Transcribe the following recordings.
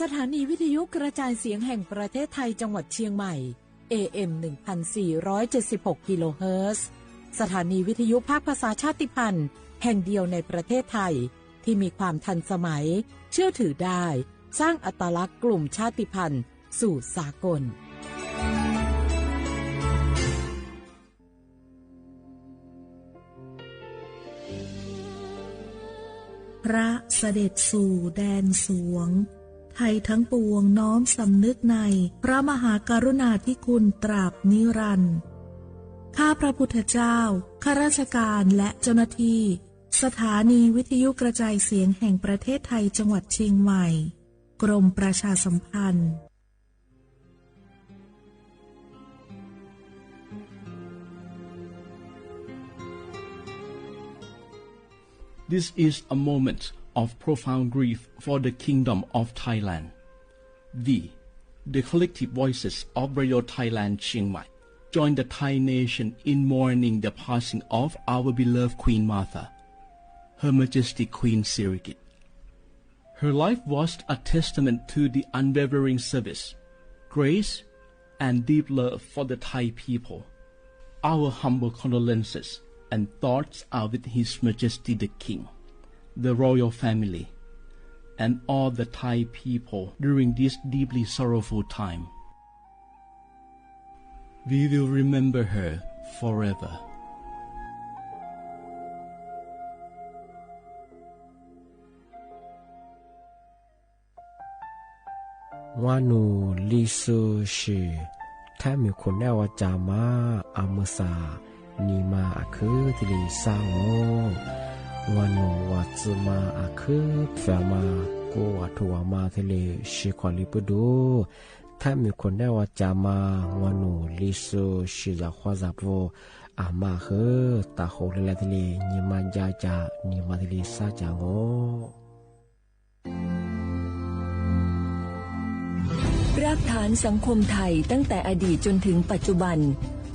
สถานีวิทยุกระจายเสียงแห่งประเทศไทยจังหวัดเชียงใหม่ AM 1476 กิโลเฮิรตซ์สถานีวิทยุภาคภาษาชาติพันธุ์แห่งเดียวในประเทศไทยที่มีความทันสมัยเชื่อถือได้สร้างอัตลักษณ์กลุ่มชาติพันธุ์สู่สากลพระเสด็จสู่แดนสวงไทยทั้งปวงน้อมสำนึกในพระมหากรุณาธิคุณตราบนิรันดร์ข้าพระพุทธเจ้าข้าราชการและเจ้าหน้าที่สถานีวิทยุกระจายเสียงแห่งประเทศไทยจังหวัดเชียงใหม่กรมประชาสัมพันธ์ This is a moment of profound grief for the Kingdom of Thailand. The collective voices of Radio Thailand Chiang Mai join the Thai nation in mourning the passing of our beloved Queen Martha, Her Majesty Queen Sirikit. Her life was a testament to the unwavering service, grace, and deep love for the Thai people. Our humble condolences and thoughts are with His Majesty the King, the royal family, and all the Thai people during this deeply sorrowful time. We will remember her forever. วานูลิซูชิถ้ามีคนแนวจามาอามุสานีมาอาคือที่ลิซาโงวานูวัตซึมาอาคือเฟมาโกวัตวามาที่ลิชิคอลิปดูถ้ามีคนแนวจามาวานูลิซูชิจะขวาจับโวอามาคือตาโหเลลที่ลินีมาจาจานีมาที่ลิซาจาโงรากฐานสังคมไทยตั้งแต่อดีตจนถึงปัจจุบัน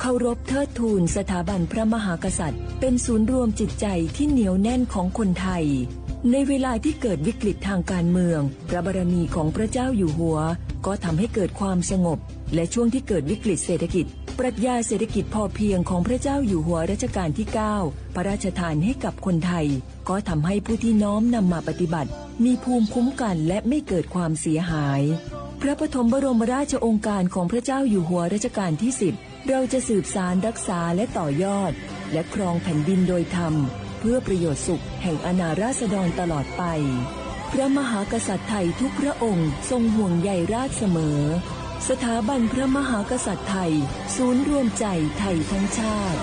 เคารพเทิดทูนสถาบันพระมหากษัตริย์เป็นศูนย์รวมจิตใจที่เหนียวแน่นของคนไทยในเวลาที่เกิดวิกฤตทางการเมืองพระบารมีของพระเจ้าอยู่หัวก็ทำให้เกิดความสงบและช่วงที่เกิดวิกฤตเศรษฐกิจปรัชญาเศรษฐกิจพอเพียงของพระเจ้าอยู่หัวรัชกาลที่ 9 พระราชทานให้กับคนไทยก็ทำให้ผู้ที่น้อมนำมาปฏิบัติมีภูมิคุ้มกันและไม่เกิดความเสียหายพระปฐมบรมราชโองการของพระเจ้าอยู่หัวรัชกาลที่ 10เราจะสืบสานรักษาและต่อยอดและครองแผ่นดินโดยธรรมเพื่อประโยชน์สุขแห่งอาณาราษฎรตลอดไปพระมหากษัตริย์ไทยทุกพระองค์ทรงห่วงใยราชเสมอสถาบันพระมหากษัตริย์ไทยศูนย์รวมใจไทยทั้งชาติ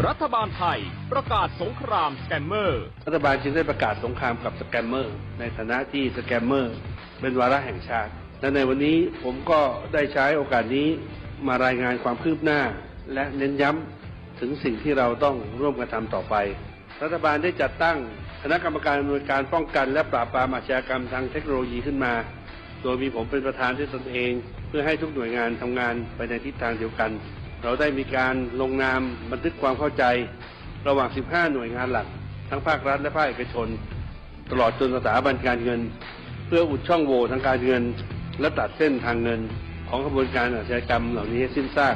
รัฐบาลไทยประกาศสงครามสแกมเมอร์รัฐบาลจึงได้ประกาศสงครามกับสแกมเมอร์ในฐานะที่สแกมเมอร์เป็นวาระแห่งชาติและในวันนี้ผมก็ได้ใช้โอกาสนี้มารายงานความคืบหน้าและเน้นย้ำถึงสิ่งที่เราต้องร่วมกันทำต่อไปรัฐบาลได้จัดตั้งคณะกรรมการอำนวยการป้องกันและปราบปรามอาชญากรรมทางเทคโนโลยีขึ้นมาโดยมีผมเป็นประธานด้วยตนเองเพื่อให้ทุกหน่วยงานทำงานไปในทิศทางเดียวกันเราได้มีการลงนามบันทึกความเข้าใจระหว่าง 15 หน่วยงานหลักทั้งภาครัฐและภาคเอกชนตลอดจนสถาบันการเงินเพื่ออุดช่องโหว่ทางการเงินและตัดเส้นทางเงินของกระบวนการอาชญากรรมเหล่านี้ให้สิ้นซาก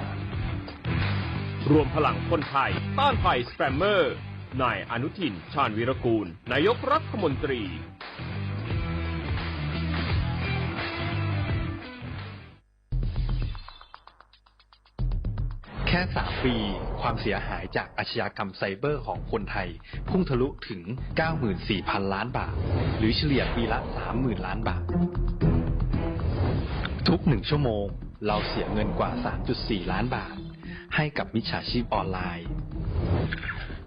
รวมพลังคนไทยต้านภัยสแกมเมอร์นายอนุทินชาญวีรกูลนายกรัฐมนตรีแค่3 ปีความเสียหายจากอาชญากรรมไซเบอร์ของคนไทยพุ่งทะลุถึง 94,000 ล้านบาทหรือเฉลี่ยปีละ 30,000 ล้านบาททุก1 ชั่วโมงเราเสียเงินกว่า 3.4 ล้านบาทให้กับมิจฉาชีพออนไลน์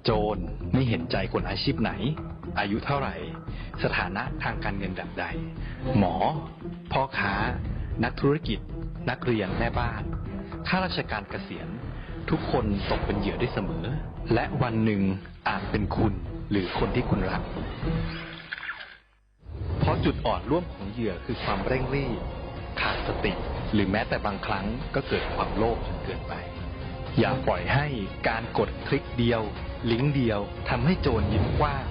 โจรไม่เห็นใจคนอาชีพไหนอายุเท่าไหร่สถานะทางการเงินแบบใดหมอพ่อค้านักธุรกิจนักเรียนแม่บ้านข้าราชการเกษียณทุกคนตกเป็นเหยื่อได้เสมอและวันหนึ่งอาจเป็นคุณหรือคนที่คุณรักเพราะจุดอ่อนร่วมของเหยื่อคือความเร่งรีบขาดสติหรือแม้แต่บางครั้งก็เกิดความโลภจนเกินไป อย่าปล่อยให้การกดคลิกเดียวลิงก์เดียวทำให้โจรยิ้มกว้าง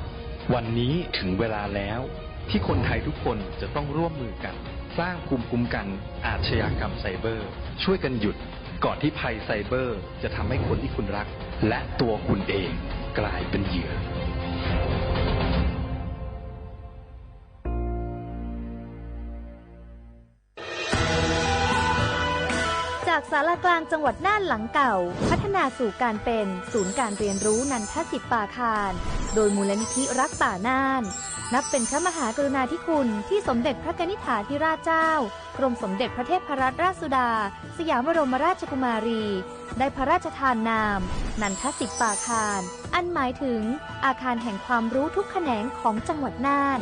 วันนี้ถึงเวลาแล้วที่คนไทยทุกคนจะต้องร่วมมือกันสร้างภูมิคุ้มกันอาชญากรรมไซเบอร์ช่วยกันหยุดก่อนที่ภัยไซเบอร์จะทำให้คนที่คุณรักและตัวคุณเองกลายเป็นเหยื่อจากศาลากลางจังหวัดน่านหลังเก่าพัฒนาสู่การเป็นศูนย์การเรียนรู้นันทศิษย์ป่าคารโดยมูลนิธิรักป่าน่านนับเป็นพระมหากรุณาธิคุณที่สมเด็จพระกนิษฐาธิราชเจ้ากรมสมเด็จพระเทพรัตนราชสุดาสยามบรมราชกุมารีได้พระราชทานนามนันทศิษย์ป่าคารอันหมายถึงอาคารแห่งความรู้ทุกแขนงของจังหวัดน่าน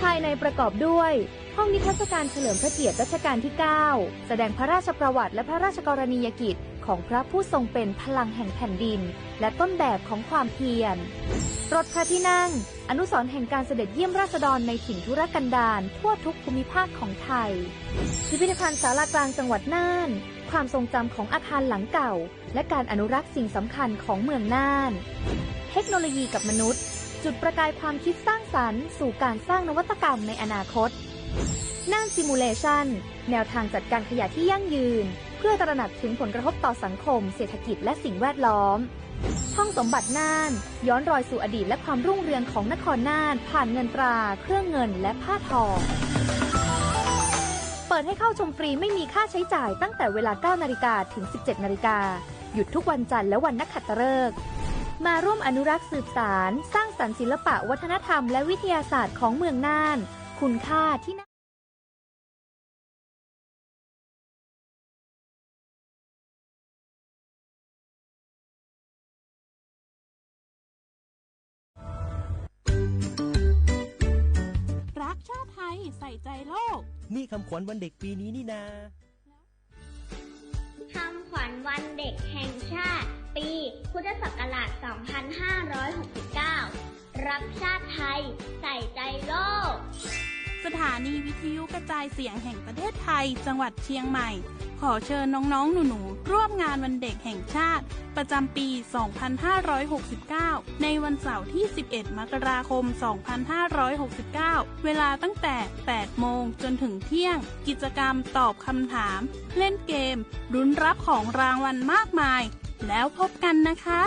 ภายในประกอบด้วยห้องนิทรรศการเฉลิมพระเกียรติรัชกาลที่ 9 แสดงพระราชประวัติและพระราชกรณียกิจของพระผู้ทรงเป็นพลังแห่งแผ่นดินและต้นแบบของความเพียรรถพระที่นั่งอนุสรณ์แห่งการเสด็จเยี่ยมราษฎรในถิ่นทุรกันดารทั่วทุกภูมิภาคของไทยพิพิธภัณฑ์ศาลากลางจังหวัดน่านความทรงจำของอาคารหลังเก่าและการอนุรักษ์สิ่งสำคัญของเมืองน่านเทคโนโลยีกับมนุษย์จุดประกายความคิดสร้างสรรค์สู่การสร้างนวัตกรรมในอนาคตน่านซิมูเลชันแนวทางจัดการขยะที่ยั่งยืนเพื่อตระหนักถึงผลกระทบต่อสังคมเศรษฐกิจและสิ่งแวดล้อมห้องสมบัติน่านย้อนรอยสู่อดีตและความรุ่งเรืองของนครน่านผ่านเงินตราเครื่องเงินและผ้าทองเปิดให้เข้าชมฟรีไม่มีค่าใช้จ่ายตั้งแต่เวลา 9 นาฬิกาถึง 17 นาฬิกาหยุดทุกวันจันทร์และวันนักขัตฤกษ์มาร่วมอนุรักษ์สืบสานสร้างสรรค์ศิลปะวัฒนธรรมและวิทยาศาสตร์ของเมืองน่านคุณค่าที่รักชาติไทยใส่ใจโลกนี่คำขวัญวันเด็กปีนี้นี่นาคำขวัญวันเด็กแห่งชาติปีพุทธศักราช 2569 รักชาติไทยใส่ใจโลกสถานีวิทยุกระจายเสียงแห่งประเทศไทยจังหวัดเชียงใหม่ขอเชิญน้องๆหนูๆร่วมงานวันเด็กแห่งชาติประจำปี 2569 ในวันเสาร์ที่ 11 มกราคม 2569 เวลาตั้งแต่ 8 โมงจนถึงเที่ยงกิจกรรมตอบคำถามเล่นเกมลุ้นรับของรางวัลมากมายแล้วพบกันนะคะ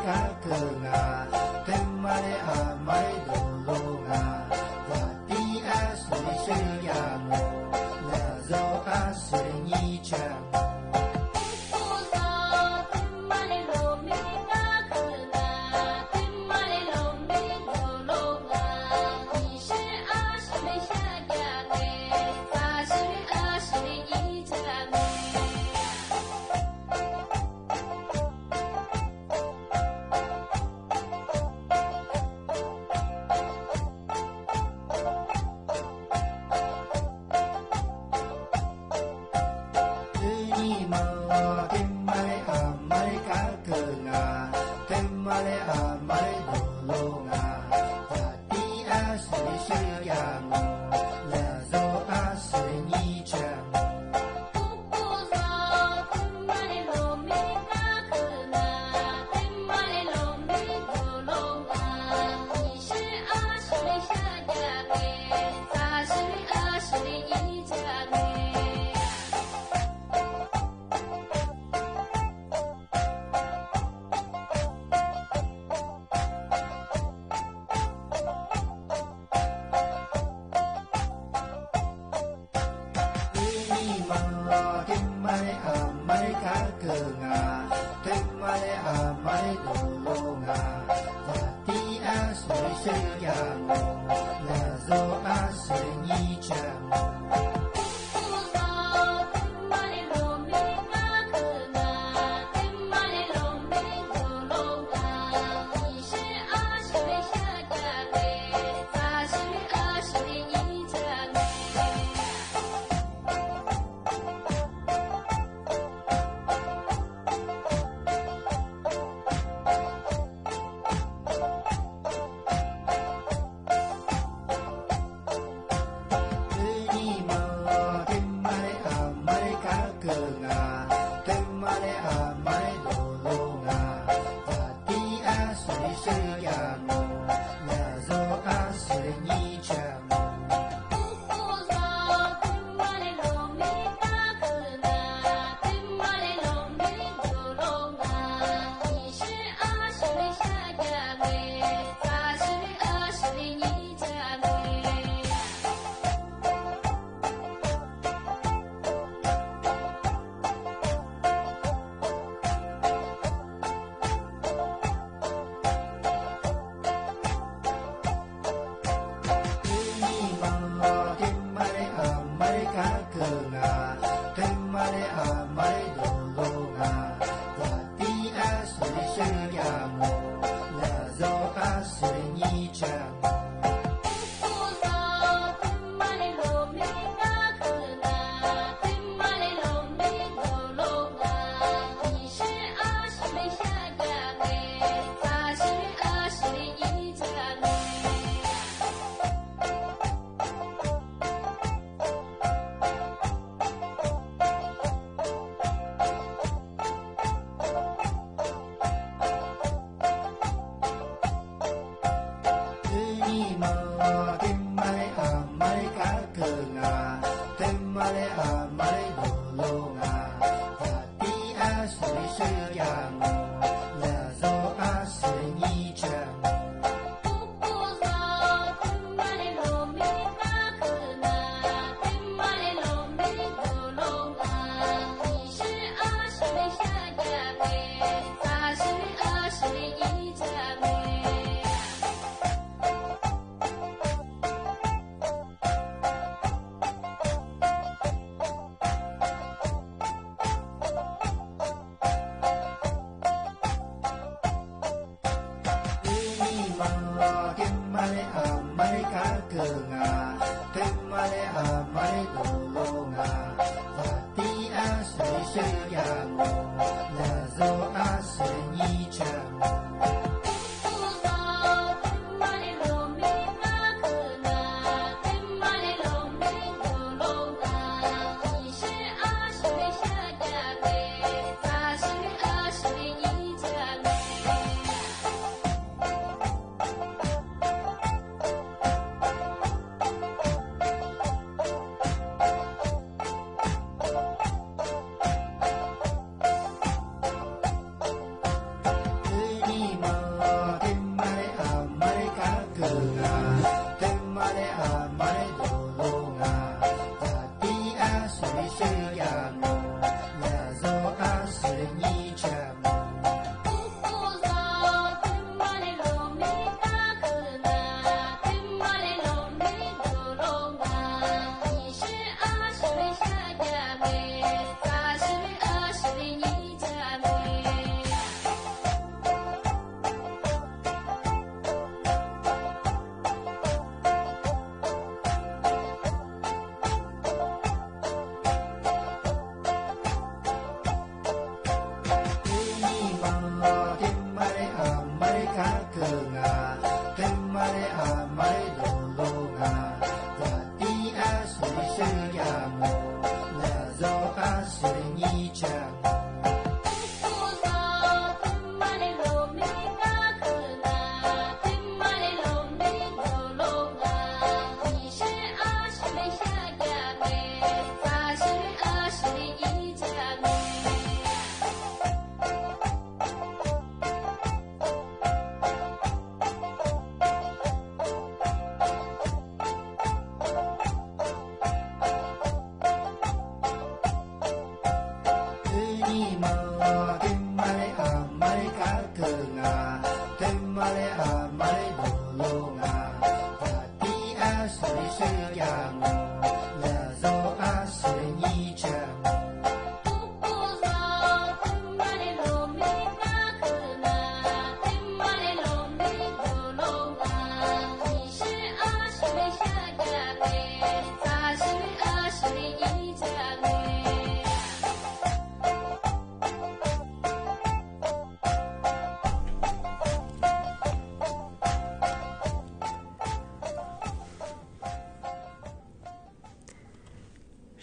เ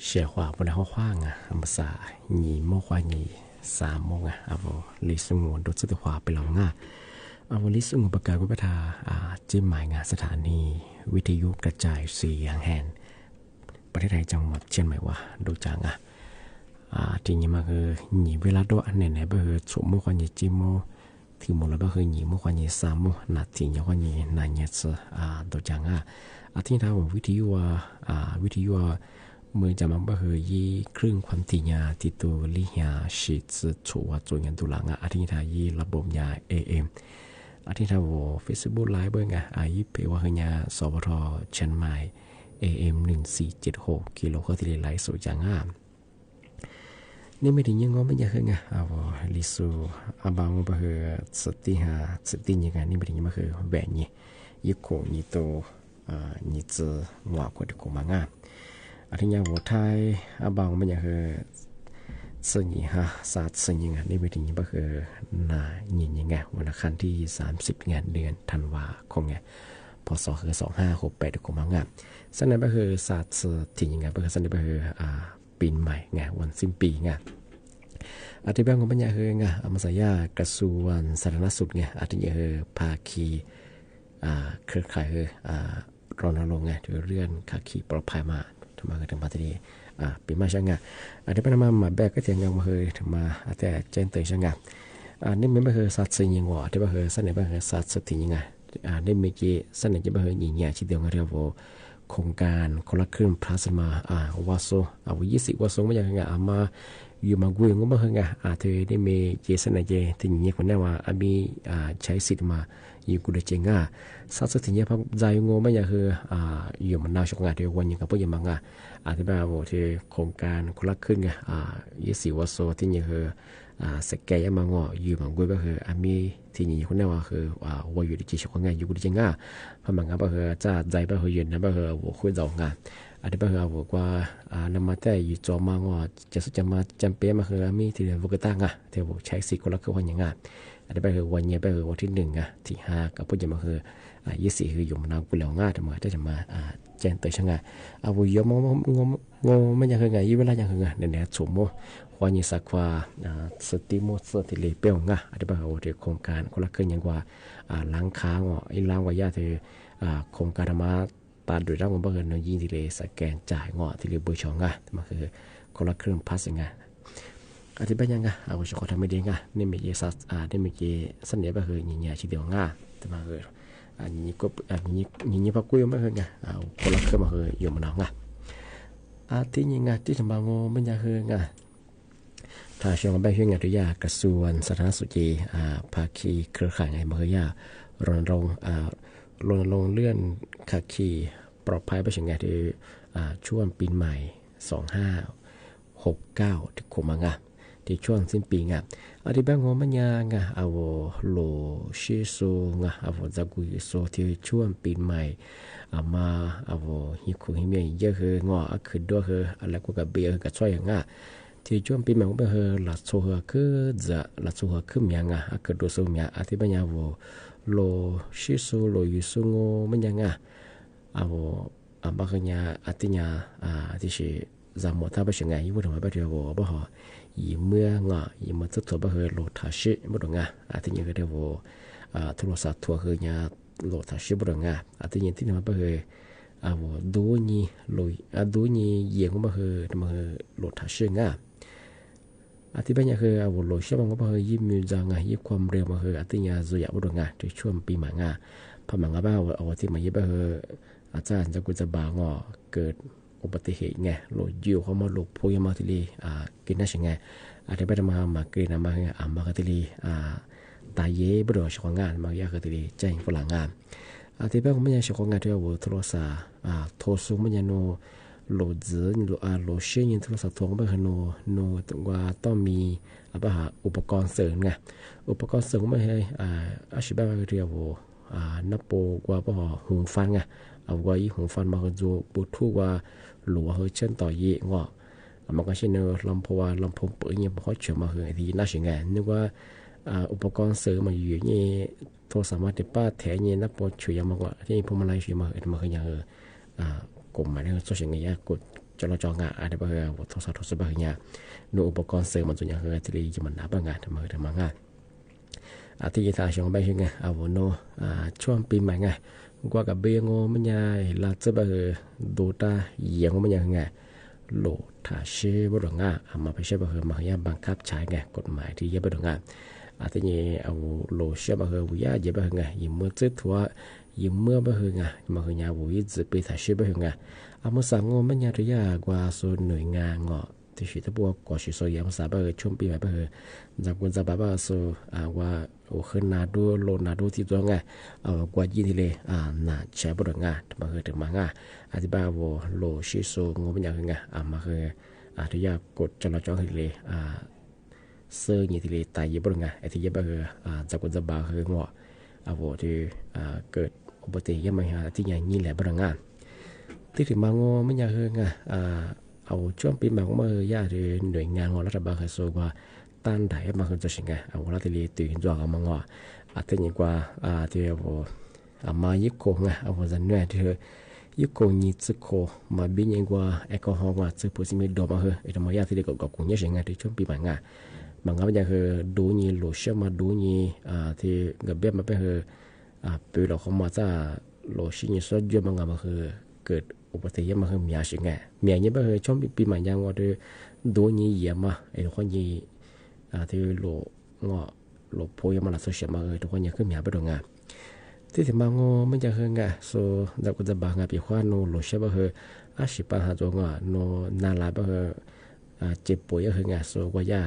เสียว่าบนห้องว่างอ่ะภาษาหนีโมควาหนี3 โมงอ่ะเอาลิสงวนโดยสุดขวาไปลองง่าเอาลิสงวนประกาศกุปทาจิ้มหมายงานสถานีวิทยุกระจายเสียงแห่งประเทศไทยจังหวัดเชียงใหม่ว่าดูจังอ่ะทีนี้มาคือหนีเวลาด้วยอันไหนก็คือชั่วโมงควาหนีจิโมที่โมแล้วก็คือหนีโมควาหนี3 โมงนาทีเนี่ยควาหนีนานเนี่ยดูจังอ่ะที่ถ้าว่าวิทยุเมื่อจะมันก็คือยี่ครึ่งความถี่ยาที่ตัวลิยาสิทธิ์ชัวจวนกันตุลางอาทิตย์ทายี่ระบบยา AM อาทิตย์ทาวFacebook Live เบิ่งยี่เผยว่าคือยาสวทเชียงใหม่ AM 1476กิโลเฮิรตซ์ที่ไลฟ์สดจังนี่ไม่ถึงยังงอไม่ยากคือลิซูบางก็คือสติยังไงนี่ไม่ถึงยังมาคือแหวนยี่โคยี่โตยี่จือหวาคนที่กูมางอาทิตย์ยาวไทยบางมันยังคือสิ่งนี้ศาสตร์สิ่งยังไงนี่ไม่ถึงก็คือน่ายินยังไงวันอังคารที่30งานเดือนธันวาคมไงพศคือ2568กูมางสันนั้นก็คือศาสตร์ที่ยังไงก็คือสันนั้นก็คือปีใหม่ไงวันสิ้นปีไงอาทิตย์บางมันยังคือไงมาสายากระทรวงสาธารณสุขไงอาทิตย์ยังคือภาคีเครือข่ายคือรณรงค์ไงถือเรื่องขับขี่ปลอดภัยมามาถึงมาที่ปีมาช่างอันนี้เป็นมาแบกก็เทียงกันมาเคยถึงมาแต่เจนเตยช่างนี่ไม่เคยสัตว์สิ่งยังวะที่ไม่เคยสันนี่ไม่เคยสัตว์สิ่งยังไงนี่ไม่กี่สันนี่จะไม่เคยยิงยาชิดเดียวกันเรียกว่าโครงการคนละครึ่งพลาสมาวาโซ20วาโซไม่ยังไงมาอยู่มากุยก็ไม่เคยเธอได้มีเจสันนี่เจที่ยิงคนนั้นว่ามีใช้สิทธิ์มาอยู่กุฎเจงสัตว์สิ่งนี้พักใจงงไม่ยังคืออยู่มันน่าชกงานเดียววันยังกับพวกยังมังที่แบบว่าที่โครงการคนละครึ่ง20วาโซที่นี่คือสแกยมังอยู่มังกุยก็คือมีที่นี่คนนั้นว่าคือว่าอยู่ที่ชกงานอยู่กุฎเจงพมังก็คือจะใจก็คือยืนนะก็คือว่าคุยต่องานที่แบบว่าน้ำมันแต่อยู่จอมังจะมาจำเป็นมาคือมีที่เรียนวกตั้งที่ว่าใช้สิคนละครึ่งวันยังไงอันนี้ไปคือวันนี้ไปคือวันที่1ที่5กับพวกจะมาคือ24คืออยู่มานานกูแล้วง่ายทำไมจะมาแจ้งเตือนช่างวุยมงไม่ยังคือไงยี่เวลายังคือไงเนี่ยสมมติวันนี้สักว่าสติโมสติเลเปียวอันนี้ไปคือวันโครงการคนละครึ่งยังกว่าล้างค้างไอ้ล้างวายาที่โครงการมาตาดูร่างมันเป็นยิงที่เลสแกนจ่ายที่เลเบอร์ช่องมันคือคนละครึ่งพัสไงอธิบายยังว่าจะขอทำไม่ดีนี่ไม่เยสัตนี่ไม่เยสันเดียบคือยิงยาชิดเดียวแต่มาคือนี่ก็นี่พักกุ้ยไม่คือคนละเครื่องมาคืออยู่มันเอาที่ยิงที่ทำบางโง่ไม่ยาคือถ้าช่วงไปช่วยงานตัวยากระทรวงสาธารณสุขภาคีเครือข่ายไงมาคือยารณรงค์เลื่อนขับขี่ปลอดภัยไปถึงไงที่ช่วงปีใหม่2569ที่ขมที่ช่วงสิ้นปีอธิบายงมันยังเอาโลชิโซเอาจากกุยโซที่ช่วงปีใหม่มาเอาฮิคุฮิเมียเยอะคืองคือด้วยคืออะไรก็กับเบียร์กับช่วยอย่างที่ช่วงปีใหม่ก็เป็นคือหลักโซฮคือจะหลักโซฮคือยังคือดูโซมีอธิบายยังโลชิโซโลยูโซงมันยังเอาบางอย่างอธิญาที่ชื่อจำหมดถ้าไปเชียงใหม่ยี่ปุ่นทำไมไปเที่ยวบ่ฮะยี่เมื่ยี่มาทุกตัวไปคือโลทัชบ่ดงที่นี่ก็เที่ยวโทรศัพท์ทัวร์คือเนี่ยโลทัชบ่ดงที่นี่ที่ทำไมไปคือดูนี่โลดูนี่เยี่ยงก็ไปคือทำไมโลทัชที่เป็นอย่างคือโลเชื่อมันก็ไปคือยี่มิวจังยี่ความเร็วมาคือที่นี่จุยบ่ดงที่ช่วงปีใหม่พอมันก็เอาที่มายี่ไปคืออาจารย์จะกุจะบางเกิดอุบัติเหตุไงโหลดยิวเขามาหลบพูยมาทีลีกินน่าใช่ไงอาจจะไปทำมาเกลียนมามาทีลี ตายเย่บ่ได้ช่วยงานมายาคือติแจ้งฝรั่งงานที่บ้านผมยังช่วยงานที่ว่าโทรศัพท์โทรศัพท์มันยังโหลดซื้อโหลดเชื่อยังโทรศัพท์ทวงไปหนูตัวต้องมีอุปกรณ์เสริมไงอุปกรณ์เสริมไม่ให้อาชีพแบบเรียกว่านับโปกว่าหูฟังไงเอาว่าอีหูฟังมาคือบูทูว่าหลัวเช่นต่อเย่งอมันก็เช่นลำโพงลำโพงเปิดเงี้ยพอเชื่อมาคือที่น่าสนใจนึกว่าอุปกรณ์เสริมมาอยู่นี่โทรศัพท์มาติดป้าแถวนี่นับโปช่วยมากกว่าที่พวกมันไล่ช่วยมาคืออย่างกลุ่มมันเนี่ยส่วนใหญ่กดจะเราจองงานอะไรบ้างโทรศัพท์บ้างเนี่ยนูอุปกรณ์เสริมมันส่วนใหญ่คือที่จะมันนับงานทำมางานที่จะทำช่วงไปช่วงไงโนช่วงปีใหม่ไงกว่ากับเบี้ยงมันยังเราจะไปดูตาเยี่ยงมันยังไงโหลถ่ายเชื่อบริงานมาไปเชื่อบริมาอย่างบังคับใช้ไงกฎหมายที่เยอะบริงานที่นี่เอาโหลเชื่อบริวิยาเยอะบริงานยิ่งเมื่อจืดทัวยิ่งเมื่อบริงานมาคือเนี่ยวิจิตรไปถ่ายเชื่อบริงานเมื่อสั่งมันยังระยะกว่าส่วนหน่วยงานที่สุดที่บัวก่อสุดส่วนยังสาบช่วงปีใหม่จับกุญแจบ้าส่วนว่าขึ้นนาดูโลนาดูที่ตัวไงกว่ายินทีเลยน่าใช้บริงานมาคือถึงมางานที่บ้าว่าโลชิโซงมันยังไงมาคือที่ยากดจราจรทีเลยเสื้อยี่ทีเลยตายยี่บริงานที่ยี่บ้าคือจับกุญแจบ้าคืองว่าที่เกิดอุบัติเหตุมาที่ยังยี่แหลบริงานที่ถึงมางมันยังคือไงเอาช่วงปีใหม่ของมือยาที่หน่วยงานของรัฐบาลเขาส่งว่าตั้งได้มาคือจะสิ่งไงเอารัฐที่ตื่นตัวกันมางที่นี่กว่าที่ว่ามายึดโกงไงเอาจะเหนื่อยที่ยึดโกงยิ่งซึโคมาบินยังกว่าแอลกอฮอล์ว่าซึผู้สิ่งมีดอกมาคือไอ้ธรรมยาที่เด็กกับกูเนี่ยสิ่งไงที่ช่วงปีใหม่ไงบางครั้งมันยังคือดูนี่หลุดเชื่อมาดูนี่ที่กับเบี้ยมาเป็นคือปีเราเขามาจะหลุดสิ่งนี้สุดยอดบางครั้งมันคือเกิดอุบัติเหตุมาคือมีอะไรไงมีอะไรบ้างคือช่วงปีใหม่ยังว่าที่ดูนี่เยี่ยมมาไอ้ทุกคนยี่ที่หลุดโพยมาละโซเชียลมาทุกคนยังคือมีอะไรบ้างไงที่ถึงมางมันจะคือไงโซ่เราก็จะบางงานปีขวานโนหลุดใช่บ้างคืออาชีพปัญหาตัวไงโนนาลาบ้างคือเจ็บป่วยก็คือไงโซ่ก็ย่า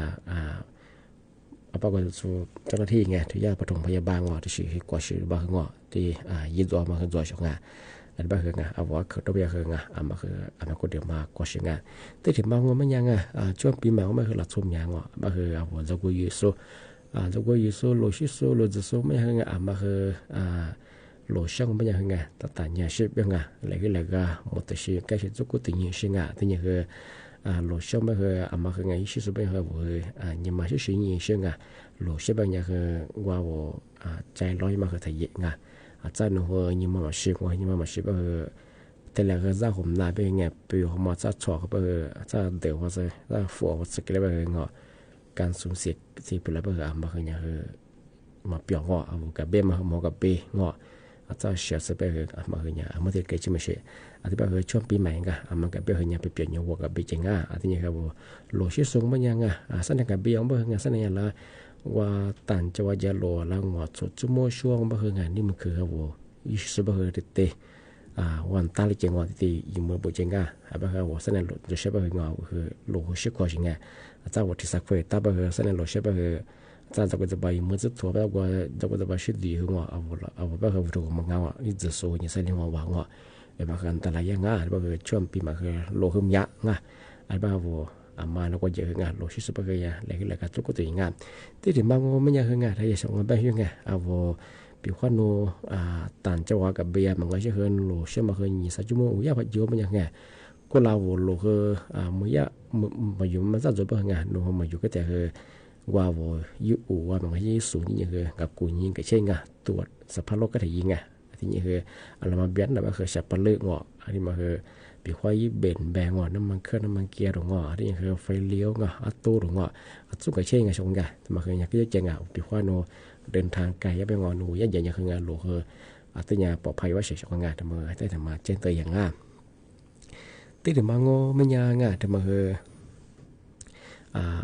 เอาไปก็โซ่เจ้าหน้าที่ไงที่ย่าปฐมพยาบาลที่ชื่อกว่าชื่อบ้างงที่ยินตัวมาคือตัวช่วงไงอันบ้าคืองาเอาว่าคือตัวเบียคืองามาคือมาคนเดียวมากว่าสิ่งงานแต่ถึงบางวันมันยังช่วงปีใหม่มันคือหลักสุ่มยังบ้าคือเอาว่าจะกุยโซจะกุยโซโลชิโซโลจิโซไม่คืองามาคือโลช่างมันยังคืองาแต่เนี่ยชิบยังอะไรก็อะไรก็หมดแต่สิ่งแค่สิ่งจะกุติยิ่งสิ่งที่นี่คือโลช่างมันคือมาคืองาชิโซเป็นคือว่ายังมาชิสิ่งยิ่งสิ่งโลชิบยังคือว่าใจร้อยมาคือทะเยง在那个你妈妈习惯，你妈妈习惯แต่ละก็จะผมน่าเป็นไงไปอยู่เขามาจะชอบไปจะเดี๋ยวว่าจะฝัวว่าจะเกี่ยวกับเงาการสูญเสียที่เป็นอะไรบ้างมาคือเนี่ยคือมาเปลี่ยนเงาเอากับเบ้มาหมอกับเบ้เงาจะเสียสเปกมาคือเนี่ยมาที่เกิดขึ้นมาเสียอันที่ว่าช่วงปีใหม่กันมากับเบ้คือเนี่ยไปเปลี่ยนเงากับเบ้จริงอันที่เนี่ยคือโลชิสงมันยังสัญญากับเบ้ยังบ้างสัญญาละว่าตันจะว่าจะโลแล้วงอดสุดชั่วโมงช่วงบ้างงานนี่มันคือครับว่ายิ่งสุดบ้างเตะวันตาลิเจงว่าที่ยิ่งเมื่อบุเจงบ้างครับว่าสัญญาโลจะใช้บ้างงอคือโลชิกว่าจริงจ้าวัดที่สักเฟตาบ้างสัญญาโลใช้บ้างจ้าจะก็จะไปเมื่อจุดทั่วไปว่าจะก็จะไปชิดดีหัวเอาบ้างครับถูกมังงาอีจะโซ่ยิ่งสัญญาว่าว่างว่าบ้างกันแต่ละอย่างบ้างช่วงปีมาคือโลหึมยะบ้างว่ามาแล้วก็เยอะงานโลชิสุปเกยอะไรกันทุกคนตัวงานที่ถึงบางวันไม่ยังงานถ้าจะส่งมาไปยังไงว่าปีขวัญโนต่างจังหวัดกับเบียมันก็จะเห็นโลเชื่อมาเห็นยี่สิบชั่วโมงอุ้ยพอเยอะมันยังไงก็เราโลคือมื่อยมาอยู่มันจะจบงานโนมาอยู่ก็แต่คือว่าอยู่ว่ามันก็ยิ่งสูงยิ่งคือกับกูยิ่งกับเช่นไงตรวจสภาพโลกก็ถึงยิ่งไงที่นี่คืออะไรมาเบียนแต่ว่าคือฉับปะเลือกงออันนี้มาคือปีควายเบนแบงงอน้ำมันเครื่องน้ำมันเกียร์หรืองอที่นี่คือไฟเลี้ยวงออัตโต้หรืองออัตสุกเช่นไงชงไงแต่มาคืออยากที่จะเจงปีควายโนเดินทางไกลยังไปงอหนูยันใหญ่ยังคืองานหลวงคืออัตยาปลอดภัยว่าเฉยชงงานแต่มาได้แต่มาเจนเตยอย่างงามที่ถึงมาโง่ไม่ยางแต่มาคือ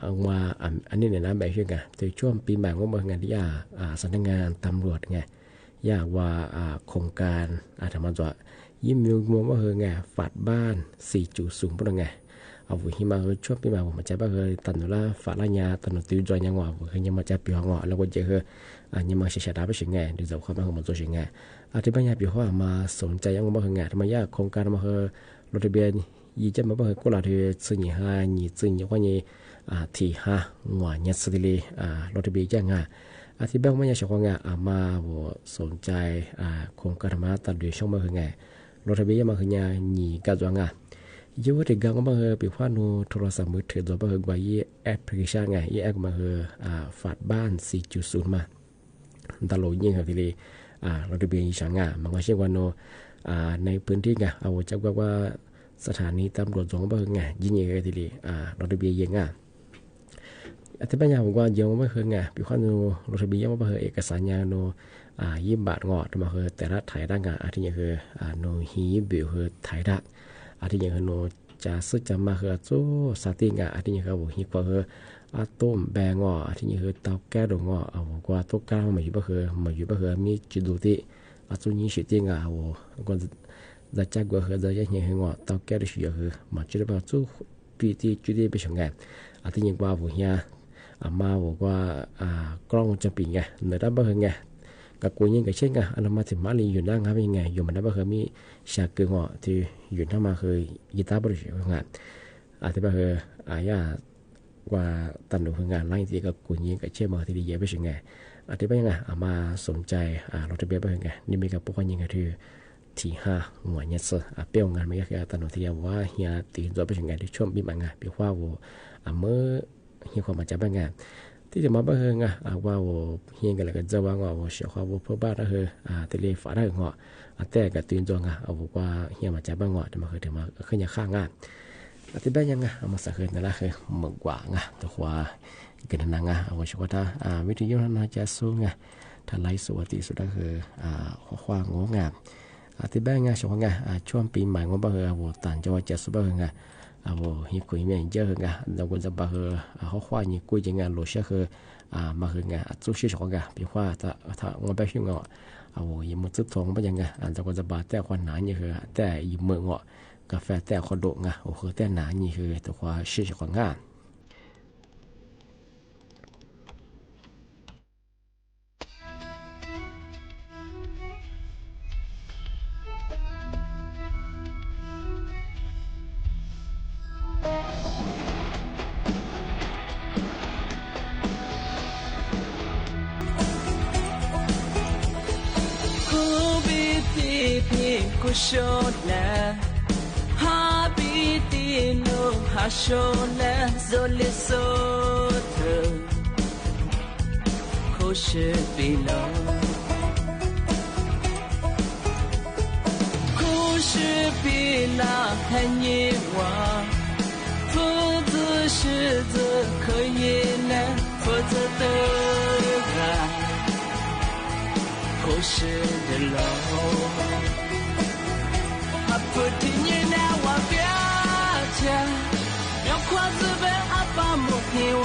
เอามาอันนี้เนี่ยนะแบบเช่นไงในช่วงปีใหม่ก็มางานที่สำนักงานตำรวจไงอยากว่าโครงการธรรมะจะยิ้มมือว่าเฮงไงฝาดบ้าน4.0เป็นไง เอาวุหิมาช่วงปีมาผมจะบ้าเฮตันนุละฝาละญาตันนุติวจอยยังว่าวุหิยังมาจะปีหัวแล้วก็เจอยังมาเสียดายไปสิ่งไงดูจากความมันตัวสิ่งไงที่บ้านญาปีหัวมาสนใจยังมาเฮงไงทำไมญาโครงการมาเฮรถทะเบียนยี่จะมาบ้าเฮกุลาที่ซื้อยี่ห้ายี่ซื้อยี่ว่ายี่ที่ห้าหัวยัดสติลีรถทะเบียนยังไงที่บ้านไม่ยากชาวงานมาสนใจโครงการมาตัดด้วยช่องมาเฮงไงรถทะเบียนมาเฮงไงยี่กัดวางไงยูว่าที่กังมาเฮปีว่านูโทรศัพท์มือถือตัวมาเฮกว่ายี่แอปพลิเคชันไงยี่แอปมาเฮฝาดบ้าน 4.0 มาตลอดยิ่งครับทีนี้รถทะเบียนยี่ช่างมันก็เชื่อว่านูในพื้นที่ไงเอาจากว่าสถานีตำรวจสองมาเฮไงยิ่งใหญ่ทีนี้รถทะเบียนยังไงที่บ้านยาผมว่าเยอะมาเฮไงปีว่านูรถทะเบียนมาเฮเอกสารยานู20 บาทงอมาเฮแต่ละถ่ายด้านงานที่ยังคือนูฮีบิวเฮถ่ายด้านที่ยังคือนูจะซื้อจะมาเฮโซ่สติงที่ยังคือบุฮีกว่าเฮต้มแบงที่ยังคือเตาแก้ดงเอากว่าตัวกลางมาอยู่บ่เฮมีจุดดูที่จุดนี้สิติงก็จะจักว่าเฮจะยังเฮงเตาแก้ดสิเฮมาจุดบ่จุดปีที่จุดที่ไปชงไงที่ยังว่าบุฮีมาบอกว่ากล้องจะปิดไงเนื้อด้านบ่เฮไงกับกูยังกับเช่นกันอันมาถึงมาลีอยู่นั่งครับยังไงอยู่มันได้บ่เคยมีฉากเกือบที่อยู่นั่งมาเคยยีตาบริสุทธิ์งานที่บ่เคยญาว่าตันดูงานไล่ที่กับกูยังกับเช่นมาที่ดีเยอะไปถึงไงที่บ่ยังไงมาสนใจรถทะเบียนบ่ไงนี่มีกับพวกยังไงที่5หัวยัดเสือเปี้ยงงานไม่ยากตันดูที่ว่าเฮียตีนตัวไปถึงไงที่ช่วงปีมันไงปีว่าเมื่อเฮียความมาจับงานที่จะมาบ้าเฮงว่าเฮียกันเลยกันจะว่างว่าเสียความเพื่อบ้านเฮที่เลี้ยฝาได้งแต่กับตื่นตัวว่าเฮียมาจับบ้างแต่มาเคยถึงมาขึ้นยาข้างงานที่บ้านยังมาสักเกินนั่นแหละคือเหมือนกว่าตัวว่ากันนั่งว่าชัวร์ถ้าวิทยุน่าจะสู้ถ้าไล่สวัสดีสุดก็คือข้างงานที่บ้านชัวร์ช่วงปีใหม่ของบ้านเฮต่างจังหวัดจะสู้บ้านฮีคุยเมียนเยอะเราควรจะบ้าเขาควายนี่คุยยังไงโลเชื่อคือมาคือไงสู้ชื่อชงพี่ว่าถ้างอไปชิงยังมันจุดทองไปยังไงเราควรจะบ้าแต่คนหนานี่คือแต่ยิ่งเมื่อกาแฟแต่คนโดงคือแต่หนานี่คือตัวว่าชื่อชงKushona habitino hashona zolisoto kushbilo kushbila hanyiwa fuzu shizu kuyina fuzu dega kushbilo不听你那话表情，要夸自本阿爸母听话，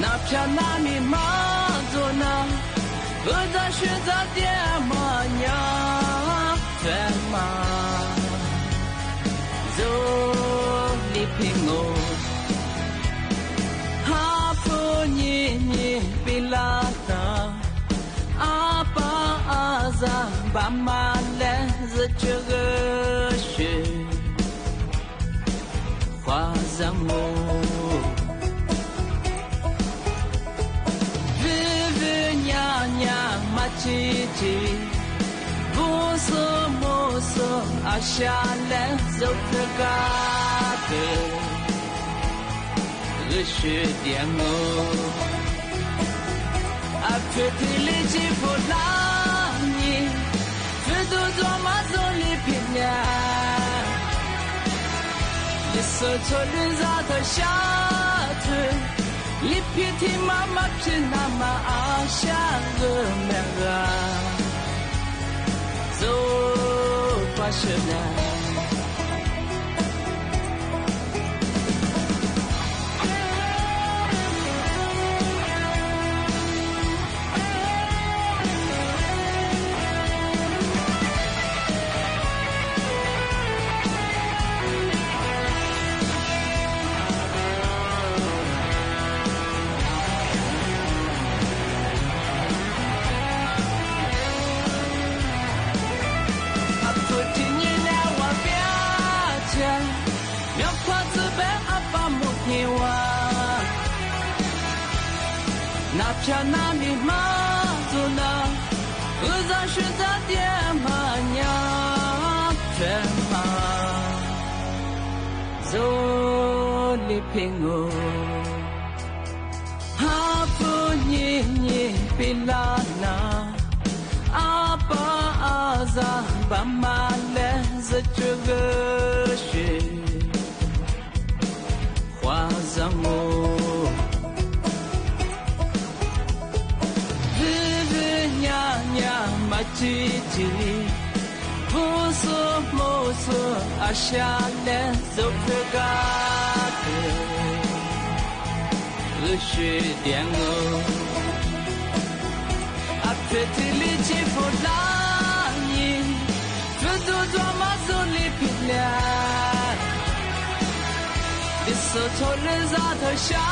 那票那米妈做呢，我在选择点么样，怎么走你凭我，哈不你别拉倒，阿爸阿妈。爸妈来自这个是花上我，日日娘娘马叽叽，不说不说阿下来走这个的，日是点我，阿特地里吉不拉你。都做嘛做里平呀，一手错人咋的下去，里皮提妈妈皮那么阿下个那个，走吧是呢。cha na mi ma zo na u za shu za dian ma nya chen ma zo li ping o ha pu ni ni pi la na a pa a za ba ma le za chu ge shi hua zang moจีจีผู้สูงโมสูอาชาเลสุขกาเตลือชีเดียงโออาเพติลิจิฟุลานีทุตุตัวมาสุลิพิลาดิสโตเลซาเธอชา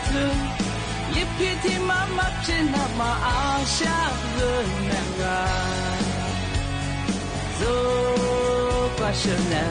ตุลิพิธีมามักเจนามาอาชาเรนังกาโซปาชนะ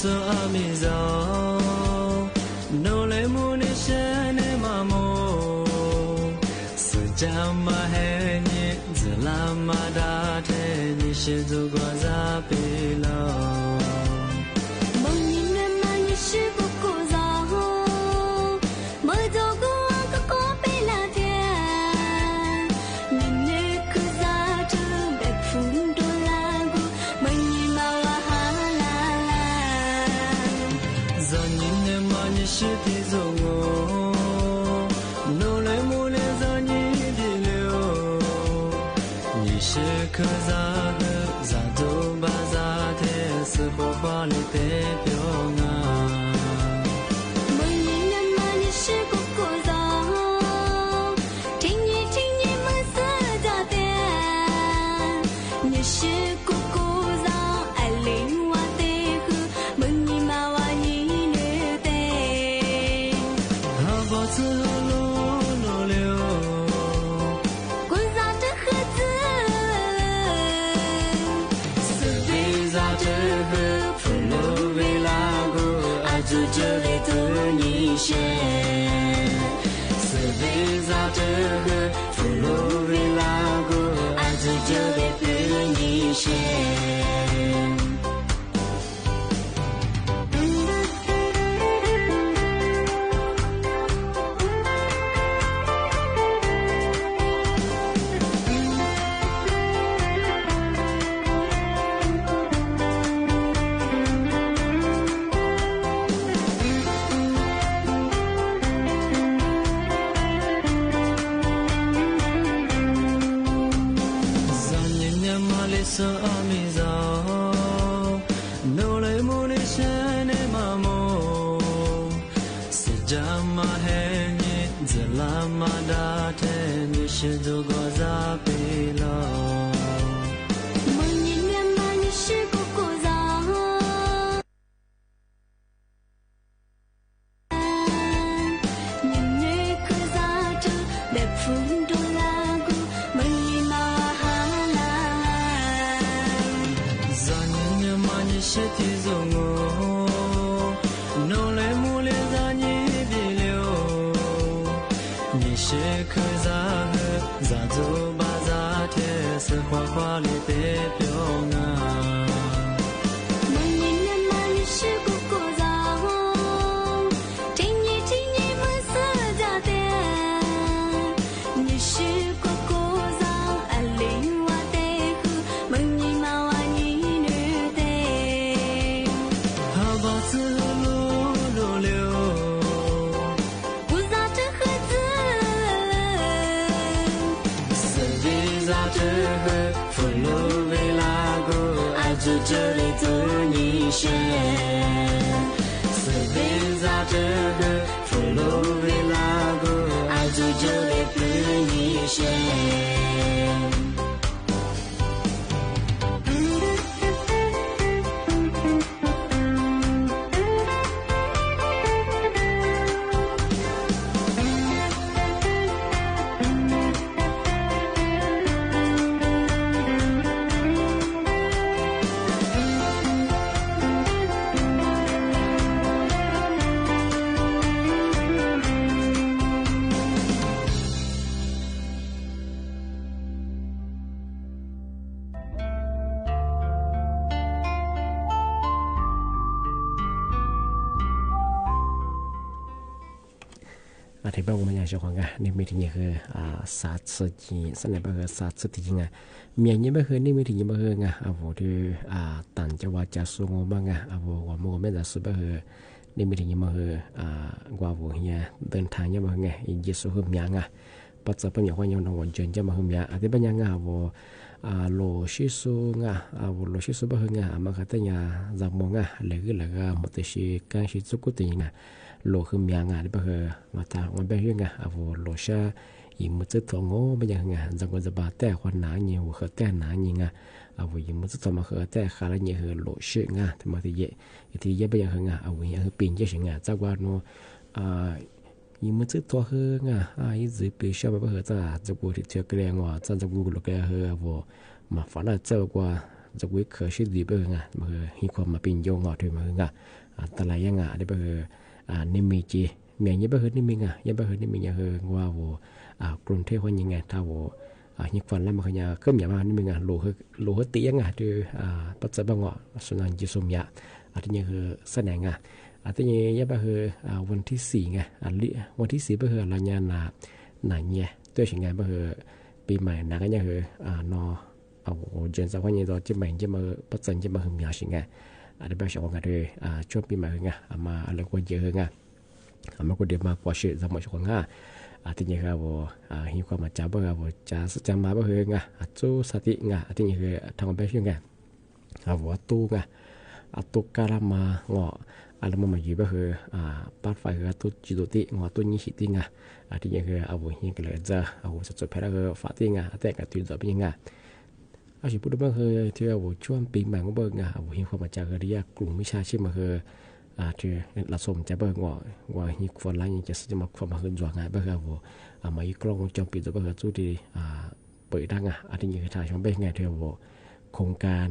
so amizo no le mune shene mamo sujama he ni zalama da the ni shizu gwa za pe lo mong ni na ma ni shi bu ko za ho mo zo go ka ko pe la dia ni ne ku za tu be phun do la gu mo ni ma wa ha la是的走我努力木来在你的流你是可咋个咋都把咋的是火花里的表啊梦里那么你是不过早听你梦是咋的你是不过早爱领我的河梦你嘛我你自路路流，滚上这河子，是的在这河普路为拉古，爱住这里的你些，是的在这河普路为拉古，爱住这里的你些。so amizo no le mune shene mamo sejama he ni zalama da the ni shizu go za pe lo梦里面嘛你是不过早你女可咋着别碰到那个梦里嘛哈啦za ni ma ni shi ti zo ngo no le mune za ni bi liu ni shi可za he za zo ba za the se hua hua li pe pyo nga梦里面嘛你是不过早听你梦是咋的这个佛罗维拉古阿祖这里的你选，斯维萨这个佛罗维拉古阿祖这里的你选。ที่บ้านผมอยากจะฟังกันนี่มีที่นี่คือศาสตร์จีนสมัยบ้านคือศาสตร์จริงไงเมียนี่บ้านคือนี่มีที่นี่บ้านคือไงผมที่ต่างจังหวัดจะสูงบ้างไงผมว่าไม่ได้สุดบ้านคือนี่มีที่นี่บ้านคือกว่าผมเฮียเดินทางยังบ้างไงยิ่งสูงขึ้นยังไงปัจจุบันอย่างว่ายังน้องวันจันทร์จะมาขึ้นยังที่บ้านยังไงผมโลชิสุไงผมโลชิสุบ้านคือไงมันก็ต้องยังจำมองไงเลยก็เลยก็มันจะชี้การชี้สุกุติไงโลคือมีงานที่บ้านมาตาวันเป็นยังไงผมโลชายิ่งมันจะตัวงอเป็นยังไงจังก็จะบาดแต่คนหนาเงี้ยหัวเขาแต่หนาเงี้ยไงผมยิ่งมันจะตัวมาเขาแต่ขาละเงี้ยคือโลชิไงที่มาที่เย่เป็นยังไงผมยังคือปีนเยอะใช่ไงจากว่าโนยิ่งมันจะตัวคือไงยิ่งจะปีชอบไปบ้านจะกูที่เจอเกลียงว่าจะกูหลุดเกลียผมมาฝันว่าเจ้ากว่าจะกูเคยชิดดีไปไงมันคือหิความมาปีนโยงอดด้วยมันไงแต่ละยังไงที่บ้านนิมิจีเมียยังไม่เคยนิมิงยังไม่เคยนิมิงยังเคยว่าว่ากรุงเทพวันยังไงถ้าว่ายิ่งฟันแล้วมันก็ยังเพิ่มอย่างมากนิมิงโลหะตียังไงที่ปัจจุบันว่าส่วนนั้นจิสมยาอันนี้คือแสดงอันนี้ยังไม่เคยวันที่4ไงวันที่4ไม่เคยเราเนี่ยหนาเนี่ยตัวสิ่งไงไม่เคยปีใหม่หนาก็ยังเคยนอเอาเจนสักวันนี้เราจะใหม่จะมาปัจจุบันจะมาหึงยาสิ่งไงอันนี้เป็นช่วงกันเลยช่วงปีใหม่ไงมาอะไรก็เยอะไงมาก็เดี๋ยวมากว่าเชื่อสมัยช่วงที่นี่ครับว่าหิวความมาจับบ้างว่าจะสัจจะมาบ้างไงจูสติไงที่นี่คือทำเป็นช่วงไงว่าตู้ไงตู้การมาเงาะอะไรมาอยู่บ้างคือปัดไฟคือตู้จิตติเงาะตู้นี้หิติไงที่นี่คือหิวกันเลยจะสุดๆแพ้แล้วคือฟาติไงแต่กับตื่นตัวเป็นยังไงอาชีพพูดบ้างคือที่ว่าช่วงปีใหม่ก็เบิ่งหิวความมาจากเรียกกลุ่มวิชาชีพมาคือที่เราสมจะเบิ่งว่าหิวคนละยังจะจะมาความมาขึ้นจวงไงบ้างคือมาอีกล้องวงจรปิดตัวบ้างคือจุดที่เปิดดังที่นี่คือถ่ายช่องเป็นไงที่ว่าโครงการ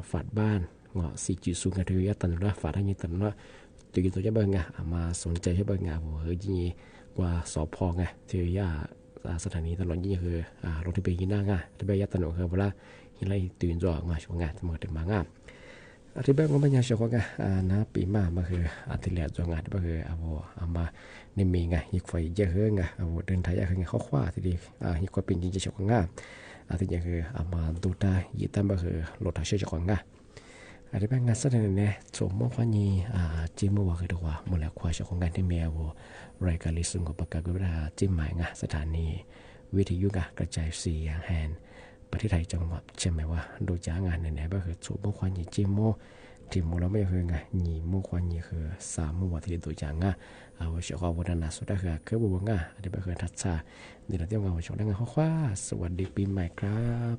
ฝาดบ้านเงาะสีจุดสูงกันที่ว่าตันว่าฝาดให้ยังตันว่าตัวกินตัวจะเบิ่งไงมาสนใจให้เบิ่งไงว่าเฮ้ยยี่กว่าสอบพอไงที่ว่าสถานีตลอดยี่คือรถที่ไปกินหน้าไงที่ไปยัดถนนคือเวลาที่ไรตื่นจอมาช่วงงานจะมาถึงมางานที่บ้านก็ไม่ยากช่วงงานนะปีมาคือที่เหลือช่วงงานที่คือเอามาในมีไงยิ่งไฟเยอะไงเดินทางยากไงข้อขวาที่ดียิ่งกว่าปีนจริงๆช่วงงานที่นี่คือเอามาดูได้ยิ่งตั้งคือรถถังเชื่อช่วงงานที่บ้านงานแสดงเนี่ยสมมติว่านี่จีมัวคือตัวเมื่อแล้วควาช่วงงานที่เมียรายการลิสุงกับประกาศว่าจีหมายไงสถานีวิทยุกระจายเสียงแฮนประเทศไทยจังหวัดใช่ไหมว่าโดยจ้างงานไหนๆก็คือสูบมุขวันยี่จีโมที่มุเราไม่เคยไงยี่มุขวันยี่คือ3 มื้อที่โดยจ้างงานเชื่อว่าวันนั้นสุดท้ายคือบัวงาอันนี้ก็คือทัศน์เดี๋ยวเราเตรียมงานวันช่วงนั้นข้อว่าสวัสดีปีใหม่ครับ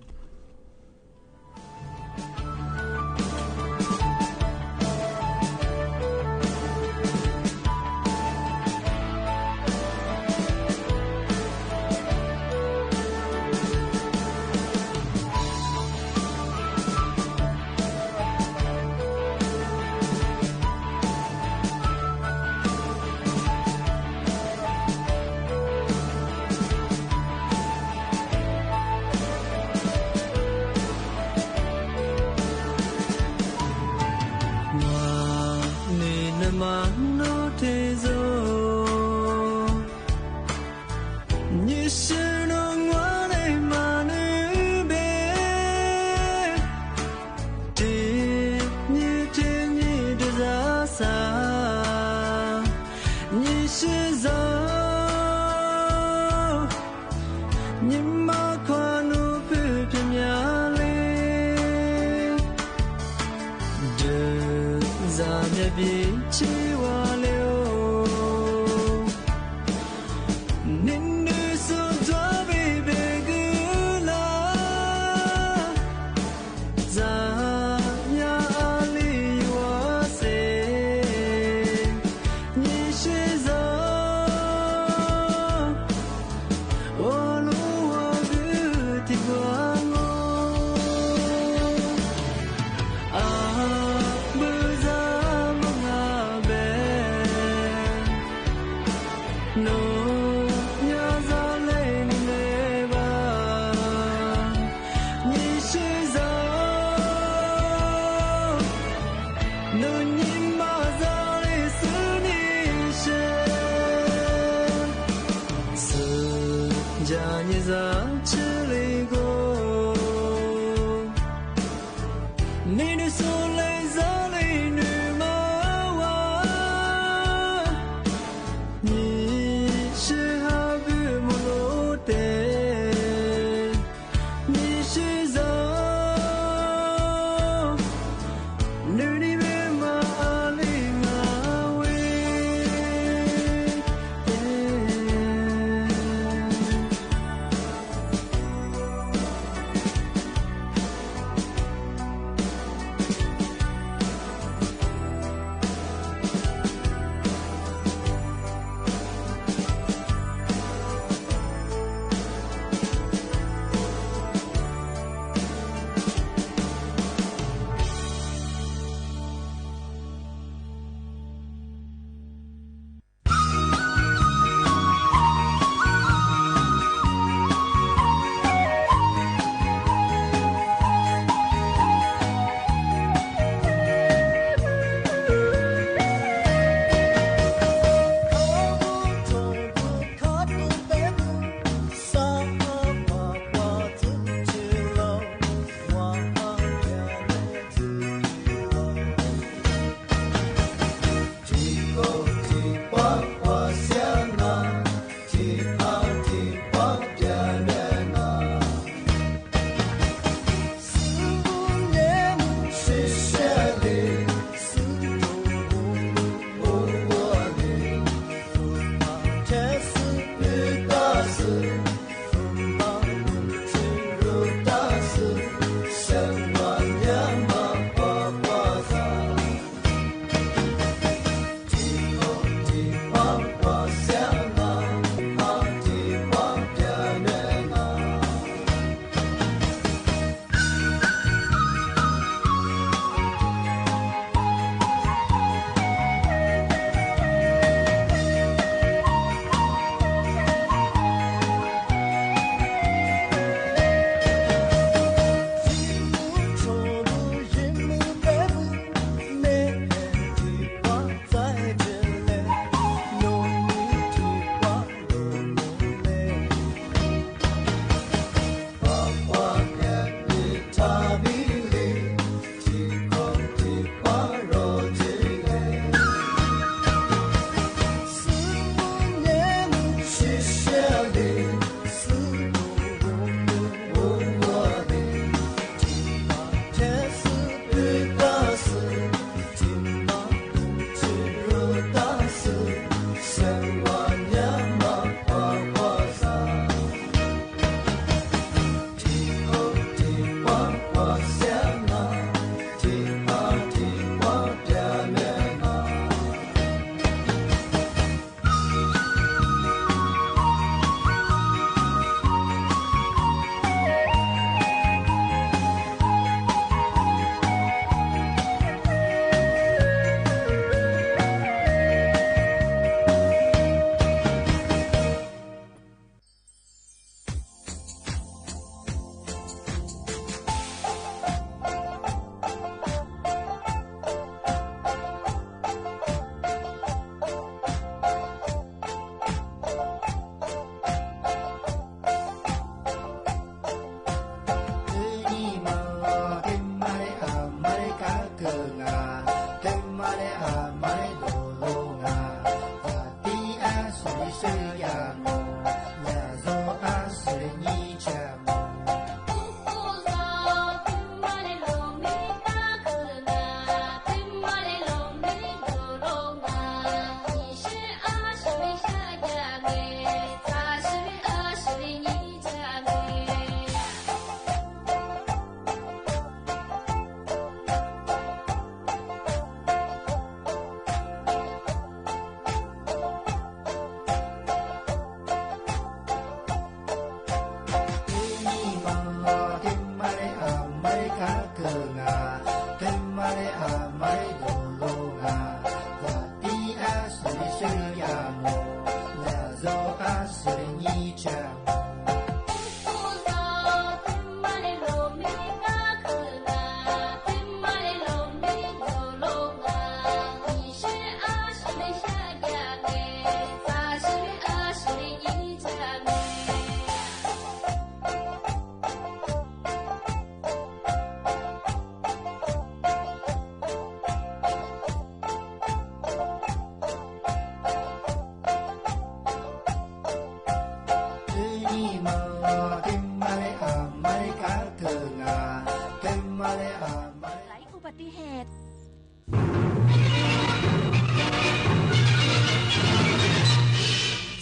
你马跨路不平เ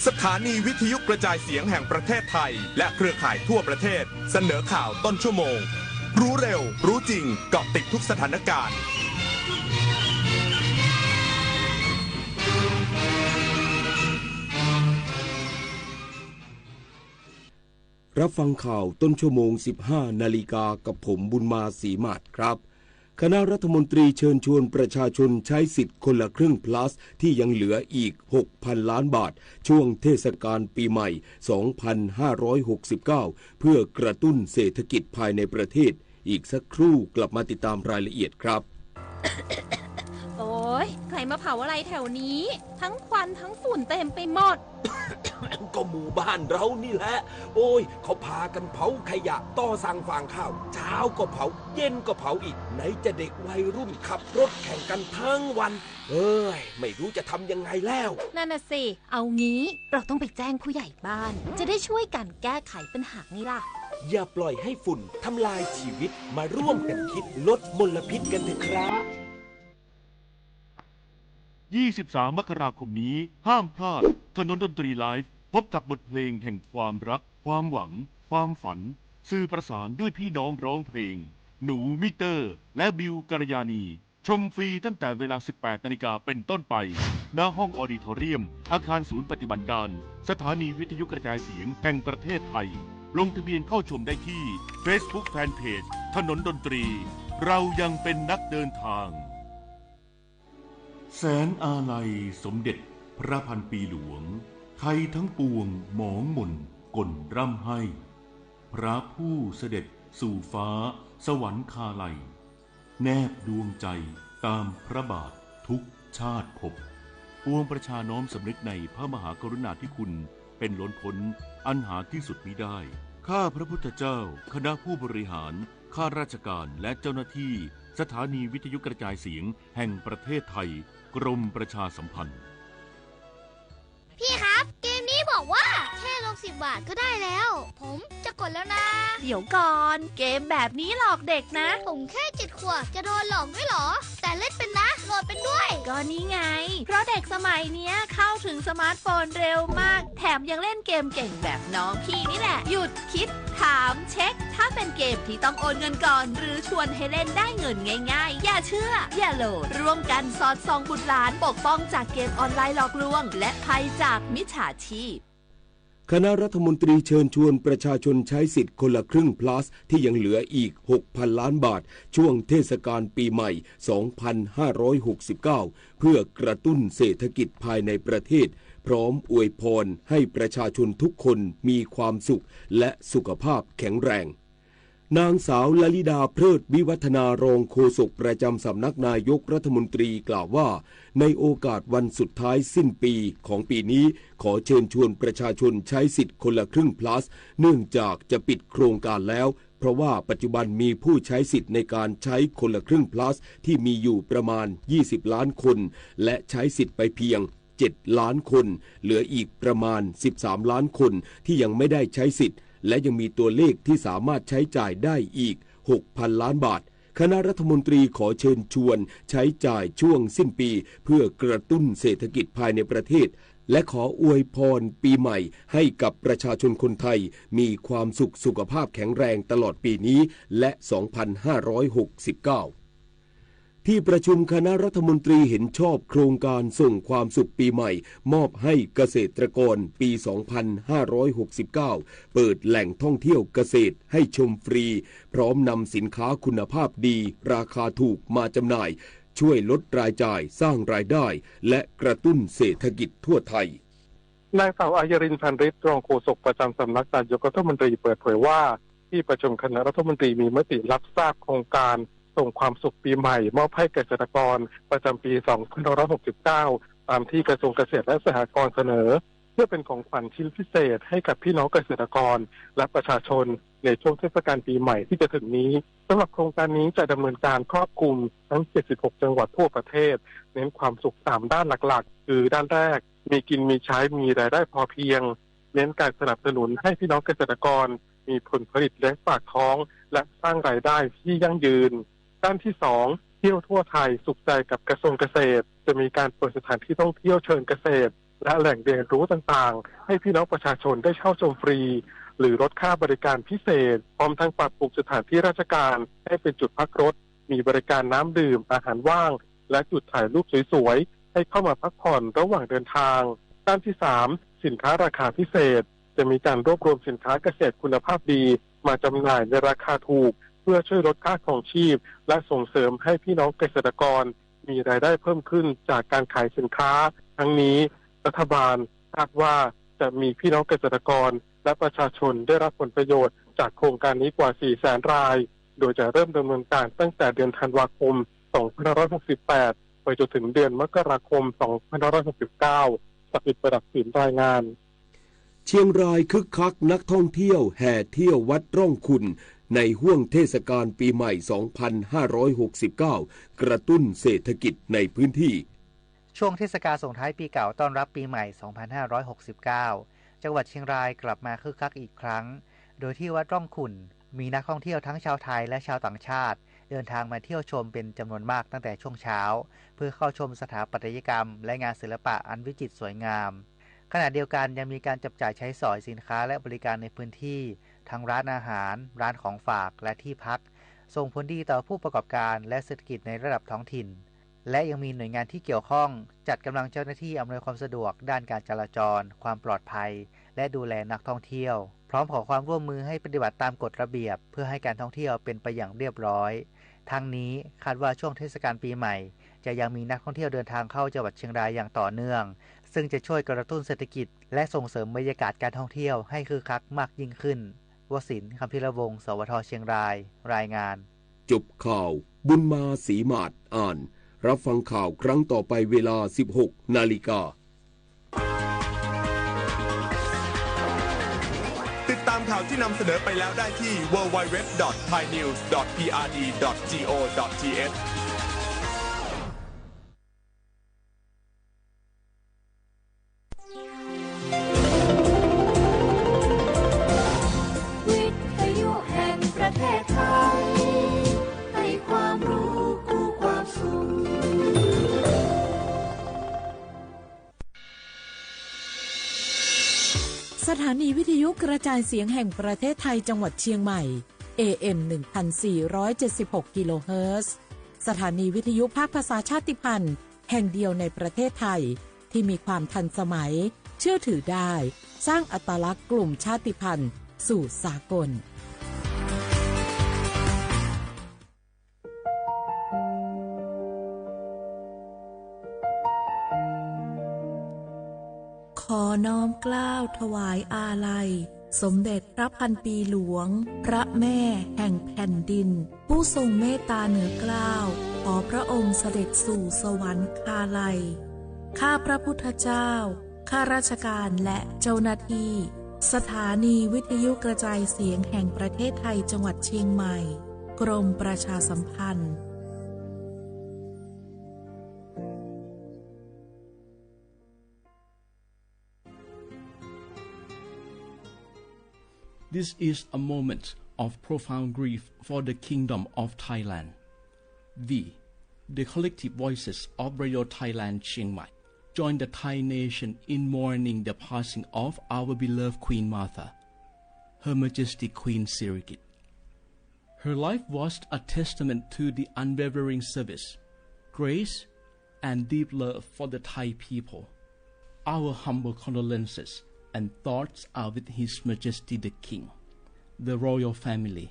สถานีวิทยุกระจายเสียงแห่งประเทศไทยและเครือข่ายทั่วประเทศเสนอข่าวต้นชั่วโมงรู้เร็วรู้จริงเกาะติดทุกสถานการณ์รับฟังข่าวต้นชั่วโมง 15 นาฬิกากับผมบุญมาศรีมาศครับคณะรัฐมนตรีเชิญชวนประชาชนใช้สิทธิ์คนละครึ่ง plus ที่ยังเหลืออีก 6,000 ล้านบาทช่วงเทศกาลปีใหม่ 2569 เพื่อกระตุ้นเศรษฐกิจภายในประเทศอีกสักครู่กลับมาติดตามรายละเอียดครับ โอ๊ยใครมาเผาอะไรแถวนี้ทั้งควันทั้งฝุ่นเต็มไปหมด ก็หมู่บ้านเรานี่แหละโอ้ยเขาพากันเผาขยะต่อสั่งฟางข้าวเช้าก็เผาเย็นก็เผาอีกไหนจะเด็กวัยรุ่นขับรถแข่งกันทั้งวันไม่รู้จะทำยังไงแล้วนั่นน่ะสิเอางี้เราต้องไปแจ้งผู้ใหญ่บ้านจะได้ช่วยกันแก้ไขปัญหานี้ล่ะอย่าปล่อยให้ฝุ่นทำลายชีวิตมาร่วมกันคิดลดมลพิษกันเถอะครับ23 มกราคมนี้ห้ามพลาดถนนดนตรีไลฟ์พบกับบทเพลงแห่งความรักความหวังความฝันสื่อประสานด้วยพี่น้องร้องเพลงหนูมิเตอร์และบิวกัลยาณีชมฟรีตั้งแต่เวลา 18 นาฬิกาเป็นต้นไปณห้องออดิทอเรียมอาคารศูนย์ปฏิบัติการสถานีวิทยุกระจายเสียงแห่งประเทศไทยลงทะเบียนเข้าชมได้ที่ Facebook Fanpage ถนนดนตรีเรายังเป็นนักเดินทางแสนอาลัยสมเด็จพระพันปีหลวงไทยทั้งปวงหมองหม่นกลร่ำให้พระผู้เสด็จสู่ฟ้าสวรรคาลัยแนบดวงใจตามพระบาททุกชาติภพปวงประชาน้อมสำนึกในพระมหากรุณาธิคุณเป็นล้นพ้นอันหาที่สุดมิได้ข้าพระพุทธเจ้าคณะผู้บริหารข้าราชการและเจ้าหน้าที่สถานีวิทยุกระจายเสียงแห่งประเทศไทยกรมประชาสัมพันธ์พี่ครับเกมนี้บอกว่าแค่ลง10 บาทก็ได้แล้วผมจะกดแล้วนะเดี๋ยวก่อนเกมแบบนี้หลอกเด็กนะผมแค่7 ขวบจะโดนหลอกด้วยเหรอแต่เล่นเป็นนะโหลดเป็นด้วยก็นี่ไงเพราะเด็กสมัยเนี้ยเข้าถึงสมาร์ทโฟนเร็วมากแถมยังเล่นเกมเก่งแบบน้องพี่นี่แหละหยุดคิดถามเช็คถ้าเป็นเกมที่ต้องโอนเงินก่อนหรือชวนให้เล่นได้เงินง่ายๆอย่าเชื่ออย่าโหลดร่วมกันสอดส่องบุตรหลานปกป้องจากเกมออนไลน์หลอกลวงและภัยจากมิจฉาชีพคณะรัฐมนตรีเชิญชวนประชาชนใช้สิทธิ์คนละครึ่ง plus ที่ยังเหลืออีก 6,000 ล้านบาทช่วงเทศกาลปีใหม่ 2569 เพื่อกระตุ้นเศรษฐกิจภายในประเทศพร้อมอวยพรให้ประชาชนทุกคนมีความสุขและสุขภาพแข็งแรงนางสาวลลิดาเพลิดวิวัฒนารองโฆษกประจำสำนักนายกรัฐมนตรีกล่าวว่าในโอกาสวันสุดท้ายสิ้นปีของปีนี้ขอเชิญชวนประชาชนใช้สิทธิ์คนละครึ่ง plus เนื่องจากจะปิดโครงการแล้วเพราะว่าปัจจุบันมีผู้ใช้สิทธิ์ในการใช้คนละครึ่ง plus ที่มีอยู่ประมาณ20 ล้านคนและใช้สิทธิ์ไปเพียง7 ล้านคนเหลืออีกประมาณ13 ล้านคนที่ยังไม่ได้ใช้สิทธิ์และยังมีตัวเลขที่สามารถใช้จ่ายได้อีก 6,000 ล้านบาทคณะรัฐมนตรีขอเชิญชวนใช้จ่ายช่วงสิ้นปีเพื่อกระตุ้นเศรษฐกิจภายในประเทศและขออวยพรปีใหม่ให้กับประชาชนคนไทยมีความสุขภาพแข็งแรงตลอดปีนี้และ 2569ที่ประชุมคณะรัฐมนตรีเห็นชอบโครงการส่งความสุขปีใหม่มอบให้เกษตรกรปี 2569 เปิดแหล่งท่องเที่ยวเกษตรให้ชมฟรีพร้อมนำสินค้าคุณภาพดีราคาถูกมาจำหน่ายช่วยลดรายจ่ายสร้างรายได้และกระตุ้นเศรษฐกิจทั่วไทย นางสาวอายรินทร์ พันฤทธิ์รองโฆษกประจำสำนักนายกรัฐมนตรีเปิดเผยว่าที่ประชุมคณะรัฐมนตรีมีมติรับทราบโครงการส่งความสุขปีใหม่มอบให้เกษตรกรประจำปี 2569 ตามที่กระทรวงเกษตรและสหกรณ์เสนอเพื่อเป็นของขวัญชิ้นพิเศษให้กับพี่น้องเกษตรกรและประชาชนในช่วงเทศกาลปีใหม่ที่จะถึงนี้สำหรับโครงการนี้จะดำเนินการครอบคลุมทั้ง 76 จังหวัดทั่วประเทศเน้นความสุข3ด้านหลักๆคือด้านแรกมีกินมีใช้มีรายได้พอเพียงเน้นการสนับสนุนให้พี่น้องเกษตรกรมีผลผลิตเลี้ยงปากท้องและสร้างรายได้ที่ยั่งยืนด้านที่2เที่ยวทั่วไทยสุขใจกับกระทรวงเกษตรจะมีการเปิดสถานที่ท่องเที่ยวเชิงเกษตรและแหล่งเรียนรู้ต่างๆให้พี่น้องประชาชนได้เข้าชมฟรีหรือลดค่าบริการพิเศษพร้อมทั้งปรับปรุงสถานที่ราชการให้เป็นจุดพักรถมีบริการน้ำดื่มอาหารว่างและจุดถ่ายรูปสวยๆให้เข้ามาพักผ่อนระหว่างเดินทางด้านที่3สินค้าราคาพิเศษจะมีการรวบรวมสินค้าเกษตรคุณภาพดีมาจำหน่ายในราคาถูกเพื่อช่วยลดค่าครองชีพและส่งเสริมให้พี่น้องเกษตรกรมีรายได้เพิ่มขึ้นจากการขายสินค้าทั้งนี้รัฐบาลคาดว่าจะมีพี่น้องเกษตรกรและประชาชนได้รับผลประโยชน์จากโครงการนี้กว่า 400,000 รายโดยจะเริ่มดำเนินการตั้งแต่เดือนธันวาคม 2568 ไปจนถึงเดือนมกราคม 2569 สักดิ์ประดับศิลป์รายงานเชียงรายคึกคักนักท่องเที่ยวแห่เที่ยววัดร่องขุ่นในห้วงเทศกาลปีใหม่ 2569 กระตุ้นเศรษฐกิจในพื้นที่ช่วงเทศกาลส่งท้ายปีเก่าต้อนรับปีใหม่ 2569 จังหวัดเชียงรายกลับมาคึกคักอีกครั้งโดยที่วัดร่องขุ่นมีนักท่องเที่ยวทั้งชาวไทยและชาวต่างชาติเดินทางมาเที่ยวชมเป็นจำนวนมากตั้งแต่ช่วงเช้าเพื่อเข้าชมสถาปัตยกรรมและงานศิลปะอันวิจิตรสวยงามขณะเดียวกันยังมีการจับจ่ายใช้สอยสินค้าและบริการในพื้นที่ทั้งร้านอาหารร้านของฝากและที่พักส่งผลดีต่อผู้ประกอบการและเศรษฐกิจในระดับท้องถิ่นและยังมีหน่วยงานที่เกี่ยวข้องจัดกำลังเจ้าหน้าที่อำนวยความสะดวกด้านการจราจรความปลอดภัยและดูแลนักท่องเที่ยวพร้อมขอความร่วมมือให้ปฏิบัติตามกฎระเบียบเพื่อให้การท่องเที่ยวเป็นไปอย่างเรียบร้อยทั้งนี้คาดว่าช่วงเทศกาลปีใหม่จะยังมีนักท่องเที่ยวเดินทางเข้าจังหวัดเชียงรายอย่างต่อเนื่องซึ่งจะช่วยกระตุ้นเศรษฐกิจและส่งเสริมบรรยากาศการท่องเที่ยวให้คึกคักมากยิ่งขึ้นวศินทร์ คำพิรวงศ์ สวท.เชียงรายรายงานจบข่าวบุญมาศรีมาศอ่านรับฟังข่าวครั้งต่อไปเวลา 16 นาฬิกาติดตามข่าวที่นำเสนอไปแล้วได้ที่ www.thainews.prd.go.thสถานีวิทยุกระจายเสียงแห่งประเทศไทยจังหวัดเชียงใหม่ AM 1476 กิโลเฮิรตซ์สถานีวิทยุภาคภาษาชาติพันธุ์แห่งเดียวในประเทศไทยที่มีความทันสมัยเชื่อถือได้สร้างอัตลักษณ์กลุ่มชาติพันธุ์สู่สากลขอน้อมเกล้าถวายอาลัยสมเด็จพระพันปีหลวงพระแม่แห่งแผ่นดินผู้ทรงเมตตาเหนือเกล้าขอพระองค์เสด็จสู่สวรรคาลัยข้าพระพุทธเจ้าข้าราชการและเจ้าหน้าที่สถานีวิทยุกระจายเสียงแห่งประเทศไทยจังหวัดเชียงใหม่กรมประชาสัมพันธ์This is a moment of profound grief for the Kingdom of Thailand. We, the collective voices of Radio Thailand Chiang Mai, join the Thai nation in mourning the passing of our beloved Queen Martha, Her Majesty Queen Sirikit. Her life was a testament to the unwavering service, grace, and deep love for the Thai people. Our humble condolences and thoughts are with His Majesty the King, the royal family,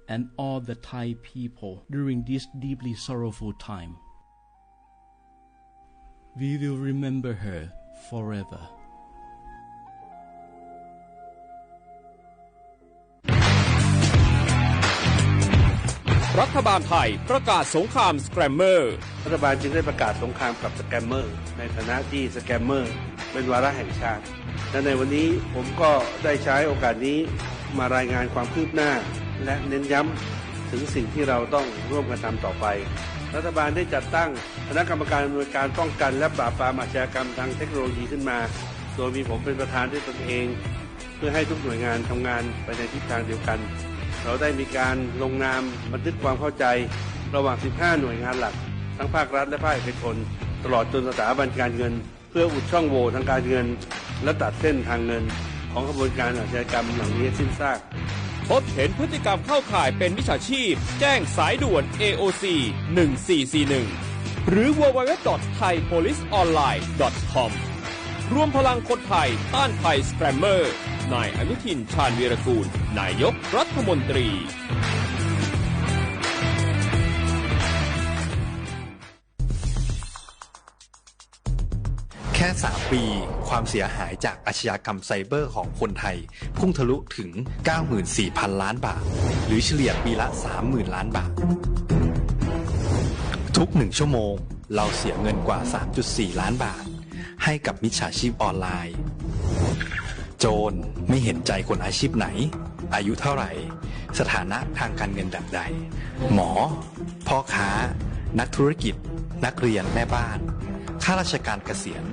and all the Thai people during this deeply sorrowful time. We will remember her forever. ฐบาลไทยประกาศสงครามสแกรมเมอร์รัฐบาลจึงได้ประกาศสงครามกับสแกมเมอร์ในฐานะที่สแกมเมอร์เป็นวาระแห่งชาติและในวันนี้ผมก็ได้ใช้โอกาสนี้มารายงานความคืบหน้าและเน้นย้ำถึงสิ่งที่เราต้องร่วมกันทำต่อไปรัฐบาลได้จัดตั้งคณะกรรมการอำนวยการป้องกันและปราบปรามอาชญากรรมทางเทคโนโลยีขึ้นมาโดยมีผมเป็นประธานด้วยตนเองเพื่อให้ทุกหน่วยงานทำงานไปในทิศทางเดียวกันเราได้มีการลงนามบันทึกความเข้าใจระหว่าง 15 หน่วยงานหลักทั้งภาครัฐและภาคเอกชนตลอดจนสถาบันการเงินเพื่ออุดช่องโหว่ทางการเงินและตัดเส้นทางเงินของกระบวนการอาชญากรรมเหล่านี้สิ้นซากพบเห็นพฤติกรรมเข้าข่ายเป็นมิจฉาชีพแจ้งสายด่วน AOC 1441หรือ www.thaipoliceonline.com รวมพลังคนไทยต้านภัยสแกรมเมอร์นายอนุทินชาญวีรกูลนายกรัฐมนตรีแค่ 3 ปีความเสียหายจากอาชญากรรมไซเบอร์ของคนไทยพุ่งทะลุถึง 94,000 ล้านบาทหรือเฉลี่ยปีละ 30,000 ล้านบาททุก1ชั่วโมงเราเสียเงินกว่า 3.4 ล้านบาทให้กับมิจฉาชีพออนไลน์โจรไม่เห็นใจคนอาชีพไหนอายุเท่าไหร่สถานะทางการเงินแบบใดหมอพ่อค้านักธุรกิจนักเรียนแม่บ้านข้าราชการเกษียณ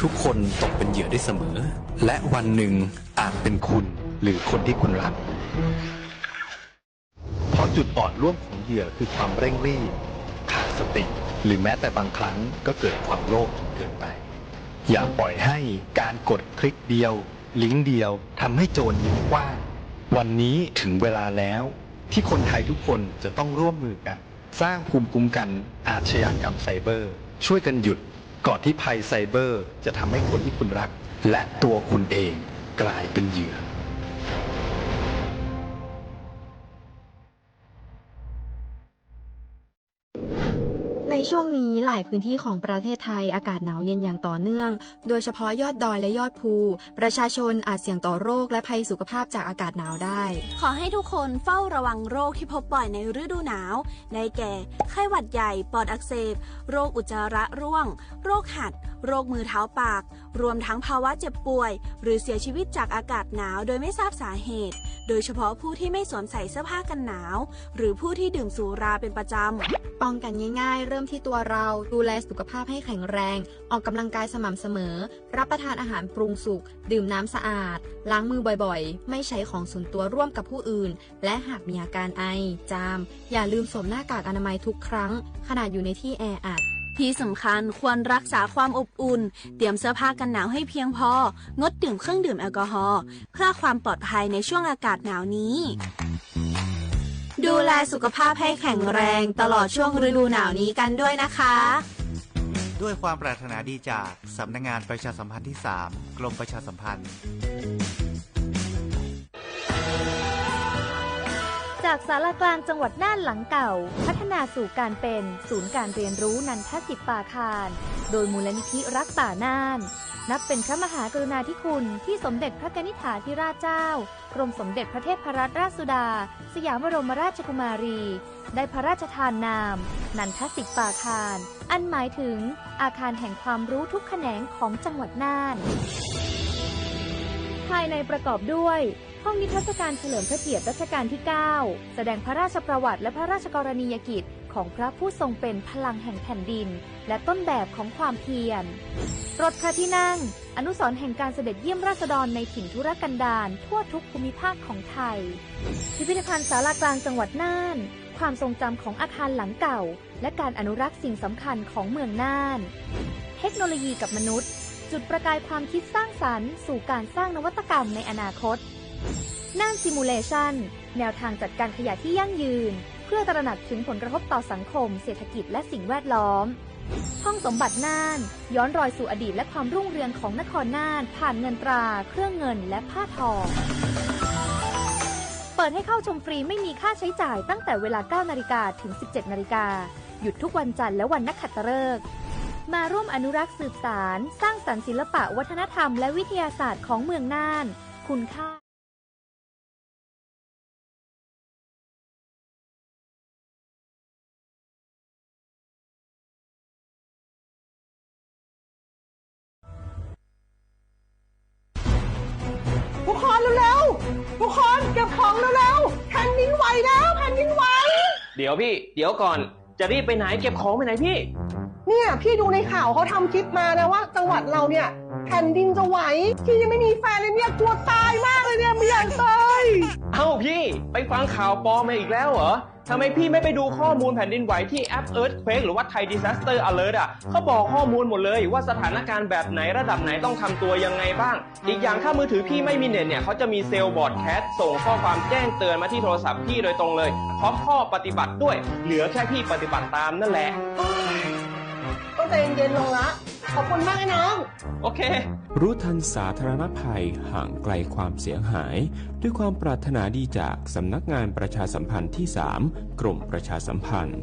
ทุกคนตกเป็นเหยื่อได้เสมอและวันหนึ่งอาจเป็นคุณหรือคนที่คุณรักเพราะจุดอ่อนร่วมของเหยื่อคือความเร่งรีบขาดสติหรือแม้แต่บางครั้งก็เกิดความโลภจนเกินไปอย่าปล่อยให้การกดคลิกเดียวลิงก์เดียวทำให้โจรยิ้มกว้างวันนี้ถึงเวลาแล้วที่คนไทยทุกคนจะต้องร่วมมือกันสร้างภูมิคุ้มกันอาชญากรรมไซเบอร์ช่วยกันหยุดก่อนที่ภัยไซเบอร์จะทำให้คนที่คุณรักและตัวคุณเองกลายเป็นเหยื่อในช่วงนี้หลายพื้นที่ของประเทศไทยอากาศหนาวเย็นอย่างต่อเนื่องโดยเฉพาะยอดดอยและยอดภูประชาชนอาจเสี่ยงต่อโรคและภัยสุขภาพจากอากาศหนาวได้ขอให้ทุกคนเฝ้าระวังโรคที่พบบ่อยในฤดูหนาวได้แก่ไข้หวัดใหญ่ปอดอักเสบโรคอุจจาระร่วงโรคหัดโรคมือเท้าปากรวมทั้งภาวะเจ็บป่วยหรือเสียชีวิตจากอากาศหนาวโดยไม่ทราบสาเหตุโดยเฉพาะผู้ที่ไม่สวมใส่เสื้อผ้ากันหนาวหรือผู้ที่ดื่มสุราเป็นประจำป้องกันง่ายๆเริ่มที่ตัวเราดูแลสุขภาพให้แข็งแรงออกกำลังกายสม่ำเสมอรับประทานอาหารปรุงสุกดื่มน้ำสะอาดล้างมือบ่อยๆไม่ใช้ของส่วนตัวร่วมกับผู้อื่นและหากมีอาการไอจามอย่าลืมสวมหน้ากากอนามัยทุกครั้งขณะอยู่ในที่แออัดที่สำคัญควรรักษาความอบอุ่นเตรียมเสื้อผ้ากันหนาวให้เพียงพองดดื่มเครื่องดื่มแอลกอฮอล์เพื่อความปลอดภัยในช่วงอากาศหนาวนี้ดูแลสุขภาพให้แข็งแรงตลอดช่วงฤดูหนาวนี้กันด้วยนะคะด้วยความปรารถนาดีจากสำนักงานประชาสัมพันธ์ที่ 3 กรมประชาสัมพันธ์จากศาลากลางจังหวัดน่านหลังเก่าพัฒนาสู่การเป็นศูนย์การเรียนรู้นันทศิษย์ป่าคารโดยมูลนิธิรักป่าน่านนับเป็นพระมหากรุณาธิคุณที่สมเด็จพระกนิษฐาธิราชเจ้ากรมสมเด็จพระเทพรัตนราชสุดาสยามบรมราชกุมารีได้พระราชทานนามนันทศิษย์ป่าคารอันหมายถึงอาคารแห่งความรู้ทุกแขนงของจังหวัดน่านภายในประกอบด้วยห้องนิทรรศการเฉลิมพระเกียรติรัชกาลที่ 9 แสดงพระราชประวัติและพระราชกรณียกิจของพระผู้ทรงเป็นพลังแห่งแผ่นดินและต้นแบบของความเพียรรถพระที่นั่งอนุสรณ์แห่งการเสด็จเยี่ยมราษฎรในถิ่นทุรกันดารทั่วทุกภูมิภาคของไทยพิพิธภัณฑ์ศาลากลางจังหวัดน่านความทรงจำของอาคารหลังเก่าและการอนุรักษ์สิ่งสำคัญของเมืองน่านเทคโนโลยีกับมนุษย์จุดประกายความคิดสร้างสรรค์สู่การสร้างนวัตกรรมในอนาคตน่านซิมูเลชันแนวทางจัดการขยะที่ยั่งยืนเพื่อตระหนักถึงผลกระทบต่อสังคมเศรษฐกิจและสิ่งแวดล้อมห้องสมบัติน่านย้อนรอยสู่อดีตและความรุ่งเรืองของนครน่านผ่านเงินตราเครื่องเงินและผ้าทองเปิดให้เข้าชมฟรีไม่มีค่าใช้จ่ายตั้งแต่เวลา 9 นาฬิกาถึง 17 นาฬิกาหยุดทุกวันจันทร์และวันนักขัตฤกษ์มาร่วมอนุรักษ์สืบสานสร้างสรรค์ศิลปะวัฒนธรรมและวิทยาศาสตร์ของเมืองน่านคุณค่า ของแล้วแผ่นดินไหวแล้วแผ่นดินไหวเดี๋ยวพี่เดี๋ยวก่อนจะรีบไปไหนเก็บของไปไหนพี่เนี่ยพี่ดูในข่าวเขาทำคลิปมานะว่าจังหวัดเราเนี่ยแผ่นดินจะไหวพี่ยังไม่มีแฟนเลยเนี่ยกลัวตายมากเลยเนี่ยไม่อยากตายเอ้าพี่ไปฟังข่าวปลอมมาอีกแล้วเหรอทำไมพี่ไม่ไปดูข้อมูลแผ่นดินไหวที่แอป Earthquake หรือว่า Thai Disaster Alert อ่ะเขาบอกข้อมูลหมดเลยว่าสถานการณ์แบบไหนระดับไหนต้องทำตัวยังไงบ้างอีกอย่างถ้ามือถือพี่ไม่มีเน็ตเนี่ยเขาจะมีเซลล์บอร์ดแคสส่งข้อความแจ้งเตือนมาที่โทรศัพท์พี่โดยตรงเลยพร้อมข้อปฏิบัติด้วยเหลือแค่พี่ปฏิบัติตามนั่นแหละก็ใจเย็นๆลงละขอบคุณมากนะน้องโอเครู้ทันสาธารณภัยห่างไกลความเสียหายด้วยความปรารถนาดีจากสำนักงานประชาสัมพันธ์ที่ 3 กรมประชาสัมพันธ์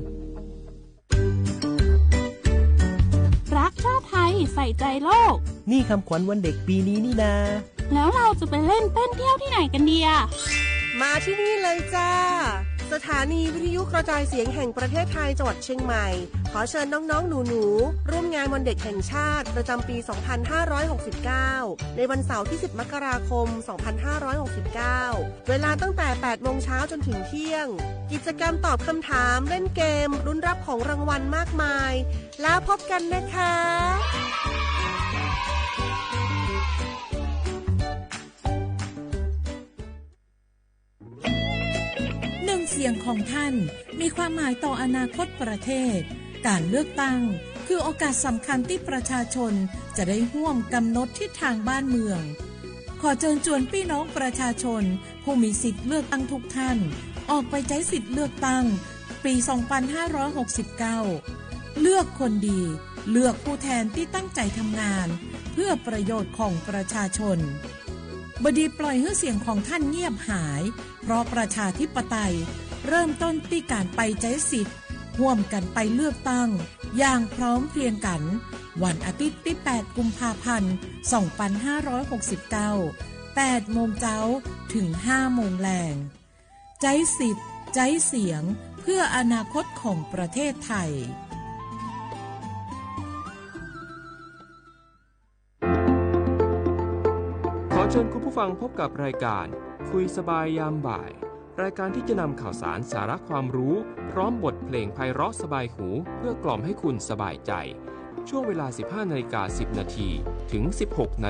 รักชาติไทยใส่ใจโลกนี่คำขวัญวันเด็กปีนี้นี่นาแล้วเราจะไปเล่นเต้นเที่ยวที่ไหนกันดีอะมาที่นี่เลยจ้าสถานีวิทยุกระจายเสียงแห่งประเทศไทยจังหวัดเชียงใหม่ขอเชิญน้องๆหนูๆร่วมงานวันเด็กแห่งชาติประจำปี 2569 ในวันเสาร์ที่ 10 มกราคม 2569 เวลาตั้งแต่ 8 โมงเช้าจนถึงเที่ยงกิจกรรมตอบคำถามเล่นเกมลุ้นรับของรางวัลมากมายแล้วพบกันนะคะเสียงของท่านมีความหมายต่ออนาคตประเทศการเลือกตั้งคือโอกาสสำคัญที่ประชาชนจะได้ร่วมกำหนดทิศทางบ้านเมืองขอเชิญชวนพี่น้องประชาชนผู้มีสิทธิ์เลือกตั้งทุกท่านออกไปใช้สิทธิ์เลือกตั้งปี 2569 เลือกคนดีเลือกผู้แทนที่ตั้งใจทำงานเพื่อประโยชน์ของประชาชนบดีปล่อยให้เสียงของท่านเงียบหายเพราะประชาธิปไตยเริ่มต้นที่การไปใช้สิทธิ์ร่วมกันไปเลือกตั้งอย่างพร้อมเพรียงกันวันอาทิตย์ที่ 8 กุมภาพันธ์ 2569 8 โมงเช้าถึง 5 โมงแลงใช้สิทธิ์ใช้เสียงเพื่ออนาคตของประเทศไทยขอเชิญคุณผู้ฟังพบกับรายการคุยสบายยามบ่ายรายการที่จะนำข่าวสารสาระความรู้พร้อมบทเพลงไพเราะสบายหูเพื่อกล่อมให้คุณสบายใจช่วงเวลา 15:10 นาทีถึง 16:00 น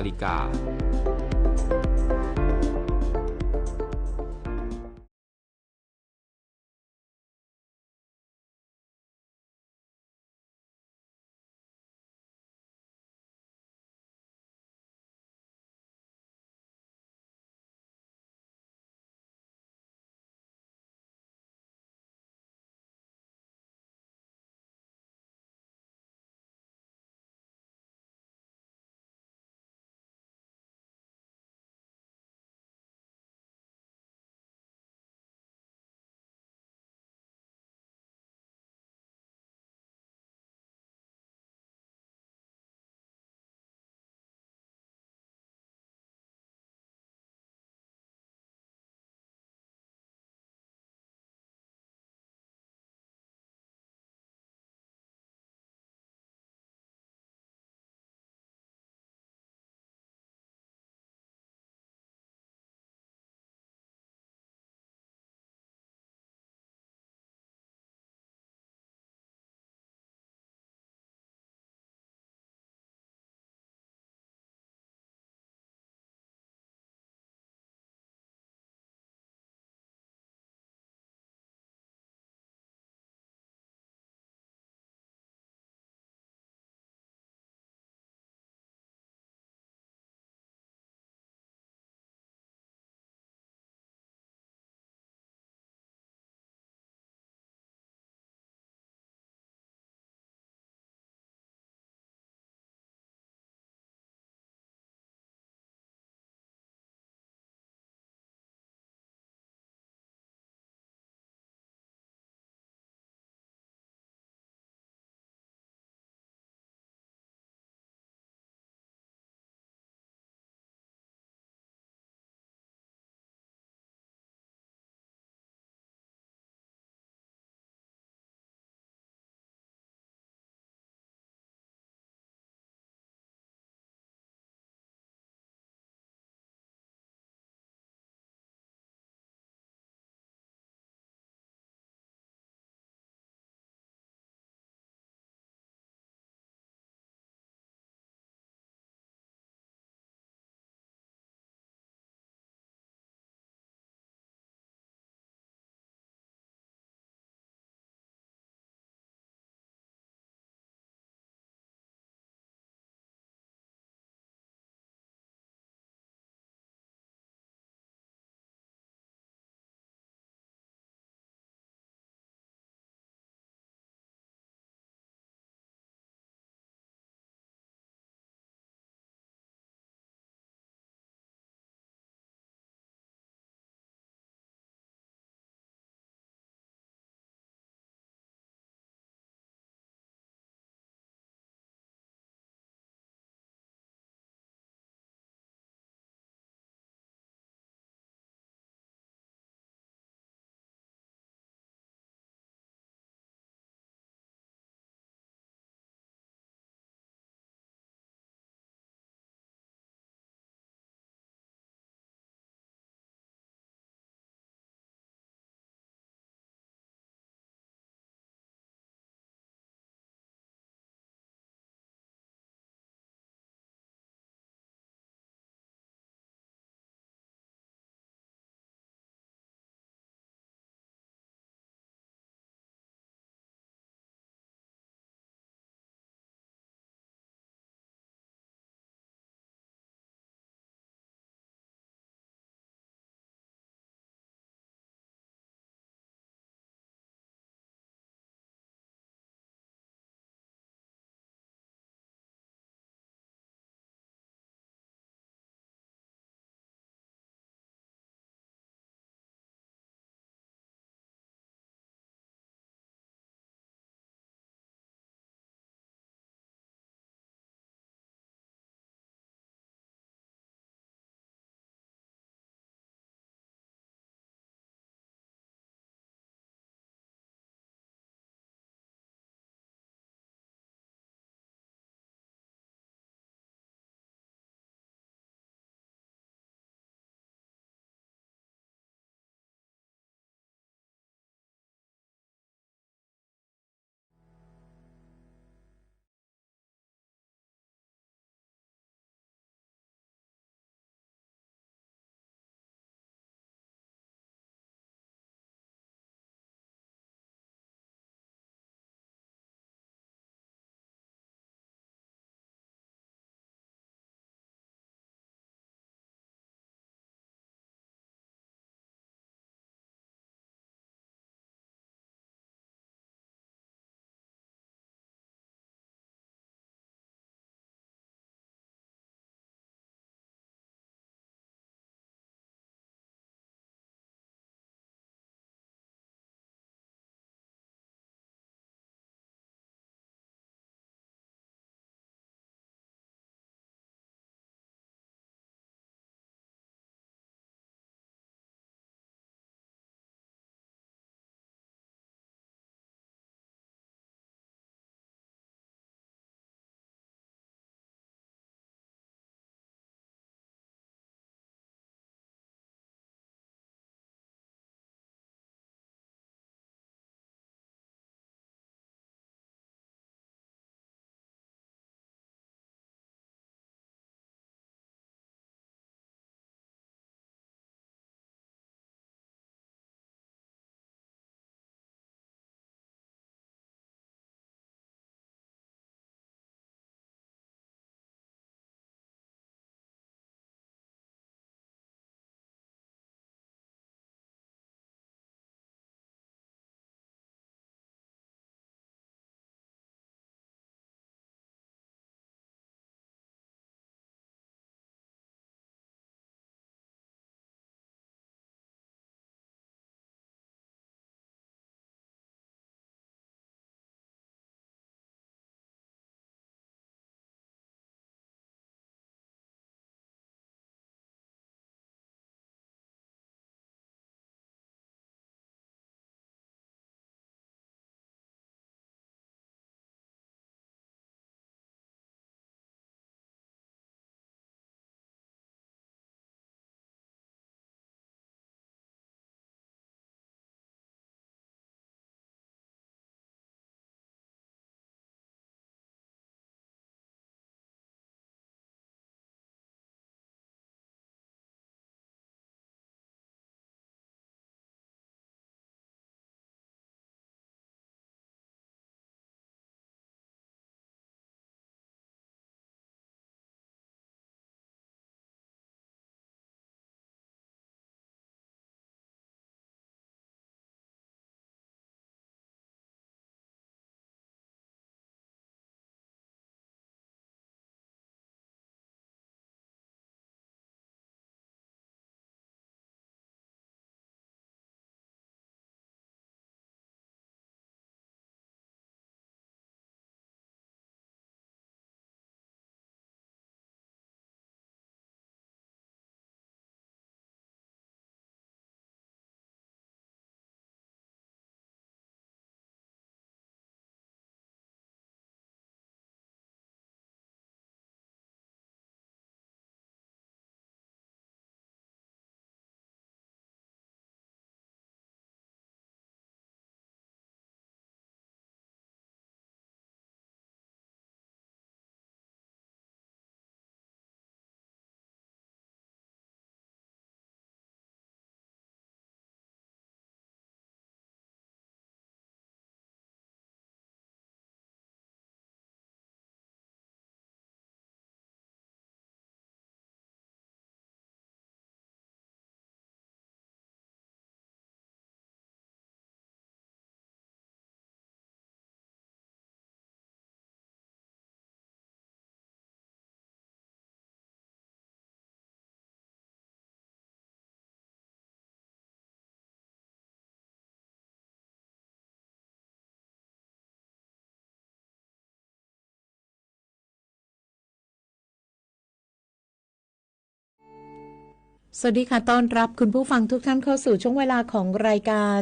สวัสดีค่ะต้อนรับคุณผู้ฟังทุกท่านเข้าสู่ช่วงเวลาของรายการ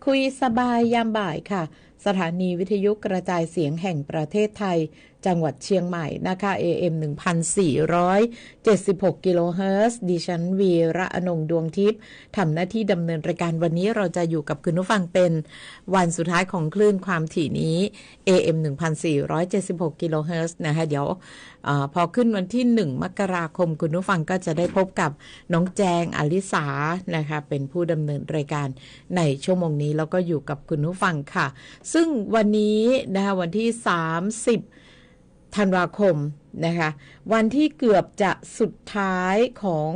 คุยสบายยามบ่ายค่ะสถานีวิทยุกระจายเสียงแห่งประเทศไทยจังหวัดเชียงใหม่นะคะ AM 1476 กิโลเฮิรตซ์ดิฉันวีระอนงดวงทิพย์ทำหน้าที่ดำเนินรายการวันนี้เราจะอยู่กับคุณผู้ฟังเป็นวันสุดท้ายของคลื่นความถี่นี้ AM 1476 กิโลเฮิรตซ์นะคะเดี๋ยวพอขึ้นวันที่1 มกราคมคุณผู้ฟังก็จะได้พบกับน้องแจงอลิสานะคะเป็นผู้ดำเนินรายการในชั่วโมงนี้แล้วก็อยู่กับคุณผู้ฟังค่ะซึ่งวันนี้นะคะวันที่30 ธันวาคมนะคะวันที่เกือบจะสุดท้ายของ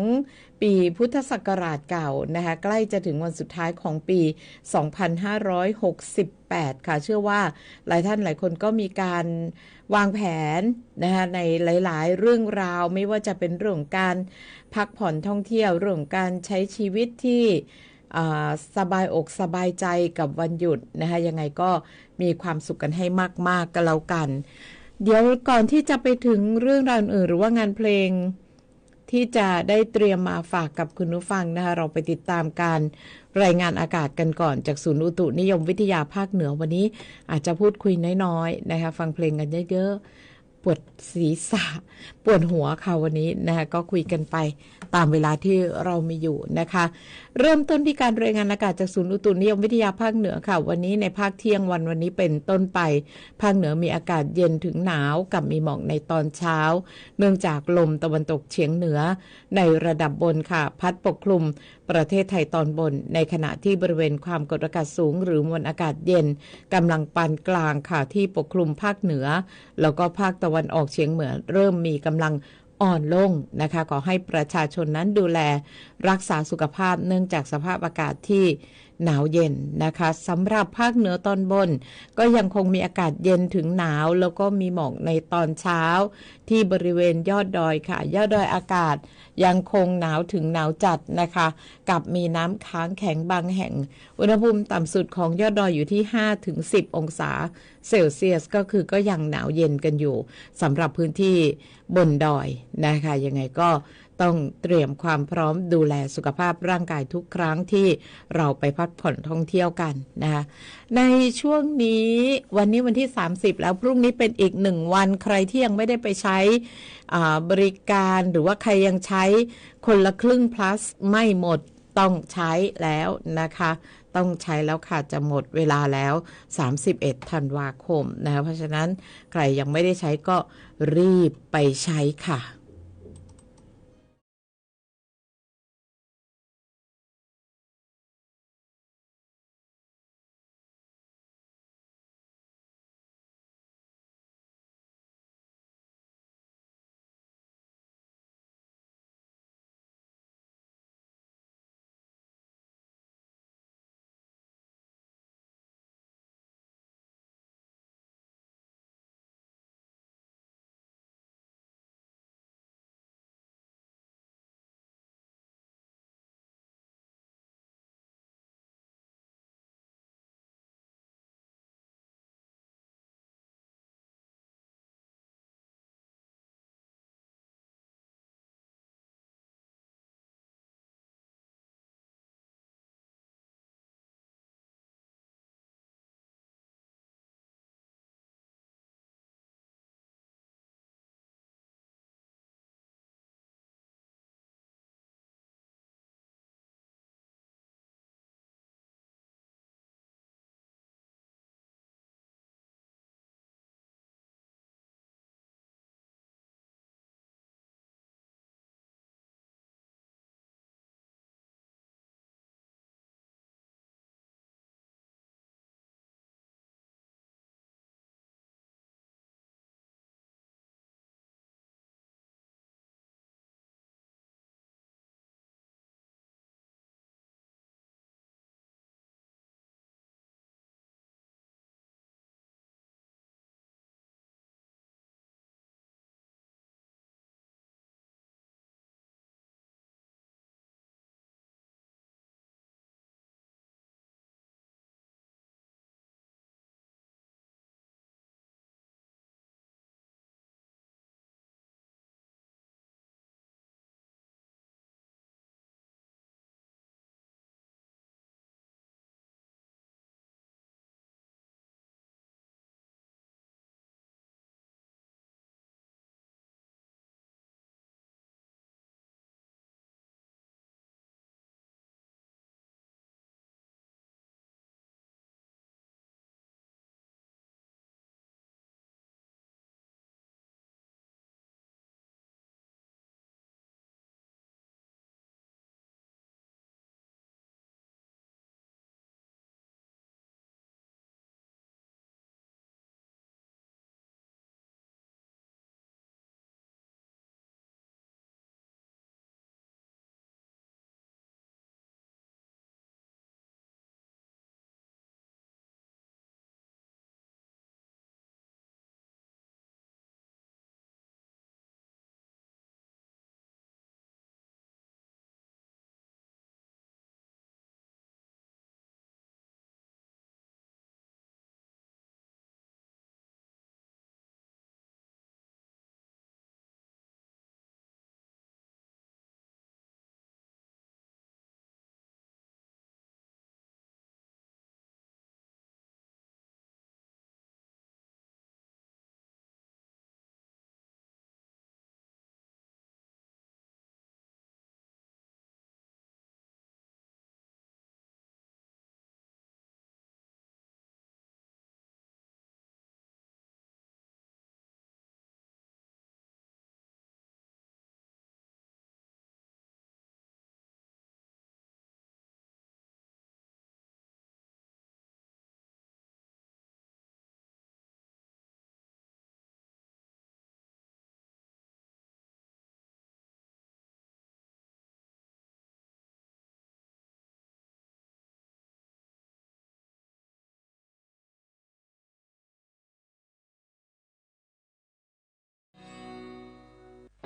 ปีพุทธศักราชเก่านะคะใกล้จะถึงวันสุดท้ายของปี 2568 ค่ะเชื่อว่าหลายท่านหลายคนก็มีการวางแผนนะคะในหลายๆเรื่องราวไม่ว่าจะเป็นเรื่องการพักผ่อนท่องเที่ยวเรื่องการใช้ชีวิตที่สบายอกสบายใจกับวันหยุดนะคะยังไงก็มีความสุขกันให้มากๆกันแล้วกันเดี๋ยวก่อนที่จะไปถึงเรื่องราวอื่นหรือว่างานเพลงที่จะได้เตรียมมาฝากกับคุณผู้ฟังนะคะเราไปติดตามการรายงานอากาศกันก่อนจากศูนย์อุตุนิยมวิทยาภาคเหนือวันนี้อาจจะพูดคุยน้อยๆนะคะฟังเพลงกันเยอะๆปวดศีรษะปวดหัวค่ะวันนี้นะคะก็คุยกันไปตามเวลาที่เรามีอยู่นะคะเริ่มต้นที่การรายงานอากาศจากศูนย์อุตุนิยมวิทยาภาคเหนือค่ะวันนี้ในภาคเที่ยงวันนี้เป็นต้นไปภาคเหนือมีอากาศเย็นถึงหนาวกับมีหมอกในตอนเช้าเนื่องจากลมตะวันตกเฉียงเหนือในระดับบนค่ะพัดปกคลุมประเทศไทยตอนบนในขณะที่บริเวณความกดอากาศสูงหรือมวลอากาศเย็นกำลังปานกลางค่ะที่ปกคลุมภาคเหนือแล้วก็ภาคตะวันออกเฉียงเหนือเริ่มมีกำลังอ่อนลงนะคะขอให้ประชาชนนั้นดูแลรักษาสุขภาพเนื่องจากสภาพอากาศที่หนาวเย็นนะคะสำหรับภาคเหนือตอนบนก็ยังคงมีอากาศเย็นถึงหนาวแล้วก็มีหมอกในตอนเช้าที่บริเวณยอดดอยค่ะยอดดอยอากาศยังคงหนาวถึงหนาวจัดนะคะกับมีน้ำค้างแข็งบางแห่งอุณหภูมิต่ำสุดของยอดดอยอยู่ที่ 5-10 องศาเซลเซียสก็ยังหนาวเย็นกันอยู่สำหรับพื้นที่บนดอยนะคะยังไงก็ต้องเตรียมความพร้อมดูแลสุขภาพร่างกายทุกครั้งที่เราไปพักผ่อนท่องเที่ยวกันนะคะในช่วงนี้วันนี้วันที่30แล้วพรุ่งนี้เป็นอีก1วันใครที่ยังไม่ได้ไปใช้บริการหรือว่าใครยังใช้คนละครึ่ง plus ไม่หมดต้องใช้แล้วนะคะต้องใช้แล้วค่ะจะหมดเวลาแล้ว31 ธันวาคมนะคะเพราะฉะนั้นใครยังไม่ได้ใช้ก็รีบไปใช้ค่ะ จ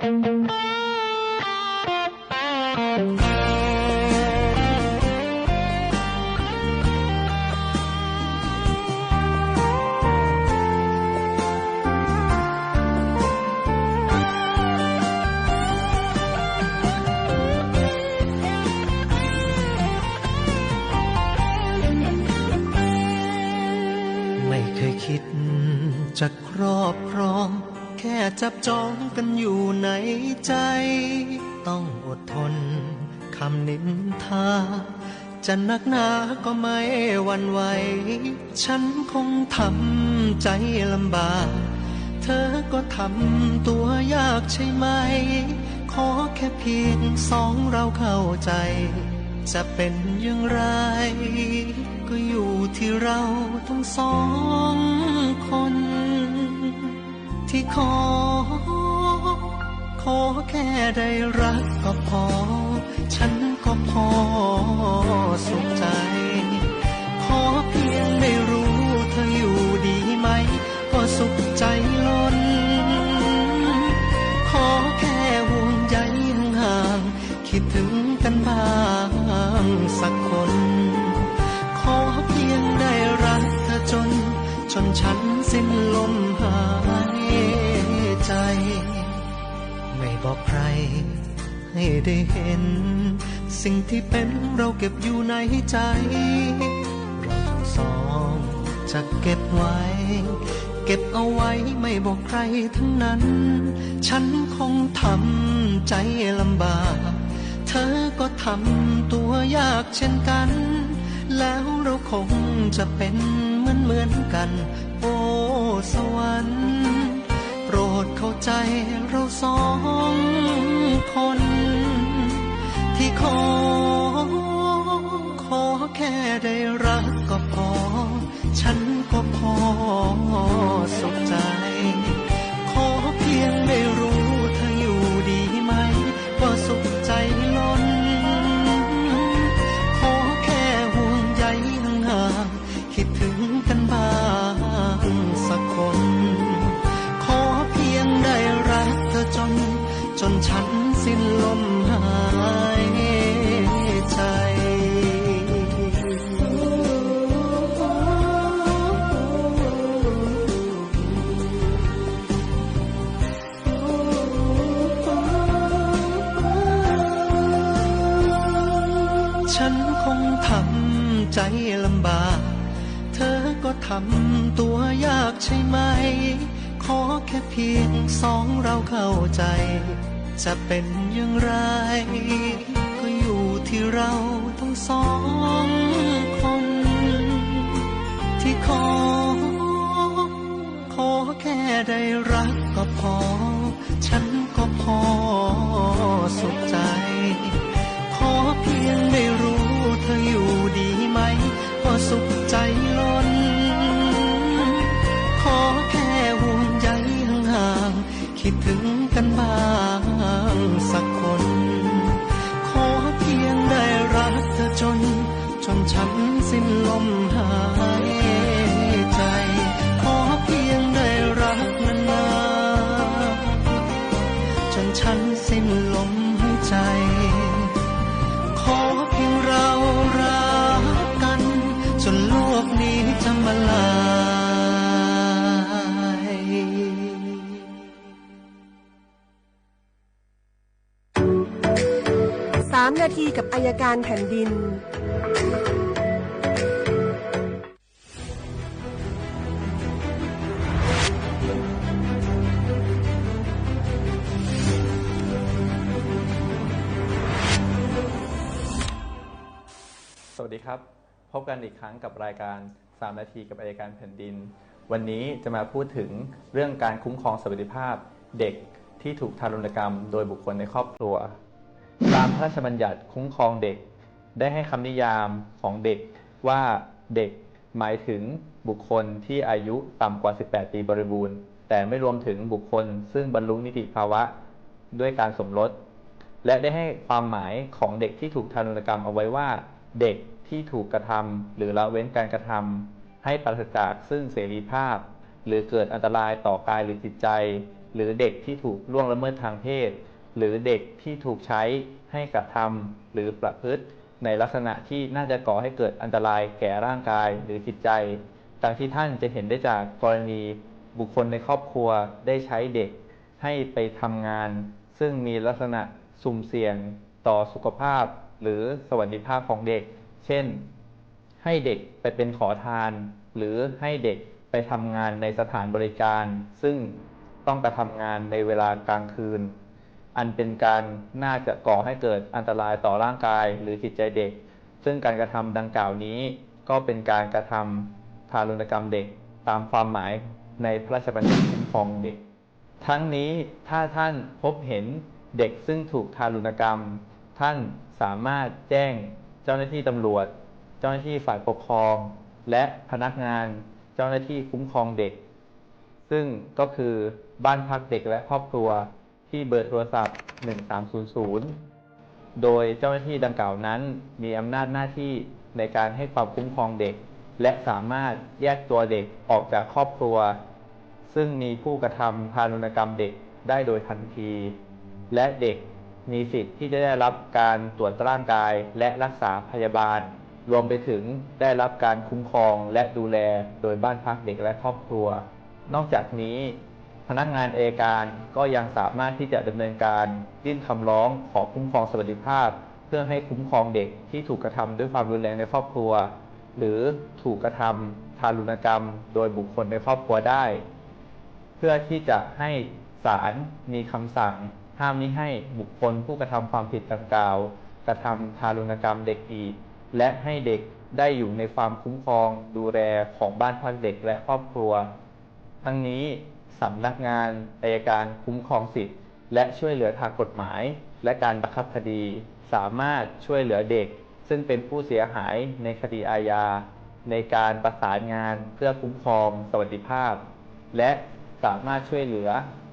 ะครอบครองแค่จับจองกันอยู่ในใจต้องอดทนคำนินทาจะนักหนาก็ไม่หวั่นไหวฉันคงทำใจลำบากเธอก็ทำตัวยากใช่ไหมขอแค่เพียงสองเราเข้าใจจะเป็นอย่างไรก็อยู่ที่เราทั้งสองคนที่ขอแค่ได้รักก็พอฉันก็พอสุขใจขอเพียงได้รู้เธออยู่ดีไหมก็สุขใจล้นขอแค่ห่วงใยห่างๆคิดถึงกันบ้างสักคนขอเพียงได้รักเธอจนฉันสิ้นลมหายใจไม่บอกใครให้ได้เห็นสิ่งที่เป็นเราเก็บอยู่ในใจเราทั้งสองจะเก็บไว้เก็บเอาไว้ไม่บอกใครทั้งนั้นฉันคงทำใจลำบากเธอก็ทำตัวยากเช่นกันแล้วเราคงจะเป็นเหมือนกันโอ้สวรรค์โปรดเข้าใจเราสองคนที่ขอแค่ได้รักก็พอฉันก็พอสุขใจขอเพียงได้รู้เธออยู่ดีไหมก็สุขใจล้นขอแค่ห่วงใยห่างๆคิดถึงกันบ้างสักคนขอเพียงได้รักเธอจนฉันสิ้นลมหายใจฉันคงทำใจลำบากเธอก็ทำตัวยากใช่ไหมขอแค่เพียงสองเราเข้าใจจะเป็นอย่างไรก็อยู่ที่เราทั้งสองคนที่ขอแค่ได้รักก็พอฉันก็พอสุขใจขอเพียงได้รู้เธออยู่ดีไหมก็สุขใจล้นขอแค่ห่วงใยห่างๆคิดถึงกันบ้างสักคนขอเพียงได้รักเธอจนฉันสิ้นลมหายใจขอเพียงได้รักนานๆจนฉันสิ้นลมหายใจขอเพียงเรารักกันจนโลกนี้จะมาลาย3 นาทีกับอัยการแผ่นดินสวัสดีครับพบกันอีกครั้งกับรายการ3 นาทีกับอัยการแผ่นดินวันนี้จะมาพูดถึงเรื่องการคุ้มครองสวัสดิภาพเด็กที่ถูกทารุณกรรมโดยบุคคลในครอบครัวตามพระราชบัญญัติคุ้มครองเด็กได้ให้คำนิยามของเด็กว่าเด็กหมายถึงบุคคลที่อายุต่ำกว่า18 ปีบริบูรณ์แต่ไม่รวมถึงบุคคลซึ่งบรรลุนิติภาวะด้วยการสมรสและได้ให้ความหมายของเด็กที่ถูกทารุณกรรมเอาไว้ว่าเด็กที่ถูกกระทำหรือละเว้นการกระทำให้ปราศจากซึ่งเสรีภาพหรือเกิดอันตรายต่อกายหรือจิตใจ หรือเด็กที่ถูกล่วงละเมิดทางเพศหรือเด็กที่ถูกใช้ให้กระทำหรือประพฤติในลักษณะที่น่าจะก่อให้เกิดอันตรายแก่ร่างกายหรือจิตใจดังที่ท่านจะเห็นได้จากกรณีบุคคลในครอบครัวได้ใช้เด็กให้ไปทำงานซึ่งมีลักษณะสุ่มเสี่ยงต่อสุขภาพหรือสวัสดิภาพของเด็กเช่นให้เด็กไปเป็นขอทานหรือให้เด็กไปทำงานในสถานบริการซึ่งต้องกระทำงานในเวลากลางคืนอันเป็นการน่าจะก่อให้เกิดอันตรายต่อร่างกายหรือจิตใจเด็กซึ่งการกระทำดังกล่าวนี้ก็เป็นการกระทำทารุณกรรมเด็กตามความหมายในพระราชบัญญัติคุ้มครองเด็กทั้งนี้ถ้าท่านพบเห็นเด็กซึ่งถูกทารุณกรรมท่านสามารถแจ้งเจ้าหน้าที่ตำรวจเจ้าหน้าที่ฝ่ายปกครองและพนักงานเจ้าหน้าที่คุ้มครองเด็กซึ่งก็คือบ้านพักเด็กและครอบครัวที่เบอร์โทรศัพท์1300โดยเจ้าหน้าที่ดังกล่าวนั้นมีอำนาจหน้าที่ในการให้ความคุ้มครองเด็กและสามารถแยกตัวเด็กออกจากครอบครัวซึ่งมีผู้กระทำทารุณกรรมเด็กได้โดยทันทีและเด็กมีสิทธิ์ที่จะได้รับการตรวจร่างกายและรักษาพยาบาลรวมไปถึงได้รับการคุ้มครองและดูแลโดยบ้านพักเด็กและครอบครัวนอกจากนี้พนักงานอัยการก็ยังสามารถที่จะดำเนินการยื่นคำร้องขอคุ้มครองสวัสดิภาพเพื่อให้คุ้มครองเด็กที่ถูกกระทำด้วยความรุนแรงในครอบครัวหรือถูกกระทำทารุณกรรมโดยบุคคลในครอบครัวได้เพื่อที่จะให้ศาลมีคำสั่งห้ามมิให้บุคคลผู้กระทำความผิดดังกล่าวกระทำทารุณกรรมเด็กอีกและให้เด็กได้อยู่ในความคุ้มครองดูแลของบ้านพักเด็กและครอบครัวทั้งนี้สำนักงานอัยการคุ้มครองสิทธิและช่วยเหลือทางกฎหมายและการบังคับคดีสามารถช่วยเหลือเด็กซึ่งเป็นผู้เสียหายในคดีอาญาในการประสานงานเพื่อคุ้มครองสวัสดิภาพและสามารถช่วยเหลือ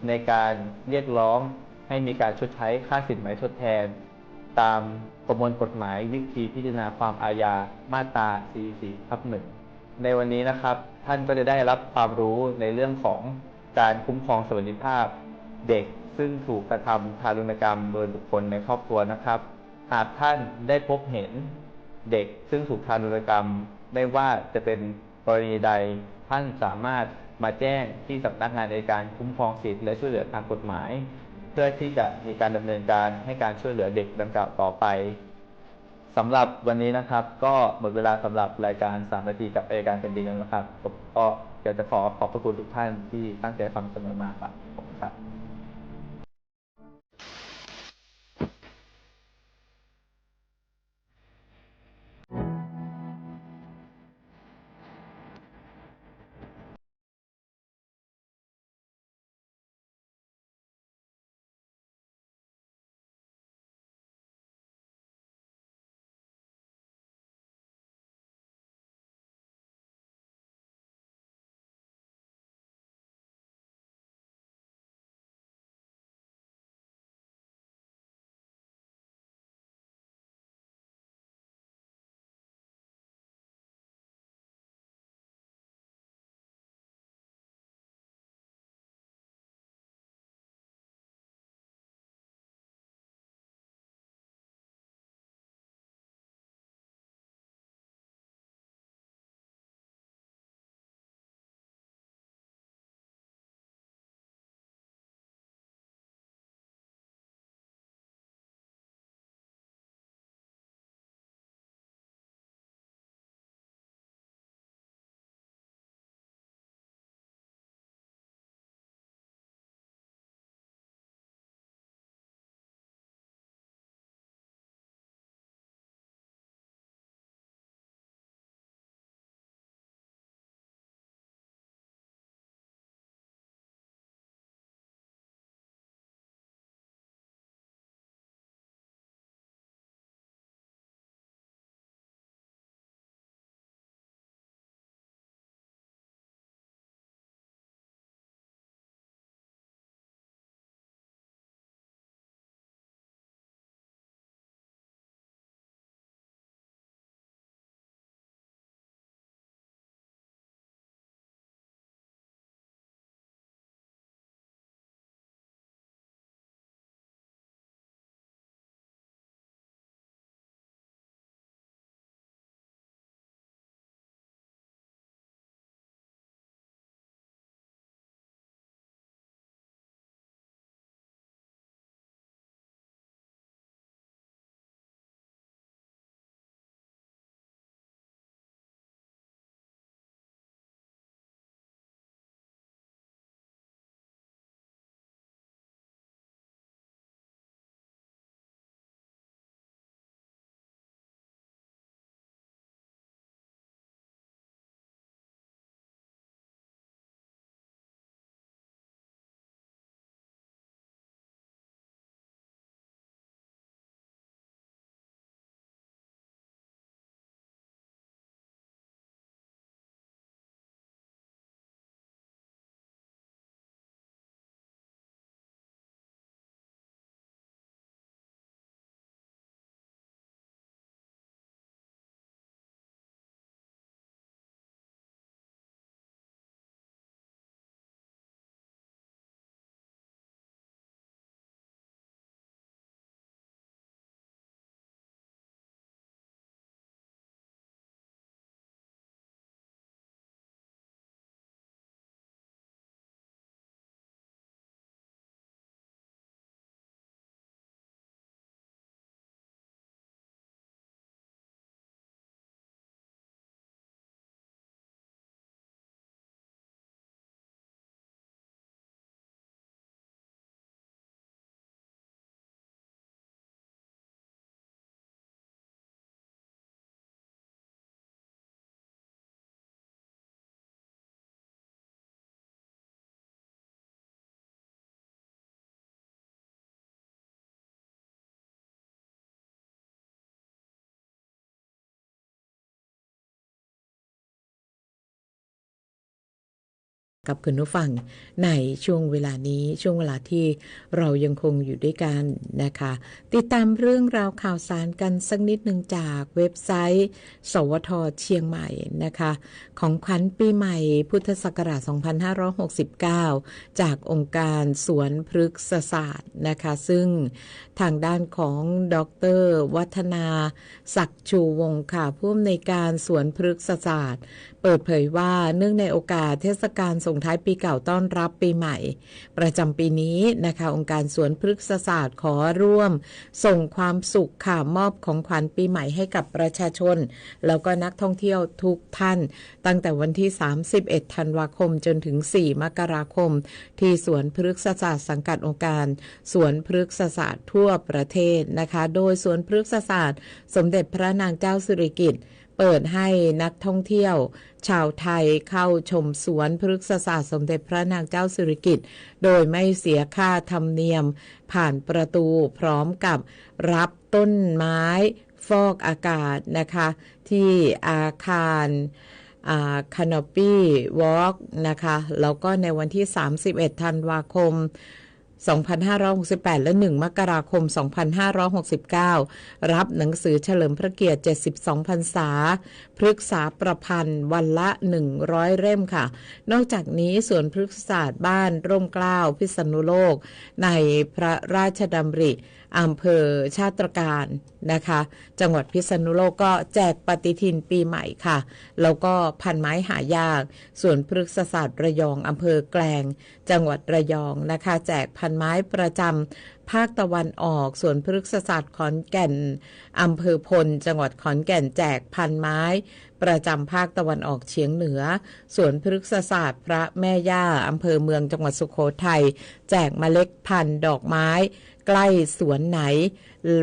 ในการเรียกร้องให้มีการชดใช้ค่าสินไหมทดแทนตามประมวลกฎหมายวิธีพิจารณาความอาญามาตรา44/1ในวันนี้นะครับท่านก็จะได้รับความรู้ในเรื่องของการคุ้มครองสวัสดิภาพเด็กซึ่งถูกกระทำทารุณกรรมโดยบุคคลในครอบครัวนะครับหากท่านได้พบเห็นเด็กซึ่งถูกทารุณกรรมไม่ว่าจะเป็นกรณีใดท่านสามารถมาแจ้งที่สำนักงานอัยการคุ้มครองสิทธิและช่วยเหลือทางกฎหมายเพื่อที่จะมีการดำเนินการให้การช่วยเหลือเด็กดังกล่าวต่อไปสำหรับวันนี้นะครับก็หมดเวลาสำหรับรายการ3 นาทีกับอัยการแผ่นดินแล้วนะครับผมก็อยากจะขอบพระคุณทุกท่านที่ตั้งใจฟังเสมอมาครับ กับคุณผู้ฟังในช่วงเวลานี้ช่วงเวลาที่เรายังคงอยู่ด้วยกันนะคะติดตามเรื่องราวข่าวสารกันสักนิดหนึ่งจากเว็บไซต์สวท.เชียงใหม่นะคะของขวัญปีใหม่พุทธศักราช 2569 จากองค์การสวนพฤกษศาสตร์นะคะซึ่งทางด้านของดร.วัฒนาศักดิ์ชูวงศ์ค่ะผู้อำนวยการสวนพฤกษศาสตร์เปิดเผยว่าเนื่องในโอกาสเทศกาลส่งท้ายปีเก่าต้อนรับปีใหม่ประจำปีนี้นะคะองค์การสวนพฤกษศาสตร์ขอร่วมส่งความสุขค่ะมอบของขวัญปีใหม่ให้กับประชาชนแล้วก็นักท่องเที่ยวทุกท่านตั้งแต่วันที่31ธันวาคมจนถึง4มกราคมที่สวนพฤกษศาสตร์สังกัดองค์การสวนพฤกษศาสตร์ทั่วประเทศนะคะโดยสวนพฤกษศาสตร์สมเด็จพระนางเจ้าสิริกิติ์เปิดให้นักท่องเที่ยวชาวไทยเข้าชมสวนพฤกษศาสตร์สมเด็จพระนางเจ้าสิริกิติ์โดยไม่เสียค่าธรรมเนียมผ่านประตูพร้อมกับรับต้นไม้ฟอกอากาศนะคะที่อาคารCanopy Walk นะคะแล้วก็ในวันที่31ธันวาคม2568และ1มกราคม2569รับหนังสือเฉลิมพระเกียรติ72พรรษาพฤกษาประพันธ์วันละ100เล่มค่ะนอกจากนี้สวนพฤกษศาสตร์บ้านร่มเกล้าพิษณุโลกในพระราชดำริอำเภอชาตรการนะคะจังหวัดพิษณุโลกก็แจกปฏิทินปีใหม่ค่ะแล้วก็พันไม้หายากสวนพฤกษศาสตร์ระยองอำเภอแกลงจังหวัดระยองนะคะแจกพันไม้ประจำภาคตะวันออกสวนพฤกษศาสตร์ขอนแก่นอำเภอพลจังหวัดขอนแก่นแจกพันไม้ประจำภาคตะวันออกเฉียงเหนือสวนพฤกษศาสตร์พระแม่ย่าอำเภอเมืองจังหวัดสุโขทัยแจกเมล็ดพันธุ์ดอกไม้ใกล้สวนไหน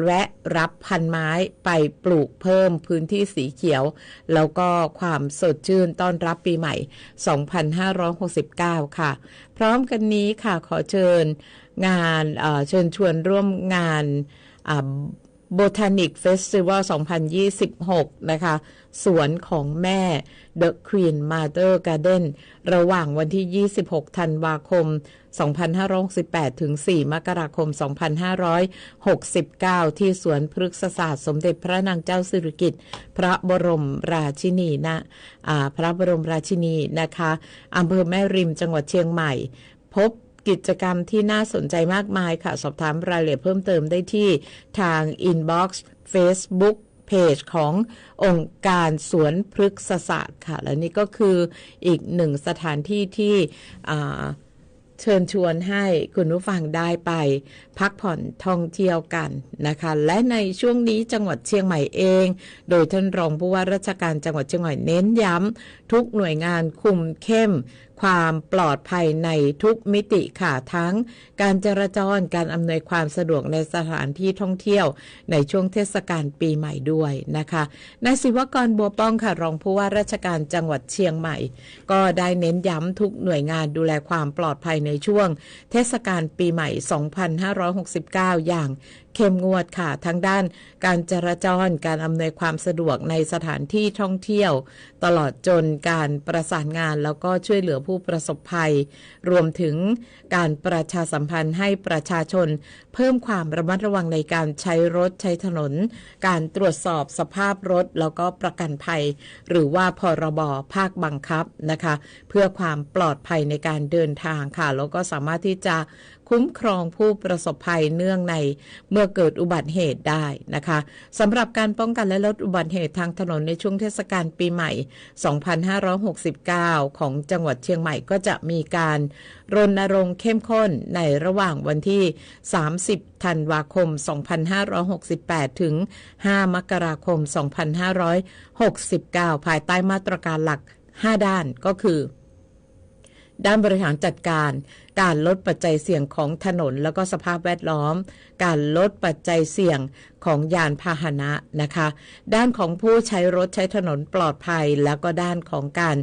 แวะรับพันไม้ไปปลูกเพิ่มพื้นที่สีเขียวแล้วก็ความสดชื่นต้อนรับปีใหม่2569ค่ะพร้อมกันนี้ค่ะขอเชิญงานเชิญชวนร่วมงานBotanic Festival 2026นะคะสวนของแม่ The Queen Mother Garden ระหว่างวันที่26ธันวาคม2568ถึง4มกราคม2569ที่สวนพฤกษศาสตร์สมเด็จพระนางเจ้าสิริกิติ์พระบรมราชินีพระบรมราชินีนะคะอำเภอแม่ริมจังหวัดเชียงใหม่พบกิจกรรมที่น่าสนใจมากมายค่ะสอบถามรายละเอียดเพิ่มเติมได้ที่ทาง Inbox Facebookเพจขององค์การสวนพฤกษศาสตร์ค่ะและนี่ก็คืออีกหนึ่งสถานที่ที่เชิญชวนให้คุณผู้ฟังได้ไปพักผ่อนท่องเที่ยวกันนะคะและในช่วงนี้จังหวัดเชียงใหม่เองโดยท่านรองผู้ว่าราชการจังหวัดเชียงใหม่เน้นย้ำทุกหน่วยงานคุมเข้มความปลอดภัยในทุกมิติค่ะทั้งการจราจรการอำนวยความสะดวกในสถานที่ท่องเที่ยวในช่วงเทศกาลปีใหม่ด้วยนะคะนายศิวกรบัวป้องค่ะรองผู้ว่าราชการจังหวัดเชียงใหม่ก็ได้เน้นย้ำทุกหน่วยงานดูแลความปลอดภัยในช่วงเทศกาลปีใหม่2569อย่างเข้มงวดค่ะทั้งด้านการจราจรการอำนวยความสะดวกในสถานที่ท่องเที่ยวตลอดจนการประสานงานแล้วก็ช่วยเหลือผู้ประสบภัยรวมถึงการประชาสัมพันธ์ให้ประชาชนเพิ่มความระมัดระวังในการใช้รถใช้ถนนการตรวจสอบสภาพรถแล้วก็ประกันภัยหรือว่าพรบภาคบังคับนะคะเพื่อความปลอดภัยในการเดินทางค่ะแล้วก็สามารถที่จะคุ้มครองผู้ประสบภัยเนื่องในเมื่อเกิดอุบัติเหตุได้นะคะสำหรับการป้องกันและลดอุบัติเหตุทางถนนในช่วงเทศกาลปีใหม่2569ของจังหวัดเชียงใหม่ก็จะมีการรณรงค์เข้มข้นในระหว่างวันที่30ธันวาคม2568ถึง5มกราคม2569ภายใต้มาตรการหลัก5ด้านก็คือด้านบริหารจัดการการลดปัจจัยเสี่ยงของถนนแล้วก็สภาพแวดล้อมการลดปัจจัยเสี่ยงของยานพาหนะนะคะด้านของผู้ใช้รถใช้ถนนปลอดภัยแล้วก็ด้านของการ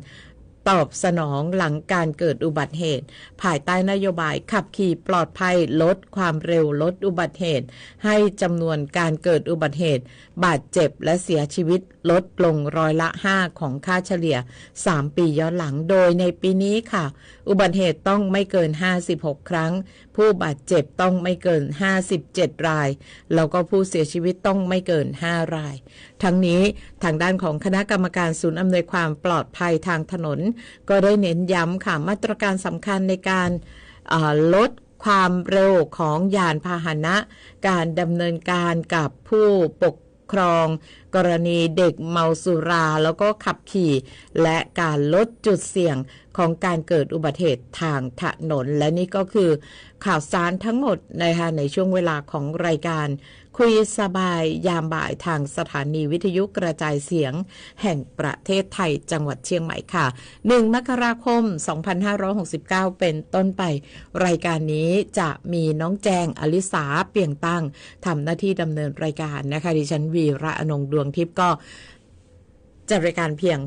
ตอบสนองหลังการเกิดอุบัติเหตุภายใต้นโยบายขับขี่ปลอดภัยลดความเร็วลดอุบัติเหตุให้จำนวนการเกิดอุบัติเหตุบาดเจ็บและเสียชีวิตลดลง5%ของค่าเฉลี่ย3ปีย้อนหลังโดยในปีนี้ค่ะอุบัติเหตุต้องไม่เกิน56ครั้งผู้บาดเจ็บต้องไม่เกิน57รายแล้วก็ผู้เสียชีวิตต้องไม่เกิน5รายทั้งนี้ทางด้านของคณะกรรมการศูนย์อำนวยความปลอดภัยทางถนนก็ได้เน้นย้ำค่ะมาตรการสำคัญในการลดความเร็วของยานพาหนะการดำเนินการกับผู้ปกครองกรณีเด็กเมาสุราแล้วก็ขับขี่และการลดจุดเสี่ยงของการเกิดอุบัติเหตุทางถนนและนี่ก็คือข่าวสารทั้งหมดนะคะในช่วงเวลาของรายการคุยสบายยามบ่ายทางสถานีวิทยุกระจายเสียงแห่งประเทศไทยจังหวัดเชียงใหม่ค่ะ1 มกราคม 2569 เป็นต้นไปรายการนี้จะมีน้องแจงอลิสาเปี่ยงตั้งทำหน้าที่ดำเนินรายการนะคะดิฉันวีระอนงค์ดวงทิพย์ก็จัดรายการเพียง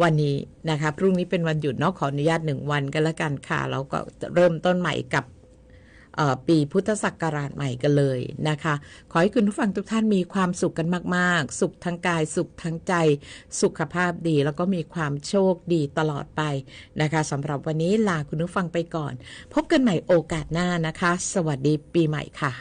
วันนี้นะคะพรุ่งนี้เป็นวันหยุดเนาะขออนุญาต1วันกันละกันค่ะแล้วก็เริ่มต้นใหม่กับปีพุทธศักราชใหม่กันเลยนะคะขอให้คุณผู้ฟังทุกท่านมีความสุขกันมากๆสุขทั้งกายสุขทั้งใจสุขภาพดีแล้วก็มีความโชคดีตลอดไปนะคะสำหรับวันนี้ลาคุณผู้ฟังไปก่อนพบกันใหม่โอกาสหน้านะคะสวัสดีปีใหม่ค่ะ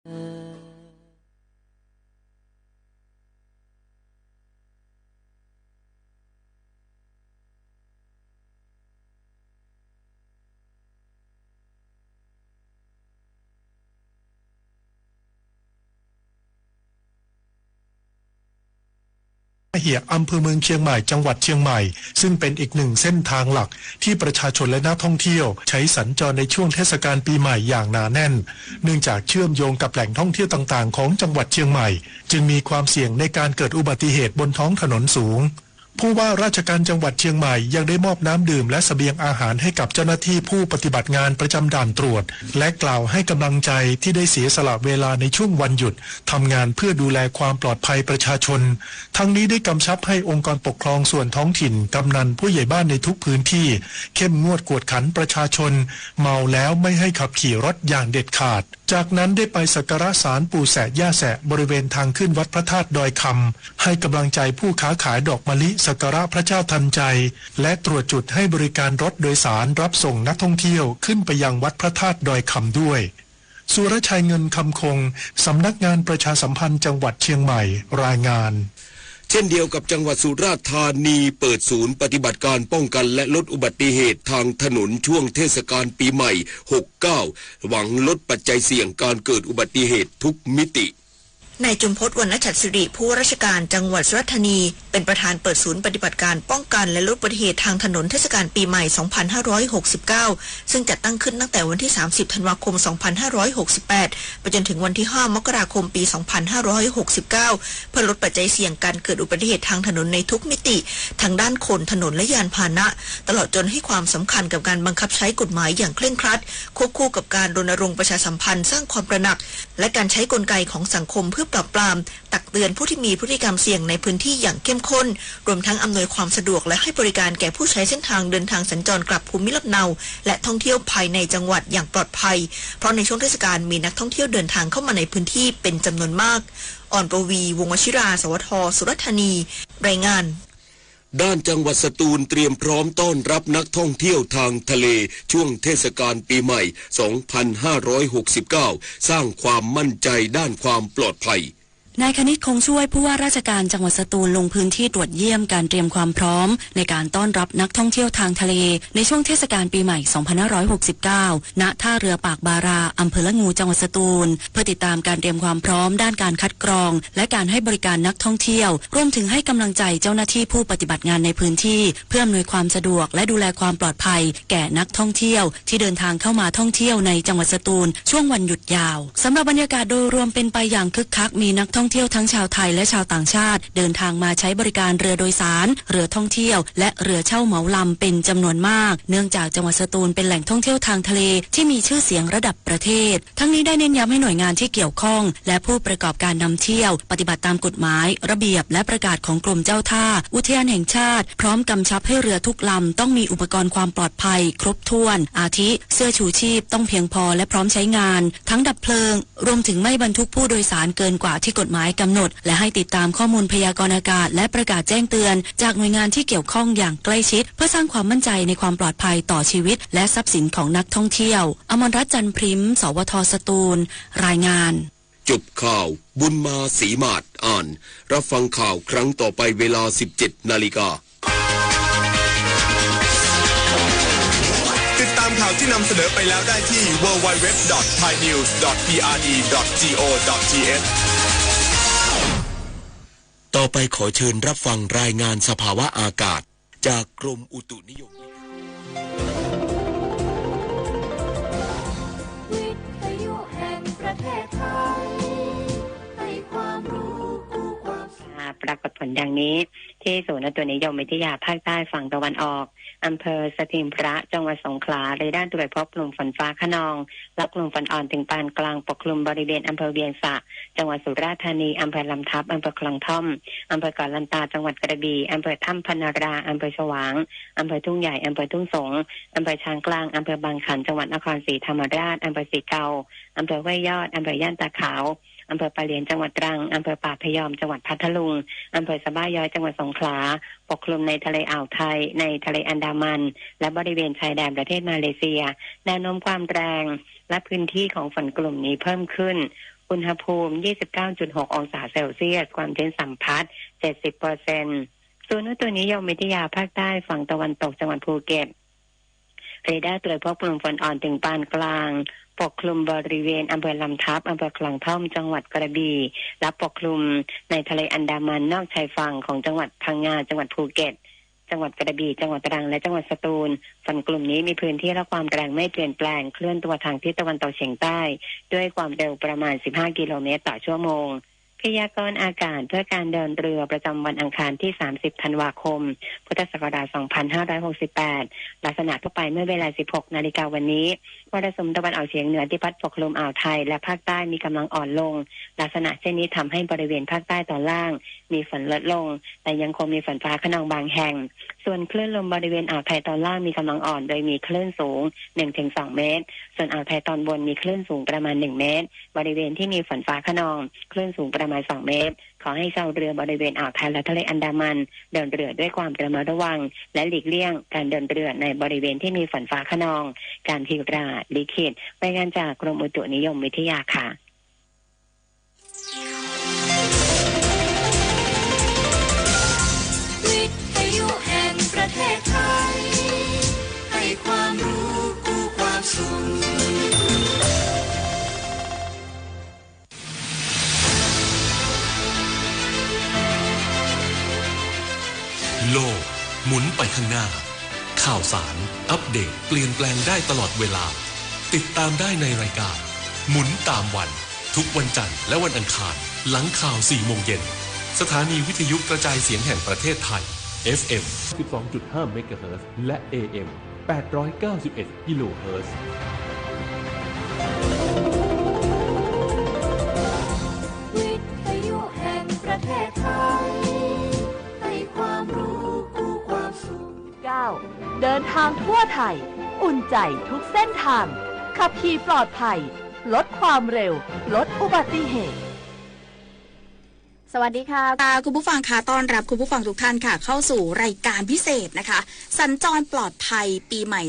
เหียกอำเภอเมืองเชียงใหม่จังหวัดเชียงใหม่ซึ่งเป็นอีกหนึ่งเส้นทางหลักที่ประชาชนและนักท่องเที่ยวใช้สัญจรในช่วงเทศกาลปีใหม่อย่างหนาแน่นเนื่องจากเชื่อมโยงกับแหล่งท่องเที่ยวต่างๆของจังหวัดเชียงใหม่จึงมีความเสี่ยงในการเกิดอุบัติเหตุบนท้องถนนสูงผู้ว่าราชการจังหวัดเชียงใหม่ยังได้มอบน้ำดื่มและเสบียงอาหารให้กับเจ้าหน้าที่ผู้ปฏิบัติงานประจำด่านตรวจและกล่าวให้กำลังใจที่ได้เสียสละเวลาในช่วงวันหยุดทำงานเพื่อดูแลความปลอดภัยประชาชนทั้งนี้ได้กำชับให้องค์กรปกครองส่วนท้องถิ่นกำนันผู้ใหญ่บ้านในทุกพื้นที่เข้มงวดกวดขันประชาชนเมาแล้วไม่ให้ขับขี่รถอย่างเด็ดขาดจากนั้นได้ไปสักการะศาลปู่แสะย่าแสะบริเวณทางขึ้นวัดพระธาตุดอยคำให้กำลังใจผู้ค้าขายดอกมะลิสักการะพระเจ้าทันใจและตรวจจุดให้บริการรถโดยสารรับส่งนักท่องเที่ยวขึ้นไปยังวัดพระธาตุดอยคำด้วยสุรชัยเงินคำคงสำนักงานประชาสัมพันธ์จังหวัดเชียงใหม่รายงานเช่นเดียวกับจังหวัดสุราษฎร์ธานีเปิดศูนย์ปฏิบัติการป้องกันและลดอุบัติเหตุทางถนนช่วงเทศกาลปีใหม่ 69 หวังลดปัจจัยเสี่ยงการเกิดอุบัติเหตุทุกมิตินายจุมพจน์ วรรณฉัตรสิริผู้ว่าราชการจังหวัดสุราษฎร์ธานีเป็นประธานเปิดศูนย์ปฏิบัติการป้องกันและลดอุบัติเหตุทางถนนเทศกาลปีใหม่ 2569 ซึ่งจัดตั้งขึ้นตั้งแต่วันที่ 30 ธันวาคม 2568 ไปจนถึงวันที่ 5 มกราคม ปี 2569 เพื่อลดปัจจัยเสี่ยงการเกิดอุบัติเหตุทางถนนในทุกมิติทั้งด้านคนถนนและยานพาหนะตลอดจนให้ความสำคัญกับการบังคับใช้กฎหมายอย่างเคร่งครัดควบคู่กับการรณรงค์ประชาสัมพันธ์สร้างความตระหนักและการใช้กลไกของสังคมเพื่อปราบปรามตักเตือนผู้ที่มีพฤติกรรมเสี่ยงในพื้นที่อย่างเข้มข้นรวมทั้งอำนวยความสะดวกและให้บริการแก่ผู้ใช้เส้นทางเดินทางสัญจรกลับภูมิลำเนาและท่องเที่ยวภายในจังหวัดอย่างปลอดภัยเพราะในช่วงเทศกาลมีนักท่องเที่ยวเดินทางเข้ามาในพื้นที่เป็นจำนวนมากอ่อนปวีวงศ์วชิราสวทสุราษฎร์ธานีรายงานด้านจังหวัดสตูลเตรียมพร้อมต้อนรับนักท่องเที่ยวทางทะเลช่วงเทศกาลปีใหม่ 2569 สร้างความมั่นใจด้านความปลอดภัยนายคณิตคงช่วยผู้ว่าราชการจังหวัดสตูลลงพื้นที่ตรวจเยี่ยมการเตรียมความพร้อมในการต้อนรับนักท่องเที่ยวทางทะเลในช่วงเทศกาลปีใหม่ 2569 ณ ท่าเรือปากบาราอำเภอละงูจังหวัดสตูลเพื่อติดตามการเตรียมความพร้อมด้านการคัดกรองและการให้บริการนักท่องเที่ยวรวมถึงให้กำลังใจเจ้าหน้าที่ผู้ปฏิบัติงานในพื้นที่เพื่ออำนวยความสะดวกและดูแลความปลอดภัยแก่นักท่องเที่ยวที่เดินทางเข้ามาท่องเที่ยวในจังหวัดสตูลช่วงวันหยุดยาวสำหรับบรรยากาศโดยรวมเป็นไปอย่างคึกคักมีนักท่องเที่ยวทั้งชาวไทยและชาวต่างชาติเดินทางมาใช้บริการเรือโดยสารเรือท่องเที่ยวและเรือเช่าเหมาลำเป็นจำนวนมากเนื่องจากจังหวัดสตูลเป็นแหล่งท่องเที่ยวทางทะเลที่มีชื่อเสียงระดับประเทศทั้งนี้ได้เน้นย้ำให้หน่วยงานที่เกี่ยวข้องและผู้ประกอบการนำเที่ยวปฏิบัติตามกฎหมายระเบียบและประกาศของกรมเจ้าท่าอุทยานแห่งชาติพร้อมกำชับให้เรือทุกลำต้องมีอุปกรณ์ความปลอดภัยครบถ้วนอาทิเสื้อชูชีพต้องเพียงพอและพร้อมใช้งานทั้งดับเพลิงรวมถึงไม่บรรทุกผู้โดยสารเกินกว่าที่กฎหมายกำหนดและให้ติดตามข้อมูลพยากรณ์อากาศและประกาศแจ้งเตือนจากหน่วยงานที่เกี่ยวข้องอย่างใกล้ชิดเพื่อสร้างความมั่นใจในความปลอดภัยต่อชีวิตและทรัพย์สินของนักท่องเที่ยวอมรรัตน์ จันทร์พริ้มสวท.สตูลรายงานจบข่าวบุญมาศรีมาศอ่านรับฟังข่าวครั้งต่อไปเวลา 17 นาฬิกาติดตามข่าวที่นำเสนอไปแล้วได้ที่ www.thainews.prd.go.th ต่อไปขอเชิญรับฟังรายงานสภาวะอากาศจากกรมอุตุนิยมวิทยุแห่งประเทศไทยให้ความรู้กู้ความปรากฏผลดังนี้ที่ศูนย์อุตุนิยมวิทยาภาคใต้ฝั่งตะวันออกอำเภอสถิงพระจังหวัดสงขลาเรดาร์ตรวจพบกลุ่มฝนฟ้าคะนองและกลุ่มฝนอ่อนถึงปานกลางปกคลุมบริเวณอำเภอเวียงสะจังหวัดสุราษฎร์ธานีอำเภอลำทับอำเภอคลองท่อมอำเภอเกาะลันตาจังหวัดกระบี่อำเภอถ้ำพนาราอำเภอฉวางอำเภอทุ่งใหญ่อำเภอทุ่งสงอำเภอช้างกลางอำเภอบางขันจังหวัดนครศรีธรรมราชอำเภอศรีเกาอำเภอห้วยยอดอำเภอย่านตาขาวอำเภอปะเหลียนจังหวัดตรังอำเภอป่าพยอมจังหวัดพัทลุงอำเภอสะบ้าย้อยจังหวัดสงขลาปกคลุมในทะเลอ่าวไทยในทะเลอันดามันและบริเวณชายแดนประเทศมาเลเซียแนวโน้มความแรงและพื้นที่ของฝนกลุ่มนี้เพิ่มขึ้น อุณหภูมิ 29.6 องศาเซลเซียสความชื้นสัมพัทธ์ 70%ศูนย์อุตุนิยมวิทยาภาคใต้ฝั่งตะวันตกจังหวัดภูเก็ตเรดาร์ตรวจพบกลุ่มฝนอ่อนถึงปานกลางปกคลุมบริเวณอำเภอลำทับอำเภอคลองท่อมจังหวัดกระบี่และปกคลุมในทะเลอันดามันนอกชายฝั่งของจังหวัดพังงาจังหวัดภูเก็ตจังหวัดกระบี่จังหวัดตรังและจังหวัดสตูลฝนกลุ่มนี้มีพื้นที่และความแรงไม่เปลี่ยนแปลงเคลื่อนตัวทางทิศตะวันตกเฉียงใต้ด้วยความเร็วประมาณ15กิโลเมตรต่อชั่วโมงพยากรณ์อากาศเพื่อการเดินเรือประจำวันอังคารที่30ธันวาคมพุทธศักราช2568ลักษณะทั่วไปเมื่อเวลา 16 นาฬิกาวันนี้มรสุมตะวันออกเฉียงเหนือที่พัดปกคลุมอ่าวไทยและภาคใต้มีกำลังอ่อนลงลักษณะเช่นนี้ทำให้บริเวณภาคใต้ตอนล่างมีฝนลดลงแต่ยังคงมีฝนฟ้าคะนองบางแห่งส่วนคลื่นลมบริเวณอ่าวไทยตอนล่างมีกำลังอ่อนโดยมีคลื่นสูง 1-2 เมตรส่วนอ่าวไทยตอนบนมีคลื่นสูงประมาณ1เมตรบริเวณที่มีฝนฟ้าคะนองคลื่นสูงประมาณ2เมตรขอให้ชาวเรือบริเวณอ่าวไทยและทะเลอันดามันเดินเรือด้วยความระมัดระวังและหลีกเลี่ยงการเดินเรือในบริเวณที่มีฝนฟ้าคะนองการพิราลิขิตรายงานจากกรมอุตุนิยมวิทยาค่ะวิทยุแห่งประเทศไทยให้ความรู้กู้ความสุขโลกหมุนไปข้างหน้าข่าวสารอัปเดตเปลี่ยนแปลงได้ตลอดเวลาติดตามได้ในรายการหมุนตามวันทุกวันจันทร์และวันอังคารหลังข่าว 4 โมงเย็นสถานีวิทยุกระจายเสียงแห่งประเทศไทย FM 12.5 เมกะเฮิรตซ์และ AM 891 กิโลเฮิรตซ์วิทยุแห่งประเทศไทยให้ความรู้กู้ความสุข 9. เดินทางทั่วไทยอุ่นใจทุกเส้นทางขับขี่ปลอดภัยลดความเร็วลดอุบัติเหตุ สวัสดีค่ะคุณผู้ฟังค่ะต้อนรับคุณผู้ฟังทุกท่านค่ะเข้าสู่รายการพิเศษนะคะสัญจรปลอดภัยปีใหม่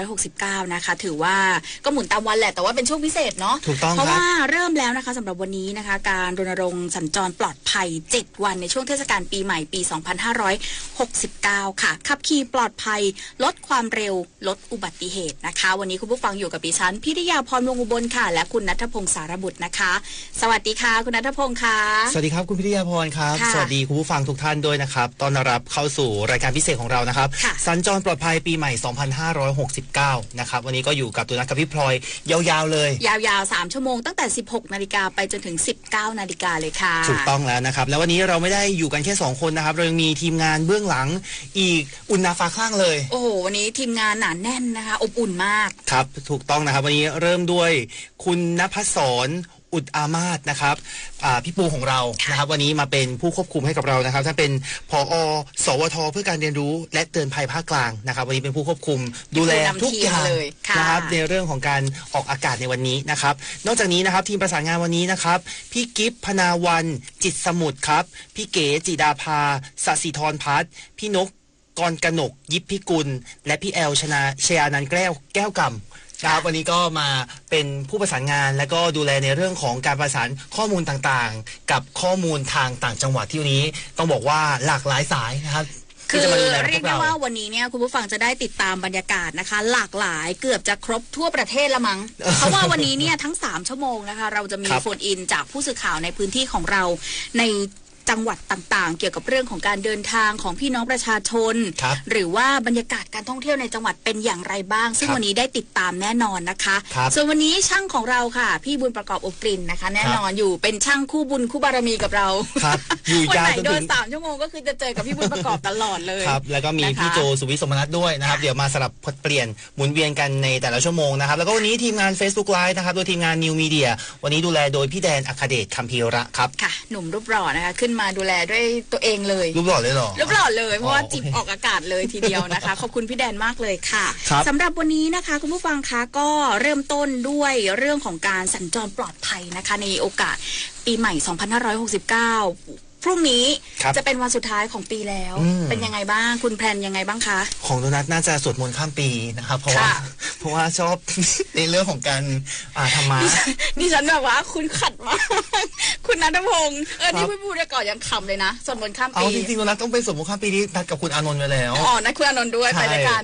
2569นะคะถือว่าก็หมุนตามวันแหละแต่ว่าเป็นช่วงพิเศษเนาะถูกต้องเพราะว่าเริ่มแล้วนะคะสำหรับวันนี้นะคะการรณรงค์สัญจรปลอดภัย7วันในช่วงเทศกาลปีใหม่ปี2569ค่ะขับขี่ปลอดภัยลดความเร็วลดอุบัติเหตุนะคะวันนี้คุณผู้ฟังอยู่กับดิฉันพิริยาพรวงศ์อุบลค่ะและคุณณัฐพงศ์สารบุตรนะคะสวัสดีค่ะคุณณัฐพงศ์ค่ะสวัสดีครับคุณพิริยาพรครับสวัสดีคุณผู้ฟังทุกท่านด้วยนะครับต้อนรับเข้าสู่รายการพิเศษของเรานะครับสัญจรปลอดภัยปีใหม่2569นะครับวันนี้ก็อยู่กับตัวนักกับพี่พลอยยาวๆเลยยาวๆ3ชั่วโมงตั้งแต่ 16 นาฬิกาไปจนถึง 19 นาฬิกาเลยค่ะถูกต้องแล้วนะครับแล้ววันนี้เราไม่ได้อยู่กันแค่2คนนะครับเรายังมีทีมงานเบื้องหลังอีกอุ่นนาฟ้าคลั่งเลยโอ้โหวันนี้ทีมงานหนาแน่นนะคะอบอุ่นมากครับถูกต้องนะครับวันนี้เริ่มด้วยคุณณภัสสรอุดอามาศนะครับพี่ปูของเรานะครับวันนี้มาเป็นผู้ควบคุมให้กับเรานะครับท่านเป็นผอ.สวท.เพื่อการเรียนรู้และเตือนภัยภาคกลางนะครับวันนี้เป็นผู้ควบคุมดูแลทุกอย่างนะครับในเรื่องของการออกอากาศในวันนี้นะครับนอกจากนี้นะครับทีมประสานงานวันนี้นะครับพี่กิฟต์พนาวันจิตสมุทรครับพี่เก๋จิดาภาสศิธรพัฒน์พี่นกกรกนกยิปพิกุลและพี่แอลชยานันท์แก้วกำครับวันนี้ก็มาเป็นผู้ประสานงานและก็ดูแลในเรื่องของการประสานข้อมูลต่างๆกับข้อมูลทางต่างจังหวัดที่วันนี้ต้องบอกว่าหลากหลายสายนะครับคือเรียกได้ว่าวันนี้เนี่ยคุณผู้ฟังจะได้ติดตามบรรยากาศนะคะหลากหลายเกือบจะครบทั่วประเทศละมั้ง เพราะว่าวันนี้เนี่ยทั้ง3ชั่วโมงนะคะเราจะมีโฟนอินจากผู้สื่อข่าวในพื้นที่ของเราในจังหวัดต่างๆเกี่ยวกับเรื่องของการเดินทางของพี่น้องประชาชนหรือว่าบรรยากาศการท่องเที่ยวในจังหวัดเป็นอย่างไรบ้างซึ่งวันนี้ได้ติดตามแน่นอนนะคะส่วนวันนี้ช่างของเราค่ะพี่บุญประกอบอบกลิ่นนะคะแน่นอนอยู่เป็นช่างคู่บุญคู่บารมีกับเราวันไหนเดิน3ชั่วโมงก็คือจะเจอกับพี่บุญประกอบตลอดเลยครับแล้วก็มีพี่โจสุวิทย์สมนัสด้วยนะครับเดี๋ยวมาสลับเปลี่ยนหมุนเวียนกันในแต่ละชั่วโมงนะครับแล้วก็วันนี้ทีมงาน Facebook Live นะครับโดยทีมงาน New Media วันนี้ดูแลโดยพี่แดนอัคเดชคัมภีระครับค่ะหนุ่มรูปหล่อนะคะขึ้นมาดูแลด้วยตัวเองเลยรูปหล่อเลยหรอรูปหล่อเลยเพราะว่าจิบออกอากาศเลยทีเดียวนะคะขอบคุณพี่แดนมากเลยค่ะสำหรับวันนี้นะคะคุณผู้ฟังคะก็เริ่มต้นด้วยเรื่องของการสัญจรปลอดภัยนะคะในโอกาสปีใหม่2569 พรุ่งนี้จะเป็นวันสุดท้ายของปีแล้วเป็นยังไงบ้างคุณแพลนยังไงบ้างคะของโดนัทน่าจะสวดมนต์ข้ามปีนะครับเพราะว่าชอบ ในเรื่องของการธรรมะนี่ฉันแบบว่าคุณขัดมากคุณณัฐพงศ์นี่พูดได้ก่อนยังขำเลยนะสวดมนต์ข้ามปีจริงๆโดนัทต้องไปสวดมนต์ข้ามปีที่นัดกับคุณอานนท์ไปแล้วนัดคุณอานนท์ด้วยไปด้วยกั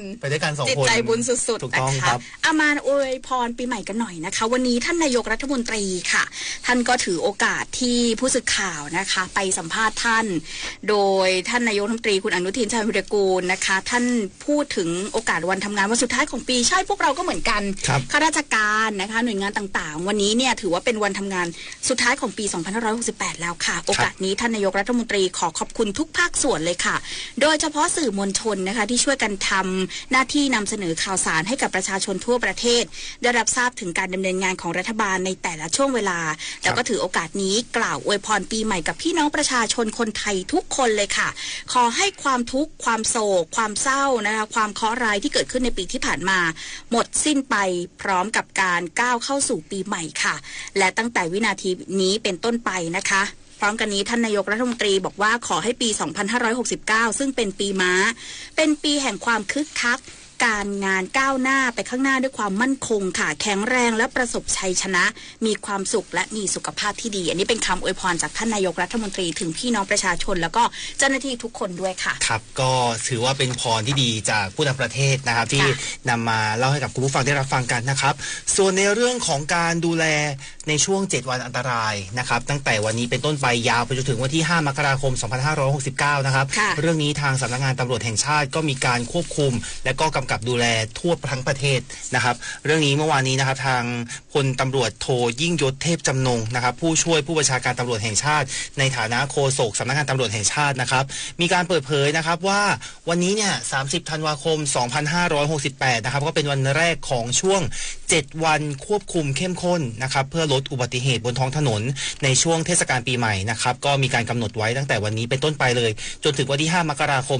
น2 คนจิตใจบุญสุดๆนะคะมาอวยพรปีใหม่กันหน่อยนะคะวันนี้ท่านนายกรัฐมนตรีค่ะท่านก็ถือโอกาสที่ผู้สื่อข่าวนะคะไปสัมภาษณ์ท่านโดยท่านนายกรัฐมนตรีคุณอนุทินชาญวิรากูลนะคะท่านพูดถึงโอกาสวันทำงานวันสุดท้ายของปีใช่พวกเราก็เหมือนกันข้าราชการนะคะหน่วยงานต่างๆวันนี้เนี่ยถือว่าเป็นวันทำงานสุดท้ายของปี 2568 แล้วค่ะโอกาสนี้ท่านนายกรัฐมนตรีขอขอบคุณทุกภาคส่วนเลยค่ะโดยเฉพาะสื่อมวลชนนะคะที่ช่วยกันทำหน้าที่นำเสนอข่าวสารให้กับประชาชนทั่วประเทศได้รับทราบถึงการดำเนินงานของรัฐบาลในแต่ละช่วงเวลาแล้วก็ถือโอกาสนี้กล่าวอวยพรปีใหม่กับพี่น้องประชาชนคนไทยทุกคนเลยค่ะขอให้ความทุกข์ความโศกความเศร้านะคะความเคราะห์ร้ายที่เกิดขึ้นในปีที่ผ่านมาหมดสิ้นไปพร้อมกับการก้าวเข้าสู่ปีใหม่ค่ะและตั้งแต่วินาทีนี้เป็นต้นไปนะคะพร้อมกันนี้ท่านนายกรัฐมนตรีบอกว่าขอให้ปี 2569 ซึ่งเป็นปีม้าเป็นปีแห่งความคึกคักการงานก้าวหน้าไปข้างหน้าด้วยความมั่นคงค่ะแข็งแรงและประสบชัยชนะมีความสุขและมีสุขภาพที่ดีอันนี้เป็นคำอวยพรจากท่านนายกรัฐมนตรีถึงพี่น้องประชาชนแล้วก็เจ้าหน้าที่ทุกคนด้วยค่ะครับก็ถือว่าเป็นพรที่ดีจากผู้นำประเทศนะครับที่นำมาเล่าให้กับคุณผู้ฟังได้รับฟังกันนะครับส่วนในเรื่องของการดูแลในช่วง7วันอันตรายนะครับตั้งแต่วันนี้เป็นต้นไปยาวไปจนถึงวันที่5 มกราคม 2569 นะครับเรื่องนี้ทางสำนักงานตำรวจแห่งชาติก็มีการควบคุมและก็กำกับดูแลทั่วทั้งประเทศนะครับเรื่องนี้เมื่อวานนี้นะครับทางพลตำรวจโทยิ่งยศเทพจำนงนะครับผู้ช่วยผู้บัญชาการตำรวจแห่งชาติในฐานะโฆษกสำนักงานตำรวจแห่งชาตินะครับมีการเปิดเผยนะครับว่าวันนี้เนี่ย30 ธันวาคม 2568 นะครับก็เป็นวันแรกของช่วง7วันควบคุมเข้มข้นนะครับเพื่อลดอุบัติเหตุบนท้องถนนในช่วงเทศกาลปีใหม่นะครับก็มีการกำหนดไว้ตั้งแต่วันนี้เป็นต้นไปเลยจนถึงวันที่5 มกราคม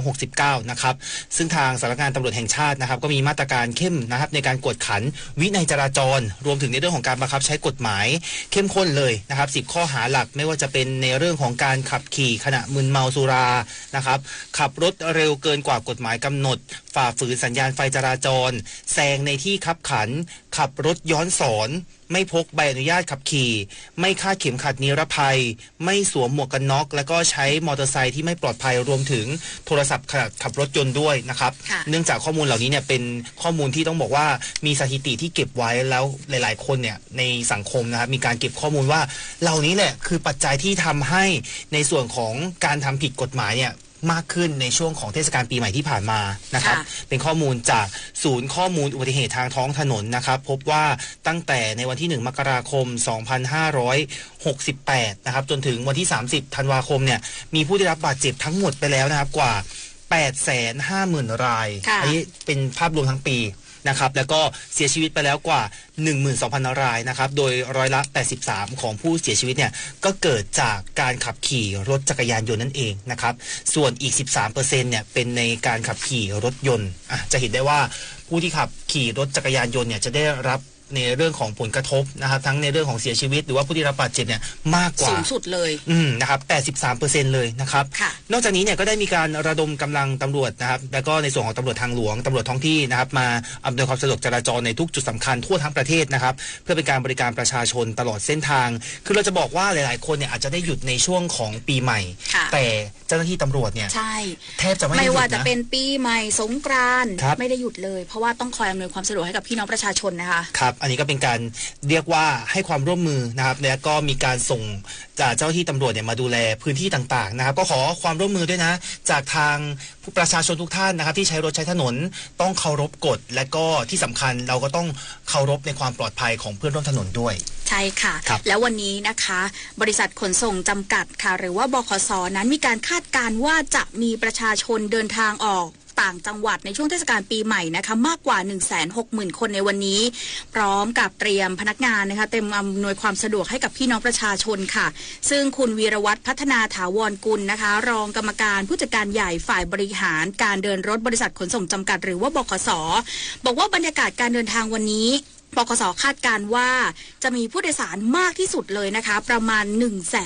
2569 นะครับซึ่งทางสำนักงานตำรวจแห่งชาตินะครับก็มีมาตรการเข้มนะครับในการกวดขันวินัยจราจรรวมถึงในเรื่องของการบังคับใช้กฎหมายเข้มข้นเลยนะครับ10 ข้อหาหลักไม่ว่าจะเป็นในเรื่องของการขับขี่ขณะมึนเมาสุรานะครับขับรถเร็วเกินกว่ากฎหมายกำหนดฝ่าฝืนสัญญาณไฟจราจรแซงในที่คับขันขับรถย้อนสอนไม่พกใบอนุญาตขับขี่ไม่คาดเข็มขัดนิรภัยไม่สวมหมวกกันน็อกแล้วก็ใช้มอเตอร์ไซค์ที่ไม่ปลอดภัยรวมถึงโทรศัพท์ขณะขับรถยนต์ด้วยนะครับเนื่องจากข้อมูลเหล่านี้เนี่ยเป็นข้อมูลที่ต้องบอกว่ามีสถิติที่เก็บไว้แล้วหลายๆคนเนี่ยในสังคมนะครับมีการเก็บข้อมูลว่าเหล่านี้แหละคือปัจจัยที่ทำให้ในส่วนของการทำผิดกฎหมายเนี่ยมากขึ้นในช่วงของเทศกาลปีใหม่ที่ผ่านมานะครับเป็นข้อมูลจากศูนย์ข้อมูลอุบัติเหตุทางท้องถนนนะครับพบว่าตั้งแต่ในวันที่1 มกราคม 2568 นะครับจนถึงวันที่30 ธันวาคมเนี่ยมีผู้ได้รับบาดเจ็บทั้งหมดไปแล้วนะครับกว่า 850,000 รายอันนี้เป็นภาพรวมทั้งปีนะครับแล้วก็เสียชีวิตไปแล้วกว่า 12,000 รายนะครับโดยร้อยละ83ของผู้เสียชีวิตเนี่ยก็เกิดจากการขับขี่รถจักรยานยนต์นั่นเองนะครับส่วนอีก 13% เนี่ยเป็นในการขับขี่รถยนต์จะเห็นได้ว่าผู้ที่ขับขี่รถจักรยานยนต์เนี่ยจะได้รับในเรื่องของผลกระทบนะครับทั้งในเรื่องของเสียชีวิตหรือว่าผู้ที่รับบาดเจ็บเนี่ยมากกว่าสูงสุดเลยนะครับ 83% เลยนะครับนอกจากนี้เนี่ยก็ได้มีการระดมกำลังตำรวจนะครับแล้วก็ในส่วนของตำรวจทางหลวงตำรวจท้องที่นะครับมาอำนวยความสะดวกจราจรในทุกจุดสำคัญทั่วทั้งประเทศนะครับเพื่อเป็นการบริการประชาชนตลอดเส้นทางคือเราจะบอกว่าหลายๆคนเนี่ยอาจจะได้หยุดในช่วงของปีใหม่แต่เจ้าหน้าที่ตำรวจเนี่ยแทบจะไม่ว่าจะเป็นปีใหม่สงกรานต์ไม่ได้หยุดเลยเพราะว่าต้องคอยอำนวยความสะดวกให้กับพี่น้องประชาชนนะคะครับอันนี้ก็เป็นการเรียกว่าให้ความร่วมมือนะครับแล้วก็มีการส่งจากเจ้าหน้าที่ตำรวจเนี่ยมาดูแลพื้นที่ต่างๆนะครับก็ขอความร่วมมือด้วยนะจากทางประชาชนทุกท่านนะครับที่ใช้รถใช้ถนนต้องเคารพกฎและก็ที่สำคัญเราก็ต้องเคารพในความปลอดภัยของเพื่อนร่วมถนนด้วยใช่ค่ะแล้ววันนี้นะคะบริษัทขนส่งจำกัดค่ะหรือว่าบขส.นั้นมีการคาดการณ์ว่าจะมีประชาชนเดินทางออกต่างจังหวัดในช่วงเทศกาลปีใหม่นะคะมากกว่า 160,000 คนในวันนี้พร้อมกับเตรียมพนักงานนะคะเต็มอำนวยความสะดวกให้กับพี่น้องประชาชนค่ะซึ่งคุณวีรวัฒน์พัฒนาถาวรกุลนะคะรองกรรมการผู้จัดการใหญ่ฝ่ายบริหารการเดินรถบริษัทขนส่งจำกัดหรือว่าบขส.บอกว่าบรรยากาศการเดินทางวันนี้ บขส.คาดการณ์ว่าจะมีผู้โดยสารมากที่สุดเลยนะคะประมาณ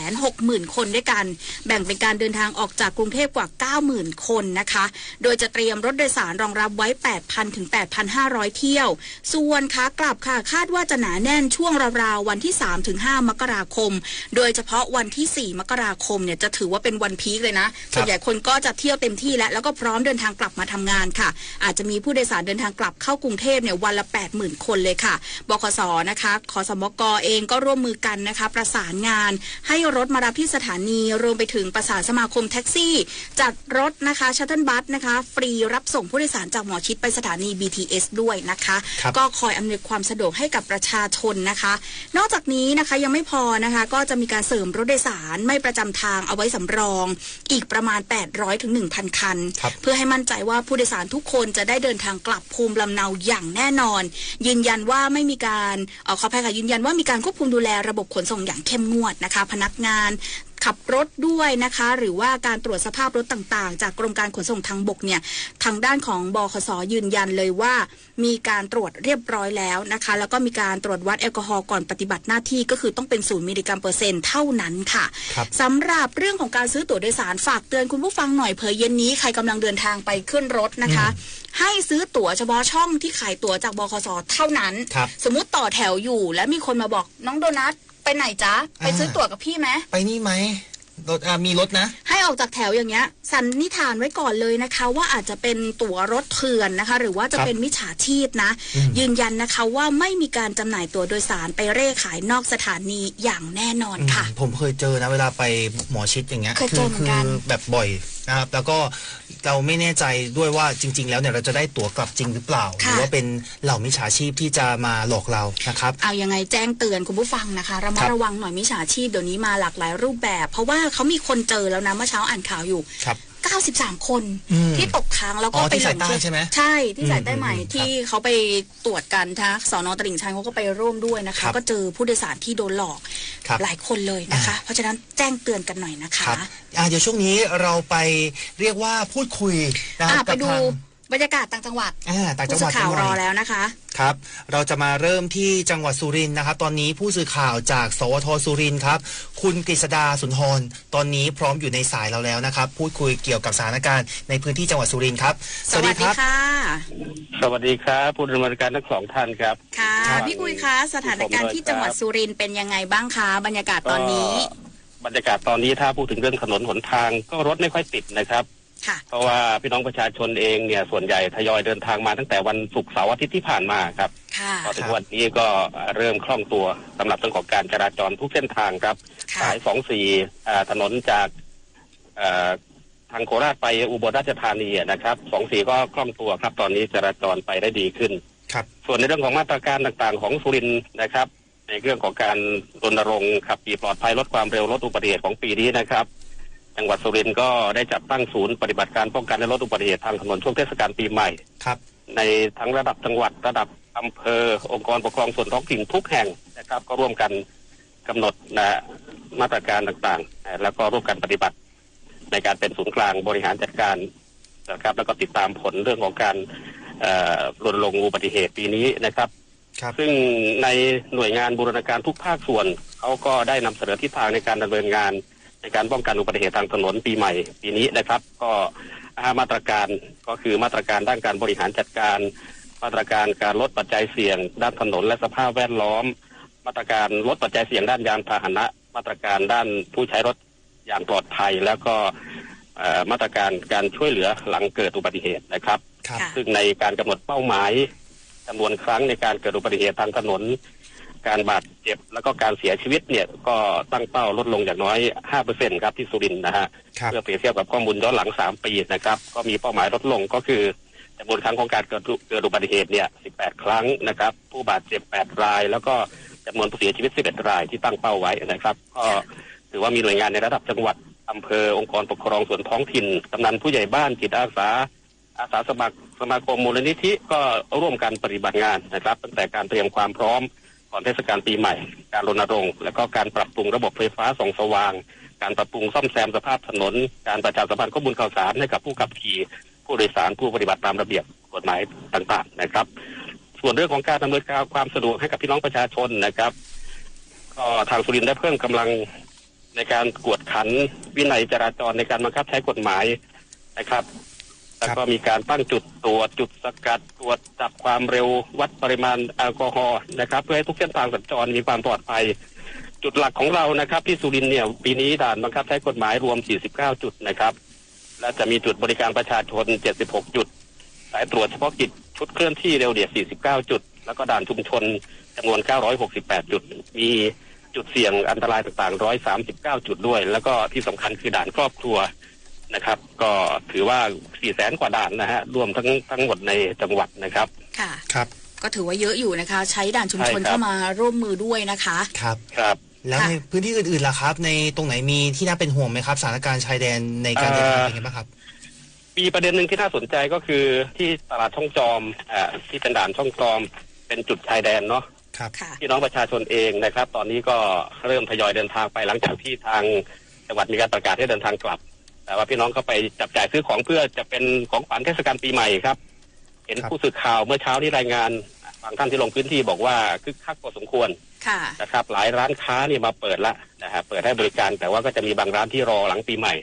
160,000 คนด้วยกันแบ่งเป็นการเดินทางออกจากกรุงเทพกว่า 90,000 คนนะคะโดยจะเตรียมรถโดยสารรองรับไว้ 8,000 ถึง 8,500 เที่ยวส่วนขากลับค่ะคาดว่าจะหนาแน่นช่วงราวๆวันที่ 3-5 มกราคมโดยเฉพาะวันที่ 4 มกราคมเนี่ยจะถือว่าเป็นวันพีคเลยนะส่วนใหญ่คนก็จะเที่ยวเต็มที่แล้วก็พร้อมเดินทางกลับมาทำงานค่ะอาจจะมีผู้โดยสารเดินทางกลับเข้ากรุงเทพเนี่ยวันละ 80,000 คนเลยค่ะบขส.นะคะขสมก.เองก็ร่วมมือกันนะคะประสานงานให้รถมารับที่สถานีรวมไปถึงประสานสมาคมแท็กซี่จัดรถนะคะชัตเทิลบัสนะคะฟรีรับส่งผู้โดยสารจากหมอชิตไปสถานี BTS ด้วยนะคะก็คอยอำนวยความสะดวกให้กับประชาชนนะคะนอกจากนี้นะคะยังไม่พอนะคะก็จะมีการเสริมรถโดยสารไม่ประจำทางเอาไว้สำรองอีกประมาณ 800 ถึง 1,000 คันเพื่อให้มั่นใจว่าผู้โดยสารทุกคนจะได้เดินทางกลับภูมิลำเนาอย่างแน่นอนยืนยันว่าไม่มีการขออภัยค่ะยืนยันว่ามีการควบคุมดูแลระบบขนส่งอย่างเข้มงวดนะคะพนักงานขับรถด้วยนะคะหรือว่าการตรวจสภาพรถต่างๆจากกรมการขนส่งทางบกเนี่ยทางด้านของบขส.ยืนยันเลยว่ามีการตรวจเรียบร้อยแล้วนะคะแล้วก็มีการตรวจวัดแอลกอฮอล์ก่อนปฏิบัติหน้าที่ก็คือต้องเป็น0 มิลลิกรัมเปอร์เซ็นต์เท่านั้นค่ะสำหรับเรื่องของการซื้อตั๋วโดยสารฝากเตือนคุณผู้ฟังหน่อยเผื่อเย็นนี้ใครกำลังเดินทางไปขึ้นรถนะคะให้ซื้อตั๋วเฉพาะช่องที่ขายตั๋วจากบขส.เท่านั้นสมมุติต่อแถวอยู่แล้วมีคนมาบอกน้องโดนัทไปไหนจ๊ะไปซื้อตั๋วกับพี่ไหมไปนี่ไหมรถมีรถนะให้ออกจากแถวอย่างเงี้ยสันนิษฐานไว้ก่อนเลยนะคะว่าอาจจะเป็นตั๋วรถเถื่อนนะคะหรือว่าจะเป็นมิจฉาชีพนะยืนยันนะคะว่าไม่มีการจำหน่ายตั๋วโดยสารไปเร่ขายนอกสถานีอย่างแน่นอนค่ะผมเคยเจอนะเวลาไปหมอชิดอย่างเงี้ยคือแบบบ่อยนะครับแล้วก็เราไม่แน่ใจด้วยว่าจริงๆแล้วเนี่ยเราจะได้ตั๋วกลับจริงหรือเปล่าหรือว่าเป็นเหล่ามิจฉาชีพที่จะมาหลอกเรานะครับเอายังไงแจ้งเตือนคุณผู้ฟังนะคะระมัดระวังหน่อยมิจฉาชีพเดี๋ยวนี้มาหลากหลายรูปแบบเพราะว่าเขามีคนเจอแล้วนะเมื่อเช้าอ่านข่าวอยู่93 คนที่ตกค้างแล้วก็ไปหลงเชื่อใช่ที่สายใต้ใหม่ที่เขาไปตรวจกันนะสน.ตลิ่งชันเขาก็ไปร่วมด้วยนะคะก็เจอผู้โดยสารที่โดนหลอกหลายคนเลยนะคะเพราะฉะนั้นแจ้งเตือนกันหน่อยนะคะเดี๋ยวช่วงนี้เราไปเรียกว่าพูดคุยไปดูบรรยากาศต่างจังหวัดผู้สื่อข่าวรอแล้วนะคะครับเราจะมาเริ่มที่จังหวัดสุรินทร์นะครับตอนนี้ผู้สื่อข่าวจากสวท.สุรินทร์ครับคุณกฤษดาสุนทรตอนนี้พร้อมอยู่ในสายเราแล้วนะครับพูดคุยเกี่ยวกับสถานการณ์ในพื้นที่จังหวัดสุรินทร์ครับสวัสดีครับสวัสดีครับผู้ดำเนินการทั้งสองท่านครับค่ะพี่กุยคะสถานการณ์ที่จังหวัดสุรินทร์เป็นยังไงบ้างคะบรรยากาศตอนนี้บรรยากาศตอนนี้ถ้าพูดถึงเรื่องถนนหนทางก็รถไม่ค่อยติดนะครับเพราะว่าพี่น้องประชาชนเองเนี่ยส่วนใหญ่ทยอยเดินทางมาตั้งแต่วันศุกร์เสาร์อาทิตย์ที่ผ่านมาครับพอถึงวันนี้ก็เริ่มคล่องตัวสำหรับเรื่องของการจราจรทุกเส้นทางครับสาย24ถนนจากทางโคราชไปอุบลราชธานีนะครับ24ก็คล่องตัวครับตอนนี้จราจรไปได้ดีขึ้นครับส่วนในเรื่องของมาตรการต่างๆของสุรินทร์นะครับในเรื่องของการรณรงค์ขับขี่ปลอดภัยลดความเร็วลดอุบัติเหตุของปีนี้นะครับจังหวัดสุรินทร์ก็ได้จัดตั้งศูนย์ปฏิบัติการป้องกันและลดอุบัติเหตุทางถนนช่วงเทศกาลปีใหม่ครับในทั้งระดับจังหวัดระดับอำเภอองค์กรปกครองส่วนท้องถิ่นทุกแห่งนะครับก็ร่วมกันกำหนดมาตรการต่างๆแล้วก็ร่วมกันปฏิบัติในการเป็นศูนย์กลางบริหารจัดการนะครับแล้วก็ติดตามผลเรื่องของการรณรงค์อุบัติเหตุปีนี้นะครับซึ่งในหน่วยงานบูรณาการทุกภาคส่วนเขาก็ได้นำเสนอทิศทางในการดำเนินงานในการป้องกันอุบัติเหตุทางถนนปีใหม่ปีนี้นะครับก็มาตรการก็คือมาตรการด้านการบริหารจัดการมาตรการการลดปัจจัยเสี่ยงด้านถนนและสภาพแวดล้อมมาตรการลดปัจจัยเสี่ยงด้านยานพาหนะมาตรการด้านผู้ใช้รถอย่างปลอดภัยแล้วก็มาตรการการช่วยเหลือหลังเกิดอุบัติเหตุนะครับซึ่งในการกำหนดเป้าหมายจำนวนครั้งในการเกิดอุบัติเหตุทางถนนการบาดเจ็บแล้วก็การเสียชีวิตเนี่ยก็ตั้งเป้าลดลงอย่างน้อย 5% ครับที่สุรินทร์นะฮะเพื่อเปรียบเทียบกับข้อมูลย้อนหลัง3ปีนะครับก็มีเป้าหมายลดลงก็คือจำนวนครั้งของการเกิดอุบัติเหตุเนี่ย18 ครั้งนะครับผู้บาดเจ็บ8 รายแล้วก็จำนวนผู้เสียชีวิต11 รายที่ตั้งเป้าไว้นะครับก็ถือว่ามีหน่วยงานในระดับจังหวัดอำเภอองค์กรปกครองส่วนท้องถิ่นกำนันผู้ใหญ่บ้านจิตอาสาสมัครสมาคมมูลนิธิก็ร่วมกันปฏิบัติงานนะครับตั้งแต่การเตรียมความพร้อมก่อนเทศกาลปีใหม่การรณรงค์และก็การปรับปรุงระบบไฟฟ้าส่องสว่างการปรับปรุงซ่อมแซมสภาพถนนการประชาสัมพันธ์ข้อมูลข่าวสารให้กับผู้ขับขี่ผู้โดยสารผู้ปฏิบัติตามระเบียบกฎหมายต่างๆนะครับ ส่วนเรื่องของการดำเนินการความสะดวกให้กับพี่น้องประชาชนนะครับก็ทางสุรินทร์ได้เพิ่มกำลังในการกวดขันวินัยจราจรในการบังคับใช้กฎหมายนะครับแล้วก็มีการตั้งจุดตรวจจุดสกัดตรวจจับความเร็ววัดปริมาณแอลกอฮอล์นะครับเพื่อให้ทุกเส้นทางสัญจรมีความปลอดภัยจุดหลักของเรานะครับที่สุรินทร์เนี่ยปีนี้ด่านบังคับใช้กฎหมายรวม49จุดนะครับและจะมีจุดบริการประชาชน76จุดสายตรวจเฉพาะกิจชุดเคลื่อนที่เร็วเดีย49จุดแล้วก็ด่านชุมชนจำนวน968จุดมีจุดเสี่ยงอันตรายต่างๆ139จุดด้วยแล้วก็ที่สำคัญคือด่านครอบครัวนะครับก็ถือว่า 400,000 กว่าด่านนะฮะรวมทั้งหมดในจังหวัดนะครับค่ะครับก็ถือว่าเยอะอยู่นะคะใช้ด่านชุมชนเข้ามาร่วมมือด้วยนะคะครับครับแล้วในพื้นที่อื่นๆล่ะครับในตรงไหนมีที่น่าเป็นห่วงไหมครับสถานการณ์ชายแดนในการเดินทางเป็นไงบ้างครับมีประเด็นหนึ่งที่น่าสนใจก็คือที่ตลาดช่องจอมที่เป็นด่านช่องจอมเป็นจุดชายแดนเนาะพี่น้องประชาชนเองนะครับตอนนี้ก็เริ่มทยอยเดินทางไปหลังจากที่ทางจังหวัดมีการประกาศให้เดินทางกลับแต่ว่าพี่น้องก็ไปจับจ่ายซื้อของเพื่อจะเป็นของขวัญเทศกาลปีใหม่ครับเห็นผู้สื่อข่าวเมื่อเช้านี้รายงานบางท่านที่ลงพื้นที่บอกว่าคึกคักพอสมควรนะครับหลายร้านค้านี่มาเปิดละนะฮะเปิดให้บริการแต่ว่าก็จะมีบางร้านที่รอหลังปีใหม่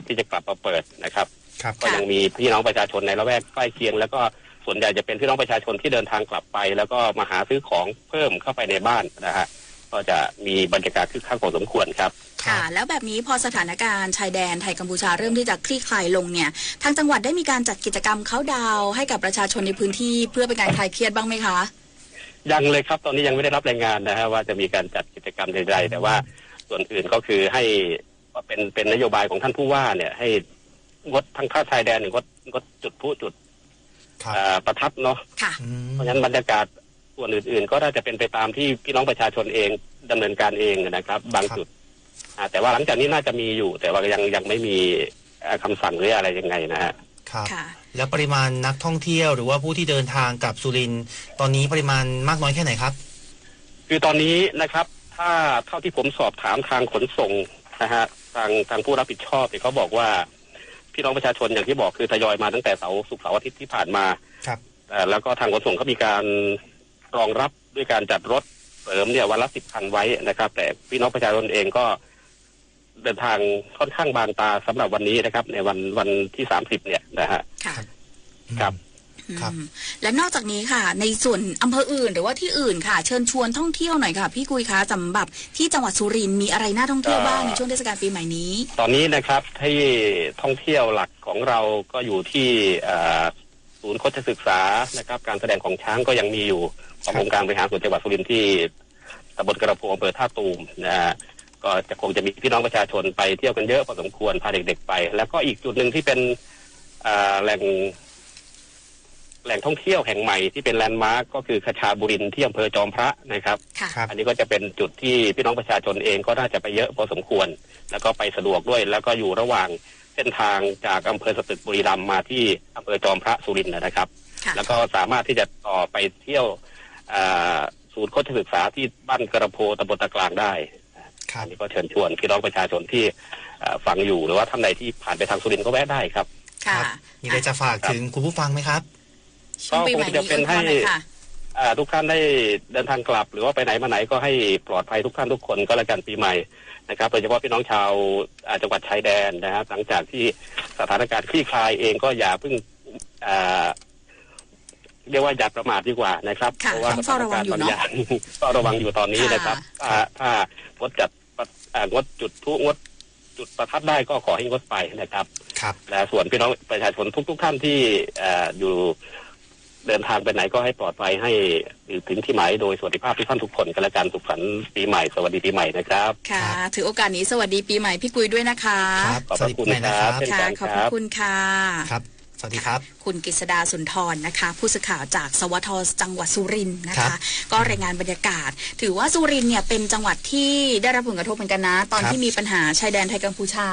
ที่จะกลับมาเปิดนะครับก็ยังมีพี่น้องประชาชนในละแวกใกล้เคียงแล้วก็ส่วนใหญ่จะเป็นพี่น้องประชาชนที่เดินทางกลับไปแล้วก็มาหาซื้อของเพิ่มเข้าไปในบ้านนะฮะก็จะมีบรรยากาศคึกคักพอสมควรครับค่ะแล้วแบบนี้พอสถานการณ์ชายแดนไทยกัมพูชาเริ่มที่จะคลี่คลายลงเนี่ยทางจังหวัดได้มีการจัดกิจกรรมเค้าดาวให้กับประชาชนในพื้นที่เพื่อเป็นการคลายเครียดบ้างไหมคะยังเลยครับตอนนี้ยังไม่ได้รับรายงานนะฮะว่าจะมีการจัดกิจกรรมใดๆแต่ว่าส่วนอื่นก็คือให้เป็นนโยบายของท่านผู้ว่าเนี่ยให้งดทั้งค่าชายแดนงดจุดพลุจุดประทัดเนาะเพราะฉะนั้นบรรยากาศส่วนอื่นๆก็น่าจะเป็นไปตามที่พี่น้องประชาชนเองดำเนินการเองนะครับบางจุดแต่ว่าหลังจากนี้น่าจะมีอยู่แต่ว่ายังไม่มีคำสั่งหรืออะไรยังไงนะฮะครับแล้วปริมาณนักท่องเที่ยวหรือว่าผู้ที่เดินทางกับสุรินทร์ตอนนี้ปริมาณมากน้อยแค่ไหนครับคือตอนนี้นะครับถ้าเท่าที่ผมสอบถามทางขนส่งนะฮะทางผู้รับผิดชอบเนี่ยเขาบอกว่าพี่น้องประชาชนอย่างที่บอกคือทยอยมาตั้งแต่ศุกร์เสาร์อาทิตย์ที่ผ่านมาครับแล้วก็ทางขนส่งเขามีการรองรับด้วยการจัดรถเสริมเนี่ยวันละ10 คันไว้นะครับแต่พี่น้องประชาชนเองก็เดินทางค่อนข้างบางตาสำหรับวันนี้นะครับในวันที่30เนี่ยนะฮะครับและนอกจากนี้ค่ะในส่วนอำเภออื่นหรือว่าที่อื่นค่ะเชิญชวนท่องเที่ยวหน่อยค่ะพี่กุยคะสำหรับที่จังหวัดสุรินทร์มีอะไรน่าท่องเที่ยวบ้างในช่วงเทศกาลปีใหม่นี้ตอนนี้นะครับที่ท่องเที่ยวหลักของเราก็อยู่ที่ศูนย์โฆษศึกษานะครับการแสดงของช้างก็ยังมีอยู่ขององค์การบริหารส่วนจังหวัดสุรินทร์ที่ตำบลกระโพอำเภอท่าตูมนะฮะก็จะคงจะมีพี่น้องประชาชนไปเที่ยวกันเยอะพอสมควรพาเด็กๆไปแล้วก็อีกจุดหนึ่งที่เป็นแหล่งท่องเที่ยวแห่งใหม่ที่เป็นแลนด์มาร์กก็คือคชาบุรินทร์ที่อำเภอจอมพระนะครับอันนี้ก็จะเป็นจุดที่พี่น้องประชาชนเองก็น่าจะไปเยอะพอสมควรแล้วก็ไปสะดวกด้วยแล้วก็อยู่ระหว่างเส้นทางจากอำเภอสตึกบุรีรัมย์มาที่อำเภอจอมพระสุรินทร์นะครับแล้วก็สามารถที่จะต่อไปเที่ยวศูนย์โฆษศึกษาที่บ้านกระโพตำบลตะกลางได้อันนี้ก็เชิญชวนพี่น้องประชาชนที่ฟังอยู่หรือว่าท่านใดที่ผ่านไปทางสุรินทร์ก็แวะได้ครับมีอะไรจะฝากถึงคุณผู้ฟังไหมครับก็คงจะเป็นให้ทุกท่านได้เดินทางกลับหรือว่าไปไหนมาไหนก็ให้ปลอดภัยทุกท่านทุกคนก็แล้วกันปีใหม่นะครับโดยเฉพาะพี่น้องชาวจังหวัดชายแดนนะครับหลังจากที่สถานการณ์คลี่คลายเองก็อย่าเพิ่งเรียกว่าอย่าประมาทดีกว่านะครับเพราะว่าสถานการณ์บางอย่างก็ระวังอยู่ตอนนี้นะครับถ้างดจัดงดจุดพลุงดจุดประทัดได้ก็ขอให้งดไปนะครับและส่วนพี่น้องประชาชนทุกท่านที่อยู่เดินทางไปไหนก็ให้ปลอดภัยให้ถึงที่หมายโดยสวัสดิภาพทุกท่านทุกคนกันละกันสุขสันต์ปีใหม่สวัสดีปีใหม่นะครับค่ะถือโอกาสนี้สวัสดีปีใหม่พี่กุยด้วยนะคะขอบคุณครับขอบคุณค่ะครับสวัสดีครับคุณกฤษดาสุนทรนะคะผู้สื่อข่าวจากสวทจังหวัดสุรินทร์นะคะก็รายงานบรรยากาศถือว่าสุรินทร์เนี่ยเป็นจังหวัดที่ได้รับผลกระทบเหมือนกันนะตอนที่มีปัญหาชายแดนไทยกัมพูชา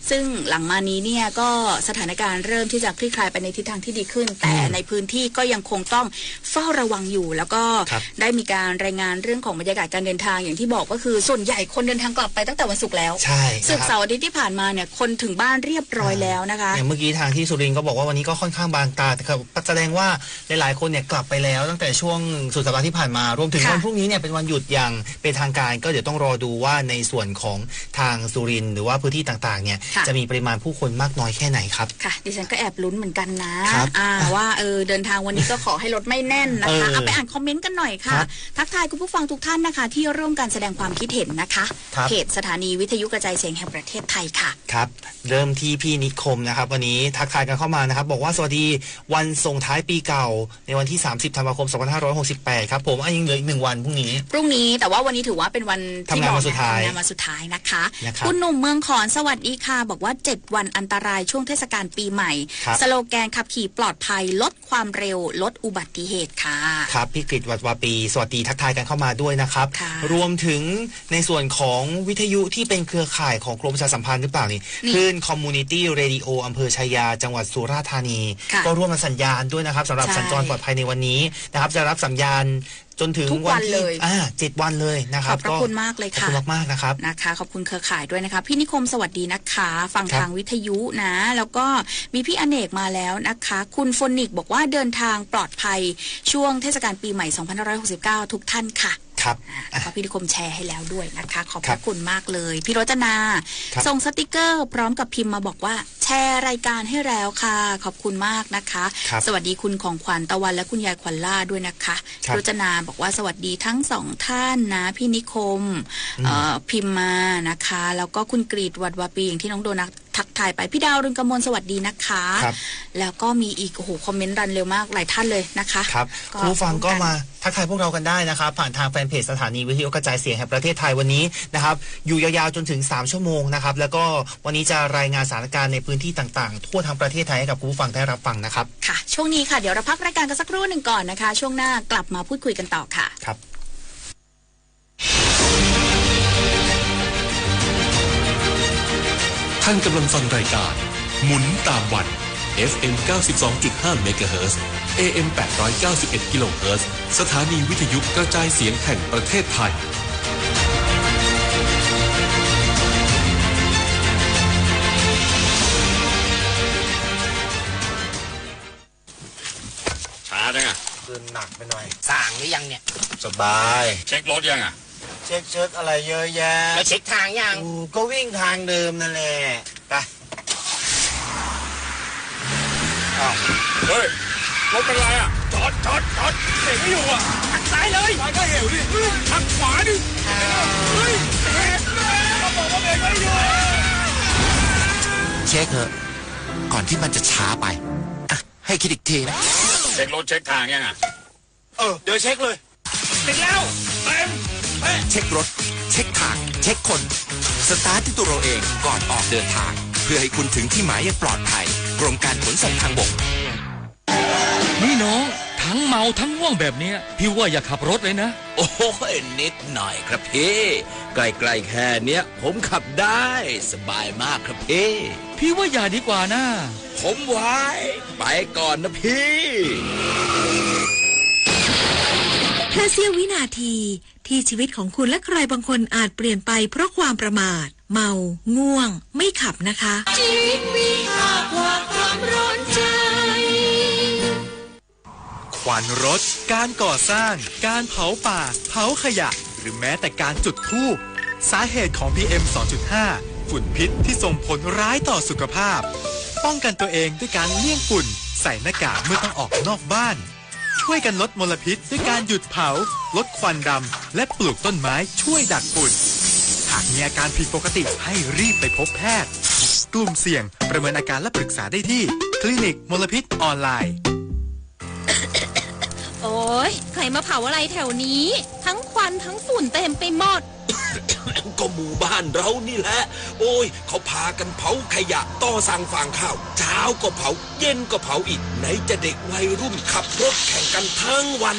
ซึ่งหลังมานี้เนี่ยก็สถานการณ์เริ่มที่จะคลี่คลายไปในทิศทางที่ดีขึ้นแต่ในพื้นที่ก็ยังคงต้องเฝ้าระวังอยู่แล้วก็ได้มีการรายงานเรื่องของบรรยากาศการเดินทางอย่างที่บอกก็คือส่วนใหญ่คนเดินทางกลับไปตั้งแต่วันศุกร์แล้วศุกร์เสาร์อาทิตย์ที่ผ่านมาเนี่ยคนถึงบ้านเรียบร้อยแล้วนะคะอย่างเมื่อกี้ทางที่สุรินทร์ก็บอกว่าวันนี้ก็ค่อนข้างบ างตาแต่แสดงว่าหลายๆคนเนี่ยกลับไปแล้วตั้งแต่ช่วงสุดสัปดาห์ที่ผ่านมารวมถึงวันพรุ่งนี้เนี่ยเป็นวันหยุดอย่างเป็นทางการก็เดี๋ยวต้องรอดูว่าในส่วนของทางสุรินทร์หรือว่าพื้นที่ต่างๆเนี่ยจะมีปริมาณผู้คนมากน้อยแค่ไหนครับค่ะดิฉันก็แอบลุ้นเหมือนกันนะว่าเดินทางวันนี้ก็ขอให้รถไม่แน่นนะคะเอาไปอ่านคอมเมนต์กันหน่อยค่ะทักทายคุณผู้ฟังทุกท่านนะคะที่ร่วมกันแสดงความคิดเห็นนะคะเพจสถานีวิทยุกระจายเสียงแห่งประเทศไทยค่ะครับเริ่มที่พี่นิคมนะครับวันนี้ทักทายกันเข้ามานะครับบอกว่าสวัสดีวันส่งท้ายปีเก่าในวันที่30ธันวาคม2568ครับผมยังเหลืออีก1วันพรุ่งนี้แต่ว่าวันนี้ถือว่าเป็นวันที่ทำงานวันสุดท้ายนะคะคุณหนุ่มเมืองขอนสวัสดีค่ะบอกว่า7วันอันตรายช่วงเทศกาลปีใหม่สโลแกนขับขี่ปลอดภัยลดความเร็วลดอุบัติเหตุค่ะครับพี่กฤษวัดวาปีสวัสดีทักทายกันเข้ามาด้วยนะครับรวมถึงในส่วนของวิทยุที่เป็นเครือข่ายของกรมประชาสัมพันธ์หรือเปล่านี่คลื่นคอมมูนิตี้เรดิโออำเภอชัยยาจังหวัดสุราษฎร์ธานีก็ร่วมมาสัญญาณด้วยนะครับสำหรับสัญจรปลอดภัยในวันนี้นะครับจะรับสัญญาณจนถึงวันที่7 วันเลยนะครับขอบคุณมากเลยค่ะขอบคุณมากๆนะครับขอบคุณเครือข่ายด้วยนะคะพี่นิคมสวัสดีนะคะฟังทางวิทยุนะแล้วก็มีพี่อเนกมาแล้วนะคะคุณโฟนิกบอกว่าเดินทางปลอดภัยช่วงเทศกาลปีใหม่2569ทุกท่านค่ะครับแล้วก็พี่นิคมแชร์ให้แล้วด้วยนะคะขอบพระคุณมากเลยพี่รจนาส่งสติกเกอร์พร้อมกับพิมพ์มาบอกว่าแชร์รายการให้แล้วค่ะขอบคุณมากนะคะสวัสดีคุณของขวัญตะวันและคุณยายขวัญล่าด้วยนะคะพี่รจนาบอกว่าสวัสดีทั้ง2ท่านนะพี่นิคมพิมพ์มานะคะแล้วก็คุณกรีดวัดวาปีอย่างที่น้องโดนัททักทายไปพี่ดาวรุนกมลสวัสดีนะคะแล้วก็มีอีกคอมเมนต์รันเร็วมากหลายท่านเลยนะคะครับผู้ฟังก็มาทักทายพวกเรากันได้นะครับผ่านทางแฟนเพจสถานีวิทยุกระจายเสียงแห่งประเทศไทยวันนี้นะครับอยู่ยาวๆจนถึง3ชั่วโมงนะครับแล้วก็วันนี้จะรายงานสถานการณ์ในพื้นที่ต่างๆทั่วทั้งประเทศไทยให้กับผู้ฟังได้รับฟังนะครับค่ะช่วงนี้ค่ะเดี๋ยวเราพักรายการกันสักครู่หนึ่งก่อนนะคะช่วงหน้ากลับมาพูดคุยกันต่อค่ะครับท่านกำลังฟังรายการหมุนตามวัน FM 92.5 MHz AM 891 kHz สถานีวิทยุกระจายเสียงแห่งประเทศไทยช้าจังอ่ะคืนหนักไปหน่อยสั่งหรือยังเนี่ยสบายเช็ครถยังอ่ะเช็คอะไรเยอะแยะแล้วเช็คทางยังก็วิ่งทางเดิมนั่นแหละไปเฮ้ยรถเป็นไรอ่ะจอดเบรกไม่อยู่อ่ะหักซ้ายเลยซ้ายก็เหวดิหักขวาดิเฮ้ยเบรกเขาบอกว่าเบรกไม่อยู่เช็คเถอะก่อนที่มันจะช้าไปอ่ะให้คิดอีกทีนะเช็ครถเช็คทางยังอ่ะเดี๋ยวเช็คเลยเช็คแล้วเต็มเช็ครถเช็คทางเช็คคนสตาร์ทที่ตัวเราเองก่อนออกเดินทางเพื่อให้คุณถึงที่หมายอย่างปลอดภัยกรมการขนส่งทางบกนี่น้องทั้งเมาทั้งง่วงแบบนี้พี่ว่าอย่าขับรถเลยนะโอ้ยนิดหน่อยครับพี่ใกล้ๆแค่เนี้ยผมขับได้สบายมากครับพี่ว่าอย่าดีกว่านะผมไว้ไปก่อนนะพี่แค่เสี้ยววินาทีที่ชีวิตของคุณและใครบางคนอาจเปลี่ยนไปเพราะความประมาทเมาง่วงไม่ขับนะคะชีวิตมีค่ากว่าความร้อนใจควันรถการก่อสร้างการเผาป่าเผาขยะหรือแม้แต่การจุดธูปสาเหตุของ PM 2.5 ฝุ่นพิษที่ส่งผลร้ายต่อสุขภาพป้องกันตัวเองด้วยการเลี่ยงฝุ่นใส่หน้ากากเมื่อต้องออกนอกบ้านช่วยกันลดมลพิษด้วยการหยุดเผาลดควันดำและปลูกต้นไม้ช่วยดักฝุ่นหากมีอาการผิดปกติให้รีบไปพบแพทย์กลุ่มเสี่ยงประเมินอาการและปรึกษาได้ที่คลินิกมลพิษออนไลน์โอ้ยใครมาเผาอะไรแถวนี้ทั้งควันทั้งฝุ่นเต็มไปหมด ก็หมู่บ้านเรานี่แหละโอ้ยเขาพากันเผาขยะต่อสั่งฟางข้าวเช้าก็เผาเย็นก็เผาอีกไหนจะเด็กวัยรุ่นขับรถแข่งกันทั้งวัน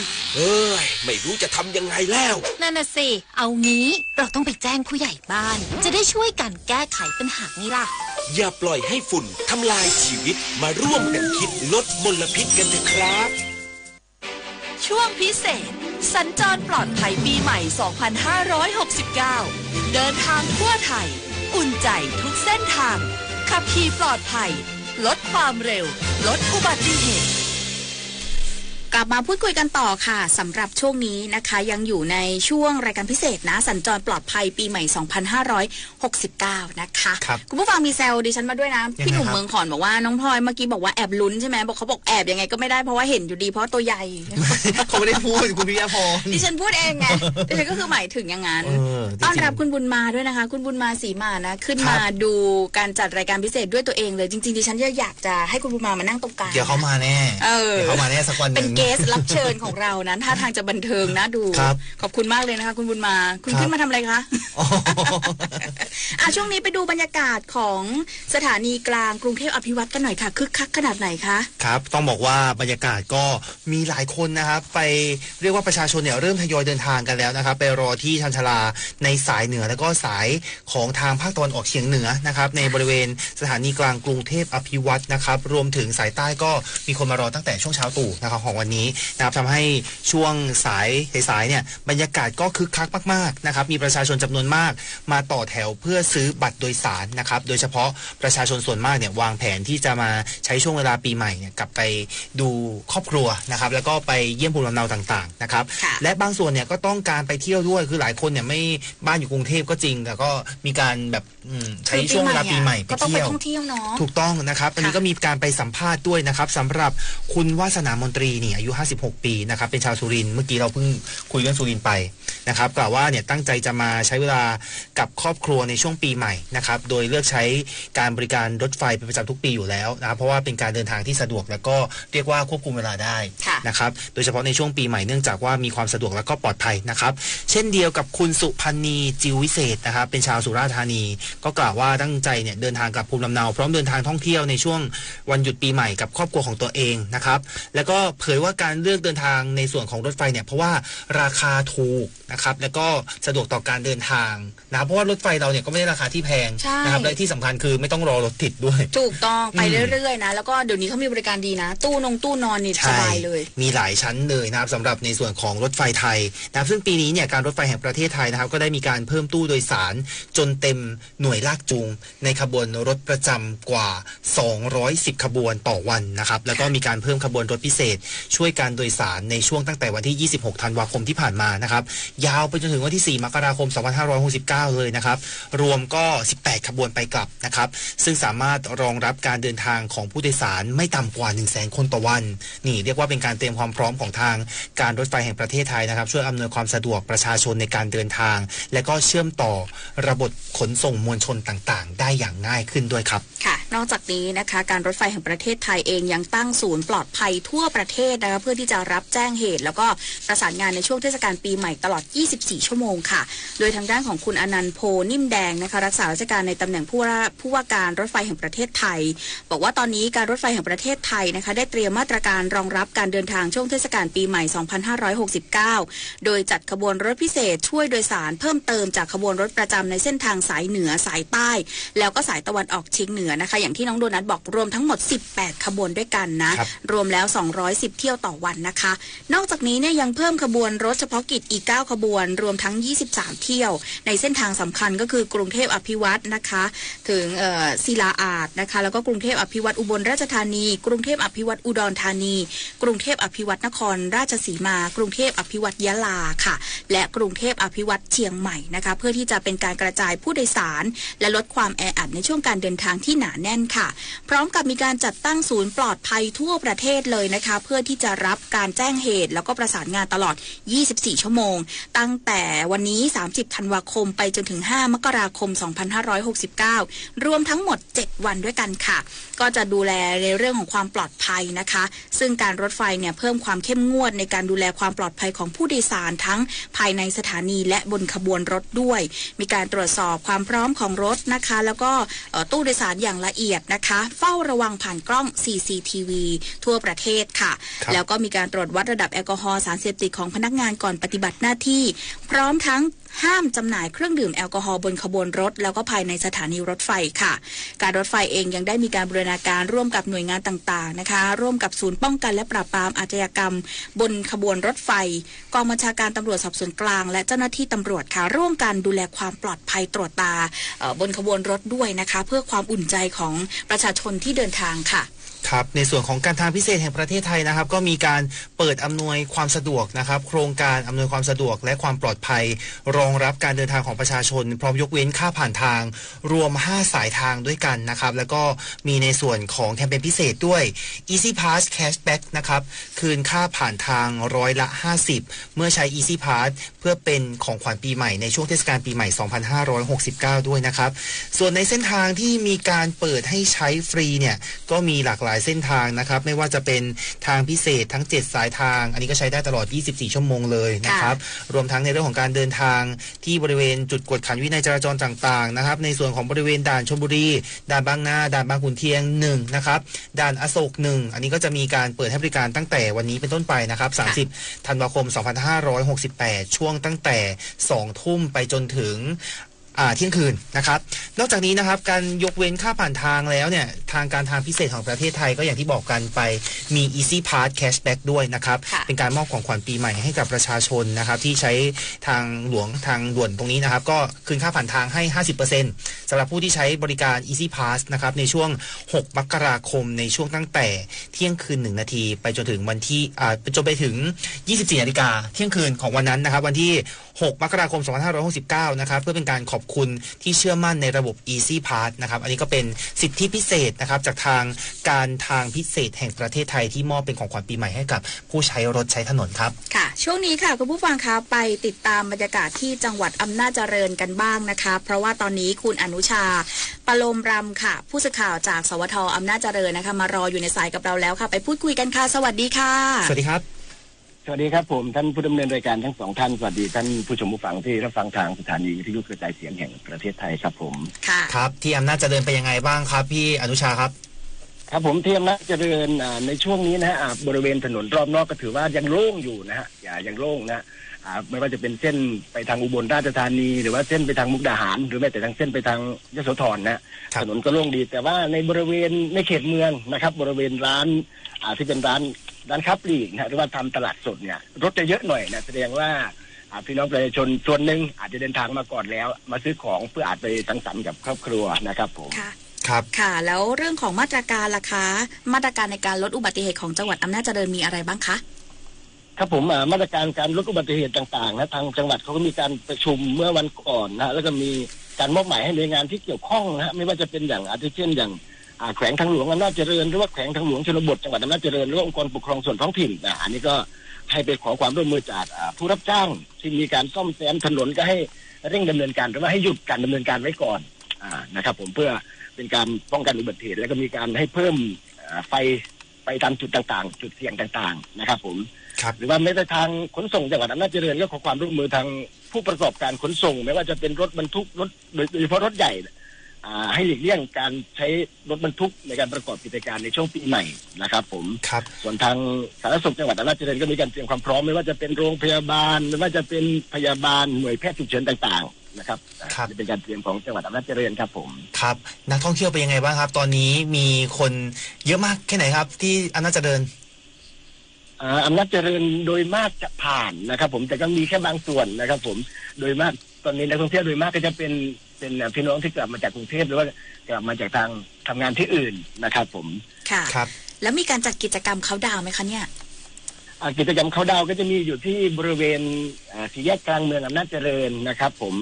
ไม่รู้จะทำยังไงแล้วนั่นน่ะสิเอางี้เราต้องไปแจ้งผู้ใหญ่บ้านจะได้ช่วยกันแก้ไขปัญหานี้ล่ะอย่าปล่อยให้ฝุ่นทำลายชีวิตมาร่วมกันคิดลดมลพิษกันเถอะครับช่วงพิเศษสัญจรปลอดภัยปีใหม่ 2569 เดินทางทั่วไทยอุ่นใจทุกเส้นทางขับขี่ปลอดภัย ลดความเร็วลดอุบัติเหตุกลับมาพูดคุยกันต่อค่ะสำหรับช่วงนี้นะคะยังอยู่ในช่วงรายการพิเศษนะสัญจรปลอดภัยปีใหม่ 2569 นะคะคุณผู้ฟังมีแซวดิฉันมาด้วยนะพี่หนุ่มเมืองขอนบอกว่าน้องพลอยเมื่อกี้บอกว่าแอบลุ้นใช่ไหมบอกเขาบอกแอบยังไงก็ไม่ได้เพราะว่าเห็นอยู่ดีเพราะตัวใหญ่ เขาไม่ได้พูดคุณพิยาพรดิฉันพูดเองไงดิฉันก็คือหมายถึงอย่างนั้นต้อนรับคุณบุญมาด้วยนะคะคุณบุญมาศรีมานะขึ้นมาดูการจัดรายการพิเศษด้วยตัวเองเลยจริงๆดิฉันอยากจะให้คุณบุญมานั่งตรงกลางเดี๋ยวเขามาแน่เดี๋ยวเขามาแน่สักวันนึงเกสรับเชิญของเรานั้นท่าทางจะบันเทิงนะดูขอบคุณมากเลยนะคะคุณบุญมาคุณขึ้นมาทำอะไรคะช่วงนี้ไปดูบรรยากาศของสถานีกลางกรุงเทพอภิวัตกันหน่อยค่ะคึกคักขนาดไหนคะครับต้องบอกว่าบรรยากาศก็มีหลายคนนะครับไปเรียกว่าประชาชนเนี่ยเริ่มทยอยเดินทางกันแล้วนะครับไปรอที่ชานชาลาในสายเหนือแล้วก็สายของทางภาคตะวันออกเฉียงเหนือนะครับในบริเวณสถานีกลางกรุงเทพอภิวัตนะครับรวมถึงสายใต้ก็มีคนมารอตั้งแต่ช่วงเช้าตรู่นะครับของวันนี้นะครับทำให้ช่วงสายเนี่ยบรรยากาศก็คึกคักมากๆนะครับมีประชาชนจำนวนมากมาต่อแถวเพื่อซื้อบัตรโดยสารนะครับโดยเฉพาะประชาชนส่วนมากเนี่ยวางแผนที่จะมาใช้ช่วงเวลาปีใหม่เนี่ยกลับไปดูครอบครัวนะครับแล้วก็ไปเยี่ยมภูมิลำเนาต่างๆนะครับและบางส่วนเนี่ยก็ต้องการไปเที่ยวด้วยคือหลายคนเนี่ยไม่บ้านอยู่กรุงเทพก็จริงแต่ก็มีการแบบใช้ช่วงเวลาปีใหม่ไปเที่ยวถูกต้องนะครับอันนี้ก็มีการไปสัมภาษณ์ด้วยนะครับสำหรับคุณวาสนามนตรีนี่อายุ56ปีนะครับเป็นชาวสุรินทร์เมื่อกี้เราเพิ่งคุยเรื่องสุรินทร์ไปนะครับกล่าวว่าเนี่ยตั้งใจจะมาใช้เวลากับครอบครัวในช่วงปีใหม่นะครับโดยเลือกใช้การบริการรถไฟเป็นประจำทุกปีอยู่แล้วนะครับเพราะว่าเป็นการเดินทางที่สะดวกแล้วก็เรียกว่าควบคุมเวลาได้นะครับโดยเฉพาะในช่วงปีใหม่เนื่องจากว่ามีความสะดวกและก็ปลอดภัยนะครับเช่นเดียวกับคุณสุพันนีจิววิเศษนะครับเป็นชาวสุราษฎร์ธานีก็กล่าวว่าตั้งใจเนี่ยเดินทางกลับภูมิลำเนาพร้อมเดินทางท่องเที่ยวในช่วงวันหยุดปีใหม่กับครอบครัวของตัวเองนะครับแล้วก็เผยว่าการเลือกเดินทางในส่วนของรถไฟเนี่ยเพราะว่าราคาถูกนะครับแล้วก็สะดวกต่อการเดินทางนะครับเพราะว่ารถไฟเราเนี่ยก็ไม่ได้ราคาที่แพงนะครับและที่สำคัญคือไม่ต้องรอรถติดด้วยถูกต้องไปเรื่อยๆนะแล้วก็เดี๋ยวนี้เขามีบริการดีนะตู้นอนนี่สบายเลยมีหลายชั้นเลยนะครับสำหรับในส่วนของรถไฟไทยนะครับซึ่งปีนี้เนี่ยการรถไฟแห่งประเทศไทยนะครับก็ได้มีการเพิ่มตู้โดยสารจนเต็มหน่วยลากจูงในขบวนรถประจำกว่า210ขบวนต่อวันนะครับแล้วก็มีการเพิ่มขบวนรถพิเศษช่วยการโดยสารในช่วงตั้งแต่วันที่26ธันวาคมที่ผ่านมานะครับยาวไปจนถึงวันที่4มกราคม2569เลยนะครับรวมก็18ขบวนไปกลับนะครับซึ่งสามารถรองรับการเดินทางของผู้โดยสารไม่ต่ำกว่า 100,000 คนต่อวันนี่เรียกว่าเป็นการเตรียมความพร้อมของทางการรถไฟแห่งประเทศไทยนะครับช่วยอำนวยความสะดวกประชาชนในการเดินทางและก็เชื่อมต่อระบบขนส่งมวลชนต่างๆได้อย่างง่ายขึ้นด้วยครับค่ะนอกจากนี้นะคะการรถไฟแห่งประเทศไทยเองยังตั้งศูนย์ปลอดภัยทั่วประเทศนะคะเพื่อที่จะรับแจ้งเหตุแล้วก็ประสานงานในช่วงเทศกาลปีใหม่ตลอด24ชั่วโมงค่ะโดยทางด้านของคุณอนันต์โพนิ่มแดงนะคะรักษาราชการในตำแหน่งผู้ว่าการรถไฟแห่งประเทศไทยบอกว่าตอนนี้การรถไฟแห่งประเทศไทยนะคะได้เตรียมมาตรการรองรับการเดินทางช่วงเทศกาลปีใหม่2569โดยจัดขบวนรถพิเศษช่วยโดยสารเพิ่มเติมจากขบวนรถประจำในเส้นทางสายเหนือสายใต้แล้วก็สายตะวันออกเฉียงเหนือนะคะอย่างที่น้องโดนัทบอกรวมทั้งหมด18ขบวนด้วยกันนะรวมแล้ว210เที่ยวต่อวันนะคะนอกจากนี้เนี่ยยังเพิ่มขบวนรถเฉพาะกิจอีก9ขบวนรวมทั้ง23เที่ยวในเส้นทางสำคัญก็คือกรุงเทพอภิวัตนะคะถึงศิลาอาดนะคะแล้วก็กรุงเทพอภิวัตอุบลราชธานีกรุงเทพอภิวัตอุดรธานีกรุงเทพอภิวัตนครราชสีมากรุงเทพอภิวัตยะลาค่ะและกรุงเทพอภิวัตเชียงใหม่นะคะเพื่อที่จะเป็นการกระจายผู้โดยสารและลดความแออัดในช่วงการเดินทางที่หนาแน่นค่ะพร้อมกับมีการจัดตั้งศูนย์ปลอดภัยทั่วประเทศเลยนะคะเพื่อที่จะรับการแจ้งเหตุแล้วก็ประสานงานตลอด24ชั่วโมงตั้งแต่วันนี้30ธันวาคมไปจนถึง5มกราคม2569รวมทั้งหมด7วันด้วยกันค่ะก็จะดูแลในเรื่องของความปลอดภัยนะคะซึ่งการรถไฟเนี่ยเพิ่มความเข้มงวดในการดูแลความปลอดภัยของผู้โดยสารทั้งภายในสถานีและบนขบวนรถด้วยมีการตรวจสอบความพร้อมของรถนะคะแล้วก็ตู้โดยสารอย่างละเอียดนะคะเฝ้าระวังผ่านกล้อง CCTV ทั่วประเทศค่ะแล้วก็มีการตรวจวัดระดับแอลกอฮอล์สารเสพติดของพนักงานก่อนปฏิบัติหน้าที่พร้อมทั้ง ห้ามจำหน่ายเครื่องดื่มแอลกอฮอล์บนขบวนรถแล้วก็ภายในสถานีรถไฟค่ะการรถไฟเองยังได้มีการบูรณาการร่วมกับหน่วยงานต่างๆนะคะร่วมกับศูนย์ป้องกันและปราบปรามอาชญากรรมบนขบวนรถไฟกองบัญชาการตำรวจสอบสวนกลางและเจ้าหน้าที่ตำรวจค่ะร่วมกันดูแลความปลอดภัยตรวจตาบนขบวนรถด้วยนะคะเพื่อความอุ่นใจของประชาชนที่เดินทางค่ะครับในส่วนของการทางพิเศษแห่งประเทศไทยนะครับก็มีการเปิดอำนวยความสะดวกนะครับโครงการอำนวยความสะดวกและความปลอดภัยรองรับการเดินทางของประชาชนพร้อมยกเว้นค่าผ่านทางรวม5สายทางด้วยกันนะครับแล้วก็มีในส่วนของแคมเปญพิเศษด้วย Easy Pass Cashback นะครับคืนค่าผ่านทาง50%เมื่อใช้ Easy Pass เพื่อเป็นของขวัญปีใหม่ในช่วงเทศกาลปีใหม่2569ด้วยนะครับส่วนในเส้นทางที่มีการเปิดให้ใช้ฟรีเนี่ยก็มีหลากหลายเส้นทางนะครับไม่ว่าจะเป็นทางพิเศษทั้ง7สายทางอันนี้ก็ใช้ได้ตลอด24ชั่วโมงเลยนะครับรวมทั้งในเรื่องของการเดินทางที่บริเวณจุดกวดขันวินัยจราจรต่างๆนะครับในส่วนของบริเวณด่านชลบุรีด่านบางนาด่านบางขุนเทียน1นะครับด่านอโศก1อันนี้ก็จะมีการเปิดให้บริการตั้งแต่วันนี้เป็นต้นไปนะครับ30ธันวาคม2568ช่วงตั้งแต่2ทุ่มไปจนถึงเที่ยงคืนนะครับนอกจากนี้นะครับการยกเว้นค่าผ่านทางแล้วเนี่ยทางการทางพิเศษของประเทศไทยก็อย่างที่บอกกันไปมี Easy Pass Cashback ด้วยนะครับเป็นการมอบของขวัญปีใหม่ให้กับประชาชนนะครับที่ใช้ทางหลวงทางด่วนตรงนี้นะครับก็คืนค่าผ่านทางให้ 50% สำหรับผู้ที่ใช้บริการ Easy Pass นะครับในช่วง6มกราคมในช่วงตั้งแต่เที่ยงคืน1นาทีไปจนถึงวันที่จนไปถึง 24 นาฬิกาเที่ยงคืนของวันนั้นนะครับวันที่6มกราคม2569นะครับเพื่อเป็นการขอบคุณที่เชื่อมั่นในระบบ Easy Pass นะครับอันนี้ก็เป็นสิทธิพิเศษนะครับจากทางการทางพิเศษแห่งประเทศไทยที่มอบเป็นของขวัญปีใหม่ให้กับผู้ใช้รถใช้ถนนครับค่ะช่วงนี้ค่ะคุณผู้ฟังคะไปติดตามบรรยากาศที่จังหวัดอำนาจเจริญกันบ้างนะคะเพราะว่าตอนนี้คุณอนุชาปโลมรำค่ะผู้สื่อข่าวจากสวท.อำนาจเจริญนะคะมารออยู่ในสายกับเราแล้วค่ะไปพูดคุยกันค่ะสวัสดีค่ะสวัสดีครับสวัสดีครับผมท่านผู้ดำเนินรายการทั้งสองท่านสวัสดีท่านผู้ชมผู้ฟังที่รับฟังทางสถานีวิทยุกระจายเสียงแห่งประเทศไทยครับผมครับที่อำนาจเจริญไปยังไงบ้างครับพี่อนุชาครับครับผมที่อำนาจเจริญในช่วงนี้นะฮะบริเวณถนนรอบนอกก็ถือว่ายังโล่งอยู่นะฮะยังโล่งนะไม่ว่าจะเป็นเส้นไปทางอุบลราชธานีหรือว่าเส้นไปทางมุกดาหารหรือแม้แต่ทางเส้นไปทางยโสธรนะถนนก็โล่งดีแต่ว่าในบริเวณในเขตเมืองนะครับบริเวณร้านที่เป็นร้านค้าปลีกนะหรือว่าทำตลาดสดเนี่ยรถจะเยอะหน่อยนะแสดงว่าพี่น้องประชาชนส่วนหนึ่งอาจจะเดินทางมาก่อนแล้วมาซื้อของเพื่ออาจไปสังสรรค์กับครอบครัวนะครับผมครับค่ะแล้วเรื่องของมาตรการล่ะคะมาตรการในการลดอุบัติเหตุของจังหวัดอำนาจเจริญมีอะไรบ้างคะครับผมมาตรการการลดอุบัติเหตุต่างๆนะทางจังหวัดเขาก็มีการประชุมเมื่อวันก่อนนะแล้วก็มีการมอบหมายให้หน่วยงานที่เกี่ยวข้องนะไม่ว่าจะเป็นอย่างอาทิเช่นอย่างแขวงทางหลวงอำนาจเจริญหรือว่าแขวงทางหลวงชนบทจังหวัดอำนาจเจริญหรือว่าองค์กรปกครองส่วนท้องถิ่นอันนี้ก็ให้ไปขอความร่วมมือจากผู้รับจ้างที่มีการซ่อมแซมถนนก็ให้เร่งดำเนินการหรือว่าให้หยุดการดำเนินการไว้ก่อนนะครับผมเพื่อเป็นการป้องกันอุบัติเหตุแล้วก็มีการให้เพิ่มไฟไปตามจุดต่างๆจุดเสี่ยงต่างๆนะครับผมหรือว่าแม้แต่ทางขนส่งจังหวัดอำนาจเจริญก็ขอความร่วมมือทางผู้ประกอบการขนส่งไม่ว่าจะเป็นรถบรรทุกรถโดยเฉพาะรถใหญ่ให้หลีกเลี่ยงการใช้รถบรรทุกในการประกอบกิจการในช่วงปีใหม่นะครับผมส่วนทางสาธารณสุขจังหวัดอำนาจเจริญก็มีการเตรียมความพร้อมไม่ว่าจะเป็นโรงพยาบาลไม่ว่าจะเป็นพยาบาลหน่วยแพทย์ฉุกเฉินต่างๆนะครับจะเป็นการเตรียมของจังหวัดอำนาจเจริญครับผมครับนักท่องเที่ยวเป็นยังไงบ้างครับตอนนี้มีคนเยอะมากแค่ไหนครับที่อำนาจเจริญอำนาจเจริญโดยมากจะผ่านนะครับผมแต่ก็มีแค่บางส่วนนะครับผมโดยมากตอนนี้นักท่องเที่ยวโดยมากก็จะเป็นพี่น้องที่กลับมาจากกรุงเทพหรือว่ากลับมาจากทางทำงานที่อื่นนะครับผมค่ะครับแล้วมีการจัดกิจกรรมเขาดาวไหมคะเนี่ยกิจกรรมเขาดาวก็จะมีอยู่ที่บริเวณสี่แยกกลางเมืองอำนาจเจริญนะครับผม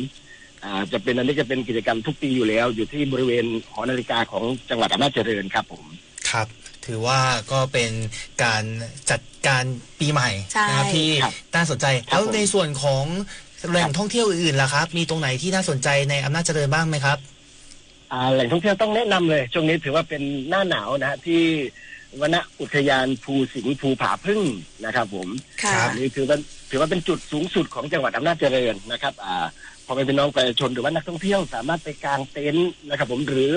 จะเป็นอันนี้จะเป็นกิจกรรมทุกปีอยู่แล้วอยู่ที่บริเวณหอนาฬิกาของจังหวัดอำนาจเจริญครับผมครับถือว่าก็เป็นการจัดการปีใหม่นะครับที่น่าสนใจแล้วในส่วนของแหล่งท่องเที่ยวอื่นล่ะครับมีตรงไหนที่น่าสนใจในอำนาจเจริญบ้างไหมครับแหล่งท่องเที่ยวต้องแนะนำเลยช่วงนี้ถือว่าเป็นหน้าหนาวนะที่วนอุทยานภูสิงห์ภูผาพึ่งนะครับผมนี่ถือว่าเป็นจุดสูงสุดของจังหวัดอำนาจเจริญนะครับพอเป็นน้องประชาชนหรือว่านักท่องเที่ยวสามารถไปกางเต็นท์นะครับผมหรือ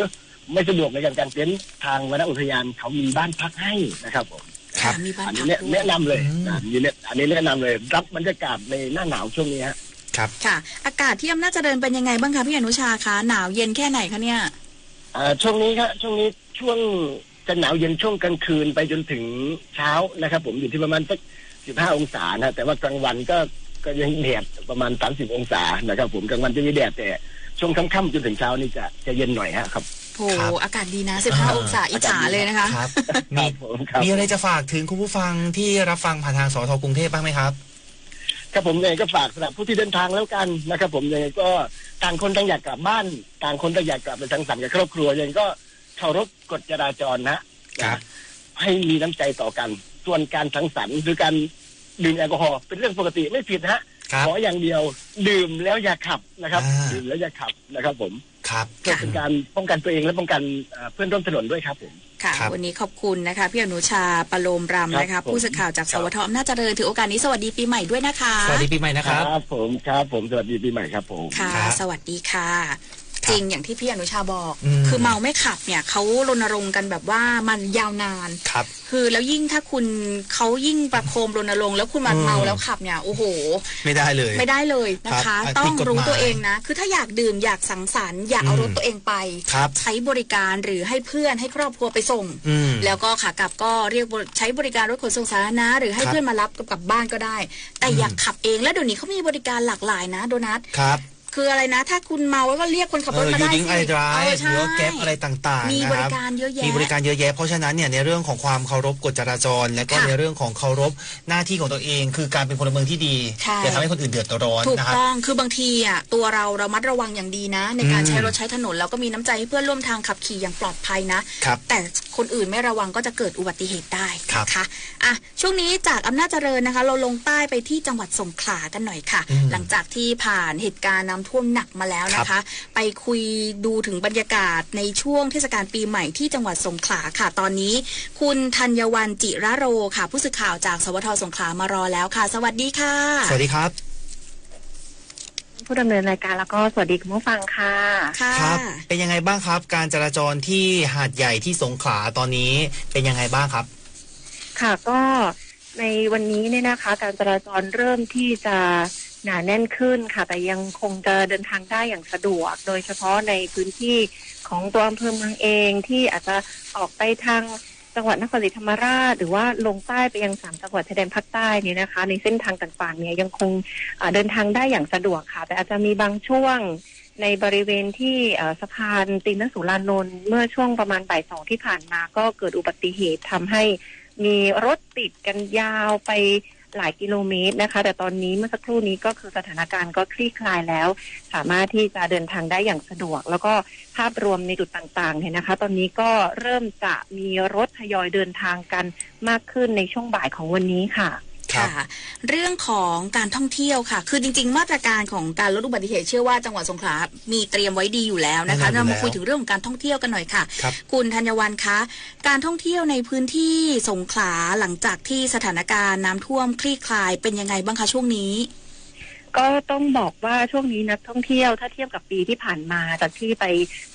ไม่สะดวกในการกางเต็นท์ทางวนอุทยานเขามีบ้านพักให้นะครับผมอันนี้แนะนำเลยอันนี้แนะนำเลยรับบรรยากาศในหน้าหนาวช่วงนี้ฮะ ครับค่ะอากาศที่อำนาจเจริญเป็นยังไงบ้างคะพี่อนุชาคะหนาวเย็นแค่ไหนคะเนี่ยช่วงนี้ครับช่วงนี้ช่วงจะหนาวเย็นช่วงกลางคืนไปจนถึงเช้านะครับผมอยู่ที่ประมาณสัก15 องศานะแต่ว่ากลางวันก็ยังแดดประมาณ30 องศานะครับผมกลางวันจะมีแดดแต่ช่วงค่ำๆจนถึงเช้านี่จะเย็นหน่อยครับโอ้อากาศดีนะ15 องศาอิจฉาเลยนะคะครับมีอะไรจะฝากถึงคุณผู้ฟังที่รับฟังผ่านทางสทกรุงเทพบ้างไหมครับครับผมยังก็ฝากสำหรับผู้ที่เดินทางแล้วกันนะครับผมยังก็ต่างคนต่างอยากกลับบ้านต่างคนต่างอยากกลับไปสังสรรค์กับครอบครัวยังก็เคารพกฎจราจรนะครับให้มีน้ำใจต่อกันส่วนการสังสรรค์หรือการดื่มแอลกอฮอล์เป็นเรื่องปกติไม่ผิดฮะขออย่างเดียวดื่มแล้วอย่าขับนะครับดื่มแล้วอย่าขับนะครับผมครับเพื่อเป็นการป้องกันตัวเองและป้องกันเพื่อนร่วมถนนด้วยครับผมค่ะวันนี้ขอบคุณนะคะพี่อนุชาปโลมรำนะคะผู้สื่อข่าวจากสวทอำนาจเจริญถือโอกาสนี้สวัสดีปีใหม่ด้วยนะคะสวัสดีปีใหม่นะครับครับผมสวัสดีปีใหม่ครับผมค่ะสวัสดีค่ะจริงอย่างที่พี่อนุชาบอกคือเมาไม่ขับเนี่ยเขารณรงค์กันแบบว่ามันยาวนานครับคือแล้วยิ่งถ้าคุณเขายิ่งประโคมรณรงค์แล้วคุณมาเมาแล้วขับเนี่ยโอ้โหไม่ได้เลยนะคะต้องรู้ตัวเองนะคือถ้าอยากดื่มอยากสังสรรค์อยากเอารถตัวเองไปใช้บริการหรือให้เพื่อนให้ครอบครัวไปส่งแล้วก็ขากลับก็เรียกใช้บริการรถขนส่งสาธารณะหรือให้เพื่อนมารับกลับบ้านก็ได้แต่อยากขับเองแล้วเดี๋ยวนี้เขามีบริการหลากหลายนะโดนัทคืออะไรนะถ้าคุณเมาก็เรียกคนขับรถมาได้สิหรือว่าแก๊ปอะไรต่างๆมีบริการเยอะแยะมีบริการเยอะแยะเพราะฉะนั้นเนี่ยในเรื่องของความเคารพกฎจราจรและก็ในเรื่องของเคารพหน้าที่ของตัวเองคือการเป็นพลเมืองที่ดีอย่าทำให้คนอื่นเดือดร้อนถูกต้องคือบางทีอ่ะตัวเราระมัดระวังอย่างดีนะในการใช้รถใช้ถนนเราก็มีน้ำใจให้เพื่อนร่วมทางขับขี่อย่างปลอดภัยนะแต่คนอื่นไม่ระวังก็จะเกิดอุบัติเหตุได้นะคะช่วงนี้จากอำนาจเจริญนะคะเราลงใต้ไปที่จังหวัดสงขลากันหน่อยค่ะหลังจากที่ผ่านเหตุการณ์น้ำท่วมหนักมาแล้วนะคะไปคุยดูถึงบรรยากาศในช่วงเทศกาลปีใหม่ที่จังหวัดสงขลาค่ะตอนนี้คุณธัญวรรณจิระโรค่ะผู้สื่อข่าวจากสวทสงขลามารอแล้วค่ะสวัสดีค่ะสวัสดีครับผู้ดำเนินรายการแล้วก็สวัสดีคุณผู้ฟังค่ะครับเป็นยังไงบ้างครับการจราจรที่หาดใหญ่ที่สงขลาตอนนี้เป็นยังไงบ้างครับค่ะก็ในวันนี้เนี่ยนะคะการจราจรเริ่มที่จะหนาแน่นขึ้นค่ะแต่ยังคงจะเดินทางได้อย่างสะดวกโดยเฉพาะในพื้นที่ของตัวอำเภอเมืองเองที่อาจจะออกไปทางจังหวัดนครศรีธรรมราชหรือว่าลงใต้ไปยัง3จังหวัดชายแดนภาคใต้เนี่ยนะคะในเส้นทางต่างๆเนี่ยยังคงเดินทางได้อย่างสะดวกค่ะแต่อาจจะมีบางช่วงในบริเวณที่สะพานตีนสุรานนท์เมื่อช่วงประมาณบ่าย 2ที่ผ่านมาก็เกิดอุบัติเหตุทำให้มีรถติดกันยาวไปหลายกิโลเมตรนะคะแต่ตอนนี้เมื่อสักครู่นี้ก็คือสถานการณ์ก็คลี่คลายแล้วสามารถที่จะเดินทางได้อย่างสะดวกแล้วก็ภาพรวมในจุดต่างๆเนี่ยนะคะตอนนี้ก็เริ่มจะมีรถทยอยเดินทางกันมากขึ้นในช่วงบ่ายของวันนี้ค่ะค่ะเรื่องของการท่องเที่ยวค่ะคือจริงๆมาตรการของการลดอุบัติเหตุเชื่อว่าจังหวัดสงขลามีเตรียมไว้ดีอยู่แล้วนะคะเรามาคุยถึงเรื่องของการท่องเที่ยวกันหน่อยค่ะคุณธัญวรรณคะการท่องเที่ยวในพื้นที่สงขลาหลังจากที่สถานการณ์น้ำท่วมคลี่คลายเป็นยังไงบ้างคะช่วงนี้ก็ต้องบอกว่าช่วงนี้นักท่องเที่ยวถ้าเทียบกับปีที่ผ่านมาจากที่ไป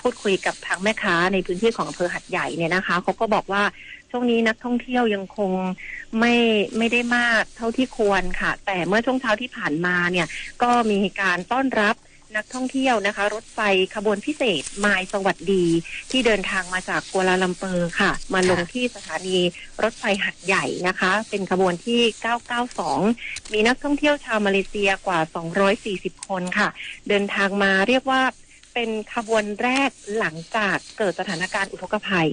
พูดคุยกับทางแม่ค้าในพื้นที่ของอำเภอหัดใหญ่เนี่ยนะคะเขาก็บอกว่าช่วงนี้นักท่องเที่ยวยังคงไม่ได้มากเท่าที่ควรค่ะแต่เมื่อช่วงเช้าที่ผ่านมาเนี่ยก็มีการต้อนรับนักท่องเที่ยวนะคะรถไฟขบวนพิเศษมายสวัสดีที่เดินทางมาจากกัวลาลัมเปอร์ค่ะมาลงที่สถานีรถไฟหัดใหญ่นะคะเป็นขบวนที่992มีนักท่องเที่ยวชาวมาเลเซียกว่า240คนค่ะเดินทางมาเรียกว่าเป็นขบวนแรกหลังจากเกิดสถานการณ์อุทกภัย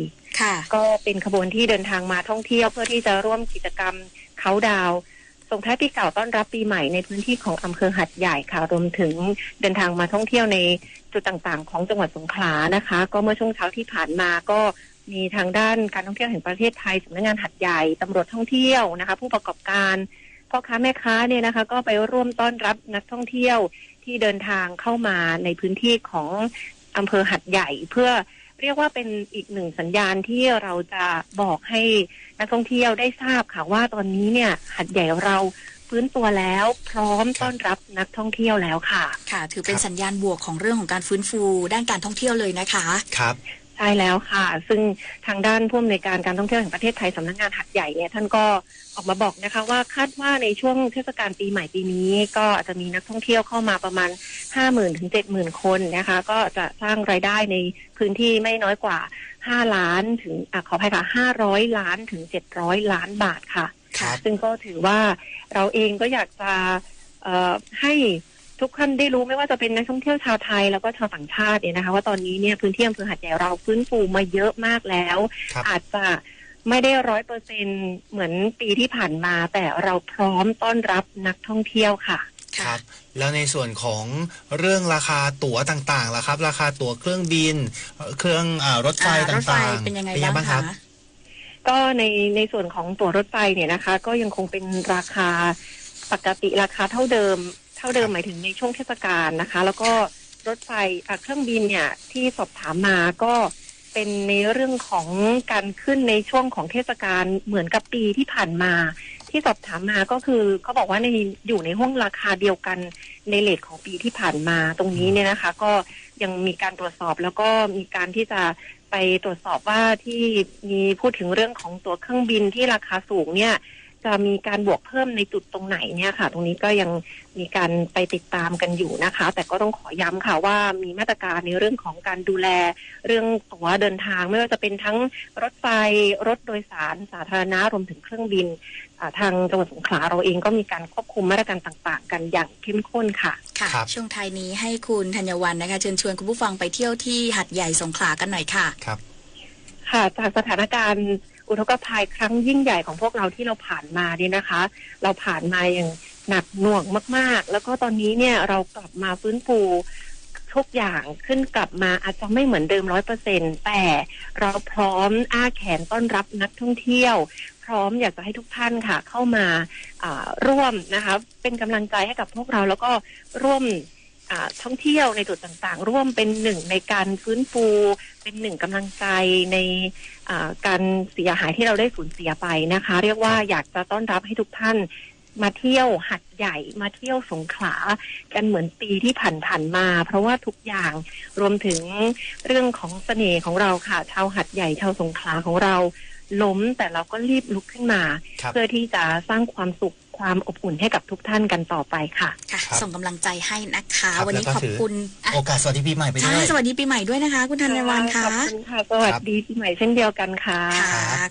ก็เป็นขบวนที่เดินทางมาท่องเที่ยวเพื่อที่จะร่วมกิจกรรมเค้าดาวน์ส่งท้ายปีเก่าต้อนรับปีใหม่ในพื้นที่ของอำเภอหัดใหญ่ค่ะรวมถึงเดินทางมาท่องเที่ยวในจุดต่างๆของจังหวัดสงขลานะคะก็เมื่อช่วงเช้าที่ผ่านมาก็มีทางด้านการท่องเที่ยวแห่งประเทศไทยสำนักงานหัดใหญ่ตำรวจท่องเที่ยวนะคะผู้ประกอบการพ่อค้าแม่ค้าเนี่ยนะคะก็ไปร่วมต้อนรับนักท่องเที่ยวที่เดินทางเข้ามาในพื้นที่ของอำเภอหัดใหญ่เพื่อเรียกว่าเป็นอีกหนึ่งสัญญาณที่เราจะบอกให้นักท่องเที่ยวได้ทราบค่ะว่าตอนนี้เนี่ยหัดใหญ่เราฟื้นตัวแล้วพร้อมต้อนรับนักท่องเที่ยวแล้วค่ะค่ะถือเป็นสัญญาณบวกของเรื่องของการฟื้นฟูด้านการท่องเที่ยวเลยนะคะค ใช่แล้วค่ะซึ่งทางด้านผู้อำนวยการการท่องเที่ยวแห่งประเทศไทยสำนักงานหาดใหญ่เนี่ยท่านก็ออกมาบอกนะคะว่าคาดว่าในช่วงเทศกาลปีใหม่ปีนี้ก็อาจจะมีนักท่องเที่ยวเข้ามาประมาณ 50,000 ถึง 70,000 คนนะคะก็จะสร้างรายได้ในพื้นที่ไม่น้อยกว่า5 ล้านถึงขออภัยค่ะ500 ล้านถึง700 ล้านบาทค่ะซึ่งก็ถือว่าเราเองก็อยากจะให้ทุกท่านได้รู้ไม่ว่าจะเป็นนักท่องเที่ยวชาวไทยแล้วก็ชาวต่างชาติเนี่ยนะคะว่าตอนนี้เนี่ยพื้นที่อำเภอหาดใหญ่เราฟื้นฟูมาเยอะมากแล้วอาจจะไม่ได้ 100% เหมือนปีที่ผ่านมาแต่เราพร้อมต้อนรับนักท่องเที่ยวค่ะครับแล้วในส่วนของเรื่องราคาตั๋วต่างๆล่ะครับราคาตั๋วเครื่องบินเครื่องรถไฟต่างๆเป็นยังไงบ้างครับก็ในส่วนของตั๋วรถไฟเนี่ยนะคะก็ยังคงเป็นราคาปกติราคาเท่าเดิมหมายถึงในช่วงเทศกาลนะคะแล้วก็รถไฟเครื่องบินเนี่ยที่สอบถามมาก็เป็นในเรื่องของการขึ้นในช่วงของเทศกาลเหมือนกับปีที่ผ่านมาที่สอบถามมาก็คือเขาบอกว่าอยู่ในห้วงราคาเดียวกันในเรทของปีที่ผ่านมาตรงนี้เนี่ยนะคะก็ยังมีการตรวจสอบแล้วก็มีการที่จะไปตรวจสอบว่าที่มีพูดถึงเรื่องของตั๋วเครื่องบินที่ราคาสูงเนี่ยจะมีการบวกเพิ่มในจุดตรงไหนเนี่ยค่ะตรงนี้ก็ยังมีการไปติดตามกันอยู่นะคะแต่ก็ต้องขอย้ำค่ะว่ามีมาตรการในเรื่องของการดูแลเรื่องตั๋วเดินทางไม่ว่าจะเป็นทั้งรถไฟรถโดยสารสาธารณะรวมถึงเครื่องบินทางจังหวัดสงขลาเราเองก็มีการควบคุมมาตรการต่างๆกันอย่างเข้มข้นค่ะค่ะช่วงท้ายนี้ให้คุณธัญวรรณนะคะเชิญชวนคุณผู้ฟังไปเที่ยวที่หาดใหญ่สงขลากันหน่อยค่ะครับค่ะจากสถานการณ์อุทกภัยครั้งยิ่งใหญ่ของพวกเราที่เราผ่านมาเนี่ยนะคะเราผ่านมาอย่างหนักหน่วงมากๆแล้วก็ตอนนี้เนี่ยเรากลับมาฟื้นฟูทุกอย่างขึ้นกลับมาอาจจะไม่เหมือนเดิม 100% แต่เราพร้อมอ้าแขนต้อนรับนักท่องเที่ยวพร้อมอยากจะให้ทุกท่านค่ะเข้ามาร่วมนะคะเป็นกำลังใจให้กับพวกเราแล้วก็ร่วมท่องเที่ยวในจุดต่างๆร่วมเป็นหนึ่งในการฟื้นฟูเป็นหนึ่งกำลังใจในการเสียหายที่เราได้สูญเสียไปนะคะเรียกว่าอยากจะต้อนรับให้ทุกท่านมาเที่ยวหาดใหญ่มาเที่ยวสงขลากันเหมือนปีที่ผ่านมาเพราะว่าทุกอย่างรวมถึงเรื่องของเสน่ห์ของเราค่ะชาวหาดใหญ่ชาวสงขลาของเราล้มแต่เราก็รีบลุกขึ้นมาเพื่อที่จะสร้างความสุขความอบอุ่นให้กับทุกท่านกันต่อไปค่ะค่ะส่งกำลังใจให้นะคะวันนี้ขอบคุณโอกาสสวัสดีปีใหม่ไปด้วยใช่สวัสดีปีใหม่ด้วยนะคะคุณธัญวรรณค่ะขอบคุณค่ะสวัสดีปีใหม่เช่นเดียวกันค่ะ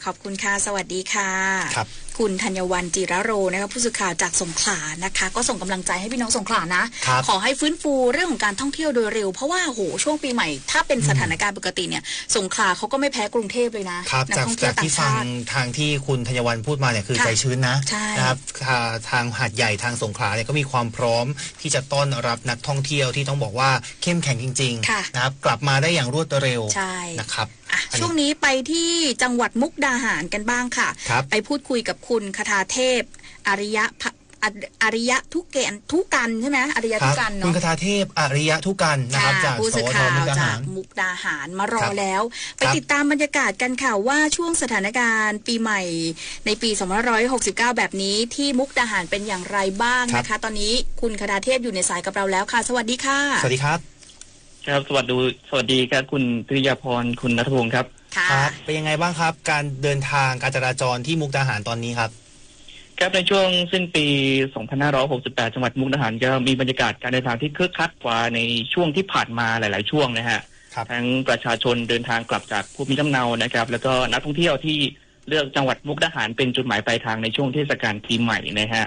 ขอบคุณค่ะสวัสดีค่ะครับคุณธัญวรรณจิระโรนะคะผู้สื่อข่าวจากสงขลานะคะก็ส่งกำลังใจให้พี่น้องสงขลานะขอให้ฟื้นฟูเรื่องของการท่องเที่ยวโดยเร็วเพราะว่าโหช่วงปีใหม่ถ้าเป็นสถานการณ์ปกติเนี่ยสงขลาเขาก็ไม่แพ้กรุงเทพเลยนะครับจากที่ฟังทางที่คุณธัญวรรณพูดมาเนี่ยคือใจชื้นนะนะครับทางหาดใหญ่ทางสงขลาเนี่ยก็มีความพร้อมที่จะต้อนรับนักท่องเที่ยวที่ต้องบอกว่าเข้มแข็งจริงๆนะครับกลับมาได้อย่างรวดเร็วนะครับช่วงนี้ไปที่จังหวัดมุกดาหารกันบ้างค่ะไปพูดคุยกับคุณคทาเทพอริยะทุกันใช่ไหมอริยะทุกันเนาะคุณคทาเทพอริยะทุกันนะครับจากผู้สื่อข่าวจากมุกดาหารมารอแล้วไปติดตามบรรยากาศกันค่ะว่าช่วงสถานการณ์ปีใหม่ในปี2569แบบนี้ที่มุกดาหารเป็นอย่างไรบ้างนะคะตอนนี้คุณคทาเทพอยู่ในสายกับเราแล้วค่ะสวัสดีค่ะสวัสดีครับครับสวัสดีครับคุณปริยาพรคุณณัฐพงศ์ครับครับเป็นยังไงบ้างครับการเดินทางการจราจรที่มุกดาหารตอนนี้ครับครับในช่วงสิ้นปี2568จังหวัดมุกดาหารก็มีบรรยากาศการเดินทางที่คึกคักกว่าในช่วงที่ผ่านมาหลายๆช่วงนะฮะทั้งประชาชนเดินทางกลับจากภูมิลำเนานะครับแล้วก็นักท่องเที่ยวที่เลือกจังหวัดมุกดาหารเป็นจุดหมายปลายทางในช่วงเทศกาลปีใหม่นะฮะ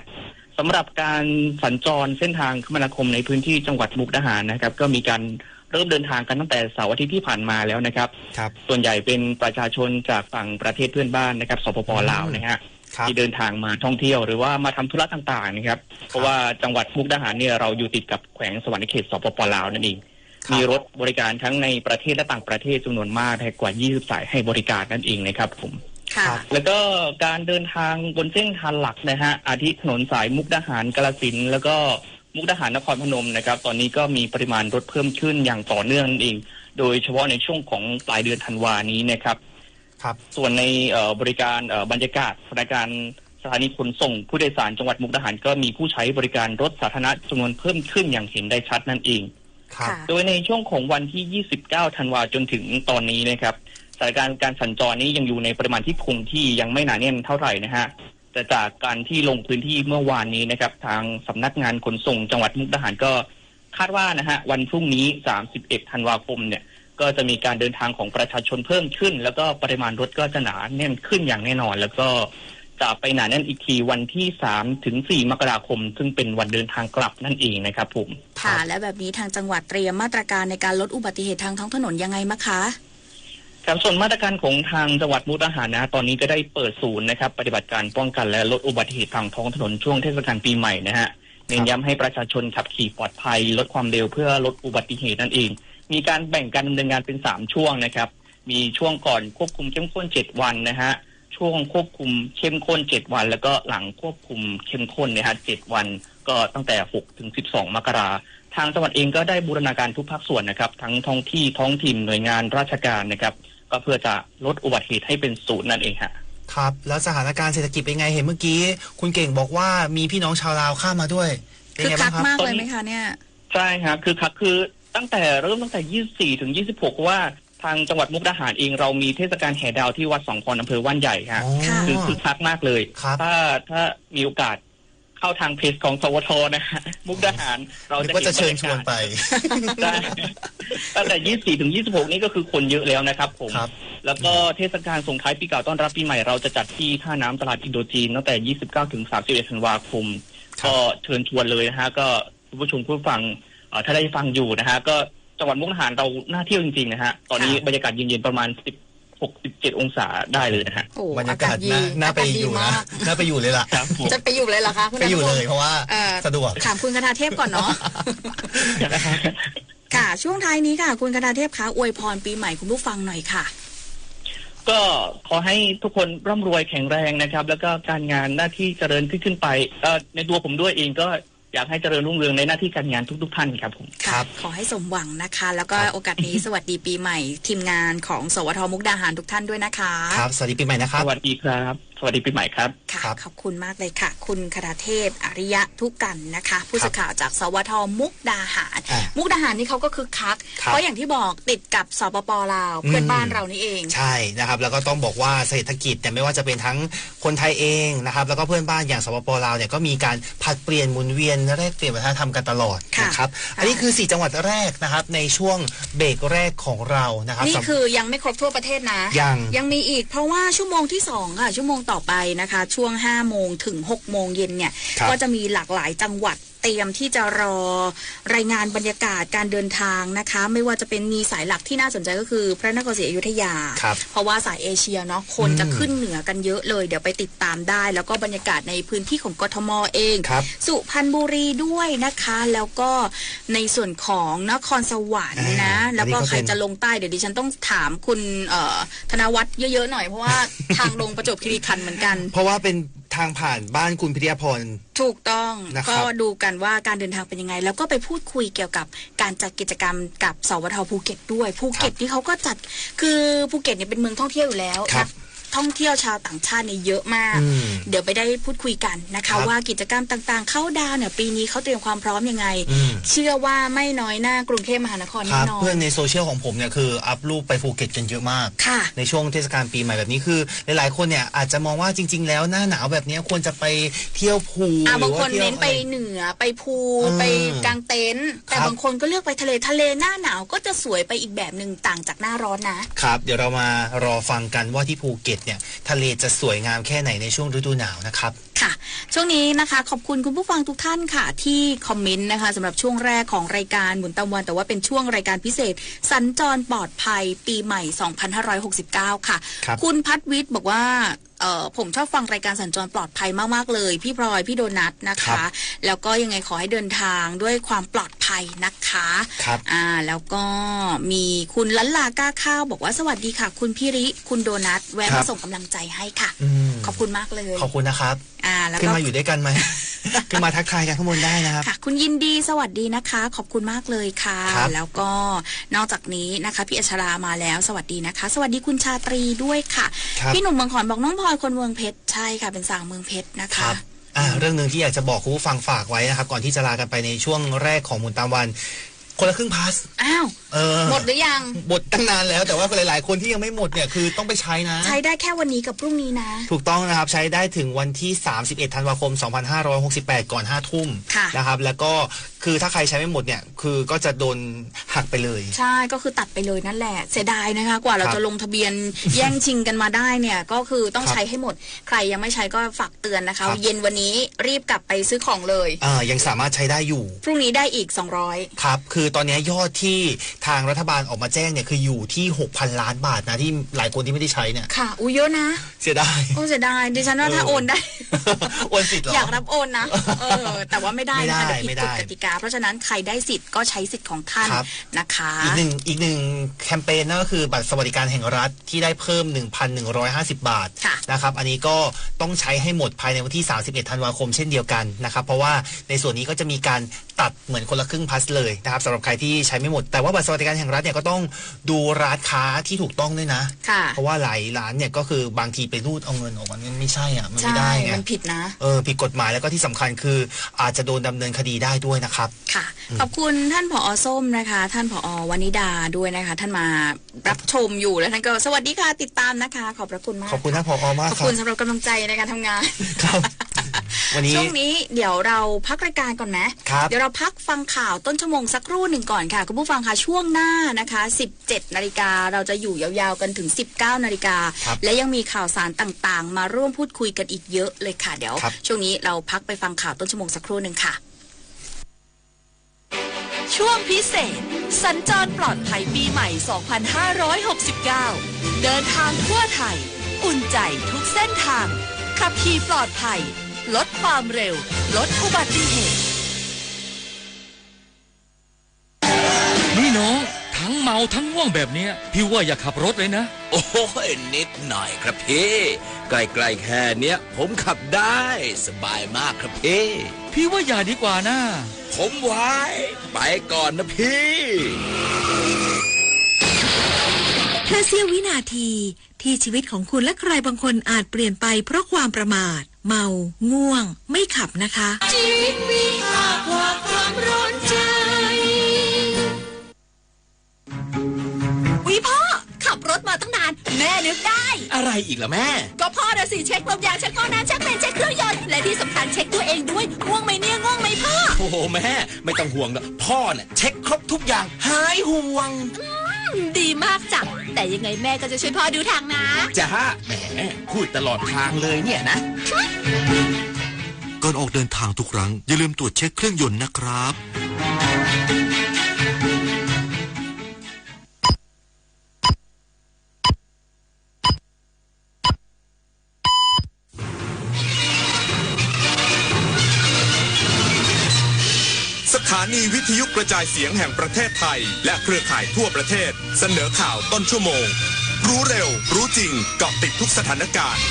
สำหรับการสัญจรเส้นทางคมนาคมในพื้นที่จังหวัดมุกดาหารนะครับก็มีการเริ่มเดินทางกันตั้งแต่เสาร์อาทิตย์ที่ผ่านมาแล้วนะครับส่วนใหญ่เป็นประชาชนจากฝั่งประเทศเพื่อนบ้านนะครับสปป.ลาวนะฮะที่เดินทางมาท่องเที่ยวหรือว่ามาทำธุระต่างๆนะครับเพราะว่าจังหวัดมุกดาหารเนี่ยเราอยู่ติดกับแขวงสวรรณเขตสปป.ลาวนั่นเองมีรถบริการทั้งในประเทศและต่างประเทศจำนวนมากกว่า20สายให้บริการนั่นเองนะครับผมแล้วก็การเดินทางบนเส้นทางหลักนะฮะอาทิถนนสายมุกดาหารกาฬสินธุ์แล้วก็มุกดาหารนครพนมนะครับตอนนี้ก็มีปริมาณรถเพิ่มขึ้นอย่างต่อเนื่องนั่นเองโดยเฉพาะในช่วงของปลายเดือนธันวานี้นะครับส่วนในบริการบรรยากาศสถานการณ์สถานีขนส่งผู้โดยสารจังหวัดมุกดาหารก็มีผู้ใช้บริการรถสาธารณะจำนวนเพิ่มขึ้นอย่างเห็นได้ชัดนั่นเอง โดยในช่วงของวันที่ 29 ธันวาจนถึงตอนนี้นะครับสถานการณ์การสัญจรนี้ยังอยู่ในปริมาณที่คงที่ยังไม่หนาแน่นเท่าไหร่นะฮะแต่จากการที่ลงพื้นที่เมื่อวานนี้นะครับทางสำนักงานขนส่งจังหวัดมุกดาหารก็คาดว่านะฮะวันพรุ่งนี้ 31 ธันวาคมเนี่ยก็จะมีการเดินทางของประชาชนเพิ่มขึ้นแล้วก็ปริมาณรถก็จะหนาแน่นขึ้นอย่างแน่นอนแล้วก็จะไปหนาแน่นอีกทีวันที่3 ถึง 4 มกราคมซึ่งเป็นวันเดินทางกลับนั่นเองนะครับผมค่ะและแบบนี้ทางจังหวัดเตรียมมาตรการในการลดอุบัติเหตุทางท้องถนนยังไงมั้งคะครับส่วนมาตรการของทางจังหวัดมุกดาหารนะตอนนี้ก็ได้เปิดศูนย์นะครับปฏิบัติการป้องกันและลดอุบัติเหตุทางท้องถนนช่วงเทศกาลปีใหม่นะฮะเน้นย้ำให้ประชาชนขับขี่ปลอดภัยลดความเร็วเพื่อลดอุบัติเหตุนั่นเองมีการแบ่งการดำเนินงานเป็น3ช่วงนะครับมีช่วงก่อนควบคุมเข้มข้น7วันนะฮะช่วงควบคุมเข้มข้น7วันแล้วก็หลังควบคุมเข้มข้นนะฮะ7วันก็ตั้งแต่6 ถึง 12 มกราคมทางจังหวัดเองก็ได้บูรณาการทุกภาคส่วนนะครับทั้งท้องถิ่นหน่วยงานราชการนะครับก็เพื่อจะลดอุบัติเหตุให้เป็นศูนย์นั่นเองฮะครับแล้วสถานการณ์เศรษฐกิจเป็นไงเห็นเมื่อกี้คุณเก่งบอกว่ามีพี่น้องชาวลาวข้ามมาด้วยเป็นไงบ้างครับมากเลยไหมคะเนี่ยใช่ครับคือตั้งแต่24 ถึง 26ว่าทางจังหวัดมุกดาหารเองเรามีเทศกาลแห่ดาวที่วัดสองคอนอำเภอว่านใหญ่ฮะคือคักมากเลยถ้ามีโอกาสเข้าทางเพจของสวทนะฮะมุกดาหารเราจะเชิญชวนไปตั้งแต่24 ถึง 26นี่ก็คือคนเยอะแล้วนะครับผมแล้วก็เทศกาลส่งท้ายปีเก่าต้อนรับปีใหม่เราจะจัดที่ท่าน้ำตลาดอินโดจีนตั้งแต่29 ถึง 31 ธันวาคมก็เชิญชวนเลยนะฮะก็ผู้ชมผู้ฟังถ้าได้ฟังอยู่นะฮะก็จังหวัดมุกดาหารเราน่าเที่ยวจริงๆนะฮะตอนนี้บรรยากาศเย็นๆประมาณ16-17 องศาได้เลยนะฮะบรรยากาศน่าไปอยู่นะน่าไปอยู่เลยล่ะจะไปอยู่เลยเหรอคะไปอยู่เลยเพราะว่าสะดวกถามคุณคณาเทพก่อนเนาะค่ะช่วงท้ายนี้ค่ะคุณคณาเทพคะอวยพรปีใหม่คุณผู้ฟังหน่อยค่ะก็ขอให้ทุกคนร่ำรวยแข็งแรงนะครับแล้วก็การงานหน้าที่เจริญขึ้นไปในตัวผมด้วยเองก็อยากให้เจริญรุ่งเรืองในหน้าที่การงานทุกท่านครับผมครับขอให้สมหวังนะคะแล้วก็โอกาสนี้สวัสดีปีใหม่ทีมงานของสวทมุกดาหารทุกท่านด้วยนะคะครับสวัสดีปีใหม่นะครับสวัสดีครับสวัสดีปีใหม่ครับค่ะขอบคุณมากเลยค่ะคุณคณาเทพอริยะทุกกันนะคะผู้สื่อข่าวจากสวทมุกดาหารมุกดาหารนี่เขาก็คึกคักเพราะอย่างที่บอกติดกับสปป.ลาวเพื่อนบ้านเรานี่เองใช่นะครับแล้วก็ต้องบอกว่าเศรษฐกิจเนี่ยไม่ว่าจะเป็นทั้งคนไทยเองนะครับแล้วก็เพื่อนบ้านอย่างสปป.ลาวเนี่ยก็มีการผัดเปลี่ยนหมุนเวียนแลกเปลี่ยนวัฒนธรรมกันตลอดนะครับอันนี้คือ4จังหวัดแรกนะครับในช่วงเบรกแรกของเรานะครับนี่คือยังไม่ครบทั่วประเทศนะยังมีอีกเพราะว่าชั่วโมงที่2ค่ะชั่วโมงต่อไปนะคะช่วง5 โมงถึง 6 โมงเย็นเนี่ยก็จะมีหลากหลายจังหวัดเตรียมที่จะรอรายงานบรรยากาศการเดินทางนะคะไม่ว่าจะเป็นมีสายหลักที่น่าสนใจก็คือพระนครศรีอยุธยาเพราะว่าสายเอเชียเนาะคนจะขึ้นเหนือกันเยอะเลยเดี๋ยวไปติดตามได้แล้วก็บรรยากาศในพื้นที่ของกทมเองสุพรรณบุรีด้วยนะคะแล้วก็ในส่วนของนครสวรรค์นะแล้วก็ใครจะลงใต้เดี๋ยวดิฉันต้องถามคุณธนวัฒน์เยอะๆหน่อยเพราะว่าทางลงประจวบคีรีขันธ์เหมือนกันเพราะว่าเป็นทางผ่านบ้านคุณพิทยาพรถูกต้องก็ดูกันว่าการเดินทางเป็นยังไงแล้วก็ไปพูดคุยเกี่ยวกับการจัดกิจกรรมกับสวท.ภูเก็ตด้วยภูเก็ตที่เขาก็จัดคือภูเก็ตเนี่ยเป็นเมืองท่องเที่ยวอยู่แล้วท่องเที่ยวชาวต่างชาติเนี่ยเยอะมากเดี๋ยวไปได้พูดคุยกันนะคะว่ากิจกรรมต่างๆเข้าดาวเนี่ยปีนี้เขาเตรียมความพร้อมยังไงเชื่อว่าไม่น้อยหน้ากรุงเทพมหานครแน่นอนเพื่อนในโซเชียลของผมเนี่ยคืออัพรูปไปภูเก็ตกันเยอะมากในช่วงเทศกาลปีใหม่แบบนี้คือหลายๆคนเนี่ยอาจจะมองว่าจริงๆแล้วหน้าหนาวแบบนี้ควรจะไปเที่ยวภูบางคนเน้นไปเหนือไปภูไปกางเต็นท์แต่บางคนก็เลือกไปทะเลหน้าหนาวก็จะสวยไปอีกแบบนึงต่างจากหน้าร้อนนะครับเดี๋ยวเรามารอฟังกันว่าที่ภูเก็ตเนี่ยทะเลจะสวยงามแค่ไหนในช่วงฤดูหนาวนะครับค่ะช่วงนี้นะคะขอบคุณคุณผู้ฟังทุกท่านค่ะที่คอมเมนต์นะคะสำหรับช่วงแรกของรายการหมุนตะวันแต่ว่าเป็นช่วงรายการพิเศษสัญจรปลอดภัยปีใหม่2569ค่ะคุณพัฒวิทย์บอกว่าผมชอบฟังรายการสัญจรปลอดภัยมากๆเลยพี่พลอยพี่โดนัทนะคะแล้วก็ยังไงขอให้เดินทางด้วยความปลอดภัยนะคะแล้วก็มีคุณลันลากล้าข้าวบอกว่าสวัสดีค่ะคุณพี่ริคุณโดนัทแวะมาส่งกำลังใจให้ค่ะขอบคุณมากเลยขอบคุณนะครับแล้วขึ้นมาอยู่ด้วยกันไหม ขึ้นมาทักทายกันข้างบนได้นะครับค่ะคุณยินดีสวัสดีนะคะขอบคุณมากเลยค่ะแล้วก็นอกจากนี้นะคะพี่อัชรามาแล้วสวัสดีนะคะสวัสดีคุณชาตรีด้วยค่ะพี่หนุ่มเมืองขอนบอกน้องพลอยคนเมืองเพชรใช่ค่ะเป็นสาวเมืองเพชรนะคะเรื่องนึงที่อยากจะบอกคุณผู้ฟังฝากไว้นะครับก่อนที่จะลากันไปในช่วงแรกของหมุนตามวัน คนละครึ่งพาสอ้าวหมดหรือยังหมดตั้งนานแล้วแต่ว่าหลายๆคนที่ยังไม่หมดเนี่ยคือต้องไปใช้นะใช้ได้แค่วันนี้กับพรุ่งนี้นะถูกต้องนะครับใช้ได้ถึงวันที่31ธันวาคม2568ก่อน 5 ทุ่มนะครับแล้วก็คือถ้าใครใช้ไม่หมดเนี่ยคือก็จะโดนหักไปเลยใช่ก็คือตัดไปเลยนั่นแหละเสียดายนะคะกว่าเราจะลงทะเบียนแย่งชิงกันมาได้เนี่ยก็คือต้องใช้ให้หมดใครยังไม่ใช้ก็ฝากเตือนนะคะเย็นวันนี้รีบกลับไปซื้อของเลยยังสามารถใช้ได้อยู่พรุ่งนี้ได้อีก200ครับคือตอนนี้ยอดที่ทางรัฐบาลออกมาแจ้งเนี่ยคืออยู่ที่ 6,000 ล้านบาทนะที่หลายคนที่ไม่ได้ใช้เนี่ยค่ะอุ้ยเยอะนะเสียดายเสียดายดิฉันว่าถ้าโอนได้โอนสิทธิ์หรออยากรับโอนนะแต่ว่าไม่ได้นะคะผิดกฎกติกาเพราะฉะนั้นใครได้สิทธิ์ก็ใช้สิทธิ์ของท่านนะคะอีกหนึ่งแคมเปญนั่นก็คือบัตรสวัสดิการแห่งรัฐที่ได้เพิ่ม 1,150 บาทนะครับอันนี้ก็ต้องใช้ให้หมดภายในวันที่31ธันวาคมเช่นเดียวกันนะครับเพราะว่าในส่วนนี้ก็จะมีการตัดเหมือนคนละครึ่งพาสเลยนะครับสำหรับใครที่ใช้ไม่หมดแต่ว่าบัตรสวัสดิการแห่งรัฐเนี่ยก็ต้องดูร้านค้าที่ถูกต้องด้วยนะเพราะว่าหลายร้านเนี่ยก็คือบางทีไปรูดเอาเงินออกมาไม่ใช่อ่ะมันไม่ได้ไงมันผิดนะผิดกฎหมายแล้วก็ที่สำคัญคืออาจจะโดนดำเนินคดีได้ด้วยนะครับค่ะขอบคุณท่านผอ.ส้มนะคะท่านผอ.วนิดาด้วยนะคะท่านมารับชมอยู่แล้วท่านก็สวัสดีค่ะติดตามนะคะขอบพระคุณมากขอบคุณท่านผอ.มากขอบคุณสำหรับกำลังใจในการทำงานครับวันนี้ช่วงนี้เดี๋ยวเราพักรายการก่อนไหมเดี๋ยวเราพักฟังข่าวต้นชั่วโมงสักครู่หนึ่งก่อนค่ะคุณผู้ฟังค่ะช่วงหน้านะคะ17 นาฬิกาเราจะอยู่ยาวๆกันถึง19 นาฬิกาและยังมีข่าวสารต่างๆมาร่วมพูดคุยกันอีกเยอะเลยค่ะเดี๋ยวช่วงนี้เราพักไปฟังข่าวต้นชั่วโมงสักครู่หนึ่งค่ะช่วงพิเศษสัญจรปลอดภัยปีใหม่2569เดินทางทั่วไทยอุ่นใจทุกเส้นทางขับขี่ปลอดภัยลดความเร็วลดอุบัติเหตุนี่น้องทั้งเมาทั้งง่วงแบบนี้พี่ว่าอย่าขับรถเลยนะโอ้ยนิดหน่อยครับพี่ใกล้ๆแค่เนี้ยผมขับได้สบายมากครับพี่ว่าอย่าดีกว่านะผมไว้ไปก่อนนะพี่แค่เสี้ยววินาทีที่ชีวิตของคุณและใครบางคนอาจเปลี่ยนไปเพราะความประมาทเมาง่วงไม่ขับนะคะชีวิตมีค่ากว่าความร้อนใจอุ๊ยพ่อขับรถมาตั้งนานแม่นึกได้อะไรอีกล่ะแม่ก็พ่อน่ะสิเช็คลมยางเช็คท่อน้ำเช็คเบรกเช็คเครื่องยนต์และที่สำคัญเช็คตัวเองด้วยง่วงไหมเนี่ยง่วงไหมพ่อโอ้โหแม่ไม่ต้องห่วงหรอกพ่อเนี่ยเช็คครบทุกอย่างหายห่วงดีมากจ้ะแต่ยังไงแม่ก็จะช่วยพ่อดูทางนะจ้าแหมพูดตลอดทางเลยเนี่ยนะก่อนออกเดินทางทุกครั้งอย่าลืมตรวจเช็คเครื่องยนต์นะครับสถานีวิทยุกระจายเสียงแห่งประเทศไทยและเครือข่ายทั่วประเทศเสนอข่าวต้นชั่วโมงรู้เร็วรู้จริงเกาะติดทุกสถานการณ์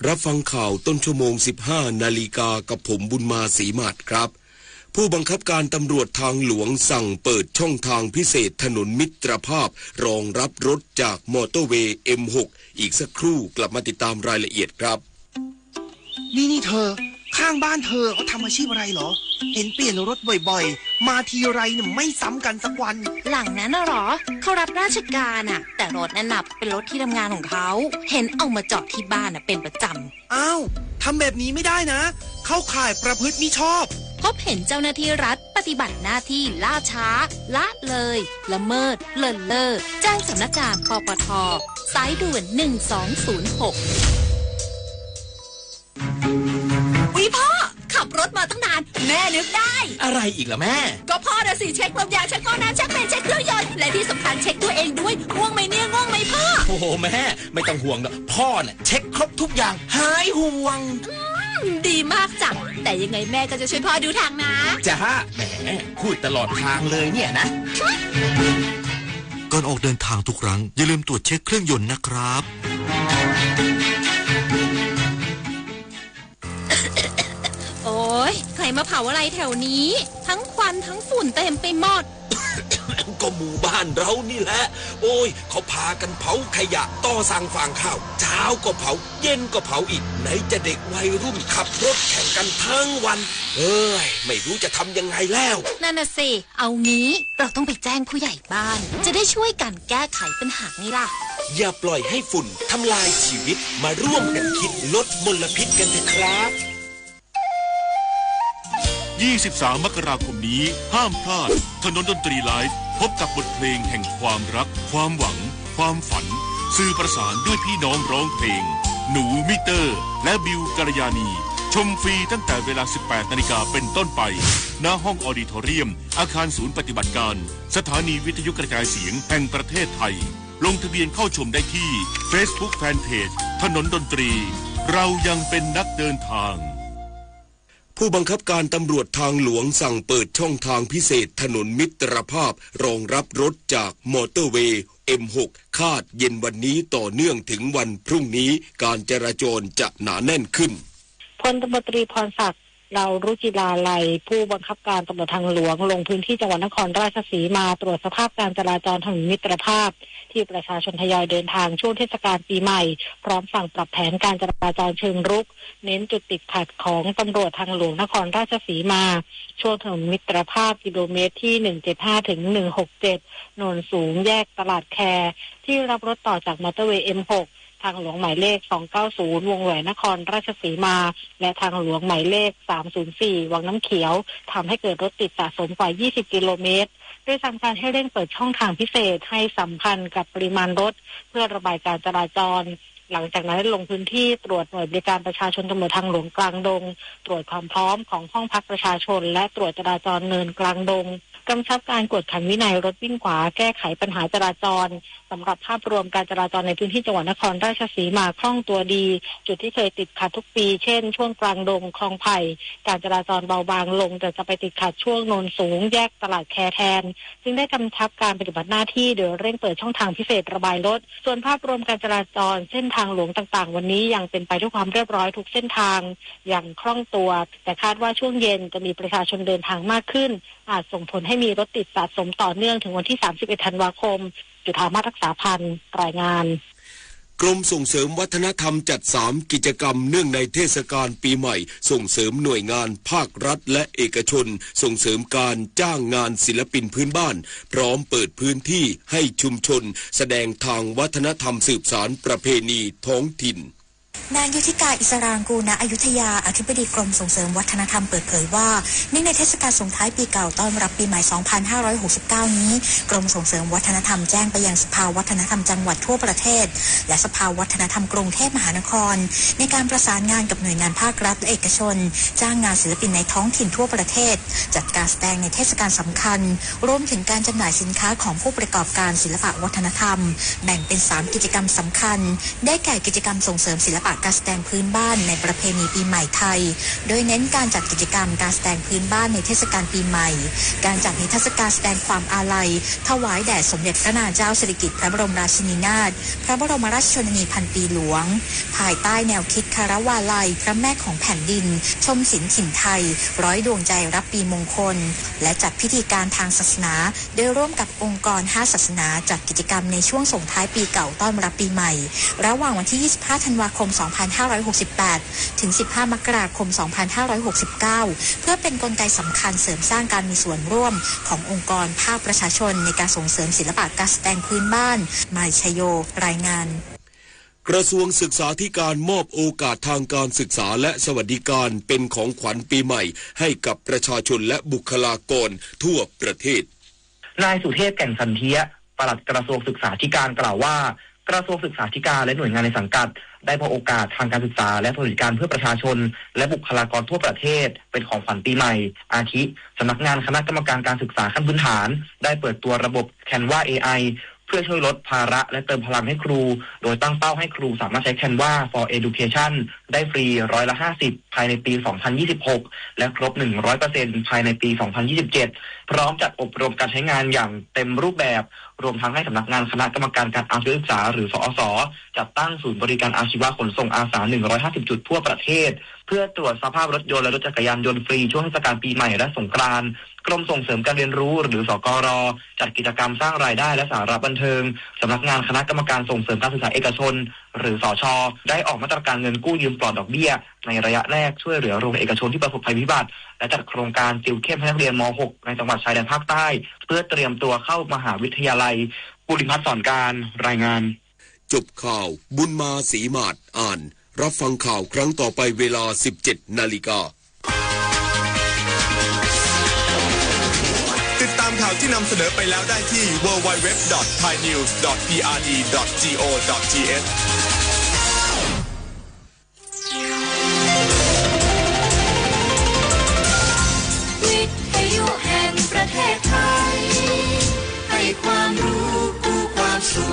รับฟังข่าวต้นชั่วโมง 15 นาฬิกากับผมบุญมาศรีมาศครับผู้บังคับการตำรวจทางหลวงสั่งเปิดช่องทางพิเศษถนนมิตรภาพรองรับรถจากมอเตอร์เวย์ M6 อีกสักครู่กลับมาติดตามรายละเอียดครับนี่เธอข้างบ้านเธอเขาทำอาชีพอะไรเหรอเห็นเปลี่ยนรถบ่อยๆมาทีไรเนี่ยไม่ซ้ำกันสักวันหลังนั้นน่ะหรอเขารับราชการอ่ะแต่รถนั้นน่ะเป็นรถที่ทำงานของเขาเห็นเอามาจอดที่บ้านอ่ะเป็นประจำอ้าวทำแบบนี้ไม่ได้นะเข้าข่ายประพฤติมิชอบพบเห็นเจ้าหน้าที่รัฐปฏิบัติหน้าที่ล่าช้าละเลยละเมิดเลินเล่อแจ้งสำนักงานปปท.สายด่วน1206อุ๊ยพ่อขับรถมาตั้งนานแม่นึกได้อะไรอีกล่ะแม่ก็พ่อน่ะสิเช็คลมยางเช็คท่อน้ำเช็คเบรกเช็คเครื่องยนต์และที่สำคัญเช็คตัวเองด้วยง่วงไหมเนี่ยง่วงไหมพ่อโอ้โหแม่ไม่ต้องห่วงหรอกพ่อเนี่ยเช็คครบทุกอย่างหายห่วงดีมากจ้ะแต่ยังไงแม่ก็จะช่วยพ่อดูทางนะจ้าแหมพูดตลอดทางเลยเนี่ยนะก่อนออกเดินทางทุกครั้งอย่าลืมตรวจเช็คเครื่องยนต์นะครับโอ้ยใครมาเผาอะไรแถวนี้ทั้งควันทั้งฝุ่นเต็มไปหมด ก็หมู่บ้านเรานี่แหละโอ้ยเขาพากันเผาขยะต่อสั่งฟางข้าวเช้าก็เผาเย็นก็เผาอีกไหนจะเด็กวัยรุ่นขับรถแข่งกันทั้งวันไม่รู้จะทำยังไงแล้วนั่นน่ะสิเอางี้เราต้องไปแจ้งผู้ใหญ่บ้านจะได้ช่วยกันแก้ไขปัญหานี้ล่ะอย่าปล่อยให้ฝุ่นทำลายชีวิตมาร่วมกันคิดลดมลพิษกันเถอะครับ23 มกราคมนี้ห้ามพลาดถนนดนตรีไลฟ์พบกับบทเพลงแห่งความรักความหวังความฝันสื่อประสานด้วยพี่น้องร้องเพลงหนูมิเตอร์และบิวกัลยาณีชมฟรีตั้งแต่เวลา 18 นาฬิกาเป็นต้นไปณห้องออดิทอเรียมอาคารศูนย์ปฏิบัติการสถานีวิทยุกระจายเสียงแห่งประเทศไทยลงทะเบียนเข้าชมได้ที่ Facebook Fanpage ถนนดนตรีเรายังเป็นนักเดินทางผู้บังคับการตำรวจทางหลวงสั่งเปิดช่องทางพิเศษถนนมิตรภาพรองรับรถจากมอเตอร์เวย์ M6 คาดเย็นวันนี้ต่อเนื่องถึงวันพรุ่งนี้การจราจรจะหนาแน่นขึ้นพลตำรวจตรีพรศักดิ์เรารุจิราลัยผู้บังคับการตำรวจทางหลวงลงพื้นที่จังหวัดนครราชสีมาตรวจสภาพการจราจรถนนมิตรภาพที่ประชาชนทยอยเดินทางช่วงเทศกาลปีใหม่พร้อมสั่งปรับแผนการจราจรเชิงรุกเน้นจุดติดขัดของตำรวจทางหลวงนครราชสีมาช่วงถนนมิตรภาพกิโลเมตรที่175ถึง167โนนสูงแยกตลาดแคที่รับรถต่อจากมอเตอร์เวย์ M6ทางหลวงหมายเลข290วงแหวนนครราชสีมาและทางหลวงหมายเลข304วังน้ำเขียวทำให้เกิดรถติดสะสมกว่า20กิโลเมตรโดยสั่งการให้เร่งเปิดช่องทางพิเศษให้สัมพันธ์กับปริมาณรถเพื่อระบายการจราจรหลังจากนั้นลงพื้นที่ตรวจหน่วยบริการประชาชนตำรวจทางหลวงกลางดงตรวจความพร้อมของห้องพักประชาชนและตรวจจราจรเนินกลางดงกำชับการกวดขันวินัยรถวิ่งขวาแก้ไขปัญหาจราจรสำหรับภาพรวมการจราจรในพื้นที่จังหวัดนครราชสีมาคล่องตัวดีจุดที่เคยติดขัดทุกปีเช่นช่วงกลางดงคลองไผ่การจราจรเบาบางลงแต่จะไปติดขัดช่วงโนนสูงแยกตลาดแคแทนจึงได้กำชับการปฏิบัติหน้าที่โดยเร่งเปิดช่องทางพิเศษระบายรถส่วนภาพรวมการจราจรเส้นทางหลวงต่างๆวันนี้ยังเป็นไปด้วยความเรียบร้อยทุกเส้นทางอย่างคล่องตัวแต่คาดว่าช่วงเย็นจะมีประชาชนเดินทางมากขึ้นอาจส่งผลให้มีรถติดสะสมต่อเนื่องถึงวันที่31ธันวาคมจุฑามาศรักษาพันธ์รายงานกรมส่งเสริมวัฒนธรรมจัด3กิจกรรมเนื่องในเทศกาลปีใหม่ส่งเสริมหน่วยงานภาครัฐและเอกชนส่งเสริมการจ้างงานศิลปินพื้นบ้านพร้อมเปิดพื้นที่ให้ชุมชนแสดงทางวัฒนธรรมสืบสานประเพณีท้องถิ่นนางยุทธิกาอิสรางกูลณอยุธยาอธิบดีกรมส่งเสริมวัฒนธรรมเปิดเผยว่าเนื่องในเทศกาลส่งท้ายปีเก่าต้อนรับปีใหม่ 2569 นี้กรมส่งเสริมวัฒนธรรมแจ้งไปยังสภาวัฒนธรรมจังหวัดทั่วประเทศและสภาวัฒนธรรมกรุงเทพมหานครในการประสานงานกับหน่วยงานภาครัฐและเอกชนจ้างงานศิลปินในท้องถิ่นทั่วประเทศจัดการแสดงในเทศกาลสำคัญรวมถึงการจำหน่ายสินค้าของผู้ประกอบการศิลปะวัฒนธรรมแบ่งเป็น3กิจกรรมสำคัญได้แก่กิจกรรมส่งเสริมศิลปะการแสดงพื้นบ้านในประเพณีปีใหม่ไทยโดยเน้นการจัดกิจกรรมการแสดงพื้นบ้านในเทศกาลปีใหม่การจัดนิทรรศการแสดงความอาลัยถวายแด่สมเด็จพระนางเจ้าสิริกิติ์พระบรมราชินีนาถพระบรมราชชนนีพันปีหลวงภายใต้แนวคิดคารวาลัยพระแม่ของแผ่นดินชมศิลป์ถิ่นไทยร้อยดวงใจรับปีมงคลและจัดพิธีการทางศาสนาโดยร่วมกับองค์กร5ศาสนาจัดกิจกรรมในช่วงส่งท้ายปีเก่าต้อนรับปีใหม่ระหว่างวันที่25ธันวาคม2568ถึง15มกราคม2569เพื่อเป็นกลไกสำคัญเสริมสร้างการมีส่วนร่วมขององค์กรภาคประชาชนในการส่งเสริมศิลปะการแสดงพื้นบ้านมายชโยรายงานกระทรวงศึกษาธิการมอบโอกาสทางการศึกษาและสวัสดิการเป็นของขวัญปีใหม่ให้กับประชาชนและบุคลากรทั่วประเทศนายสุเทพแก่นสันเทียปลัดกระทรวงศึกษาธิการกล่าวว่ากระทรวงศึกษาธิการและหน่วยงานในสังกัดได้มอบโอกาสทางการศึกษาและสวัสดิการเพื่อประชาชนและบุคลากรทั่วประเทศเป็นของขวัญปีใหม่อาทิสำนักงานคณะกรรมการการศึกษาขั้นพื้นฐานได้เปิดตัวระบบ Canva AI เพื่อช่วยลดภาระและเติมพลังให้ครูโดยตั้งเป้าให้ครูสามารถใช้ Canva for Education ได้ฟรี50%ภายในปี 2026 และครบ 100% ภายในปี 2027 พร้อมจัดอบรมการใช้งานอย่างเต็มรูปแบบรวมทั้งให้สำนักงานคณะกรรมการการอาชีวศึกษาหรือสอสจัดตั้งศูนย์บริการอาชีวะขนส่งอาสา150จุดทั่วประเทศเพื่อตรวจสภาพรถยนต์และรถจักรยานยนต์ฟรีช่วงเทศกาลปีใหม่และสงกรานต์ กรมส่งเสริมการเรียนรู้หรือสกร.จัดกิจกรรมสร้างรายได้และสาระบันเทิงสำนักงานคณะกรรมการส่งเสริมการศึกษาเอกชนหรือสช.ได้ออกมาตรการเงินกู้ยืมปลอดดอกเบี้ยในระยะแรกช่วยเหลือโรงเรียนเอกชนที่ประสบภัยพิบัติและจัดโครงการติวเข้มให้นักเรียนม .6 ในจังหวัดชายแดนภาคใต้เพื่อเตรียมตัวเข้ามหาวิทยาลัยภูริพัฒน์สอนการรายงานจบข่าวบุญมาศรีมาศอ่านรับฟังข่าวครั้งต่อไปเวลา 17 นาฬิกาติดตามข่าวที่นำเสนอไปแล้วได้ที่ www.thainews.prd.go.thวิทยุแห่งประเทศไทยให้ความรู้กู้ความสุข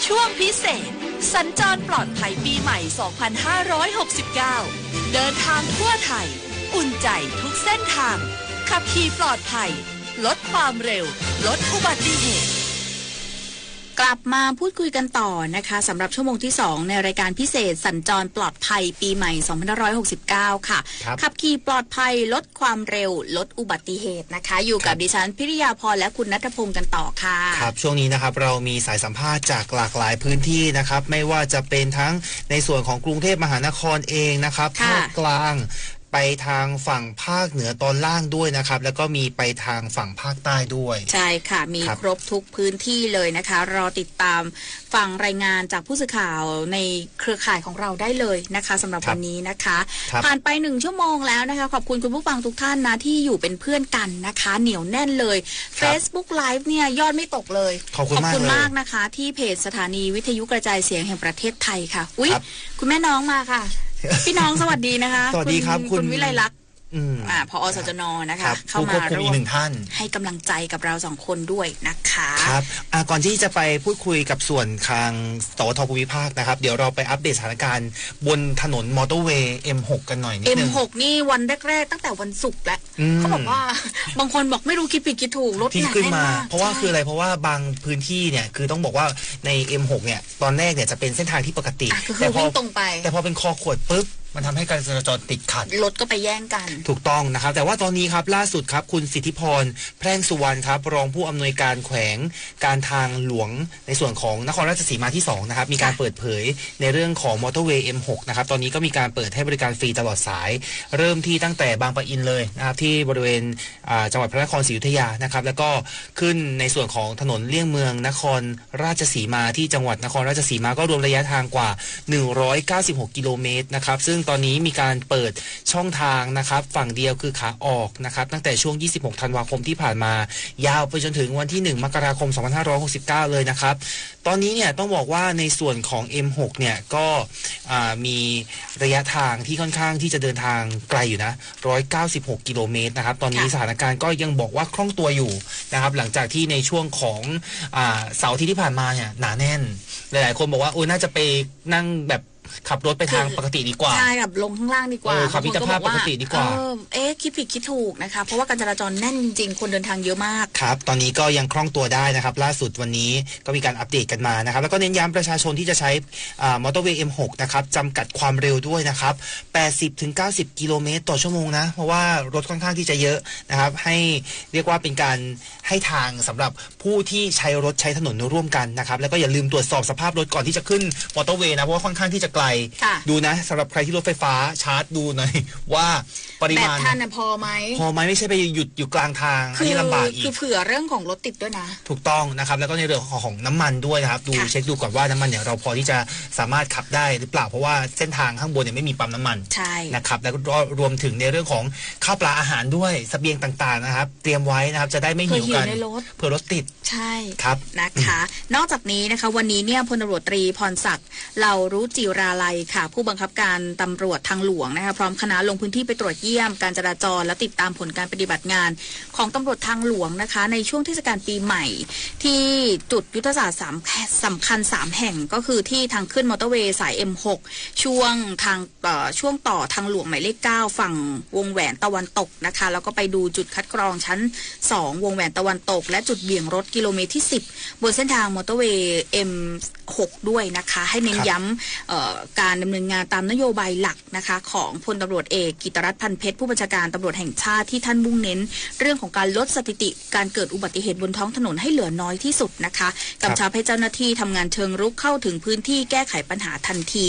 ช่วงพิเศษสัญจรปลอดภัยปีใหม่ 2569 เดินทางทั่วไทยอุ่นใจทุกเส้นทางขับขี่ปลอดภัยลดความเร็วลดอุบัติเหตุกลับมาพูดคุยกันต่อนะคะสำหรับชั่วโมงที่2ในรายการพิเศษสัญจรปลอดภัยปีใหม่ 2569 ค่ะขับขี่ปลอดภัยลดความเร็วลดอุบัติเหตุนะคะอยู่กับดิฉันพิริยาพรและคุณณัฐพงศ์กันต่อค่ะครับช่วงนี้นะครับเรามีสายสัมภาษณ์จากหลากหลายพื้นที่นะครับไม่ว่าจะเป็นทั้งในส่วนของกรุงเทพมหานครเองนะครับภาคกลางไปทางฝั่งภาคเหนือตอนล่างด้วยนะครับแล้วก็มีไปทางฝั่งภาคใต้ด้วยใช่ค่ะมีครบทุกพื้นที่เลยนะคะรอติดตามฟังรายงานจากผู้สื่อข่าวในเครือข่ายของเราได้เลยนะคะสำหรับวันนี้นะคะผ่านไป1ชั่วโมงแล้วนะคะขอบคุณคุณผู้ฟังทุกท่านนะที่อยู่เป็นเพื่อนกันนะคะเหนียวแน่นเลย Facebook Live เนี่ยยอดไม่ตกเลยขอบคุณมากนะคะที่เพจสถานีวิทยุกระจายเสียงแห่งประเทศไทยค่ะอุ๊ยคุณแม่น้องมาค่ะพี่น้องสวัสดีนะคะสวัสดีครับคุณวิไลลักษณ์ผอ.สจน.นะคะเข้ามาร่วมให้กำลังใจกับเรา2คนด้วยนะคะครับก่อนที่จะไปพูดคุยกับส่วนทางสวท.ภูมิภาคนะครับเดี๋ยวเราไปอัปเดตสถานการณ์บนถนนมอเตอร์เวย์ M6 กันหน่อยนิดนึง M6 นี่วันแรกๆตั้งแต่วันศุกร์แล้วเขาบอกว่าบางคนบอกไม่รู้คิดผิดคิดถูกรถที่ขึ้นมาเพราะว่าคืออะไรเพราะว่าบางพื้นที่เนี่ยคือต้องบอกว่าใน M6 เนี่ยตอนแรกเนี่ยจะเป็นเส้นทางที่ปกติแต่พอตรงไปแต่พอเป็นคอขวดปุ๊บมันทำให้การจราจรติดขัดรถก็ไปแย่งกันถูกต้องนะครับแต่ว่าตอนนี้ครับล่าสุดครับคุณสิทธิพรแพร่งสุวรรณครับรองผู้อำนวยการแขวงการทางหลวงในส่วนของนครราชสีมาที่2นะครับมีการเปิดเผยในเรื่องของมอเตอร์เวย์ M6 นะครับตอนนี้ก็มีการเปิดให้บริการฟรีตลอดสายเริ่มที่ตั้งแต่บางปะอินเลยนะครับที่บริเวณจังหวัดพระนครศรีอยุธยานะครับแล้วก็ขึ้นในส่วนของถนนเลี่ยงเมืองนครราชสีมาที่จังหวัดนครราชสีมาก็รวมระยะทางกว่า196กิโลเมตรนะครับซึ่งตอนนี้มีการเปิดช่องทางนะครับฝั่งเดียวคือขาออกนะครับตั้งแต่ช่วง26ธันวาคมที่ผ่านมายาวไปจนถึงวันที่1มกราคม2569เลยนะครับตอนนี้เนี่ยต้องบอกว่าในส่วนของ M6 เนี่ยก็มีระยะทางที่ค่อนข้างที่จะเดินทางไกลอยู่นะ196กิโลเมตรนะครับตอนนี้สถานการณ์ก็ยังบอกว่าคล่องตัวอยู่นะครับหลังจากที่ในช่วงของเสาร์ที่ผ่านมาเนี่ยหนาแน่นหลายๆคนบอกว่าโอ้น่าจะไปนั่งแบบขับรถไปทางปกติดีกว่าใช่แบบลงข้างล่างดีกว่าขับมิตรภาพปกติดีกว่าคิดผิดคิดถูกนะคะเพราะว่าการจราจรแน่นจริงๆคนเดินทางเยอะมากครับตอนนี้ก็ยังคล่องตัวได้นะครับล่าสุดวันนี้ก็มีการอัปเดตกันมานะครับแล้วก็เน้นย้ำประชาชนที่จะใช้มอเตอร์เวย์ M6 นะครับจำกัดความเร็วด้วยนะครับ 80-90 กิโลเมตรต่อชั่วโมงนะเพราะว่ารถค่อนข้างที่จะเยอะนะครับให้เรียกว่าเป็นการให้ทางสำหรับผู้ที่ใช้รถใช้ถนนร่วมกันนะครับแล้วก็อย่าลืมตรวจสอบสภาพรถก่อนที่จะขึ้นมอเตอร์เวย์นะเพราะว่าค่อนข้างที่จะไกล ลดูนะสำหรับใครที่รถไฟฟ้าชาร์จดูหน่อยว่าปริมาณแบตท่านพอไหมไม่ใช่ไปหยุดอยู่กลางทางอันนี้ลำบากอีกคือเผื่อเรื่องของรถติดด้วยนะถูกต้องนะครับแล้วก็ในเรื่องของน้ำมันด้วยนะครับดูเช็คดูก่อนว่าน้ำมันเนี่ยเราพอที่จะสามารถขับได้หรือเปล่าเพราะว่าเส้นทางข้างบนเนี่ยไม่มีปั๊มน้ำมันใช่นะครับแล้วก็รวมถึงในเรื่องของข้าวปลาอาหารด้วยเสบียงต่างๆนะครับเตรียมไว้นะครับจะได้ไม่หิวกันเผื่อรถติดใช่ครับนะคะนอกจากนี้นะคะวันนี้เนี่ยพลตำรวจตรีพรศักดิ์เหล่ารู้จิราลัยค่ะผู้บังคับการตำรวจทางหลวงนะคะพร้อมคณะลงพื้นที่ไปตรวจเยี่ยมการจราจรและติดตามผลการปฏิบัติงานของตำรวจทางหลวงนะคะในช่วงเทศกาลปีใหม่ที่จุดยุทธศาสตร์สำคัญ3แห่งก็คือที่ทางขึ้นมอเตอร์เวย์สาย M6 ช่วงต่อทางหลวงหมายเลข9ฝั่งวงแหวนตะวันตกนะคะแล้วก็ไปดูจุดคัดกรองชั้น2วงแหวนตะวันตกและจุดเบี่ยงรถกิโลเมตรที่10บนเส้นทางมอเตอร์เวย์ M6 ด้วยนะคะให้เน้นย้ำการดำเนินงานตามนโยบายหลักนะคะของพลตำรวจเอกกิตติรัตน์พันเพชรผู้บัญชาการตำรวจแห่งชาติที่ท่านมุ่งเน้นเรื่องของการลดสถิติการเกิดอุบัติเหตุบนท้องถนนให้เหลือน้อยที่สุดนะคะกำชับให้เจ้าหน้าที่ทำงานเชิงรุกเข้าถึงพื้นที่แก้ไขปัญหาทันที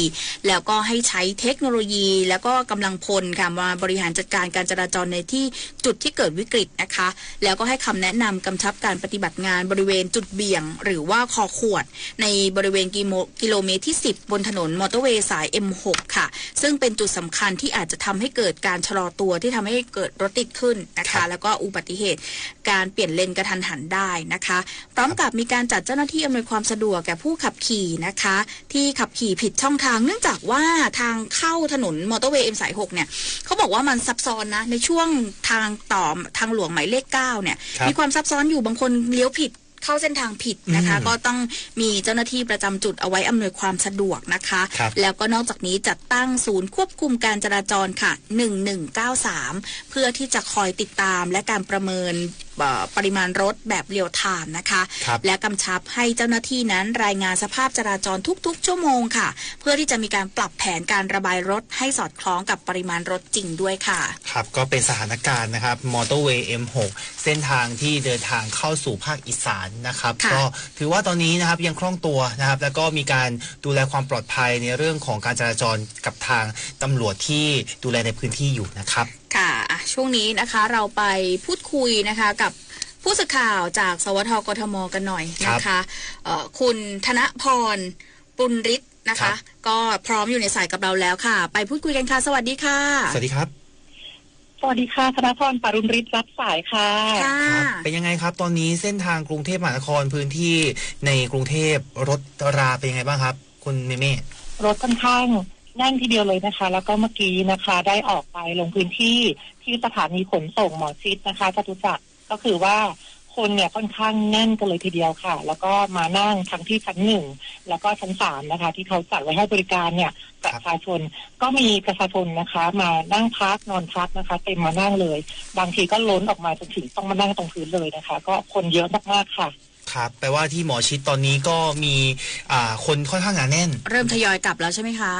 แล้วก็ให้ใช้เทคโนโลยีแล้วก็กำลังพลค่ะมาบริหารจัดการการจราจรในที่จุดที่เกิดวิกฤตนะคะแล้วก็ให้คำแนะนำกำชับการปฏิบัติงานบริเวณจุดเบี่ยงหรือว่าคอขวดในบริเวณกิโลเมตรที่10บนถนนมอเตอร์เวย์สาย M6 ค่ะซึ่งเป็นจุดสำคัญที่อาจจะทำให้เกิดการชะลอตัวที่ทำให้เกิดรถติดขึ้นนะคะแล้วก็อุบัติเหตุการเปลี่ยนเลนกระทันหันได้นะคะพร้อมกับมีการจัดเจ้าหน้าที่อำนวยความสะดวกแก่ผู้ขับขี่นะคะที่ขับขี่ผิดช่องทางเนื่องจากว่าทางเข้าถนนมอเตอร์เวย์ M สาย 6เนี่ยเขาบอกว่ามันซับซ้อนนะในช่วงทางต่อทางหลวงหมายเลข9เนี่ยมีความซับซ้อนอยู่บางคนเลี้ยวผิดเข้าเส้นทางผิดนะคะก็ต้องมีเจ้าหน้าที่ประจำจุดเอาไว้อำนวยความสะดวกนะคะแล้วก็นอกจากนี้จัดตั้งศูนย์ควบคุมการจราจรค่ะ1193เพื่อที่จะคอยติดตามและการประเมินปริมาณรถแบบเรียลไทม์นะคะและกำชับให้เจ้าหน้าที่นั้นรายงานสภาพจราจรทุกๆชั่วโมงค่ะเพื่อที่จะมีการปรับแผนการระบายรถให้สอดคล้องกับปริมาณรถจริงด้วยค่ะครับก็เป็นสถานการณ์นะครับมอเตอร์เวย์ M6 เส้นทางที่เดินทางเข้าสู่ภาคอีสานนะครับก็ถือว่าตอนนี้นะครับยังคล่องตัวนะครับแล้วก็มีการดูแลความปลอดภัยในเรื่องของการจราจรกับทางตำรวจที่ดูแลในพื้นที่อยู่นะครับค่ะช่วงนี้นะคะเราไปพูดคุยนะคะกับผู้สื่อข่าวจากสวทกทมกันหน่อยนะคะคุณธนพรปุณฤทธิ์นะคะก็พร้อมอยู่ในสายกับเราแล้วค่ะไปพูดคุยกันค่ะสวัสดีค่ะสวัสดีครับสวัสดีค่ะธนพรปรุณฤทธิ์รับสายค่ะเป็นยังไงครับตอนนี้เส้นทางกรุงเทพมหานครพื้นที่ในกรุงเทพรถราเป็นยังไงบ้างครับคุณเมเม่รถค่อนข้างแน่นทีเดียวเลยนะคะแล้วก็เมื่อกี้นะคะได้ออกไปลงพื้นที่ที่สถานีขนส่งหมอชิดนะคะจตุจักรก็คือว่าคนเนี่ยค่อนข้างแน่นกันเลยทีเดียวค่ะแล้วก็มานั่งทั้งที่ชั้น1แล้วก็ชั้น3นะคะที่เขาจัดไว้ให้บริการเนี่ยประชาชนก็มีประชาชนนะคะมานั่งพักนอนพักนะคะเต็มมานั่งเลยบางทีก็ล้นออกมาจนถึงต้องมานั่งตรงพื้นเลยนะคะก็คนเยอะมากๆค่ะครับแปลว่าที่หมอชิดตอนนี้ก็มีคนค่อนข้างหนาแน่นเริ่มทยอยกลับแล้วใช่ไหมคะ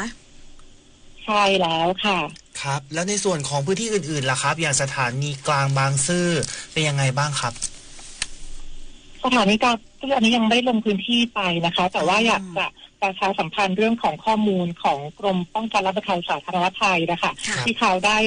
ใช่แล้วค่ะครับแล้วในส่วนของพื้นที่อื่นๆล่ะครับอย่างสถานีกลางบางซื่อเป็นยังไงบ้างครับสถานีกลางซื่ออันนี้ยังไม่ได้ลงพื้นที่ไปนะคะแต่ว่าอยากจะประชาสัมพันธ์เรื่องของข้อมูลของกรมป้องกันและบรรเทาสาธารณภัยนะคะที่เขาได้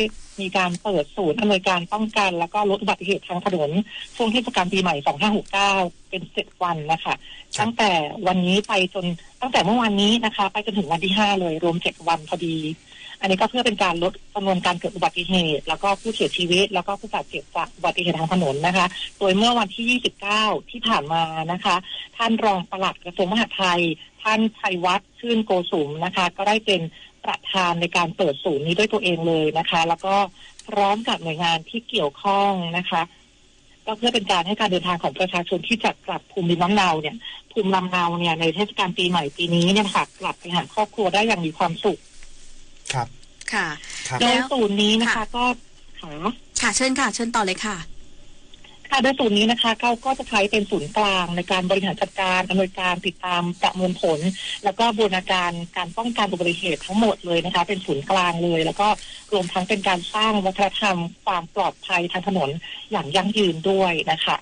มีการเปิดศูนย์อำนวยการป้องกันและก็ลดอุบัติเหตุทางถนนช่วงเทศกาลปีใหม่2569เป็น7วันนะคะตั้งแต่วันนี้ไปจนตั้งแต่เมื่อวานนี้นะคะไปจนถึงวันที่5เลยรวม7วันพอดีอันนี้ก็เพื่อเป็นการลดจำนวนการเกิดอุบัติเหตุแล้วก็ผู้เสียชีวิตแล้วก็ผู้บาดเจ็บจากอุบัติเหตุทางถนนนะคะโดยเมื่อวันที่29ที่ผ่านมานะคะท่านรองปลัดกระทรวงมหาดไทยท่านชัยวัฒน์ชื่นโกสุมนะคะก็ได้เป็นประธานในการเปิดศูนย์นี้ด้วยตัวเองเลยนะคะแล้วก็พร้อมกับหน่วยงานที่เกี่ยวข้องนะคะก็เพื่อเป็นการให้การเดินทางของประชาชนที่จะกลับภูมิลำเนาเนี่ยในเทศกาลปีใหม่ปีนี้เนี่ยค่ะกลับไปหาครอบครัวได้อย่างมีความสุขครับค่ะโดยศูนย์นี้นะคะก็ค่ะเชิญค่ะเชิญต่อเลยค่ะค่ะโดยศูนย์นี้นะคะเขาก็จะใช้เป็นศูนย์กลางในการบริหารจัดการอำนวยการติดตามประเมินผลแล้วก็บูรณาการการป้องกันอุบัติเหตุทั้งหมดเลยนะคะเป็นศูนย์กลางเลยแล้วก็รวมทั้งเป็นการสร้างวัฒนธรรมความปลอดภัยทางถนนอย่างยั่งยืนด้วยนะคะ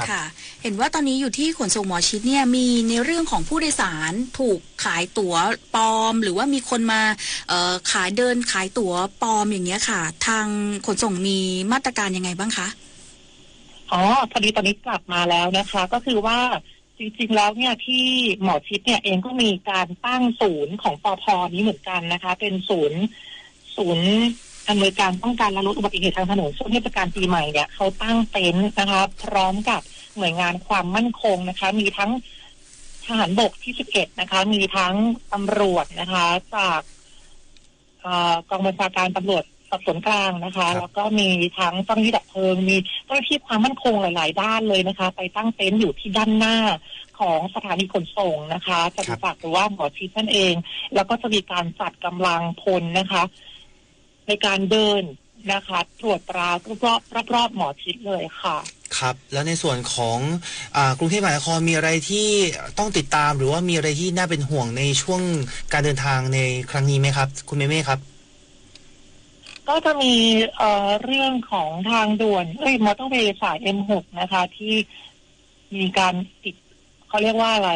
ค่ะ เห็นว่าตอนนี้อยู่ที่ขนส่งหมอชิดเนี่ยมีในเรื่องของผู้โดยสารถูกขายตั๋วปลอมหรือว่ามีคนมาขายตั๋วปลอมอย่างเงี้ยค่ะทางขนส่งมีมาตรการยังไงบ้างคะพอดีตอนนี้กลับมาแล้วนะคะก็คือว่าจริงๆแล้วเนี่ยที่หมอชิดเนี่ยเองก็มีการตั้งศูนย์ของปภ.นี้เหมือนกันนะคะเป็นศูนย์อำนวยการป้องกันและลดอุบัติเหตุทางถนนช่วงเทศกาลปีใหม่เนี่ยเขาตั้งเต็นท์นะคะพร้อมกับหน่วยงานความมั่นคงนะคะมีทั้งทหารบกที่11นะคะมีทั้งตำรวจนะคะจากกองบัญชาการตำรวจสอบสวนกลางนะคะแล้วก็มีทั้งเจ้าหน้าที่ดับเพลิงมีเจ้าหน้าที่ความมั่นคงหลายๆด้านเลยนะคะไปตั้งเต็นท์อยู่ที่ด้านหน้าของสถานีขนส่งนะคะจตุจักรหรือว่าหมอชิดนั่นเองแล้วก็จะมีการจัดกำลังพลนะคะในการเดินนะคะตรวจตรารอบหมอชิดเลยค่ะครับแล้วในส่วนของกรุงเทพมหานครมีอะไรที่ต้องติดตามหรือว่ามีอะไรที่น่าเป็นห่วงในช่วงการเดินทางในครั้งนี้ไหมครับคุณเมย์ครับก็จะมีเรื่องของทางด่วนมอเตอร์เวย์สาย M6 นะคะที่มีการติดเขาเรียกว่าอะไร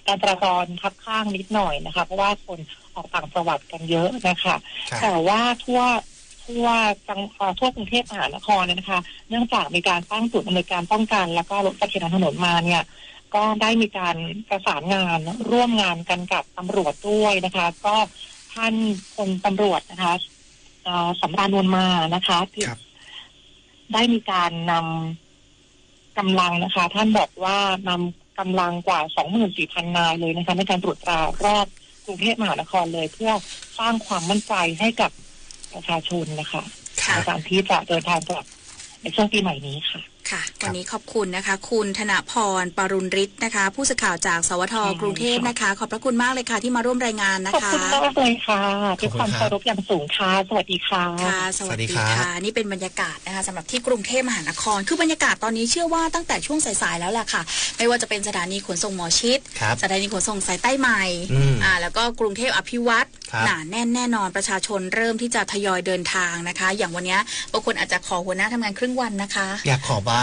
การจราจรคับข้างนิดหน่อยนะคะเพราะว่าคนออกต่างจังหวัดกันเยอะนะคะแต่ว่าทั่วกรุงเทพมหานครเนี่ยนะคะเนื่องจากมีการตั้งศูนย์อำนวยการป้องกันแล้วก็ลดอุบัติเหตุทางถนนมาเนี่ยก็ได้มีการประสานงานร่วมงานกันกับตำรวจด้วยนะคะก็ท่านพลตำรวจนะคะสำราญนวลมานะคะได้มีการนำกำลังนะคะท่านบอกว่านำกำลังกว่า 24,000 นายเลยนะคะในการตรวจตรารอบกรุงเทพมหานครเลยเพื่อสร้างความมั่นใจให้กับประชาชนนะคะในการที่จะเดินทางกลับในช่วงปีใหม่นี้ค่ะค่ะวันนี้ขอบคุณนะคะคุณธนพรปรุณฤทธิ์นะคะผู้สื่อข่าวจากสวท.กรุงเทพนะคะขอบพระคุณมากเลยค่ะที่มาร่วมรายงานนะคะขอบคุณมากเลยค่ะด้วยความเคารพอย่างสูงค่ะสวัสดีค่ะค่ะสวัสดีค่ะนี่เป็นบรรยากาศนะคะสำหรับที่กรุงเทพมหานครคือบรรยากาศตอนนี้เชื่อว่าตั้งแต่ช่วงสายๆแล้วแหละค่ะไม่ว่าจะเป็นสถานีขนส่งหมอชิดสถานีขนส่งสายใต้ใหม่แล้วก็กรุงเทพอภิวัตรหนาแน่นแน่นอนประชาชนเริ่มที่จะทยอยเดินทางนะคะอย่างวันนี้บางคนอาจจะขอหัวหน้าทำงานครึ่งวันนะคะอยากขอบ้าง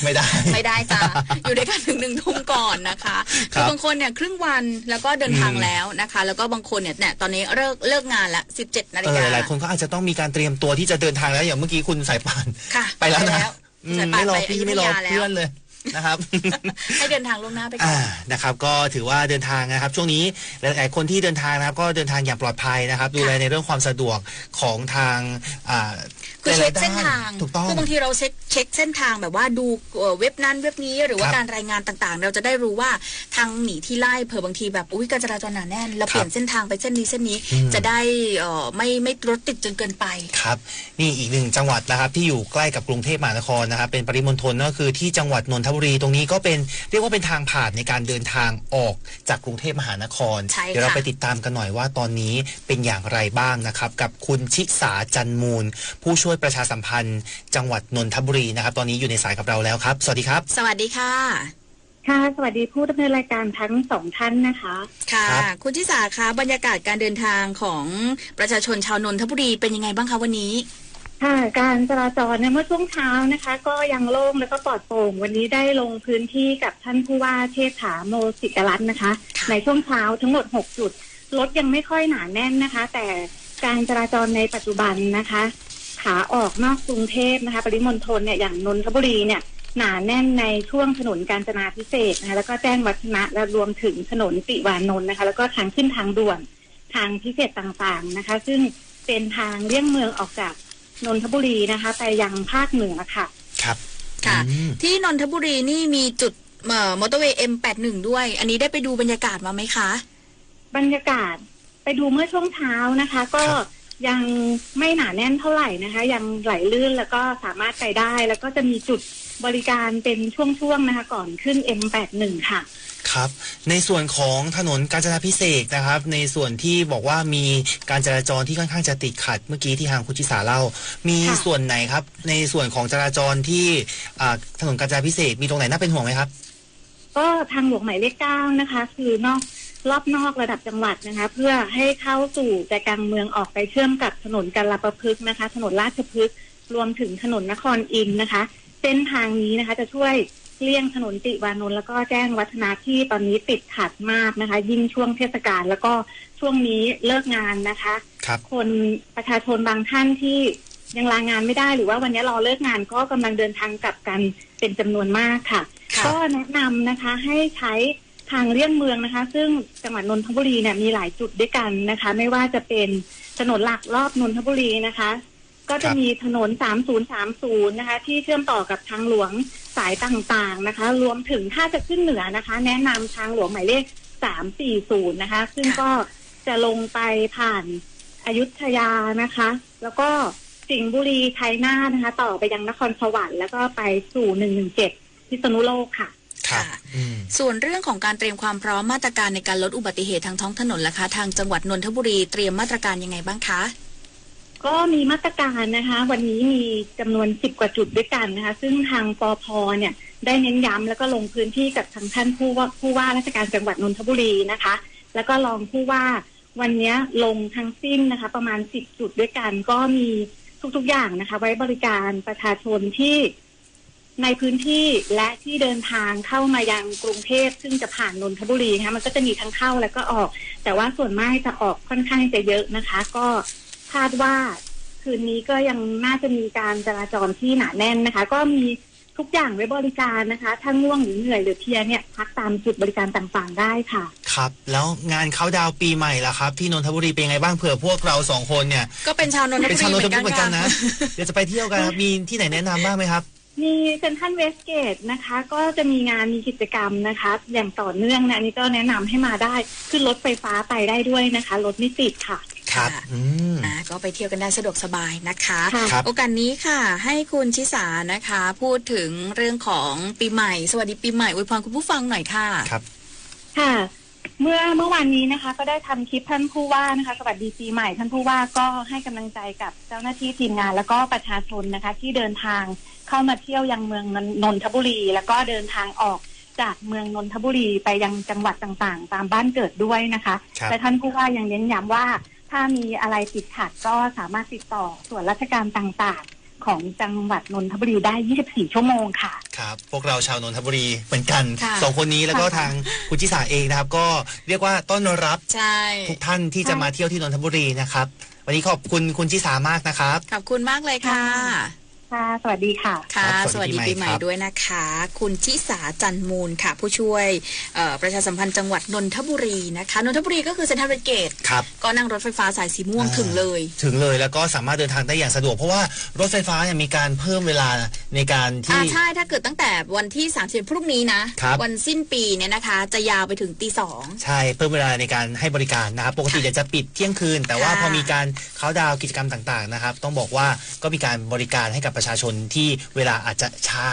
ไม่ได้จ้ะอยู่ด้วยกันถึง1 ทุ่มก่อนนะคะคือบางคนเนี่ยครึ่งวันแล้วก็เดินทางแล้วนะคะแล้วก็บางคนเนี่ยตอนนี้เลิกงานละ 17 นาฬิกาหลายคนก็อาจจะต้องมีการเตรียมตัวที่จะเดินทางแล้วอย่างเมื่อกี้คุณสายป่านไปแล้วนะไม่รอพี่ไม่รอเพื่อนเลยนะครับให้เดินทางล่วงหน้าไปก่อนนะครับก็ถือว่าเดินทางนะครับช่วงนี้หลายๆคนที่เดินทางนะครับก็เดินทางอย่างปลอดภัยนะครับดูแลในเรื่องความสะดวกของทางคือเช็คเส้นทางถูกต้องคือบางทีเราเช็คเส้นทางแบบว่าดูเว็บนั้นเว็บนี้หรือว่าการรายงานต่างๆเราจะได้รู้ว่าทางหนีที่ไล่เผื่อบางทีแบบการจราจรหนาแน่นเราเปลี่ยนเส้นทางไปเส้นนี้จะได้ไม่รถติดจนเกินไปครับนี่อีกหนึ่งจังหวัดนะครับที่อยู่ใกล้กับกรุงเทพมหานครนะครับเป็นปริมณฑลก็คือที่จังหวัดนนทบุรีตรงนี้ก็เป็นเรียกว่าเป็นทางผ่านในการเดินทางออกจากกรุงเทพมหานครเดี๋ยวเราไปติดตามกันหน่อยว่าตอนนี้เป็นอย่างไรบ้างนะครับกับคุณชิสาจันมูลผู้ช่วยประชาสัมพันธ์จังหวัดนนทบุรีนะครับตอนนี้อยู่ในสายกับเราแล้วครับสวัสดีครับสวัสดีค่ะค่ะสวัสดีผู้ดำเนินรายการทั้ง2ท่านนะคะค่ะคุณชิสาคะบรรยากาศการเดินทางของประชาชนชาวนนทบุรีเป็นยังไงบ้างคะวันนี้ค่ะการจราจรเมื่อช่วงเช้านะคะก็ยังโล่งแล้วก็ปลอดโปร่งวันนี้ได้ลงพื้นที่กับท่านผู้ว่าเชษฐาโมศิกรัตน์นะคะในช่วงเช้าทั้งหมด6 จุดรถยังไม่ค่อยหนาแน่นนะคะแต่การจราจรในปัจจุบันนะคะขาออกนอกกรุงเทพนะคะปริมณฑลเนี่ยอย่างนนทบุรีเนี่ยหนาแน่นในช่วงถนนกาญจนาภิเษกนะคะแล้วก็แจ้งวัฒนะและรวมถึงถนนติวานนท์นะคะแล้วก็ทางขึ้นทางด่วนทางพิเศษต่างๆนะคะซึ่งเป็นทางเลี่ยงเมืองออกจากนนทบุรีนะคะไปยังภาคเหนือค่ะครับค่ะที่นนทบุรีนี่มีจุดมอเตอร์เวย์ M81 ด้วยอันนี้ได้ไปดูบรรยากาศมาไหมคะบรรยากาศไปดูเมื่อช่วงเช้านะคะก็ยังไม่หนาแน่นเท่าไหร่นะคะยังไหลลื่นแล้วก็สามารถไปได้แล้วก็จะมีจุดบริการเป็นช่วงๆนะคะก่อนขึ้น M81 ค่ะครับในส่วนของถนนกาญจนาภิเษกนะครับในส่วนที่บอกว่ามีการจราจรที่ค่อนข้างจะติดขัดเมื่อกี้ที่ทางคุณชิสาเล่ามีส่วนไหนครับในส่วนของจราจรที่ถนนกาญจนาภิเษกมีตรงไหนน่าเป็นห่วงไหมครับก็ทางหลวงหมายเลข 9นะคะคืรอบนอกระดับจังหวัดนะคะเพื่อให้เข้าสู่ใจกลางเมืองออกไปเชื่อมกับถนนกาลประพฤกษ์นะคะถนนราชพฤกษ์รวมถึงถนนนครอินทร์นะคะ เส้นทางนี้นะคะจะช่วยเลี่ยงถนนติวานนท์แล้วก็แจ้งวัฒนะที่ตอนนี้ติดขัดมากนะคะยิ่งช่วงเทศกาลแล้วก็ช่วงนี้เลิกงานนะคะคนประชาชนบางท่านที่ยังลางานไม่ได้หรือว่าวันนี้รอเลิกงานก็กำลังเดินทางกลับกันเป็นจำนวนมากค่ะก็แนะนำนะคะให้ใช้ทางเลี่ยงเมืองนะคะซึ่งจังหวัดนนทบุรีเนี่ยมีหลายจุดด้วยกันนะคะไม่ว่าจะเป็นถนนหลักรอบนนทบุรีนะคะก็จะมีถนน3030นะคะที่เชื่อมต่อกับทางหลวงสายต่างๆนะคะรวมถึงถ้าจะขึ้นเหนือนะคะแนะนำทางหลวงหมายเลข340นะคะซึ่งก็จะลงไปผ่านอยุธยานะคะแล้วก็สิงห์บุรีชัยนาทนะคะต่อไปยังนครสวรรค์แล้วก็ไปสู่117พิษณุโลกค่ะค่ะส่วนเรื่องของการเตรียมความพร้อมมาตรการในการลดอุบัติเหตุทางท้องถนนล่ะคะทางจังหวัดนนทบุรีเตรียมมาตรการยังไงบ้างคะก็มีมาตรการนะคะวันนี้มีจำนวน10กว่าจุดด้วยกันนะคะซึ่งทางปภ.เนี่ยได้เน้นย้ำแล้วก็ลงพื้นที่กับทางท่านผู้ว่าราชการจังหวัดนนทบุรีนะคะแล้วก็รองผู้ว่าวันนี้ลงทั้งสิ้นนะคะประมาณ10จุดด้วยกันก็มีทุกๆอย่างนะคะไว้บริการประชาชนที่ในพื้นที่และที่เดินทางเข้ามายังกรุงเทพซึ่งจะผ่านนนทบุรีนะคะมันก็จะมีทั้งเข้าและก็ออกแต่ว่าส่วนมากจะออกค่อนข้างจะเยอะนะคะก็คาดว่าคืนนี้ก็ยังน่าจะมีการจราจรที่หนาแน่นนะคะก็มีทุกอย่างไว้บริการนะคะถ้าง่วงหรือเหนื่อยหรือเพลียเนี่ยพักตามจุดบริการต่างๆได้ค่ะครับแล้วงานเขาดาวปีใหม่ล่ะครับที่นนทบุรีเป็นยังไงบ้างเผื่อพวกเรา2คนเนี่ยก็เป็นชาวนนทบุรีเหมือนกันนะเดี๋ยวจะไปเที่ยวกันครับมีที่ไหนแนะนำบ้างไหมครับมีเซ็นทรัลเวสเกตนะคะก็จะมีงานมีกิจกรรมนะคะอย่างต่อเนื่องนะอันนี้ก็แนะนำให้มาได้ขึ้นรถไฟฟ้าไปได้ด้วยนะคะรถไม่ติดค่ะครับก็ไปเที่ยวกันได้สะดวกสบายนะคะโอกาสนี้ค่ะให้คุณชิสานะคะพูดถึงเรื่องของปีใหม่สวัสดีปีใหม่อวยพรคุณผู้ฟังหน่อยค่ะครับค่ะเมื่อวานนี้นะคะก็ได้ทำคลิปท่านผู้ว่านะคะสวัสดีปีใหม่ท่านผู้ว่าก็ให้กำลังใจกับเจ้าหน้าที่ทีมงานแล้วก็ประชาชนนะคะที่เดินทางเข้ามาเที่ยวยังเมืองนนทบุรีแล้วก็เดินทางออกจากเมืองนนทบุรีไปยังจังหวัดต่างๆตามบ้านเกิดด้วยนะคะแต่ท่านผู้ว่ายังเน้นย้ำว่าถ้ามีอะไรติดขัดก็สามารถติดต่อส่วนราชการต่างๆของจังหวัดนนทบุรีได้24ชั่วโมงค่ะครับพวกเราชาวนนทบุรีเหมือนกัน2คนนี้แล้วก็ทางคุณชิสาเองนะครับก็เรียกว่าต้อนรับทุกท่านที่จะมาเที่ยวที่นนทบุรีนะครับวันนี้ขอบคุณคุณชิสามากนะครับขอบคุณมากเลยค่ะสวัสดีค่ะค่ะสวัสดีปีใหม่ด้วยนะคะคุณชิสาจันมูลค่ะผู้ช่วยประชาสัมพันธ์จังหวัดนนทบุรีนะคะนนทบุรีก็คือเซ็นทรัลเวสเกตก็นั่งรถไฟฟ้าสายสีม่วงถึงเลยแล้วก็สามารถเดินทางได้อย่างสะดวกเพราะว่ารถไฟฟ้าเนี่ยมีการเพิ่มเวลาในการที่ใช่ถ้าเกิดตั้งแต่วันที่30พรุ่งนี้นะวันสิ้นปีเนี่ยนะคะจะยาวไปถึงตี 2ใช่เพิ่มเวลาในการให้บริการนะครับปกติจะปิดเที่ยงคืนแต่ว่าพอมีการเข้าดาวกิจกรรมต่างๆนะครับต้องบอกว่าก็มีการบริการให้กับประชาชนที่เวลาอาจจะช้า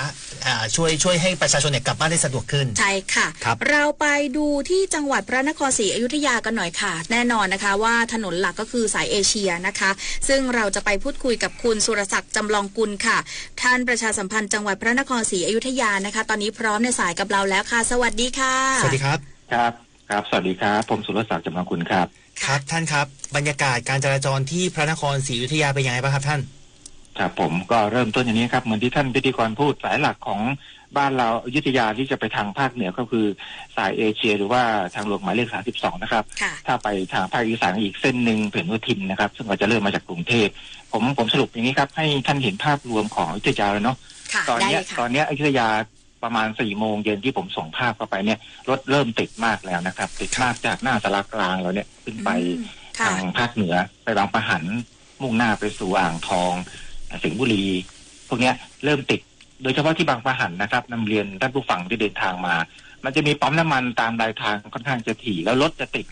ช่วยให้ประชาชนเนี่ยกลับบ้านได้สะดวกขึ้นใช่ค่ะเราไปดูที่จังหวัดพระนครศรีอยุธยากันหน่อยค่ะแน่นอนนะคะว่าถนนหลักก็คือสายเอเชียนะคะซึ่งเราจะไปพูดคุยกับคุณสุรศักดิ์จำลองกุลค่ะท่านประชาสัมพันธ์จังหวัดพระนครศรีอยุธยานะคะตอนนี้พร้อมในสายกับเราแล้วค่ะสวัสดีค่ะสวัสดีครับครับสวัสดีครับผมสุรศักดิ์จำลองกุลครับครับท่านครับบรรยากาศการจราจรที่พระนครศรีอยุธยาเป็นยังไงบ้างครับท่านครับผมก็เริ่มต้นอย่างนี้ครับเหมือนที่ท่านพิธีกรพูดสายหลักของบ้านเราอยุธยาที่จะไปทางภาคเหนือก็คือสายเอเชียหรือว่าทางหลวงหมายเลข32นะครับถ้าไปทางภาคอีสานอีกเส้นหนึ่งผลโยธินนะครับซึ่งก็จะเริ่มมาจากกรุงเทพผมสรุปอย่างนี้ครับให้ท่านเห็นภาพรวมของอยุธยาแล้วเนาะตอนนี้อยุธยาประมาณ4 โมงเย็นที่ผมส่งภาพเข้าไปเนี่ยรถเริ่มติดมากแล้วนะครับติดมากจากหน้าสารกลางเราเนี่ยขึ้นไปทางภาคเหนือไปบางปะหันมุ่งหน้าไปสู่อ่างทองสิงห์บุรีพวกนี้เริ่มติดโดยเฉพาะที่บางปะหันนะครับนำเรียนท่านผู้ฟังที่เดินทางมามันจะมีปั๊มน้ำมันตามรายทางค่อนข้างจะถี่แล้วรถจะติด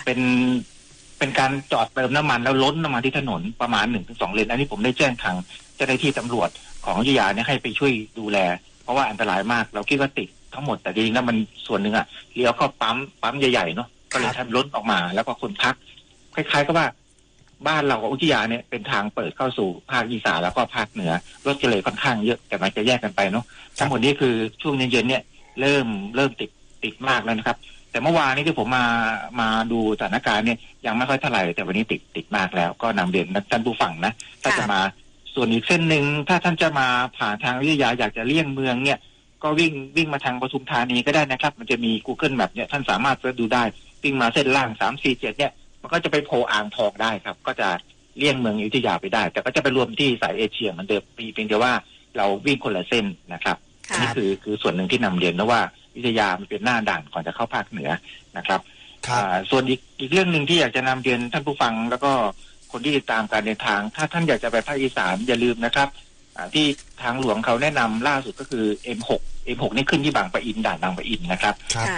เป็นการจอดเติมน้ำมันแล้วล้นน้ำมันที่ถนนประมาณ 1-2 เลนอันนี้ผมได้แจ้งทางเจ้าหน้าที่ตำรวจของอยุธยาเนี่ยให้ไปช่วยดูแลเพราะว่าอันตรายมากเราคิดว่าติดทั้งหมดแต่จริงๆแล้วมันส่วนหนึ่งอะเลี้ยวเข้าปั๊มใหญ่ๆเนาะก็เลยทำล้นออกมาแล้วก็คนพักคล้ายๆกับว่าบ้านเรากับอยุธยาเนี่ยเป็นทางเปิดเข้าสู่ภาคอีสานแล้วก็ภาคเหนือรถจะเลยค่อนข้างเยอะแต่มันจะแยกกันไปเนาะทั้งหมดนี้คือช่วงเย็นๆเนี่ยเริ่มติดมากแล้วนะครับแต่เมื่อวานนี้ที่ผมมาดูสถานการณ์เนี่ยยังไม่ค่อยเท่าไหร่แต่วันนี้ติดมากแล้วก็นำเรียนท่านผู้ฟังนะถ้าจะมา ส่วนอีกเส้นหนึ่งถ้าท่านจะมาผ่านทางอยุธยาอยากจะเลี่ยงเมืองเนี่ยก็วิ่งมาทางปทุมธานีก็ได้นะครับมันจะมี Google Map เนี่ยท่านสามารถเสิร์ชดูได้วิ่งมาเส้นล่าง347เนี่ยมันก็จะไปโผล่อ่างทองได้ครับก็จะเลี่ยงเมืองอยุธยาไปได้แต่ก็จะไปรวมที่สายเอเชียเหมือนเดิมเพียงแต่ว่าเราวิ่งคนละเส้นนะครับนี่คือส่วนหนึ่งที่นำเรียนนะว่าอยุธยามันเป็นหน้าด่านก่อนจะเข้าภาคเหนือนะครับส่วนอีกเรื่องหนึ่งที่อยากจะนำเรียนท่านผู้ฟังแล้วก็คนที่ติดตามการเดินทางถ้าท่านอยากจะไปภาคอีสานอย่าลืมนะครับที่ทางหลวงเขาแนะนำล่าสุดก็คือ M6 นี่ขึ้นที่บางปะอินด่านบางปะอินนะครับ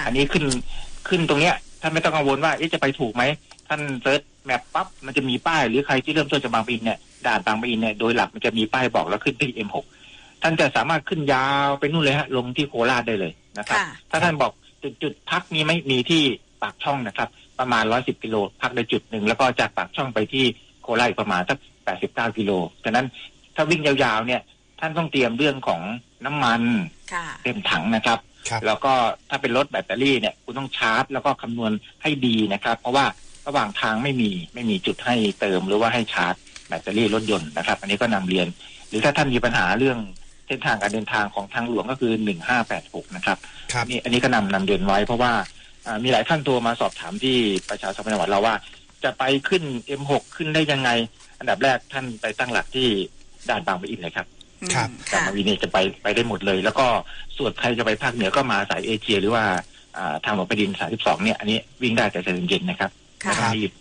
อันนี้ขึ้นตรงเนี้ยท่านไม่ต้องกังวลว่าจะไปถูกไหมท่านเซิร์ชแมปปั๊บมันจะมีป้ายหรือใครที่เริ่มต้นจากบางปะอินเนี่ยด่านบางปะอินเนี่ยโดยหลักมันจะมีป้ายบอกแล้วขึ้นที่ M6 ท่านจะสามารถขึ้นยาวไปนู่นเลยฮะลงที่โคราชได้เลยนะครับถ้าท่านบอกจุดพักนี้ไม่มีที่ปากช่องนะครับประมาณ110กิโลพักในจุดหนึ่งแล้วก็จากปากช่องไปที่โคราชประมาณสัก89กิโลฉะนั้นถ้าวิ่งยาวๆเนี่ยท่านต้องเตรียมเรื่องของน้ำมันเต็มถังนะครับแล้วก็ถ้าเป็นรถแบตเตอรี่เนี่ยคุณต้องชาร์จแล้วก็คำนวณให้ดีนะครับเพราะว่าระหว่างทางไม่มีจุดให้เติมหรือว่าให้ชาร์จแบตเตอรี่รถยนต์นะครับอันนี้ก็นำเรียนหรือถ้าท่านมีปัญหาเรื่องเส้นทางการเดินทางของทางหลวงก็คือ1586นะครับนี่อันนี้ก็นำเรียนไว้เพราะว่ามีหลายท่านโทรมาสอบถามที่ประชาสัมพันธ์จังหวัดเราว่าจะไปขึ้น M6 ขึ้นได้ยังไงอันดับแรกท่านไปตั้งหลักที่ด่านบางปะอินเลยครับด่านบางปะอินเนี่ยจะไปได้หมดเลยแล้วก็ส่วนใครจะไปภาคเหนือก็มาสายเอเชียหรือว่าทางหลวงแผ่นดิน32เนี่ยอันนี้วิ่งได้แต่ใจเย็นๆนะครับ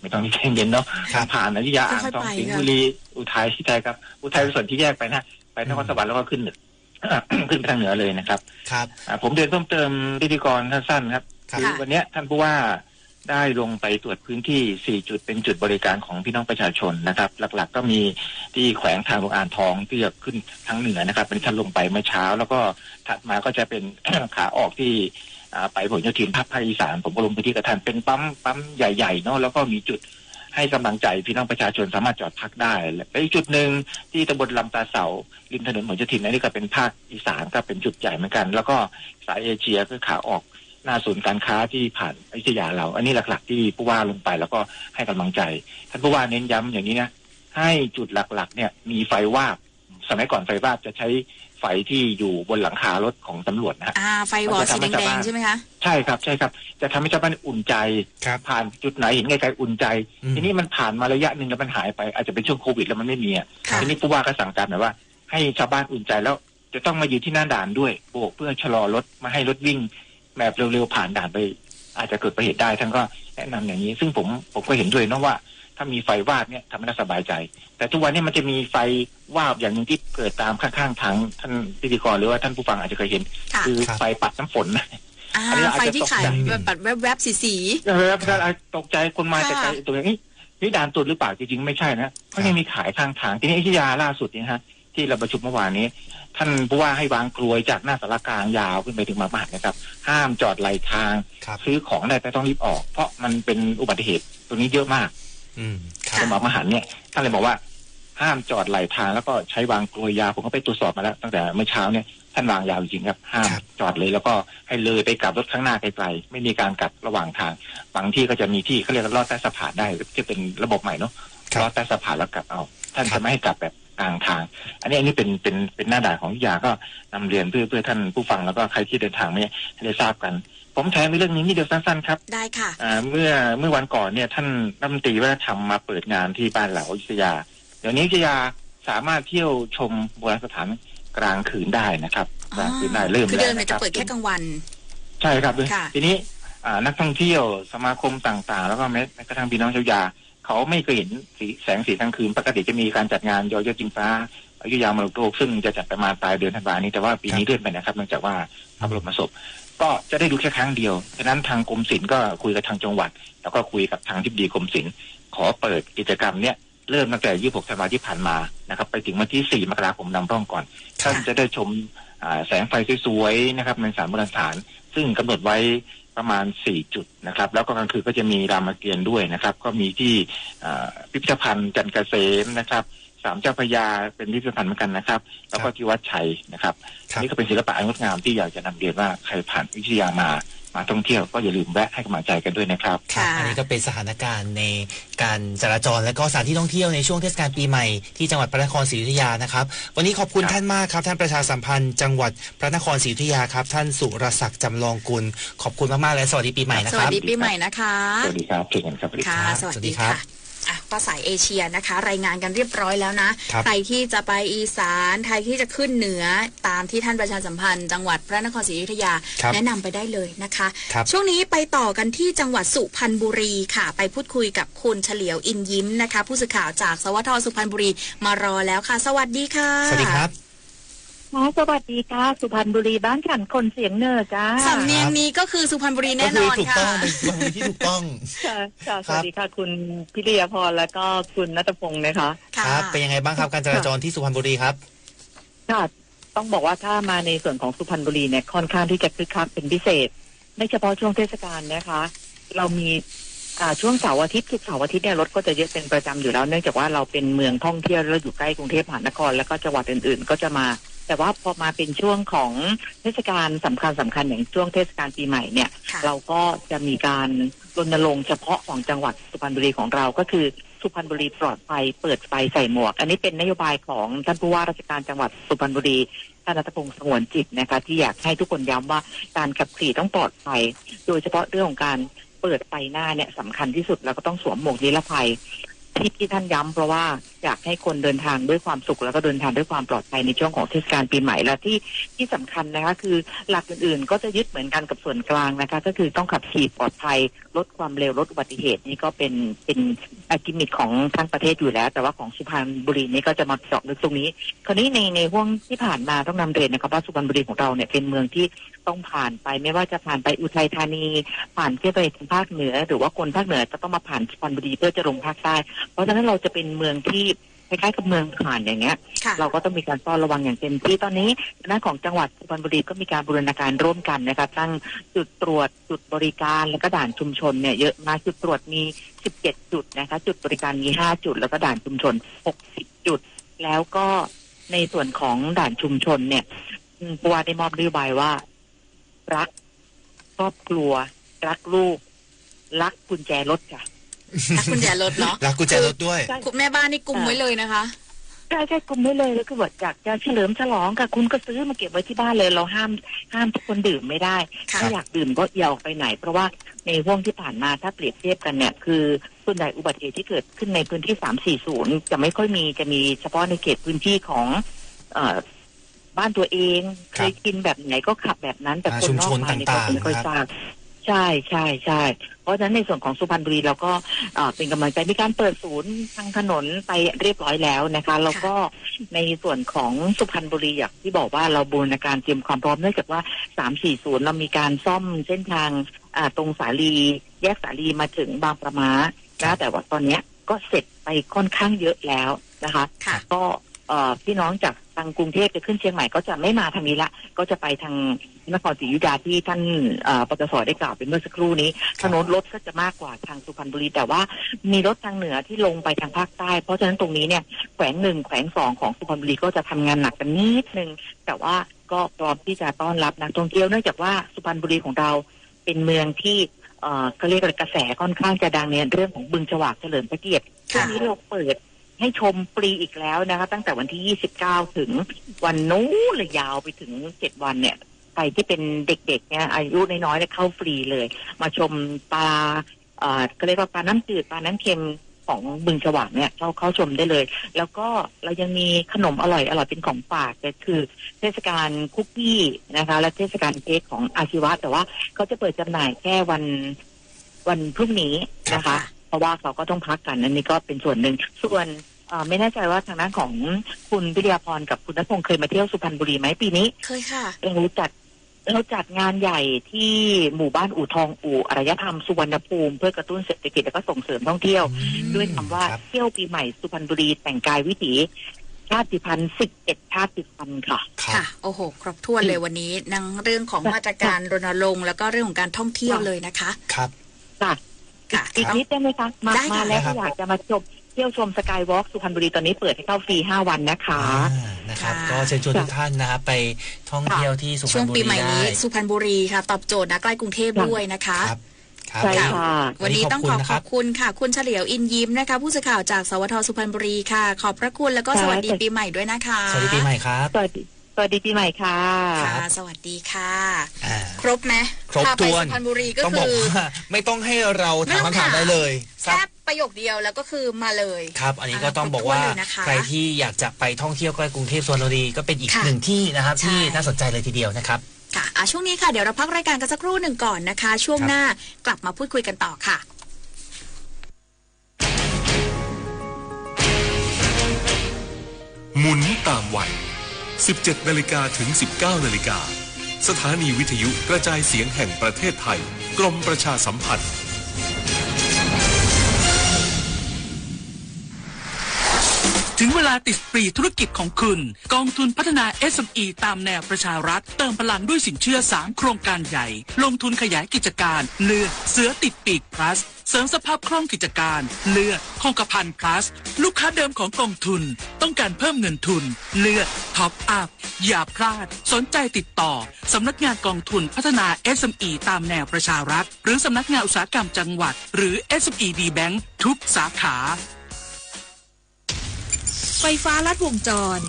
ไม่ต้องรีบใจเย็นเนาะผ่านอยุธยาอ่างทองสิงห์บุรีอุทัยที่ไทยครับอุทัยเป็นส่วนที่แยกไปนะไปนครสวรรค์แล้วก็ขึ้นไปทางเหนือเลยนะครับผมเดินเพิ่มเติมพิธีกรสั้นๆครับคือวันนี้ท่านผู้ว่าได้ลงไปตรวจพื้นที่4จุดเป็นจุดบริการของพี่น้องประชาชนนะครับหลักๆก็มีที่แขวงทางหลวงอ่างทองที่จะขึ้นทางเหนือนะครับเป็นท่านลงไปเมื่อเช้าแล้วก็ถัดมาก็จะเป็น ขาออกที่ไปผลโยธินภาคอีสานผมก็ลงไปที่กระทันเป็นปั๊มใหญ่ๆเนาะแล้วก็มีจุดให้กำลังใจพี่น้องประชาชนสามารถจอดพักได้และอีกจุดหนึ่งที่ตำบลลำตาเสาริมถนนผลโยธินอันนี้ก็เป็นภาคอีสานก็เป็นจุดใหญ่เหมือนกันแล้วก็สายเอเชียก็ขาออกหน้าศูนย์การค้าที่ผ่านอยุธยาเราอันนี้หลักๆที่ผู้ว่าลงไปแล้วก็ให้กำลังใจท่านผู้ว่าเน้นย้ำอย่างนี้นะให้จุดหลักๆเนี่ยมีไฟวาบสมัยก่อนไฟวาบจะใช้ไฟที่อยู่บนหลังคารถของตำรวจนะฮะไฟวอลสีแดงๆใช่ไหมคะใช่ครับจะทำให้ชาวบ้านอุ่นใจผ่านจุดไหนเห็นไกลๆอุ่นใจทีนี้มันผ่านมาระยะหนึ่งแล้วมันหายไปอาจจะเป็นช่วงโควิดแล้วมันไม่มีทีนี้ผู้ว่าก็สั่งการแบบว่าให้ชาวบ้านอุ่นใจแล้วจะต้องมาอยู่ที่หน้าด่านด้วยโบกเพื่อชะลอรถมาให้รถวิ่งแบบเร็วๆผ่านด่านไปอาจจะเกิดอุบัติเหตุได้ท่านก็แนะนำอย่างนี้ซึ่งผมก็เห็นด้วยนะว่าถ้ามีไฟวาบเนี่ยทำให้เราสบายใจแต่ทุกวันนี้มันจะมีไฟวาบอย่างนึงที่เกิดตามข้างๆทางท่านพิธีกรหรือว่าท่านผู้ฟังอาจจะเคยเห็นคือไฟปัดน้ำฝนไฟที่ขายแบบปัดแวบๆสีตกใจคนมาแต่ไกลตัวอย่างนี้นี่ด่านตรวจหรือเปล่าจริงๆไม่ใช่นะเขายังมีขายข้างทางทีนี้อยุธยาล่าสุดเนี่ยฮะที่เราประชุมเมื่อวานนี้ท่านผู้ว่าให้วางกลวยจากหน้าสารกลางยาวขึ้นไปถึงมาบ้านนะครับห้ามจอดไหลทางซื้อของได้แต่ต้องรีบออกเพราะมันเป็นอุบัติเหตุตรงนี้เยอะมากท่านหมอมหันเนี่ยท่านเลยบอกว่าห้ามจอดไหลทางแล้วก็ใช้วางกลวยยาวผมก็ไปตรวจสอบมาแล้วตั้งแต่เมื่อเช้าเนี่ยท่านวางยาวจริงครับห้ามจอดเลยแล้วก็ให้เลยไปกลับรถข้างหน้าไกลๆไม่มีการกลับระหว่างทางบางที่ก็จะมีที่เขาเรียกว่าลอดใต้สะพานได้จะเป็นระบบใหม่เนาะลอดใต้สะพานแล้วกลับเอาท่านจะไม่ให้กลับแบบกลางทางอันนี้เป็นหน้าด่านของวิทยาก็นำเรียนเพื่อท่านผู้ฟังแล้วก็ใครที่เดินทางไม่ได้ทราบกันผมแถมในเรื่องนี้นิดเดียวสั้นๆครับได้ค่ะเมื่อวันก่อนเนี่ยท่านรัฐมนตรีวัฒนธรรมมาเปิดงานที่บ้านเหล่าอยุธยาเดี๋ยวนี้อยุธยาสามารถเที่ยวชมโบราณสถานกลางคืนได้นะครับกลางคืนได้เริ่มแล้วคือเดิมจะเปิดแค่กลางวันใช่ครับทีนี้นักท่องเที่ยวสมาคมต่างๆแล้วก็แม้กระทั่งพี่น้องชาวยาเขาไม่เคยเห็นแสงสีกลางคืนปกติจะมีการจัดงานยอดจิงฟ้าอยุธยามรดกโลกซึ่งจะจัดประมาณปลายเดือนธันวาคมนี้แต่ว่าปีนี้เลื่อนไปนะครับเนื่องจากว่าพระบรมศพก็จะได้ดูแค่ครั้งเดียวฉะนั้นทางกรมศิลป์ก็คุยกับทางจังหวัดแล้วก็คุยกับทางทิบดีกรมศิลป์ขอเปิดกิจกรรมเนี้ยเริ่มตั้งแต่26ธันวาคมที่ผ่านมานะครับไปถึงวันที่4มกราคมนำร่องก่อนท่านจะได้ชมแสงไฟสวยๆนะครับในสถานโบราณสถานซึ่งกำหนดไว้ประมาณ4จุดนะครับแล้วก็กลางคืนก็จะมีรามเกียรติ์ด้วยนะครับก็มีที่พิพิธภัณฑ์จันทร์เกษมนะครับส 3 เจ้าพระยาเป็นพิพิธภัณฑ์เหมือนกันนะครับแล้วก็ที่วัดชัยนะครับนี่ก็เป็นศิลปะอันงดงามที่อยากจะนำเรียนว่าใครผ่านอยุธยามาท่องเที่ยวก็อย่าลืมแวะให้กำลังใจกันด้วยนะครับอันนี้ก็เป็นสถานการณ์ในการจราจรและก็สถานที่ท่องเที่ยวในช่วงเทศกาลปีใหม่ที่จังหวัดพระนครศรีอยุธยานะครับวันนี้ขอบคุณท่านมากครับท่านประชาสัมพันธ์จังหวัดพระนครศรีอยุธยาครับท่านสุรศักดิ์จำลองกุลขอบคุณมากๆและสวัสดีปีใหม่นะครับสวัสดีปีใหม่นะคะสวัสดีครับเจอกันครับค่ะสวัสดีค่ะก็สายเอเชียนะคะรายงานกันเรียบร้อยแล้วนะใครที่จะไปอีสานใครที่จะขึ้นเหนือตามที่ท่านประชาสัมพันธ์จังหวัดพระนครศรีอยุธยาแนะนำไปได้เลยนะคะช่วงนี้ไปต่อกันที่จังหวัดสุพรรณบุรีค่ะไปพูดคุยกับคุณเฉลียวอินยิ้มนะคะผู้สื่อข่าวจากสวท.สุพรรณบุรีมารอแล้วค่ะสวัสดีค่ะสวัสดีครับสวัสดีค่ะสุพรรณบุรีบ้านฉันคนเสียงเนอจ้าสำเนียงนี้ก็คือสุพรรณบุรีแน่นอนค่ะถูกต้องเป็นที่ถูกต้องค่ะสวัสดีค่ะคุณพิริยาพรและก็คุณณัฐพงศ์นะคะครับเป็นยังไงบ้างครับการจราจรที่สุพรรณบุรีครับค่ะต้องบอกว่าถ้ามาในส่วนของสุพรรณบุรีเนี่ยค่อนข้างที่จะคึกคักเป็นพิเศษไม่เฉพาะช่วงเทศกาลนะคะเรามีช่วงเสาร์อาทิตย์ทุกเสาร์อาทิตย์เนี่ยรถก็จะเยอะเป็นประจำอยู่แล้วเนื่องจากว่าเราเป็นเมืองท่องเที่ยวแล้วอยู่ใกล้กรุงเทพมหานครแล้วก็จังหวัดอื่นๆก็จะมาแต่ว่าพอมาเป็นช่วงของเทศกาลสำคัญอย่างช่วงเทศกาลปีใหม่เนี่ยเราก็จะมีการรณรงค์เฉพาะของจังหวัดสุพรรณบุรีของเราก็คือสุพรรณบุรีปลอดภัยเปิดไฟใส่หมวกอันนี้เป็นนโยบายของท่านผู้ว่าราชการจังหวัดสุพรรณบุรีท่านณัฐพงศ์สงวนจิตนะคะที่อยากให้ทุกคนย้ำว่าการขับขี่ต้องปลอดภัยโดยเฉพาะเรื่องของการเปิดไฟหน้าเนี่ยสำคัญที่สุดแล้วก็ต้องสวมหมวกนิรภัยที่ท่านย้ำเพราะว่าอยากให้คนเดินทางด้วยความสุขแล้วก็เดินทางด้วยความปลอดภัยในช่วงของเทศกาลปีใหม่และที่สำคัญนะคะคือหลักอื่นๆก็จะยึดเหมือนกันกับส่วนกลางนะคะก็คือต้องขับขี่ปลอดภัยลดความเร็วลดอุบัติเหตุนี่ก็เป็นกิมมิคของทั้งประเทศอยู่แล้วแต่ว่าของสุพรรณบุรีนี่ก็จะมาเจาะลึกตรงนี้คราวนี้ในห่วงที่ผ่านมาต้องนำเรียนนะครับว่าสุพรรณบุรีของเราเนี่ยเป็นเมืองที่ต้องผ่านไปไม่ว่าจะผ่านไปอุทัยธานีผ่านขึ้นไปทางภาคเหนือหรือว่าคนภาคเหนือจะต้องมาผ่านสุพรรณบุรีเพื่อจะลงภาคใต้เพราะฉะนั้นเราจะเป็นเมืองที่คล้ายๆกับเมืองผ่านอย่างเงี้ยเราก็ต้องมีการเฝ้าระวังอย่างเต็มที่ตอนนี้หน้าของจังหวัดสุพรรณบุรีก็มีการบูรณาการร่วมกันนะคะตั้งจุดตรวจจุดบริการและก็ด่านชุมชนเนี่ยเยอะมากจุดตรวจมี17จุดนะคะจุดบริการมี5จุดแล้วก็ด่านชุมชน60จุดแล้วก็ในส่วนของด่านชุมชนเนี่ยผู้ว่าได้มอบนโยบายว่ารักครอบครัวรักลูกรักกุญแจรถค่ะรักกุญแจรถเนาะรักกุญแจรถด้วยคุณแม่บ้านนี่กุมไว้เลยนะคะใช่กุมไว้เลยแล้วคือแบบอยากจะเฉลิมฉลองค่ะคุณก็ซื้อมาเก็บไว้ที่บ้านเลยเราห้ามทุกคนดื่มไม่ได้ถ้าอยากดื่มก็อย่าออกไปไหนเพราะว่าในห่วงที่ผ่านมาถ้าเปรียบเทียบกันเนี่ยคือส่วนใหญ่อุบัติเหตุที่เกิดขึ้นในพื้นที่340จะไม่ค่อยมีจะมีเฉพาะในเขตพื้นที่ของบ้านตัวเองเคยกินแบบไหนก็ขับแบบนั้นแต่คนนอกมาเนี่ยก็ไม่ค่อยทราบใช่เพราะฉะนั้นในส่วนของสุพรรณบุรีเราก็เป็นกำลังใจมีการเปิดศูนย์ทางถนนไปเรียบร้อยแล้วนะคะแล้วก็ในส่วนของสุพรรณบุรีอย่างที่บอกว่าเราบูรณาการเตรียมความพร้อมเนื่องจากว่า340เรามีการซ่อมเส้นทางตรงสาลีแยกสาลีมาถึงบางประมานะแต่ว่าตอนนี้ก็เสร็จไปค่อนข้างเยอะแล้วนะคะก็พี่น้องจากทางกรุงเทพจะขึ้นเชียงใหม่ก็จะไม่มาทางนี้ละก็จะไปทางนครศรีอยุธยาที่ท่านปตส.ได้กล่าวเป็นเมื่อสักครู่นี้ถนนรถก็จะมากกว่าทางสุพรรณบุรีแต่ว่ามีรถทางเหนือที่ลงไปทางภาคใต้เพราะฉะนั้นตรงนี้เนี่ยแขวง1แขวง2ของสุพรรณบุรีก็จะทำงานหนักกันนิดนึงแต่ว่าก็พร้อมที่จะต้อนรับนักท่องเที่ยวเนื่องจากว่าสุพรรณบุรีของเราเป็นเมืองที่ก็เรียกว่ากระแสค่อนข้างจะดังในเรื่องของบึงฉวากเฉลิมพระเกียรติช่วงนี้เราเปิดให้ชมฟรีอีกแล้วนะคะตั้งแต่วันที่29ถึงวันนู้นเลยยาวไปถึง7วันเนี่ยใครที่เป็นเด็กๆเนี่ยอายุน้อยๆเนี่ยเข้าฟรีเลยมาชมปลาก็เรียกว่าปลาน้ำจืดปลาน้ำเค็มของบึงฉวากเนี่ยเข้าชมได้เลยแล้วก็เรายังมีขนมอร่อยเป็นของฝากก็คือเทศกาลคุกกี้นะคะและเทศกาลเค้กของอาชีวะแต่ว่าเขาจะเปิดจำหน่ายแค่วันพรุ่งนี้นะคะเพราะว่าเขาก็ต้องพักกันนั่นนี่ก็เป็นส่วนหนึ่งส่วนไม่แน่ใจว่าทางด้านของคุณวิทยาพรกับคุณณัฐพงศ์เคยมาเที่ยวสุพรรณบุรีไหมปีนี้เคยค่ะเราจัดงานใหญ่ที่หมู่บ้านอู่ทองอู่อารยธรรมสุวรรณภูมิเพื่อกระตุ้นเศรษฐกิจและก็ส่งเสริมท่องเที่ยวด้วยคำว่าเที่ยวปีใหม่สุพรรณบุรีแต่งกายวิถีชาติพันธุ์11ชาติพันธุ์ค่ะค่ะโอ้โหครบถ้วนเลยวันนี้ทั้งเรื่องของมาตรการรณรงค์แล้วก็เรื่องของการท่องเที่ยวเลยนะคะครับอีกนิดได้ไหมคะมาแล้วอยากจะมาชม ที่ยวชมสกายวอล์กสุพรรณบุรีตอนนี้เปิดให้เข้าฟรี5 วันนะคะนะครับก็เชิญชวนทุกท่านนะครับไปท่องเที่ยวที่สุพรรณบุรีช่วงปีใหม่นี้สุพรรณบุรีค่ะตอบโจทย์นะใกล้กรุงเทพด้วยนะคะใช่ค่ะวันนี้ต้องขอบคุณค่ะคุณเฉลียวอินยิ้มนะคะผู้สื่อข่าวจากสวท.สุพรรณบุรีค่ะขอบพระคุณแล้วก็สวัสดีปีใหม่ด้วยนะคะสวัสดีปีใหม่ครับสวัสดีปีใหม่ค่ะค่ะสวัสดีค่ะครบไหมครบถ้วนสุพรรณบุรีก็คือไม่ต้องให้เราถามคำถามได้เลยแค่ประโยคเดียวแล้วก็คือมาเลยครับอันนี้ก็ต้องบอกว่าใครที่อยากจะไปท่องเที่ยวใกล้กรุงเทพสุพรรณบุรีก็เป็นอีกหนึ่งที่นะครับที่น่าสนใจเลยทีเดียวนะครับค่ะช่วงนี้ค่ะเดี๋ยวเราพักรายการกันสักครู่หนึ่งก่อนนะคะช่วงหน้ากลับมาพูดคุยกันต่อค่ะหมุนตามวัน 17 นาฬิกาถึง 19 นาฬิกาสถานีวิทยุกระจายเสียงแห่งประเทศไทยกรมประชาสัมพันธ์ถึงเวลาติดปรีธุรกิจของคุณกองทุนพัฒนา SME ตามแนวประชารัฐเติมพลังด้วยสินเชื่อ3โครงการใหญ่ลงทุนขยายกิจการเลือกเสือติดปีก plus เสริมสภาพคล่องกิจการเลือกคงกระพัน plus ลูกค้าเดิมของกองทุนต้องการเพิ่มเงินทุนเลือกท็อปอัพอย่าพลาดสนใจติดต่อสำนักงานกองทุนพัฒนา SME ตามแนวประชารัฐหรือสำนักงานอุตสาหกรรมจังหวัดหรือ SME D Bank ทุกสาขาไฟฟ้าลัดวงจร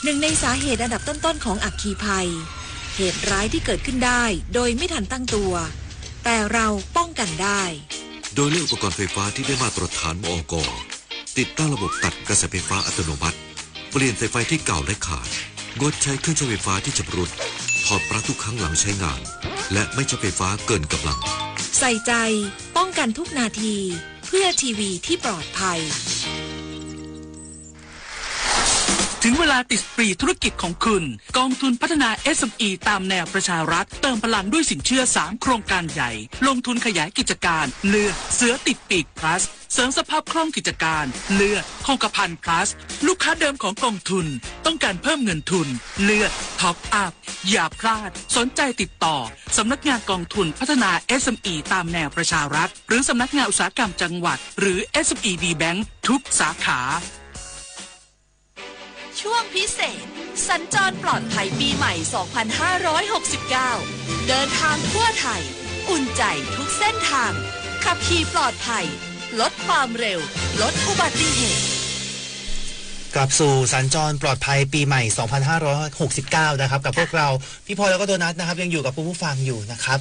หนึ่งในสาเหตุอันดับต้นๆของอัคคีภัยเหตุร้ายที่เกิดขึ้นได้โดยไม่ทันตั้งตัวแต่เราป้องกันได้โดยเลือกอุปกรณ์ไฟฟ้าที่ได้มาตรฐานมอก.ติดตั้งระบบตัดกระแสไฟฟ้าอัตโนมัติเปลี่ยนสายไฟที่เก่าและขาดงดใช้เครื่องใช้ไฟฟ้าที่ชำรุดถอดปลั๊กทุกครั้งหลังใช้งานและไม่ใช้ไฟฟ้าเกินกำลังใส่ใจป้องกันทุกนาทีเพื่อทีวีที่ปลอดภัยถึงเวลาติดปรีธุรกิจของคุณกองทุนพัฒนา SME ตามแนวประชารัฐเติมพลังด้วยสินเชื่อ3โครงการใหญ่ลงทุนขยายกิจการเลือกเสือติดปีก plus เสริมสภาพคล่องกิจการเลือกคงกระพัน plus ลูกค้าเดิมของกองทุนต้องการเพิ่มเงินทุนเลือกท็อปอัพอย่าพลาดสนใจติดต่อสำนักงานกองทุนพัฒนา SME ตามแนวประชารัฐหรือสำนักงานอุตสาหกรรมจังหวัดหรือ SME D Bank ทุกสาขาช่วงพิเศษสัญจรปลอดภัยปีใหม่ 2569 เดินทางทั่วไทยอุ่นใจทุกเส้นทางขับขี่ปลอดภัยลดความเร็วลดอุบัติเหตุกลับสู่สัญจรปลอดภัยปีใหม่ 2569 นะครับกับพวกเราพี่พลอยแล้วก็โดนัทนะครับยังอยู่กับผู้ฟังอยู่นะครับ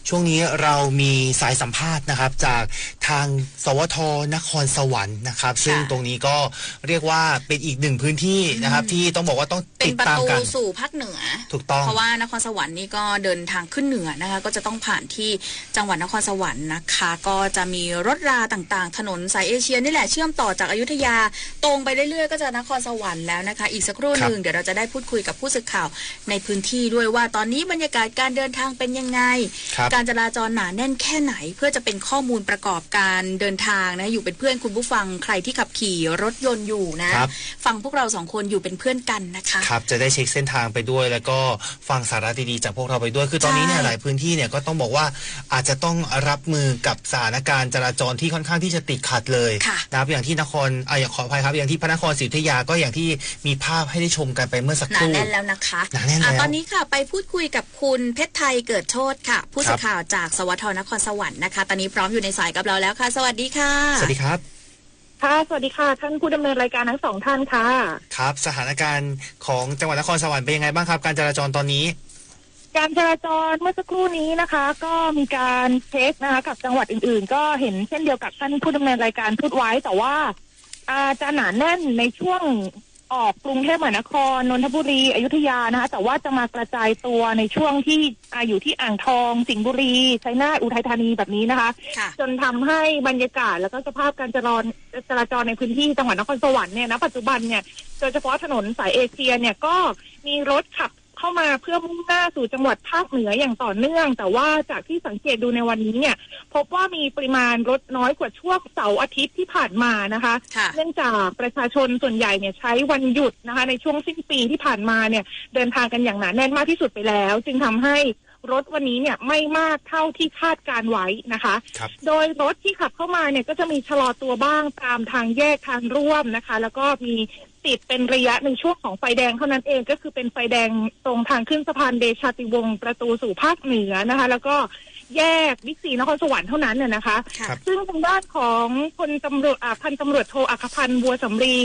ช่วงนี้เรามีสายสัมภาษณ์นะครับจากทางสวท.นครสวรรค์นะครับซึ่งตรงนี้ก็เรียกว่าเป็นอีกหนึ่งพื้นที่นะครับที่ต้องบอกว่าต้องติดตามกันเป็นประตูสู่ภาคเหนือถูกต้องเพราะว่านครสวรรค์นี่ก็เดินทางขึ้นเหนือนะคะก็จะต้องผ่านที่จังหวัดนครสวรรค์นะคะก็จะมีรถราต่างๆถนนสายเอเชียนี่แหละเชื่อมต่อจากอยุธยาตรงไปเรื่อยๆก็จะนครสวรรค์แล้วนะคะอีกสักครู่นึงเดี๋ยวเราจะได้พูดคุยกับผู้สื่อข่าวในพื้นที่ด้วยว่าตอนนี้บรรยากาศการเดินทางเป็นยังไงการจราจรหนาแน่นแค่ไหนเพื่อจะเป็นข้อมูลประกอบการเดินทางนะอยู่เป็นเพื่อนคุณผู้ฟังใครที่ขับขี่รถยนต์อยู่นะฟังพวกเรา2คนอยู่เป็นเพื่อนกันนะคะครับจะได้เช็คเส้นทางไปด้วยแล้วก็ฟังสาระดีๆจากพวกเราไปด้วยคือตอนนี้เนี่ยหลายพื้นที่เนี่ยก็ต้องบอกว่าอาจจะต้องรับมือกับสถานการณ์จราจรที่ค่อนข้างที่จะติดขัดเลยนะครับอย่างที่นครอยากขออภัยครับอย่างที่พระนครศรีอยุธยาก็อย่างที่มีภาพให้ได้ชมกันไปเมื่อสักครู่หนาแน่นแล้วนะคะหนาแน่นแล้วตอนนี้ค่ะไปพูดคุยกับคุณเพชรไทยเกิดโชติค่ะผู้สื่อข่าวจากสวท.นครสวรรค์นะคะตอนนี้พร้อมอยู่ในสายกับเราแล้วค่ะสวัสดีค่ะสวัสดีครับค่ะสวัสดีค่ะท่านผู้ดำเนินรายการทั้งสองท่านค่ะครับสถานการณ์ของจังหวัดนครสวรรค์เป็นยังไงบ้างครับการจราจรตอนนี้การจราจรเมื่อสักครู่นี้นะคะก็มีการเช็คนะคะกับจังหวัดอื่นๆก็เห็นเช่นเดียวกับท่านผู้ดำเนินรายการพูดไว้แต่ว่าจะหนาแน่นในช่วงออกกรุงเทพมหานครนนทบุรีอยุธยานะคะแต่ว่าจะมากระจายตัวในช่วงที่อยู่ที่อ่างทองสิงห์บุรีชัยนาทอุทัยธานีแบบนี้นะคะจนทำให้บรรยากาศแล้วก็สภาพการจราจรในพื้นที่จังหวัดนครสวรรค์เนี่ยณปัจจุบันเนี่ยโดยเฉพาะถนนสายเอเชียเนี่ยก็มีรถขับเข้ามาเพื่อมุ่งหน้าสู่จังหวัดภาคเหนืออย่างต่อเนื่องแต่ว่าจากที่สังเกตดูในวันนี้เนี่ยพบว่ามีปริมาณรถน้อยกว่าช่วงเสาร์อาทิตย์ที่ผ่านมานะคะเนื่องจากประชาชนส่วนใหญ่เนี่ยใช้วันหยุดนะคะในช่วงสิ้นปีที่ผ่านมาเนี่ยเดินทางกันอย่างหนาแน่นมากที่สุดไปแล้วจึงทำให้ รถวันนี้เนี่ยไม่มากเท่าที่คาดการไว้นะคะโดยรถที่ขับเข้ามาเนี่ยก็จะมีชะลอตัวบ้างตามทางแยกทางร่วมนะคะแล้วก็มีติดเป็นระยะในช่วงของไฟแดงเท่านั้นเองก็คือเป็นไฟแดงตรงทางขึ้นสะพานเดชาติวงศ์ประตูสู่ภาคเหนือนะคะแล้วก็แยกบิ๊กซีนครสวรรค์เท่านั้นเนี่ยนะคะซึ่งทางด้านของพันตำรวจโทอัครพันธ์บัวสำลี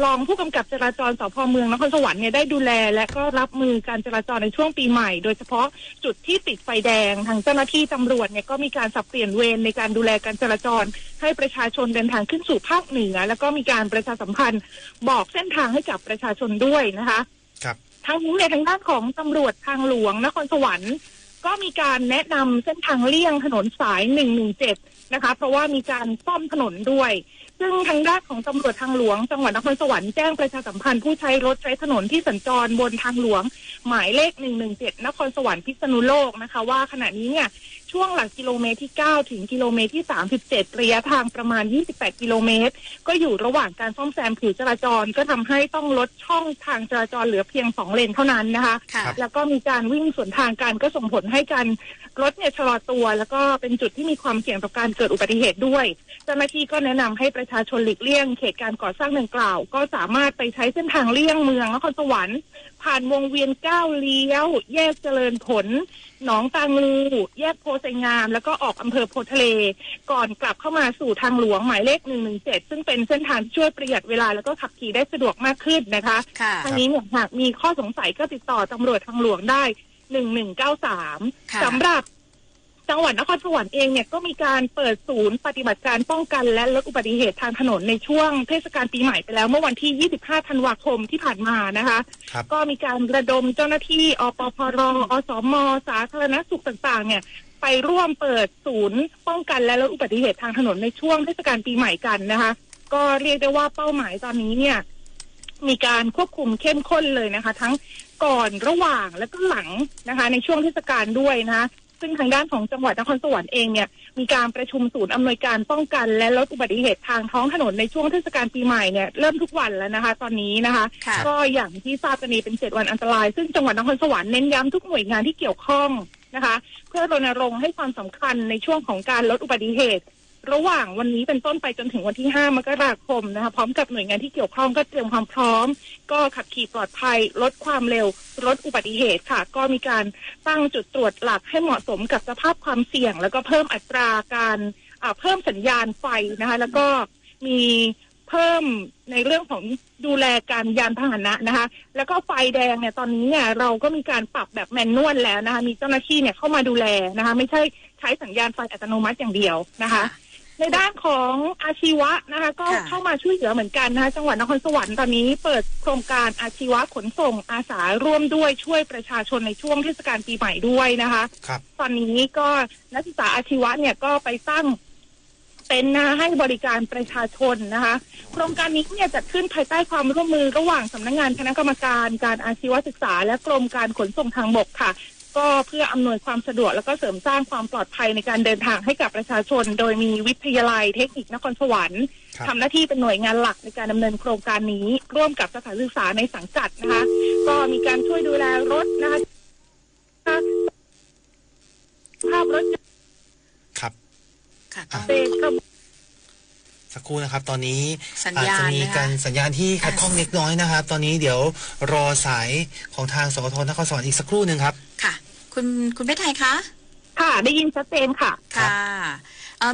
รองผู้กำกับจราจรสพเมืองนครสวรรค์เนี่ยได้ดูแลและก็รับมือการจราจรในช่วงปีใหม่โดยเฉพาะจุดที่ติดไฟแดงทางเจ้าหน้าที่ตำรวจเนี่ยก็มีการสับเปลี่ยนเวรในการดูแลการจราจรให้ประชาชนเดินทางขึ้นสู่ภาคเหนือแล้วก็มีการประชาสัมพันธ์บอกเส้นทางให้กับประชาชนด้วยนะคะทั้งนี้ในทางด้านของตำรวจทางหลวงนครสวรรค์ก็มีการแนะนำเส้นทางเลี่ยงถนนสาย117นะคะเพราะว่ามีการซ่อมถนนด้วยซึ่งทางด้านของตำรวจทางหลวงจังหวัดนครสวรรค์แจ้งประชาสัมพันธ์ผู้ใช้รถใช้ถนนที่สัญจรบนทางหลวงหมายเลข117นครสวรรค์พิษณุโลกนะคะว่าขณะนี้เนี่ยช่วงหลักกิโลเมตรที่9ถึงกิโลเมตรที่37ระยะทางประมาณ28กิโลเมตรก็อยู่ระหว่างการซ่อมแซมผิวจราจรก็ทำให้ต้องลดช่องทางจราจรเหลือเพียง2เลนเท่านั้นนะคะแล้วก็มีการวิ่งสวนทางกันก็ส่งผลให้การรถเนี่ยชะลอตัวแล้วก็เป็นจุดที่มีความเสี่ยงต่อการเกิดอุบัติเหตุด้วยเจ้าหน้าที่ก็แนะนำให้ประชาชนหลีกเลี่ยงเขตการก่อสร้างดังกล่าวก็สามารถไปใช้เส้นทางเลี่ยงเมืองนครสวรรค์ผ่านวงเวียน9เลี้ยวแยกเจริญผลหนองตางูแยกโพไซงามแล้วก็ออกอำเภอโพทะเลก่อนกลับเข้ามาสู่ทางหลวงหมายเลข117ซึ่งเป็นเส้นทางที่ช่วยประหยัดเวลาแล้วก็ขับขี่ได้สะดวกมากขึ้นนะคะทางนี้หากมีข้อสงสัยก็ติดต่อตำรวจทางหลวงได้1193สำหรับจังหวัดนครสวรรค์เองเนี่ยก็มีการเปิดศูนย์ปฏิบัติการป้องกันและลดอุบัติเหตุทางถนนในช่วงเทศกาลปีใหม่ไปแล้วเมื่อวันที่25ธันวาคมที่ผ่านมานะคะก็มีการระดมเจ้าหน้าที่อปพรอสมสาธารณสุขต่างๆเนี่ยไปร่วมเปิดศูนย์ป้องกันและลดอุบัติเหตุทางถนนในช่วงเทศกาลปีใหม่กันนะคะก็เรียกได้ว่าเป้าหมายตอนนี้เนี่ยมีการควบคุมเข้มข้นเลยนะคะทั้งก่อนระหว่างและก็หลังนะคะในช่วงเทศกาลด้วยนะคะซึ่งทางด้านของจังหวัดนครสวรรค์เองเนี่ยมีการประชุมศูนย์อำนวยการป้องกันและลดอุบัติเหตุทางท้องถนนในช่วงเทศกาลปีใหม่เนี่ยเริ่มทุกวันแล้วนะคะตอนนี้นะคะก็อย่างที่ทราบกันนี้เป็น7วันอันตรายซึ่งจังหวัดนครสวรรค์เน้นย้ำทุกหน่วยงานที่เกี่ยวข้องนะคะเพื่อรณรงค์ให้ความสำคัญในช่วงของการลดอุบัติเหตุระหว่างวันนี้เป็นต้นไปจนถึงวันที่5มกราคมนะคะพร้อมกับหน่วยงานที่เกี่ยวข้องก็เตรียมความพร้อมก็ขับขี่ปลอดภัยลดความเร็วลดอุบัติเหตุค่ะก็มีการตั้งจุดตรวจหลักให้เหมาะสมกับสภาพความเสี่ยงแล้วก็เพิ่มอัตราการเพิ่มสัญญาณไฟนะคะแล้วก็มีเพิ่มในเรื่องของดูแลการยานพาหนะนะคะแล้วก็ไฟแดงเนี่ยตอนนี้เนี่ยเราก็มีการปรับแบบแมนนวลแล้วนะคะมีเจ้าหน้าที่เนี่ยเข้ามาดูแลนะคะไม่ใช่ใช้สัญญาณไฟอัตโนมัติอย่างเดียวนะคะในด้านของอาชีวะนะคะก็เข้ามาช่วยเหลือเหมือนกันนะคะจังหวัดนครสวรรค์ตอนนี้เปิดโครงการอาชีวะขนส่งอาสาร่วมด้วยช่วยประชาชนในช่วงเทศกาลปีใหม่ด้วยนะคะตอนนี้ก็นักศึกษาอาชีวะเนี่ยก็ไปตั้งเป็นให้บริการประชาชนนะคะโครงการนี้เนี่ยจัดขึ้นภายใต้ความร่วมมือระหว่างสำนักงานคณะกรรมการการอาชีวศึกษาและกรมการขนส่งทางบกค่ะก็เพื่ออำนวยความสะดวกแล้วก็เสริมสร้างความปลอดภัยในการเดินทางให้กับประชาชนโดยมีวิทยาลัยเทคนิคนครสวรรค์ทำหน้าที่เป็นหน่วยงานหลักในการดำเนินโครงการนี้ร่วมกับสถานศึกษาในสังกัดนะคะก็มีการช่วยดูแลรถนะคะภาพรถครับสักครู่นะครับตอนนี้อาจจะมีการสัญญาณที่ขัดข้องเล็กน้อยนะครับตอนนี้เดี๋ยวรอสายของทางสกท.นครสวรรค์อีกสักครู่นึงครับค่ะคุณเพชรไทยคะค่ะได้ยินชัดเจนค่ะค่ะ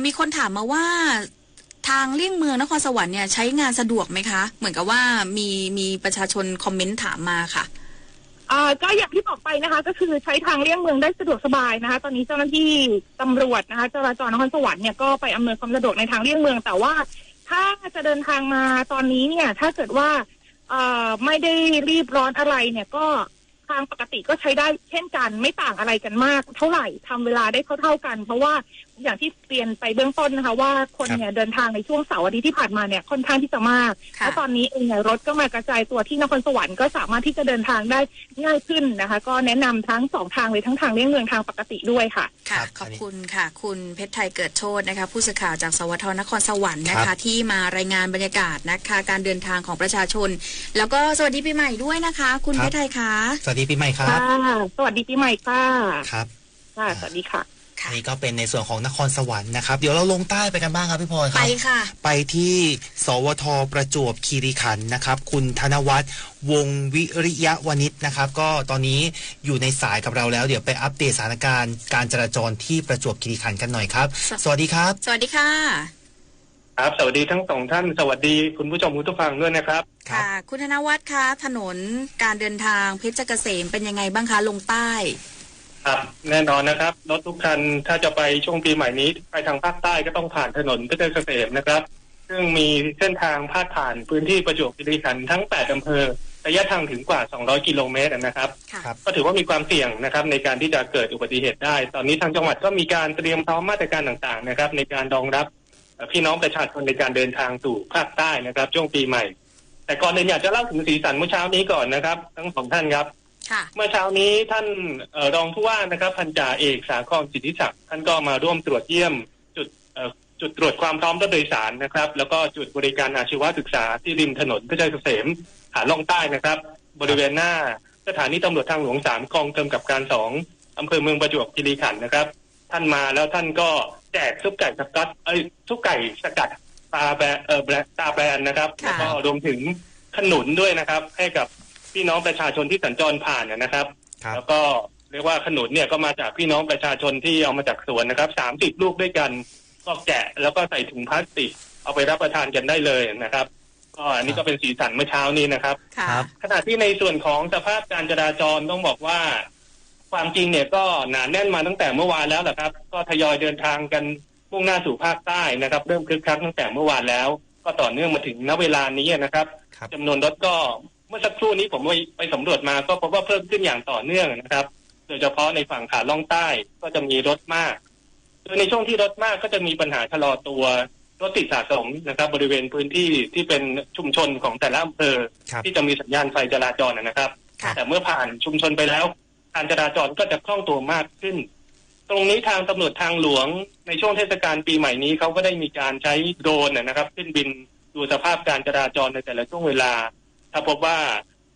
มีคนถามมาว่าทางเลี่ยงเมืองนครสวรรค์เนี่ยใช้งานสะดวกไหมคะเหมือนกับว่ามีประชาชนคอมเมนต์ถามมาค่ะก็อย่างที่บอกไปนะคะก็คือใช้ทางเลี่ยงเมืองได้สะดวกสบายนะคะตอนนี้เจ้าหน้าที่ตำรวจนะคะจราจรนครสวรรค์เนี่ยก็ไปอำนวยความสะดวกในทางเลี่ยงเมืองแต่ว่าถ้าจะเดินทางมาตอนนี้เนี่ยถ้าเกิดว่าไม่ได้รีบร้อนอะไรเนี่ยก็ทางปกติก็ใช้ได้เช่นกันไม่ต่างอะไรกันมากเท่าไหร่ทำเวลาได้เท่ากันเพราะว่าอย่างที่เรียนไปเบื้องต้นนะคะว่าคนเนี่ยเดินทางในช่วงเสาร์อาทิตย์ที่ผ่านมาเนี่ยค่อนข้างที่จะมากและตอนนี้เองเนี่ยรถก็มากระจายตัวที่นครสวรรค์ก็สามารถที่จะเดินทางได้ง่ายขึ้นนะคะก็แนะนำทั้ง2ทางเลยทั้งทางเลี่ยงเมืองทางปกติด้วยค่ะค่ะขอบคุณค่ะคุณเพชรไทยเกิดโชตินะคะผู้สื่อข่าวจากสวทนครสวรรค์นะคะที่มารายงานบรรยากาศนะคะการเดินทางของประชาชนแล้วก็สวัสดีปีใหม่ด้วยนะคะคุณเพชรไทยค่ะสวัสดีปีใหม่ครับสวัสดีปีใหม่ค่ะครับ ค่ะสวัสดีค่ะนี่ก็เป็นในส่วนของนครสวรรค์นะครับเดี๋ยวเราลงใต้ไปกันบ้างครับพี่พลครับไปค่ะไปที่สวทประจวบคีรีขันธ์นะครับคุณธนวัฒน์วงศ์วิริยะวณิชนะครับก็ตอนนี้อยู่ในสายกับเราแล้วเดี๋ยวไปอัปเดตสถานการณ์การจราจรที่ประจวบคีรีขันธ์กันหน่อยครับสวัสดีครับสวัสดีค่ะครับสวัสดีทั้งสองท่านสวัสดีคุณผู้ชมผู้ฟังด้วยนะครับค่ะคุณธนวัฒน์คะถนนการเดินทางเพชรเกษมเป็นยังไงบ้างคะลงใต้ครับแน่นอนนะครับรถทุกคันถ้าจะไปช่วงปีใหม่นี้ไปทางภาคใต้ก็ต้องผ่านถนนเพชรเกษมนะครับซึ่งมีเส้นทางพาดผ่านพื้นที่ประจวบคีรีขันธ์ทั้ง8อำเภอระยะทางถึงกว่า200กิโลเมตรนะครับก็ถือว่ามีความเสี่ยงนะครับในการที่จะเกิดอุบัติเหตุได้ตอนนี้ทางจังหวัดก็มีการเตรียมพร้อมมาตรการต่างๆนะครับในการรองรับพี่น้องประชาชนในการเดินทางสู่ภาคใต้นะครับช่วงปีใหม่แต่ก่อนอื่นอยากจะเล่าถึงสีสันเมื่อเช้านี้ก่อนนะครับทั้งสองท่านครับเมื่อเช้านี้ท่านรองผู้ว่านะครับพันจ่าเอกสาครสิทธิศักดิ์ท่านก็มาร่วมตรวจเยี่ยมจุดตรวจความพร้อมรถโดยสารนะครับแล้วก็จุดบริการอาชีวศึกษาที่ริมถนนเพชรเกษมขาล่องใต้นะครับบริเวณหน้าสถานีตำรวจทางหลวง3กองกำกับการ2อำเภอเมืองประจวบคีรีขันธ์นะครับท่านมาแล้วท่านก็แจกซุปไก่สกัดซุปไก่สกัดตาแบรนด์นะครับแล้วก็รวมถึงขนุนด้วยนะครับให้กับพี่น้องประชาชนที่สัญจรผ่านนะครับแล้วก็เรียกว่าขนุนเนี่ยก็มาจากพี่น้องประชาชนที่เอามาจากสวนนะครับ30ลูกด้วยกันก็แกะแล้วก็ใส่ถุงพลาสติกเอาไปรับประทานกันได้เลยนะครับก็อันนี้ก็เป็นสีสันเมื่อเช้านี้นะครับขณะที่ในส่วนของสภาพการจราจรต้องบอกว่าความจริงเนี่ยก็หนาแน่นมาตั้งแต่เมื่อวานแล้วแหละครับก็ทยอยเดินทางกันมุ่งหน้าสู่ภาคใต้นะครับเริ่มคึกคักตั้งแต่เมื่อวานแล้วก็ต่อเนื่องมาถึงณเวลานี้นะครับจำนวนรถก็เมื่อสักครู่นี้ผมไปสำรวจมาก็พบว่าเพิ่มขึ้นอย่างต่อเนื่องนะครับโดยเฉพาะในฝั่งขาล่องใต้ก็จะมีรถมากโดยในช่วงที่รถมากก็จะมีปัญหาชะลอตัวรถติดสะสมนะครับบริเวณพื้นที่ที่เป็นชุมชนของแต่ละอำเภอที่จะมีสัญญาณไฟจราจรนะครับแต่เมื่อผ่านชุมชนไปแล้วการจราจรก็จะคล่องตัวมากขึ้นตรงนี้ทางตำรวจทางหลวงในช่วงเทศกาลปีใหม่นี้เขาก็ได้มีการใช้โดรนนะครับขึ้นบินดูสภาพการจราจรในแต่ละช่วงเวลาถ้าพบว่า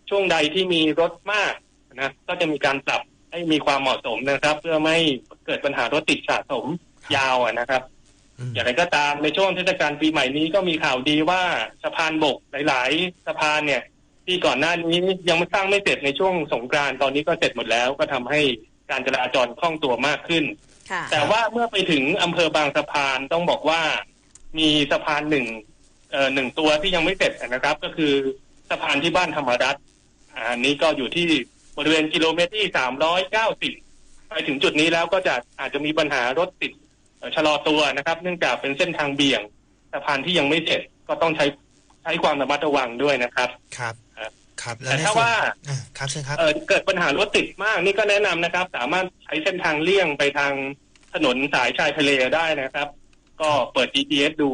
ช่วงใดที่มีรถมากนะก็จะมีการปรับให้มีความเหมาะสมนะครับเพื่อไม่เกิดปัญหารถติดสะสมยาวนะครับอย่างไรก็ตามในช่วงเทศกาลปีใหม่นี้ก็มีข่าวดีว่าสะพานบกหลายๆสะพานเนี่ยที่ก่อนหน้านี้ยังไม่สร้างไม่เสร็จในช่วงสงกรานต์ตอนนี้ก็เสร็จหมดแล้วก็ทำให้การจราจรคล่องตัวมากขึ้นแต่ว่าเมื่อไปถึงอำเภอบางสะพานต้องบอกว่ามีสะพานหนึ่งตัวที่ยังไม่เสร็จนะครับก็คือสะพานที่บ้านธรรมรัตน์อันนี้ก็อยู่ที่บริเวณกิโลเมตรที่390ไปถึงจุดนี้แล้วก็อาจจะมีปัญหารถติดชะลอตัวนะครับเนื่องจากเป็นเส้นทางเบี่ยงสะพานที่ยังไม่เสร็จก็ต้องใช้ความระมัดระวังด้วยนะครับแต่ถ้าว่าเกิดปัญหารถติดมากนี่ก็แนะนำนะครับสามารถใช้เส้นทางเลี่ยงไปทางถนนสายชายทะเลได้นะครับก็เปิด GPS ดู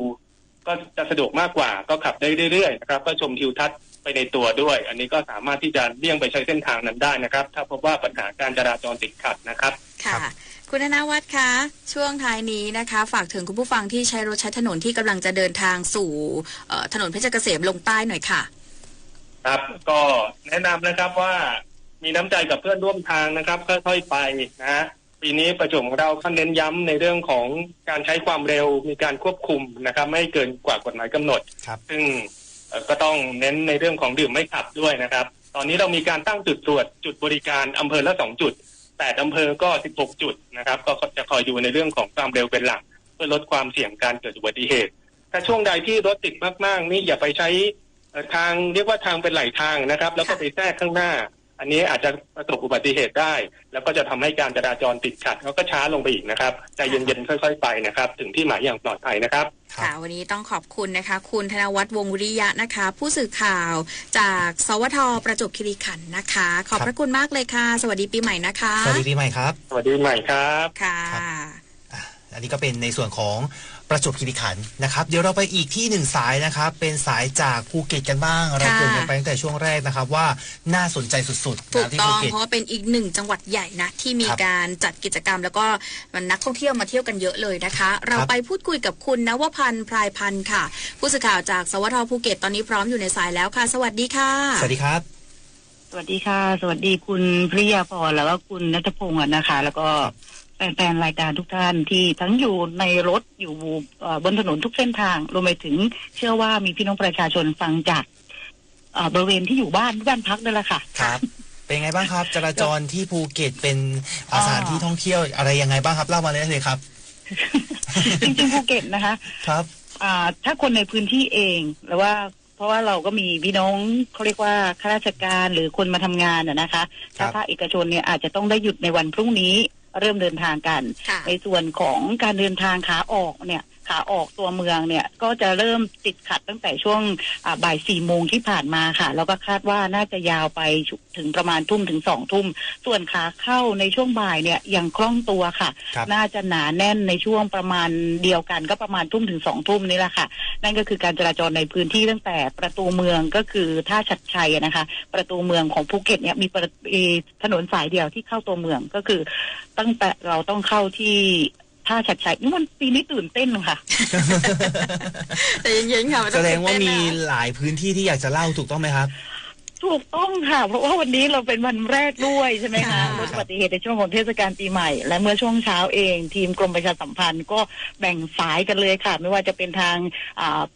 ก็จะสะดวกมากกว่าก็ขับได้เรื่อยๆนะครับก็ชมทิวทัศน์ไปในตัวด้วยอันนี้ก็สามารถที่จะเลี่ยงไปใช้เส้นทางนั้นได้นะครับถ้าพบว่าปัญหาการจราจรติดขัดนะครับค่ะคุณธนวัฒน์คะช่วงท้ายนี้นะคะฝากถึงคุณผู้ฟังที่ใช้รถใช้ถนนที่กำลังจะเดินทางสู่ถนนเพชรเกษมลงใต้หน่อยค่ะครับก็แนะนำนะครับว่ามีน้ำใจกับเพื่อนร่วมทางนะครับค่อยๆไปนะปีนี้ประจวบของเราเน้นย้ำในเรื่องของการใช้ความเร็วมีการควบคุมนะครับไม่เกินกว่ากฎหมายกำหนดซึ่งก็ต้องเน้นในเรื่องของดื่มไม่ขับด้วยนะครับตอนนี้เรามีการตั้งจุดตรวจจุดบริการอำเภอละ2จุด8อำเภอก็16จุดนะครับก็จะคอยดูในเรื่องของความเร็วเป็นหลักเพื่อลดความเสี่ยงการเกิดอุบัติเหตุถ้าช่วงใดที่รถติดมากๆนี่อย่าไปใช้ทางเรียกว่าทางเป็นไหลทางนะครับแล้วก็ไปแทรกข้างหน้าอันนี้อาจจะประสบอุบัติเหตุได้แล้วก็จะทำให้การจราจรติดขัดแล้วก็ช้าลงไปอีกนะครับใจเย็นๆค่อยๆไปนะครับถึงที่หมายอย่างปลอดภัยนะครับค่ะวันนี้ต้องขอบคุณนะคะคุณธนวัฒน์วงศ์วิริยะนะคะผู้สื่อข่าวจากสวทประจวบคีรีขันธ์นะคะขอบพระคุณมากเลยค่ะสวัสดีปีใหม่นะคะสวัสดีปีใหม่ครับสวัสดีปีใหม่ครับค่ะอันนี้ก็เป็นในส่วนของประจวบคีรีขันธ์นะครับเดี๋ยวเราไปอีกที่หนึ่งสายนะครับเป็นสายจากภูเก็ตกันบ้างเราเกริ่นกันไปตั้งแต่ช่วงแรกนะครับว่าน่าสนใจสุดๆถูกต้องเพราะว่าเป็นอีกหนึ่งจังหวัดใหญ่นะที่มีการจัดกิจกรรมแล้วก็นักท่องเที่ยวมาเที่ยวกันเยอะเลยนะคะเราไปพูดคุยกับคุณนวพันธ์พรายพันธ์ค่ะผู้สื่อข่าวจากสวทภูเก็ตตอนนี้พร้อมอยู่ในสายแล้วค่ะสวัสดีค่ะสวัสดีครับสวัสดีค่ะสวัสดีคุณพริยาพรแล้วก็คุณณัฐพงศ์นะคะแล้วก็แ แฟนรายการทุกท่านที่ทั้งอยู่ในรถอยู่บนถนนทุกเส้นทางรวมไปถึงเชื่อว่ามีพี่น้องประชาชนฟังจากบริเวณที่อยู่บ้านพักนั่นแหละค่ะครับเป็นไงบ้างครับจราจรที่ภูเก็ตเป็นสถานที่ท่องเที่ยวอะไรยังไงบ้างครับเล่ามาเลยครับ จริงๆภูเก็ตนะคะครับถ้าคนในพื้นที่เองหรือว่าเพราะว่าเราก็มีพี่น้องเขาเรียกว่าข้าราชการหรือคนมาทำงานนะคะถ้าภาคเอกชนเนี่ยอาจจะต้องได้หยุดในวันพรุ่งนี้เริ่มเดินทางกันในส่วนของการเดินทางขาออกเนี่ยขาออกตัวเมืองเนี่ยก็จะเริ่มติดขัดตั้งแต่ช่วงบ่าย 4 โมงที่ผ่านมาค่ะแล้วก็คาดว่าน่าจะยาวไปถึงประมาณทุ่มถึง 2 ทุ่มส่วนขาเข้าในช่วงบ่ายเนี่ยยังคล่องตัวค่ะน่าจะหนาแน่นในช่วงประมาณเดียวกันก็ประมาณทุ่มถึง 2 ทุ่มนี่แหละค่ะนั่นก็คือการจราจรในพื้นที่ตั้งแต่ประตูเมืองก็คือท่าชัดชัยนะคะประตูเมืองของภูเก็ตเนี่ยมีถนนสายเดียวที่เข้าตัวเมืองก็คือตั้งแต่เราต้องเข้าที่ท่าชัดชัยนี่มันปีนี้ตื่นเต้นค่ะแต่เย็นๆค่ะแสดงว่ามีหลายพื้นที่ที่อยากจะเล่าถูกต้องไหมครับถูกต้องค่ะเพราะว่าวันนี้เราเป็นวันแรกด้วยใช่ไหมคะลดอุบัติเหตุในช่วงของเทศกาลปีใหม่และเมื่อช่วงเช้าเองทีมกรมประชาสัมพันธ์ก็แบ่งสายกันเลยค่ะไม่ว่าจะเป็นทาง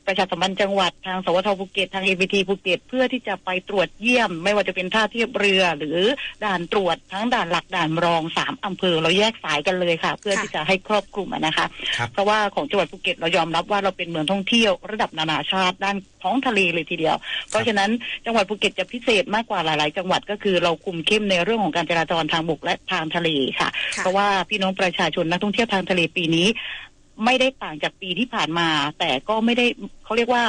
ประชาสัมพันธ์จังหวัดทางสวทภูเก็ตทาง APT ภูเก็ตเพื่อที่จะไปตรวจเยี่ยมไม่ว่าจะเป็นท่าเทียบเรือหรือด่านตรวจทั้งด่านหลักด่านรอง3 อำเภอเราแยกสายกันเลยค่ะเพื่อที่จะให้ครอบคลุมนะคะเพราะว่าของจังหวัดภูเก็ตเรายอมรับว่าเราเป็นเมืองท่องเที่ยวระดับนานาชาติด้านท้องทะเลเลยทีเดียวเพราะฉะนั้นจังหวัดภูเก็ตจะพิเศษมากกว่าหลายจังหวัดก็คือเราคุมเข้มในเรื่องของการจราจรทางบกและทางทะเลค่ะเพราะว่าพี่น้องประชาชนนักท่องเที่ยวทางทะเลปีนี้ไม่ได้ต่างจากปีที่ผ่านมาแต่ก็ไม่ได้เขาเรียกว่า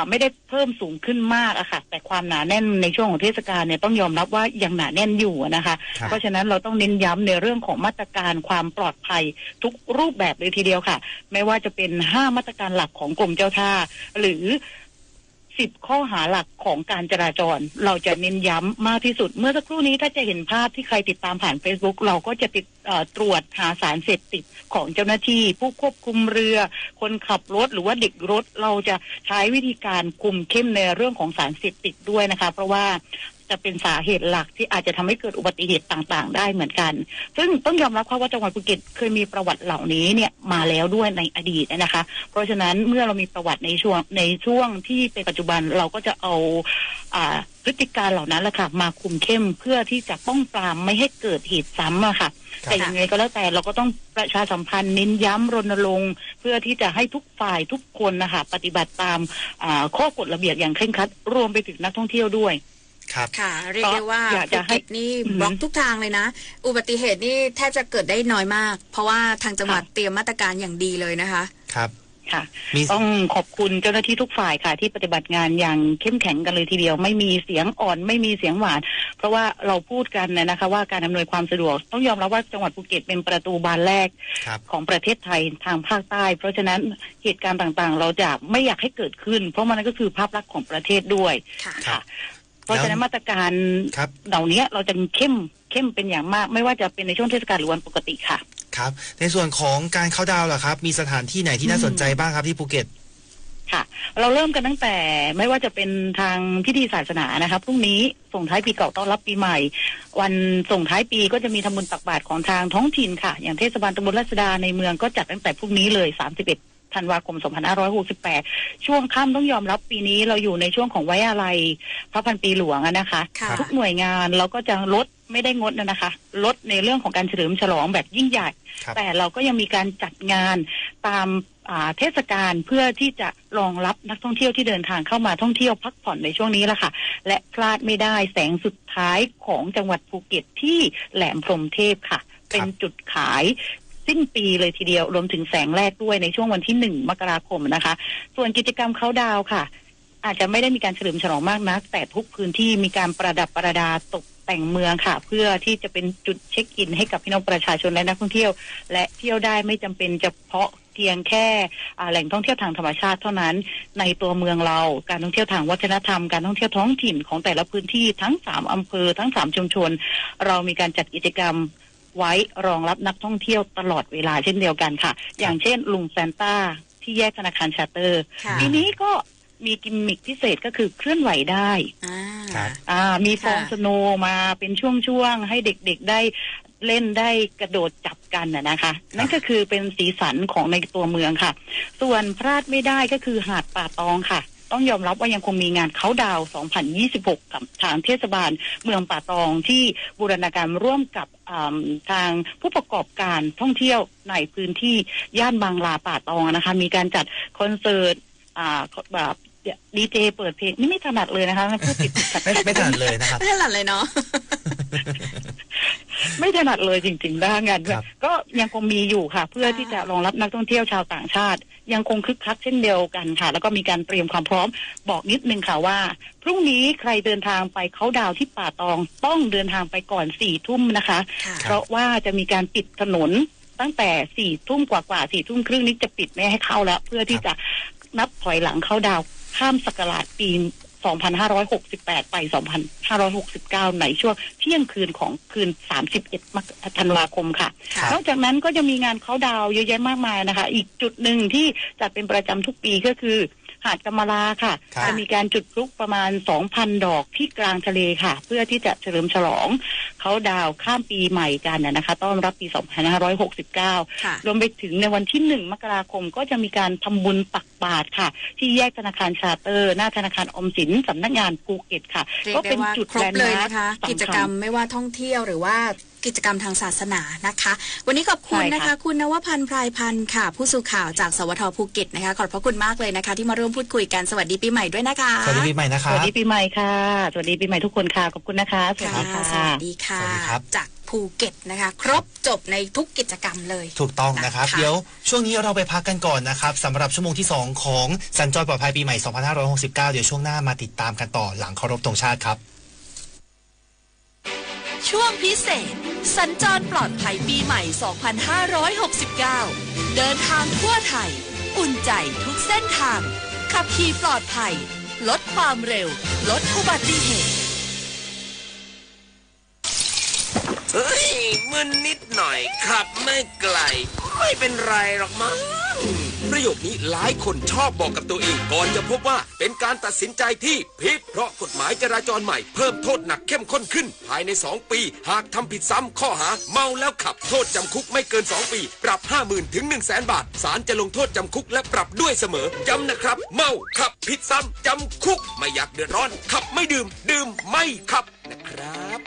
ไม่ได้เพิ่มสูงขึ้นมากอะค่ะแต่ความหนาแน่นในช่วงของเทศกาลเนี่ยต้องยอมรับว่ายังหนาแน่นอยู่นะคะเพราะฉะนั้นเราต้องเน้นย้ำในเรื่องของมาตรการความปลอดภัยทุกรูปแบบเลยทีเดียวค่ะไม่ว่าจะเป็น5 มาตรการหลักของกรมเจ้าท่าหรือ10 ข้อหาหลักของการจราจรเราจะเน้นย้ำมากที่สุดเมื่อสักครู่นี้ถ้าจะเห็นภาพที่ใครติดตามผ่าน Facebook เราก็จะตรวจหาสารเสพติดของเจ้าหน้าที่ผู้ควบคุมเรือคนขับรถหรือว่าเด็กรถเราจะใช้วิธีการคุมเข้มในเรื่องของสารเสพติดด้วยนะคะเพราะว่าจะเป็นสาเหตุหลักที่อาจจะทำให้เกิดอุบัติเหตุต่างๆได้เหมือนกันซึ่งต้องยอมรับว่าจังหวัดภูเก็ตเคยมีประวัติเหล่านี้เนี่ยมาแล้วด้วยในอดีตนะคะเพราะฉะนั้นเมื่อเรามีประวัติในช่วงที่เป็นปัจจุบันเราก็จะเอาพฤติการเหล่านั้นแหละค่ะมาคุมเข้มเพื่อที่จะป้องปรามไม่ให้เกิดเหตุซ้ำอะค่ะแต่ยังไงก็แล้วแต่เราก็ต้องประชาสัมพันธ์เน้นย้ำรณรงค์เพื่อที่จะให้ทุกฝ่ายทุกคนนะคะปฏิบัติตามข้อกฎระเบียบอย่างเคร่งครัดรวมไปถึงนักท่องเที่ยวด้วยค่ะเรียกได้ว่าภูเก็ตนี่บล็อกทุกทางเลยนะอุบัติเหตุนี่แทบจะเกิดได้น้อยมากเพราะว่าทางจังหวัดเตรียมมาตรการอย่างดีเลยนะคะครับค่ะต้องขอบคุณเจ้าหน้าที่ทุกฝ่ายค่ะที่ปฏิบัติงานอย่างเข้มแข็งกันเลยทีเดียวไม่มีเสียงอ่อนไม่มีเสียงหวานเพราะว่าเราพูดกันนะคะว่าการอำนวยความสะดวกต้องยอมรับว่าจังหวัดภูเก็ตเป็นประตูบานแรกของประเทศไทยทางภาคใต้เพราะฉะนั้นเหตุการณ์ต่างๆเราจะไม่อยากให้เกิดขึ้นเพราะมันก็คือภาพลักษณ์ของประเทศด้วยค่ะเพราะฉะนั้นมาตรการเหล่านี้เราจะเข้มเป็นอย่างมากไม่ว่าจะเป็นในช่วงเทศกาลหรือวันปกติค่ะครับในส่วนของการเข้าดาวน์ล่ะครับมีสถานที่ไหนที่น่าสนใจบ้างครับที่ภูเก็ตค่ะเราเริ่มกันตั้งแต่ไม่ว่าจะเป็นทางพิธีศาสนานะคะพรุ่งนี้ส่งท้ายปีเก่าต้อนรับปีใหม่วันส่งท้ายปีก็จะมีทำบุญตักบาตรของทางท้องถิ่นค่ะอย่างเทศบาลตำบลราชดาในเมืองก็จัดตั้งแต่พรุ่งนี้เลย31 ธันวาคม 2568ช่วงค่ำต้องยอมรับปีนี้เราอยู่ในช่วงของไว้อาลัยพระพันปีหลวงนะคะทุกหน่วยงานเราก็จะลดไม่ได้งดนะคะลดในเรื่องของการเฉลิมฉลองแบบยิ่งใหญ่แต่เราก็ยังมีการจัดงานตามเทศกาลเพื่อที่จะรองรับนักท่องเที่ยวที่เดินทางเข้ามาท่องเที่ยวพักผ่อนในช่วงนี้ละค่ะและพลาดไม่ได้แสงสุดท้ายของจังหวัดภูเก็ตที่แหลมพรหมเทพค่ะเป็นจุดขายสิ้นปีเลยทีเดียวรวมถึงแสงแรกด้วยในช่วงวันที่1 มกราคมนะคะส่วนกิจกรรมเค้าดาวค่ะอาจจะไม่ได้มีการเฉลิมฉลองมากนักแต่ทุกพื้นที่มีการประดับประดาตกแต่งเมืองค่ะเพื่อที่จะเป็นจุดเช็คอินให้กับพี่น้องประชาชนและนักท่องเที่ยวและเที่ยวได้ไม่จำเป็นเฉพาะเพียงแค่แหล่งท่องเที่ยวทางธรรมชาติเท่านั้นในตัวเมืองเราการท่องเที่ยวทางวัฒนธรรมการท่องเที่ยวท้องถิ่นของแต่ละพื้นที่ทั้ง3 อำเภอทั้ง3 ชุมชนเรามีการจัดกิจกรรมไว้รองรับนักท่องเที่ยวตลอดเวลาเช่นเดียวกันค่ะอย่างเช่นลุงแซนต้าที่แยกธนาคารชาร์เตอร์ปีนี้ก็มีกิมมิคพิเศษก็คือเคลื่อนไหวได้มีฟองสโนว์มาเป็นช่วงๆให้เด็กๆได้ เล่นได้กระโดดจับกันนะคะนั่นก็คือเป็นสีสันของในตัวเมืองค่ะส่วนพลาดไม่ได้ก็คือหาดป่าตองค่ะต้องยอมรับว่ายังคงมีงานเค้าดาวน์ 2026 กับทางเทศบาลเมืองป่าตองที่บูรณาการร่วมกับทางผู้ประกอบการท่องเที่ยวในพื้นที่ย่านบางลาป่าตองนะคะมีการจัดคอนเสิร์ตแบบดีเจเปิดเพลงนี่ไม่ถนัดเลยนะคะพูดผิดไม่ถนัดเลยนะครับไม่ถนัดเลยเนาะ ไม่ถนัดเลยจริงๆแล้วงานก็ยังคงมีอยู่ค่ะเพื่อที่จะรองรับนักท่องเที่ยวชาวต่างชาติยังคงคึกคักเช่นเดียวกันค่ะแล้วก็มีการเตรียมความพร้อมบอกนิดนึงค่ะว่าพรุ่งนี้ใครเดินทางไปเค้าดาวน์ที่ป่าตองต้องเดินทางไปก่อน 4 ทุ่มนะคะเพราะว่าจะมีการปิดถนนตั้งแต่ 4 ทุ่มกว่า 4 ทุ่มครึ่งนี้จะปิดไม่ให้เข้าแล้วเพื่อที่จะนับถอยหลังเค้าดาวน์ข้ามศักราชปี 2568 ไป 2569 ในช่วงเที่ยงคืนของคืน 31 ธันวาคมค่ะนอกจากนั้นก็จะมีงานเค้าดาวน์เยอะแยะมากมายนะคะอีกจุดหนึ่งที่จัดเป็นประจำทุกปีก็คือหาดกำมะลาค่ะจะมีการจุดพลุประมาณ 2,000 ดอกที่กลางทะเลค่ะเพื่อที่จะเฉลิมฉลองเค้าดาวน์ข้ามปีใหม่กันนะคะต้อนรับปี 2569 รวมไปถึงในวันที่ 1 มกราคมก็จะมีการทำบุญตักบาตรค่ะที่แยกธนาคารชาร์เตอร์หน้าธนาคารออมสินสำนักงานภูเก็ตค่ะก็เป็นจุดแลนด์มาร์คกิจกรรมไม่ว่าท่องเที่ยวหรือว่ากิจกรรมทางศาสนานะคะวันนี้ขอบคุณนะคะคุณนวพันธ์พรายพันธ์ค่ะผู้สื่อข่าวจากสวทภูเก็ตนะคะขอบพระคุณมากเลยนะคะที่มาร่วมพูดคุยกันสวัสดีปีใหม่ด้วยนะคะสวัสดีปีใหม่นะคะสวัสดีปีใหม่ค่ะสวัสดีปีใหม่ทุกคนค่ะขอบคุณนะคะสวัสดีค่ะสวัสดีค่ะจากภูเก็ตนะคะครบจบในทุกกิจกรรมเลยถูกต้องนะครับเดี๋ยวช่วงนี้เราไปพักกันก่อนนะครับสำหรับชั่วโมงที่2ของสัญจรปลอดภัยปีใหม่ 2569 เดี๋ยวช่วงหน้ามาติดตามกันต่อหลังเคารพธงชาติครับช่วงพิเศษสัญจรปลอดภัยปีใหม่ 2569 เดินทางทั่วไทยอุ่นใจทุกเส้นทางขับขี่ปลอดภัยลดความเร็วลดอุบัติเหตุเฮ้ยมึนนิดหน่อยขับไม่ไกลไม่เป็นไรหรอกมั้งประโยคนี้หลายคนชอบบอกกับตัวเองก่อนจะพบว่าเป็นการตัดสินใจที่ผิดเพราะกฎหมายจราจรใหม่เพิ่มโทษหนักเข้มข้นขึ้นภายใน2 ปีหากทำผิดซ้ำข้อหาเมาแล้วขับโทษจำคุกไม่เกิน2 ปีปรับ 50,000 ถึง 100,000 บาทศาลจะลงโทษจำคุกและปรับด้วยเสมอย้ำนะครับเมาขับผิดซ้ำจำคุกไม่อยากเดือดร้อนขับไม่ดื่มดื่มไม่ขับนะครับ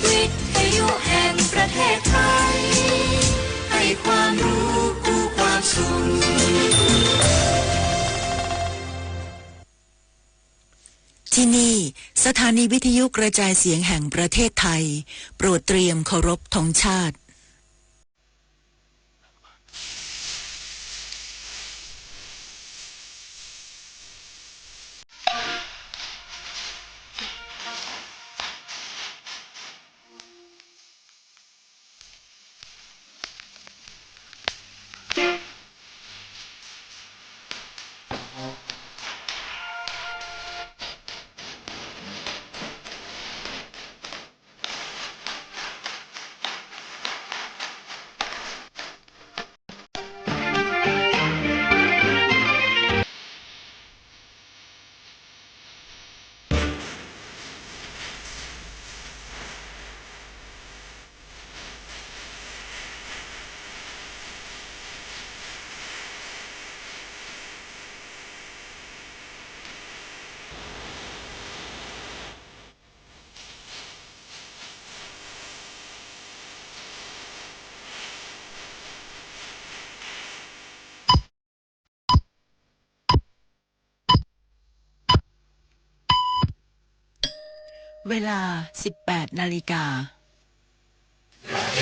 วิทยุแห่งประเทศไทยให้ความรู้คู่ความสุขที่นี่สถานีวิทยุกระจายเสียงแห่งประเทศไทยโปรดเตรียมเคารพธงชาติเวลา 18 นาฬิกาเ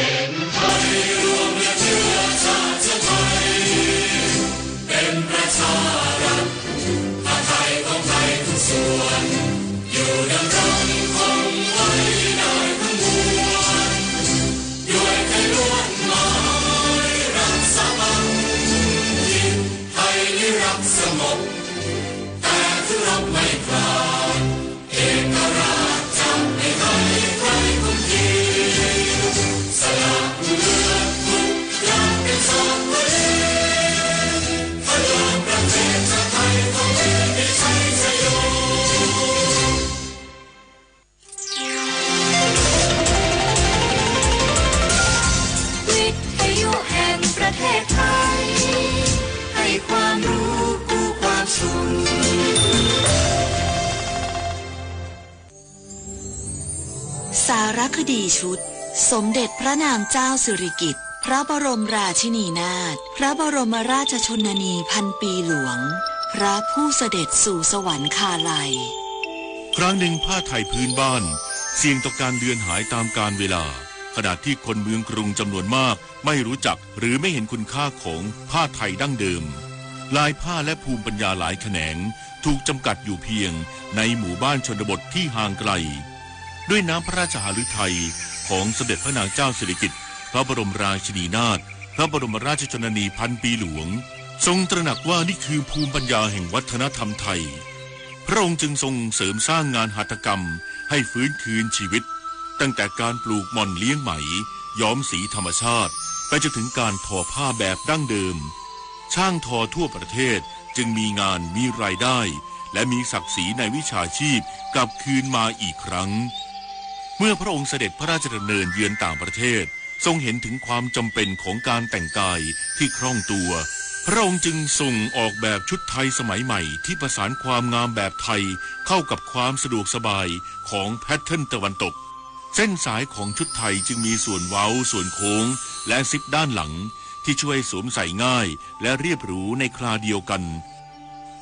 ป็นประชารัฐไทยของไทยทุกส่วนอยู่ดำรงคงไว้ได้ทั้งมวลด้วยไทยล้วนหมายรักสามัคคีไทยนิรักสงบแต่ถึงรบไม่กล้าเอกราชจำไม่ให้ใครคุมทีสละ ดีชุดสมเด็จพระนางเจ้าสิริกิติ์พระบรมราชินีนาถพระบรมราชชนนีพันปีหลวงพระผู้เสด็จสู่สวรรคาลัยครั้งหนึ่งผ้าไทยพื้นบ้านเสี่ยงต่อการเลือนหายตามกาลเวลาขณะที่คนเมืองกรุงจำนวนมากไม่รู้จักหรือไม่เห็นคุณค่าของผ้าไทยดั้งเดิมลายผ้าและภูมิปัญญาหลายแขนงถูกจำกัดอยู่เพียงในหมู่บ้านชนบทที่ห่างไกลด้วยน้ำพระราชหฤทัยของสมเด็จพระนางเจ้าสิริกิติ์พระบรมราชินีนาถพระบรมราชชนนีพันปีหลวงทรงตระหนักว่านี่คือภูมิปัญญาแห่งวัฒนธรรมไทยพระองค์จึงทรงเสริมสร้างงานหัตถกรรมให้ฟื้นคืนชีวิตตั้งแต่การปลูกหม่อนเลี้ยงไหมย้อมสีธรรมชาติไปจนถึงการทอผ้าแบบดั้งเดิมช่างทอทั่วประเทศจึงมีงานมีรายได้และมีศักดิ์ศรีในวิชาชีพกลับคืนมาอีกครั้งเมื่อพระองค์เสด็จพระราชดำเนินเยือนต่างประเทศทรงเห็นถึงความจำเป็นของการแต่งกายที่คล่องตัวพระองค์จึงทรงออกแบบชุดไทยสมัยใหม่ที่ประสานความงามแบบไทยเข้ากับความสะดวกสบายของแพทเทิร์นตะวันตกเส้นสายของชุดไทยจึงมีส่วนเว้าส่วนโค้งและซิปด้านหลังที่ช่วยสวมใส่ง่ายและเรียบหรูในคราเดียวกัน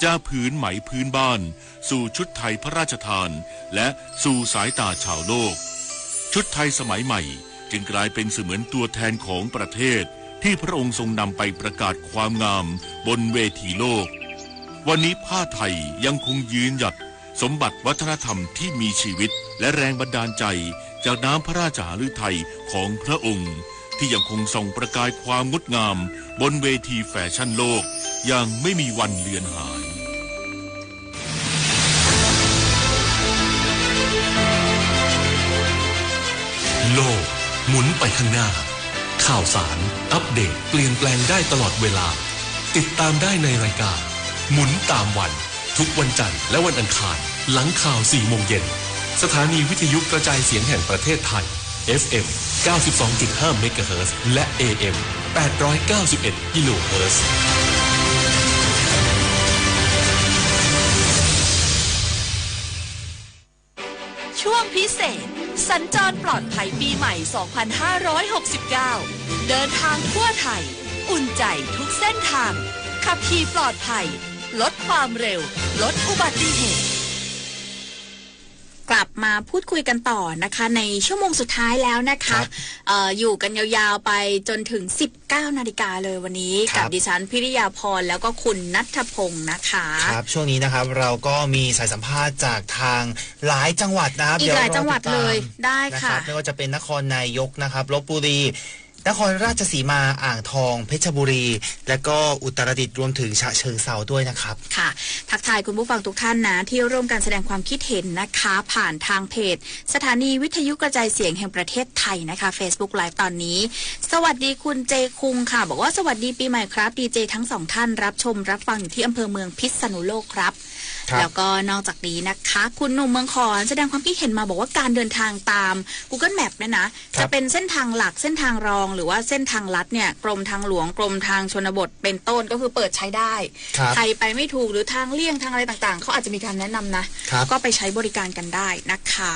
จากผืนไหมพื้นบ้านสู่ชุดไทยพระราชทานและสู่สายตาชาวโลกชุดไทยสมัยใหม่จึงกลายเป็นเสมือนตัวแทนของประเทศที่พระองค์ทรงนำไปประกาศความงามบนเวทีโลกวันนี้ผ้าไทยยังคงยืนหยัดสมบัติวัฒนธรรมที่มีชีวิตและแรงบันดาลใจจากน้ำพระราชหฤทัยของพระองค์ที่ยังคงส่องประกายความงดงามบนเวทีแฟชั่นโลกอย่างไม่มีวันเลือนหายโลกหมุนไปข้างหน้าข่าวสารอัปเดตเปลี่ยนแปลงได้ตลอดเวลาติดตามได้ในรายการหมุนตามวันทุกวันจันทร์และวันอังคารหลังข่าว 4 โมงเย็นสถานีวิทยุกระจายเสียงแห่งประเทศไทย FM 92.5 เมกะเฮิรตซ์และ AM 891 กิโลเฮิรตซ์ ช่วงพิเศษสัญจรปลอดภัยปีใหม่ 2569 เดินทางทั่วไทยอุ่นใจทุกเส้นทางขับขี่ปลอดภัยลดความเร็วลดอุบัติเหตุกลับมาพูดคุยกันต่อนะคะในชั่วโมงสุดท้ายแล้วนะคะอยู่กันยาวๆไปจนถึง 19 นาฬิกาเลยวันนี้กับดิฉันพิริยาพรแล้วก็คุณณัฐพงศ์นะคะครับช่วงนี้นะครับเราก็มีสายสัมภาษณ์จากทางหลายจังหวัดนะครับอีกหลายจังหวัดเลยได้ค่ะไม่ว่าจะเป็นนครนายกนะครับลพบุรีนครราชสีมาอ่างทองเพชรบุรีและก็อุตรดิตถ์รวมถึงฉะเชิงเทราด้วยนะครับค่ะทักทายคุณผู้ฟังทุกท่านนะที่ร่วมกันแสดงความคิดเห็นนะคะผ่านทางเพจสถานีวิทยุกระจายเสียงแห่งประเทศไทยนะคะ Facebook Live ตอนนี้สวัสดีคุณเจคุงค่ะบอกว่าสวัสดีปีใหม่ครับดีเจทั้งสองท่านรับชมรับฟังอยู่ที่อำเภอเมืองพิษณุโลกครับแล้วก็นอกจากนี้นะคะคุณหนุ่มเมืองขอนแสดงความคิดเห็นมาบอกว่าการเดินทางตาม Google Map เนี่ยนะจะเป็นเส้นทางหลักเส้นทางรองหรือว่าเส้นทางลัดเนี่ยกรมทางหลวงกรมทางชนบทเป็นต้นก็คือเปิดใช้ได้ใครไปไม่ถูกหรือทางเลี่ยงทางอะไรต่างๆเขาอาจจะมีการแนะนำนะก็ไปใช้บริการกันได้นะคะ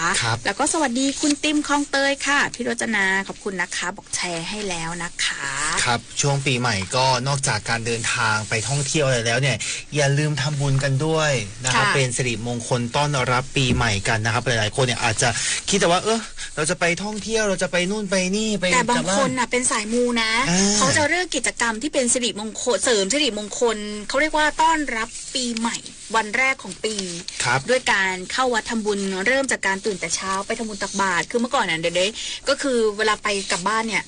แล้วก็สวัสดีคุณติมคลองเตยค่ะพี่รจนาขอบคุณนะคะบอกแชร์ให้แล้วนะคะครับช่วงปีใหม่ก็นอกจากการเดินทางไปท่องเที่ยวอะไรแล้วเนี่ยอย่าลืมทำบุญกันด้วยนะครับเป็นสิริมงคลต้อนรับปีใหม่กันนะครับหลายๆคนเนี่ยอาจจะคิดแต่ว่าเราจะไปท่องเที่ยวเราจะไปนู่นไปนี่ไปแต่บางคนน่ะเป็นสายมูนะเขาจะเลือกกิจกรรมที่เป็นสิริมงคลเสริมสิริมงคลเขาเรียกว่าต้อนรับปีใหม่วันแรกของปีด้วยการเข้าวัดทำบุญเริ่มจากการตื่นแต่เช้าไปทำบุญตักบาตรคือเมื่อก่อนเนี่ยเด็กๆก็คือเวลาไปกลับบ้านเนี่ย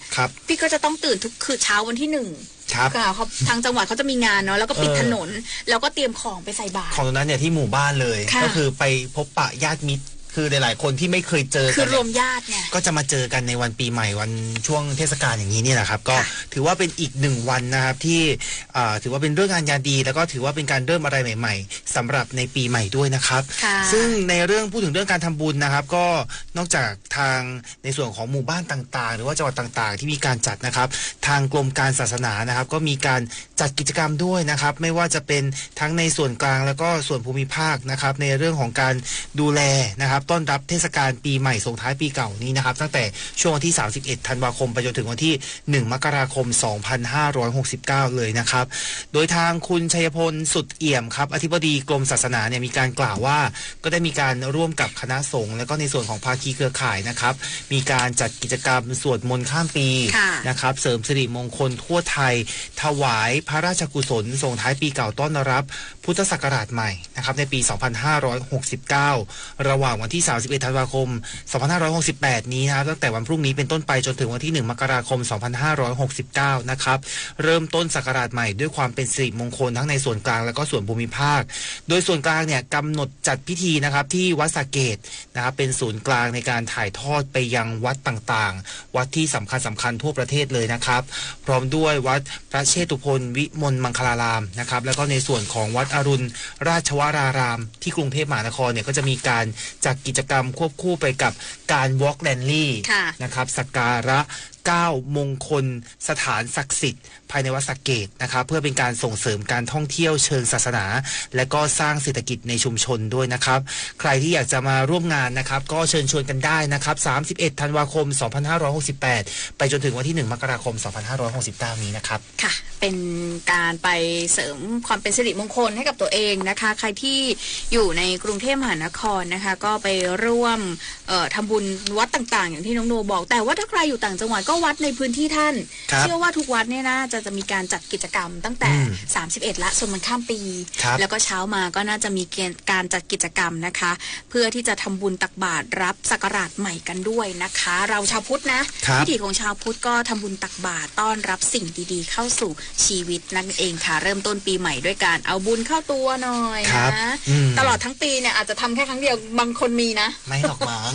พี่ก็จะต้องตื่นทุกคือเช้าวันที่ 1เขาทางจังหวัดเขาจะมีงานเนาะแล้วก็ปิดถนนแล้วก็เตรียมของไปใส่บาตรของนั้นเนี่ยที่หมู่บ้านเลยก็คือไปพบปะญาติมิตรคือหลายๆคนที่ไม่เคยเจอกันคือรวมญาติไงก็จะมาเจอกันในวันปีใหม่วันช่วงเทศกาลอย่างนี้เนี่ยแหละครับก็ถือว่าเป็นอีก1วันนะครับที่ถือว่าเป็นเรื่องงานยามดีแล้วก็ถือว่าเป็นการเริ่มอะไรใหม่ๆสำหรับในปีใหม่ด้วยนะครับซึ่งในเรื่องพูดถึงเรื่องการทำบุญนะครับก็นอกจากทางในส่วนของหมู่บ้านต่างๆหรือว่าจังหวัดต่างๆที่มีการจัดนะครับทางกรมการศาสนานะครับก็มีการจัดกิจกรรมด้วยนะครับไม่ว่าจะเป็นทั้งในส่วนกลางแล้วก็ส่วนภูมิภาคนะครับในเรื่องของการดูแลนะครับ ต้อนรับเทศกาลปีใหม่ส่งท้ายปีเก่านี้นะครับตั้งแต่ช่วงวันที่31ธันวาคมไปจนถึงวันที่1มกราคม2569เลยนะครับโดยทางคุณชัยพลสุดเอี่ยมครับอธิบดีกรมศาสนาเนี่ยมีการกล่าวว่าก็ได้มีการร่วมกับคณะสงฆ์และก็ในส่วนของภาคีเครือข่ายนะครับมีการจัดกิจกรรมสวดมนต์ข้ามปีนะครับเสริมสิริมงคลทั่วไทยถวายพระราชกุศลส่งท้ายปีเก่าต้อนรับพุทธศักราชใหม่นะครับในปี2569ระหว่างวันที่31ธันวาคม2568นี้นะครับตั้งแต่วันพรุ่งนี้เป็นต้นไปจนถึงวันที่1มกราคม2569นะครับเริ่มต้นศักราชใหม่ด้วยความเป็นสิริมงคลทั้งในส่วนกลางและก็ส่วนภูมิภาคโดยส่วนกลางเนี่ยกำหนดจัดพิธีนะครับที่วัดสะเกษนะครับเป็นศูนย์กลางในการถ่ายทอดไปยังวัดต่างๆวัดที่สำคัญทั่วประเทศเลยนะครับพร้อมด้วยวัดพระเชตุพนวิมลมังคลารามนะครับแล้วก็ในส่วนของวัดอรุณราชวรารามที่กรุงเทพมหานครเนี่ยก็จะมีการจัดกิจกรรมควบคู่ไปกับการวอล์กแรลลี่นะครับสักการะ9 มงคลสถานศักดิ์สิทธิ์ภายในวัดสะเกษนะครับเพื่อเป็นการส่งเสริมการท่องเที่ยวเชิงศาสนาและก็สร้างเศรษฐกิจในชุมชนด้วยนะครับใครที่อยากจะมาร่วมงานนะครับก็เชิญชวนกันได้นะครับ31ธันวาคม2568ไปจนถึงวันที่1มกราคม2569นี้นะครับค่ะเป็นการไปเสริมความเป็นสิริมงคลให้กับตัวเองนะคะใครที่อยู่ในกรุงเทพมหานครนะคะก็ไปร่วมทำบุญวัดต่างๆอย่างที่น้องโนบอกแต่ว่าถ้าใครอยู่ต่างจังหวัดก็วัดในพื้นที่ท่านเชื่อว่าทุกวัดเนี่ยนะจะมีการจัดกิจกรรมตั้งแต่31ละส่วนมันข้ามปีแล้วก็เช้ามาก็น่าจะมีการจัดกิจกรรมนะคะเพื่อที่จะทำบุญตักบาตรรับศักราชใหม่กันด้วยนะคะเราชาวพุทธนะพิธีของชาวพุทธก็ทำบุญตักบาตรต้อนรับสิ่งดีๆเข้าสู่ชีวิตนั่นเองค่ะเริ่มต้นปีใหม่ด้วยการเอาบุญเข้าตัวหน่อยนะตลอดทั้งปีเนี่ยอาจจะทำแค่ครั้งเดียวบางคนมีนะไม่หรอกมั้ง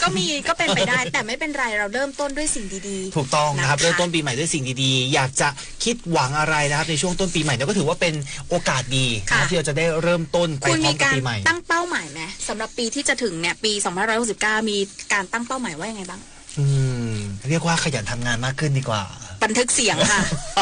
ก็มีก็เป็นไปได้แต่ไม่เป็นไรเราเริ่มต้นด้วยสิ่งดีๆถูกต้องนะครับเริ่มต้นปีใหม่ด้วยสิ่งดีๆอยากจะคิดหวังอะไรนะครับในช่วงต้นปีใหม่เนี่ยก็ถือว่าเป็นโอกาสดีที่เราจะได้เริ่มต้นไปพร้อมกับปีใหม่ตั้งเป้าหมายไหมสำหรับปีที่จะถึงเนี่ยปี2569มีการตั้งเป้าหมายว่ายังไงบ้างเรียกว่าขยันทำงานมากขึ้นดีกว่าบันทึกเสียงค่ะ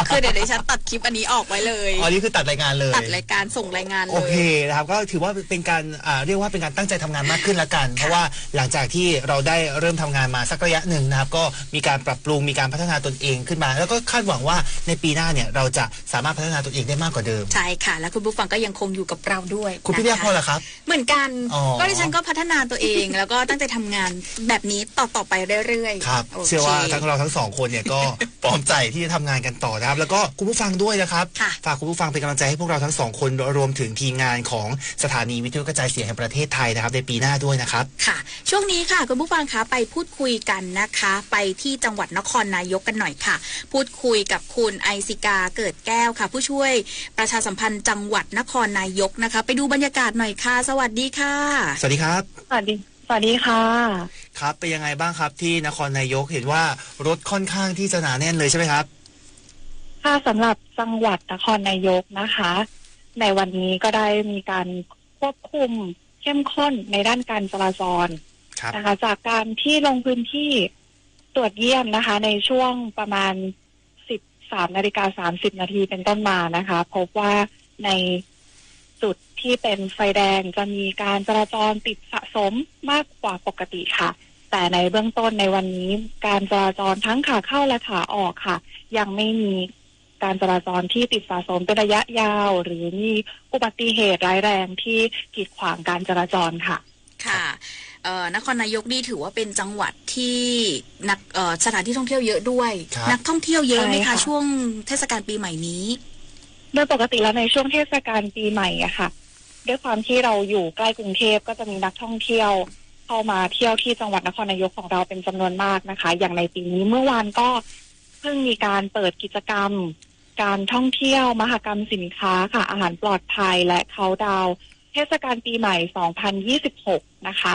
คือเดี๋ยวดิฉันตัดคลิปอันนี้ออกไว้เลยอันนี้คือตัดรายงานเลยตัดรายการส่งรายงานเลยโอเคนะครับก็ถือว่าเป็นการเรียกว่าเป็นการตั้งใจทำงานมากขึ้นละกันเพราะว่าหลังจากที่เราได้เริ่มทำงานมาสักระยะหนึ่งนะครับก็มีการปรับปรุงมีการพัฒนาตนเองขึ้นมาแล้วก็คาดหวังว่าในปีหน้าเนี่ยเราจะสามารถพัฒนาตนเองได้มากกว่าเดิมใช่ค่ะแล้วคุณผู้ฟังก็ยังคงอยู่กับเราด้วยคุณพี่เรียกพอเหรอครับเหมือนกันก็ดิฉันก็พัฒนาตัวเองแล้วก็ตั้งใจทำงานแบบนี้ต่อไปเรื่อยๆครับเชื่อว่าทั้งเราทั้งสองคนเนี่ยก็พร้อมใจที่จะทำงานกันต่อนะครับแล้วก็คุณผู้ฟังด้วยนะครับฝากคุณผู้ฟังเป็นกำลังใจให้พวกเราทั้งสองคนรวมถึงทีมงานของสถานีวิทยุกระจายเสียงแห่งประเทศไทยนะครับในปีหน้าด้วยนะครับค่ะช่วงนี้ค่ะคุณผู้ฟังคะไปพูดคุยกันนะคะไปที่จังหวัดนครนายกกันหน่อยค่ะพูดคุยกับคุณไอซิกาเกิดแก้วค่ะผู้ช่วยประชาสัมพันธ์จังหวัดนครนายกนะคะไปดูบรรยากาศหน่อยค่ะสวัสดีค่ะสวัสดีครับสวัสดีค่ะครับเป็นยังไงบ้างครับที่นครนายกเห็นว่ารถค่อนข้างที่จะหนาแน่นเลยใช่ไหมครับค่ะสำหรับจังหวัดนครนายกนะคะในวันนี้ก็ได้มีการควบคุมเข้มข้นในด้านการจราจรนะคะจากการที่ลงพื้นที่ตรวจเยี่ยมนะคะในช่วงประมาณ 13:30 นาทีเป็นต้นมานะคะพบว่าในจุดที่เป็นไฟแดงจะมีการจราจรติดสะสมมากกว่าปกติค่ะแต่ในเบื้องต้นในวันนี้การจราจรทั้งขาเข้าและขาออกค่ะยังไม่มีการจราจรที่ติดสะสมเป็นระยะยาวหรือมีอุบัติเหตุร้ายแรงที่กีดขวางการจราจรค่ะค่ะนครนายกนี่ถือว่าเป็นจังหวัดที่สถานที่ท่องเที่ยวเยอะด้วยนักท่องเที่ยวเยอะไหมคะช่วงเทศกาลปีใหม่นี้โดยปกติแล้วในช่วงเทศกาลปีใหม่อะค่ะด้วยความที่เราอยู่ใกล้กรุงเทพก็จะมีนักท่องเที่ยวเข้ามาเที่ยวที่จังหวัดนครนายกของเราเป็นจำนวนมากนะคะอย่างในปีนี้เมื่อวานก็เพิ่งมีการเปิดกิจกรรมการท่องเที่ยวมหกรรมสินค้าค่ะอาหารปลอดภัยและเค้าดาวน์เทศกาลปีใหม่2026นะคะ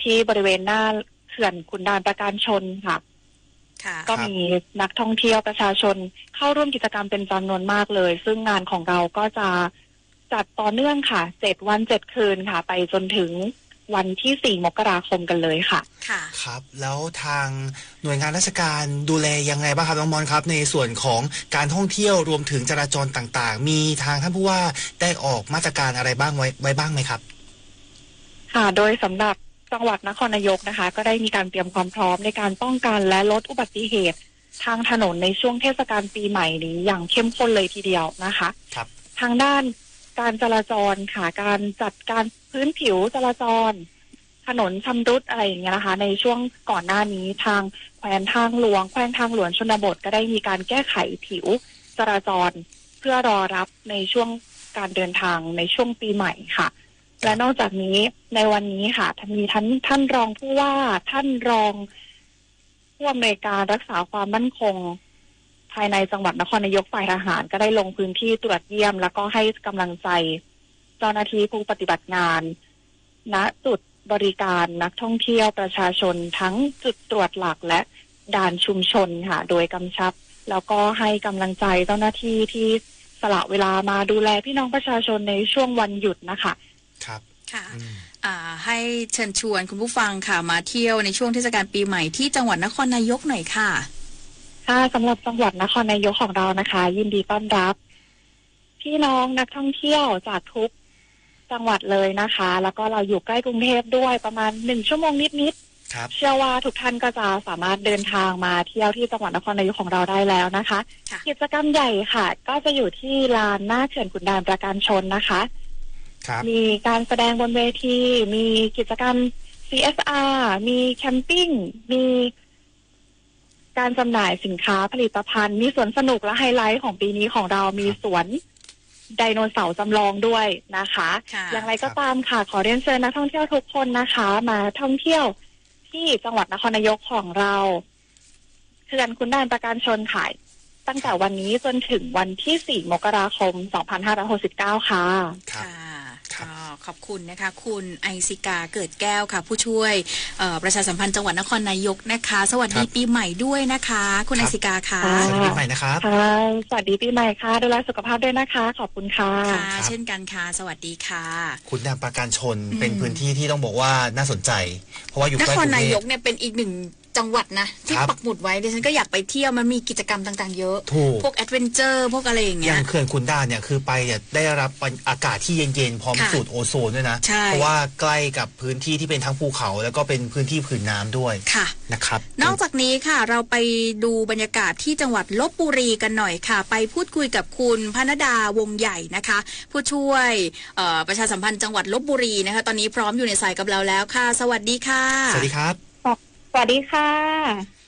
ที่บริเวณหน้าเขื่อนขุนด่านประการชนค่ะก็มีนักท่องเที่ยวประชาชนเข้าร่วมกิจกรรมเป็นจำนวนมากเลยซึ่งงานของเราก็จะจัดต่อเนื่องค่ะ7 วัน 7 คืนค่ะไปจนถึงวันที่4 มกราคมกันเลยค่ะครับแล้วทางหน่วยงานราชการดูแลยังไงบ้างครับน้องมอนครับในส่วนของการท่องเที่ยวรวมถึงจราจรต่างๆมีทางท่านผู้ว่าได้ออกมาตรการอะไรบ้างไว้บ้างไหมครับ ค่ะโดยสำหรับจังหวัดนครนายกนะคะก็ได้มีการเตรียมความพร้อมในการป้องกันและลดอุบัติเหตุทางถนนในช่วงเทศกาลปีใหม่นี้อย่างเข้มข้นเลยทีเดียวนะคะครับทางด้านการจราจรค่ะการจัดการพื้นผิวจราจรถนนชำรุดอะไรอย่างเงี้ยนะคะในช่วงก่อนหน้านี้ทางแขวงทางหลวงชนบทก็ได้มีการแก้ไขผิวจราจรเพื่อรอรับในช่วงการเดินทางในช่วงปีใหม่ค่ะและนอกจากนี้ในวันนี้ค่ะมีท่านรองผู้ว่าท่านรองผู้อำนวยการรักษาความมั่นคงภายในจังหวัดนครนายกฝ่ายทหารก็ได้ลงพื้นที่ตรวจเยี่ยมแล้วก็ให้กำลังใจเจ้าหน้าที่ผู้ปฏิบัติงานณจุดบริการนักท่องเที่ยวประชาชนทั้งจุดตรวจหลักและด่านชุมชนค่ะโดยกำชับแล้วก็ให้กำลังใจเจ้าหน้าที่ที่สละเวลามาดูแลพี่น้องประชาชนในช่วงวันหยุดนะคะครับค่ะให้เชิญชวนคุณผู้ฟังค่ะมาเที่ยวในช่วงเทศกาลปีใหม่ที่จังหวัดนครนายกหน่อยค่ะค่ะสำหรับจังหวัดนครนายกของเรานะคะยินดีต้อนรับพี่น้องนักท่องเที่ยวจากทุกจังหวัดเลยนะคะแล้วก็เราอยู่ใกล้กรุงเทพด้วยประมาณ1 ชั่วโมงนิดๆเชื่อว่าทุกท่านก็จะสามารถเดินทางมาเที่ยวที่จังหวัดนครนายกของเราได้แล้วนะคะกิจกรรมใหญ่ค่ะก็จะอยู่ที่ลานหน้าเขื่อนขุนด่านประการชนนะคะมีการแสดงบนเวทีมีกิจกรรม CSR มีแคมปิ้งมีการจำหน่ายสินค้าผลิตภัณฑ์มีสวนสนุกและไฮไลท์ของปีนี้ของเรามีสวนไดโนเสาร์จำลองด้วยนะคะอย่างไรก็ตามค่ะขอเรียนเชิญนักท่องเที่ยวทุกคนนะคะมาท่องเที่ยวที่จังหวัดนครนายกของเราเขื่อนขุนด่านประการชนค่ะตั้งแต่วันนี้จนถึงวันที่4 มกราคม 2569ค่ะขอบคุณนะคะคุณไอซิกาเกิดแก้วค่ะผู้ช่วยประชาสัมพันธ์จังหวัดนครนายกนะคะสวัสดีปีใหม่ด้วยนะคะคุณไอซิกาค่ะสวัสดีปีใหม่นะครับสวัสดีปีใหม่ค่ะดูแลสุขภาพด้วยนะคะขอบคุณค่ะเช่นกันค่ะสวัสดีค่ะขุนด่านประการชนเป็นพื้นที่ที่ต้องบอกว่าน่าสนใจเพราะว่าอยู่ใกล้นครนายกเนี่ยเป็นอีกหนึ่งจังหวัดนะที่ปักหมุดไว้ดิฉันก็อยากไปเที่ยวมันมีกิจกรรมต่างๆเยอะพวกแอดเวนเจอร์พวกอะไรอย่างเงี้ยอย่างเขื่อนขุนด่านเนี่ยคือไปได้รับอากาศที่เย็นๆพร้อมสูดโอโซนด้วยนะเพราะว่าใกล้กับพื้นที่ที่เป็นทั้งภูเขาแล้วก็เป็นพื้นที่ผืนน้ำด้วยนะครับนอกจากนี้ค่ะเราไปดูบรรยากาศที่จังหวัดลพบุรีกันหน่อยค่ะไปพูดคุยกับคุณพนดาวงใหญ่นะคะผู้ช่วยประชาสัมพันธ์จังหวัดลพบุรีนะคะตอนนี้พร้อมอยู่ในสายกับเราแล้วค่ะสวัสดีค่ะสวัสดีครับสวัสดีค่ะ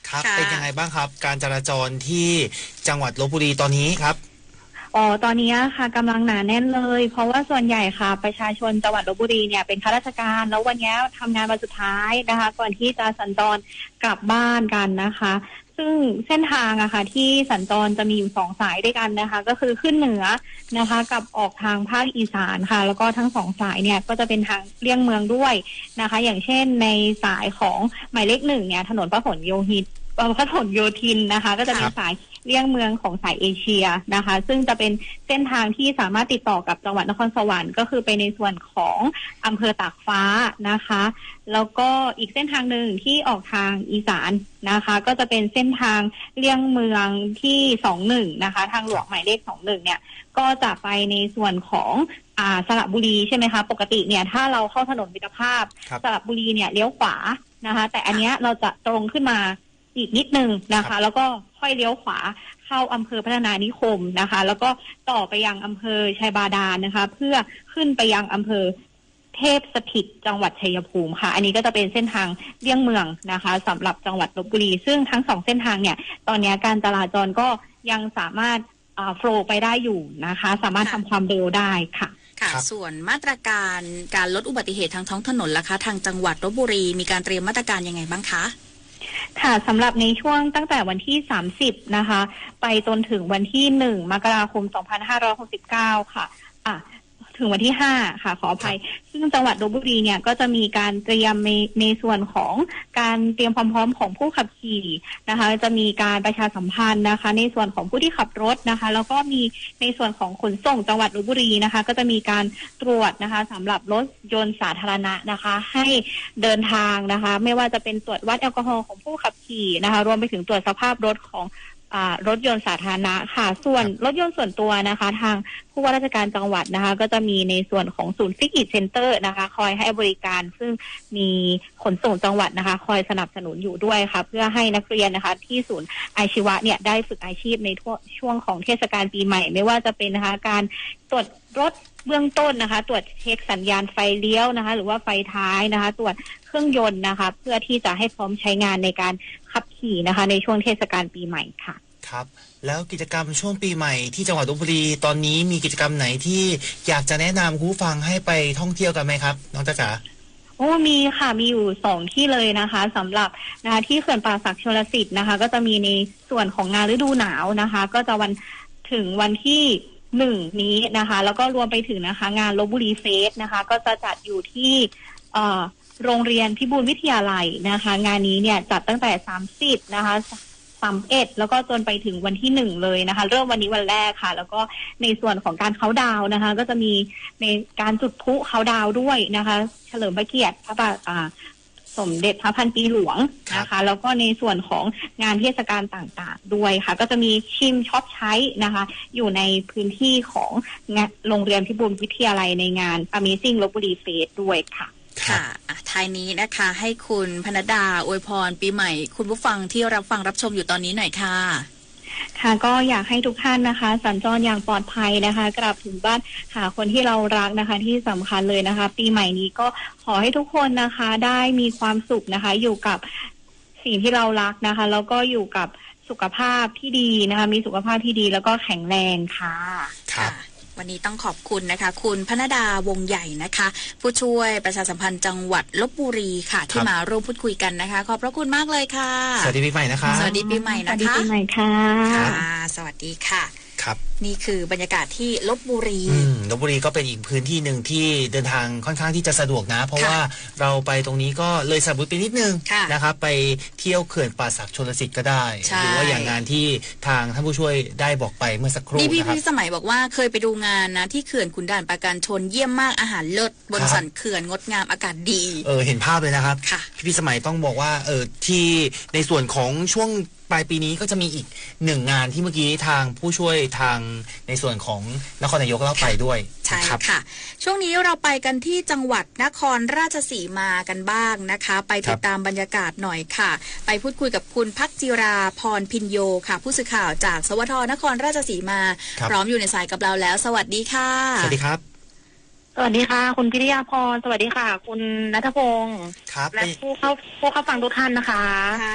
ครับเป็นยังไงบ้างครับการจราจรที่จังหวัดลพบุรีตอนนี้ครับตอนนี้ค่ะกำลังหนาแน่นเลยเพราะว่าส่วนใหญ่ค่ะประชาชนจังหวัดลพบุรีเนี่ยเป็นข้าราชการแล้ววันนี้ทำงานวันสุดท้ายนะคะก่อนที่จะสัญจรกลับบ้านกันนะคะซึ่งเส้นทางอะค่ะที่สัญจรจะมีอยู่2 สายด้วยกันนะคะก็คือขึ้นเหนือนะคะกับออกทางภาคอีสานค่ะแล้วก็ทั้ง2 สายเนี่ยก็จะเป็นทางเลี่ยงเมืองด้วยนะคะอย่างเช่นในสายของหมายเลข 1เนี่ยถนนพหลโยธินนะคะก็จะเป็นสายเลี่ยงเมืองของสายเอเชียนะคะซึ่งจะเป็นเส้นทางที่สามารถติดต่อกับจังหวัดนครสวรรค์ก็คือไปในส่วนของอำเภอตากฟ้านะคะแล้วก็อีกเส้นทางหนึ่งที่ออกทางอีสานนะคะก็จะเป็นเส้นทางเลี่ยงเมืองที่21นะคะทางหลวงหมายเลข21เนี่ยก็จะไปในส่วนของสระบุรีใช่ไหมคะปกติเนี่ยถ้าเราเข้าถนนมิตรภาพสระบุรีเนี่ยเลี้ยวขวานะคะแต่อันเนี้ยเราจะตรงขึ้นมาอีกนิดนึงนะคะแล้วก็ค่อยเลี้ยวขวาเข้าอำเภอพัฒนานิคมนะคะแล้วก็ต่อไปยังอำเภอชัยบาดาลนะคะเพื่อขึ้นไปยังอำเภอเทพสถิตจังหวัดชัยภูมิค่ะอันนี้ก็จะเป็นเส้นทางเลี่ยงเมืองนะคะสำหรับจังหวัดลพบุรีซึ่งทั้ง2 เส้นทางเนี่ยตอนนี้การจราจรก็ยังสามารถโฟลว์ไปได้อยู่นะคะสามารถทำความเร็วได้ค่ะส่วนมาตรการการลดอุบัติเหตุทางท้องถนนล่ะคะทางจังหวัดลพบุรีมีการเตรียมมาตรการยังไงบ้างคะค่ะสำหรับในช่วงตั้งแต่วันที่30นะคะไปจนถึงวันที่1 มกราคม 2569ค่ะถึงวันที่5ค่ะขออภัยซึ่งจังหวัดลพบุรีเนี่ยก็จะมีการเตรียมในส่วนของการเตรียมความพร้อมของผู้ขับขี่นะคะจะมีการประชาสัมพันธ์นะคะในส่วนของผู้ที่ขับรถนะคะแล้วก็มีในส่วนของขนส่งจังหวัดลพบุรีนะคะก็จะมีการตรวจนะคะสำหรับรถยนต์สาธารณะนะคะให้เดินทางนะคะไม่ว่าจะเป็นตรวจวัดแอลกอฮอล์ของผู้ขับขี่นะคะรวมไปถึงตรวจสภาพรถของรถยนต์สาธารณะค่ะส่วนรถยนต์ส่วนตัวนะคะทาง ผู้ว่าราชการจังหวัดนะคะก็จะมีในส่วนของศูนย์ฟิกอิทเซ็นเตอร์นะคะคอยให้บริการซึ่งมีขนส่งจังหวัดนะคะคอยสนับสนุนอยู่ด้วยค่ะเพื่อให้นักเรียนนะคะที่ศูนย์อาชีวะเนี่ยได้ฝึกอาชีพในช่วงของเทศกาลปีใหม่ไม่ว่าจะเป็นนะคะการตรวจรถเบื้องต้นนะคะตรวจเช็คสัญญาณไฟเลี้ยวนะคะหรือว่าไฟท้ายนะคะตรวจเครื่องยนต์นะคะเพื่อที่จะให้พร้อมใช้งานในการขับขี่นะคะในช่วงเทศกาลปีใหม่ค่ะครับแล้วกิจกรรมช่วงปีใหม่ที่จังหวัดลพบุรีตอนนี้มีกิจกรรมไหนที่อยากจะแนะนำคุณผู้ฟังให้ไปท่องเที่ยวกันไหมครับน้องจ๊ะจ๋าโอ้มีค่ะมีอยู่2ที่เลยนะคะสำหรับนะคะที่เขื่อนป่าสักชลสิทธิ์นะคะก็จะมีในส่วนของงานฤดูหนาวนะคะก็จะถึงวันที่นี้นะคะแล้วก็รวมไปถึงนะคะงานลพบุรีเฟสนะคะก็จะจัดอยู่ที่โรงเรียนพิบูลวิทยาลัยนะคะงานนี้เนี่ยจัดตั้งแต่30นะคะ31แล้วก็จนไปถึงวันที่1เลยนะคะเริ่มวันนี้วันแรกค่ะแล้วก็ในส่วนของการเค้าดาวน์นะคะก็จะมีในการจุดพลุเค้าดาวน์ด้วยนะคะเฉลิมพระเกียรติพระบาทสมเด็จพระพันปีหลวงนะคะแล้วก็ในส่วนของงานเทศกาลต่างๆด้วยค่ะก็จะมีชิมช็อปใช้นะคะอยู่ในพื้นที่ของโรงเรียนพิบูลวิทยาลัยในงาน Amazing ลพบุรีเฟสด้วยค่ะค่ะท้ายนี้นะคะให้คุณพนดาอวยพรปีใหม่คุณผู้ฟังที่รับฟังรับชมอยู่ตอนนี้หน่อยค่ะค่ะก็อยากให้ทุกท่านนะคะสัญจรอย่างปลอดภัยนะคะกลับถึงบ้านหาคนที่เรารักนะคะที่สำคัญเลยนะคะปีใหม่นี้ก็ขอให้ทุกคนนะคะได้มีความสุขนะคะอยู่กับสิ่งที่เรารักนะคะแล้วก็อยู่กับสุขภาพที่ดีนะคะมีสุขภาพที่ดีแล้วก็แข็งแรงค่ะครับวันนี้ต้องขอบคุณนะคะคุณพนดาวงใหญ่นะคะผู้ช่วยประชาสัมพันธ์จังหวัดลพบุรีค่ะที่มาร่วมพูดคุยกันนะคะขอบพระคุณมากเลยค่ะสวัสดีปีใหม่นะคะสวัสดีปีใหม่นะคะสวัสดีปีใหม่ค่ะสวัสดีค่ะครับนี่คือบรรยากาศที่ลพบุรีลพบุรีก็เป็นอีกพื้นที่หนึ่งที่เดินทางค่อนข้างที่จะสะดวกนะเพราะว่าเราไปตรงนี้ก็เลยสระบุรีไปนิดนึงนะครับไปเที่ยวเขื่อนป่าสักชลสิทธิ์ก็ได้หรือว่าอย่างงานที่ทางท่านผู้ช่วยได้บอกไปเมื่อสักครู่นี่พี่สมัยบอกว่าเคยไปดูงานนะที่เขื่อนขุนด่านปราการชนเยี่ยมมากอาหารเลิศบนสันเขื่อนงดงามอากาศดีเห็นภาพเลยนะครับพี่สมัยต้องบอกว่าที่ในส่วนของช่วงปลายปีนี้ก็จะมีอีก1งานที่เมื่อกี้ทางผู้ช่วยทางในส่วนของนครนายกเล่าไปด้วยใช่ค่ะช่วงนี้เราไปกันที่จังหวัดนครราชสีมากันบ้างนะคะไปติดตามบรรยากาศหน่อยค่ะไปพูดคุยกับคุณพักจิราพรพินโยค่ะผู้สื่อข่าวจากสวทนครราชสีมาพร้อมอยู่ในสายกับเราแล้วสวัสดีค่ะสวัสดีครับสวัสดีค่ะคุณพิริยาพรสวัสดีค่ะคุณณัฐพงศ์และผู้เข้าฟังทุกท่านนะคะ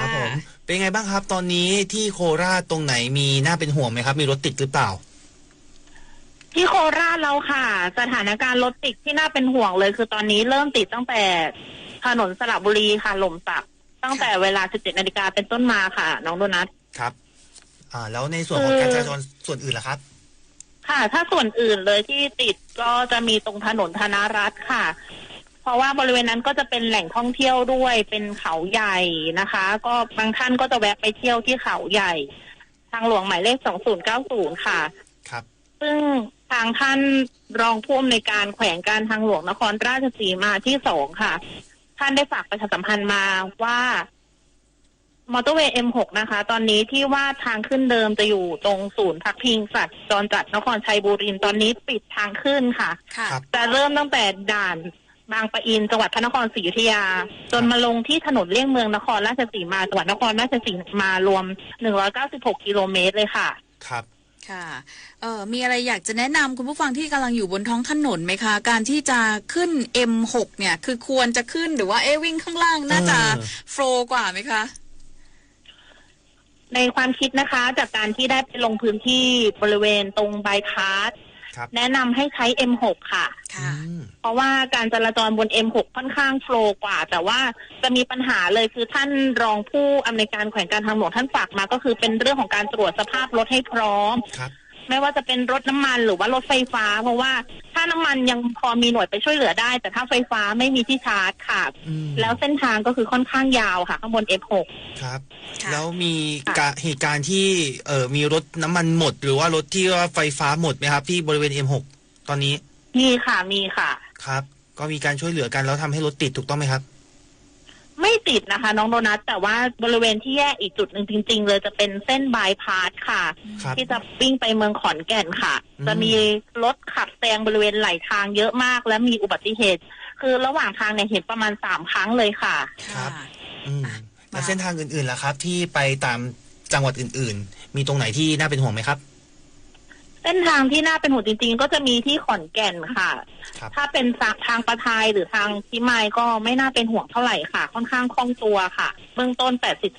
ครับผมเป็นไงบ้างครับตอนนี้ที่โคราชตรงไหนมีน่าเป็นห่วงไหมครับมีรถติดหรือเปล่าที่โคราชเราค่ะสถานการณ์รถติดที่น่าเป็นห่วงเลยคือตอนนี้เริ่มติดตั้งแต่ถนนสระบุรีค่ะหล่มสักตั้งแต่เวลา 17:00 นเป็นต้นมาค่ะน้องโดนัทครับแล้วในส่วนของการจราจรส่วนอื่นล่ะครับค่ะถ้าส่วนอื่นเลยที่ติดก็จะมีตรงถนนธนรัตน์ค่ะเพราะว่าบริเวณนั้นก็จะเป็นแหล่งท่องเที่ยวด้วยเป็นเขาใหญ่นะคะก็บางท่านก็จะแวะไปเที่ยวที่เขาใหญ่ทางหลวงหมายเลข2090ค่ะครับซึ่งทางท่านรองผู้อำนวยการแขวงการทางหลวงนครราชสีมาที่2ค่ะท่านได้ฝากประชาสัมพันธ์มาว่ามอเตอร์เวย์ M6 นะคะตอนนี้ที่ว่าทางขึ้นเดิมจะอยู่ตรงศูนย์พักพิงสัตว์จรจัดนครชัยบุรีตอนนี้ปิดทางขึ้นค่ะจะเริ่มตั้งแต่ด่านบางปะอินจังหวัดพระนครศรีอยุธยาจนมาลงที่ถนนเลี่ยงเมืองนครราชสีมาจังหวัดนครราชสีมารวม196กิโลเมตรเลยค่ะครับค่ะมีอะไรอยากจะแนะนำคุณผู้ฟังที่กำลังอยู่บนท้องถนนไหมคะการที่จะขึ้น M6 เนี่ยคือควรจะขึ้นหรือว่าวิ่งข้างล่างน่าจะโฟล์กว่าไหมคะในความคิดนะคะจากการที่ได้ไปลงพื้นที่บริเวณตรงบายพาสแนะนำให้ใช้ M6 ค่ะเพราะว่าการจราจรบน M6 ค่อนข้างโฟล์กว่าแต่ว่าจะมีปัญหาเลยคือท่านรองผู้อำนวยการแขวงการทางหลวงท่านฝากมาก็คือเป็นเรื่องของการตรวจสภาพรถให้พร้อมไม่ว่าจะเป็นรถน้ำมันหรือว่ารถไฟฟ้าเพราะว่าถ้าน้ำมันยังพอมีหน่วยไปช่วยเหลือได้แต่ถ้าไฟฟ้าไม่มีที่ชาร์จค่ะแล้วเส้นทางก็คือค่อนข้างยาวค่ะข้างบน F6 ครับแล้วมีเหตุการณ์ที่มีรถน้ำมันหมดหรือว่ารถที่ว่าไฟฟ้าหมดไหมครับที่บริเวณ M6 ตอนนี้มีค่ะครับก็มีการช่วยเหลือกันแล้วทำให้รถติดถูกต้องไหมครับ ไม่ติดนะคะน้องโดนัทแต่ว่าบริเวณที่แยกอีกจุดหนึ่งจริงๆเลยจะเป็นเส้นบายพาสค่ะที่จะวิ่งไปเมืองขอนแก่นค่ะจะมีรถขับแซงบริเวณไหลทางเยอะมากและมีอุบัติเหตุคือระหว่างทางเนี่ยเห็นประมาณ3 ครั้งเลยค่ะครับแล้วเส้นทางอื่นๆล่ะครับที่ไปตามจังหวัดอื่นๆมีตรงไหนที่น่าเป็นห่วงไหมครับเส้นทางที่น่าเป็นห่วงจริงๆก็จะมีที่ขอนแก่นค่ะถ้าเป็นทางประทายหรือทางพิมายก็ไม่น่าเป็นห่วงเท่าไหร่ค่ะค่อนข้างคล่องตัวค่ะเบื้องต้น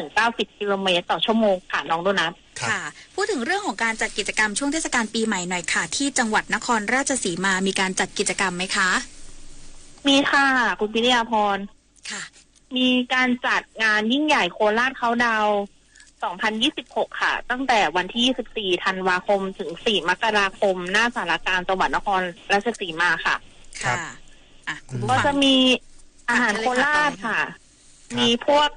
80-90 กิโลเมตรต่อชั่วโมงค่ะน้องโดนัทค่ะพูดถึงเรื่องของการจัดกิจกรรมช่วงเทศกาลปีใหม่หน่อยค่ะที่จังหวัดนครราชสีมามีการจัดกิจกรรมไหมคะมีค่ะคุณปิยาพรค่ะมีการจัดงานยิ่งใหญ่โคราชเค้าดาว2026 ค่ะตั้งแต่วันที่24 ธันวาคมถึง 4 มกราคมหน้าศาลาการจังหวัดนครราชสีมาค่ะค่ะก็จะมีอาหารโคราชค่ะมีพวก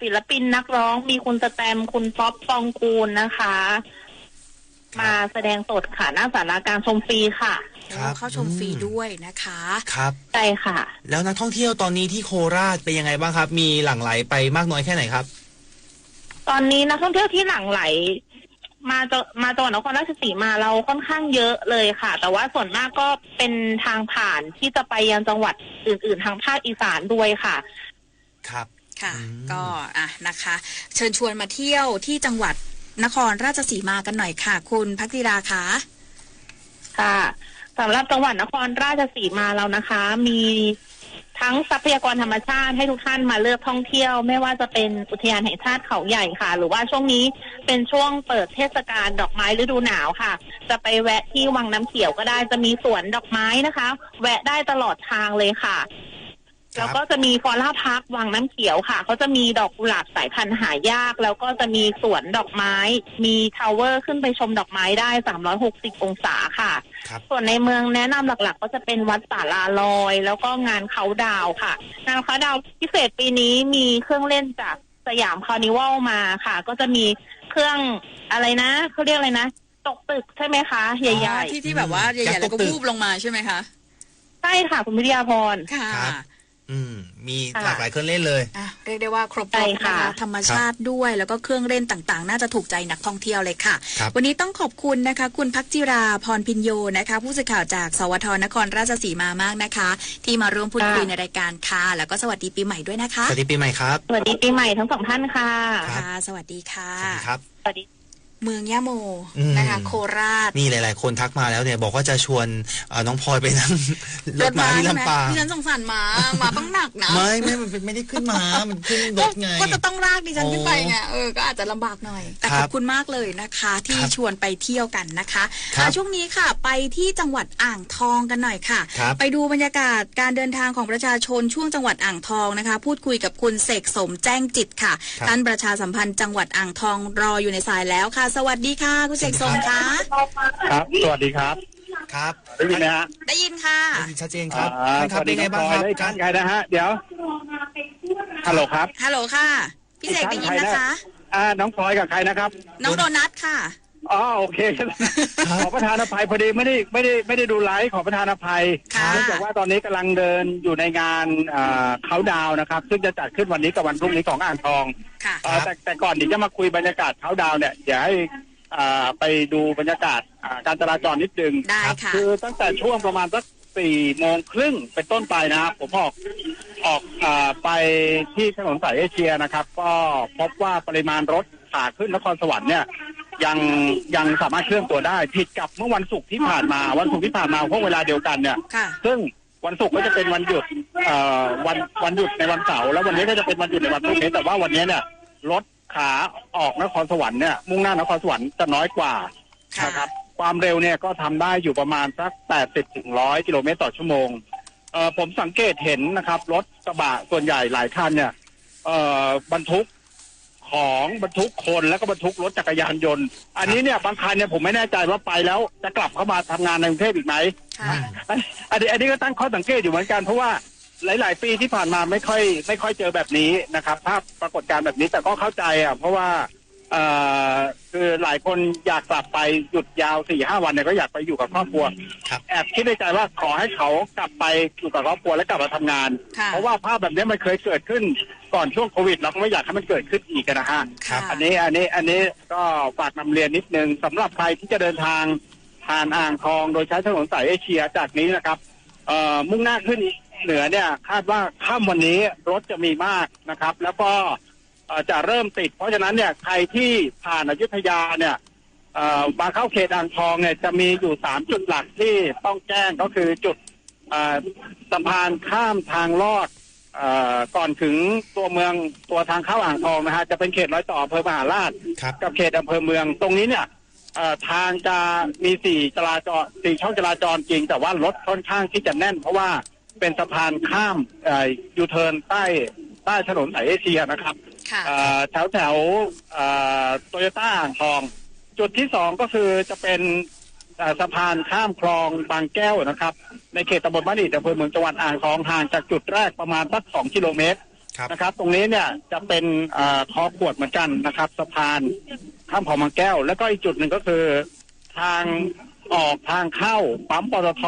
ศิลปินนักร้องมีคุณสแตมคุณป๊อปปองกูลนะคะมาแสดงสดค่ะหน้าศาลาการชมฟรีค่ะเข้าชมฟรีด้วยนะคะครับใช่ค่ะแล้วนักท่องเที่ยวตอนนี้ที่โคราชเป็นยังไงบ้างครับมีหลั่งไหลไปมากน้อยแค่ไหนครับตอนนี้นักท่องเที่ยวที่หลั่งไหลมาจังหวัดนครราชสีมาเราค่อนข้างเยอะเลยค่ะแต่ว่าส่วนมากก็เป็นทางผ่านที่จะไปยังจังหวัดอื่นๆทางภาคอีสานด้วยค่ะครับค่ะก็นะคะเชิญชวนมาเที่ยวที่จังหวัดนครราชสีมากันหน่อยค่ะคุณภักดิราคะค่ะสำหรับจังหวัดนครราชสีมาเรานะคะมีทั้งทรัพยากรธรรมชาติให้ทุกท่านมาเลือกท่องเที่ยวไม่ว่าจะเป็นอุทยานแห่งชาติเขาใหญ่ค่ะหรือว่าช่วงนี้เป็นช่วงเปิดเทศกาลดอกไม้ฤดูหนาวค่ะจะไปแวะที่วังน้ำเขียวก็ได้จะมีสวนดอกไม้นะคะแวะได้ตลอดทางเลยค่ะแล้วก็จะมีฟอร่าพาร์ควังน้ำเขียวค่ะเขาจะมีดอกกุหลาบสายพันธุ์หายากแล้วก็จะมีสวนดอกไม้มีทาวเวอร์ขึ้นไปชมดอกไม้ได้360 องศาค่ะส่วนในเมืองแนะนำหลักๆก็จะเป็นวัดศาลาลอยแล้วก็งานเขาดาวค่ะงานเขาดาวพิเศษปีนี้มีเครื่องเล่นจากสยามคาร์นิวัลมาค่ะก็จะมีเครื่องอะไรนะเขาเรียกอะไรนะตกตึกใช่ไหมคะใหญ่ๆที่แบบว่าใหญ่ๆแล้วก็วูบลงมาใช่ไหมคะใช่ค่ะคุณวิทยาพรค่ะมีหลากหลายเครื่องเล่นเลยเรียกได้ว่าครบรสนะคะธรรมชาติด้วยแล้วก็เครื่องเล่นต่างๆน่าจะถูกใจนักท่องเที่ยวเลยค่ะวันนี้ต้องขอบคุณนะคะคุณภักจิราพรพิญโยนะคะผู้สื่อข่าวจากสวทนครราชสีมามากนะคะที่มาร่วมพูดคุยในรายการค่ะแล้วก็สวัสดีปีใหม่ด้วยนะคะสวัสดีปีใหม่ครับสวัสดีปีใหม่ทั้ง2ท่านค่ะค่ะสวัสดีค่ะสวัสดีครับสวัสดีเมืองยะโมนะคะโคราชนี่หลายๆคนทักมาแล้วเนี่ยบอกว่าจะชวนน้องพลอยไปนั่งรถม้าที่ลำปางดิฉันสงสารม้าต้องหนักนะไม่มันไม่ได้ขึ้นม้ามันขึ้นรถไงก็จะต้องลากดิฉันขึ้นไปไงก็อาจจะลำบากหน่อยแต่ขอบคุณมากเลยนะคะที่ชวนไปเที่ยวกันนะคะช่วงนี้ค่ะไปที่จังหวัดอ่างทองกันหน่อยค่ะไปดูบรรยากาศการเดินทางของประชาชนช่วงจังหวัดอ่างทองนะคะพูดคุยกับคุณเสกสมแจ้งจิตค่ะท่านประชาสัมพันธ์จังหวัดอ่างทองรออยู่ในสายแล้วค่ะสวัสดีค่ะคุณเสกสมค่ะครับสวัสดีครับครับได้ยินไหมฮะได้ยินค่ะได้ยินชัดเจนครับท่านเป็นไงบ้างครับท่านใครนะฮะเดี๋ยวฮัลโหลครับฮัลโหลค่ะพี่เสกได้ยินนะคะน้องพลอยกับใครนะครับน้องโดนัทค่ะอ๋อโอเคขอประธานอภัยพอดีไม่ได้ดูไลฟ์ขอประธานอภัยเนื่องจากว่าตอนนี้กำลังเดินอยู่ในงานเขาดาวนะครับซึ่งจะจัดขึ้นวันนี้กับวันพรุ่งนี้ของอ่างทองแต่ก่อนที่จะมาคุยบรรยากาศเขาดาวเนี่ยอย่าให้ไปดูบรรยากาศการจราจรนิดนึงคือตั้งแต่ช่วงประมาณสัก4:30เป็นต้นไปนะครับผมออกไปที่ถนนสายเอเชียนะครับก็พบว่าปริมาณรถขาขึ้นนครสวรรค์เนี่ยยังสามารถเคลื่อนตัวได้ผิดกับเมื่อวันศุกร์ที่ผ่านมาพวกเวลาเดียวกันเนี่ยซึ่งวันศุกร์ก็จะเป็นวันหยุดวันหยุดในวันเสาร์แล้ววันนี้ก็จะเป็นวันหยุดในวันพรุ่งนี้แต่ว่าวันนี้เนี่ยรถขาออกนครสวรรค์เนี่ยมุ่งหน้านครสวรรค์จะน้อยกว่านะครับความเร็วเนี่ยก็ทำได้อยู่ประมาณสัก80-100 กิโลเมตรต่อชั่วโมงผมสังเกตเห็นนะครับรถกระบะส่วนใหญ่หลายคันเนี่ยบรรทุกของบรรทุกคนแล้วก็บรรทุกรถจักรยานยนต์อันนี้เนี่ยบางคันเนี่ยผมไม่แน่ใจว่าไปแล้วจะกลับเข้ามาทำงานในกรุงเทพอีกไหมอันนี้ก็ตั้งข้อสังเกตอยู่เหมือนกันเพราะว่าหลายๆปีที่ผ่านมาไม่ค่อยเจอแบบนี้นะครับภาพปรากฏการณ์แบบนี้แต่ก็เข้าใจเพราะว่า คือหลายคนอยากกลับไปหยุดยาว 4-5 วันเนี่ยก็อยากไปอยู่กับครอบครัวแอบคิดในใจว่าขอให้เขากลับไปอยู่กับครอบครัวและกลับมาทำงานเพราะว่าภาพแบบนี้มันเคยเกิดขึ้นก่อนช่วงโควิดเราก็ไม่อยากให้มันเกิดขึ้นอีกนะฮะอันนี้ก็ฝากนำเรียนนิดนึงสำหรับใครที่จะเดินทางผ่านอ่างทองโดยใช้ถนนสายเอเชียจากนี้นะครับมุ่งหน้าขึ้นเหนือเนี่ยคาดว่าค่ำวันนี้รถจะมีมากนะครับแล้วก็จะเริ่มติดเพราะฉะนั้นเนี่ยใครที่ผ่านอยุธยาเนี่ยมาเข้าเขตอ่างทองเนี่ยจะมีอยู่3จุดหลักที่ต้องแจ้งก็คือจุดสะพานข้ามทางลอดก่อนถึงตัวเมืองตัวทางเข้าอ่างทองนะฮะจะเป็นเขตรอยต่ออำเภอมหาราชกับเขตอำเภอเมืองตรงนี้เนี่ยทางจะมี4ช่องจราจรจริงแต่ว่ารถค่อนข้างที่จะแน่นเพราะว่าเป็นสะพานข้ามยูเทิร์นใต้ถนนสายเอเชียนะครับแถวโตโยต้าอ่างทองจุดที่2ก็คือจะเป็นสะพานข้ามคลองบางแก้วนะครับในเขตตำบลบ้านอิฐอำเภอเมืองจังหวัดอ่างทองห่างจากจุดแรกประมาณสัก2 กิโลเมตรนะครับตรงนี้เนี่ยจะเป็นคอขวดเหมือนกันนะครับสะพานข้ามคลองบางแก้วแล้วก็อีกจุดหนึ่งก็คือทางออกทางเข้าปั๊มปตท.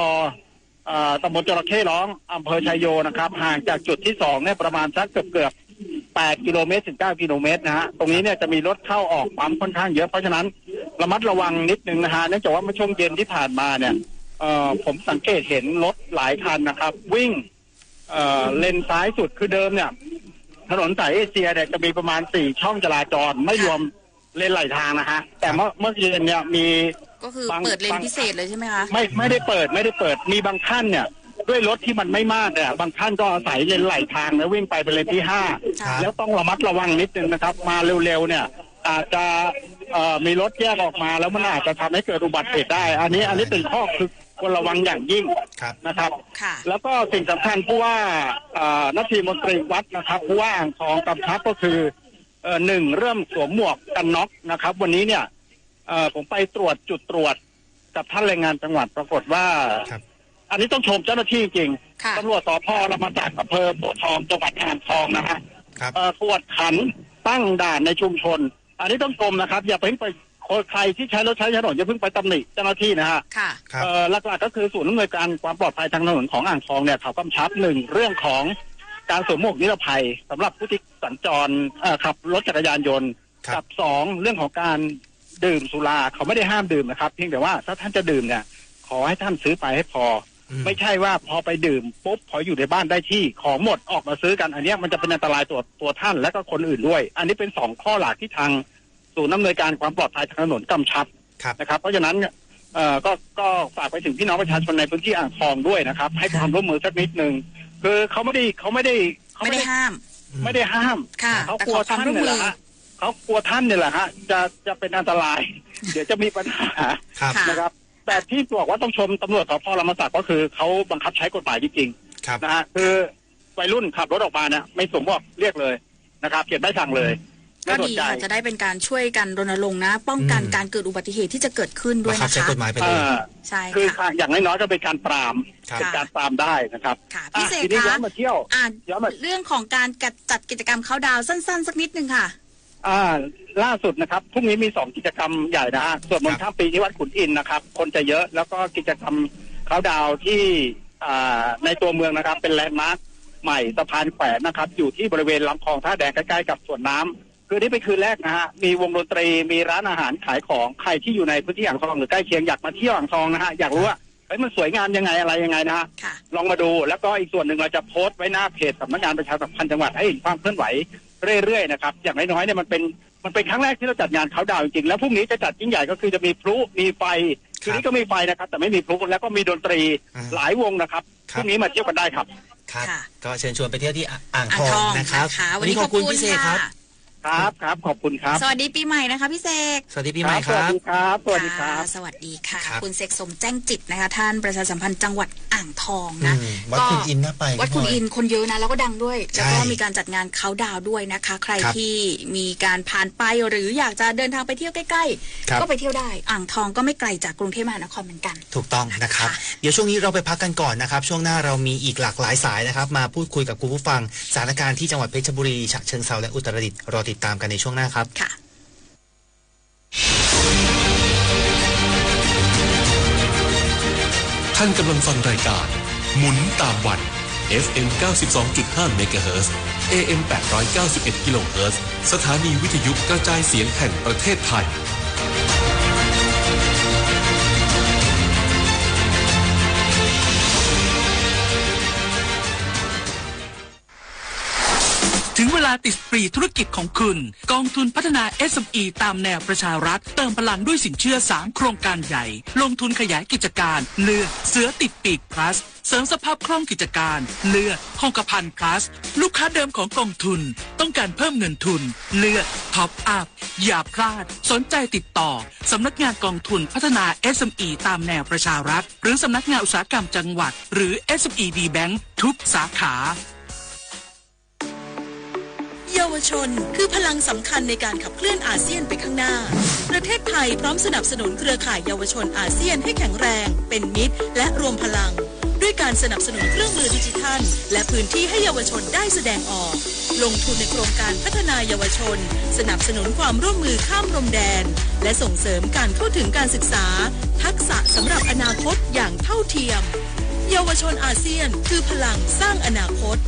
ตำบลจระเข้ร้องอำเภอชัยโยนะครับห่างจากจุดที่2เนี่ยประมาณสักเกือบ8 กิโลเมตรถึง 9 กิโลเมตรนะฮะตรงนี้เนี่ยจะมีรถเข้าออกปั๊มค่อนข้างเยอะเพราะฉะนั้นระมัดระวังนิดนึงนะฮะเนื่องจากว่าเมื่อช่วงเย็นที่ผ่านมาเนี่ยผมสังเกตเห็นรถหลายคันนะครับวิ่งเลนซ้ายสุดคือเดิมเนี่ยถนนสายเอเชียเนี่ยจะมีประมาณ4 ช่องจราจรไม่รวมเลนไหลทางนะฮะแต่เมื่อเย็นเนี่ยมีก็คือเปิดเลนพิเศษเลยใช่ไหมคะไม่ได้เปิดมีบางท่านเนี่ยด้วยรถที่มันไม่มากเนี่ยบางท่านก็อาศัยเลนไหลทางแล้ววิ่งไปเป็นเลนที่5แล้วต้องระมัดระวังนิดนึงนะครับมาเร็วๆเนี่ยอาจจะมีรถแยกออกมาแล้วมันอาจจะทำให้เกิดอุบัติเหตุได้อันนี้เป็นข้อคือควรระวังอย่างยิ่งนะครับแล้วก็สิ่งสำคัญผู้ว่านักมนตรีวัดนะครับผู้ว่าอ่างทองกำชับก็คือ1เริ่มสวมหมวกกันน็อกนะครับวันนี้เนี่ยผมไปตรวจจุดตรวจกับท่านแรงงานจังหวัดปรากฏว่าอันนี้ต้องชมเจ้าหน้าที่จริงตำรวจสพ.ละมาจากอำเภอโพธิ์ทองจังหวัดอ่างทองนะฮะตรวจขันตั้งด่านในชุมชนอันนี้ต้องชมนะครับอย่าเพิ่งไปใครที่ใช้รถใช้ถนนอย่าเพิ่งไปตำหนิเจ้าหน้าที่นะฮะหลักๆก็คือศูนย์อำนวยการความปลอดภัยทางถนนของอ่างทองเนี่ยเขากำชับ1เรื่องของการสวมหมวกนิรภัยสำหรับผู้ที่สัญจรขับรถจักรยานยนต์กับ2เรื่องของการดื่มสุราเขาไม่ได้ห้ามดื่มนะครับเพียงแต่ว่าถ้าท่านจะดื่มเนี่ยขอให้ท่านซื้อไปให้พอไม่ใช่ว่าพอไปดื่มปุ๊บพออยู่ในบ้านได้ที่ของหมดออกมาซื้อกันอันนี้มันจะเป็นอันตรายตัวท่านและก็คนอื่นด้วยอันนี้เป็น2ข้อหลักที่ทางศูนย์อำนวยการความปลอดภัยทางถนนกำชับนะครับเพราะฉะนั้นก็ฝากไปถึงพี่น้องประชาชนในพื้นที่อ่างทองด้วยนะครับให้ความร่วมมือสักนิดนึงคือเขาไม่ได้ห้ามเขากลัวท่านเนี่ยแหละฮะเขากลัวท่านเนี่ยแหละฮะจะเป็นอันตรายเดี๋ยวจะมีปัญหานะครับแต่ที่บอกว่าต้องชมตำรวจสพ.ลำปางก็คือเขาบังคับใช้กฎหมายจริงๆนะฮะคือวัยรุ่นขับรถออกมาเนี่ยไม่สวมหมวกเรียกเลยนะครับเขียนใบสั่งเลยก็ดีค่ะจะได้เป็นการช่วยกันรณรงค์นะป้องกันการเกิดอุบัติเหตุที่จะเกิดขึ้นด้วยนะคะใช้กฎหมายไปเลยใช่คืออย่างน้อยๆก็เป็นการปรามได้นะครับพี่เสกคะมาเที่ยวเรื่องของการจัดกิจกรรมเข้าดาวสั้นๆสักนิดนึงค่ะล่าสุดนะครับพรุ่งนี้มี2กิจกรรมใหญ่นะฮะสวดมนต์ข้ามปีที่วัดขุนอินทร์นะครับคนจะเยอะแล้วก็กิจกรรมเขาดาวที่ในตัวเมืองนะครับเป็นแลนด์มาร์คใหม่สะพานแขวนนะครับอยู่ที่บริเวณลำคลองท่าแดงใกล้ๆกับสวนน้ำคือนี่เป็นคืนแรกนะฮะมีวงดนตรีมีร้านอาหารขายของใครที่อยู่ในพื้นที่อ่างทองหรือใกล้เคียงอยากมาเที่ยวอ่างทองนะฮะอยากรู้ว่ามันสวยงามยังไงอะไรยังไงนะฮะลองมาดูแล้วก็อีกส่วนหนึ่งเราจะโพสต์ไว้หน้าเพจสำนักงานประชาสัมพันธ์จังหวัดให้เห็นความเคลื่อนไหวเรื่อยๆนะครับอย่างน้อยๆเนี่ยมันเป็นครั้งแรกที่เราจัดงานเขาดาวจริงๆแล้วพรุ่งนี้จะจัดยิ่งใหญ่ก็คือจะมีพลุมีไฟคืนนี้ก็มีไฟนะครับแต่ไม่มีพลุแล้วก็มีดนตรีหลายวงนะครับพรุ่งนี้มาเที่ยวกันได้ครับก็เชิญชวนไปเที่ยวที่อ่างทองนะครับวันนี้ขอบคุณพี่เสกครับครับขอบคุณครับสวัสดีปีใหม่นะคะพี่เสกสวัสดีปีใหม่ครับสวัสดีครับสวัสดีครับสวัสดีค่ะคุณเสกสมแจ้งจิตนะคะท่านประชาสัมพันธ์จังหวัดอ่างทองนะวัดขุนอินทร์น่าไปวัดขุนอินทร์คนเยอะนะแล้วก็ดังด้วยแล้วก็มีการจัดงานเค้าดาวด้วยนะคะใครที่มีการผ่านไปหรืออยากจะเดินทางไปเที่ยวใกล้ๆก็ไปเที่ยวได้อ่างทองก็ไม่ไกลจากกรุงเทพมหานครเหมือนกันถูกต้องนะครับเดี๋ยวช่วงนี้เราไปพักกันก่อนนะครับช่วงหน้าเรามีอีกหลากหลายสายนะครับมาพูดคุยกับคุณผู้ฟังสถานการณ์ที่จังหวัดเพชรบุรีฉะเชิงเทราและอุตรดิตถ์รอติดตามกันในช่วงหน้าครับค่ะ ท่านกำลังฟังรายการหมุนตามวัน FM 92.5 เมกะเฮิรตซ์ AM 891 กิโลเฮิรตซ์สถานีวิทยุกระจายเสียงแห่งประเทศไทยถึงเวลาติดปรีธุรกิจของคุณกองทุนพัฒนา SME ตามแนวประชารัฐเติมพลังด้วยสินเชื่อ3โครงการใหญ่ลงทุนขยายกิจการเรือเสือติดปีก plus เสริมสภาพคล่องกิจการเรือคงกระพัน plus ลูกค้าเดิมของกองทุนต้องการเพิ่มเงินทุนเรือท็อปอัพอย่าพลาดสนใจติดต่อสำนักงานกองทุนพัฒนา SME ตามแนวประชารัฐหรือสำนักงานอุตสาหกรรมจังหวัดหรือ SMED Bank ทุกสาขาเยาวชนคือพลังสำคัญในการขับเคลื่อนอาเซียนไปข้างหน้าประเทศไทยพร้อมสนับสนุนเครือข่ายเยาวชนอาเซียนให้แข็งแรงเป็นมิตรและรวมพลังด้วยการสนับสนุนเครื่องมือดิจิทัลและพื้นที่ให้เยาวชนได้แสดงออกลงทุนในโครงการพัฒนาเยาวชนสนับสนุนความร่วมมือข้ามพรมแดนและส่งเสริมการเข้าถึงการศึกษาทักษะสำหรับอนาคตอย่างเท่าเทียมเยาวชนอาเซียนคือพลังสร้างอนาคต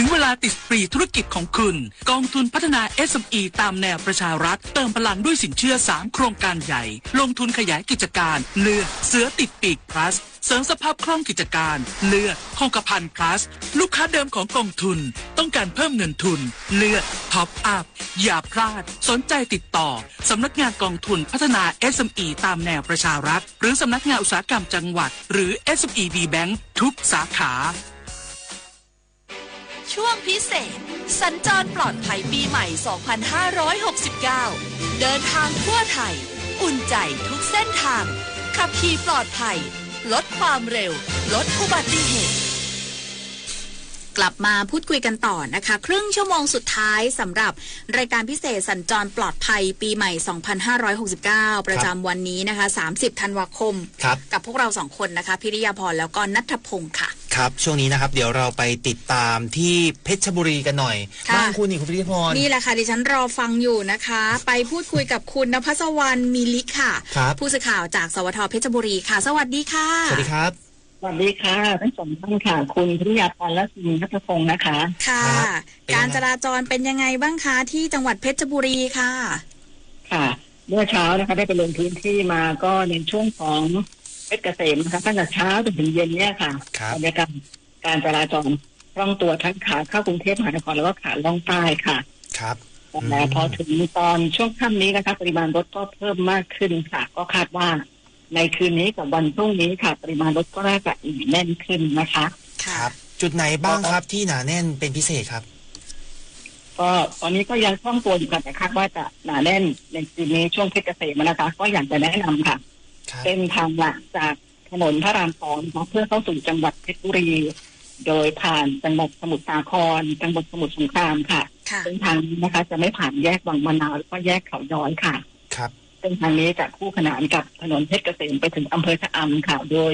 ถึงเวลาติดปรีธุรกิจของคุณกองทุนพัฒนา SME ตามแนวประชารัฐเติมพลังด้วยสินเชื่อ3โครงการใหญ่ลงทุนขยายกิจการเรือเสือติดปีก plus เสริมสภาพคล่องกิจการเรือคงกระพัน plus ลูกค้าเดิมของกองทุนต้องการเพิ่มเงินทุนเรือท็อปอัพอย่าพลาดสนใจติดต่อสำนักงานกองทุนพัฒนา SME ตามแนวประชารัฐหรือสำนักงานอุตสาหกรรมจังหวัดหรือ SMED Bank ทุกสาขาช่วงพิเศษสัญจรปลอดภัยปีใหม่ 2569 เดินทางทั่วไทยอุ่นใจทุกเส้นทางขับขี่ปลอดภัยลดความเร็วลดอุบัติเหตุกลับมาพูดคุยกันต่อนะคะครึ่งชั่วโมงสุดท้ายสำหรับรายการพิเศษสัญจรปลอดภัยปีใหม่ 2569 ประจำวันนี้นะคะ30 ธันวาคมกับพวกเรา2คนนะคะพิริยาพรแล้วก็ณัฐพงศ์ค่ะครับช่วงนี้นะครับเดี๋ยวเราไปติดตามที่เพชรบุรีกันหน่อยบ้านคุณนี่คุณพิริยาพรนี่แหละค่ะดิฉันรอฟังอยู่นะคะไปพูดคุยกับคุณณภัสวรรณมีลิค่ะผู้สื่อข่าวจากสวท.เพชรบุรีค่ะสวัสดีค่ะสวัสดีครับสวัสดีค่ะทั้งสองท่านค่ะคุณพิริยาพรและคุณณัฐพงศ์นะคะค่ะการจราจรเป็นยังไงบ้างคะที่จังหวัดเพชรบุรีค่ะค่ะเมื่อเช้านะคะได้ไปลงพื้นที่มาก็ในช่วงของเพชรเกษมนะคะตั้งแต่เช้าจนถึงเย็นเนี่ยค่ะบรรยากาศการจราจรคล่องตัวทั้งขาเข้ากรุงเทพมหานครแล้วก็ขาล่องใต้ค่ะครับแต่พอถึงตอนช่วงค่ำนี้นะคะปริมาณรถก็เพิ่มมากขึ้นค่ะก็คาดว่าในคืนนี้กับวันพรุ่งนี้ค่ะปริมาณรถก็น่าจะหนาแน่นขึ้นนะคะครับจุดไหนบ้างครับที่หนาแน่นเป็นพิเศษครับก็ตอนนี้ก็ยังคล่องตัวอยู่ค่ะแต่คาดว่าจะหนาแน่นในคืนนี้ช่วงเพชรเกษมนะคะก็อยากจะแนะนำค่ะเป็นทางหลักจากถนนพระราม2เพื่อเข้าสู่จังหวัดเพชรบุรีโดยผ่านจังหวัดสมุทรสาครจังหวัดสมุทรสงครามค่ะเส้นทางนี้นะคะจะไม่ผ่านแยกวังมะนาวแล้วก็แยกเขาย้อยค่ะครับเส้นทางนี้จะคู่ขนานกับถนนเพชรเกษมไปถึงอำเภอชะอำค่ะโดย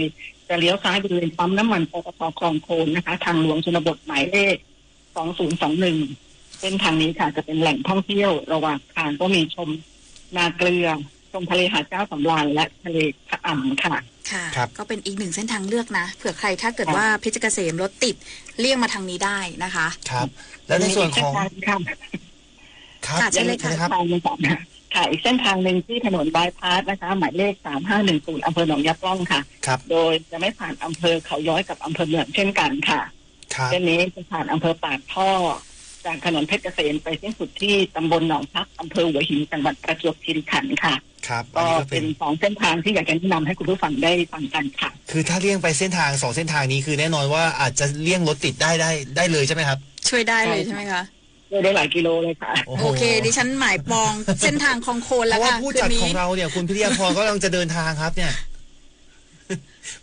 จะเลี้ยวซ้ายบริเวณปั๊มน้ำมันปตท.คลองโคนนะคะทางหลวงชนบทหมายเลข2021เส้นทางนี้ค่ะจะเป็นแหล่งท่องเที่ยวระหว่างทางก็มีชมนาเกลือชมทะเลหาดเจ้าสำราญและทะเลชะอำค่ะค่ะก็เป็นอีกหนึ่งเส้นทางเลือกนะเผื่อใครถ้าเกิดว่าเพชรเกษมรถติดเลี่ยงมาทางนี้ได้นะคะครับแล้วในส่วนของครับใช่เลยค่ะค่ะอีกเส้นทางหนึ่งที่ถนนบายพาสนะคะหมายเลข3510อำเภอหนองยะปล้องค่ะโดยจะไม่ผ่านอำเภอเขาย้อยกับอำเภอเมืองเช่นกันค่ะเส้นนี้จะผ่านอำเภอปากท่อจากถนนเพชรเกษมไปสิ้นสุดที่ตำบลหนองพักอำเภอหัวหินจังหวัดประจวบคีรีขันธ์ค่ะก็เป็น2เส้นทางที่อยากจะแนะนำให้คุณผู้ฟังได้ฟังกันค่ะคือถ้าเลี่ยงไปเส้นทาง2เส้นทางนี้คือแน่นอนว่าอาจจะเลี่ยงรถติดได้เลยใช่ไหมครับช่วยได้เลยใช่ไหมคะได้หลายกิโลเลยค่ะโอเคดิฉันหมายปองเส้นทางคลองโคนแล้วค่ะเพราะว่าผู้จัดของเราเนี่ยคุณพิริยาพรก็กำลังจะเดินทางครับเนี่ย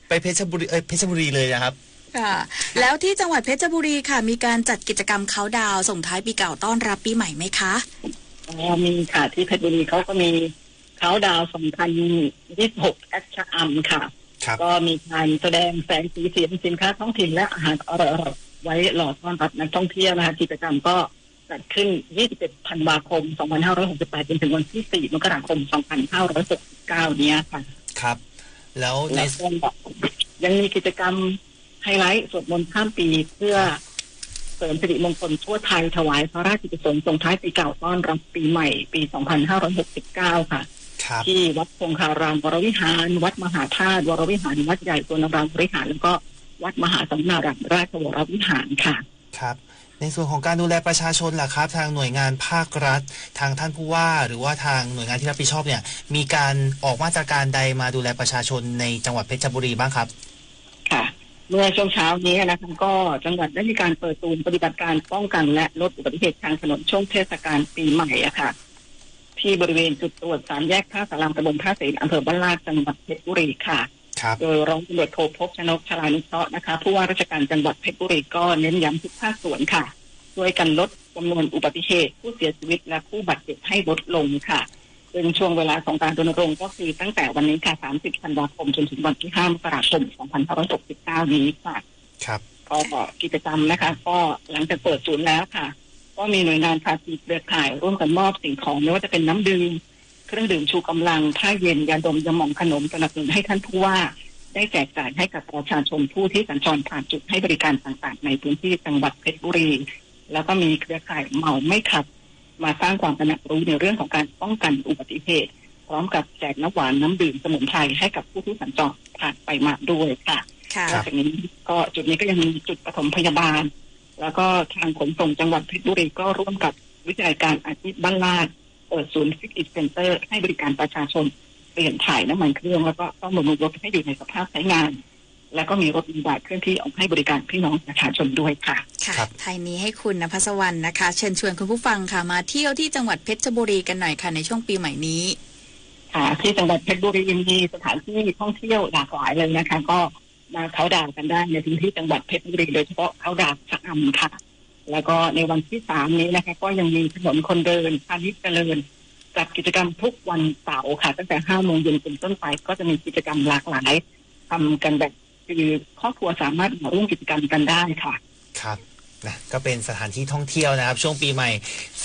ไปเพชรบุรีเลยนะครับค่ะแล้วที่จังหวัดเพชรบุรีค่ะมีการจัดกิจกรรมเค้าดาวส่งท้ายปีเก่าต้อนรับปีใหม่ไหมคะมีค่ะที่เพชรบุรีเขาก็มีเค้าดาว2026แอชชะอำค่ะก็มีการแสดงแสงสีเสียงสินค้าท้องถิ่นและอาหารอร่อยๆไว้หล่อต้อนรับนักท่องเที่ยวนะคะกิจกรรมก็ จัดขึ้น 21 ธันวาคม 2568 จนถึงวันที่ 4 มกราคม 2569 เนี้ยค่ะครับแล้วในยังมีกิจกรรมไฮไลท์สวดมนต์ข้ามปีเพื่อเสริมสิริมงคลทั่วไทยถวายพระราชกุศลส่งท้ายปีเก่าต้อนรับปีใหม่ปี 2569 ค่ะที่วัดคงคารามวรวิหารวัดมหาธาตุวรวิหารวัดใหญ่ตัวนารามวรวิหารแล้วก็วัดมหาสำนารามราชวรวิหารค่ะครับในส่วนของการดูแลประชาชนล่ะครับทางหน่วยงานภาครัฐทางท่านผู้ว่าหรือว่าทางหน่วยงานที่รับผิดชอบเนี่ยมีการออกมาตรการใดมาดูแลประชาชนในจังหวัดเพชรบุรีบ้างครับค่ะเมื่อช่วงเช้านี้นะครับก็จังหวัดได้มีการเปิดศูนย์ปฏิบัติการป้องกันและลดอุบัติเหตุทางถนนช่วงเทศกาลปีใหม่อะค่ะที่บริเวณจุดตรวจ3 แยกท่าสารามตำบลท่าเสนอำเภอบ้านลาดจังหวัดเพชรบุรีค่ะโดยรองตำรวจโทภพชนกชลานุเคราะห์นะคะผู้ว่าราชการจังหวัดเพชรบุรีก็เน้นย้ำทุกภาคส่วนค่ะช่วยกันลดจำนวนอุบัติเหตุผู้เสียชีวิตและผู้บาดเจ็บให้ลดลงค่ะซึ่งช่วงเวลาของการรณรงค์ก็คือตั้งแต่วันนี้ค่ะ 30 ธันวาคมจนถึงวันที่ 5 มกราคม 2569 นี้ค่ะครับก็กิจกรรมนะคะก็หลังจากเปิดศูนย์แล้วค่ะก็มีหน่วยงานภาคีเครือข่ายร่วมกันมอบสิ่งของไม่ว่าจะเป็นน้ำดื่มเครื่องดื่มชูกำลังผ้าเย็นยาดมยาหม่องขนมสนับสนุนให้ท่านผู้ว่าได้แจกจ่ายให้กับประชาชนผู้ที่สัญจรผ่านจุดให้บริการต่างๆในพื้นที่จังหวัดเพชรบุรีแล้วก็มีเครือข่ายเมาไม่ขับมาสร้างความตระหนักรู้ในเรื่องของการป้องกันอุบัติเหตุพร้อมกับแจกน้ำหวานน้ำดื่มสมุนไพรให้กับผู้ที่สัญจรผ่านไปมาด้วยค่ะนอกจากนี้ก็จุดนี้ก็ยังมีจุดปฐมพยาบาลแล้วก็ทางขนส่งจังหวัดเพชรบุรีก็ร่วมกับวิทยาการอาชีพบ้านลาดเปิดศูนย์ฟิกอิทเซ็นเตอร์ให้บริการประชาชนเปลี่ยนถ่ายน้ำมันเครื่องแล้วก็ต้องบำรุงรถให้อยู่ในสภาพใช้งานแล้วก็มีรถบรรทุกเคลื่อนที่ออกให้บริการพี่น้องประชาชนด้วยค่ะค่ะไทยนี้ให้คุณณภัสวรรณนะคะเชิญชวนคุณผู้ฟังค่ะมาเที่ยวที่จังหวัดเพชรบุรีกันหน่อยค่ะในช่วงปีใหม่นี้ค่ะที่จังหวัดเพชรบุรีมีสถานที่ท่องเที่ยวหลากหลายเลยนะคะก็มาเขาดาวกันได้ในพื้นที่จังหวัดเพชรบุรีโดยเฉพาะเขาดาวชะอำค่ะแล้วก็ในวันที่3นี้นะคะก็ยังมีถนนคนเดินพาณิชย์เจริญจัดกิจกรรมทุกวันเสาร์ค่ะตั้งแต่ 5 โมงเย็นเป็นต้นไปก็จะมีกิจกรรมหลากหลายทำกันแบบคือครอบครัวสามารถมาร่วมกิจกรรมกันได้ค่ะครับนะก็เป็นสถานที่ท่องเที่ยวนะครับช่วงปีใหม่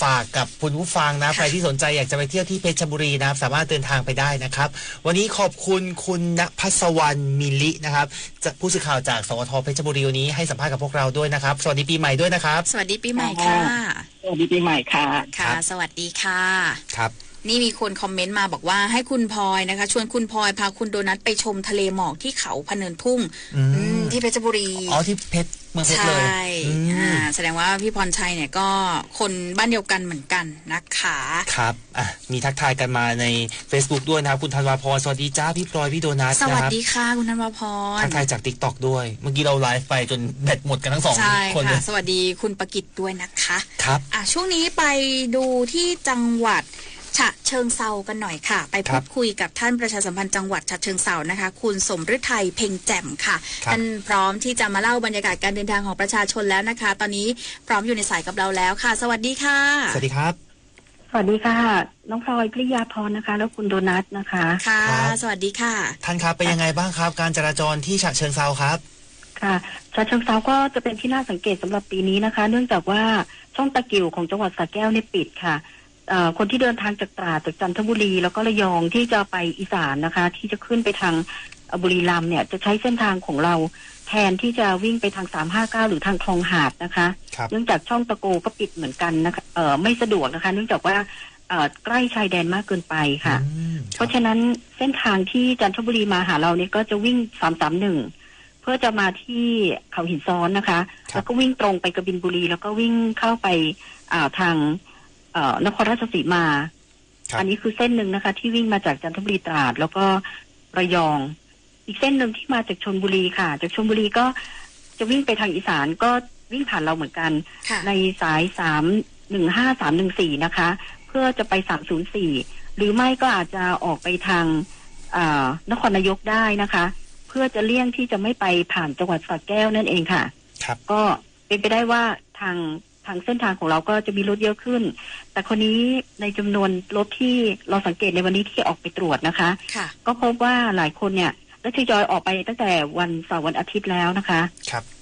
ฝากกับคุณผู้ฟังนะใครที่สนใจอยากจะไปเที่ยวที่เพชรบุรีนะครับสามารถเดินทางไปได้นะครับวันนี้ขอบคุณคุณณภัสวรรณมิลินะครับผู้สื่อข่าวจากสวท.เพชรบุรีวันนี้ให้สัมภาษณ์กับพวกเราด้วยนะครับสวัสดีปีใหม่ด้วยนะครับสวัสดีปีใหม่ค่ะสวัสดีปีใหม่ค่ะค่ะสวัสดีค่ะครับนี่มีคนคอมเมนต์มาบอกว่าให้คุณพลอยนะคะชวนคุณพลอยพาคุณโดนัทไปชมทะเลหมอกที่เขาพะเนินทุ่งที่เพชรบุรีอ๋อที่เพชรเมืองเพชรเลยใช่แสดงว่าพี่พรชัยเนี่ยก็คนบ้านเดียวกันเหมือนกันนะคะครับมีทักทายกันมาใน Facebook ด้วยนะครับคุณธันวาพรสวัสดีจ้าพี่พลอยพี่โดนัทสวัสดีค่ะคุณธันวาพรทักทายจาก TikTok ด้วยเมื่อกี้เราไลฟ์ไปจนแบตหมดกันทั้งสองคนเลยสวัสดีคุณประกิตด้วยนะคะครับช่วงนี้ไปดูที่จังหวัดฉะเชิงเซากันหน่อยค่ะไปพูดคุยกับท่านประชาสัมพันธ์จังหวัดฉะเชิงเซานะคะคุณสมฤทัยเพ็งแจ่มค่ะท่านพร้อมที่จะมาเล่าบรรยากาศการเดินทางของประชาชนแล้วนะคะตอนนี้พร้อมอยู่ในสายกับเราแล้วค่ะสวัสดีค่ะสวัสดีครับสวัสดีค่ะน้องพลอยพิริยาพรนะคะแล้วคุณโดนัทนะคะค่ะสวัสดีค่ะท่านครับเป็นยังไงบ้างครับการจราจรที่ฉะเชิงเซาครับค่ะฉะเชิงเซาก็จะเป็นที่น่าสังเกตสำหรับปีนี้นะคะเนื่องจากว่าช่องตะกิ่วของจังหวัดสระแก้วเนี่ยปิดค่ะคนที่เดินทางจากตราดจากจันทบุรีแล้วก็ระยองที่จะไปอีสานนะคะที่จะขึ้นไปทางบุรีรัมย์เนี่ยจะใช้เส้นทางของเราแทนที่จะวิ่งไปทาง359หรือทางคลองหาดนะคะเนื่องจากช่องตะโกก็ปิดเหมือนกันนะคะไม่สะดวกนะคะเนื่องจากว่าใกล้ชายแดนมากเกินไปค่ะเพราะฉะนั้นเส้นทางที่จันทบุรีมาหาเราเนี่ยก็จะวิ่ง331เพื่อจะมาที่เขาหินซ้อนนะคะแล้วก็วิ่งตรงไปกบินบุรีแล้วก็วิ่งเข้าไปทางนครราชสีมาอันนี้คือเส้นหนึ่งนะคะที่วิ่งมาจากจันทบุรีตราดแล้วก็ระยองอีกเส้นหนึ่งที่มาจากชลบุรีค่ะจากชลบุรีก็จะวิ่งไปทางอีสานก็วิ่งผ่านเราเหมือนกันในสาย315-314นะคะเพื่อจะไป304หรือไม่ก็อาจจะออกไปทางนครนายกได้นะคะเพื่อจะเลี่ยงที่จะไม่ไปผ่านจังหวัดสระแก้วนั่นเองค่ะก็เป็นไปได้ว่าทางเส้นทางของเราก็จะมีรถเยอะขึ้นแต่คนนี้ในจำนวนรถที่เราสังเกตในวันนี้ที่ออกไปตรวจนะคะก็พบว่าหลายคนเนี่ยได้ทยอยออกไปตั้งแต่วันเสาร์วันอาทิตย์แล้วนะคะ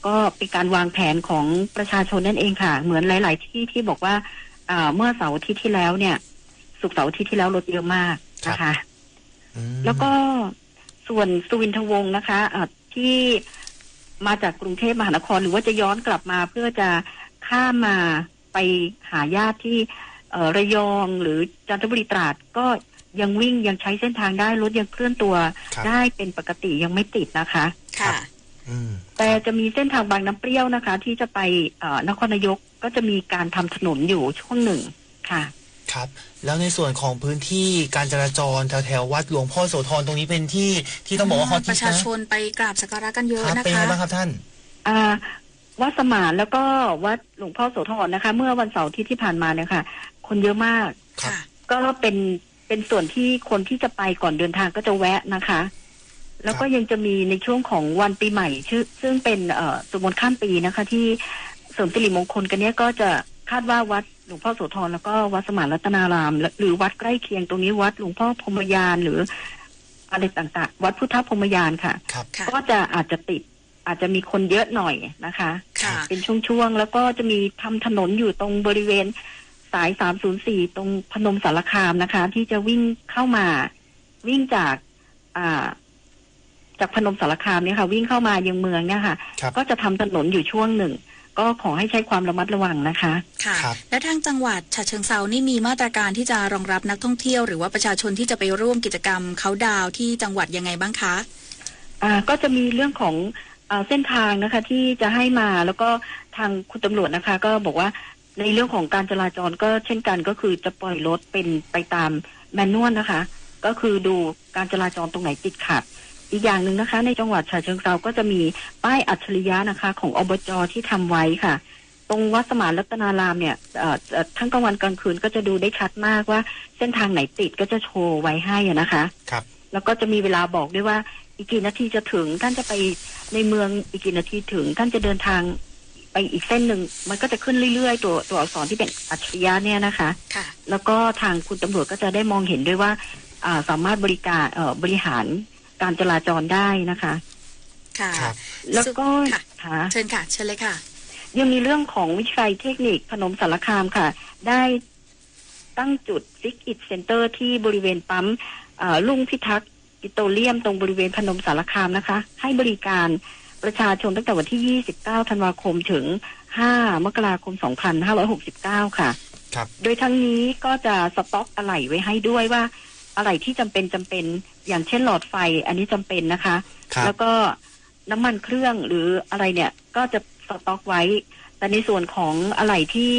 ก็เป็นการวางแผนของประชาชนนั่นเองค่ะเหมือนหลายๆที่บอกว่า เมื่อเสาร์อาทิตย์ที่แล้วเนี่ยศุกร์เสาร์อาทิตย์ที่แล้วรถเยอะมากนะคะแล้วก็ส่วนสุวินทวงศ์นะคะที่มาจากกรุงเทพมหานครหรือว่าจะย้อนกลับมาเพื่อจะข้ามมาไปหาญาติที่ระยองหรือจันทบุรีตราดก็ยังวิ่งยังใช้เส้นทางได้รถยังเคลื่อนตัวได้เป็นปกติยังไม่ติดนะคะค่ะแต่จะมีเส้นทางบางน้ำเปรี้ยวนะคะที่จะไปนครนายกก็จะมีการทำถนนอยู่ช่วงหนึ่งค่ะครับแล้วในส่วนของพื้นที่การจราจรแถววัดหลวงพ่อโสธรตรงนี้เป็นที่ต้องบอกว่าฮอตฮิตนะประชาชนไปกราบสักการะกันเยอะนะคะเป็นไงบ้างครับท่านวัดสมานแล้วก็วัดหลวงพ่อโสธรนะคะเมื่อวันเสาร์ที่ผ่านมาเนี่ยค่ะคนเยอะมากก็เป็นส่วนที่คนที่จะไปก่อนเดินทางก็จะแวะนะคะแล้วก็ยังจะมีในช่วงของวันปีใหม่ซึ่งเป็นสวดมนต์ข้ามปีนะคะที่เสริมสิริมงคลกันเนี้ยก็จะคาดว่าวัดหลวงพ่อโสธรแล้วก็วัดสมานรัตนารามหรือวัดใกล้เคียงตรงนี้วัดหลวงพ่อพรหมยานหรืออะไรต่างๆวัดพุทธพรหมยานค่ะก็จะอาจจะมีคนเยอะหน่อยนะคะเป็นช่วงๆแล้วก็จะมีทำถนนอยู่ตรงบริเวณสาย304ตรงพนมสารคามนะคะที่จะวิ่งเข้ามาวิ่งจากพนมสารคามเนี่ยค่ะวิ่งเข้ามายังเมืองเนี่ยค่ะก็จะทำถนนอยู่ช่วงหนึ่งก็ขอให้ใช้ความระมัดระวังนะคะค่ะและทางจังหวัดฉะเชิงเทรานี่มีมาตรการที่จะรองรับนักท่องเที่ยวหรือว่าประชาชนที่จะไปร่วมกิจกรรมเค้าดาวที่จังหวัดยังไงบ้างคะก็จะมีเรื่องของเส้นทางนะคะที่จะให้มาแล้วก็ทางคุณตำรวจนะคะก็บอกว่าในเรื่องของการจราจรก็เช่นกันก็คือจะปล่อยรถเป็นไปตามแมนนวลนะคะก็คือดูการจราจรตรงไหนติดขัดอีกอย่างหนึ่งนะคะในจังหวัดฉะเชิงเทราก็จะมีป้ายอัจฉริยะนะคะของอบจ.ที่ทำไว้ค่ะตรงวัดสมานรัตนารามเนี่ยทั้งกลางวันกลางคืนก็จะดูได้ชัดมากว่าเส้นทางไหนติดก็จะโชว์ไว้ให้นะคะครับแล้วก็จะมีเวลาบอกด้วยว่าอีกกี่นาทีจะถึงท่านจะไปในเมืองอีกกี่นาทีถึงท่านจะเดินทางไปอีกเส้นหนึ่งมันก็จะขึ้นเรื่อยๆตัวอักษรที่เป็นอัจฉริยะเนี่ยนะคะแล้วก็ทางคุณตำรวจก็จะได้มองเห็นด้วยว่าสามารถบริหารการจราจรได้นะคะค่ะแล้วก็เชิญค่ะเชิญเลยค่ะยังมีเรื่องของวิทยาลัยเทคนิคพนมสารคามค่ะได้ตั้งจุดฟิกอิทเซ็นเตอร์ที่บริเวณปั๊มลุ่งพิทักษ์ปิโตรเลียมตรงบริเวณพนมสารคามนะคะให้บริการประชาชนตั้งแต่วันที่29ธันวาคมถึง5มกราคม2569ค่ะครับโดยทั้งนี้ก็จะสต็อกอะไหล่ไว้ให้ด้วยว่าอะไหล่ที่จำเป็นอย่างเช่นหลอดไฟอันนี้จำเป็นนะคะแล้วก็น้ำมันเครื่องหรืออะไรเนี่ยก็จะสต็อกไว้แต่ในส่วนของอะไหล่ที่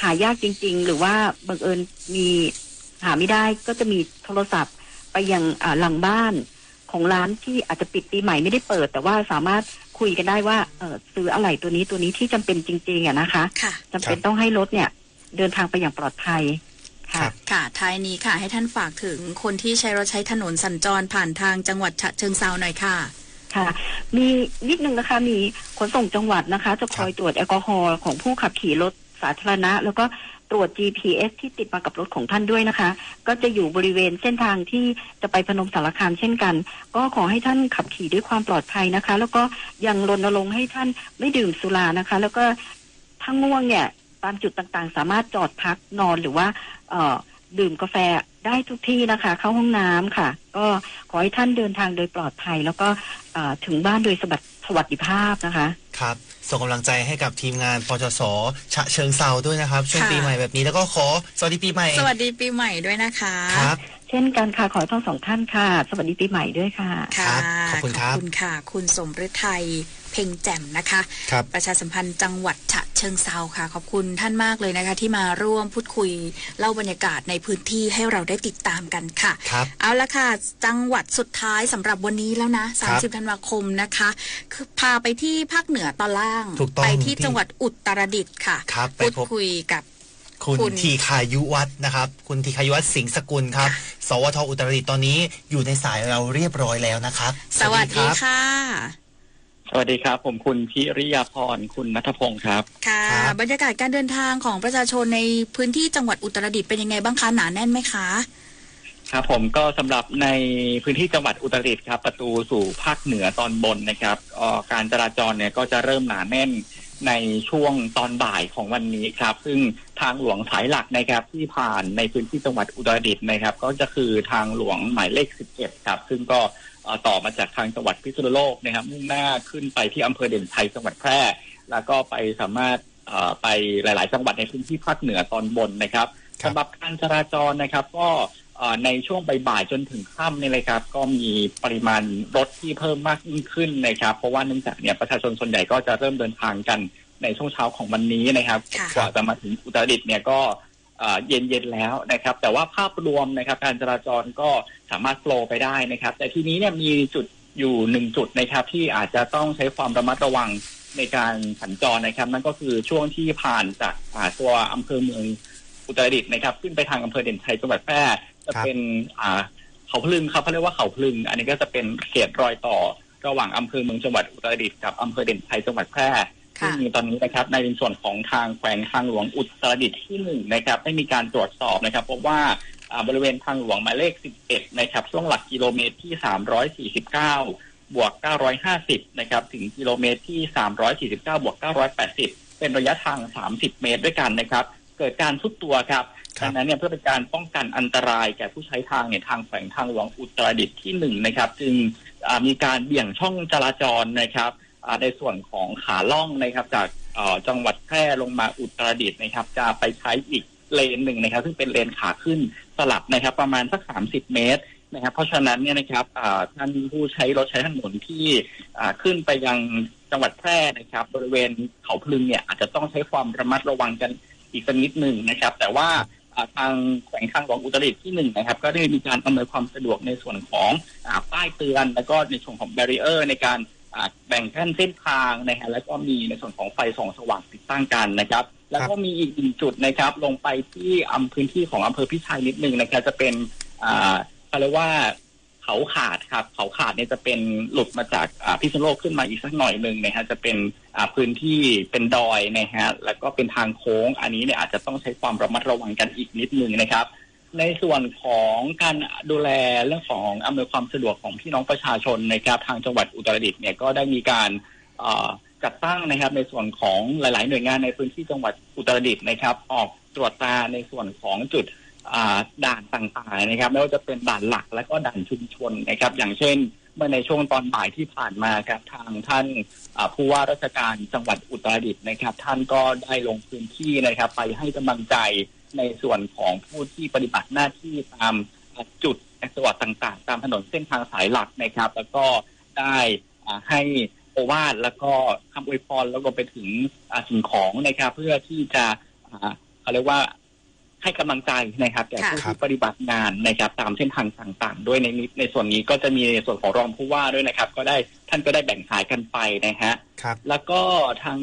หายากจริงๆหรือว่าบังเอิญมีหาไม่ได้ก็จะมีโทรศัพท์ไปยังหลังบ้านของร้านที่อาจจะปิดปีใหม่ไม่ได้เปิดแต่ว่าสามารถคุยกันได้ว่าซื้ออะไหล่ตัวนี้ที่จำเป็นจริงๆนะคะจำเป็นต้องให้รถเนี่ยเดินทางไปอย่างปลอดภัยค่ะท้ายนี้ค่ะให้ท่านฝากถึงคนที่ใช้รถใช้ถนนสัญจรผ่านทางจังหวัดฉะเชิงเทราหน่อยค่ะค่ะมีนิดนึงนะคะมีขนส่งจังหวัดนะคะจะคอยตรวจแอลกอฮอล์ของผู้ขับขี่รถสาธารณะแล้วก็ตรวจ GPS ที่ติดมากับรถของท่านด้วยนะคะก็จะอยู่บริเวณเส้นทางที่จะไปพนมสารคามเช่นกันก็ขอให้ท่านขับขี่ด้วยความปลอดภัยนะคะแล้วก็ยังรณรงค์ให้ท่านไม่ดื่มสุรานะคะแล้วก็ถ้าง่วงเนี่ยตามจุดต่างๆสามารถจอดพักนอนหรือว่าดื่มกาแฟได้ทุกที่นะคะเข้าห้องน้ำค่ะก็ขอให้ท่านเดินทางโดยปลอดภัยแล้วก็ถึงบ้านโดยสวัสดิภาพนะคะครับส่งกำลังใจให้กับทีมงานปจส.ฉะเชิงเทราด้วยนะครับช่วงปีใหม่แบบนี้แล้วก็ขอสวัสดีปีใหม่สวัสดีปีใหม่ด้วยนะคะครับเช่นกันค่ะขอทั้งสองท่านค่ะสวัสดีปีใหม่ด้วยค่ะครับขอบคุณครับขอบคุณค่ะคุณสมฤทัยเพ็งแจ่มนะคะประชาสัมพันธ์จังหวัดฉะเชิงเทราค่ะขอบคุณท่านมากเลยนะคะที่มาร่วมพูดคุยเล่าบรรยากาศในพื้นที่ให้เราได้ติดตามกันค่ะเอาละค่ะจังหวัดสุดท้ายสำหรับวันนี้แล้วนะ30ธันวาคมนะคะคือพาไปที่ภาคเหนือตอนล่างไปที่จังหวัดอุตรดิตถ์ค่ะพูดคุยกับคุณทีคายุวัฒน์นะครับคุณทีคายุวัฒน์สิงห์สกุลครับสวท.อุตรดิตถ์ตอนนี้อยู่ในสายเราเรียบร้อยแล้วนะครับสวัสดีค่ะสวัสดีครับผมคุณพิริยาพรคุณณัฐพงศ์ครับค่ะบรรยากาศการเดินทางของประชาชนในพื้นที่จังหวัดอุตรดิตถ์เป็นยังไงบ้างคะหนาแน่นไหมคะครับผมก็สำหรับในพื้นที่จังหวัดอุตรดิตถ์ครับประตูสู่ภาคเหนือตอนบนนะครับการจราจรเนี่ยก็จะเริ่มหนาแน่น ในช่วงตอนบ่ายของวันนี้ครับซึ่งทางหลวงสายหลักนะครับที่ผ่านในพื้นที่จังหวัดอุตรดิตถ์นะครับก็จะคือทางหลวงหมายเลข17ครับซึ่งก็ต่อมาจากทางจังหวัดพิษณุโลกนะครับมุ่งหน้าขึ้นไปที่อำเภอเด่นชัยจังหวัดแพร่แล้วก็ไปสามารถไปหลายๆจังหวัดในพื้นที่ภาคเหนือตอนบนนะครับสำหรับการจราจรนะครับก็ในช่วงบ่ายๆจนถึงค่ำนี่เลยครับก็มีปริมาณรถที่เพิ่มมากยิ่งขึ้นนะครับเพราะว่าเนื่องจากเนี่ยประชาชนส่วนใหญ่ก็จะเริ่มเดินทางกันในช่วงเช้าของวันนี้นะครับกว่าจะมาถึงอุตรดิตถ์เนี่ยก็เย็นๆแล้วนะครับแต่ว่าภาพรวมนะครับการจราจรก็สามารถโฟลว์ไปได้นะครับแต่ทีนี้เนี่ยมีจุดอยู่1จุดนะครับที่อาจจะต้องใช้ความระมัดระวังในการสัญจรนะครับนั่นก็คือช่วงที่ผ่านจากตัวอำเภอเมืองอุตรดิตถ์นะครับขึ้นไปทางอำเภอเด่นชัยจังหวัดแพร่จะเป็นเขาพลึงครับเขาเรียกว่าเขาพลึงอันนี้ก็จะเป็นเขตรอยต่อระหว่างอำเภอเมืองจังหวัดอุตรดิตถ์กับอำเภอเด่นชัยจังหวัดแพร่ซึ่งตอนนี้นะครับในส่วนของทางแขวงทางหลวงอุตรดิตถ์ที่1นะครับได้มีการตรวจสอบนะครับพบว่าบริเวณทางหลวงหมายเลข11นะครับช่วงหลักกิโลเมตรที่349บวก950นะครับถึงกิโลเมตรที่349บวก980เป็นระยะทาง30เมตรด้วยกันนะครับเกิดการทรุดตัวครับดังนั้นเนี่ยเพื่อเป็นการป้องกันอันตรายแก่ผู้ใช้ทางเนี่ยทางแขวงทางหลวงอุตรดิตถ์ที่1นะครับจึงมีการเบี่ยงช่องจราจรนะครับในส่วนของขาล่องนะครับจากจังหวัดแพร่ลงมาอุตรดิตถ์นะครับจะไปใช้อีกเลนหนึ่งนะครับซึ่งเป็นเลนขาขึ้นสลับนะครับประมาณสัก30เมตรนะครับเพราะฉะนั้นเนี่ยนะครับท่านผู้ใช้รถใช้ถนนที่ขึ้นไปยังจังหวัดแพร่นะครับบริเวณเขาพลึงเนี่ยอาจจะต้องใช้ความระมัดระวังกันอีกสักนิดหนึ่งนะครับแต่ว่าทางแขวงทางหลวงอุตรดิตถ์ที่1นะครับก็ได้มีการอำนวยความสะดวกในส่วนของป้ายเตือนแล้วก็ในส่วนของแบรีเออร์ในการแบ่งขั้นเส้นทางนะฮะแล้วก็มีในส่วนของไฟส่องสว่างติดตั้งกันนะครับแล้วก็มีอีก1จุดนะครับลงไปที่พื้นที่ของอำเภอพิชัยนิดนึงนะครับจะเป็นเขาเรียกว่าเขาขาดครับเขาขาดเนี่ยจะเป็นหลุดมาจากพิษณุโลกขึ้นมาอีกสักหน่อยนึงนะฮะจะเป็นพื้นที่เป็นดอยนะฮะแล้วก็เป็นทางโค้งอันนี้เนี่ยอาจจะต้องใช้ความระมัดระวังกันอีกนิดนึงนะครับในส่วนของการดูแลเรื่องของอำนวยความสะดวกของพี่น้องประชาชนนะครับทางจังหวัดอุตรดิตถ์เนี่ยก็ได้มีการจัดตั้งนะครับในส่วนของหลายๆหน่วยงานในพื้นที่จังหวัดอุตรดิตถ์นะครับออกตรวจตาในส่วนของจุดด่านต่างๆนะครับไม่ว่าจะเป็นด่านหลักและก็ด่านชุมชนนะครับอย่างเช่นเมื่อในช่วงตอนบ่ายที่ผ่านมาครับทางท่านผู้ว่าราชการจังหวัดอุตรดิตถ์นะครับท่านก็ได้ลงพื้นที่นะครับไปให้กำลังใจในส่วนของผู้ที่ปฏิบัติหน้าที่ตามจุดจังหวัดต่างๆตามถนนเส้นทางสายหลักนะครับแล้วก็ได้ให้โอวาทแล้วก็คำอวยพรแล้วก็ไปถึงสิ่งของนะครับเพื่อที่จะเขาเรียกว่าให้กำลังใจนะครับแก่ผู้ที่ปฏิบัติงานนะครับตามเส้นทางต่างๆด้วยในส่วนนี้ก็จะมีในส่วนของรองผู้ว่าด้วยนะครับก็ได้ท่านก็ได้แบ่งสายกันไปนะฮะแล้วก็ทาง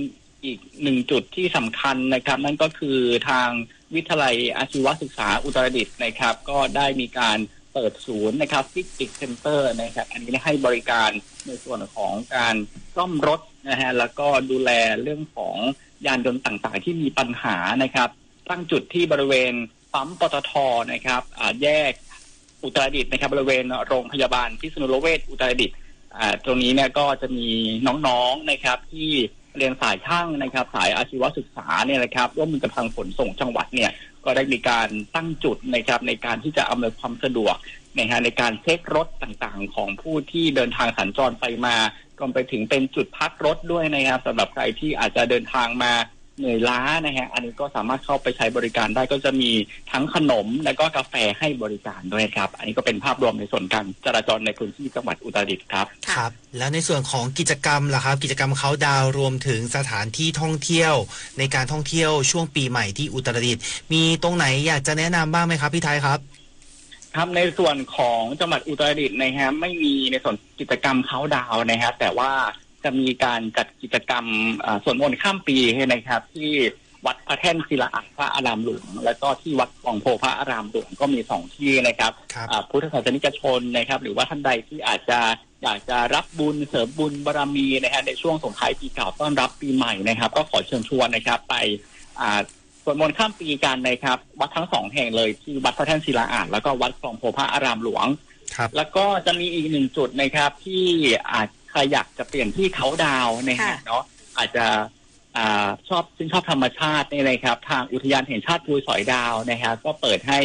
อีก1จุดที่สำคัญนะครับนั่นก็คือทางวิทยาลัยอาชีวศึกษาอุตรดิตถ์นะครับก็ได้มีการเปิดศูนย์นะครับฟิกติกเซ็นเตอร์นะครับอันนี้ให้บริการในส่วนของการซ่อมรถนะฮะแล้วก็ดูแลเรื่องของยานยนต์ต่างๆที่มีปัญหานะครับตั้งจุดที่บริเวณปั๊มปตทนะครับแยกอุตรดิตถ์นะครับบริเวณโรงพยาบาลพิษณุโลกอุตรดิตถ์ตรงนี้เนี่ยก็จะมีน้องๆนะครับที่เรียนสายช่างนะครับสายอาชีวศึกษาเนี่ยนะครับร่วมมือกับทางขนส่งจังหวัดเนี่ยก็ได้มีการตั้งจุดนะครับในการที่จะอำนวยความสะดวกนะฮะในการเช็ครถต่างๆของผู้ที่เดินทางสัญจรไปมารวมไปถึงเป็นจุดพักรถด้วยนะครับสำหรับใครที่อาจจะเดินทางมาเหนื่อยล้านะฮะอันนี้ก็สามารถเข้าไปใช้บริการได้ก็จะมีทั้งขนมและก็กาแฟให้บริการด้วยครับอันนี้ก็เป็นภาพรวมในส่วนการจราจรในพื้นที่จังหวัดอุตรดิตถ์ครับครับแล้วในส่วนของกิจกรรมล่ะครับกิจกรรมเค้าดาวน์รวมถึงสถานที่ท่องเที่ยวในการท่องเที่ยวช่วงปีใหม่ที่อุตรดิตถ์มีตรงไหนอยากจะแนะนำบ้างไหมครับพี่ไทยครับครับในส่วนของจังหวัดอุตรดิตถ์นะฮะไม่มีในส่วนกิจกรรมเค้าดาวน์นะฮะแต่ว่าจะมีการจัดกิจกรรมสวดมนต์ข้ามปีนะครับที่วัดพระแท่นศิลาอัครพระอารามหลวงและก็ที่วัดคลองโพพระอารามหลวงก็มี2ที่นะครับพุทธศาสนิกชนนะครับหรือว่าท่านใดที่อาจจะอยากจะรับบุญเสริมบุญบารมีนะฮะในช่วงส่งท้ายปีเก่าต้อนรับปีใหม่นะครับก็ขอเชิญชวนนะครับไปสวดมนต์ข้ามปีกันนะครับวัดทั้ง2แห่งเลยที่วัดพระแท่นศิลาอัครแล้วก็วัดคลองโพพระอารามหลวงแล้วก็จะมีอีก1จุดนะครับที่ใครอยากจะเปลี่ยนที่เค้าดาวน์นะฮะเนาะอาจจะ ชื่นชอบธรรมชาตินี่เลยครับทางอุทยานแห่งชาติภูสอยดาวนะครับก็เปิดให้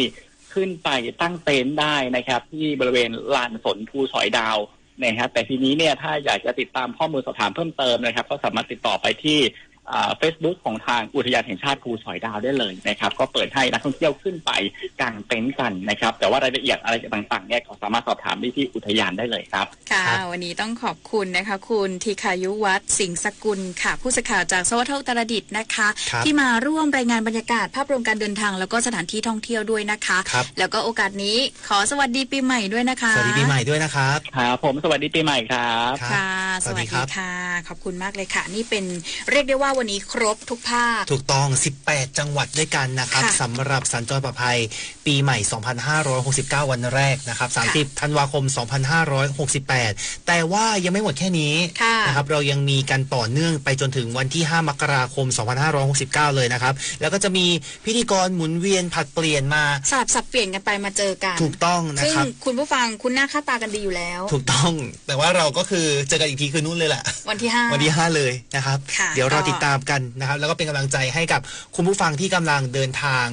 ขึ้นไปตั้งเต็นท์ได้นะครับที่บริเวณลานสนภูสอยดาวนะครับแต่ทีนี้เนี่ยถ้าอยากจะติดตามข้อมูลสอบถามเพิ่มเติมนะครับก็สามารถติดต่อไปที่Facebook ของทางอุทยานแห่งชาติภูสอยดาวได้เลยนะครับก็เปิดให้นักท่องเที่ยวขึ้นไปกางเต็นท์กันนะครับแต่ว่ารายละเอียดอะไรต่างๆเนี่ยก็สามารถสอบถามได้ที่อุทยานได้เลยครับค่ะวันนี้ต้องขอบคุณนะคะคุณธีคายุวัฒน์สิงห์สกุลค่ะผู้สื่อข่าวจากสวทอุตรดิตถ์นะคะที่มาร่วมรายงานบรรยากาศภาพรวมการเดินทางแล้วก็สถานที่ท่องเที่ยวด้วยนะคะแล้วก็โอกาสนี้ขอสวัสดีปีใหม่ด้วยนะคะสวัสดีปีใหม่ด้วยนะครับครับผมสวัสดีปีใหม่ครับค่ะสวัสดีค่ะขอบคุณมากเลยค่ะนี่เป็นเรียกได้ว่าวันนี้ครบทุกภาคถูกต้อง18จังหวัดด้วยกันนะครับสำหรับสัญจรปลอดภัยปีใหม่2569วันแรกนะครับ30ธันวาคม2568แต่ว่ายังไม่หมดแค่นี้นะครับเรายังมีกันต่อเนื่องไปจนถึงวันที่5มกราคม2569เลยนะครับแล้วก็จะมีพิธีกรหมุนเวียนผัดเปลี่ยนมาสับเปลี่ยนกันไปมาเจอกันถูกต้องนะครับซึ่งคุณผู้ฟังคุณหน้าค่าตากันดีอยู่แล้วถูกต้องแต่ว่าเราก็คือเจอกันอีกทีคือนู่นเลยแหละวันที่5เลยนะครับเดี๋ยวเราติดตามกันนะครับแล้วก็เป็นกำลังใจให้กับคุณผู้ฟังที่กำลังเดินทาง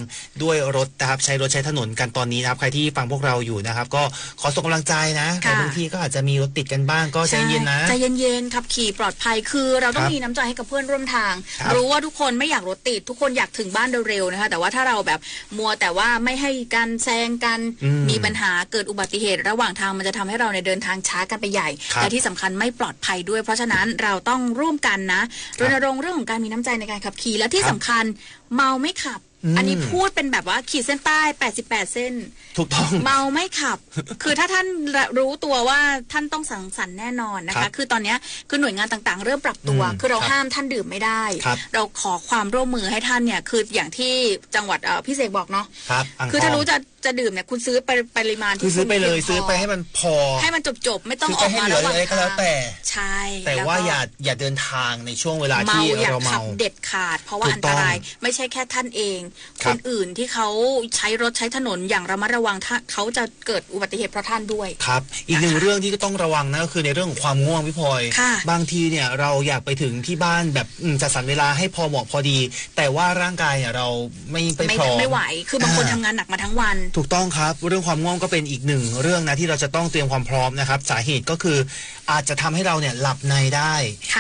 ด้วยรถนะครับใช้รถใช้ถนนกันตอนนี้นะครับใครที่ฟังพวกเราอยู่นะครับก็ขอส่งกำลังใจนะแต่บางทีก็อาจจะมีรถติดกันบ้างก็ใจเย็นนะใจเย็นๆขับขี่ปลอดภัยคือเราต้องมีน้ำใจให้กับเพื่อนร่วมทางรู้ว่าทุกคนไม่อยากรถติดทุกคนอยากถึงบ้านเร็วๆนะคะแต่ว่าถ้าเราแบบมัวแต่ว่าไม่ให้การแซงกันมีปัญหาเกิดอุบัติเหตุระหว่างทางมันจะทำให้เราในเดินทางช้ากันไปใหญ่และที่สำคัญไม่ปลอดภัยด้วยเพราะฉะนั้นเราต้องร่วมกันนะรณรงค์เรื่องของการมีน้ำใจในการขับขี่และที่สำคัญเมาไม่ขับอันนี้พูดเป็นแบบว่าขีดเส้นใต้88เส้นถูกต้องเมาไม่ขับคือถ้าท่านรู้ตัวว่าท่านต้องสังสรรค์แน่นอนนะคะคือตอนนี้คือหน่วยงานต่างๆเริ่มปรับตัวคือเราห้ามท่านดื่มไม่ได้เราขอความร่วมมือให้ท่านเนี่ยคืออย่างที่จังหวัดพี่เสกบอกเนาะคือถ้ารู้จะดื่มเนี่ยคุณซื้อไปปริมาณที่ซื้อไปเลยซื้อไปให้มันพอให้มันจบไม่ต้องออกมาแล้วก็แล้วใช่แต่ว่าอย่าเดินทางในช่วงเวลาที่เราเมาเด็ดขาดเพราะว่าอันตรายไม่ใช่แค่ท่านเองคนอื่นที่เขาใช้รถใช้ถนนอย่างระมัดระวังเขาจะเกิดอุบัติเหตุเพราะท่านด้วยครับอีกหนึ่งเรื่องที่ก็ต้องระวังนะก็คือในเรื่องของความง่วงพี่พลอยบางทีเนี่ยเราอยากไปถึงที่บ้านแบบจัดสรรเวลาให้พอเหมาะพอดีแต่ว่าร่างกายเนี่ยเราไม่พร้อมไม่ไหวคือบางคนทำงานหนักมาทั้งวันถูกต้องครับเรื่องความง่วงก็เป็นอีกหนึ่งเรื่องนะที่เราจะต้องเตรียมความพร้อมนะครับสาเหตุก็คืออาจจะทำให้เราเนี่ยหลับในได้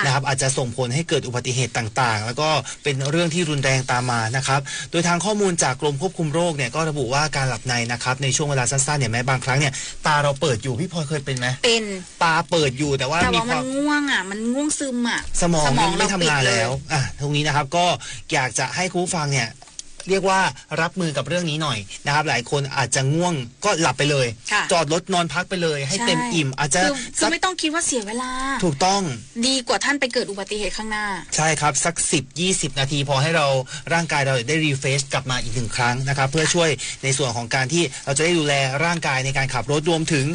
นะครับอาจจะส่งผลให้เกิดอุบัติเหตุต่างๆแล้วก็เป็นเรื่องที่รุนแรงตามมานะครับโดยทางข้อมูลจากกรมควบคุมโรคเนี่ยก็ระบุว่าการหลับในนะครับในช่วงเวลาสั้นๆเนี่ยแม้บางครั้งเนี่ยตาเราเปิดอยู่พี่พลอยเคยเป็นไหมเป็นตาเปิดอยู่แต่ว่ามันง่วงอ่ะมันง่วงซึมอ่ะสมองไม่ทำงานแล้วตรงนี้นะครับก็อยากจะให้คุณผู้ฟังเนี่ยเรียกว่ารับมือกับเรื่องนี้หน่อยนะครับหลายคนอาจจะง่วงก็หลับไปเลยจอดรถนอนพักไปเลยให้เต็มอิ่มอาจจะคือไม่ต้องคิดว่าเสียเวลาถูกต้องดีกว่าท่านไปเกิดอุบัติเหตุข้างหน้าใช่ครับสัก10-20 นาทีพอให้เราร่างกายเราได้รีเฟรชกลับมาอีก1ครั้งนะครับเพื่อช่วยในส่วนของการที่เราจะได้ดูแลร่างกายในการขับรถรวมถึง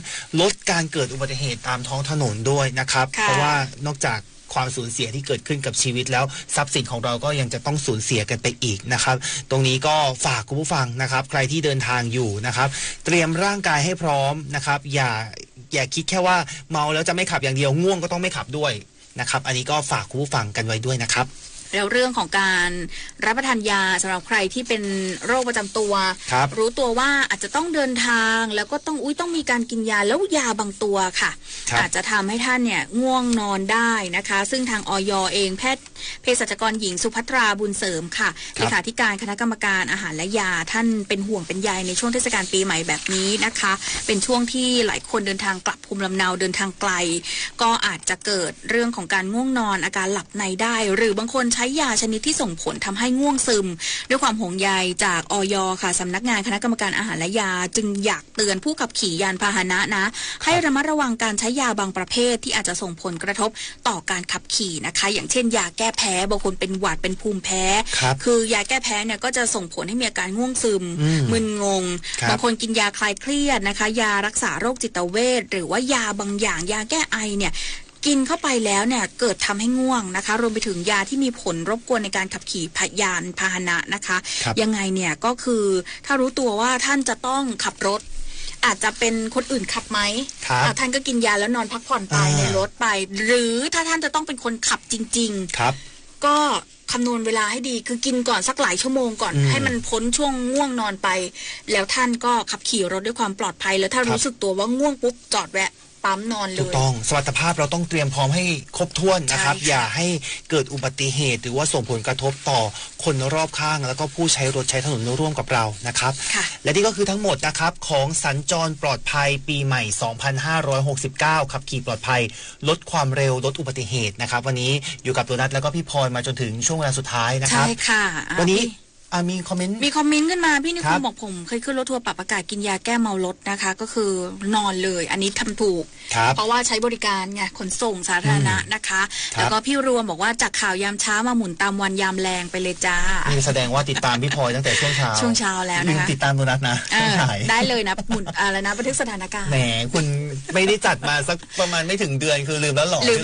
ลดการเกิดอุบัติเหตุตามท้องถนนด้วยนะครับเพราะว่านอกจากความสูญเสียที่เกิดขึ้นกับชีวิตแล้วทรัพย์สินของเราก็ยังจะต้องสูญเสียกันไปอีกนะครับตรงนี้ก็ฝากคุณผู้ฟังนะครับใครที่เดินทางอยู่นะครับเตรียมร่างกายให้พร้อมนะครับอย่าคิดแค่ว่าเมาแล้วจะไม่ขับอย่างเดียวง่วงก็ต้องไม่ขับด้วยนะครับอันนี้ก็ฝากคุณผู้ฟังกันไว้ด้วยนะครับแล้วเรื่องของการรับประทานยาสำหรับใครที่เป็นโรคประจำตัวรู้ตัวว่าอาจจะต้องเดินทางแล้วก็ต้องมีการกินยาแล้วยาบางตัวค่ะอาจจะทำให้ท่านเนี่ยง่วงนอนได้นะคะซึ่งทางอย.เองแพทย์เภสัชกรหญิงสุภัทราบุญเสริมค่ะเลขาธิการคณะกรรมการอาหารและยาท่านเป็นห่วงเป็นใยในช่วงเทศกาลปีใหม่แบบนี้นะคะเป็นช่วงที่หลายคนเดินทางกลับภูมิลำเนาเดินทางไกลก็อาจจะเกิดเรื่องของการง่วงนอนอาการหลับในได้หรือบางคนใช้ยาชนิดที่ส่งผลทำให้ง่วงซึมด้วยความห่วงใยจากอย.ค่ะสำนักงานคณะกรรมการอาหารและยาจึงอยากเตือนผู้ขับขี่ยานพาหนะนะให้ระมัดระวังการใช้ยาบางประเภทที่อาจจะส่งผลกระทบต่อการขับขี่นะคะอย่างเช่นยาแก้แพ้บางคนเป็นหวัดเป็นภูมิแพ้คือยาแก้แพ้เนี่ยก็จะส่งผลให้มีอาการง่วงซึมมึนงงบางคนกินยาคลายเครียดนะคะยารักษาโรคจิตเวชหรือว่ายาบางอย่างยาแก้ไอเนี่ยกินเข้าไปแล้วเนี่ยเกิดทำให้ง่วงนะคะรวมไปถึงยาที่มีผลรบกวนในการขับขี่ยานพาหนะนะคะยังไงเนี่ยก็คือถ้ารู้ตัวว่าท่านจะต้องขับรถอาจจะเป็นคนอื่นขับไหมท่านก็กินยาแล้วนอนพักผ่อนไปในรถไปหรือถ้าท่านจะต้องเป็นคนขับจริงๆก็ คำนวณเวลาให้ดีคือกินก่อนสักหลายชั่วโมงก่อนให้มันพ้นช่วงง่วงนอนไปแล้วท่านก็ขับขี่รถด้วยความปลอดภัยแล้วถ้ารู้สึกตัวว่าง่วงปุ๊บจอดแวะปั๊มนอนเลยถูกต้องสมรรถภาพเราต้องเตรียมพร้อมให้ครบถ้วนนะครับอย่าให้เกิดอุบัติเหตุหรือว่าส่งผลกระทบต่อคนรอบข้างแล้วก็ผู้ใช้รถใช้ถนนร่วมกับเรานะครับและนี่ก็คือทั้งหมดนะครับของสัญจรปลอดภัยปีใหม่ 2569 ขับขี่ปลอดภัยลดความเร็วลดอุบัติเหตุนะครับวันนี้อยู่กับตัวนัทแล้วก็พี่พลมาจนถึงช่วงเวลาสุดท้ายนะครับใช่ค่ะวันนี้มีคอมเมนต์ขึ้นมาพี่นิคมบอกผมเคยขึ้นรถทัวร์ปรับอากาศกินยาแก้เมารถนะคะก็คือนอนเลยอันนี้ทำถูกเพราะว่าใช้บริการไงขนส่งสาธารณะนะคะแล้วก็พี่รวมบอกว่าจากข่าวยามเช้ามาหมุนตามวันยามแรงไปเลยจ้านี่แสดงว่าติดตามพี่พลอยตั้งแต่ช่วงเช้าแล้วนะคะติดตามตัวนัทนะได้เลยนะหมุนอะไรนะบันทึกสถานการณ์แหมคุณไม่ได้จัดมาสักประมาณไม่ถึงเดือนคือลืมแล้วหรอลืม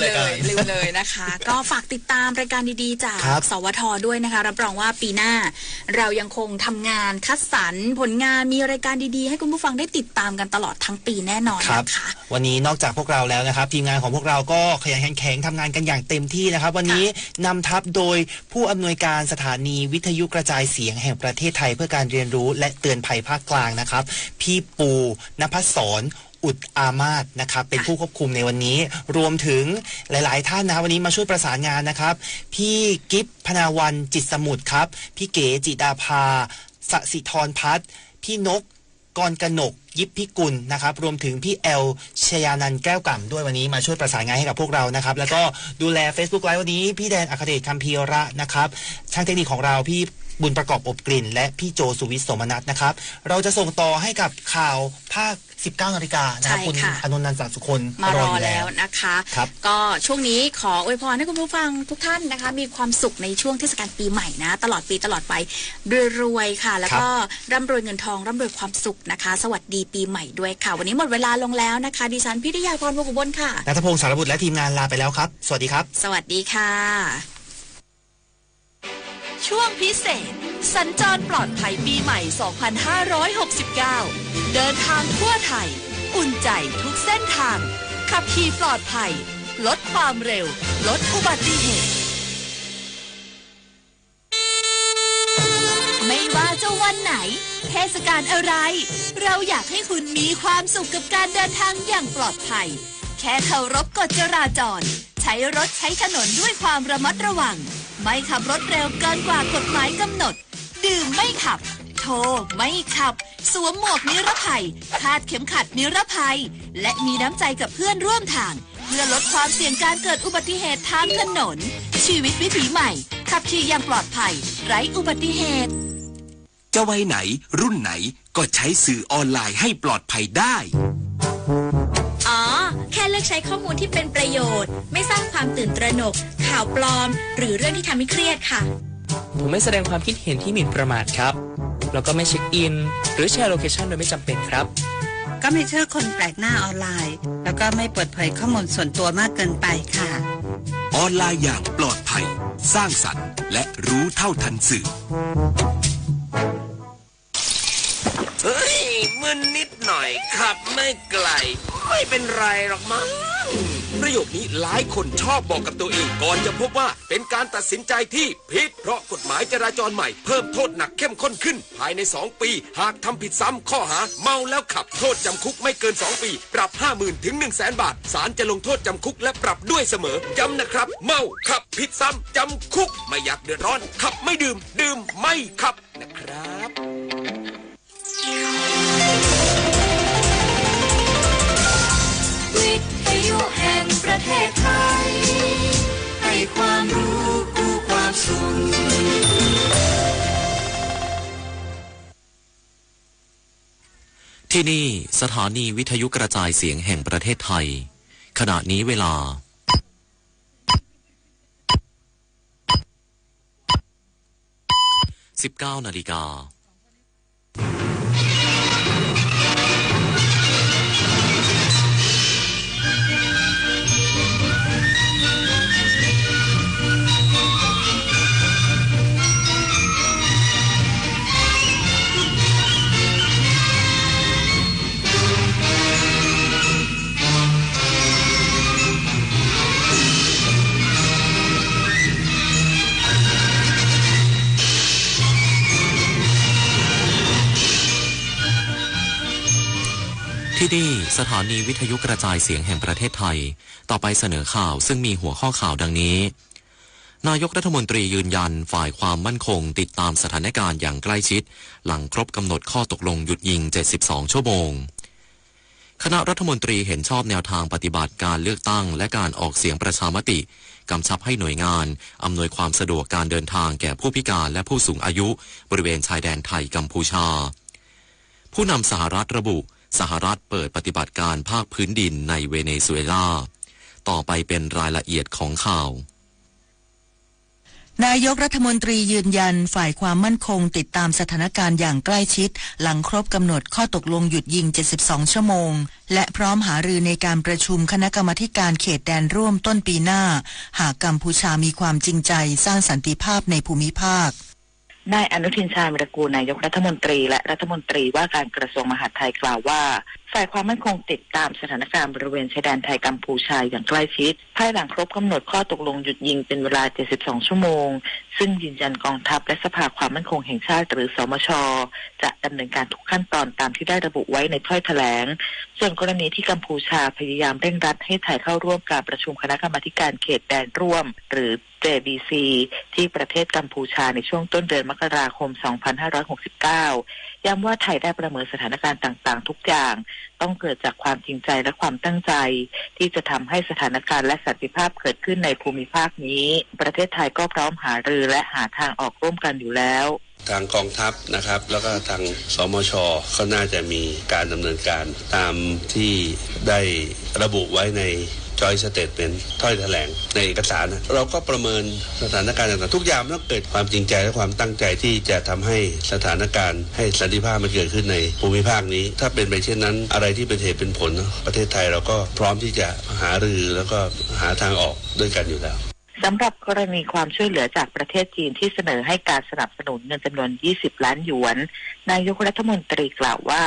เลยนะคะก็ฝากติดตามรายการดีๆจากสวทด้วยนะคะรับรองว่าปีหน้าเรายังคงทำงานคัดสรรผลงานมีรายการดีๆให้คุณผู้ฟังได้ติดตามกันตลอดทั้งปีแน่นอนนะคะวันนี้นอกจากพวกเราแล้วนะครับทีมงานของพวกเราก็ขยันขันแข็งทำงานกันอย่างเต็มที่นะครับวันนี้นำทัพโดยผู้อำนวยการสถานีวิทยุกระจายเสียงแห่งประเทศไทยเพื่อการเรียนรู้และเตือนภัยภาคกลางนะครับพี่ปูณภัสสรอุดอามาศนะครับเป็นผู้ควบคุมในวันนี้รวมถึงหลายๆท่านนะครับวันนี้มาช่วยประสานงานนะครับพี่กิฟพนาวันจิตสมุทรครับพี่เก๋จิดาภาสศิธรพัฒน์พี่นกกรกนกยิปพิกุลนะครับรวมถึงพี่แอลชยานันท์แก้วกล่ำด้วยวันนี้มาช่วยประสานงานให้กับพวกเรานะครับแล้วก็ดูแล Facebook Live วันนี้พี่แดนอัครเดชคัมภีระนะครับช่างเทคนิคของเราพี่บุญประกอบอบกลิ่นและพี่โจสุวิทย์สมนัสนะครับเราจะส่งต่อให้กับข่าวภาค 19 นาฬิกานะครับคุณอนนท์นันท์สุคนมารอแล้วนะคะก็ช่วงนี้ขออวยพรให้คุณผู้ฟังทุกท่านนะคะมีความสุขในช่วงเทศกาลปีใหม่นะตลอดปีตลอดไปรวยๆค่ะแล้วก็ร่ำรวยเงินทองร่ำรวยความสุขนะคะสวัสดีปีใหม่ด้วยค่ะวันนี้หมดเวลาลงแล้วนะคะดิฉันพิทยาพรวงศ์อุบลค่ะณัฐพงศ์สารบุตรและทีมงานลาไปแล้วครับสวัสดีครับสวัสดีค่ะช่วงพิเศษสัญจรปลอดภัยปีใหม่ 2569 เดินทางทั่วไทยอุ่นใจทุกเส้นทางขับขี่ปลอดภัยลดความเร็วลดอุบัติเหตุไม่ว่าจะวันไหนเทศกาลอะไรเราอยากให้คุณมีความสุขกับการเดินทางอย่างปลอดภัยแค่เคารพกฎจราจรใช้รถใช้ถนนด้วยความระมัดระวังไม่ขับรถเร็วเกินกว่ากฎหมายกำหนดดื่มไม่ขับโทรไม่ขับสวมหมวกนิรภัยคาดเข็มขัดนิรภัยและมีน้ำใจกับเพื่อนร่วมทางเพื่อลดความเสี่ยงการเกิดอุบัติเหตุทางถนนชีวิตวิถีใหม่ขับขี่อย่างปลอดภัยไร้อุบัติเหตุจะวัยไหนรุ่นไหนก็ใช้สื่อออนไลน์ให้ปลอดภัยได้อ๋อแค่เลือกใช้ข้อมูลที่เป็นประโยชน์ไม่สร้างความตื่นตระหนกข่าวปลอมหรือเรื่องที่ทำให้เครียดค่ะผมไม่แสดงความคิดเห็นที่หมิ่นประมาทครับแล้วก็ไม่เช็คอินหรือแชร์โลเคชันโดยไม่จำเป็นครับก็ไม่เชื่อคนแปลกหน้าออนไลน์แล้วก็ไม่เปิดเผยข้อมูลส่วนตัวมากเกินไปค่ะออนไลน์อย่างปลอดภัยสร้างสรรค์และรู้เท่าทันสื่อเฮ้ยมึนนิดหน่อยขับไม่ไกลไม่เป็นไรหรอกมั้งประโยคนี้หลายคนชอบบอกกับตัวเองก่อนจะพบว่าเป็นการตัดสินใจที่ผิดเพราะกฎหมายจราจรใหม่เพิ่มโทษหนักเข้มข้นขึ้นภายใน2ปีหากทำผิดซ้ำข้อหาเมาแล้วขับโทษจำคุกไม่เกิน2ปีปรับ 50,000 ถึง 100,000 บาทศาลจะลงโทษจำคุกและปรับด้วยเสมอย้ำนะครับเมาขับผิดซ้ำจำคุกไม่อยากเดือดร้อนขับไม่ดื่มดื่มไม่ขับนะครับวิทยุแห่งประเทศไทยให้ความรู้คู่ความสุขที่นี่สถานีวิทยุกระจายเสียงแห่งประเทศไทยขณะนี้เวลา 19 นาฬิกา ที่นี่สถานีวิทยุกระจายเสียงแห่งประเทศไทยต่อไปเสนอข่าวซึ่งมีหัวข้อข่าวดังนี้นายกรัฐมนตรียืนยันฝ่ายความมั่นคงติดตามสถานการณ์อย่างใกล้ชิดหลังครบกำหนดข้อตกลงหยุดยิง72ชั่วโมงคณะรัฐมนตรีเห็นชอบแนวทางปฏิบัติการเลือกตั้งและการออกเสียงประชามติกำชับให้หน่วยงานอำนวยความสะดวกการเดินทางแก่ผู้พิการและผู้สูงอายุบริเวณชายแดนไทยกัมพูชาผู้นำสหรัฐระบุสหรัฐเปิดปฏิบัติการภาคพื้นดินในเวเนซุเอลาต่อไปเป็นรายละเอียดของข่าวนายกรัฐมนตรียืนยันฝ่ายความมั่นคงติดตามสถานการณ์อย่างใกล้ชิดหลังครบกำหนดข้อตกลงหยุดยิง72ชั่วโมงและพร้อมหารือในการประชุมคณะกรรมาการเขตแดนร่วมต้นปีหน้าหากกัมพูชามีความจริงใจสร้างสันติภาพในภูมิภาคนายอนุทินชาญวิรากูลนายกรัฐมนตรีและรัฐมนตรีว่าการกระทรวงมหาดไทยกล่าวว่าฝ่ายความมั่นคงติดตามสถานการณ์บริเวณชายแดนไทยกัมพูชาอย่างใกล้ชิดภายหลังครบกำหนดข้อตกลงหยุดยิงเป็นเวลา72ชั่วโมงซึ่งยืนยันกองทัพและสภาความมั่นคงแห่งชาติหรือสมช.จะดำเนินการทุกขั้นตอนตามที่ได้ระบุไว้ในถ้อยแถลงส่วนกรณีที่กัมพูชาพยายามเร่งรัดให้ไทยเข้าร่วมการประชุมคณะกรรมาการเขตแดนร่วมหรือ JBC ที่ประเทศกัมพูชาในช่วงต้นเดือนมกราคม 2569 ย้ำว่าไทยได้ประเมินสถานการณ์ต่างๆทุกอย่างต้องเกิดจากความจริงใจและความตั้งใจที่จะทำให้สถานการณ์และสันติภาพเกิดขึ้นในภูมิภาคนี้ประเทศไทยก็พร้อมหารือและหาทางออกร่วมกันอยู่แล้วทางกองทัพนะครับแล้วก็ทางสมช.ก็น่าจะมีการดำเนินการตามที่ได้ระบุไว้ในJoint Statement ถ้อยแถลงในเอกสารเราก็ประเมินสถานการณ์ต่างๆทุกอย่างต้องเกิดความจริงใจและความตั้งใจที่จะทำให้สถานการณ์ให้สันติภาพมันเกิดขึ้นในภูมิภาคนี้ถ้าเป็นไปเช่นนั้นอะไรที่เป็นเหตุเป็นผลประเทศไทยเราก็พร้อมที่จะหารือแล้วก็หาทางออกด้วยกันอยู่แล้วสำหรับกรณีความช่วยเหลือจากประเทศจีนที่เสนอให้การสนับสนุนเงินจำนวน20ล้านหยวนนายกรัฐมนตรีกล่าวว่า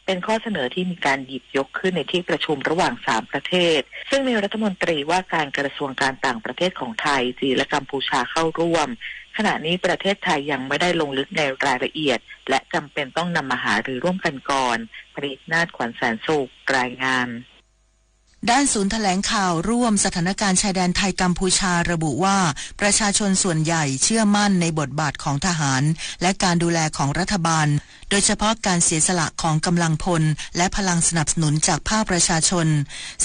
เป็นข้อเสนอที่มีการหยิบยกขึ้นในที่ประชุมระหว่าง3ประเทศซึ่งมีรัฐมนตรีว่าการกระทรวงการต่างประเทศของไทยจีนและกัมพูชาเข้าร่วมขณะนี้ประเทศไทยยังไม่ได้ลงลึกในรายละเอียดและจำเป็นต้องนำมาหารือร่วมกันก่อนปริศนาถขวัญแสนสุขรายงานด้านศูนย์แถลงข่าวร่วมสถานการณ์ชายแดนไทยกัมพูชาระบุว่าประชาชนส่วนใหญ่เชื่อมั่นในบทบาทของทหารและการดูแลของรัฐบาลโดยเฉพาะการเสียสละของกำลังพลและพลังสนับสนุนจากภาคประชาชน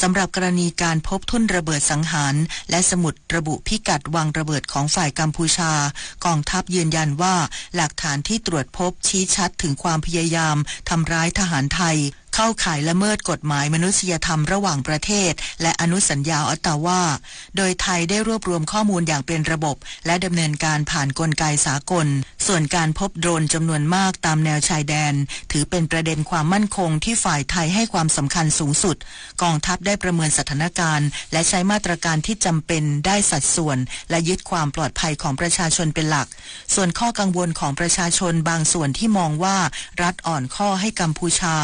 สำหรับกรณีการพบทุ่นระเบิดสังหารและสมุดระบุพิกัดวางระเบิดของฝ่ายกัมพูชากองทัพยืนยันว่าหลักฐานที่ตรวจพบชี้ชัดถึงความพยายามทำร้ายทหารไทยเข้าข่ายละเมิดกฎหมายมนุษยธรรมระหว่างประเทศและอนุสัญญาออตตาวาโดยไทยได้รวบรวมข้อมูลอย่างเป็นระบบและดำเนินการผ่านกลไกสากลส่วนการพบโดรนจำนวนมากตามแนวชายแดนถือเป็นประเด็นความมั่นคงที่ฝ่ายไทยให้ความสำคัญสูงสุดกองทัพได้ประเมินสถานการณ์และใช้มาตรการที่จำเป็นได้สัดส่วนและยึดความปลอดภัยของประชาชนเป็นหลักส่วนข้อกังวลของประชาชนบางส่วนที่มองว่ารัฐอ่อนข้อให้กัมพูชา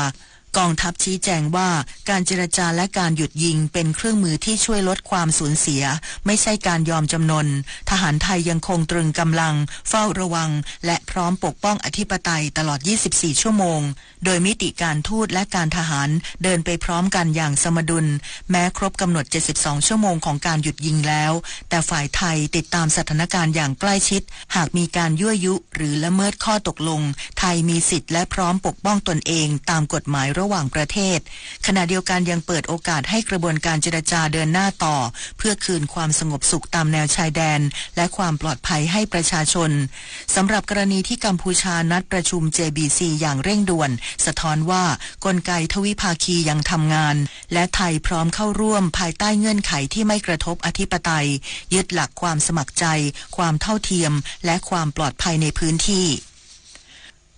กองทัพชี้แจงว่าการเจรจาและการหยุดยิงเป็นเครื่องมือที่ช่วยลดความสูญเสียไม่ใช่การยอมจำนนทหารไทยยังคงตรึงกำลังเฝ้าระวังและพร้อมปกป้องอธิปไตยตลอด24ชั่วโมงโดยมิติการทูตและการทหารเดินไปพร้อมกันอย่างสมดุลแม้ครบกำหนด72ชั่วโมงของการหยุดยิงแล้วแต่ฝ่ายไทยติดตามสถานการณ์อย่างใกล้ชิดหากมีการยั่วยุหรือละเมิดข้อตกลงไทยมีสิทธิ์และพร้อมปกป้องตนเองตามกฎหมายระหว่างประเทศขณะเดียวกันยังเปิดโอกาสให้กระบวนการเจรจาเดินหน้าต่อเพื่อคืนความสงบสุขตามแนวชายแดนและความปลอดภัยให้ประชาชนสำหรับกรณีที่กัมพูชานัดประชุม JBC อย่างเร่งด่วนสะท้อนว่ากลไกทวิภาคียังทำงานและไทยพร้อมเข้าร่วมภายใต้เงื่อนไขที่ไม่กระทบอธิปไตยยึดหลักความสมัครใจความเท่าเทียมและความปลอดภัยในพื้นที่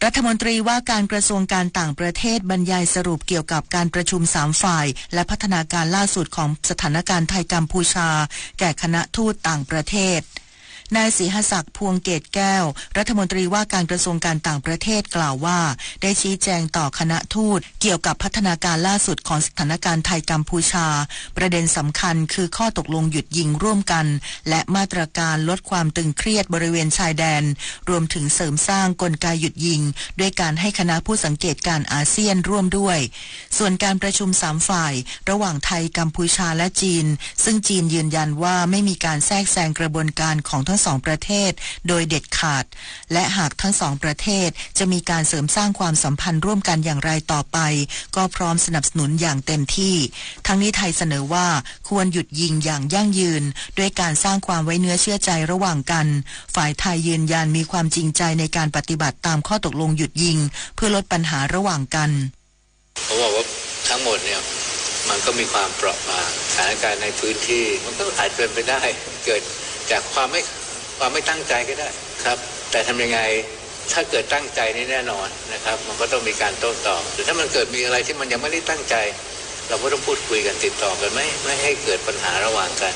รัฐมนตรีว่าการกระทรวงการต่างประเทศบรรยายสรุปเกี่ยวกับการประชุม3ฝ่ายและพัฒนาการล่าสุดของสถานการณ์ไทยกัมพูชาแก่คณะทูตต่างประเทศ นายศรีหศักดิ์พวงเกตแก้วรัฐมนตรีว่าการกระทรวงการต่างประเทศกล่าวว่าได้ชี้แจงต่อคณะทูตเกี่ยวกับพัฒนาการล่าสุดของสถานการณ์ไทยกัมพูชาประเด็นสำคัญคือข้อตกลงหยุดยิงร่วมกันและมาตรการลดความตึงเครียดบริเวณชายแดนรวมถึงเสริมสร้างกลไกหยุดยิงด้วยการให้คณะผู้สังเกตการอาเซียนร่วมด้วยส่วนการประชุม3ฝ่ายระหว่างไทยกัมพูชาและจีนซึ่งจีนยืนยันว่าไม่มีการแทรกแซงกระบวนการของทั้งสองประเทศโดยเด็ดขาดและหากทั้งสองประเทศจะมีการเสริมสร้างความสัมพันธ์ร่วมกันอย่างไรต่อไปก็พร้อมสนับสนุนอย่างเต็มที่ทั้งนี้ไทยเสนอว่าควรหยุดยิงอย่างยั่งยืนด้วยการสร้างความไว้เนื้อเชื่อใจระหว่างกันฝ่ายไทยยืนยันมีความจริงใจในการปฏิบัติตามข้อตกลงหยุดยิงเพื่อลดปัญหาระหว่างกันผมบอกว่าทั้งหมดเนี่ยมันก็มีความเปราะบางสถานการณ์ในพื้นที่มันก็อาจเป็นไปได้เกิดจากความไม่ตั้งใจก็ได้ครับแต่ทำยังไงถ้าเกิดตั้งใจนี่แน่นอนนะครับมันก็ต้องมีการโต้ตอบแต่ถ้ามันเกิดมีอะไรที่มันยังไม่ได้ตั้งใจเราก็ต้องพูดคุยกันติดต่อกันไม่ให้เกิดปัญหาระหว่างกัน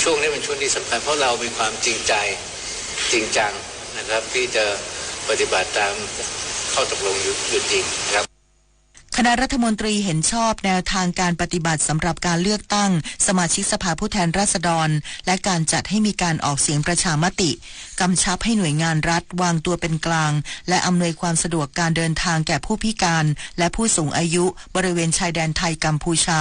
ช่วงนี้เป็นช่วงที่สำคัญเพราะเรามีความจริงใจจริงจังนะครับที่จะปฏิบัติตามข้อตกลงหยุดยิงนะครับคณะรัฐมนตรีเห็นชอบแนวทางการปฏิบัติสำหรับการเลือกตั้งสมาชิกสภาผู้แทนราษฎรและการจัดให้มีการออกเสียงประชามติกำชับให้หน่วยงานรัฐวางตัวเป็นกลางและอำนวยความสะดวกการเดินทางแก่ผู้พิการและผู้สูงอายุบริเวณชายแดนไทยกัมพูชา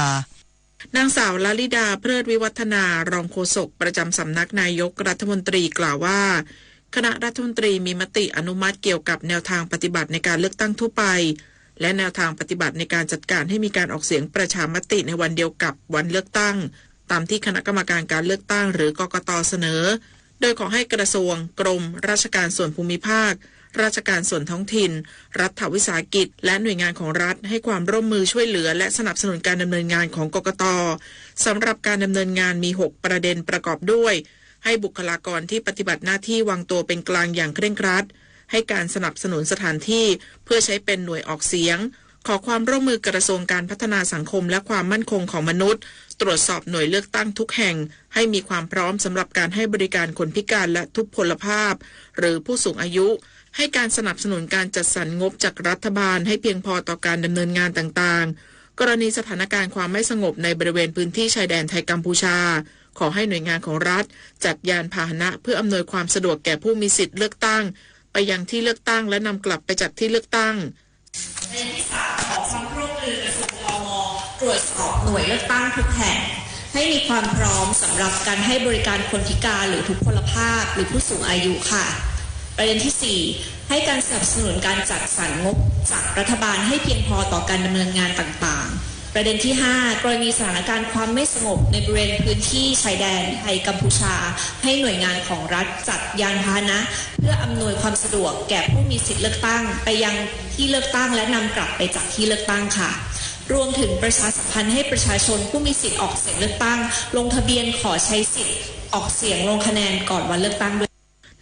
นางสาวลลิดาเพลิดวิวัฒนารองโฆษกประจำสำนักนายกรัฐมนตรีกล่าวว่าคณะรัฐมนตรีมีมติอนุมัติเกี่ยวกับแนวทางปฏิบัติในการเลือกตั้งทั่วไปและแนวทางปฏิบัติในการจัดการให้มีการออกเสียงประชามติในวันเดียวกับวันเลือกตั้งตามที่คณะกรรมการการเลือกตั้งหรือกกต.เสนอโดยขอให้กระทรวงกรมราชการส่วนภูมิภาคราชการส่วนท้องถิ่นรัฐวิสาหกิจและหน่วยงานของรัฐให้ความร่วมมือช่วยเหลือและสนับสนุนการดำเนินงานของกกต.สำหรับการดำเนินงานมี6ประเด็นประกอบด้วยให้บุคลากรที่ปฏิบัติหน้าที่วางตัวเป็นกลางอย่างเคร่งครัดให้การสนับสนุนสถานที่เพื่อใช้เป็นหน่วยออกเสียงขอความร่วมมือกระทรวงการพัฒนาสังคมและความมั่นคงของมนุษย์ตรวจสอบหน่วยเลือกตั้งทุกแห่งให้มีความพร้อมสำหรับการให้บริการคนพิการและทุพพลภาพหรือผู้สูงอายุให้การสนับสนุนการจัดสรรงบจากรัฐบาลให้เพียงพอต่อการดำเนินงานต่างๆกรณีสถานการณ์ความไม่สงบในบริเวณพื้นที่ชายแดนไทยกัมพูชาขอให้หน่วยงานของรัฐจัดยานพาหนะเพื่ออำนวยความสะดวกแก่ผู้มีสิทธิ์เลือกตั้งไปยังที่เลือกตั้งและนำกลับไปจัดที่เลือกตั้งประเด็นที่3ขอความร่วมมือกระทรวงกม.ตรวจสอบหน่วยเลือกตั้งทุกแห่งให้มีความพร้อมสำหรับการให้บริการคนพิการหรือทุพพลภาพหรือผู้สูงอายุค่ะประเด็นที่4ให้การสนับสนุนการจัดสรรงบจากรัฐบาลให้เพียงพอต่อการดำเนินงานต่างๆประเด็นที่5กรณีสถานการณ์ความไม่สงบในบริเวณพื้นที่ชายแดนไทยกัมพูชาให้หน่วยงานของรัฐจัดยานพาหนะเพื่ออำนวยความสะดวกแก่ผู้มีสิทธิเลือกตั้งไปยังที่เลือกตั้งและนำกลับไปจากที่เลือกตั้งค่ะรวมถึงประชาสัมพันธ์ให้ประชาชนผู้มีสิทธิออกเสียงเลือกตั้งลงทะเบียนขอใช้สิทธิ์ออกเสียงลงคะแนนก่อนวันเลือกตั้งด้วย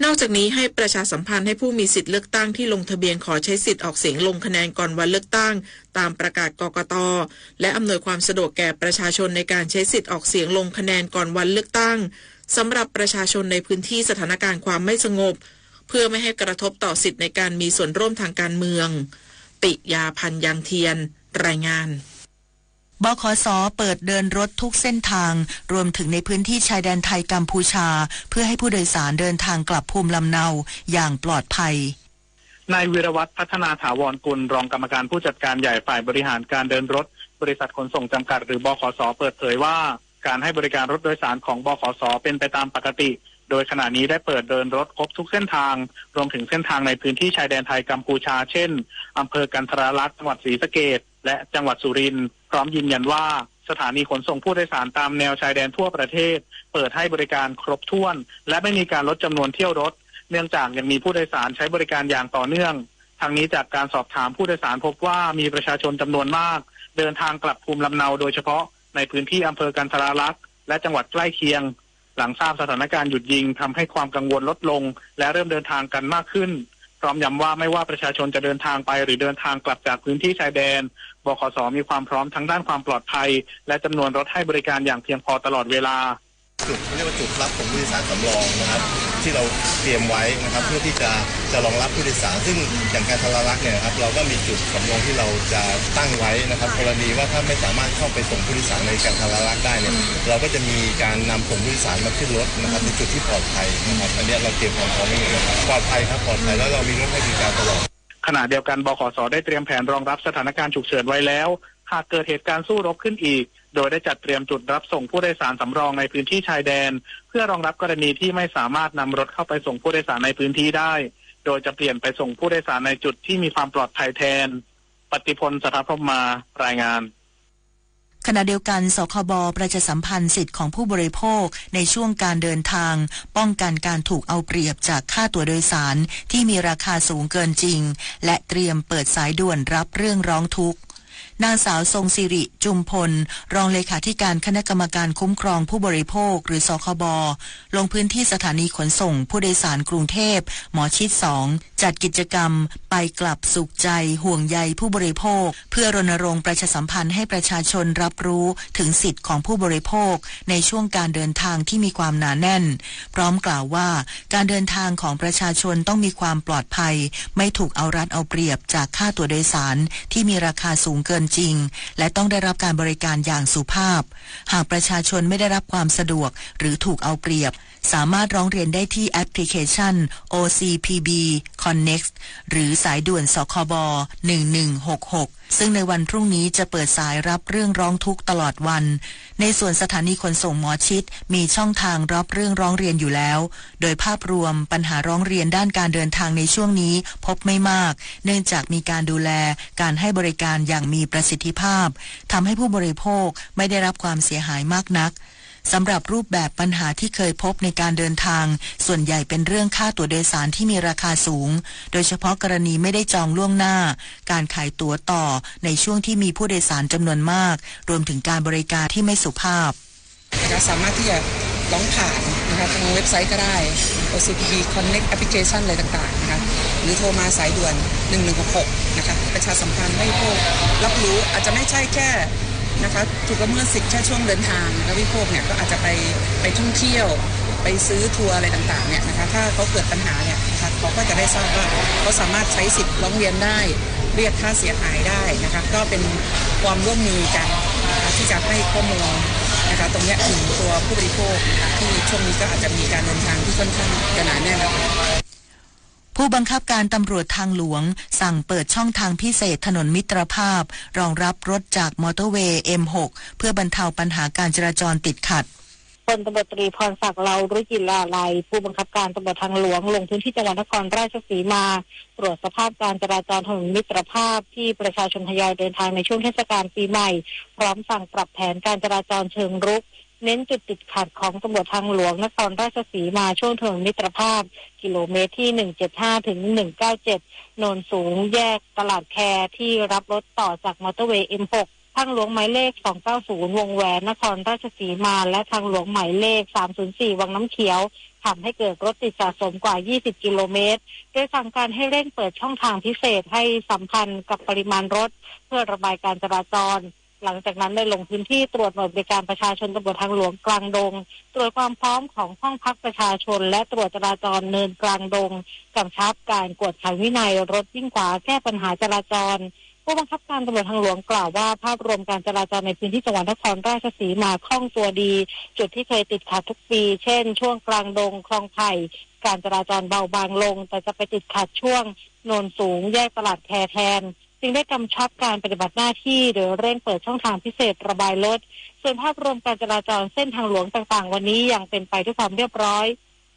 นอกจากนี้ให้ประชาสัมพันธ์ให้ผู้มีสิทธิเลือกตั้งที่ลงทะเบียนขอใช้สิทธิ์ออกเสียงลงคะแนนก่อนวันเลือกตั้งตามประกาศกกต.และอำนวยความสะดวกแก่ประชาชนในการใช้สิทธิ์ออกเสียงลงคะแนนก่อนวันเลือกตั้งสำหรับประชาชนในพื้นที่สถานการณ์ความไม่สงบเพื่อไม่ให้กระทบต่อสิทธิในการมีส่วนร่วมทางการเมืองปิยาพันธ์ยังเทียนรายงานบขส.เปิดเดินรถทุกเส้นทางรวมถึงในพื้นที่ชายแดนไทยกัมพูชาเพื่อให้ผู้โดยสารเดินทางกลับภูมิลำเนาอย่างปลอดภัยนายวีรวัฒน์พัฒนาถาวรกุลรองกรรมการผู้จัดการใหญ่ฝ่ายบริหารการเดินรถบริษัทขนส่งจำกัดหรือบขส.เปิดเผยว่าการให้บริการรถโดยสารของบขส.เป็นไปตามปกติโดยขณะนี้ได้เปิดเดินรถครบทุกเส้นทางรวมถึงเส้นทางในพื้นที่ชายแดนไทยกัมพูชาเช่นอำเภอกันทราลักษณ์จังหวัดศรีสะเกษและจังหวัดสุรินทร์พร้อมยืนยันว่าสถานีขนส่งผู้โดยสารตามแนวชายแดนทั่วประเทศเปิดให้บริการครบถ้วนและไม่มีการลดจำนวนเที่ยวรถเนื่องจากยังมีผู้โดยสารใช้บริการอย่างต่อเนื่องทางนี้จากการสอบถามผู้โดยสารพบว่ามีประชาชนจำนวนมากเดินทางกลับภูมิลำเนาโดยเฉพาะในพื้นที่อำเภอกันทราลักษณ์และจังหวัดใกล้เคียงหลังทราบสถานการณ์หยุดยิงทำให้ความกังวลลดลงและเริ่มเดินทางกันมากขึ้นพร้อมย้ำว่าไม่ว่าประชาชนจะเดินทางไปหรือเดินทางกลับจากพื้นที่ชายแดนบขส.มีความพร้อมทั้งด้านความปลอดภัยและจำนวนรถให้บริการอย่างเพียงพอตลอดเวลา จุดเรียกว่าจุดรับส่งผู้โดยสารสำรองนะครับที่เราเตรียมไว้นะครับเพื่อที่จะรองรับผู้โดยสารซึ่งอย่างการทารารักษ์เนี่ยครับเราก็มีจุดสำรองที่เราจะตั้งไว้นะครับกรณีว่าถ้าไม่สามารถเข้าไปส่งผู้โดยสารในการทารารักษ์ได้เนี่ยเราก็จะมีการนำส่งผู้โดยสารมาขึ้นรถนะครับในจุดที่ปลอดภัยนะครับอันนี้เราเตรียมความพร้อมไว้เลยปลอดภัยครับปลอดภัยแล้วเรามีรถให้บริการตลอดขณะเดียวกันบขส.ได้เตรียมแผนรองรับสถานการณ์ฉุกเฉินไว้แล้วหากเกิดเหตุการณ์สู้รบขึ้นอีกโดยได้จัดเตรียมจุดรับส่งผู้โดยสารสำรองในพื้นที่ชายแดนเพื่อรองรับกรณีที่ไม่สามารถนำรถเข้าไปส่งผู้โดยสารในพื้นที่ได้โดยจะเปลี่ยนไปส่งผู้โดยสารในจุดที่มีความปลอดภัยแทนปฏิพล สถาพรหมารายงานขณะเดียวกันสคบประชาสัมพันธ์สิทธิของผู้บริโภคในช่วงการเดินทางป้องกันการถูกเอาเปรียบจากค่าตั๋วโดยสารที่มีราคาสูงเกินจริงและเตรียมเปิดสายด่วนรับเรื่องร้องทุกข์นางสาวทรงศิริจุมพลรองเลขาธิการคณะกรรมการคุ้มครองผู้บริโภคหรือสคบลงพื้นที่สถานีขนส่งผู้โดยสารกรุงเทพหมอชิด2จัดกิจกรรมไปกลับสุขใจห่วงใยผู้บริโภคเพื่อรณรงค์ประชาสัมพันธ์ให้ประชาชนรับรู้ถึงสิทธิของผู้บริโภคในช่วงการเดินทางที่มีความหนาแน่นพร้อมกล่าวว่าการเดินทางของประชาชนต้องมีความปลอดภัยไม่ถูกเอารัดเอาเปรียบจากค่าตั๋วโดยสารที่มีราคาสูงเกินจริงและต้องได้รับการบริการอย่างสุภาพหากประชาชนไม่ได้รับความสะดวกหรือถูกเอาเปรียบสามารถร้องเรียนได้ที่แอปพลิเคชัน OCPB Connect หรือสายด่วนสคบ1166ซึ่งในวันพรุ่งนี้จะเปิดสายรับเรื่องร้องทุกข์ตลอดวันในส่วนสถานีขนส่งหมอชิดมีช่องทางรับเรื่องร้องเรียนอยู่แล้วโดยภาพรวมปัญหาร้องเรียนด้านการเดินทางในช่วงนี้พบไม่มากเนื่องจากมีการดูแลการให้บริการอย่างมีประสิทธิภาพทำให้ผู้บริโภคไม่ได้รับความเสียหายมากนักสำหรับรูปแบบปัญหาที่เคยพบในการเดินทางส่วนใหญ่เป็นเรื่องค่าตั๋วโดยสารที่มีราคาสูงโดยเฉพาะกรณีไม่ได้จองล่วงหน้าการขายตั๋วต่อในช่วงที่มีผู้โดยสารจำนวนมากรวมถึงการบริการที่ไม่สุภาพสามารถที่จะร้องผ่านนะคะทางเว็บไซต์ก็ได้ OCPB Connect Application อะไรต่างๆนะคะหรือโทรมาสายด่วน1166นะคะประชาสัมพันธ์ให้ผู้รับรู้อาจจะไม่ใช่แค่นะคะถูกละเมิดสิทธิ์แค่ช่วงเดินทางแล้ววิพากษ์เนี่ยก็อาจจะไปท่องเที่ยวไปซื้อทัวร์อะไรต่างๆเนี่ยนะคะถ้าเขาเกิดปัญหาเนี่ยนะคะเขาก็จะได้ทราบว่าเขาสามารถใช้สิทธิ์ร้องเรียนได้เรียกค่าเสียหายได้นะคะก็เป็นความร่วมมือกันที่จะให้ข้อมูลนะคะตรงนี้ถึงตัวผู้บริโภคที่ช่วงนี้ก็อาจจะมีการเดินทางที่ค่อนข้างหนาแน่นผู้บังคับการตำรวจทางหลวงสั่งเปิดช่องทางพิเศษถนนมิตรภาพรองรับรถจากมอเตอร์เวย์ M6 เพื่อบรรเทาปัญหาการจราจรติดขัดพลตำรวจตรีพรศักดิ์ เรารุจิราลัยผู้บังคับการตำรวจทางหลวงลงพื้นที่จังหวัดนครราชสีมาตรวจสภาพการจราจรถนนมิตรภาพที่ประชาชนทยอยเดินทางในช่วงเทศกาลปีใหม่พร้อมสั่งปรับแผนการจราจรเชิงรุกเน้นจุดติดขัดของตำรวจทางหลวงนครราชสีมาช่วงถนนมิตรภาพกิโลเมตรที่175ถึง197โนนสูงแยกตลาดแคที่รับรถต่อจากมอเตอร์เวย์ M6 ทางหลวงหมายเลข290วงแหวนนครราชสีมาและทางหลวงหมายเลข304วังน้ำเขียวทำให้เกิดรถติดสะสมกว่า20กิโลเมตรโดยสั่งการให้เร่งเปิดช่องทางพิเศษให้สัมพันธ์กับปริมาณรถเพื่อระบายการจราจรหลังจากนั้นได้ลงพื้นที่ตรวจหน่วยบริการประชาชนตำรวจทางหลวงกลางดงตรวจความพร้อมของห้องพักประชาชนและตรวจจราจรเนินกลางดงกำชับการกวดขันวินัยรถวิ่งขวาแก้ปัญหาจราจรผู้บังคับการตำรวจทางหลวงกล่าวว่าภาพรวมการจราจรในพื้นที่จังหวัดนครราชสีมาคล่องตัวดีจุดที่เคยติดขัดทุกปีเช่นช่วงกลางดงคลองไผ่การจราจรเบาบางลงแต่จะไปติดขัดช่วงโนนสูงแยกตลาดแคแทนจึงได้กำชับการปฏิบัติหน้าที่โดยเร่งเปิดช่องทางพิเศษระบายรถส่วนภาพรวมการจราจรเส้นทางหลวงต่างๆวันนี้ยังเป็นไปด้วยความเรียบร้อย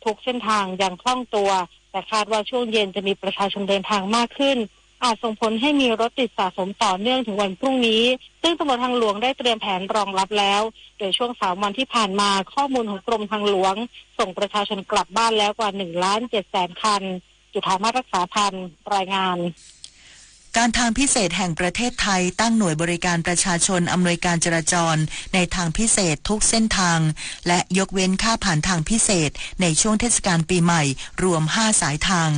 ทุกเส้นทางยังคล่องตัวแต่คาดว่าช่วงเย็นจะมีประชาชนเดินทางมากขึ้นอาจส่งผลให้มีรถติดสะสมต่อเนื่องถึงวันพรุ่งนี้ซึ่งตำรวจทางหลวงได้เตรียมแผนรองรับแล้วโดยช่วง3วันที่ผ่านมาข้อมูลของกรมทางหลวงส่งประชาชนกลับบ้านแล้วกว่า 1,700,000 คันจุฑามาศรักษาพันธ์รายงานการทางพิเศษแห่งประเทศไทยตั้งหน่วยบริการประชาชนอำนวยการจราจรในทางพิเศษทุกเส้นทางและยกเว้นค่าผ่านทางพิเศษในช่วงเทศกาลปีใหม่รวม5สายทาง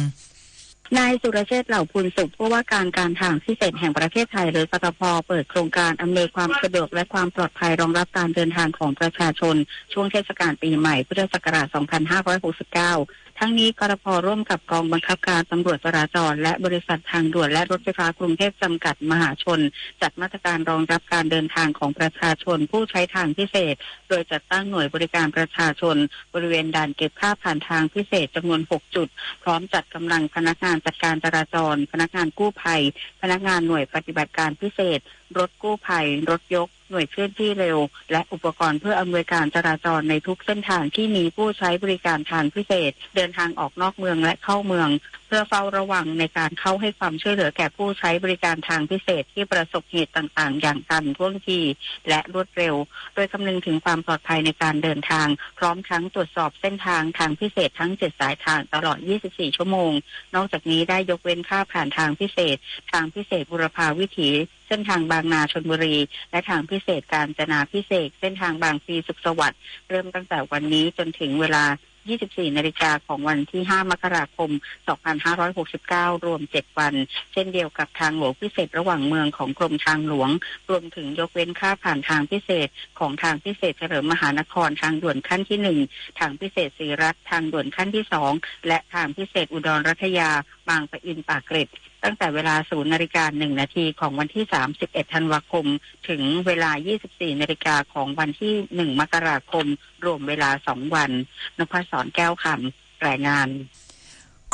นายสุรเชษฐ์เหล่าพูนสุขผู้ว่าการการทางพิเศษแห่งประเทศไทยหรือกทพ.เปิดโครงการอำนวยความสะดวกและความปลอดภัยรองรับการเดินทางของประชาชนช่วงเทศกาลปีใหม่พุทธศักราช 2569 ทั้งนี้กทพ.ร่วมกับกองบังคับการตำรวจจราจรและบริษัททางด่วนและรถไฟฟ้ากรุงเทพจำกัดมหาชนจัดมาตรการรองรับการเดินทางของประชาชนผู้ใช้ทางพิเศษโดยจัดตั้งหน่วยบริการประชาชนบริเวณด่านเก็บค่าผ่านทางพิเศษจำนวน 6 จุดพร้อมจัดกำลังพนักงานจัดการจราจรพนักงานกู้ภัยพนักงานหน่วยปฏิบัติการพิเศษรถกู้ภัยรถยกหน่วยเคลื่อนที่เร็วและอุปกรณ์เพื่ออำนวยการจราจรในทุกเส้นทางที่มีผู้ใช้บริการทางพิเศษเดินทางออกนอกเมืองและเข้าเมืองเพื่อเฝ้าระวังในการเข้าให้ความช่วยเหลือแก่ผู้ใช้บริการทางพิเศษที่ประสบเหตุต่างๆอย่างทันท่วงทีและรวดเร็วโดยคำนึงถึงความปลอดภัยในการเดินทางพร้อมทั้งตรวจสอบเส้นทางทางพิเศษทั้ง7สายทางตลอด24ชั่วโมงนอกจากนี้ได้ยกเว้นค่าผ่านทางพิเศษทางพิเศษบุรพาวิถีเส้นทางบางนาชลบุรีและทางพิเศษกาญจนาภิเษกเส้นทางบางพลีสุขสวัสดิ์เริ่มตั้งแต่วันนี้จนถึงเวลา 24 นาฬิกาของวันที่ 5 มกราคม 2569 รวม 7 วันเช่นเดียวกับทางหลวงพิเศษระหว่างเมืองของกรมทางหลวงรวมถึงยกเว้นค่าผ่านทางพิเศษของทางพิเศษเฉลิมมหานครทางด่วนขั้นที่ 1 ทางพิเศษศรีรัตน์ทางด่วนขั้นที่ 2 และทางพิเศษอุดรรัตยาบางปะอินปากเกร็ดตั้งแต่เวลา 0 นาฬิกา 1 นาทีของวันที่ 31 ธันวาคมถึงเวลา 24 นาฬิกาของวันที่ 1 มกราคมรวมเวลา 2 วันนพศรแก้วคำรายงาน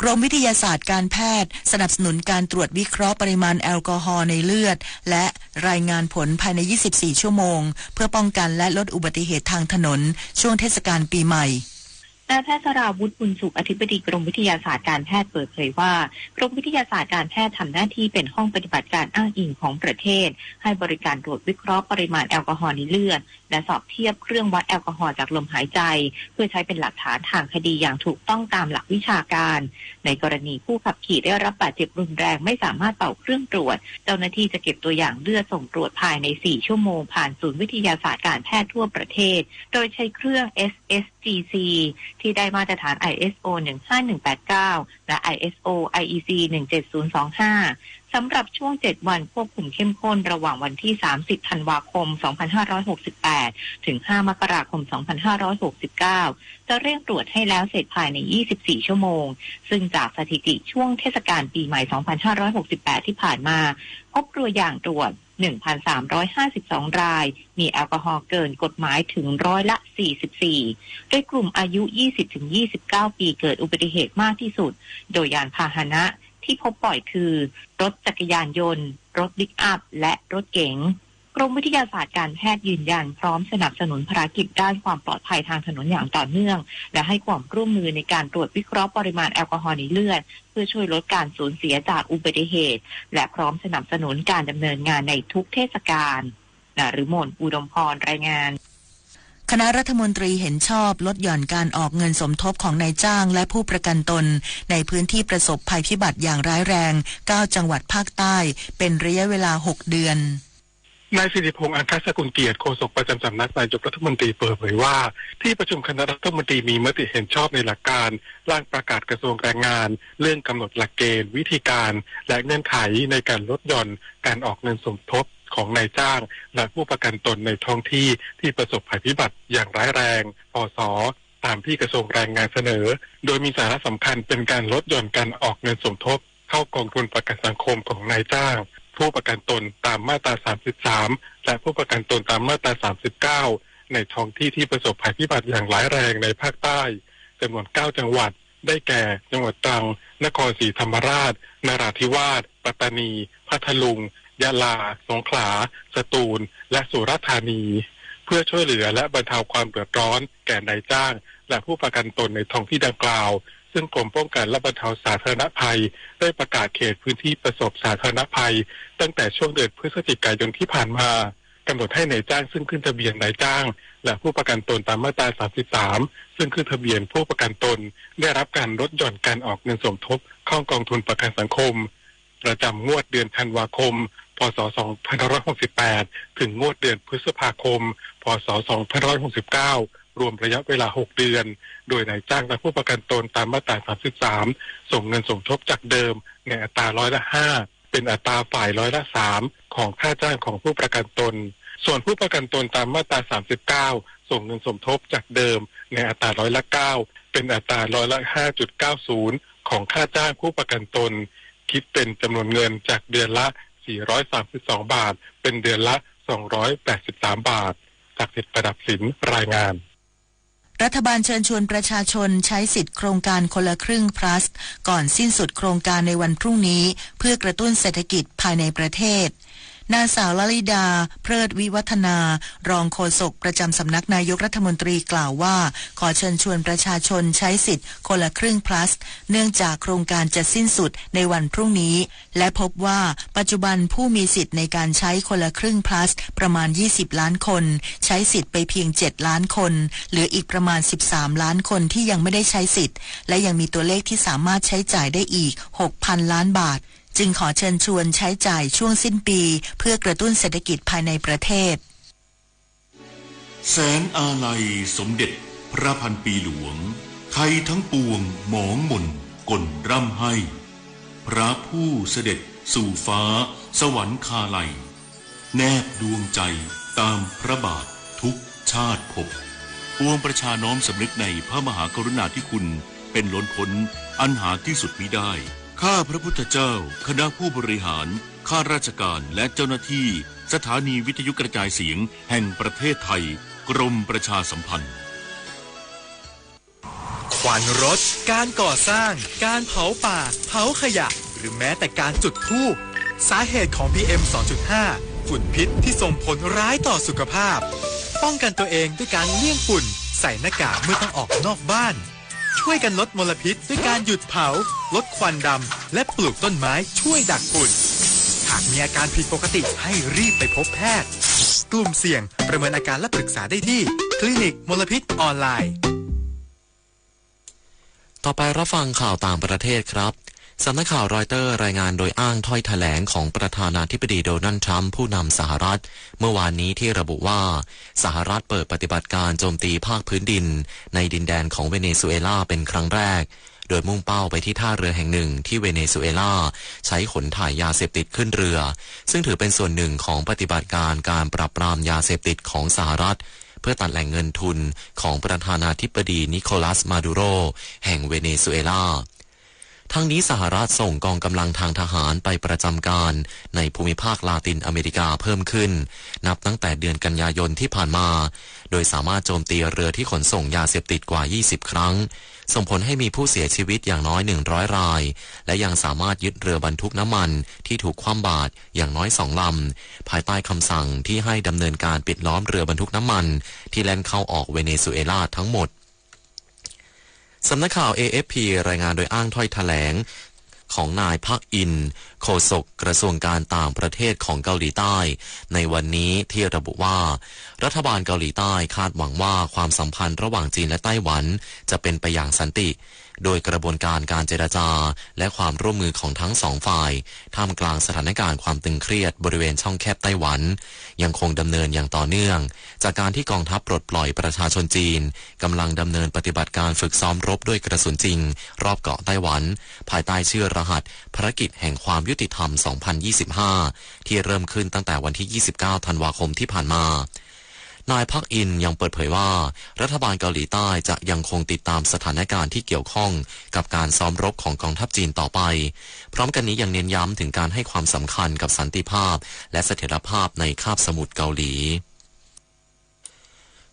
กรมวิทยาศาสตร์การแพทย์สนับสนุนการตรวจวิเคราะห์ปริมาณแอลกอฮอล์ในเลือดและรายงานผลภายใน 24 ชั่วโมงเพื่อป้องกันและลดอุบัติเหตุทางถนนช่วงเทศกาลปีใหม่นายแพทย์สราวุฒิบุญสุขอธิบดีกรมวิทยาศาสตร์การแพทย์เปิดเผยว่ากรมวิทยาศาสตร์การแพทย์ทำหน้าที่เป็นห้องปฏิบัติการอ้างอิงของประเทศให้บริการตรวจวิเคราะห์ปริมาณแอลกอฮอล์ในเลือดและสอบเทียบเครื่องวัดแอลกอฮอล์จากลมหายใจเพื่อใช้เป็นหลักฐานทางคดีอย่างถูกต้องตามหลักวิชาการในกรณีผู้ขับขี่ได้รับบาดเจ็บรุนแรงไม่สามารถเป่าเครื่องตรวจเจ้าหน้าที่จะเก็บตัวอย่างเลือดส่งตรวจภายใน 4 ชั่วโมงผ่านศูนย์วิทยาศาสตร์การแพทย์ทั่วประเทศโดยใช้เครื่อง SSGC ที่ได้มาตรฐาน ISO 15189 และ ISO IEC 17025 สำหรับช่วง 7 วันควบคุมเข้มข้นระหว่างวันที่ 30 ธันวาคม 2568 ถึง 5 มกราคม 2569 จะเร่งตรวจให้แล้วเสร็จภายใน 24 ชั่วโมงซึ่งจากสถิติช่วงเทศกาลปีใหม่ 2568 ที่ผ่านมาพบตัวอย่างตรวจ 1,352 รายมีแอลกอฮอล์เกินกฎหมายถึง44%โดยกลุ่มอายุ 20-29 ปีเกิดอุบัติเหตุมากที่สุดโดยยานพาหนะที่พบบ่อยคือรถจักรยานยนต์รถปิกอัพและรถเก๋งกรมวิทยาศาสตร์การแพทย์ยืนยันพร้อมสนับสนุนภารกิจด้านความปลอดภัยทางถนนอย่างต่อเนื่องและให้ความร่วมมือในการตรวจวิเคราะห์ปริมาณแอลกอฮอล์ในเลือดเพื่อช่วยลดการสูญเสียจากอุบัติเหตุและพร้อมสนับสนุนการดำเนินงานในทุกเทศกาลนฤมล อุดมพรรายงานคณะรัฐมนตรีเห็นชอบลดหย่อนการออกเงินสมทบของนายจ้างและผู้ประกันตนในพื้นที่ประสบภัยพิบัติอย่างร้ายแรง9จังหวัดภาคใต้เป็นระยะเวลา6เดือนนายสิริพงษ์อังคสกุลเกียรติโฆษกประจำสำนักนายกรัฐมนตรีเปิดเผยว่าที่ประชุมคณะรัฐมนตรีมีมติเห็นชอบในหลักการร่างประกาศกระทรวงแรงงานเรื่องกำหนดหลักเกณฑ์วิธีการและเงื่อนไขในการลดหย่อนการออกเงินสมทบของนายจ้างและผู้ประกันตนในท้องที่ที่ประสบภัยพิบัติอย่างร้ายแรงพศตามที่กระทรวงแรงงานเสนอโดยมีสาระสำคัญเป็นการลดหย่อนการออกเงินสมทบเข้ากองทุนประกันสังคมของนายจ้างผู้ประกันตนตามมาตรา33และผู้ประกันตนตามมาตรา39ในท้องที่ที่ประสบภัยพิบัติอย่างร้ายแรงในภาคใต้จำนวน9จังหวัดได้แก่จังหวัดตรังนครศรีธรรมราชนราธิวาสปัตตานีพัทลุงยะลาสงขลาสตูลและสุราษฎร์ธานีเพื่อช่วยเหลือและบรรเทาความเดือดร้อนแก่นายจ้างและผู้ประกันตนในท้องที่ดังกล่าวซึ่งกรมป้องกันและบรรเทาสาธารณภัยได้ประกาศเขตพื้นที่ประสบสาธารณภัยตั้งแต่ช่วงเดือนพฤศจิกายนที่ผ่านมากำหนดให้นายจ้างซึ่งขึ้นทะเบียนนายจ้างและผู้ประกันตนตามมาตรา33ซึ่งขึ้นทะเบียนผู้ประกันตนได้รับการลดหย่อนการออกเงินสมทบเข้ากองทุนประกันสังคมประจำงวดเดือนธันวาคมพศ2568ถึงงวดเดือนพฤษภาคมพศ2569รวมระยะเวลา6เดือน โดยนายจ้างและผู้ประกันตนตามมาตรา33ส่งเงินสมทบจากเดิมในอัตรา5%เป็นอัตราฝ่าย3%ของค่าจ้างของผู้ประกันตนส่วนผู้ประกันตนตามมาตรา39ส่งเงินสมทบจากเดิมในอัตรา9%เป็นอัตรา5.90%ของค่าจ้างผู้ประกันตนคิดเป็นจำนวนเงินจากเดือนละ432 บาทเป็นเดือนละ283 บาทศักดิ์สิทธิ์ประดับศิลป์รายงานรัฐบาลเชิญชวนประชาชนใช้สิทธิโครงการคนละครึ่ง plus ก่อนสิ้นสุดโครงการในวันพรุ่งนี้เพื่อกระตุ้นเศรษฐกิจภายในประเทศนางสาวลลิดาเพลิดวิวัฒนารองโฆษกประจำสำนักนายกรัฐมนตรีกล่าวว่าขอเชิญชวนประชาชนใช้สิทธิ์คนละครึ่ง plus เนื่องจากโครงการจะสิ้นสุดในวันพรุ่งนี้และพบว่าปัจจุบันผู้มีสิทธิ์ในการใช้คนละครึ่ง plus ประมาณ20ล้านคนใช้สิทธิ์ไปเพียง7ล้านคนเหลืออีกประมาณ13ล้านคนที่ยังไม่ได้ใช้สิทธิ์และยังมีตัวเลขที่สามารถใช้จ่ายได้อีก 6,000 ล้านบาทจึงขอเชิญชวนใช้จ่ายช่วงสิ้นปีเพื่อกระตุ้นเศรษฐกิจภายในประเทศแสนอาลัยสมเด็จพระพันปีหลวงไทยทั้งปวงหมองหม่นก่นร่ำให้พระผู้เสด็จสู่ฟ้าสวรรคาลัยแนบดวงใจตามพระบาททุกชาติภพปวงประชาน้อมสำนึกในพระมหากรุณาธิคุณเป็นล้นพ้นอันหาที่สุดมิได้ข้าพระพุทธเจ้าคณะผู้บริหารข้าราชการและเจ้าหน้าที่สถานีวิทยุกระจายเสียงแห่งประเทศไทยกรมประชาสัมพันธ์ควันรถการก่อสร้างการเผาป่าเผาขยะหรือแม้แต่การจุดธูปสาเหตุของ PM 2.5 ฝุ่นพิษที่ส่งผลร้ายต่อสุขภาพป้องกันตัวเองด้วยการเลี่ยงฝุ่นใส่หน้ากากเมื่อต้องออกนอกบ้านช่วยกันลดมลพิษด้วยการหยุดเผาลดควันดำและปลูกต้นไม้ช่วยดักฝุ่นหากมีอาการผิดปกติให้รีบไปพบแพทย์กลุ่มเสี่ยงประเมินอาการและปรึกษาได้ที่คลินิกมลพิษออนไลน์ต่อไปรับฟังข่าวต่างประเทศครับสำนักข่าวรอยเตอร์รายงานโดยอ้างถ้อยแถลงของประธานาธิบดีโดนัลด์ทรัมป์ผู้นำสหรัฐเมื่อวานนี้ที่ระบุว่าสหรัฐเปิดปฏิบัติการโจมตีภาคพื้นดินในดินแดนของเวเนซุเอลาเป็นครั้งแรกโดยมุ่งเป้าไปที่ท่าเรือแห่งหนึ่งที่เวเนซุเอลาใช้ขนถ่ายยาเสพติดขึ้นเรือซึ่งถือเป็นส่วนหนึ่งของปฏิบัติการการปราบปรามยาเสพติดของสหรัฐเพื่อตัดแหล่งเงินทุนของประธานาธิบดีนิโคลัสมาดูโรแห่งเวเนซุเอลาทั้งนี้สหรัฐส่งกองกำลังทางทหารไปประจำการในภูมิภาคลาตินอเมริกาเพิ่มขึ้นนับตั้งแต่เดือนกันยายนที่ผ่านมาโดยสามารถโจมตีเรือที่ขนส่งยาเสพติดกว่า20ครั้งส่งผลให้มีผู้เสียชีวิตอย่างน้อย100รายและยังสามารถยึดเรือบรรทุกน้ำมันที่ถูกคว่ำบาตรอย่างน้อย2ลำภายใต้คำสั่งที่ให้ดำเนินการปิดล้อมเรือบรรทุกน้ำมันที่แล่นเข้าออกเวเนซุเอลาทั้งหมดสำนักข่าว AFP รายงานโดยอ้างถ้อยแถลงของนายพักอินโฆษกกระทรวงการต่างประเทศของเกาหลีใต้ในวันนี้ที่ระบุว่ารัฐบาลเกาหลีใต้คาดหวังว่าความสัมพันธ์ระหว่างจีนและไต้หวันจะเป็นไปอย่างสันติโดยกระบวนการเจรจาและความร่วมมือของทั้งสองฝ่ายท่ามกลางสถานการณ์ความตึงเครียดบริเวณช่องแคบไต้หวันยังคงดำเนินอย่างต่อเนื่องจากการที่กองทัพปลดปล่อยประชาชนจีนกำลังดำเนินปฏิบัติการฝึกซ้อมรบด้วยกระสุนจริงรอบเกาะไต้หวันภายใต้ชื่อรหัสภารกิจแห่งความยุติธรรม 2025 ที่เริ่มขึ้นตั้งแต่วันที่ 29 ธันวาคมที่ผ่านมานายพักอินยังเปิดเผยว่ารัฐบาลเกาหลีใต้จะยังคงติดตามสถานการณ์ที่เกี่ยวข้องกับการซ้อมรบของกองทัพจีนต่อไปพร้อมกันนี้ยังเน้นย้ำถึงการให้ความสำคัญกับสันติภาพและเสถียรภาพในคาบสมุทรเกาหลี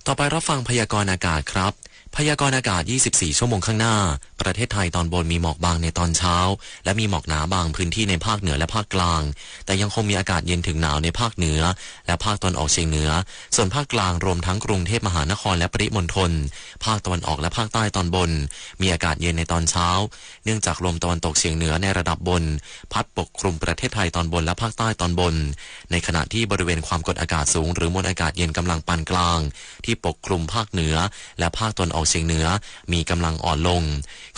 ต่อไปรับฟังพยากรณ์อากาศครับพยากรณ์อากาศ24ชั่วโมงข้างหน้าประเทศไทยตอนบนมีหมอกบางในตอนเช้าและมีหมอกหนาบางพื้นที่ในภาคเหนือและภาคกลางแต่ยังคงมีอากาศเย็นถึงหนาวในภาคเหนือและภาคตะวันออกเฉียงเหนือส่วนภาคกลางรวมทั้งกรุงเทพมหานครและปริมณฑลภาคตะวันออกและภาคใต้ตอนบนมีอากาศเย็นในตอนเช้าเนื่องจากลมตะวันตกเฉียงเหนือในระดับบนพัดปกคลุมประเทศไทยตอนบนและภาคใต้ตอนบนในขณะที่บริเวณความกดอากาศสูงหรือมวลอากาศเย็นกำลังปานกลางที่ปกคลุมภาคเหนือและภาคตะวันอ อกเฉียงเหนือมีกำลังอ่อนลง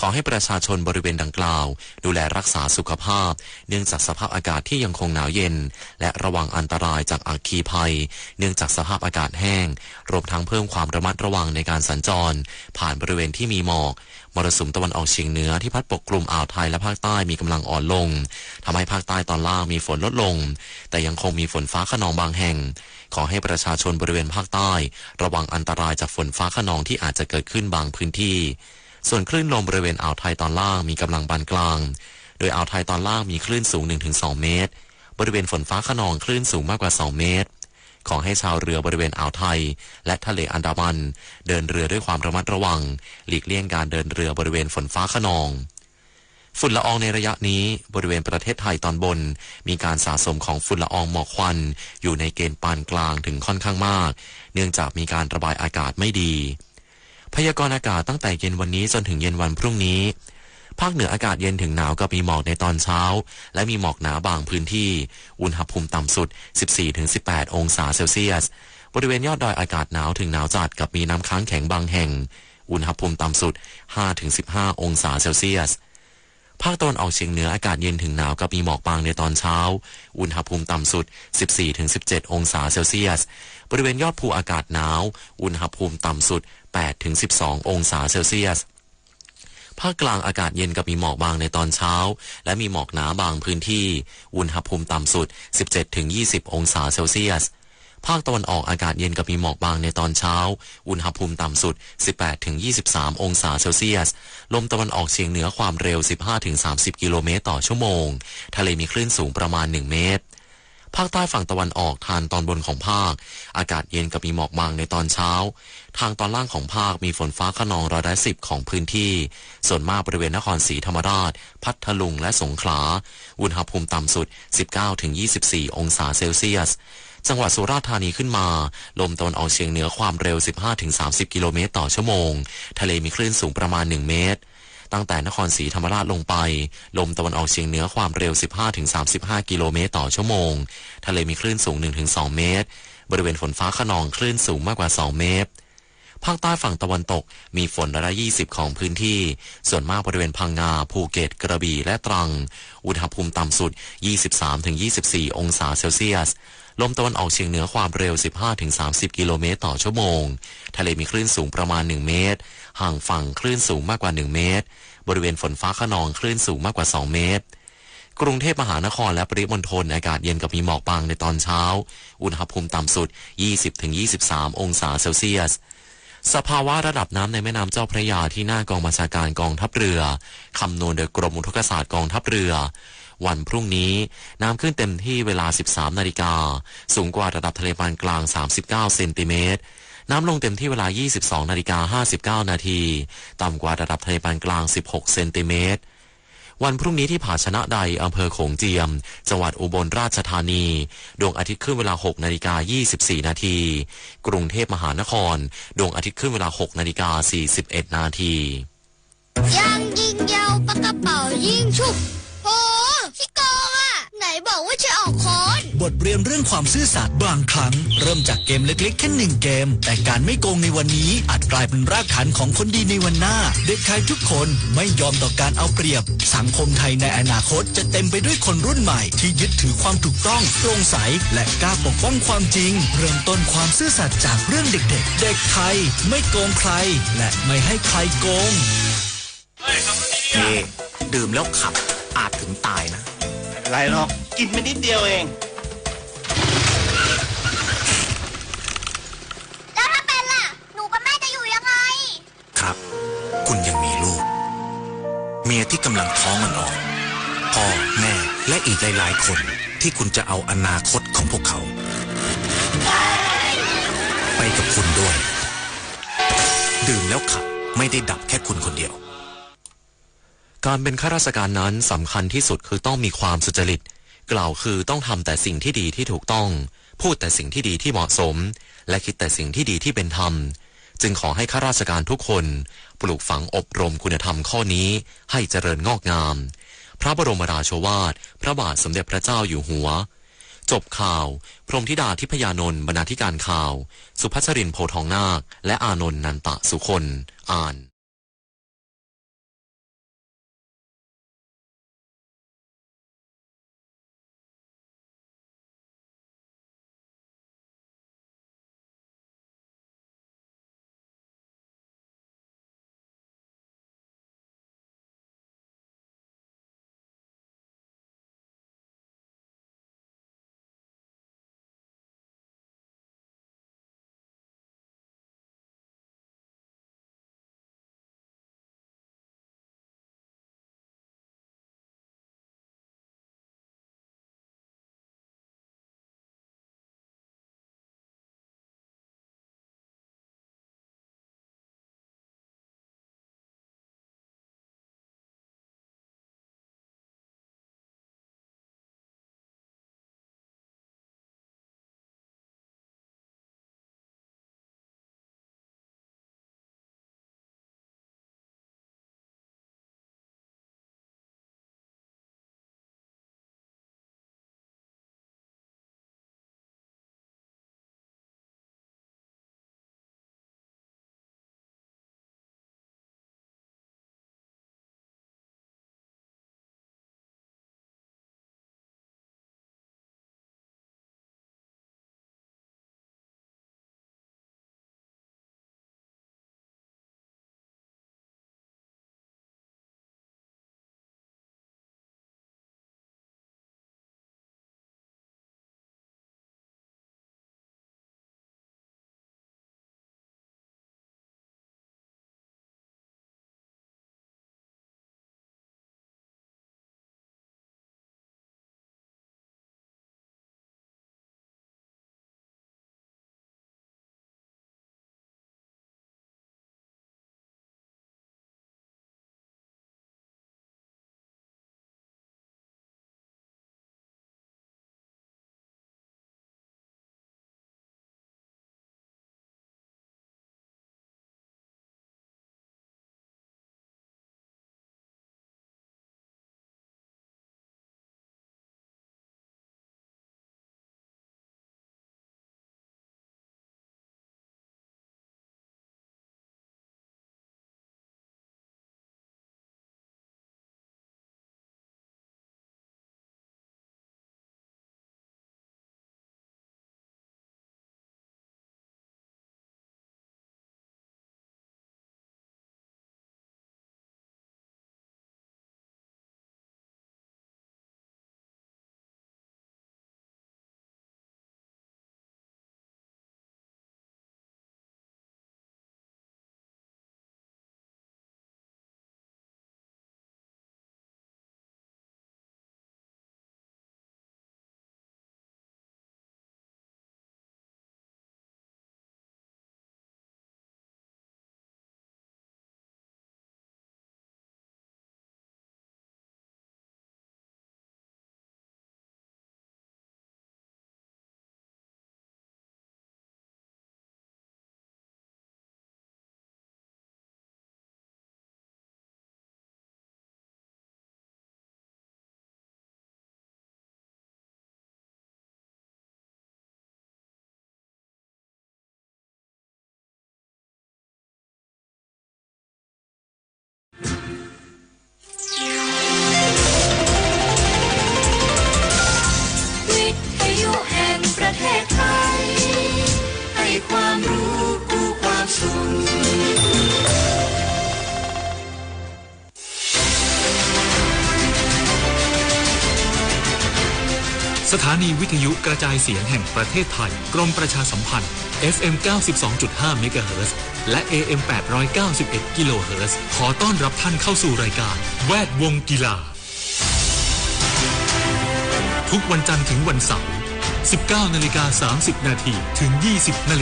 ขอให้ประชาชนบริเวณดังกล่าวดูแลรักษาสุขภาพเนื่องจากสภาพอากาศที่ยังคงหนาวเย็นและระวังอันตรายจากอัคคีภัยเนื่องจากสภาพอากาศแห้งรวมทั้งเพิ่มความระมัดระวังในการสัญจรผ่านบริเวณที่มีหมอกมรสุมตะวันออกเฉียงเหนือที่พัดปกคลุมอ่าวไทยและภาคใต้มีกำลังอ่อนลงทำให้ภาคใต้ตอนล่างมีฝนลดลงแต่ยังคงมีฝนฟ้าคะนองบางแห่งขอให้ประชาชนบริเวณภาคใต้ระวังอันตรายจากฝนฟ้าคะนองที่อาจจะเกิดขึ้นบางพื้นที่ส่วนคลื่นลมบริเวณอ่าวไทยตอนล่างมีกำลังปานกลางโดยอ่าวไทยตอนล่างมีคลื่นสูง 1-2 เมตรบริเวณฝนฟ้าคะนองคลื่นสูงมากกว่า2เมตรขอให้ชาวเรือบริเวณอ่าวไทยและทะเลอันดามันเดินเรือด้วยความระมัดระวังหลีกเลี่ยงการเดินเรือบริเวณฝนฟ้าคะนองฝุ่นละอองในระยะนี้บริเวณประเทศไทยตอนบนมีการสะสมของฝุ่นละอองหมอกควันอยู่ในเกณฑ์ปานกลางถึงค่อนข้างมากเนื่องจากมีการระบายอากาศไม่ดีพยากรณ์อากาศตั้งแต่เย็นวันนี้จนถึงเย็นวันพรุ่งนี้ภาคเหนืออากาศเย็นถึงหนาวกับมีหมอกในตอนเช้าและมีหมอกหนาบางพื้นที่อุณหภูมิต่ำสุด 14-18 องศาเซลเซียสบริเวณยอดดอยอากาศหนาวถึงหนาวจัดกับมีน้ำค้างแข็งบางแห่งอุณหภูมิต่ำสุด 5-15 องศาเซลเซียสภาคตะวันออกเฉียงเหนืออากาศเย็นถึงหนาวกับมีหมอกบางในตอนเช้าอุณหภูมิต่ำสุด 14-17 องศาเซลเซียสบริเวณยอดภูอากาศหนาวอุณหภูมิต่ำสุด 8-12 องศาเซลเซียสภาคกลางอากาศเย็นกับมีหมอกบางในตอนเช้าและมีหมอกหนาบางพื้นที่อุณหภูมิต่ำสุด 17-20 องศาเซลเซียสภาคตะวันออกอากาศเย็นกับมีหมอกบางในตอนเช้าอุณหภูมิต่ำสุด 18-23 องศาเซลเซียสลมตะวันออกเฉียงเหนือความเร็ว 15-30 กิโลเมตรต่อชั่วโมงทะเลมีคลื่นสูงประมาณ1เมตรภาคใต้ฝั่งตะวันออกทางตอนบนของภาคอากาศเย็นกับมีหมอกบางในตอนเช้าทางตอนล่างของภาคมีฝนฟ้าคะนอง10%ของพื้นที่ส่วนมากบริเวณนครศรีธรรมราชพัทลุงและสงขลาอุณหภูมิต่ำสุด 19-24 องศาเซลเซียสจังหวัดสุราษฎร์ธานีขึ้นมาลมตะวันออกเฉียงเหนือความเร็ว 15-30 กิโลเมตรต่อชั่วโมงทะเลมีคลื่นสูงประมาณ1เมตรตั้งแต่นครศรีธรรมราชลงไปลมตะวันออกเฉียงเหนือความเร็ว 15-35 กิโลเมตรต่อชั่วโมงทะเลมีคลื่นสูง 1-2 เมตรบริเวณฝนฟ้าคะนองคลื่นสูงมากกว่า2เมตรภาคใต้ฝั่งตะวันตกมีฝน120ของพื้นที่ส่วนมากบริเวณพังงาภูเก็ตกระบี่และตรังอุณหภูมิต่ำสุด 23-24 องศาเซลเซียสลมตะวันออกเฉียงเหนือความเร็ว 15-30 กิโลเมตรต่อชั่วโมงทะเลมีคลื่นสูงประมาณ1เมตรห่างฝั่งคลื่นสูงมากกว่า1เมตรบริเวณฝนฟ้าคะนองคลื่นสูงมากกว่า2เมตรกรุงเทพมหานครและปริมณฑลอากาศเย็นกับมีหมอกบางในตอนเช้าอุณหภูมิต่ำสุด 20-23 องศาเซลเซียสสภาวะระดับน้ำในแม่น้ำเจ้าพระยาที่หน้ากองบัญชาการกองทัพเรือคำนวณโดยกรมอุทกศาสตร์กองทัพเรือวันพรุ่งนี้น้ำขึ้นเต็มที่เวลา 13 นาฬิกาสูงกว่าระดับทะเลปานกลาง39 เซนติเมตรน้ำลงเต็มที่เวลา 22 นาฬิกา 59 นาทีต่ำกว่าระดับทะเลปานกลาง16 เซนติเมตรวันพรุ่งนี้ที่ผาชนะใดอำเภอโขงเจียมจังหวัดอุบลราชธานีดวงอาทิตย์ขึ้นเวลา 6 นาฬิกา 24 นาทีกรุงเทพมหานครดวงอาทิตย์ขึ้นเวลา 6 นาฬิกา 41 นาทียังยิงยาวปากกระเป๋ายิงฉุบโอ้ขี้โกงอ่ะไหนบอกว่าจะออกค้อนบทเรียนเรื่องความซื่อสัตย์บางครั้งเริ่มจากเกมเล็กๆแค่1เกมแต่การไม่โกงในวันนี้อาจกลายเป็นรากฐานของคนดีในวันหน้าเด็กไทยทุกคนไม่ยอมต่อการเอาเปรียบสังคมไทยในอนาคตจะเต็มไปด้วยคนรุ่นใหม่ที่ยึดถือความถูกต้องโปร่งใสและกล้าปกป้องความจริงเริ่มต้นความซื่อสัตย์จากเรื่องเด็กๆเด็กไทยไม่โกงใครและไม่ให้ใครโกงดื่มแล้วขับอาจถึงตายนะไม่เป็นไรหรอกกินไปนิดเดียวเองแล้วถ้าเป็นล่ะหนูกับแม่จะอยู่ยังไงครับคุณยังมีลูกเมียที่กำลังท้องอ่อนๆพ่อแม่และอีกหลายๆคนที่คุณจะเอาอนาคตของพวกเขาไปกับคุณด้วยดื่มแล้วขับไม่ได้ดับแค่คุณคนเดียวการเป็นข้าราชการนั้นสำคัญที่สุดคือต้องมีความสุจริตกล่าวคือต้องทำแต่สิ่งที่ดีที่ถูกต้องพูดแต่สิ่งที่ดีที่เหมาะสมและคิดแต่สิ่งที่ดีที่เป็นธรรมจึงขอให้ข้าราชการทุกคนปลูกฝังอบรมคุณธรรมข้อนี้ให้เจริญงอกงามพระบรมราโชวาทพระบาทสมเด็จพระเจ้าอยู่หัว จบข่าวพรหมธิดาทิพยานนท์บรรณาธิการข่าวสุภัชรินทร์โพทองนาคและอานนท์นันตะสุคนอ่านวิทยุแห่งประเทศไทยให้ความรู้กู้ความสุขสถานีวิทยุกระจายเสียงแห่งประเทศไทยกรมประชาสัมพันธ์ FM 92.5 เมกะเฮิรตซ์และ AM 891 กิโลเฮิรตซ์ขอต้อนรับท่านเข้าสู่รายการแวดวงกีฬาทุกวันจันทร์ถึงวันเสาร์ 19:30 นาทีถึง 20:00 น.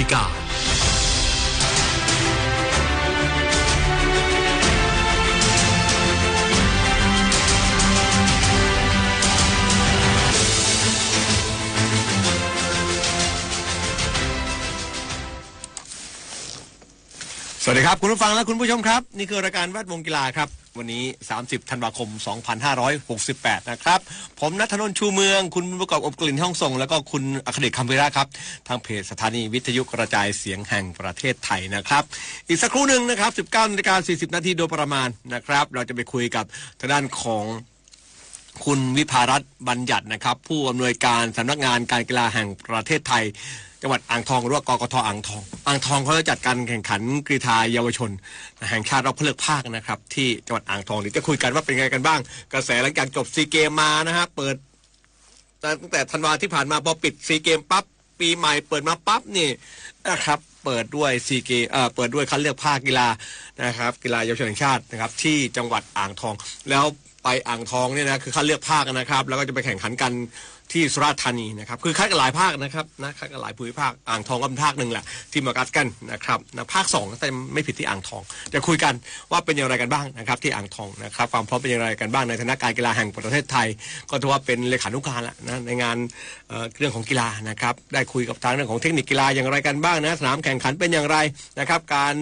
ส วัสดีครับคุณผู้ฟังและคุณผู้ชมครับนี่คือรายการแวดวงกีฬาครับวันนี้30ธันวาคม2568นะครับผมณัฐนนท์ชูเมืองคุณประกอบอบกลิ่นห้องส่งแล้วก็คุณอคติคำพิระครับทางเพจสถานีวิทยุกระจายเสียงแห่งประเทศไทยนะครับอีกสักครู่นึงนะครับ 19:40 นาทีโดยประมาณนะครับเราจะไปคุยกับทางด้านของคุณวิภารัตน์บัญญัตินะครับผู้อำนวยการสำนักงานการกีฬาแห่งประเทศไทยจังหวัดอ่างทองหรือว่ากกท.อ่างทองเขาจะจัดการแข่งขันกีฬาเยาวชนแห่งชาติรอบคัดเลือกภาคนะครับที่จังหวัดอ่างทองเดี๋ยวจะคุยกันว่าเป็นไงกันบ้างกระแสหลังจากจบซีเกมมานะฮะเปิดตั้งแต่ธันวาที่ผ่านมาพอปิดซีเกมปั๊บปีใหม่เปิดมาปั๊บนี่นะครับเปิดด้วยซีเกมเปิดด้วยคัดเลือกภาคกีฬานะครับกีฬาเยาวชนแห่งชาตินะครับที่จังหวัดอ่างทองแล้วไปอ่างทองเนี่ยนะคือคัดเลือกภาคนะครับแล้วก็จะไปแข่งขันกันที่สุราษฎร์ธานีนะครับคือคัดกันหลายภาคนะครับนะคัดกันหลายภูมิภาคอ่างทองก็เป็นภาคหนึ่งแหละที่มาคัดกันนะครับนะภาค2แต่ไม่ผิดที่อ่างทองจะคุยกันว่าเป็นอย่างไรกันบ้างนะครับที่อ่างทองนะครับความพร้อมเป็นอย่างไรกันบ้างในฐานะการกีฬาแห่งประเทศไทยก็ถือว่าเป็นเลขานุการละนะในงานเรื่องของกีฬานะครับได้คุยกับทางเรื่องของเทคนิคกีฬาอย่างไรกันบ้างนะสนามแข่งขันเป็นอย่างไรนะครับการ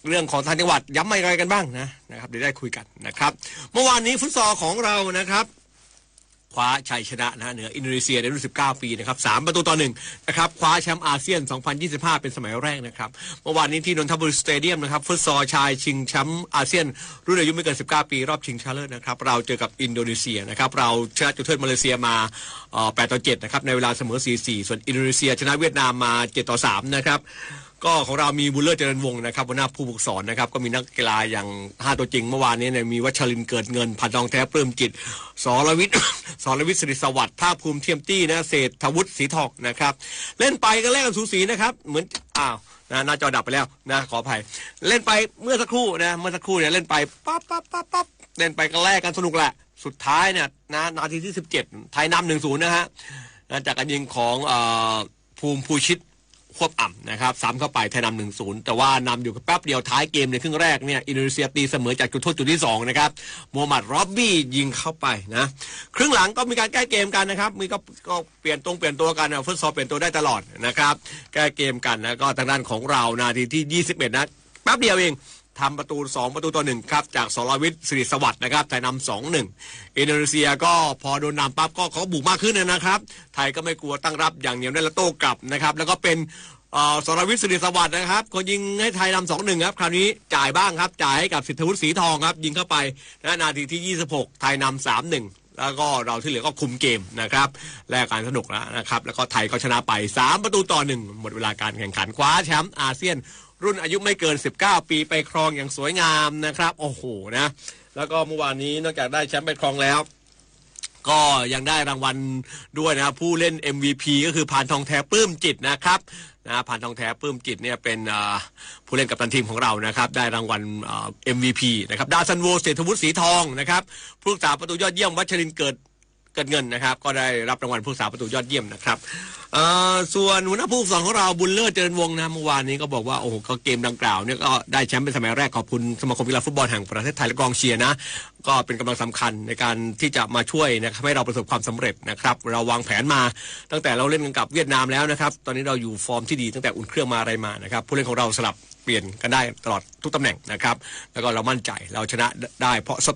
เรื่องของทางจังหวัดย้ำอะไรกันบ้างนะครับเดี๋ยวได้คุยกันนะครับเมื่อวานนี้ฟุตซอลของเรานะครับคว้าชัยชนะเหนืออินโดนีเซียในรุ่น19 ปีนะครับ3-1นะครับคว้าแชมป์อาเซียน2025เป็นสมัยแรกนะครับเมื่อวานนี้ที่นนทบุรีสเตเดียมนะครับฟุตซอลชายชิงแชมป์อาเซียนรุ่นอายุไม่เกิน19 ปีรอบชิงชนะเลิศนะครับเราเจอกับอินโดนีเซียนะครับเราชนะจุดโทษมาเลเซียมา8-7นะครับในเวลาเสมอ 4-4 ส่วนอินโดนีเซียชนะเวียดนามมา7-3นะครับก็ของเรามีบุญเลิศเจริญวงศ์นะครับหัวหน้าผู้ฝึกสอนนะครับก็มีนักกีฬาอย่าง5ตัวจริงเมื่อวานนี้เนี่ยมีวัชรินทร์เกิดเงินพันทองแท้ปลื้มจิตสรวิทย์สิริสวัสดิ์ภาคภูมิเทียมตี้นะเศรษฐวุฒิศรีทองนะครับเล่นไปก็แลกกันสูสีนะครับเหมือนหน้าจอดับไปแล้วนะขออภัยเล่นไปเมื่อสักครู่เนี่ยเล่นไปปั๊บเล่นไปก็แลกกันสนุกแหละสุดท้ายเนี่ยนะนาทีที่17ไทยนำ 1-0 นะฮะจากการยิงของภูมิภูชิตควบอ่ำนะครับซ้ำเข้าไปไทยนำ 1-0 แต่ว่านำอยู่แป๊บเดียวท้ายเกมในครึ่งแรกเนี่ยอินโดนีเซียตีเสมอจากจุดโทษจุดที่2นะครับโมฮัมหมัดรอบบี้ยิงเข้าไปนะครึ่งหลังก็มีการแก้เกมกันนะครับมีก็เปลี่ยนตัวกันฟุตซอลเปลี่ยนตัวได้ตลอดนะครับแก้เกมกันแล้วก็ทางด้านของเรานาทีที่21นะแป๊บเดียวเองทำ2-1ครับจากสรวิทย์สิริสวัสดิ์นะครับไทยนำ 2-1 อินโดนีเซียก็พอโดนนำปั๊บก็เขาบุกมากขึ้นนะครับไทยก็ไม่กลัวตั้งรับอย่างเหนียวแน่นและโต้กลับนะครับแล้วก็เป็นสรวิทย์สิริสวัสดิ์นะครับคนยิงให้ไทยนำ 2-1 ครับคราวนี้จ่ายบ้างครับจ่ายให้กับสิทธวุฒิศรีทองครับยิงเข้าไปนาทีที่26ไทยนำ 3-1 แล้วก็เราที่เหลือก็คุมเกมนะครับแลกการสนุกแล้วนะครับแล้วก็ไทยก็ชนะไป3-1หมดเวลาการแข่งขันคว้าแชมป์อาเซียนรุ่นอายุไม่เกิน19 ปีไปครองอย่างสวยงามนะครับโอ้โหนะแล้วก็เมื่อวานนี้นอกจากได้แชมป์ไปครองแล้วก็ยังได้รางวัลด้วยนะผู้เล่น MVP ก็คือพานทองแท้ปลื้มจิตนะครับพานทองแท้ปลื้มจิตเนี่ยเป็นผู้เล่นกัปตันทีมของเรานะครับได้รางวัลMVP นะครับดาซันโวเศรษฐวุฒิศรีทองนะครับผู้รักษาประตูยอดเยี่ยมวัชรินทร์เกิดเงินนะครับก็ได้รับรางวัลผู้รักษาประตูยอดเยี่ยมนะครับส่วนหัวหน้าผู้ฝึกสอนของเราบุญเลิศเจริญวงศ์นะเมื่อวานนี้ก็บอกว่าโอ้โหก็เกมดังกล่าวเนี่ยก็ได้แชมป์เป็นสมัยแรกขอบคุณสมาคมกีฬาฟุตบอลแห่งประเทศไทยและกองเชียร์นะก็เป็นกำลังสำคัญในการที่จะมาช่วยนะครับให้เราประสบความสำเร็จนะครับเราวางแผนมาตั้งแต่เราเล่นกันกับเวียดนามแล้วนะครับตอนนี้เราอยู่ฟอร์มที่ดีตั้งแต่อุ่นเครื่องมาอะไรมานะครับผู้เล่นของเราสลับเปลี่ยนกันได้ตลอดทุกตำแหน่งนะครับแล้วก็เรามั่นใจเราชนะได้เพราะส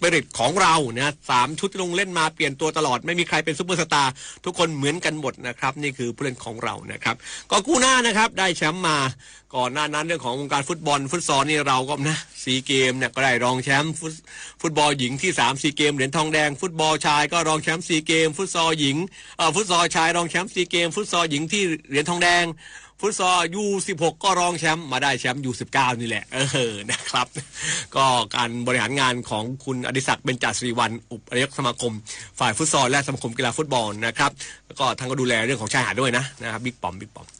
ปิริตของเรานะ3ชุดที่ลงเล่นมาเปลี่ยนตัวตลอดไม่มีใครเป็นซุปเปอร์สตาร์ทุกคนเหมือนกันหมดนะครับนี่คือผู้เล่นของเรานะครับก็กู้หน้านะครับได้แชมป์มาก่อนหน้านั้นเรื่องของวงการฟุตบอลฟุตซอลนี่เราก็นะ4 เกมเนี่ยก็ได้รองแชมป์ฟุตบอลหญิงที่3 4 เกมเหรียญทองแดงฟุตบอลชายก็รองแชมป์4 เกมฟุตซอลหญิงฟุตซอลชายรองแชมป์4 เกมฟุตซอลหญิงที่เหรียญทองแดงฟุตซอล U16 ก็รองแชมป์มาได้แชมป์ U19 นี่แหละนะครับก็การบริหารงานของคุณอดิศักดิ์เบญจศิริวัลย์อุปนายกสมาคมฝ่ายฟุตซอลและสมาคมกีฬาฟุตบอลนะครับแล้วก็ท่านก็ดูแลเรื่องของชายหาดด้วยนะครับบิ๊กป๋อม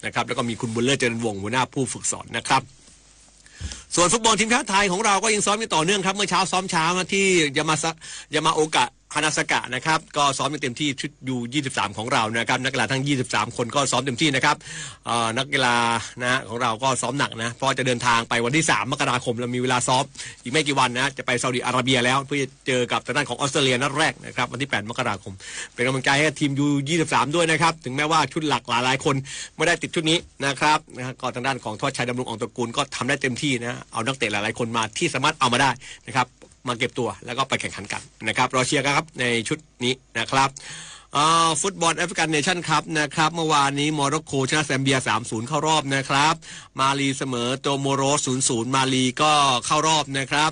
นะครับแล้วก็มีคุณบุญเลิศเจริญวงศ์หัวหน้าผู้ฝึกสอนนะครับส่วนฟุตบอลทีมชาติไทยของเราก็ยังซ้อมกันต่อเนื่องครับเมื่อเช้าซ้อมเช้าที่ยามาโอกะ คานาสกะนะครับก็ซ้อมเต็มที่ชุดยู23ของเรานะครับนักกีฬาทั้ง23คนก็ซ้อมเต็มที่นะครับนักกีฬานะของเราก็ซ้อมหนักนะเพราะจะเดินทางไปวันที่3มกราคมเรามีเวลาซ้อมอีกไม่กี่วันนะจะไปซาอุดิอาระเบียแล้วเพื่อเจอกับทางด้านของออสเตรเลียนัดแรกนะครับวันที่8มกราคมเป็นกำลังใจให้ทีมยู23ด้วยนะครับถึงแม้ว่าชุดหลักหลายๆคนไม่ได้ติดชุดนี้นะครับก็ทางด้านของทวชชัยดำรงอ่องตระกูลก็ทำได้เต็มที่นะเอานักเตะหลายๆคนมาที่สามารถเอามาได้นะครับมาเก็บตัวแล้วก็ไปแข่งขันกันนะครับรอเชียร์กันครับในชุดนี้นะครับฟุตบอลแอฟริกันเนชั่นคัพนะครับเมื่อวานนี้โมร็อกโกชนะแซมเบีย 3-0 เข้ารอบนะครับมาลีเสมอโตโมโร 0-0 มาลีก็เข้ารอบนะครับ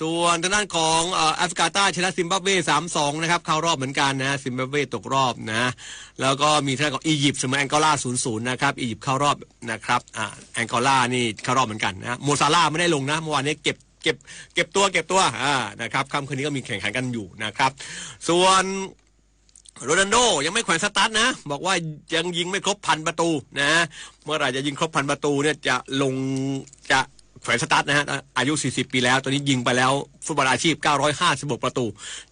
ส่วนทางด้านของแอฟริกาใต้ชนะซิมบับเว 3-2 นะครับเข้ารอบเหมือนกันนะซิมบับเวตกรอบนะแล้วก็มีทางด้านของอียิปต์เสมอแองโกลา 0-0 นะครับอียิปต์เข้ารอบนะครับแองโกลานี่เข้ารอบเหมือนกันนะโมซาลาไม่ได้ลงนะเมื่อวานนี้เก็บตัวนะครับค่ำคืนนี้ก็มีแข่งขันกันอยู่นะครับส่วนโรนัลโดยังไม่แขวนสตาร์ทนะบอกว่ายังยิงไม่ครบ 1,000 ประตูนะเมื่อไหร่จะยิงครบ 1,000 ประตูเนี่ยจะแขวนสตาร์ทนะฮะอายุ40ปีแล้วตอนนี้ยิงไปแล้วฟุตบอลอาชีพ956ประตู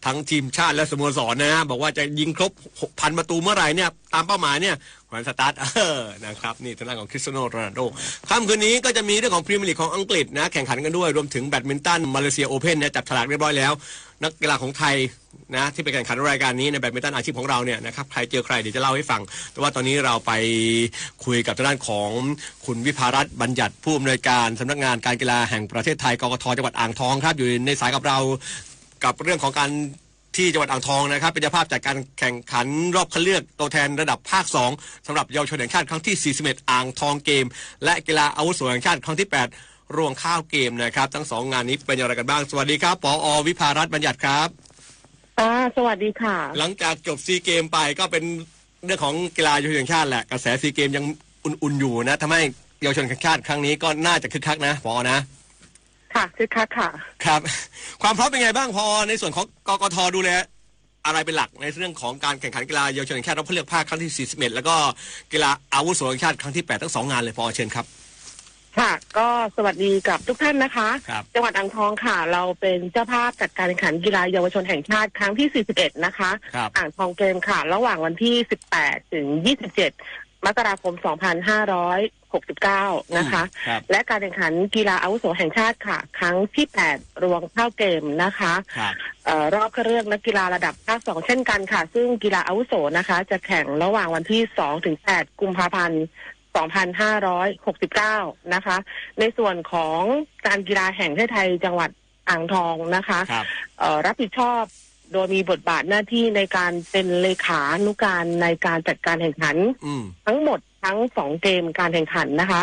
ทั้งทีมชาติและสโมสรนะบอกว่าจะยิงครบ 6,000 ประตูเมื่อไหร่เนี่ยตามเป้าหมายเนี่ยแขวนสตาร์ทนะครับนี่ทางด้านของคริสเตียโนโรนัลโดค่ำคืนนี้ก็จะมีเรื่องของพรีเมียร์ลีกของอังกฤษนะแข่งขันกันด้วยรวมถึงแบดมินตันมาเลเซียโอเพ่นเนี่ยจับฉลากเรียบร้อยแล้วนักกีฬาของไทยนะที่ไปแข่งขันรายการนี้ในแบดมินตันอาชีพของเราเนี่ยนะครับใครเจอใครเดี๋ยวจะเล่าให้ฟังแต่ว่าตอนนี้เราไปคุยกับทางด้านของคุณวิภารัตน์บัญญัติผู้อำนวยการสำนักงานการกีฬาแห่งประเทศไทยกกทจังหวัดอ่างทองครับอยู่ในสายกับเรากับเรื่องของการที่จังหวัดอ่างทองนะครับเป็นเจ้าภาพจัดการแข่งขันรอบคัดเลือกตัวแทนระดับภาค2สำหรับเยาวชนแห่งชาติครั้งที่41อ่างทองเกมและกีฬาอาวุโสแห่งชาติครั้งที่8รวงข้าวเกมนะครับทั้ง2งานนี้เป็นอย่างไรกันบ้างสวัสดีครับผอ.วิภารัตน์บัญญัติครับสวัสดีค่ะหลังจากจบซีเกมไปก็เป็นเรื่องของกีฬาเยาวชนแห่งชาติแหละกระแสซีเกมยังอุ่นๆอยู่นะทำให้เยาวชนแห่งชาติครั้งนี้ก็น่าจะคึกคักนะผอ.นะค่ะคึกคักค่ะครับความพร้อมเป็นไงบ้างพอในส่วนของกกท.ดูแลอะไรเป็นหลักในเรื่องของการแข่งขันกีฬาเยาวชนแห่งชาติรอบคัดเลือกภาคครั้งที่41แล้วก็กีฬาอาวุโสแห่งชาติครั้งที่8ทั้ง2งานเลยพอเชิญครับค่ะก็สวัสดีกับทุกท่านนะคะจังหวัดอ่างทองค่ะเราเป็นเจ้าภาพจัดการแข่งขันกีฬาเยาวชนแห่งชาติครั้งที่41นะคะอ่างทองเกมค่ะระหว่างวันที่18ถึง27มกราคม2569นะคะและการแข่งขันกีฬาอาวุโสแห่งชาติค่ะครั้งที่8รวงข้าวเกมนะคะรอบคัดเลือกนักกีฬาระดับภาค2เช่นกันค่ะซึ่งกีฬาอาวุโสนะคะจะแข่งระหว่างวันที่2ถึง8กุมภาพันธ์2569นะคะในส่วนของการกีฬาแห่งประเทศไทยจังหวัดอ่างทองนะคะรับผิดชอบโดยมีบทบาทหน้าที่ในการเป็นเลขานุการในการจัดการแข่งขันทั้งหมดทั้ง2เกมการแข่งขันนะคะ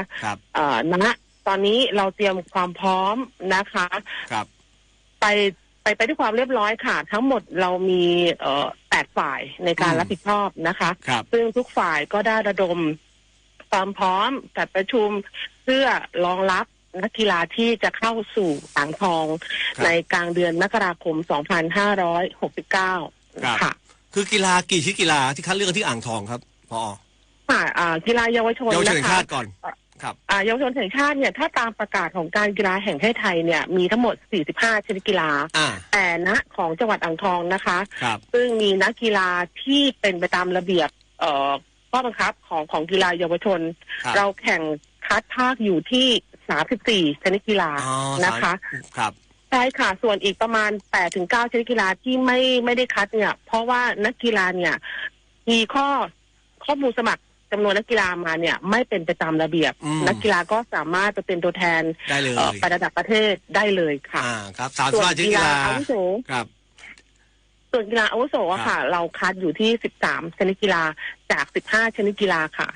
ตอนนี้เราเตรียมความพร้อมนะคะไปด้วยความเรียบร้อยค่ะทั้งหมดเรามี8ฝ่ายในการรับผิดชอบนะคะซึ่งทุกฝ่ายก็ได้ระดมความพร้อมจัดประชุมเพื่อรองรับนักกีฬาที่จะเข้าสู่อ่างทองในกลางเดือนมกราคม2569ค่ะคือกีฬากี่ชนิดกีฬาที่คัดเลือกที่อ่างทองครับพอกีฬาเยาวชนนะคะเยาวชนแห่งชาติก่อนครับเยาวชนแห่งชาติเนี่ยถ้าตามประกาศของการกีฬาแห่งประเทศไทยเนี่ยมีทั้งหมด45ชนิดกีฬาแต่ณของจังหวัดอ่างทองนะคะซึ่งมีนักกีฬาที่เป็นไปตามระเบียบข้อบังคับของกีฬาเยาวชนเราแข่งคัดภาคอยู่ที่34ชนิดกีฬานะคะครับใช่ค่ะส่วนอีกประมาณ 8-9 ชนิดกีฬาที่ไม่ได้คัดเนี่ยเพราะว่านักกีฬาเนี่ยมีข้อมูลสมัครจำนวนนักกีฬามาเนี่ยไม่เป็นไปตามระเบียบนักกีฬาก็สามารถจะเป็นตัวแทนไประดับประเทศได้เลยค่ะครับส่วนกีฬาอาวุโสครับส่วนกีฬาอาวุโสค่ะเราคัดอยู่ที่13ชนิดกีฬาจาก15ชนิดกีฬาค่ะ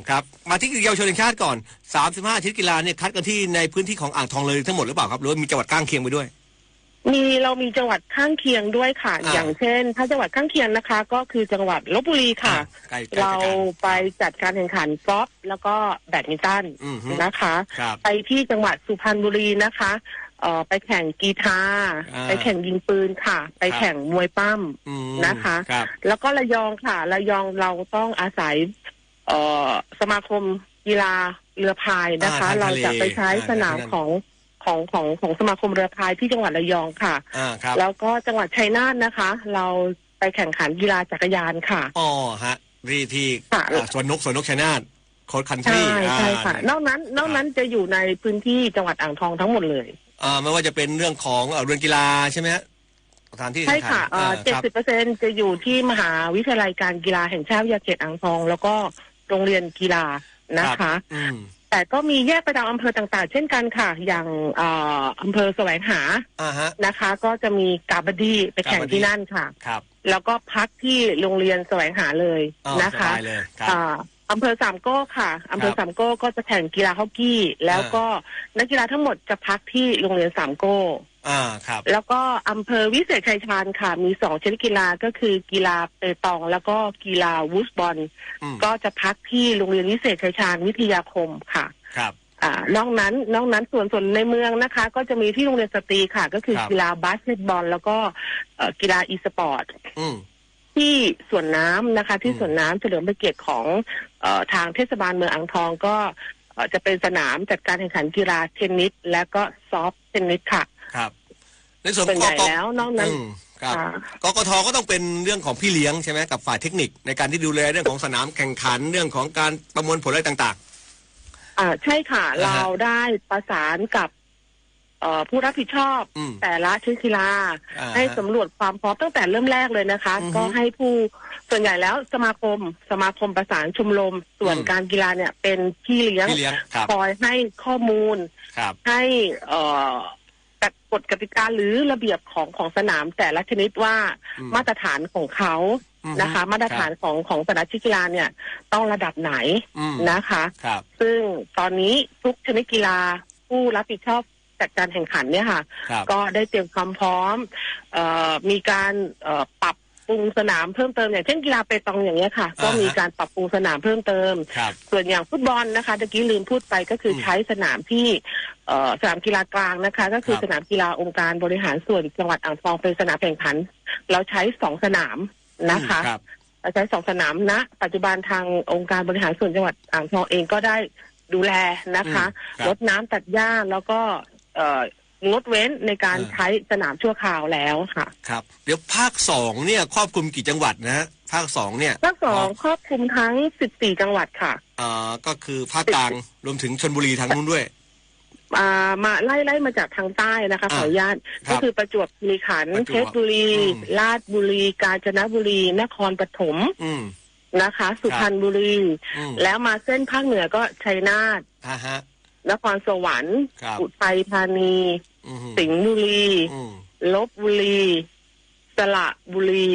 ครับมาที่เยาวชนแห่งชาติก่อน35ชนิดกีฬาเนี่ยคัดกันที่ในพื้นที่ของอ่างทองเลยทั้งหมดหรือเปล่าครับหรือมีจังหวัดข้างเคียงไปด้วยเรามีจังหวัดข้างเคียงด้วยค่ะอย่างเช่นถ้าจังหวัดข้างเคียงนะคะก็คือจังหวัดลพบุรีค่ะเราไปจัดการแข่งขันกอล์ฟแล้วก็แบดมินตันนะคะไปที่จังหวัดสุพรรณบุรีนะคะไปแข่งกีฬาไปแข่งยิงปืนค่ะไปแข่งมวยปั้มนะคะแล้วก็ระยองค่ะระยองเราต้องอาศัยสมาคมกีฬาเรือพายนะคะเราจะไปใช้สนามของ ของสมาคมเรือพายที่จังหวัดระยองค่ะแล้วก็จังหวัดชัยนาทนะคะเราไปแข่งขันกีฬาจักรยานค่ะอ๋อฮะรีที่สวนนกชัยนาทโค้ชคันทรีใช่ค่ะนอกนั้นจะอยู่ในพื้นที่จังหวัดอ่างทองทั้งหมดเลยไม่ว่าจะเป็นเรื่องของเรือนกีฬาใช่ไหมฮะสถานที่ใช่ค่ะ70%จะอยู่ที่มหาวิทยาลัยการกีฬาแห่งชาติวิทยาเขตอ่างทองแล้วก็โรงเรียนกีฬานะคะแต่ก็มีแยกไปตามอำเภอต่างๆเช่นกันค่ะอย่างอำเภอแสวงหานะคะก็จะมีกาบดีไปแข่งที่นั่นค่ะแล้วก็พักที่โรงเรียนแสวงหาเลยนะคะอำเภอสามโก้ค่ะอำเภอสามโก้ก็จะแข่งกีฬาฮอกกี้แล้วก็นักกีฬาทั้งหมดจะพักที่โรงเรียนสามโก้ครับแล้วก็อำเภอวิเศษชัยชาญค่ะมี2ชนิดกีฬาก็คือกีฬาเปตองแล้วก็กีฬาวูสบอลก็จะพักที่โรงเรียนวิเศษชัยชาญวิทยาคมค่ะครับนอกนั้นส่วนในเมืองนะคะก็จะมีที่โรงเรียนสตรีค่ะก็คือกีฬาบาสเกตบอลแล้วก็กีฬาอีสปอร์ตที่สวนน้ำนะคะที่สวนน้ำเฉลิมพระเกียรติของทางเทศบาลเมืองอ่างทองก็จะเป็นสนามจัดการแข่งขันกีฬาเทนนิสและก็ซอฟต์เทนนิสค่ะครับในส่วนใหญ่แล้วนอกนั้นกกท.ก็ต้องเป็นเรื่องของพี่เลี้ยงใช่ไหมกับฝ่ายเทคนิคในการที่ดูแลเรื่องของสนามแข่งขันเรื่องของการประมวลผลอะไรต่างๆใช่ค่ะเราได้ประสานกับผู้รับผิดชอบแต่ละชนิดกีฬาให้สำรวจความพร้อมตั้งแต่เริ่มแรกเลยนะคะก็ให้ผู้ส่วนใหญ่แล้วสมาคมประสานชมรมส่วนการกีฬาเนี่ยเป็นพี่เลี้ยงคอยให้ข้อมูลให้กฎกติกาหรือระเบียบของสนามแต่ละชนิดว่ามาตรฐานของเขานะคะมาตรฐานของแต่ละชนิดกีฬาเนี่ยต้องระดับไหนนะคะซึ่งตอนนี้ทุกชนิดกีฬาผู้รับผิดชอบจัดการแข่งขันเนี่ยค่ะก็ได้เตรียมความพร้อมมีการปรับปรุงสนามเพิ่มเติมอย่างเช่นกีฬาเปตองอย่างเงี้ยค่ะก็มีการปรับปรุงสนามเพิ่มเติมส่วนอย่างฟุตบอลนะคะตะกี้ลืมพูดไปก็คือใช้สนามที่สนามกีฬากลางนะคะก็คือสนามกีฬาองค์การบริหารส่วนจังหวัดอ่างทองเป็นสนามแข่งขันเราใช้2สนามนะคะเราใช้2สนามณปัจจุบันทางองค์การบริหารส่วนจังหวัดอ่างทองเองก็ได้ดูแลนะคะรดน้ำตัดหญ้าแล้วก็งดเว้นในการใช้สนามชั่วคราวแล้วค่ะครับเดี๋ยวภาค2เนี่ยครอบคลุมกี่จังหวัดนะฮะภาค2เนี่ยภาค2ครอบคลุมทั้ง14จังหวัดค่ะก็คือภาคกลางรวมถึงชลบุรีทางนู้นด้วยมาไล่มาจากทางใต้นะคะขออนุญาตก็คือประจวบคีรีขันธ์เพชรบุรีราชบุรีกาญจนบุรีนครปฐมนะคะสุพรรณบุรีแล้วมาเส้นภาคเหนือก็ชัยนาทนครสวรรค์อุทัยธานีสิงห์บุรีลพบุรีสระบุรี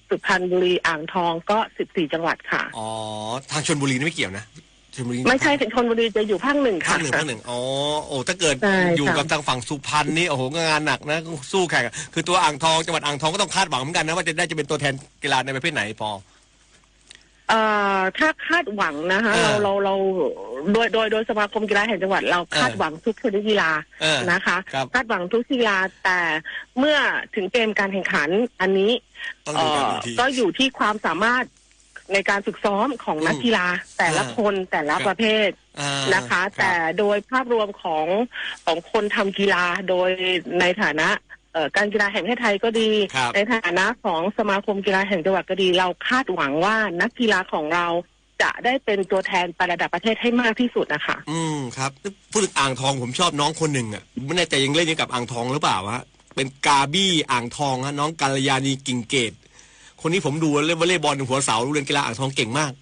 สุพรรณบุรีอ่างทองก็14จังหวัดค่ะอ๋อทางชลบุรีนี่ไม่เกี่ยวนะชลบุรีไม่ใช่ชลบุรีจะอยู่ภาคหนึ่งค่ะภาคหนึ่งอ๋อโอ้ถ้าเกิดอยู่กับทางฝั่งสุพรรณนี่โอ้โหงานหนักนะสู้แข่งคือตัวอ่างทองจังหวัดอ่างทองก็ต้องคาดหวังเหมือนกันนะว่าจะได้จะเป็นตัวแทนกีฬาในประเภทไหนพอถ้าคาดหวังนะคะเราโดยสมาคมกีฬาแห่งจังหวัดเราคาดหวังทุกชนิดกีฬานะคะคาดหวังทุกกีฬาแต่เมื่อถึงเกมการแข่งขันอันนี้ก็อยู่ที่ความสามารถในการฝึกซ้อมของนักกีฬาแต่ละคนแต่ละประเภทนะคะแต่โดยภาพรวมของคนทำกีฬาโดยในฐานะการกีฬาแห่งประเทศไทยก็ดีในฐานะของสมาคมกีฬาแห่งจังหวัดก็ดีเราคาดหวังว่านักกีฬาของเราจะได้เป็นตัวแทนไประดับประเทศให้มากที่สุดนะคะครับพูดถึงอ่างทองผมชอบน้องคนหนึ่งอ่ะไม่แน่ใจยังเล่นอยู่กับอ่างทองหรือเปล่าฮะเป็นกาบี้อ่างทองฮะน้องกัลยาณีกิ่งเกตคนนี้ผมดูเล่นวอลเลย์บอลหัวเสาเรียนกีฬาอ่างทองเก่งมาก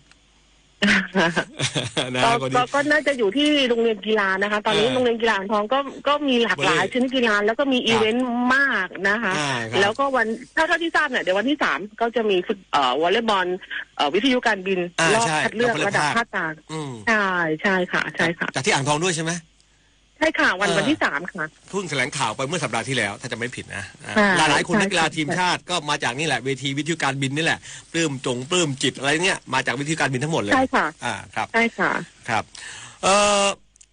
ก็น่าจะอยู่ที่โรงเรียนกีฬานะคะตอนนี้โรงเรียนกีฬาอ่างทองก็มีหลากหลายชนิดกีฬาแล้วก็มีอีเวนต์มากนะคะแล้วก็วันเท่าที่ทราบเนี่ยเดี๋ยววันที่3ก็จะมีวอลเลย์บอลวิทยุการบินรอบคัดเลือกระดับภาคกลางใช่ค่ะจากที่อ่างทองด้วยใช่ไหมใช่ค่ะวันที่3ค่ะเพิ่งแถลงข่าวไปเมื่อสัปดาห์ที่แล้วถ้าจะไม่ผิดนะหลายคนนักกีฬาทีมชาติก็มาจากนี่แหละเวทีวิทยุการบินนี่แหละปลื้มจิตอะไรเนี่ยมาจากวิทยุการบินทั้งหมดเลยใช่ค่ะครับใช่ค่ะครับ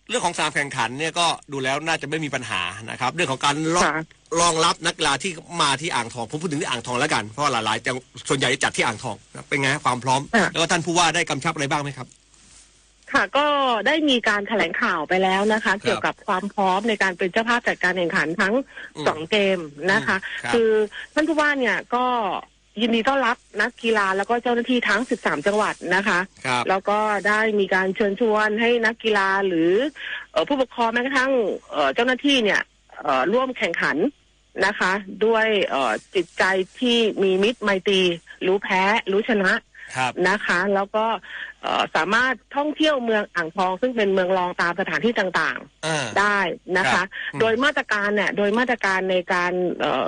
เรื่องของสนามแข่งขันเนี่ยก็ดูแล้วน่าจะไม่มีปัญหานะครับเรื่องของการรองรับนักกีฬาที่มาที่อ่างทองผมพูดถึงที่อ่างทองแล้วกันเพราะหลายๆจังส่วนใหญ่จัดที่อ่างทองเป็นไงความพร้อมแล้วก็ท่านผู้ว่าได้กำชับอะไรบ้างไหมครับ ค่ะก็ได้มีการแถลงข่าวไปแล้วนะคะเกี่ยวกับความพร้อมในการเป็นเจ้าภาพจัดการแข่งขันทั้ง2เกมนะคะคือท่านผู้ว่าเนี่ยก็ยินดีต้อนรับนักกีฬาแล้วก็เจ้าหน้าที่ทั้ง13จังหวัดนะคะแล้วก็ได้มีการเชิญชวนให้นักกีฬาหรือผู้ปกครองแม้กระทั่งเจ้าหน้าที่เนี่ยร่วมแข่งขันนะคะด้วยจิตใจที่มีมิตรไมตรีรู้แพ้รู้ชนะนะคะแล้วก็สามารถท่องเที่ยวเมืองอ่างทองซึ่งเป็นเมืองรองตามสถานที่ต่างๆได้นะคะโดยมาตรการในการ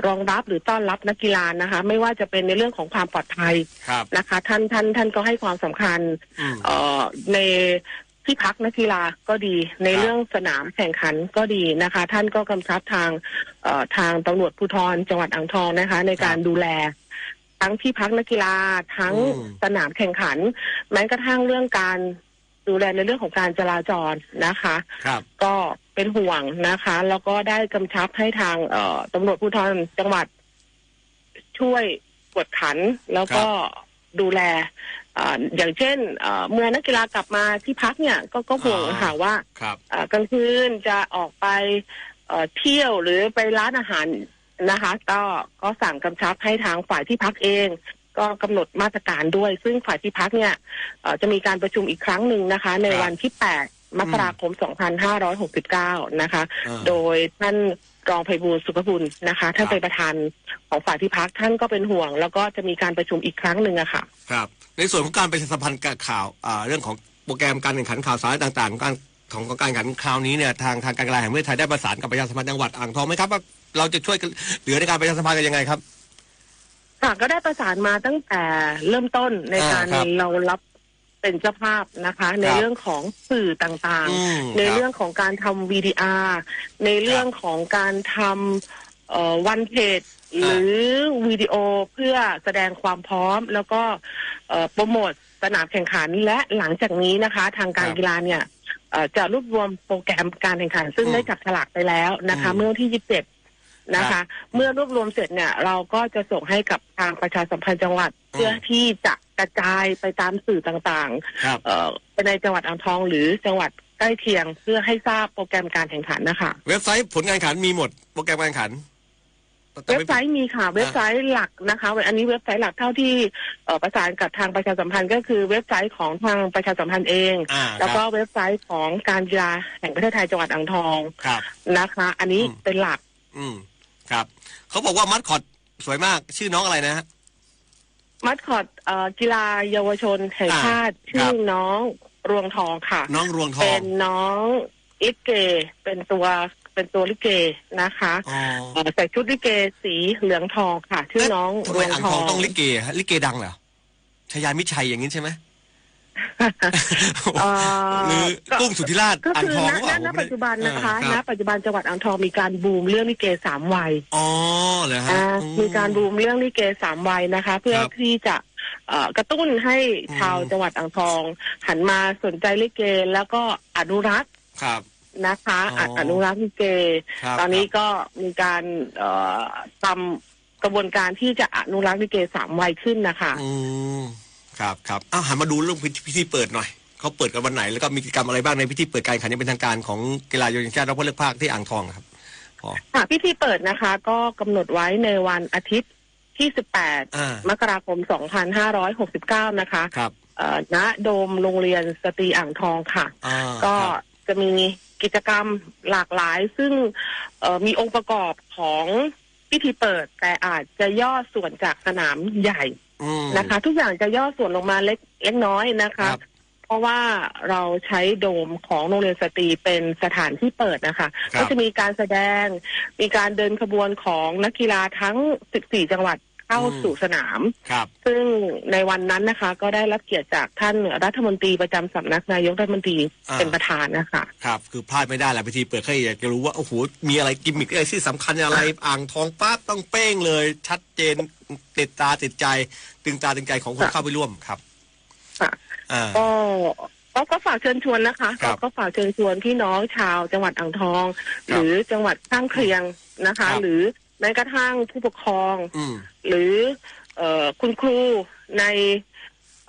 รองรับหรือต้อนรับนักกีฬานะคะไม่ว่าจะเป็นในเรื่องของความปลอดภัยนะคะท่านก็ให้ความสำคัญในที่พักนักกีฬาก็ดีในเรื่องสนามแข่งขันก็ดีนะคะท่านก็กำชับทางตำรวจภูธรจังหวัดอ่างทองนะคะในการดูแลทั้งที่พักนักกีฬาทั้งสนามแข่งขันแม้กระทั่งเรื่องการดูแลในเรื่องของการจราจรนะคะก็เป็นห่วงนะคะแล้วก็ได้กำชับให้ทางตำรวจภูธรจังหวัดช่วยกวดขันแล้วก็ดูแลอย่างเช่นเมื่อนักกีฬากลับมาที่พักเนี่ยก็ห่วงค่ะว่ากลางคืนจะออกไปเที่ยวหรือไปร้านอาหารนะคะก็สั่งกำชับให้ทางฝ่ายที่พักเองก็กำหนดมาตรการด้วยซึ่งฝ่ายที่พักเนี่ยจะมีการประชุมอีกครั้งหนึ่งนะคะในวันที่8มกราคม2569นะคะโดยท่านรองไพบูลย์สุขบุญนะคะท่านเป็นประธานของฝ่ายที่พักท่านก็เป็นห่วงแล้วก็จะมีการประชุมอีกครั้งหนึ่งอะค่ะครับในส่วนของการประชาสัมพันธ์ข่าวเรื่องของโปรแกรมการแข่งขันข่าวสารต่างๆของการแข่งขันคราวนี้เนี่ยทางการกีฬาแห่งประเทศไทยได้ประสานกับประชาสัมพันธ์จังหวัดอ่างทองไหมครับว่าเราจะช่วยเหลือในการประชาสัมพันธ์กันยังไงครับค่ะก็ได้ประสานมาตั้งแต่เริ่มต้นในการเรารับเป็นเจ้าภาพนะคะในเรื่องของสื่อต่างๆในเรื่องของการทำ VDR ในเรื่องของการทำวันเพจหรือวิดีโอเพื่อแสดงความพร้อมแล้วก็โปรโมทสนามแข่งขันและหลังจากนี้นะคะทางการกีฬาเนี่ยจะรวบรวมโปรแกรมการแข่งขันซึ่งได้จับฉลากไปแล้วนะคะเมื่อที่27นะคะเมื่อรวบรวมเสร็จเนี่ยเราก็จะส่งให้กับทางประชาสัมพันธ์จังหวัดเพื่อที่จะกระจายไปตามสื่อต่างๆในจังหวัดอ่างทองหรือจังหวัดใกล้เคียงเพื่อให้ทราบโปรแกรมการแข่งขันนะคะเว็บไซต์ผลการแข่งขันมีหมดโปรแกรมการแข่งขันเว็บไซต์มีค่ะเว็บไซต์หลักนะคะอันนี้เว็บไซต์หลักเท่าที่ประสานกับทางประชาสัมพันธ์ก็คือเว็บไซต์ของทางประชาสัมพันธ์เองแล้วก็เว็บไซต์ของการกีฬาแห่งประเทศไทยจังหวัดอ่างทองนะคะอันนี้เป็นหลักครับเขาบอกว่ามัดคอดสวยมากชื่อน้องอะไรนะฮะมัดคอดกีฬาเยาวชนแห่งชาติชื่อน้องรวงทองค่ะน้องรวงทองเป็นน้องลิเกเป็นตัวลิเกนะคะใส่ชุดลิเกสีเหลืองทองค่ะชื่อน้องรวงทองต้องลิเกฮะลิเกดังเหรอชยามิชัยอย่างนี้ใช่ไหมหรือกุ้งสุทธิราชอ่างทองณปัจจุบันนะคะณปัจจุบันจังหวัดอ่างทองมีการบูมเรื่องลิเก3 วัยอ๋อเหรอฮะมีการบูมเรื่องลิเก3 วัยนะคะเพื่อที่จะกระตุ้นให้ชาวจังหวัดอ่างทองหันมาสนใจลิเกแล้วก็อนุรักษ์นะคะอนุรักษ์ลิเกตอนนี้ก็มีการทำกระบวนการที่จะอนุรักษ์ลิเก3 วัยขึ้นนะคะครับหันมาดูเรื่องพิธีเปิดหน่อยเขาเปิดกันวันไหนแล้วก็มีกิจกรรมอะไรบ้างในพิธีเปิดการแข่งขันอย่างเป็นทางการของกีฬาเยาวชนแห่งชาติรอบคัดเลือกภาคที่อ่างทองครับพิธีเปิดนะคะก็กำหนดไว้ในวันอาทิตย์ที่18มกราคม2569นะคะณโดมโรงเรียนสตรีอ่างทองค่ะก็จะมีกิจกรรมหลากหลายซึ่งมีองค์ประกอบของพิธีเปิดแต่อาจจะย่อส่วนจากสนามใหญ่นะคะทุกอย่างจะย่อส่วนลงมาเล็กน้อยนะคะเพราะว่าเราใช้โดมของโรงเรียนสตรีเป็นสถานที่เปิดนะคะก็จะมีการแสดงมีการเดินขบวนของนักกีฬาทั้ง14จังหวัดเข้าสู่สนามซึ่งในวันนั้นนะคะก็ได้รับเกียรติจากท่านรัฐมนตรีประจำสำนักนายกรัฐมนตรีเป็นประธานนะคะครับคือพลาดไม่ได้แหละพิธีเปิดใครอยากจะรู้ว่าโอ้โหมีอะไรกิมมิคอะไรที่สำคัญอะไรอ่างทองปั๊บต้องเป้งเลยชัดเจนติดตาติดใจตึงตาตึงใจของคนเข้าไปร่วมครับก็ฝากเชิญชวนนะคะก็ฝากเชิญชวนพี่น้องชาวจังหวัดอ่างทองหรือจังหวัดข้างเคียงนะคะหรือแม้กระทั่งผู้ปกครองหรือคุณครูใน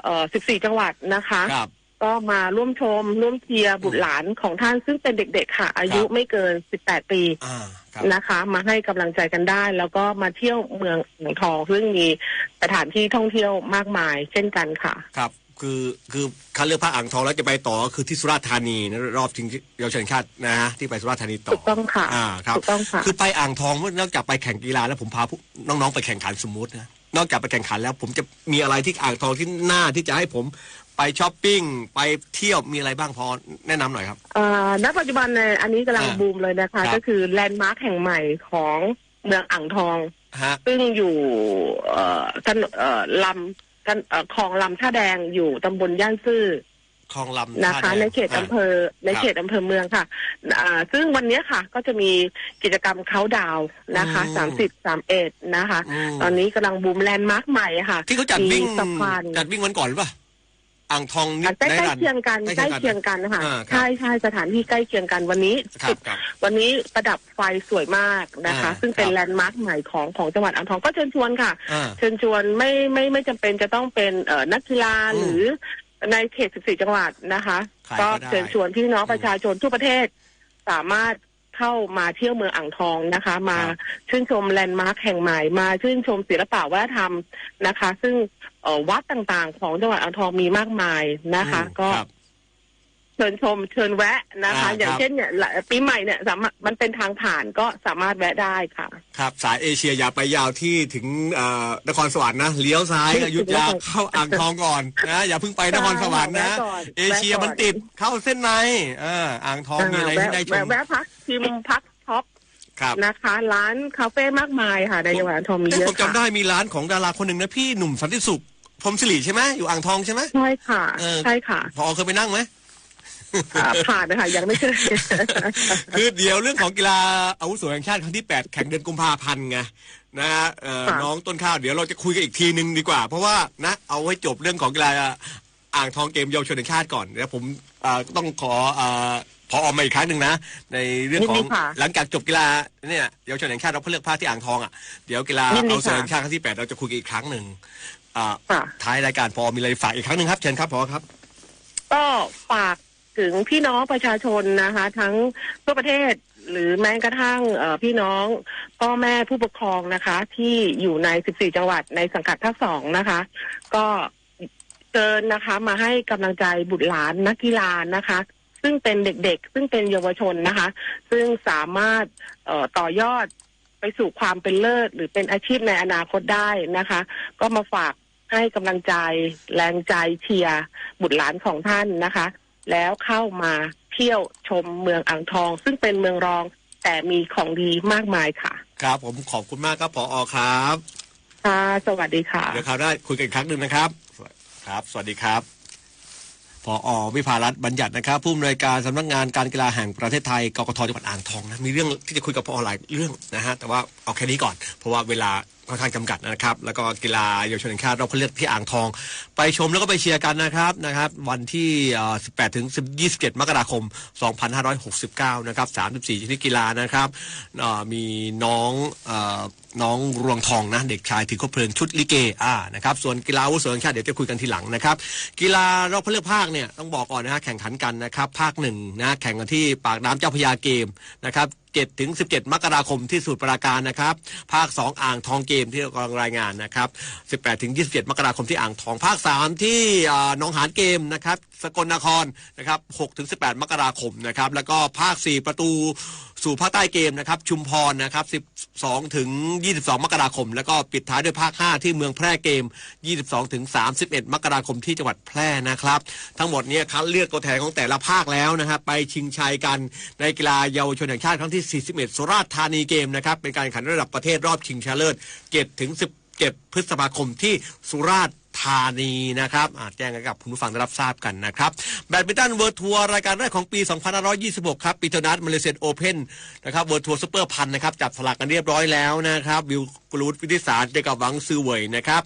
14จังหวัดนะคะ ก็มาร่วมชมร่วมเชียร์บุตรหลานของท่านซึ่งเป็นเด็กๆค่ะอายุไม่เกิน18 ปีนะคะมาให้กำลังใจกันได้แล้วก็มาเที่ยวเมืองอ่างทองซึ่งมีสถานที่ท่องเที่ยวมากมายเช่นกันค่ะครับคือคัดเลือกภาคอ่างทองแล้วจะไปต่อคือที่สุราษฎร์ธานีนะรอบชิงเยาวชนแห่งชาตินะฮะที่ไปสุราษฎร์ธานีต่อถูกต้องค่ะครับ ถูกต้องค่ะคือไปอ่างทองนอกจากไปแข่งกีฬาแล้วผมพาน้องๆไปแข่งขันสมมุตินะนอกจากไปแข่งขันแล้วผมจะมีอะไรที่อ่างทองที่น่าที่จะให้ผมไปช้อปปิ้งไปเที่ยวมีอะไรบ้างพอแนะนำหน่อยครับณปัจจุบันในอันนี้กำลังบูมเลยนะคะก็คือแลนด์มาร์คแห่งใหม่ของเมืองอ่างทองซึ่งอยู่ลำกันคลองลำท่าแดงอยู่ตำบลย่านซื่อคลองลำนะคะในเขตอำเภอเมืองค่ะซึ่งวันนี้ค่ะก็จะมีกิจกรรมเขาดาวนะคะ30-31นะคะตอนนี้กำลังบูมแลนด์มาร์คใหม่ค่ะที่เขาจัดวิ่งวันก่อนหรือเปล่าอ่างทองใกล้เคียงกันนะคะใช่สถานที่ใกล้เคียงกันวันนี้ประดับไฟสวยมากนะคะซึ่งเป็นแลนด์มาร์คใหม่ของจังหวัดอ่างทองก็เชิญชวนค่ะเชิญชวนไม่จำเป็นจะต้องเป็นนักกีฬาหรือในเขต14จังหวัดนะคะก็เชิญชวนพี่น้องประชาชนทั่วประเทศสามารถเข้ามาเที่ยวเมืองอ่างทองนะคะมาชื่นชมแลนด์มาร์คแห่งใหม่มาชื่นชมศิลปะวัฒนธรรมนะคะซึ่งวัดต่างๆของจังหวัดอ่างทองมีมากมายนะคะก็เชิญชมเชิญแวะนะคะอย่างเช่นเนี่ยปีใหม่เนี่ยมันเป็นทางผ่านก็สามารถแวะได้ค่ะครับสายเอเชียอย่าไปยาวที่ถึงนครสวรรค์นะเลี้ยวซ้ายอยุธยาเข้าอ่างทองก่อนนะอย่าเพิ่งไปนครสวรรค์นะเอเชียมันติดเข้าเส้นในอ่างทองมีอะไรให้ได้ชมแวะพักชิมพักท็อปนะคะร้านคาเฟ่มากมายค่ะในจังหวัดอ่างทองมีเยอะผมจำได้มีร้านของดาราคนหนึ่งนะพี่หนุ่มสันติสุขพรหมศิริใช่ไหมอยู่อ่างทองใช่ไหมใช่ค่ะใช่ค่ะพอเคยไปนั่งไหมผ่านนะคะยังไม่เคยคือเดี๋ยวเรื่องของกีฬาอาวุโสแห่งชาติครั้งที่8แข่งเดือนกุมภาพันธ์ไงนะน้องต้นข้าวเดี๋ยวเราจะคุยกันอีกทีนึงดีกว่าเพราะว่านะเอาไว้จบเรื่องของกีฬาอ่างทองเกมเยาวชนแห่งชาติก่อนเดี๋ยวผมต้องขอพอออกมาอีกครั้งหนึ่งนะในเรื่องของหลังจากจบกีฬาเนี่ยเยาวชนแห่งชาติเราเพิ่งเลือกภาคที่อ่างทองอ่ะเดี๋ยวกีฬาอาวุโสแห่งชาติครั้งที่8เราจะคุยกันอีกครั้งหนึ่งท้ายรายการพอมีอะไรฝากอีกครั้งหนึ่งครับเชิญครับพอครับก็ฝากถึงพี่น้องประชาชนนะคะทั้งทั่วประเทศหรือแม้กระทั่งพี่น้องพ่อแม่ผู้ปกครองนะคะที่อยู่ใน14จังหวัดในสังกัดภาค2นะคะก็เชิญนะคะมาให้กำลังใจบุตรหลานนักกีฬานะคะซึ่งเป็นเด็กๆซึ่งเป็นเยาวชนนะคะซึ่งสามารถต่อยอดไปสู่ความเป็นเลิศหรือเป็นอาชีพในอนาคตได้นะคะก็มาฝากให้กำลังใจแรงใจเชียร์บุตรหลานของท่านนะคะแล้วเข้ามาเที่ยวชมเมืองอ่างทองซึ่งเป็นเมืองรองแต่มีของดีมากมายค่ะครับผมขอบคุณมากครับผอ.ครับค่ะสวัสดีค่ะเดี๋ยวคราวหน้าคุยกันอีกครั้งหนึ่งนะครับครับสวัสดีครับผอ.วิภารัตน์บัญญัตินะครับผู้อำนวยการสำนักงานการกีฬาแห่งประเทศไทยกกท.จังหวัดอ่างทองนะมีเรื่องที่จะคุยกับผอ.หลายเรื่องนะฮะแต่ว่าเอาแค่นี้ก่อนเพราะว่าเวลาค่อนข้างจำกัดนะครับแล้วก็กีฬาเยาวชนแห่งชาติเราเลือกที่อ่างทองไปชมแล้วก็ไปเชียร์กันนะครับวันที่18 ถึง 27 มกราคม 2569นะครับ34ชนิดกีฬานะครับมีน้องรวงทองนะเด็กชายถือคบเพลิงชุดลิเกนะครับส่วนกีฬาอาวุโสแห่งชาติเดี๋ยวจะคุยกันทีหลังนะครับกีฬารอบเลือกภาคเนี่ยต้องบอกก่อนนะฮะแข่งขันกันนะครับภาค1นะแข่งกันที่ปากน้ำเจ้าพระยาเกมนะครับ7 ถึง 17 มกราคมที่สมุทรปราการนะครับภาค2อ่างทองเกมที่เรากำลังรายงานนะครับ18 ถึง 27 มกราคมที่อ่างทองภาค3ที่หนองหานเกมนะครับสกลนครนะครับ6 ถึง 18 มกราคมนะครับแล้วก็ภาค4ประตูสู่ภาคใต้เกมนะครับชุมพรนะครับ12 ถึง 22 มกราคมแล้วก็ปิดท้ายด้วยภาค5ที่เมืองแพร่เกม22 ถึง 31 มกราคมที่จังหวัดแพร่นะครับทั้งหมดนี้คัดเลือกตัวแทนของแต่ละภาคแล้วนะครับไปชิงชัยกันในกีฬาเยาวชนแห่งชาติครั้งที่41สุราษฎร์ธานีเกมนะครับเป็นการแข่งขันระดับประเทศรอบชิงชนะเลิศ7 ถึง 17 พฤษภาคมที่สุราษฎร์ธานีนะครับแจ้งกับคุณผู้ฟังได้รับทราบกันนะครับแบดมินตันเวิร์ทัวร์รายการแรกของปี 2526 ครับปีเทอร์นัทมาเลเซียโอเพ่นนะครับเวิร์ทัวร์ซุปเปอร์พันนะครับจับสลากกันเรียบร้อยแล้วนะครับวิวกรูดวิทิสารเจอกับหวังซือเว่ยนะครับ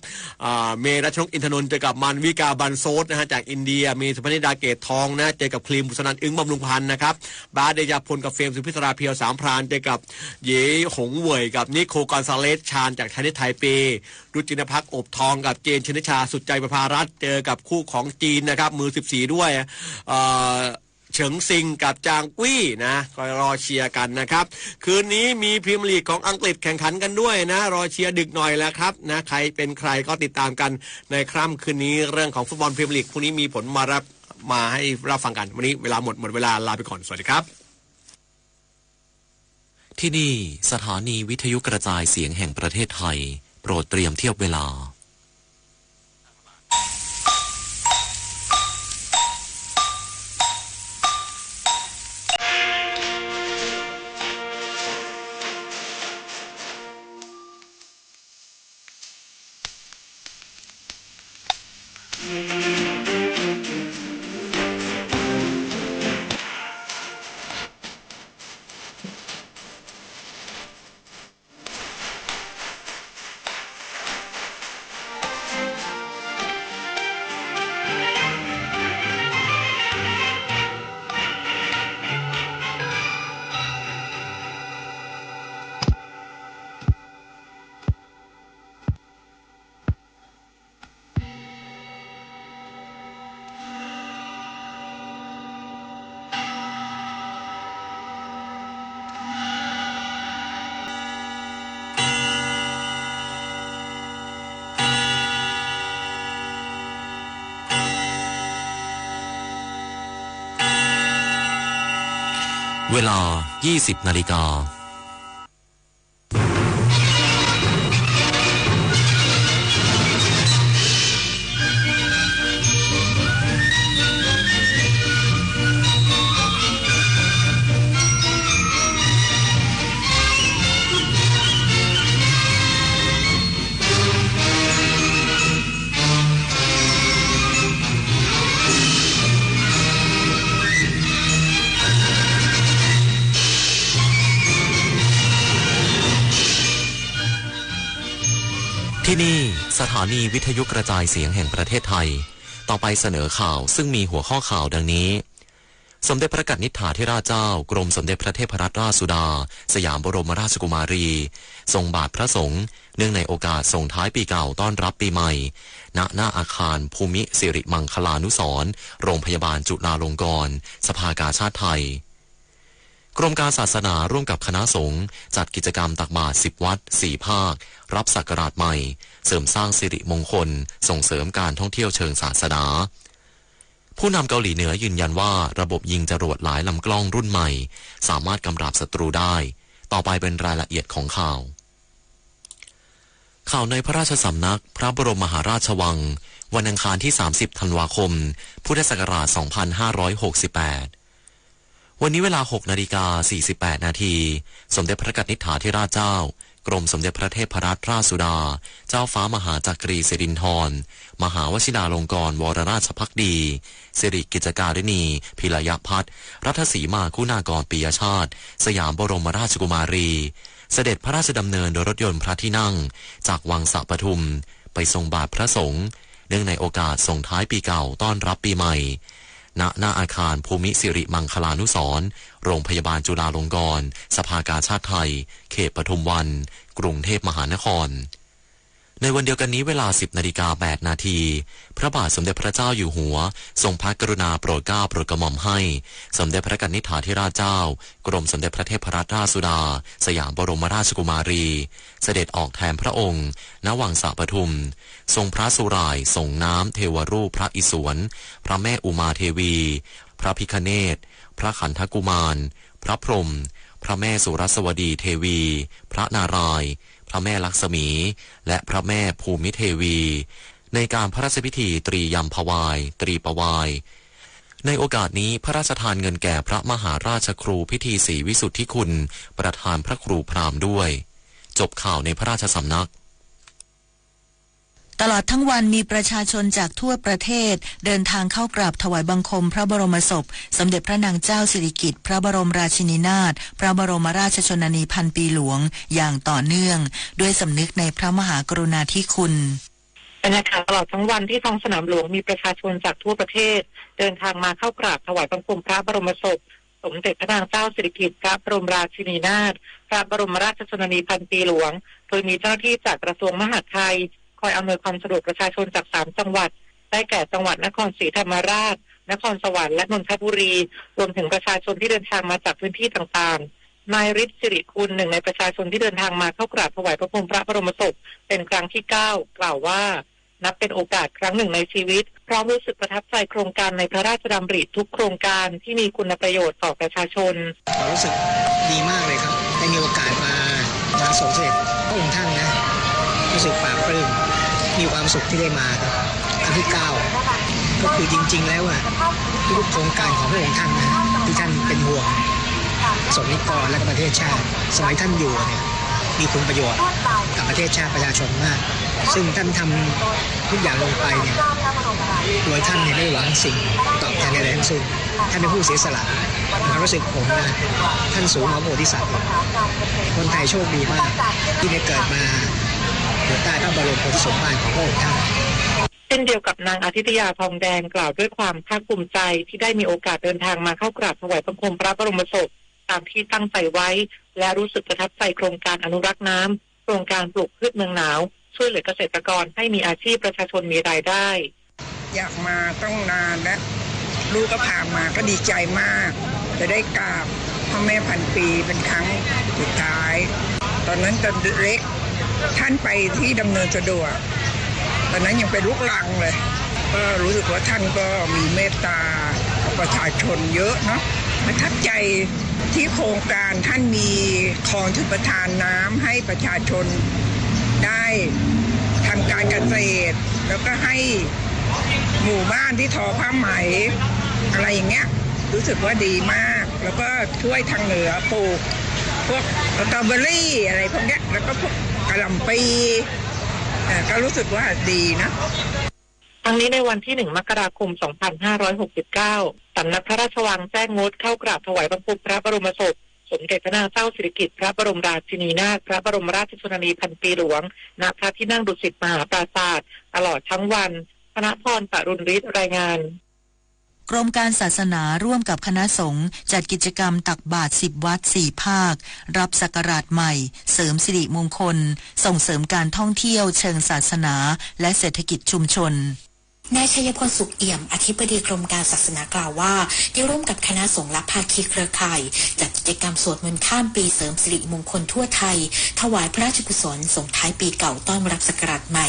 เมรัชนกอินทนนท์เจอกับมันวิกาบันโซดนะฮะจากอินเดียมีสุพนิดาเกตทองนะเจอกับครีมบุษนันอึ้งบำรุงพันธ์นะครับบาเดยาพลกับเฟรมสุพิศราเพียว3พรานเจอกับเย่หงเว่ยกับนิโคกอนซาเลสชาญจากไทยเนสไทเปรุจินภักดิ์อบทองกับเจนชนิชา สุดใจประภารัตน์เจอกับคู่ของจีนนะครับมือ14ด้วยเฉิงซิงกับจางกุ้ยนะก็รอเชียร์กันนะครับคืนนี้มีพรีเมียร์ลีกของอังกฤษแข่งขันกันด้วยนะรอเชียร์ดึกหน่อยแล้วครับนะใครเป็นใครก็ติดตามกันในค่ำคืนนี้เรื่องของฟุตบอลพรีเมียร์ลีกพรุ่งนี้มีผลมาให้รับฟังกันวันนี้เวลาหมดเวลาลาไปก่อนสวัสดีครับที่นี่สถานีวิทยุกระจายเสียงแห่งประเทศไทยโปรดเตรียมเทียบเวลาเวลา 20 นาฬิกาที่นี่สถานีวิทยุกระจายเสียงแห่งประเทศไทยต่อไปเสนอข่าวซึ่งมีหัวข้อข่าวดังนี้สมเด็จพระกนิษฐาธิราชเจ้ากรมสมเด็จพระเทพรัตนราชสุดาสยามบรมราชกุมารีทรงบาทพระสงฆ์เนื่องในโอกาสส่งท้ายปีเก่าต้อนรับปีใหม่ณหน้าอาคารภูมิสิริมังคลานุสรณ์โรงพยาบาลจุฬาลงกรณ์สภากาชาติไทยกรมการศาสนาร่วมกับคณะสงฆ์จัดกิจกรรมตักบาตร10 วัด 4 ภาครับศักราชใหม่เสริมสร้างสิริมงคลส่งเสริมการท่องเที่ยวเชิงศาสนาผู้นำเกาหลีเหนือยืนยันว่าระบบยิงจรวดหลายลำกล้องรุ่นใหม่สามารถกำราบศัตรูได้ต่อไปเป็นรายละเอียดของข่าวในพระราชสำนักพระบรมมหาราชวังวันอังคารที่30 ธันวาคมพุทธศักราช 2568วันนี้เวลา 6:48 นาทีสมเด็จพระกนิษฐาธิราชเจ้ากรมสมเด็จพระเทพรัตนราชสุดาเจ้าฟ้ามหาจักรีสิรินธรมหาวชิราลงกรณ์วรราชภักดีสิริกิจการิณีพิรยพัฒน์รัตสีมาคุณากรปิยชาติสยามบรมราชกุมารีเสด็จพระราชดำเนินโดยรถยนต์พระที่นั่งจากวังสะปทุมไปทรงบาทพระสงฆ์เนื่องในโอกาสส่งท้ายปีเก่าต้อนรับปีใหม่ณหน้าอาคารภูมิสิริมังคลานุสรณ์โรงพยาบาลจุฬาลงกรณ์สภากาชาติไทยเขตปทุมวันกรุงเทพมหานครในวันเดียวกันนี้เวลา 10:08 นาทีพระบาทสมเด็จพระเจ้าอยู่หัวทรงพระกรุณาโปรดเกล้าโปรดกระหม่อมให้สมเด็จพระกนิษฐาธิราชเจ้ากรมสมเด็จพระเทพรัตนราชสุดาสยามบรมราชกุมารีเสด็จออกแทนพระองค์ณวังสะปทุมทรงพระสุร่ายส่งน้ำเทวรูปพระอิศวรพระแม่อุมาเทวีพระพิฆเนศพระขันธกุมารพระพรหมพระแม่สุรสวดีเทวีพระนารายณ์พระแม่ลักษมีและพระแม่ภูมิเทวีในการพระราชพิธีตรียมพวายตรีปวายในโอกาสนี้พระราชทานเงินแก่พระมหาราชครูพิธีศรีวิสุทธิคุณประธานพระครูพราหมณ์ด้วยจบข่าวในพระราชสำนักตลอดทั้งวันมีประชาชนจากทั่วประเทศเดินทางเข้ากราบถวายบังคมพระบรมศพสมเด็จพระนางเจ้าสิริกิติ์พระบรมราชินีนาถพระบรมราชชนนีพันปีหลวงอย่างต่อเนื่องด้วยสำนึกในพระมหากรุณาธิคุณบรรยากาศตลอดทั้งวันที่ท้องสนามหลวงมีประชาชนจากทั่วประเทศเดินทางมาเข้ากราบถวายบังคมพระบรมศพสมเด็จพระนางเจ้าสิริกิติ์พระบรมราชินีนาถพระบรมราชชนนีพันปีหลวงโดยมีเจ้าหน้าที่จากกระทรวงมหาดไทย คอยอำนวยความสะดวกประชาชนจาก3จังหวัดได้แก่จังหวัดนครศรีธรรมราชนครสวรรค์และนนทบุรีรวมถึงประชาชนที่เดินทางมาจากพื้นที่ต่างๆนายฤทธิ์สิริคุณหนึ่งในประชาชนที่เดินทางมาเข้ากราบถวายพระพรหมพระบรมศพเป็นครั้งที่9กล่าวว่านับเป็นโอกาสครั้งหนึ่งในชีวิตพร้อมรู้สึกประทับใจโครงการในพระราชดำริทุกโครงการที่มีคุณประโยชน์ต่อประชาชนรู้สึกดีมากเลยครับได้มีโอกาสมาทรงเสด็จพระองค์ท่านนะรู้สึกปลาบปลื้มมีความสุขที่ได้มาครับอันที่9ก็คือจริงๆแล้วอะทุกโครงการของพระองค์ท่านนะที่ท่านเป็นห่วงประสบนิกรและประเทศชาติสมัยท่านอยู่เนี่ยมีคุณประโยชน์กับประเทศชาติประชาชนมากซึ่งท่านทำทุกอย่างลงไปเนี่ยโดยท่านเนี่ยไม่หวังสิ่งตอบแทนใดๆทั้งสิ้นท่านเป็นผู้เสียสละความรู้สึกผมนะท่านสูงกว่าโพธิสัตว์คนไทยโชคดีมากที่ได้เกิดมาอยู่ใต้พระบรมโพธิสมภารของพระองค์ท่านเช่นเดียวกับนางอาทิตยาทองแดงกล่าวด้วยความภาคภูมิใจที่ได้มีโอกาสเดินทางมาเข้ากราบถวายบังคมพระบรมศพตามที่ตั้งใจไว้และรู้สึกประทับใจโครงการอนุรักษ์น้ำโครงการปลูกพืชเมืองหนาวช่วยเหลือเกษตรกรให้มีอาชีพประชาชนมีรายได้อยากมาต้องนานและลูกก็พามาก็ดีใจมากจะได้กราบพระแม่พันปีเป็นครั้งสุดท้ายตอนนั้นตอนเล็กท่านไปที่ดำเนินสะดวกตอนนั้นยังเป็นลูกลังเลยก็รู้สึกว่าท่านก็มีเมตตาประชาชนเยอะเนาะประทับใจที่โครงการท่านมีคลองชลประทานน้ำให้ประชาชนได้ทำการเกษตรแล้วก็ให้หมู่บ้านที่ทอผ้าไหมอะไรอย่างเงี้ยรู้สึกว่าดีมากแล้วก็ช่วยทางเหนือปลูกพวกสตรอเบอรี่อะไรพวกเนี้ยแล้วก็พวกกะหล่ำปีก็รู้สึกว่าดีนะทั้งนี้ในวันที่1 มกราคม 2569 สำนักพระราชวังแจ้งงดเข้ากราบถวายบังคมพระบรมศพสมเด็จพระนางเจ้าสิริกิติ์พระบรมราชินีนาถพระบรมราชชนนีพันปีหลวงณพระที่นั่งดุสิตมหาปราสาทตลอดทั้งวันคณพร ปรุณฤทธิ์รายงานกรมการศาสนาร่วมกับคณะสงฆ์จัดกิจกรรมตักบาตร10 วัด 4 ภาครับศักราชใหม่เสริมสิริมงคลส่งเสริมการท่องเที่ยวเชิงศาสนาและเศรษฐกิจชุมชนนายชัยพลสุขเอี่ยมอธิบดีกรมการศาสนากล่าวว่าได้ร่วมกับคณะสงฆ์และภาคีเครือข่ายจัดกิจกรรมสวดมนต์ข้ามปีเสริมสิริมงคลทั่วไทยถวายพระราชกุศลส่งท้ายปีเก่าต้อนรับศักราชใหม่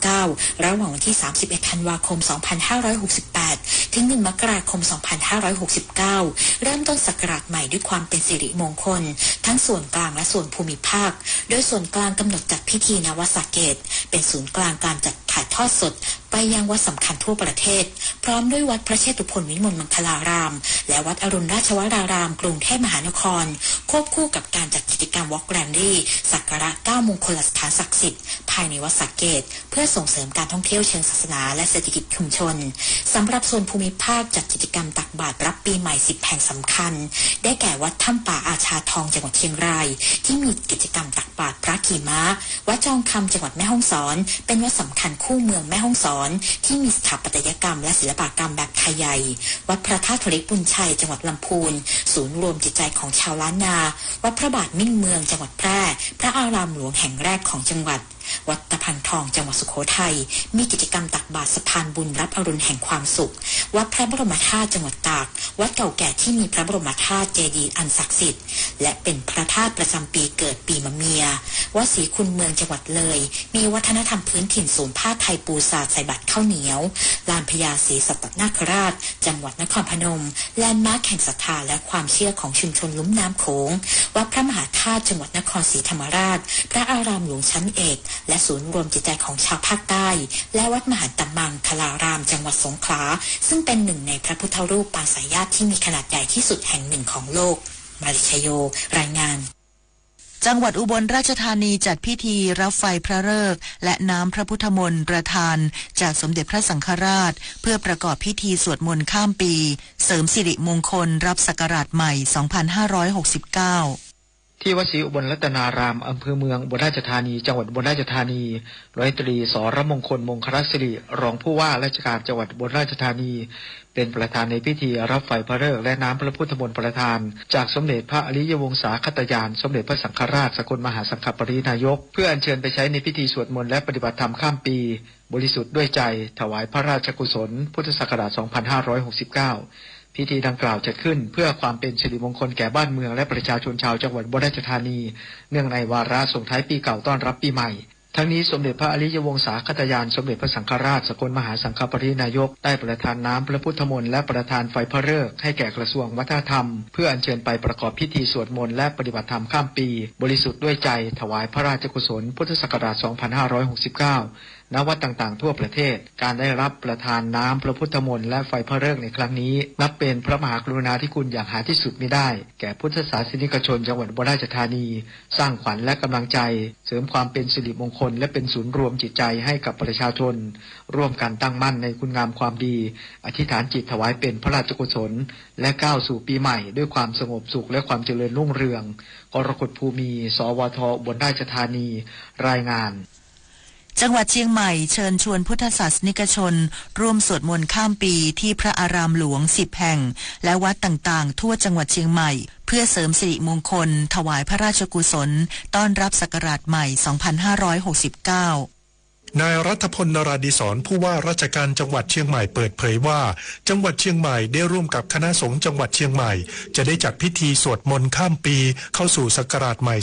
2569 ระหว่างวันที่ 31 ธันวาคม 2568 ถึง 1 มกราคม 2569 เริ่มต้นศักราชใหม่ด้วยความเป็นสิริมงคลทั้งส่วนกลางและส่วนภูมิภาคโดยส่วนกลางกำหนดจัดพิธีนวสเกตเป็นศูนย์กลางการจัดถ่ายทอดสดไปยังวัดสำคัญทั่วประเทศพร้อมด้วยวัดพระเชตุพนวิมลมังคลารามและวัดอรุณราชวรารามกรุงเทพมหานครควบคู่กับการจัดกิจกรรมวอล์กแรนดี้สักการะ9 มงคลสถานศักดิ์สิทธิ์ภายในวัดสระเกตเพื่อส่งเสริมการท่องเที่ยวเชิงศาสนาและเศรษฐกิจชุมชนสำหรับส่วนภูมิภาคจัดกิจกรรมตักบาตรรับปีใหม่10 แห่งสำคัญได้แก่วัดถ้ำป่าอาชาทองจังหวัดเชียงรายที่มีกิจกรรมตักบาตรพระขี่ม้าวัดจองคำจังหวัดแม่ฮ่องสอนเป็นวัดสำคัญคู่เมืองแม่ฮ่องสอนที่มีสถาปัตยกรรมและศิลปกรรมแบบไทยใหญ่วัดพระธาตุทะเลปุญชัยจังหวัดลำพูนศูนย์รวมจิตใจของชาวล้านนาวัดพระบาทมิ่งเมืองจังหวัดแพร่พระอารามหลวงแห่งแรกของจังหวัดวัดตะพังทองจังหวัดสุโขทัยมีกิจกรรมตักบาตรสะพานบุญรับอรุณแห่งความสุขวัดพระบรมธาตุจังหวัดตากวัดเก่าแก่ที่มีพระบรมธาตุเจดีย์อันศักดิ์สิทธิ์และเป็นพระธาตุประจำปีเกิดปีมะเมียวัดศรีคุณเมืองจังหวัดเลยมีวัฒนธรรมพื้นถิ่นศูนย์ผ้าไทยปูซาใส่บัตรข้าวเหนียวลานพญาศรีสัตนาคราชจังหวัดนครพนมแลนด์มาร์คแห่งศรัทธาและความเชื่อของชุมชนลุ่มน้ำโขงวัดพระมหาธาตุจังหวัดนครศรีธรรมราชพระอารามหลวงชั้นเอกและศูนย์รวมจิตใจของชาวภาคใต้และวัดมหาตมังคลารามจังหวัดสงขลาซึ่งเป็นหนึ่งในพระพุทธรูปปางสายญาติที่มีขนาดใหญ่ที่สุดแห่งหนึ่งของโลกมาริชโยรายงานจังหวัดอุบลราชธานีจัดพิธีรับไฟพระฤกษ์และน้ำพระพุทธมนต์ประทานจากสมเด็จพระสังฆราชเพื่อประกอบพิธีสวดมนต์ข้ามปีเสริมสิริมงคลรับศักราชใหม่ 2569 ที่วัดศรีอุบลรัตนารามอำเภอเมืองอุบลราชธานีจังหวัดอุบลราชธานีร้อยตรีสรมงคลมงคลสิริรองผู้ว่าราชการจังหวัดอุบลราชธานีเป็นประธานในพิธีรับไฟพระฤกษ์และน้ำพระพุทธมนต์ประทานจากสมเด็จพระอริยวงศาคตยานสมเด็จพระสังฆราชสกลมหาสังฆปรินายกเพื่ออัญเชิญไปใช้ในพิธีสวดมนต์และปฏิบัติธรรมข้ามปีบริสุทธิ์ด้วยใจถวายพระราชกุศลพุทธศักราช 2569 พิธีดังกล่าวจัดขึ้นเพื่อความเป็นสิริมงคลแก่บ้านเมืองและประชาชนชาวจังหวัดอุบลราชธานีเนื่องในวาระส่งท้ายปีเก่าต้อนรับปีใหม่ทั้งนี้สมเด็จพระอริยวงศาคตยานสมเด็จพระสังฆราชสกลมหาสังฆปรินายกได้ประทานน้ำพระพุทธมนต์และประทานไฟพระฤกษ์ให้แก่กระทรวงวัฒนธรรมเพื่ออัญเชิญไปประกอบพิธีสวดมนต์และปฏิบัติธรรมข้ามปีบริสุทธิ์ด้วยใจถวายพระราชกุศลพุทธศักราช 2569 ณ วัดต่างๆทั่วประเทศการได้รับประทานน้ำพระพุทธมนต์และไฟพระฤกษ์ในครั้งนี้นับเป็นพระมหากรุณาธิคุณอย่างหาที่สุดมิได้แก่พุทธศาสนิกชนจังหวัดอุบลราชธานีสร้างขวัญและกำลังใจเสริมความเป็นสิริมงคลและเป็นศูนย์รวมจิตใจให้กับประชาชนร่วมกันตั้งมั่นในคุณงามความดีอธิษฐานจิตถวายเป็นพระราชกุศลและก้าวสู่ปีใหม่ด้วยความสงบสุขและความเจริญรุ่งเรืองกรกฎภูมิสวทอุบลราชธานีรายงานจังหวัดเชียงใหม่เชิญชวนพุทธศาสนิกชนร่วมสวดมนต์ข้ามปีที่พระอารามหลวง10แห่งและวัดต่างๆทั่วจังหวัดเชียงใหม่เพื่อเสริมสิริมงคลถวายพระราชกุศลต้อนรับศักราชใหม่ 2569นายรัฐพล นราดิศรผู้ว่าราชการจังหวัดเชียงใหม่เปิดเผยว่าจังหวัดเชียงใหม่ได้ร่วมกับคณะสงฆ์จังหวัดเชียงใหม่จะได้จัดพิธีสวดมนต์ข้ามปีเข้าสู่ศักราชใหม่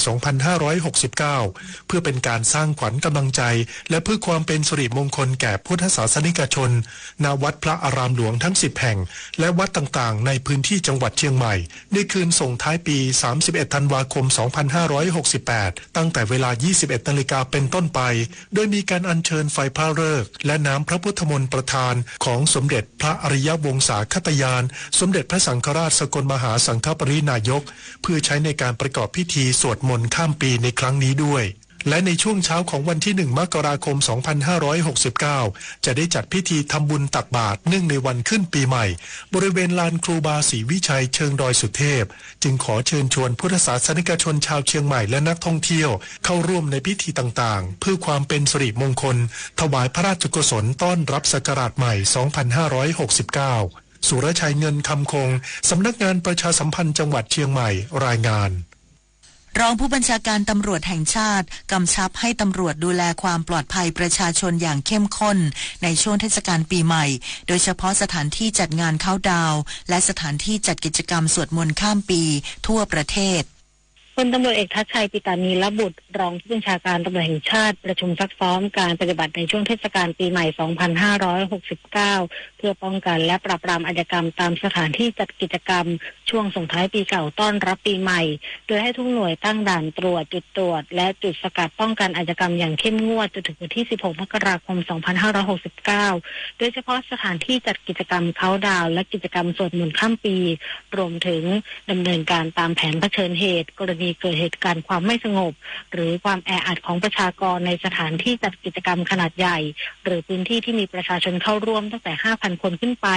2569 เพื่อเป็นการสร้างขวัญกำลังใจและเพื่อความเป็นสิริมงคลแก่พุทธศาสนิกชนณวัดพระอารามหลวงทั้ง10แห่งและวัดต่างๆในพื้นที่จังหวัดเชียงใหม่ในคืนส่งท้ายปี31ธันวาคม 2568ตั้งแต่เวลา 21 นาฬิกาเป็นต้นไปโดยมีการอัญเชิญไฟพระฤกษ์และน้ำพระพุทธมนต์ประทานของสมเด็จพระอริยวงศาคตยานสมเด็จพระสังฆราชสกลมหาสังฆปรินายกเพื่อใช้ในการประกอบพิธีสวดมนต์ข้ามปีในครั้งนี้ด้วยและในช่วงเช้าของวันที่1 มกราคม 2569จะได้จัดพิธีทำบุญตักบาตรเนื่องในวันขึ้นปีใหม่บริเวณลานครูบาศรีวิชัยเชิงดอยสุเทพจึงขอเชิญชวนพุทธศาสนิกชนชาวเชียงใหม่และนักท่องเที่ยวเข้าร่วมในพิธีต่างๆเพื่อความเป็นสิริมงคลถวายพระราชกุศลต้อนรับศักราชใหม่ 2569 สุรชัยเงินคำคงสำนักงานประชาสัมพันธ์จังหวัดเชียงใหม่รายงานรองผู้บัญชาการตำรวจแห่งชาติกำชับให้ตำรวจดูแลความปลอดภัยประชาชนอย่างเข้มข้นในช่วงเทศกาลปีใหม่โดยเฉพาะสถานที่จัดงานเค้าท์ดาวน์และสถานที่จัดกิจกรรมสวดมนต์ข้ามปีทั่วประเทศพลตำรวจเอกทัชชัยปิตานีระบุตรรองผู้บัญชาการตำรวจแห่งชาติประชุมซักซ้อมการปฏิบัติในช่วงเทศกาลปีใหม่ 2569 เพื่อป้องกันและปราบปรามอาชญากรรมตามสถานที่จัดกิจกรรมช่วงส่งท้ายปีเก่าต้อนรับปีใหม่โดยให้ทุกหน่วยตั้งด่านตรวจจุดตรวจและจุดสกัดป้องกันอาชญากรรมอย่างเข้มงวดจนถึงวันที่ 16 มกราคม 2569 โดยเฉพาะสถานที่จัดกิจกรรมเค้าท์ดาวน์และกิจกรรมสวดมนต์ข้ามปีรวมถึงดำเนินการตามแผนเผชิญเหตุกรณีเกิดเหตุการณ์ความไม่สงบหรือความแออัดของประชากรในสถานที่จัดกิจกรรมขนาดใหญ่หรือพื้นที่ที่มีประชาชนเข้าร่วมตั้งแต่ 5,000 คนขึ้นไป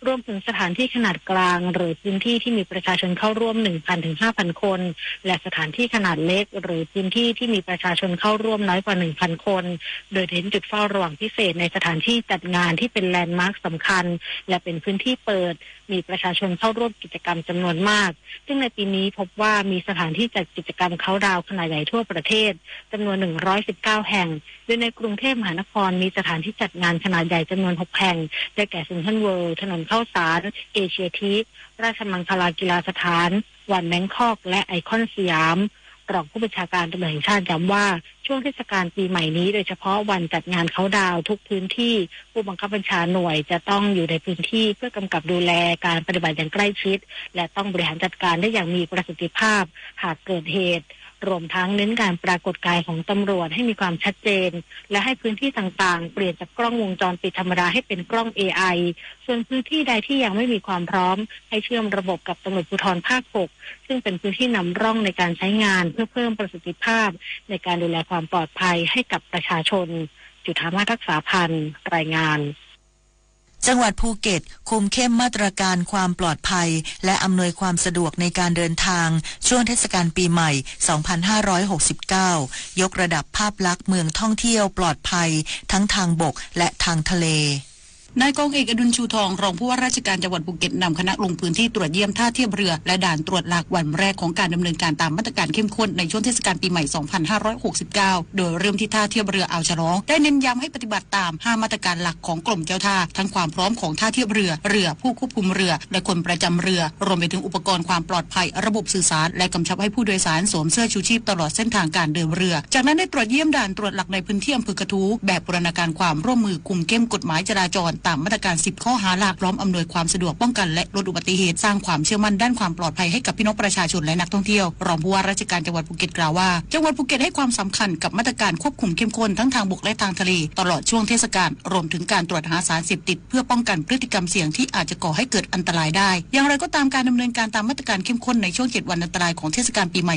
รวมถึงสถานที่ขนาดกลางหรือพื้นที่ที่มีประชาชนเข้าร่วม 1,000 ถึง 5,000 คนและสถานที่ขนาดเล็กหรือพื้นที่ที่มีประชาชนเข้าร่วมน้อยกว่า 1,000 คนโดยเน้นจุดเฝ้าระวังพิเศษในสถานที่จัดงานที่เป็นแลนด์มาร์คสำคัญและเป็นพื้นที่เปิดมีประชาชนเข้าร่วมกิจกรรมจำนวนมากซึ่งในปีนี้พบว่ามีสถานที่จัดกิจกรรมเค้าท์ดาวน์ขนาดใหญ่ทั่วประเทศจำนวน119แห่งโดยในกรุงเทพมหานครมีสถานที่จัดงานขนาดใหญ่จำนวน6แห่งได้แก่เซ็นทรัลเวิลด์ถนนข้าวสารเอเชียทีคราชมังคลากีฬาสถานวันแบงคอกและไอคอนสยามรองผู้บัญชาการตำรวจแห่งชาติย้ำว่าช่วงเทศกาลปีใหม่นี้โดยเฉพาะวันจัดงานเค้าท์ดาวน์ทุกพื้นที่ผู้บังคับบัญชาหน่วยจะต้องอยู่ในพื้นที่เพื่อกำกับดูแลการปฏิบัติอย่างใกล้ชิดและต้องบริหารจัดการได้อย่างมีประสิทธิภาพหากเกิดเหตุรวมทั้งเน้นการปรากฏกายของตำรวจให้มีความชัดเจนและให้พื้นที่ต่างๆเปลี่ยนจากกล้องวงจรปิดธรรมดาให้เป็นกล้อง AI ส่วนพื้นที่ใดที่ยังไม่มีความพร้อมให้เชื่อมระบบกับตำรวจภูธรภาค 6ซึ่งเป็นพื้นที่นำร่องในการใช้งานเพื่อเพิ่มประสิทธิภาพในการดูแลความปลอดภัยให้กับประชาชนจุฑามาศ รักษาพันธ์รายงาน จังหวัดภูเก็ตคุมเข้มมาตรการความปลอดภัยและอำนวยความสะดวกในการเดินทางช่วงเทศกาลปีใหม่ 2569 ยกระดับภาพลักษณ์เมืองท่องเที่ยวปลอดภัยทั้งทางบกและทางทะเลนายกองเอกอดุลชูทองรองผู้ว่าราชการจังหวัดภูเก็ตนำคณะลงพื้นที่ตรวจเยี่ยมท่าเทียบเรือและด่านตรวจหลักวันแรกของการดำเนินการตามมาตรการเข้มข้นในช่วงเทศกาลปีใหม่ 2569 โดยเริ่มที่ท่าเทียบเรืออ่าวฉลองได้เน้นย้ำให้ปฏิบัติตาม5มาตรการหลักของกรมเจ้าท่าทั้งความพร้อมของท่าเทียบเรือผู้ควบคุมเรือและคนประจำเรือรวมไปถึงอุปกรณ์ความปลอดภัยระบบสื่อสารและกำชับให้ผู้โดยสารสวมเสื้อชูชีพตลอดเส้นทางการเดินเรือจากนั้นได้ตรวจเยี่ยมด่านตรวจหลักในพื้นที่อำเภอกระทู้แบบบูรณาการความร่วมมือคุมเข้มกฎหมายจราจรตามมาตรการ10ข้อหาหลักพร้อมอำนวยความสะดวกป้องกันและลดอุบัติเหตุสร้างความเชื่อมั่นด้านความปลอดภัยให้กับพี่น้องประชาชนและนักท่องเที่ยวรองผู้ว่าราชการจังหวัดภูเก็ตกล่าวว่าจังหวัดภูเก็ตให้ความสำคัญกับมาตรการควบคุมเข้มข้นทั้งทางบกและทางทะเลตลอดช่วงเทศกาลรวมถึงการตรวจหาสารเสพติดเพื่อป้องกันพฤติกรรมเสี่ยงที่อาจจะก่อให้เกิดอันตรายได้อย่างไรก็ตามการดำเนินการตามมาตรการเข้มข้นในช่วง7วันอันตรายของเทศกาลปีใหม่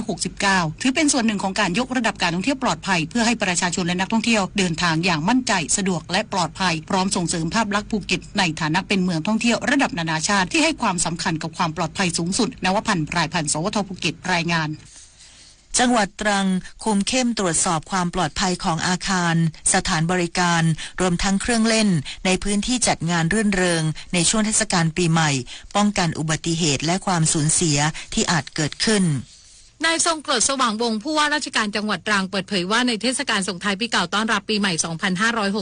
2569 ถือเป็นส่วนหนึ่งของการยกระดับการท่องเที่ยวปลอดภัยเพื่อให้ประชาชนและนักท่องเที่ยวเดินทางอย่างมั่นใจสะดวกและปลอดภัยพร้อมส่งเสริมภาพลักษณ์ภูเก็ตในฐานะเป็นเมืองท่องเที่ยวระดับนานาชาติที่ให้ความสำคัญกับความปลอดภัยสูงสุดนวพันธ์ พรายพันธ์ สวทภูเก็ตรายงานจังหวัดตรังคุมเข้มตรวจสอบความปลอดภัยของอาคารสถานบริการรวมทั้งเครื่องเล่นในพื้นที่จัดงานรื่นเริงในช่วงเทศกาลปีใหม่ป้องกันอุบัติเหตุและความสูญเสียที่อาจเกิดขึ้นนายทรงกรดสว่างวงศ์ผู้ว่าราชการจังหวัดตรังเปิดเผยว่าในเทศกาลส่งท้ายปีเก่าต้อนรับปีใหม่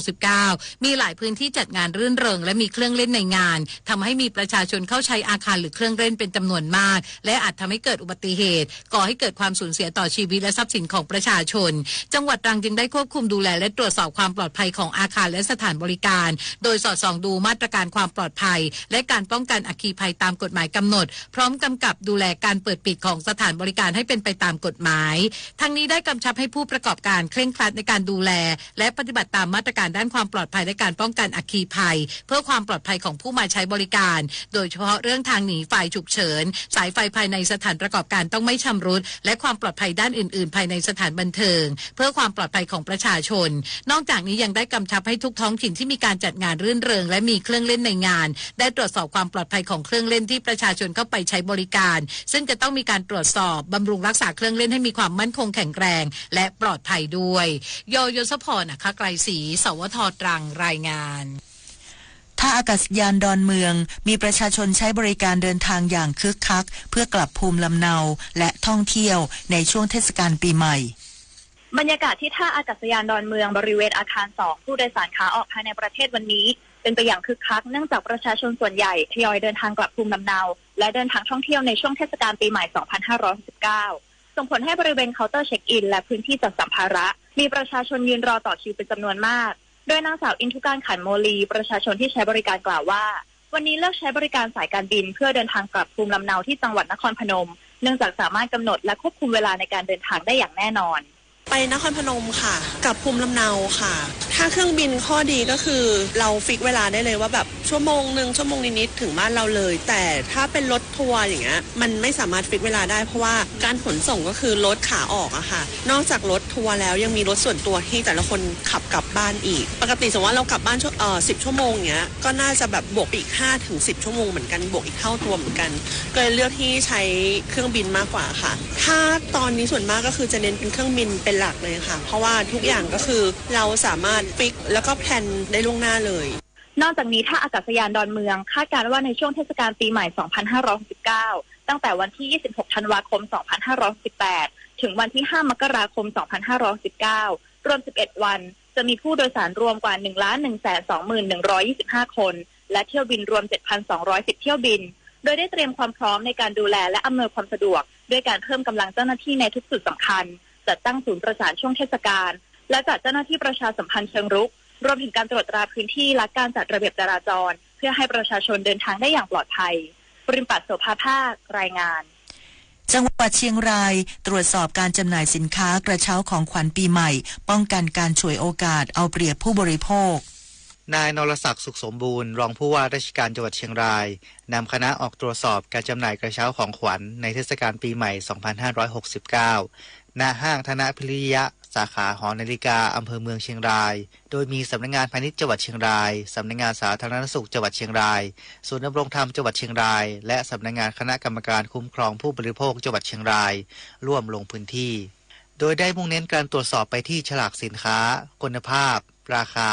2569 มีหลายพื้นที่จัดงานรื่นเริงและมีเครื่องเล่นในงานทำให้มีประชาชนเข้าใช้อาคารหรือเครื่องเล่นเป็นจำนวนมากและอาจทำให้เกิดอุบัติเหตุก่อให้เกิดความสูญเสียต่อชีวิตและทรัพย์สินของประชาชนจังหวัดตรังจึงได้ควบคุมดูแลและตรวจสอบความปลอดภัยของอาคารและสถานบริการโดยสอดส่องดูมาตรการความปลอดภัยและการป้องกันอัคคีภัยตามกฎหมายกำหนดพร้อมกำกับดูแลการเปิดปิดของสถานบริการให้เป็นไปตามกฎหมายทั้งนี้ได้กำชับให้ผู้ประกอบการเคร่งครัดในการดูแลและปฏิบัติตามมาตรการด้านความปลอดภัยและการป้องกันอัคคีภัยเพื่อความปลอดภัยของผู้มาใช้บริการโดยเฉพาะเรื่องทางหนีไฟฉุกเฉินสายไฟภายในสถานประกอบการต้องไม่ชำรุดและความปลอดภัยด้านอื่นๆภายในสถานบันเทิงเพื่อความปลอดภัยของประชาชนนอกจากนี้ยังได้กำชับให้ทุกท้องถิ่นที่มีการจัดงานรื่นเริงและมีเครื่องเล่นในงานได้ตรวจสอบความปลอดภัยของเครื่องเล่นที่ประชาชนเข้าไปใช้บริการซึ่งจะต้องมีการตรวจสอบบำรุงรักษาเครื่องเล่นให้มีความมั่นคงแข็งแรงและปลอดภัยด้วยยศพรนะคะไกรศรีสวทตรังรายงานท่าอากาศยานดอนเมืองมีประชาชนใช้บริการเดินทางอย่างคึกคักเพื่อกลับภูมิลำเนาและท่องเที่ยวในช่วงเทศกาลปีใหม่บรรยากาศที่ท่าอากาศยานดอนเมืองบริเวณอาคาร2ผู้โดยสารขาออกภายในประเทศวันนี้เป็นไปอย่างคึกคักเนื่องจากประชาชนส่วนใหญ่ทยอยเดินทางกลับภูมิลำเนาและเดินทางท่องเที่ยวในช่วงเทศกาลปีใหม่ 2569 ส่งผลให้บริเวณเคาน์เตอร์เช็คอินและพื้นที่จัดสัมภาระมีประชาชนยืนรอต่อคิวเป็นจำนวนมากโดยนางสาวอินทุการขันโมลีประชาชนที่ใช้บริการกล่าวว่าวันนี้เลือกใช้บริการสายการบินเพื่อเดินทางกลับภูมิลำเนาที่จังหวัดนครพนมเนื่องจากสามารถกำหนดและควบคุมเวลาในการเดินทางได้อย่างแน่นอนไปนครพนมค่ะกับภูมิลำเนาค่ะถ้าเครื่องบินข้อดีก็คือเราฟิกเวลาได้เลยว่าแบบชั่วโมงนิดๆถึงบ้านเราเลยแต่ถ้าเป็นรถทัวร์อย่างเงี้ยมันไม่สามารถฟิกเวลาได้เพราะว่าการขนส่งก็คือรถขาออกอะค่ะนอกจากรถทัวร์แล้วยังมีรถส่วนตัวที่แต่ละคนขับกลับบ้านอีกปกติสมมติว่าเรากลับบ้าน10 ชั่วโมงเงี้ยก็น่าจะแบบบวกอีก5 ถึง 10 ชั่วโมงเหมือนกันบวกอีกเท่าตัวเหมือนกันก็เลยเลือกที่ใช้เครื่องบินมากกว่าค่ะถ้าตอนนี้ส่วนมากก็คือจะเน้นเป็นเครื่องบินเป็นหลักเลยค่ะเพราะว่าทุกอย่างก็คือเราสามารถฟิกแล้วก็แพลนได้ล่วงหน้าเลยนอกจากนี้ท่าอากาศยานดอนเมืองคาดการณ์ว่าในช่วงเทศกาลปีใหม่ 2569 ตั้งแต่วันที่ 26 ธันวาคม 2518 ถึงวันที่ 5 มกราคม 2519 รวม 11 วันจะมีผู้โดยสารรวมกว่า 1,121,125 คนและเที่ยวบินรวม 7,210 เที่ยวบินโดยได้เตรียมความพร้อมในการดูแลและอำนวยความสะดวกด้วยการเพิ่มกำลังเจ้าหน้าที่ในทุกจุดสำคัญจัดตั้งศูนย์ประสานช่วงเทศกาลและจัดเจ้าหน้าที่ประชาสัมพันธ์เชิงรุกรวมถึงการตรวจตราพื้นที่และการจัดระเบียบจราจรเพื่อให้ประชาชนเดินทางได้อย่างปลอดภัยปริมปัตย์โสภาภาครายงานจังหวัดเชียงรายตรวจสอบการจำหน่ายสินค้ากระเช้าของขวัญปีใหม่ป้องกันการฉวยโอกาสเอาเปรียบผู้บริโภคนายนรศักดิ์สุขสมบูรณ์รองผู้ว่าราชการจังหวัดเชียงรายนำคณะออกตรวจสอบการจำหน่ายกระเช้าของขวัญในเทศกาลปีใหม่ 2569 ณห้างธนพิริยะสาขาหอนาฬิกาอำเภอเมืองเชียงรายโดยมีสำนักงานพาณิชย์จังหวัดเชียงรายสำนักงานสาธารณสุขจังหวัดเชียงรายศูนย์ดำรงธรรมจังหวัดเชียงรายและสำนักงานคณะกรรมการคุ้มครองผู้บริโภคจังหวัดเชียงรายร่วมลงพื้นที่โดยได้มุ่งเน้นการตรวจสอบไปที่ฉลากสินค้าคุณภาพราคา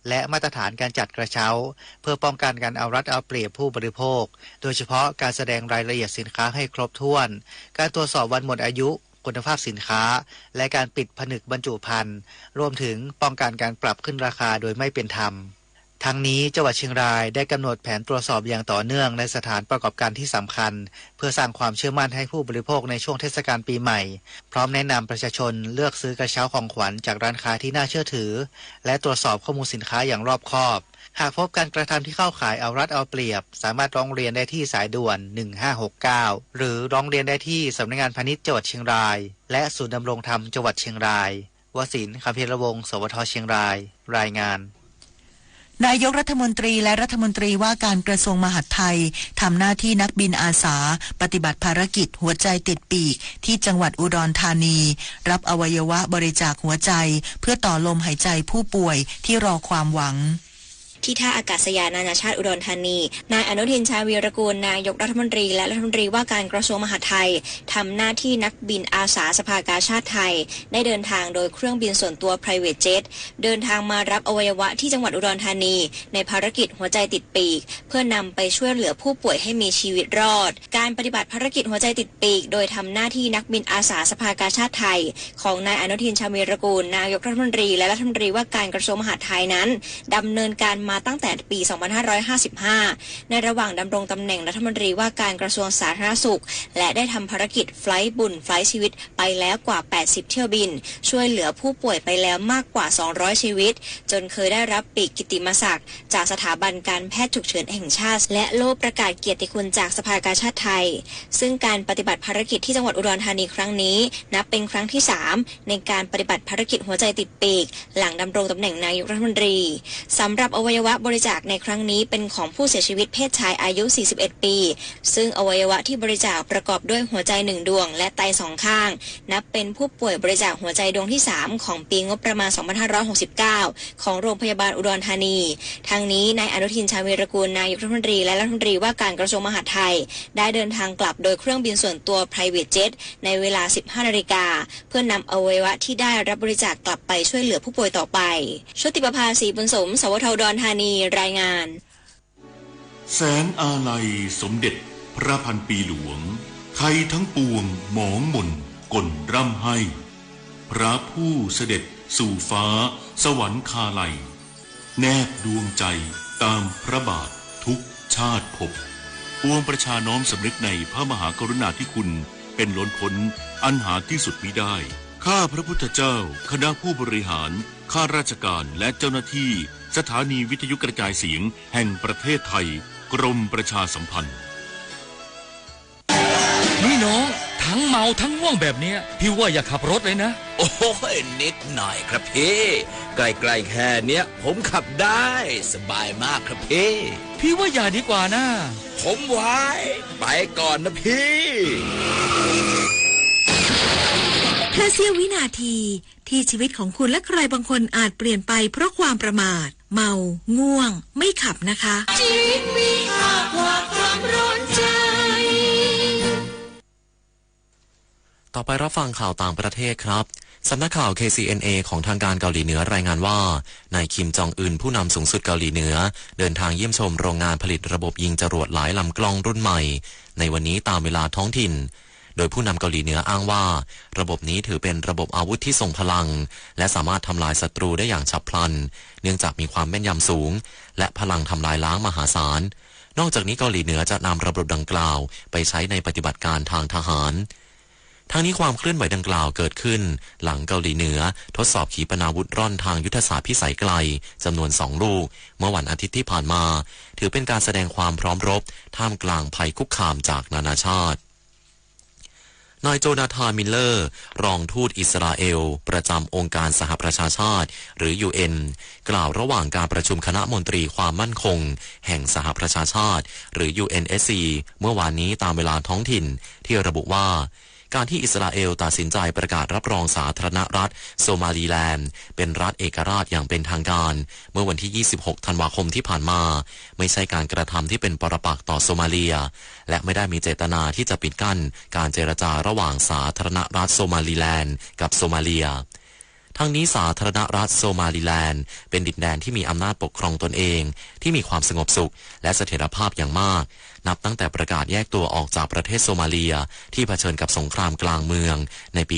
และมาตรฐานการจัดกระเช้าเพื่อป้องกันการเอารัดเอาเปรียบผู้บริโภคโดยเฉพาะการแสดงรายละเอียดสินค้าให้ครบถ้วนการตรวจสอบวันหมดอายุคุณภาพสินค้าและการปิดผนึกบรรจุภัณฑ์รวมถึงป้องกันการปรับขึ้นราคาโดยไม่เป็นธรรมทั้งนี้จังหวัดเชียงรายได้กำหนดแผนตรวจสอบอย่างต่อเนื่องในสถานประกอบการที่สำคัญเพื่อสร้างความเชื่อมั่นให้ผู้บริโภคในช่วงเทศกาลปีใหม่พร้อมแนะนำประชาชนเลือกซื้อกระเช้าของขวัญจากร้านค้าที่น่าเชื่อถือและตรวจสอบข้อมูลสินค้าอย่างรอบคอบหากพบการกระทำที่เข้าข่ายเอารัดเอาเปรียบสามารถร้องเรียนได้ที่สายด่วน1569หรือร้องเรียนได้ที่สำนักงานพาณิชย์จังหวัดเชียงรายและศูนย์ดำรงธรรมจังหวัดเชียงรายวศินทร์ คำเพียรวงศ์ สวท.เชียงรายรายงานนายกรัฐมนตรีและรัฐมนตรีว่าการกระทรวงมหาดไทยทำหน้าที่นักบินอาสาปฏิบัติภารกิจหัวใจติดปีกที่จังหวัดอุดรธานีรับอวัยวะบริจาคหัวใจเพื่อต่อลมหายใจผู้ป่วยที่รอความหวังที่ท่าอากาศยานนานาชาติอุดรธานีนายอนุทินชาญวีรกูลนายกรัฐมนตรีและรัฐมนตรีว่าการกระทรวงมหาดไทยทำหน้าที่นักบินอาสาสภากาชาดไทยได้เดินทางโดยเครื่องบินส่วนตัว private jet เดินทางมารับอวัยวะที่จังหวัดอุดรธานีในภารกิจหัวใจติดปีกเพื่อนำไปช่วยเหลือผู้ป่วยให้มีชีวิตรอดการปฏิบัติภารกิจหัวใจติดปีกโดยทำหน้าที่นักบินอาสาสภากาชาดไทยของนายอนุทินชาญวีรกูลนายกรัฐมนตรีและรัฐมนตรีว่าการกระทรวงมหาดไทยนั้นดำเนินการมาตั้งแต่ปี2555ในระหว่างดำรงตำแหน่งรัฐมนตรีว่าการกระทรวงสาธารณสุขและได้ทำภารกิจไฟล์บุญไฟล์ชีวิตไปแล้วกว่า80เที่ยวบินช่วยเหลือผู้ป่วยไปแล้วมากกว่า200ชีวิตจนเคยได้รับปีกกิตติมศักดิ์จากสถาบันการแพทย์ฉุกเฉินแห่งชาติและโล่ประกาศเกียรติคุณจากสภากาชาดไทยซึ่งการปฏิบัติภารกิจที่จังหวัดอุดรธานีครั้งนี้นับเป็นครั้งที่3ในการปฏิบัติภารกิจหัวใจติดปีกหลังดำรงตำแหน่งนายกรัฐมนตรีสำหรับอวัยวะบริจาคในครั้งนี้เป็นของผู้เสียชีวิตเพศชายอายุ41ปีซึ่งอวัยวะที่บริจาคประกอบด้วยหัวใจ1ดวงและไต2ข้างนับเป็นผู้ป่วยบริจาคหัวใจดวงที่3ของปีงบประมาณ2569ของโรงพยาบาลอุดรธานีทางนี้นายอนุทินชาญวีรกูลนายกรัฐมนตรีและรัฐมนตรีว่าการกระทรวงมหาดไทยได้เดินทางกลับโดยเครื่องบินส่วนตัว private jet ในเวลา 15 นาฬิกาเพื่อนำอวัยวะที่ได้รับบริจาคกลับไปช่วยเหลือผู้ป่วยต่อไปชุติประภา ศรีบุญสม สวท อุดรธานีรายงานแสนอาลัยสมเด็จพระพันปีหลวงไทยทั้งปวงหมองหม่นก่นร่ำให้พระผู้เสด็จสู่ฟ้าสวรรคาลัยแนบดวงใจตามพระบาททุกชาติภพปวงประชาน้อมสำนึกในพระมหากรุณาธิคุณเป็นล้นพ้นอันหาที่สุดมิได้ข้าพระพุทธเจ้าคณะผู้บริหารข้าราชการและเจ้าหน้าที่สถานีวิทยุกระจายเสียงแห่งประเทศไทยกรมประชาสัมพันธ์นี่น้องทั้งเมาทั้งง่วงแบบนี้พี่ว่าอย่าขับรถเลยนะโอ้ยนิดหน่อยครับพี่ใกล้ๆแค่เนี้ยผมขับได้สบายมากครับพี่ว่าอย่าดีกว่านะผมไว้ไปก่อนนะพี่แค่เสี้ยววินาทีที่ชีวิตของคุณและใครบางคนอาจเปลี่ยนไปเพราะความประมาทเมาง่วงไม่ขับนะคะชีวิตมีค่ากว่าความร้อนใจต่อไปรับฟังข่าวต่างประเทศครับสำนักข่าว KCNA ของทางการเกาหลีเหนือรายงานว่านายคิมจองอึนผู้นำสูงสุดเกาหลีเหนือเดินทางเยี่ยมชมโรงงานผลิตระบบยิงจรวดหลายลำกล้องรุ่นใหม่ในวันนี้ตามเวลาท้องถิ่นโดยผู้นำเกาหลีเหนืออ้างว่าระบบนี้ถือเป็นระบบอาวุธที่ทรงพลังและสามารถทำลายศัตรูได้อย่างฉับพลันเนื่องจากมีความแม่นยำสูงและพลังทำลายล้างมหาศาลนอกจากนี้เกาหลีเหนือจะนำระบบดังกล่าวไปใช้ในปฏิบัติการทางทหารทั้งนี้ความเคลื่อนไหวดังกล่าวเกิดขึ้นหลังเกาหลีเหนือทดสอบขีปนาวุธร่อนทางยุทธศาสตร์พิสัยไกลจำนวน2 ลูกเมื่อวันอาทิตย์ที่ผ่านมาถือเป็นการแสดงความพร้อมรบท่ามกลางภัยคุกคามจากนานาชาตินายโจนาธานมิลเลอร์รองทูตอิสราเอลประจำองค์การสหประชาชาติหรือ UN กล่าวระหว่างการประชุมคณะมนตรีความมั่นคงแห่งสหประชาชาติหรือ UNSC เมื่อวานนี้ตามเวลาท้องถิ่นที่ระบุว่า การที่อิสราเอลตัดสินใจประกาศรับรองสาธารณรัฐโซมาลีแลนด์เป็นรัฐเอกราชอย่างเป็นทางการเมื่อวันที่ 26 ธันวาคมที่ผ่านมาไม่ใช่การกระทำที่เป็นปรปักษ์ต่อโซมาเลียและไม่ได้มีเจตนาที่จะปิดกั้นการเจรจาระหว่างสาธารณรัฐโซมาลีแลนด์กับโซมาเลียทั้งนี้สาธารณรัฐโซมาลีแลนด์เป็นดินแดนที่มีอำนาจปกครองตนเองที่มีความสงบสุขและเสถียรภาพอย่างมากนับตั้งแต่ประกาศแยกตัวออกจากประเทศโซมาเลียที่เผชิญกับสงครามกลางเมืองในปี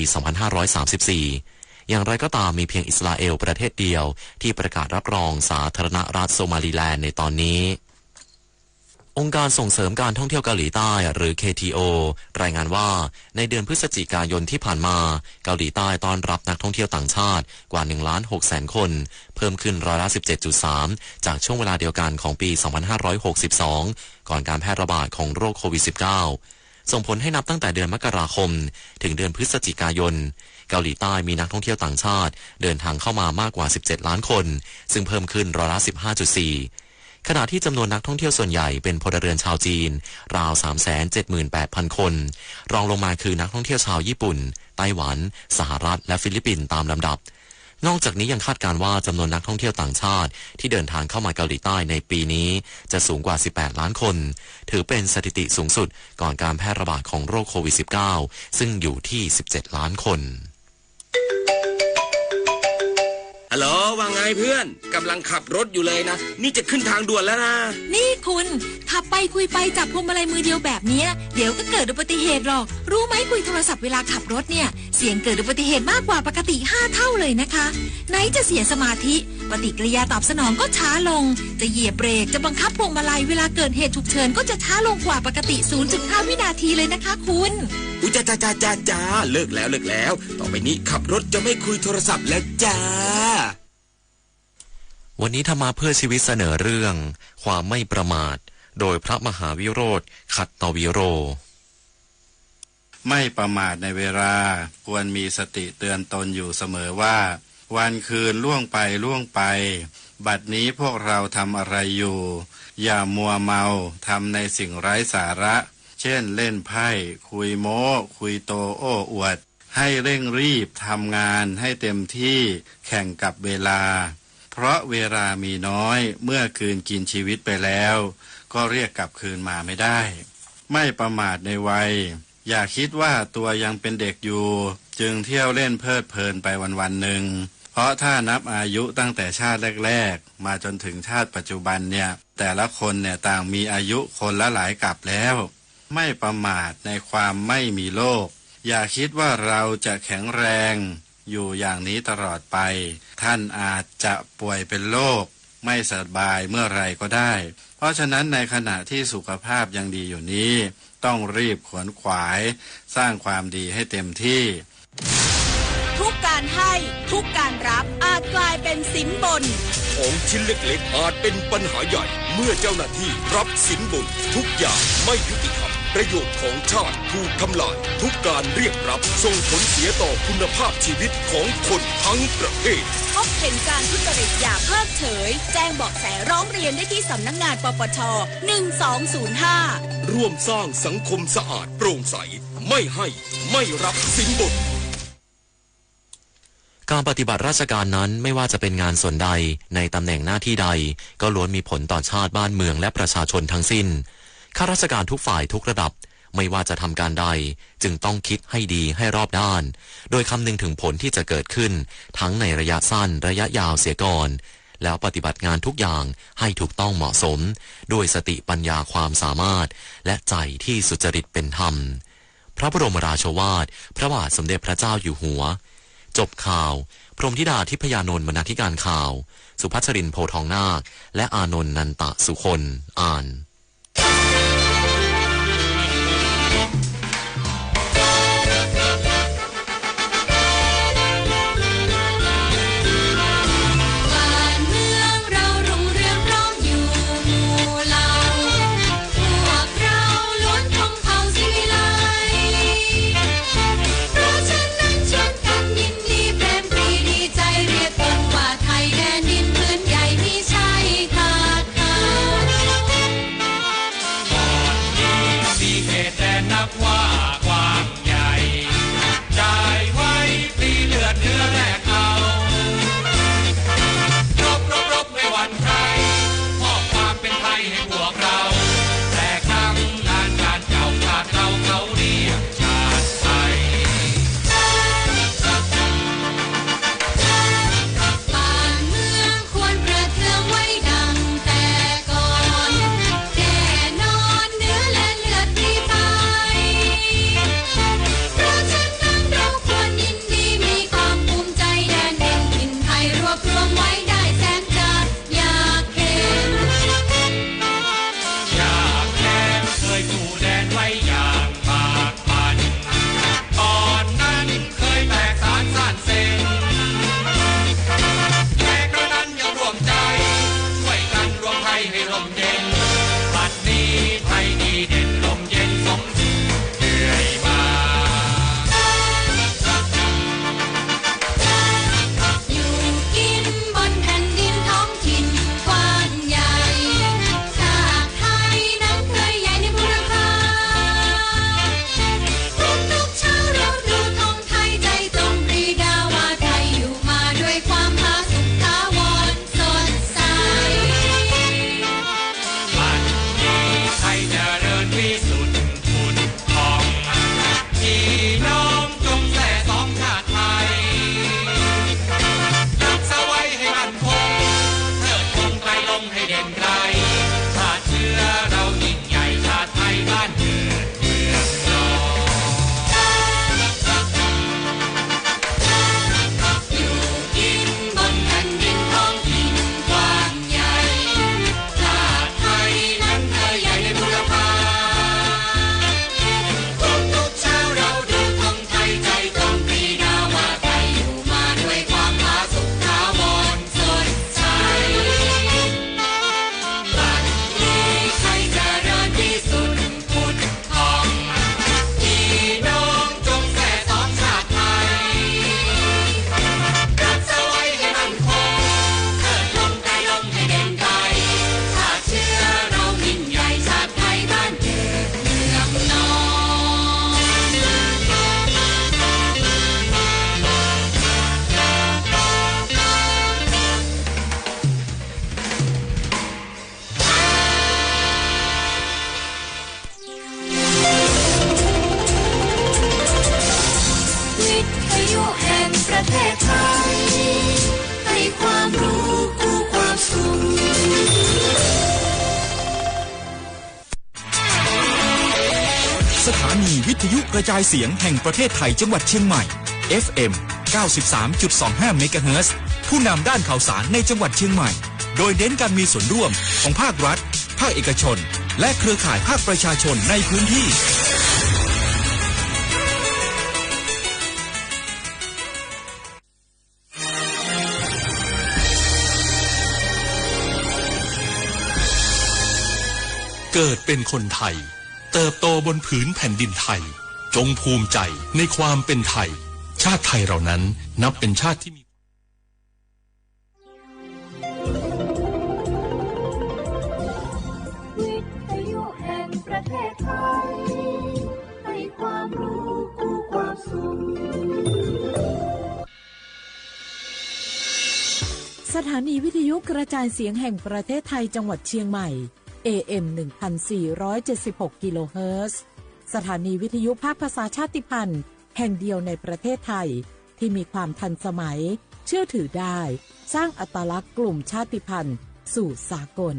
2534 อย่างไรก็ตามมีเพียงอิสราเอลประเทศเดียวที่ประกาศรับรองสาธารณรัฐโซมาลีแลนด์ในตอนนี้องค์การส่งเสริมการท่องเที่ยวเกาหลีใต้หรือ KTO รายงานว่าในเดือนพฤศจิกายนที่ผ่านมาเกาหลีใต้ต้อนรับนักท่องเที่ยวต่างชาติกว่า 1,600,000 คนเพิ่มขึ้น17.3% จากช่วงเวลาเดียวกันของปี 2562 ก่อนการแพร่ระบาดของโรคโควิด -19 ส่งผลให้นับตั้งแต่เดือนมกราคมถึงเดือนพฤศจิกายนเกาหลีใต้มีนักท่องเที่ยวต่างชาติเดินทางเข้ามามากกว่า17ล้านคนซึ่งเพิ่มขึ้น15.4%ขณะที่จำนวนนักท่องเที่ยวส่วนใหญ่เป็นพลเรือนชาวจีนราว 378,000 คนรองลงมาคือนักท่องเที่ยวชาวญี่ปุ่นไต้หวันสหรัฐและฟิลิปปินส์ตามลำดับนอกจากนี้ยังคาดการณ์ว่าจำนวนนักท่องเที่ยวต่างชาติที่เดินทางเข้ามาเกาหลีใต้ในปีนี้จะสูงกว่า18ล้านคนถือเป็นสถิติสูงสุดก่อนการแพร่ระบาดของโรคโควิด -19 ซึ่งอยู่ที่17ล้านคนฮัลโหลว่าไงเพื่อนกำลังขับรถอยู่เลยนะนี่จะขึ้นทางด่วนแล้วนะนี่คุณขับไปคุยไปจับพวงมาลัยมือเดียวแบบนี้เดี๋ยวก็เกิดอุบัติเหตุหรอกรู้ไหมคุยโทรศัพท์เวลาขับรถเนี่ยเสี่ยงเกิดอุบัติเหตุมากกว่าปกติ5เท่าเลยนะคะไหนจะเสียสมาธิปฏิกิริยาตอบสนองก็ช้าลงจะเหยียบเบรกจะบังคับพวงมาลัยเวลาเกิดเหตุฉุกเฉินก็จะช้าลงกว่าปกติ 0.5 วินาทีเลยนะคะคุณอุ๊ยจ้าเลิกแล้วต่อไปนี้ขับรถจะไม่คุยโทรศัพท์แล้วจ้าวันนี้ธรรมาเพื่อชีวิตเสนอเรื่องความไม่ประมาทโดยพระมหาวิโรธขัตตวิโรไม่ประมาทในเวลาควรมีสติเตือนตนอยู่เสมอว่าวันคืนล่วงไปบัดนี้พวกเราทำอะไรอยู่อย่ามัวเมาทำในสิ่งไร้สาระเช่นเล่นไพ่คุยโม้คุยโตโอ้อวดให้เร่งรีบทำงานให้เต็มที่แข่งกับเวลาเพราะเวลามีน้อยเมื่อคืนกินชีวิตไปแล้วก็เรียกกลับคืนมาไม่ได้ไม่ประมาทในวัยอย่าคิดว่าตัวยังเป็นเด็กอยู่จึงเที่ยวเล่นเพลิดเพลินไปวันๆหนึ่งเพราะถ้านับอายุตั้งแต่ชาติแรกๆมาจนถึงชาติปัจจุบันเนี่ยแต่ละคนเนี่ยต่างมีอายุคนละหลายกลับแล้วไม่ประมาทในความไม่มีโรคอย่าคิดว่าเราจะแข็งแรงอยู่อย่างนี้ตลอดไปท่านอาจจะป่วยเป็นโรคไม่สบายเมื่อไรก็ได้เพราะฉะนั้นในขณะที่สุขภาพยังดีอยู่นี้ต้องรีบขวนขวายสร้างความดีให้เต็มที่ทุกการให้ทุกการรับอาจกลายเป็นสินบนของชิ้นเล็กๆอาจเป็นปัญหาใหญ่เมื่อเจ้าหน้าที่รับสินบนทุกอย่างไม่ยุติธรรมประโยชน์ของชาติถูกทำลายทุกการเรียกรับส่งผลเสียต่อคุณภาพชีวิตของคนทั้งประเทศพบเห็นการทุจริตอย่าเพิกเฉยแจ้งเบาะแสร้องเรียนได้ที่สำนักงานปปช1205ร่วมสร้างสังคมสะอาดโปร่งใสไม่ให้ไม่รับสินบนการปฏิบัติราชการนั้นไม่ว่าจะเป็นงานส่วนใดในตำแหน่งหน้าที่ใดก็ล้วนมีผลต่อชาติบ้านเมืองและประชาชนทั้งสิ้นข้าราชการทุกฝ่ายทุกระดับไม่ว่าจะทำการใดจึงต้องคิดให้ดีให้รอบด้านโดยคำนึงถึงผลที่จะเกิดขึ้นทั้งในระยะสั้นระยะยาวเสียก่อนแล้วปฏิบัติงานทุกอย่างให้ถูกต้องเหมาะสมด้วยสติปัญญาความสามารถและใจที่สุจริตเป็นธรรมพระบรมราโชวาทพระบาทสมเด็จพระเจ้าอยู่หัวจบข่าวพรหมธิดาทิพยานนท์บรรณาธิการข่าวสุพัชรินทร์โพทองนาคและอานนท์นันตะสุคนอ่าน กระจายเสียงแห่งประเทศไทยจังหวัดเชียงใหม่ FM 93.25 เมกะเฮิรตซ์ผู้นำด้านข่าวสารในจังหวัดเชียงใหม่โดยเน้นการมีส่วนร่วมของภาครัฐภาคเอกชนและเครือข่ายภาคประชาชนในพื้นที่เกิดเป็นคนไทยเติบโตบนผืนแผ่นดินไทยจงภูมิใจในความเป็นไทยชาติไทยเรานั้นนับเป็นชาติที่มีวิทยุแห่งประเทศไทยให้ความรู้คู่ความสุขสถานีวิทยุกระจายเสียงแห่งประเทศไทยจังหวัดเชียงใหม่ AM 1476 กิโลเฮิรตซ์สถานีวิทยุภาคภาษาชาติพันธุ์แห่งเดียวในประเทศไทยที่มีความทันสมัยเชื่อถือได้สร้างอัตลักษณ์กลุ่มชาติพันธุ์สู่สากล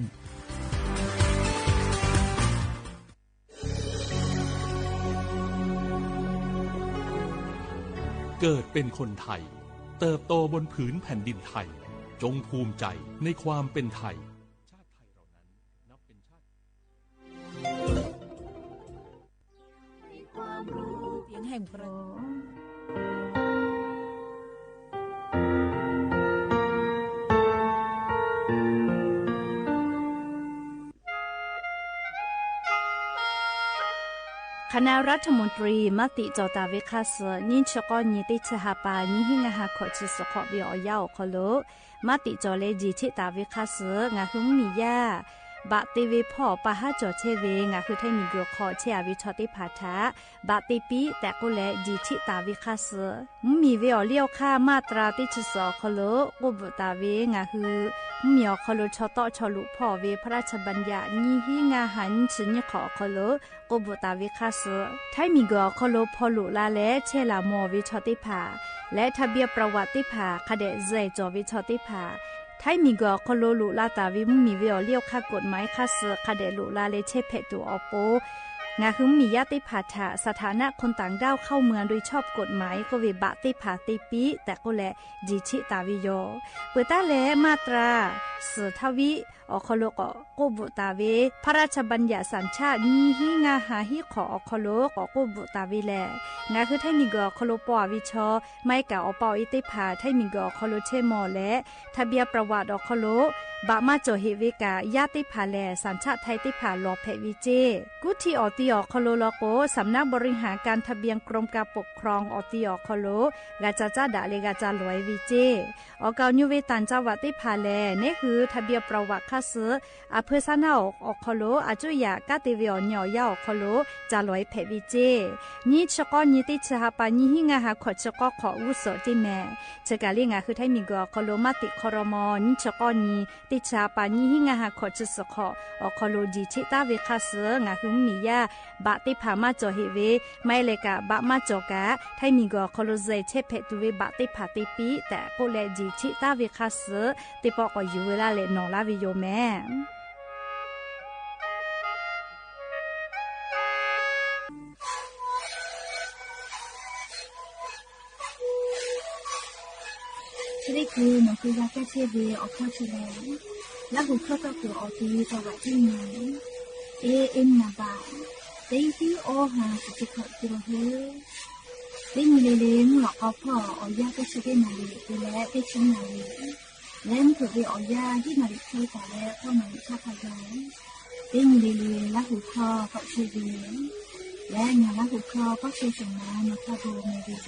เกิดเป็นคนไทยเติบโตบนผืนแผ่นดินไทยจงภูมิใจในความเป็นไทยเสียงแห่งประคณะรัฐมนตรีมติจอตาเวคาสนิชกอนิติชหาปานิหิงหาขอจิสขอบิอยาวคโลมติจอเลจิชิตาเวคาสงาหุมมียาบะติเวพ่อปะหาจอเชเวงาคือไทมิโกขอเชอวิชอติพาทะบะติปีแต่ก็แลจิชิตาเวคาสมีเวอเลี้ยวค่ามาตราติชสอคโลกุบตาเวงาคือมีอคโลชอตอชอลุพ่อเวพระราชบัญญัตินิหิงาหันชนิขอคโลกบตาวิคาสไทมิกอคโลพอลุลาและเชลามอวิชอติภาและทะเบียประวัติภาคเดเจจอวิชอติภาไทมิกอคโลลุลาตาวิมมีเวอเลียวค่ากฎหมายคาสคเดลุลาเลเชเพตูออโปงาคึมมียาติภาษาสถานะคนต่างด้าวเข้าเมืองโดยชอบกฎหมายก็วิบะติภาติปีแต่ก็แลจิชิตาวิโยเปิดตาแลมาตราสือทวิอคโลกกบุตาเวพระราชบัญญัติสัญชาติมีหิงาหาหิขออคโลกกบุตาเวแลงาคือไทมิกอคโลปอวิชอไม่กะอปออิติภาไทมิกอคโลเชมอและทะเบียประวัติอคโลบะมาโจเฮเวกายาติภาแลสัญชาติไทยติภาลอเพวิเจกุที่อติอคโลโลโกสำนักบริหารการทะเบียนกรมการปกครองอติอคโลกาจาจาดาเลกาจาลอยวิเจอเกานิเวตันจังหวัดติภาแลนี่คือทะเบียนประวัติคาสอเพซานาอคโลอาจุยากาติเวอญอยาอคโลจาลอยเพวิเจนี่ชกอนิติชหาปานิหิงาหาขอชกอขออุสติแมเจกาลิงาคือไทมิกอคโลมาติคอรมอนิชกอนีติชาปานิหิงาหาขอจสขออคโลจิชิตาเวคาสงาคือมียาบะติพามาจอเฮเวไม่เลกะบะมาจอกะไทมิกอคโลเซเชเพตุเวบะติพาติปีแต่โกเลจิชิตาเวคาสติปอกอยู่เวลาเลนอลาวิโยแม这个我回家在这边我考出来，然后考到过我第一个外地人，AM 那吧，第一我哈是去考这个呵，第二年我考破我家在这边那里，对嘞，在城那里，然后对我家ที่那里开发嘞，我们差不多，第二年然后考这边，然后考这什么，我考到没得着。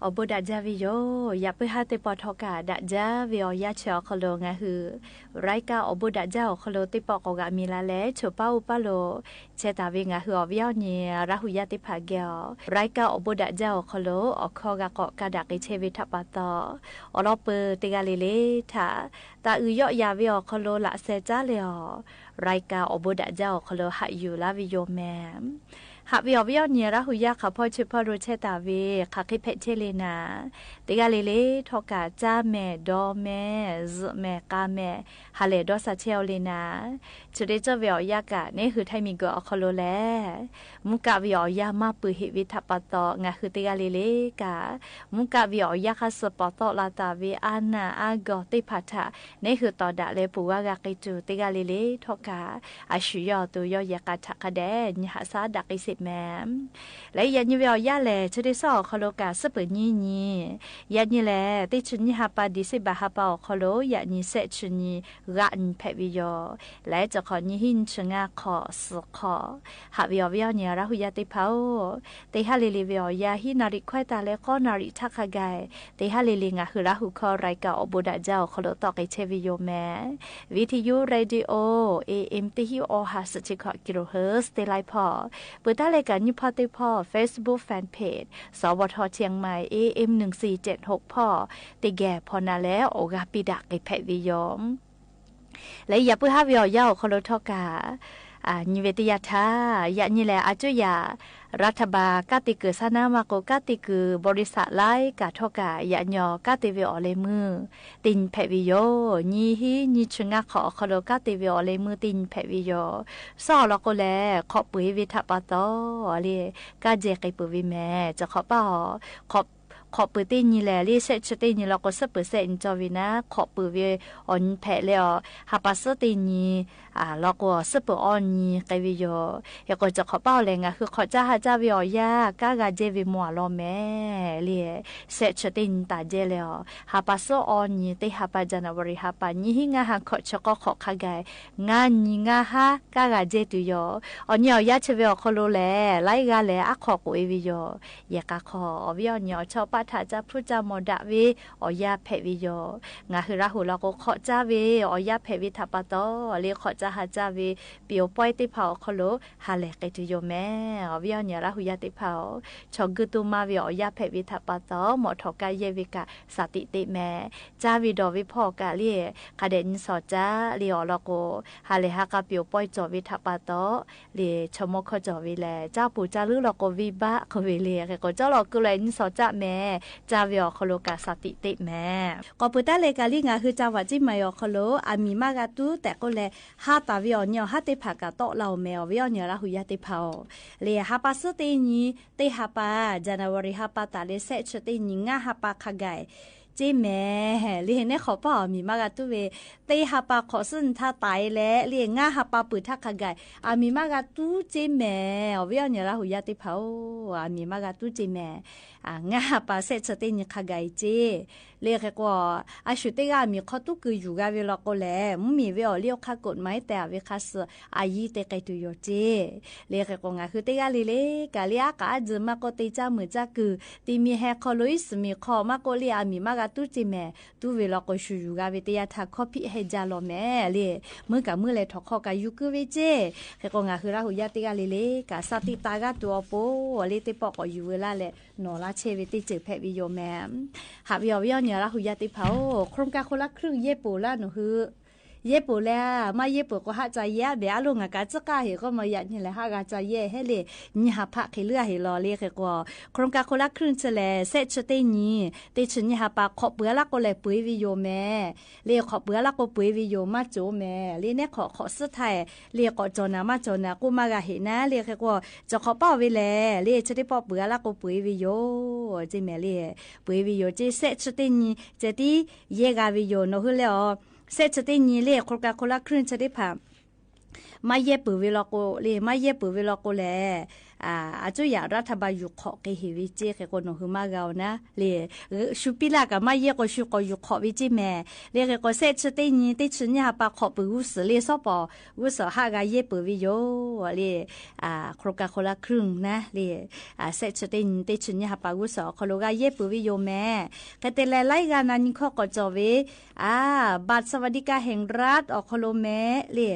อบดัจจาวิโยอย่าไปหาติปอทอกาดัจจาวิโอยาเชอคโลงะฮือไรกาอบดัจจาคโลติปอกกะมีลาเลโชปาอุปโลเชตาวิงะฮือวิโอเนียราหุยาติภาเกอไรกาอบดัจจาคโลอคอกะกอกะดักเชวิทัปปะตออลอเปติกาเลเลทาตาอือยอยาวิโอคโลละเซจาเลอไรกาอบดัจจาคโลหะอยู่ลาวิโยแมหากวิอวิอเนียระหุยาขับพ่อชิพอรูเชตาเวขักให้เพชเชเลนาติกาเลเลทอกาจ้าแม่ดอแม่ซแม่กาแม่ฮาเลดอซาเชลเลนาจุดเดจวิอยากะนี่คือไทยมีกอคโลแลมุกะวิอยามาปือหิวิทัปตองะคือติกาเลเลกามุกะวิอยาคัสปตลาตาเวอานาอากอติพัทะนี่คือตอดะเลปูวากะกิจูติกาเลเลทอกาอาชุยอตุยอยากะทะกะแดญหาซาดักอิสิแม่และยันยี่เวียยาแลชดิสอคโลกาสเปญีนียันยี่แลติชุนีฮาปาดิสิบาฮาปาคโลยันยี่เซชุนีรันเพวิโยและจะขอยี่หินชงาขอสขอหาวิอวิอเนียระหุยาติเผาติฮาลิลิวิอยาหินาริควายตาเลก็นาริทักขกายติฮาลิลิงะคือระหุคอไรกาอบุดาเจ้าคโลตอกไอเชวิโยแมวิทยุเรดิโอAMติฮิโอฮาสจิคกิโลเฮิร์สเตไลพอเปิดตาเลกันยุพอติพ่อ Facebook Fanpage สวทเชียงใหม่ AM 1476พ่อติแก่พอนาแล้วโอกาปิดักไอแพวิยอมและอย่าเพื่อหาวิอยาคโลทอกานิเวติยาธายะนี่แหละอาจุยารัฐบาลกติกือสนามากกติกือบริษัทไลกาทอกายะญอกติวิอเลมือตินแพวิโยญีฮีญีชงะขอคโลกติวิอเลมือตินแพวิโยซอลก็แลขอปุยวิทัปตอเลกาเจกิปุวิแม่จะขอป่อขอปืนตีนี่แหละรีเซ็ตชตีนี่เราก็สับเปอร์เซ็นต์จอวินะขอปืนเวออนแพ้แล้วหาปัสตีนี่เราก็สับเปอร์ออนนี่ไกวิโยอยากจะขอเป้าเลยงะคือขอจ้าหาจ้าวิอยากากาเจวิมัวลอแม่เลียเซ็ตชตีนตาเจแล้วหาปัสออนนี่ตีหาปัจจันวริหาปันี่หิงาหาขอชก็ขอขากายงานนี่งาหากากาเจตุโยออนยอยาเชวิอคโลแลไลกาแลอะขอกุเอวิโยอยากขอวิอนยอชอบปัถ้าจะพูดจามอดาวีอยาเพวิโยงาคือราหูเราก็ขอจาวีอยาเพวิทัปตอเรียขอจาหาจาวีเปียวป้อยติเผาคโลฮาเลกติโยแม่วิญญาณราหูยาติเผาชอกุตุมาวิอยาเพวิทัปตอหมอทอกายเยวิกาสติติแม่จาวิดอวิพ่อกาเรียคาเดนสอจาเรียเราก็ฮาเลฮากาเปียวป้อยจอวิทัปตอเรียชมกขจอวิแลเจ้าปู่จาลือเราก็วิบะขวิเลียก็เจ้าเราก็เลยสอจาแม่จาวิอคโลกาสติติแม่ก็ปุตตะเลกาลิงาคือจาวาจิมายอคโลอามีมากาตูแต่ก็แลฮาตาวิอเนียฮาติภากาโตเราแมววิอเนียราหุยาติเผาเลฮาปาสตินีเตฮาปาจานาวริฮาปาตาเลเซชตินิงาฮาปาคากายเจแม่เรียนเนี่ยขอป่ามีมากาตุเวเตหาปาขอซึ่งถ้าตายแล้วเรียนง่าหาปาปืนทักขกายมีมากาตุเจแม่เวียนเนี่ยละหุยาติเผามีมากาตุเจแม่ง่าหาปาเสร็จสตินี่ขกายเจเรียกว่าอาชุติกามีข้อตุกอยู่กับเวลาก็แล้วมีเวลเลี้ยวข้ากฎหมายแต่เวลาสอายีเตไกตุโยเจเรียกว่าง่าคือเตกาลิเลกาเลียกาจมาก็เตจ้ามือจ้าคือตีมีแฮคอลุยส์มีข้อมาก็เลียมีมากตุจิแม่ตูเวลาก็ชูอยู่กับวิทยาทักข้อพิให้จาลอแม่เลยมือกับมือเลยถกข้อกับยุกุเวเจเฮก็งาคือราหุยาติกาลิเลกับสติตากาตัวโปเลยติปอกอยู่เวลาเลยนอลาเชวิติเจแพวิโยแม่หาวิอวิอเนี่ยราหุยาติเผาโครงการคนละครึ่งเยปูละหนูคือเย่ปูแล้วมาเย่ปูก็หาใจเย่เบียลุงกะจะกาเหก็มายันนี่แหละหากาใจเย่ให้เลยนี่หาพักให้เลือให้รอเลยก็โครงการคนละครึ่งเฉลเซชเตนี่เตชนี่หาปากขอบเบื่อละก็เลยปุยวิโยแม่เรียขอบเบื่อละก็ปุยวิโยมาโจแม่เรียเนี่ยขอสุดท้ายเรียก็จนามาจนากูมากะเห็นนะเรียก็จะขอเป้าไว้แล้วเรียจะได้ปอบเบื่อละก็ปุยวิโยจิแม่เรียปุยวิโยจิเซชเตนี่จะที่เย่กาวิโยโนฮึแล้วเซชตินีเล่โคกาโคลาครึ่งจะได้ผ่ามาเย็บปือเวลาโกเล่มาเย็บปือเวลาโกแล อาจุยารัฐบาลยุคเกหิวิจิเกคนหือมาเกานะเลยชุปิลากะมาเยก็ชุกยุควิจิแม่เลยก็เซชเตนีติชญาปะขอบอุสเลยซอปอุสหากาเยปวิโยเลยโครกาโคลาครึ่งนะเลยเซชเตนีติชญาปะอุสโคโลกาเยปวิโยแม่ก็แต่ไล่กันนั้นข้อก็จอเวบัตรสวัสดิการแห่งรัฐอโคโลแม่เลย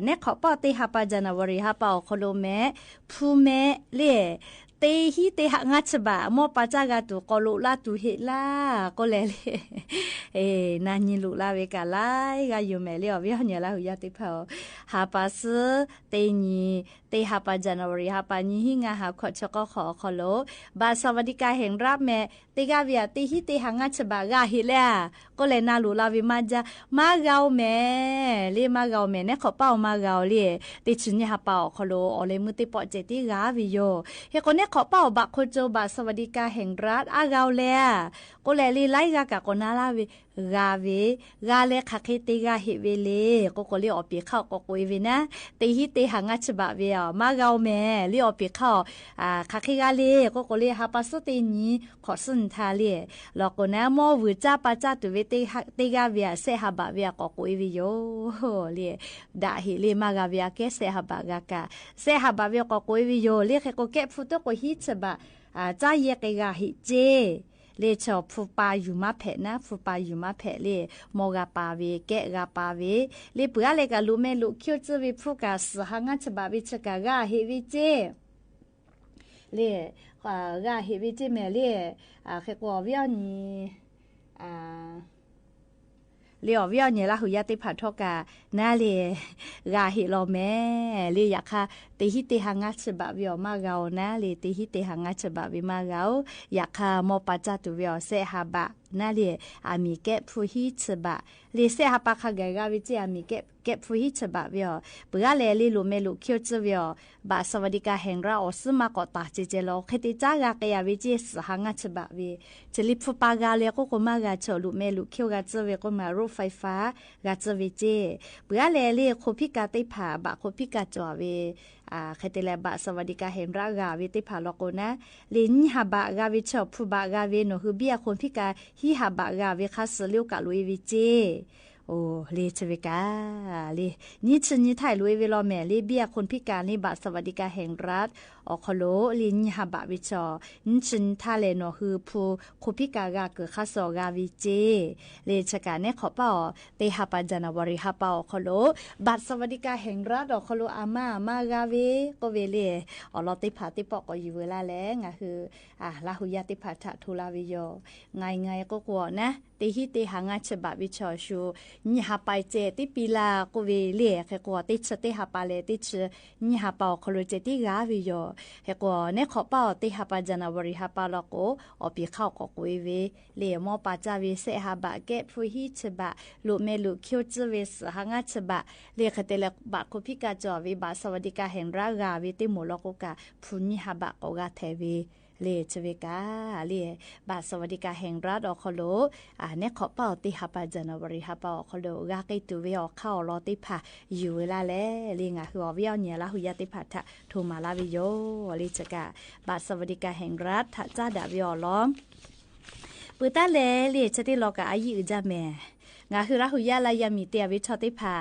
เนี่ยขอป้อตีฮับปาจานาวรีฮับปาอโคโลแม่ผู้แม่เลยเตหิเตหงัดฉบะมอปาจากาตุกอลุลาตุเฮลาก็เลยนานิลุลาเวกาไลกาอยู่แม่เลียววิหญลาหุยาติพาฮับปาซเตนีเตฮับปาจานาวรีฮับปานิหิงาฮับขอชก็ขอโคโลบาสวัสดิการแห่งรัฐแม่เตกาเวียเตหิเตหงัดฉบะกาเฮลาก็เลยนาลุลาวิมาจามาเกาแม่เลีมาเกาแม่เนี่ยขอเป้ามาเกาเลีติชุนยาเป้าโคโลอเลมุติปอเจติกาวิโยเฮคนเนี่ยขอเป้าบักโคโจบักสวัสดิการแห่งรัฐอาเกาเลียก็เลยลีไลกากะกนาลาวิกาเวกาเลคาเคติกาเฮเวเลก็เลีอปีเข้าก็กุยเวนะติหิเตหงัดฉบะเวียมาเกาแม่เลีอปีเข้าคาเคกาเลก็เลีฮับปัสตินีขอสุนทาเลีแล้วก็นะมอวิจาปาจาตุเวติกาเวียเซฮับะเวียก็กุยวิโยเลีดาฮิเลมากาเวียเกเซฮับะกากาเซฮับะเวียก็กุยวิโยเลีก็เก็บฟุตก็ฮิฉบะจ้าเยกกาฮิเจเลชอฟูปาอยู่มาเพนะฟูปาอยู่มาเพเลโมกาปาเวเกะกาปาเวเลเปือเลกาลุเมลุคิวจวิฟูกาสหังัฉบะวิชกากาเฮวิเจเลกาเฮวิเจเมเลเคกอเวียนีเลียวเวียเนี่ยละหุยาติผัดทอกานาเลกาฮิโลแม่เลียกค่ะติหิติหังัฉบะเวียมาเกานะเลติหิติหังัฉบะวิมาเกาอยากค่ะมอปาจาตุเวียเซฮาบะนาเลอามีเกะผู้ฮิฉบะเลเซฮาปะคากาวิเจอามีเกะผู้ฮิฉบะเวียเปือเลลีลุเมลุคิวจเวียบาสวัสดิการแห่งรัฐอสมากอตาเจเจโลคติจากากยาวิเจสหังัฉบะเวีจลิฟูปากาเลก็มากาชอลุเมลุคิวกาจเวียก็มารูไฟฟ้ากาจเวเจเปือเลโคพิกาติผาบะโคพิกาจอเวเคติเลบะสวัสดิการแห่งรัฐกาวิติผาลโกนะลินหาบะกาวิชอบผู้บะกาเวโนฮือเบียคนพิกาฮิหาบะกาวิคัสลิวกะลุยวิเจโอ้เลชเวกาเลนี่ชนิไทยลุยเวลาแม่เลเบียคนพิการในบัตรสวัสดิการแห่งรัฐอคโลลินหาบะวิชอนิชนทาเลโนฮือผู้คนพิการกาเกิดคัสกาวิเจเลชกาเนี่ยขอเป้าเตหาปาจานาวริหาเป้าอคโลบัตรสวัสดิการแห่งรัฐอคโลอามากาเวก็เวเลอลอติผาติปอกก็อยู่เวลาแล้วงะคือลาหุยาติผาทะทุลาวิโยไงก็กลัวนะติหิติหางาฉบะวิชอชูนี่หาไปเจติปีลาก็เวเลแค่กลัวติชติหาปาเลติชนี่หาเป้าคโลเจติกาวิโยเฮกว่าเนี่ยขอเป้าติหาปาจานาวริหาปาลโกอปีเข้าก็กุยเวเลมอปาจาวิเสหาบะเกผู้ฮิฉบะลุเมลุคิวจเวสหางาฉบะเลคเตลบะคุพิกาจอวิบาสวัสดิการแห่งรัฐกาวิติโมลโกกาพุนิหาบะโกกาเทวีเลชเวกาเลบาสวัสดิการแห่งรัฐอคโลเนี่ยขอเป้าติหาปาจานาวริหาปาอคโลกาเกตุเวอเข้าลอติผาอยู่เวลาแล้วเลงะคือวิอเนี่ยละหุยาติผาทะโทมาลาวิโยเลชกาบาสวัสดิการแห่งรัฐทะจ้าดาวิอล้อมปืตาเลชติโลกาอายุจาแม่งาคือละหุยาลายามีเตียวิชติผา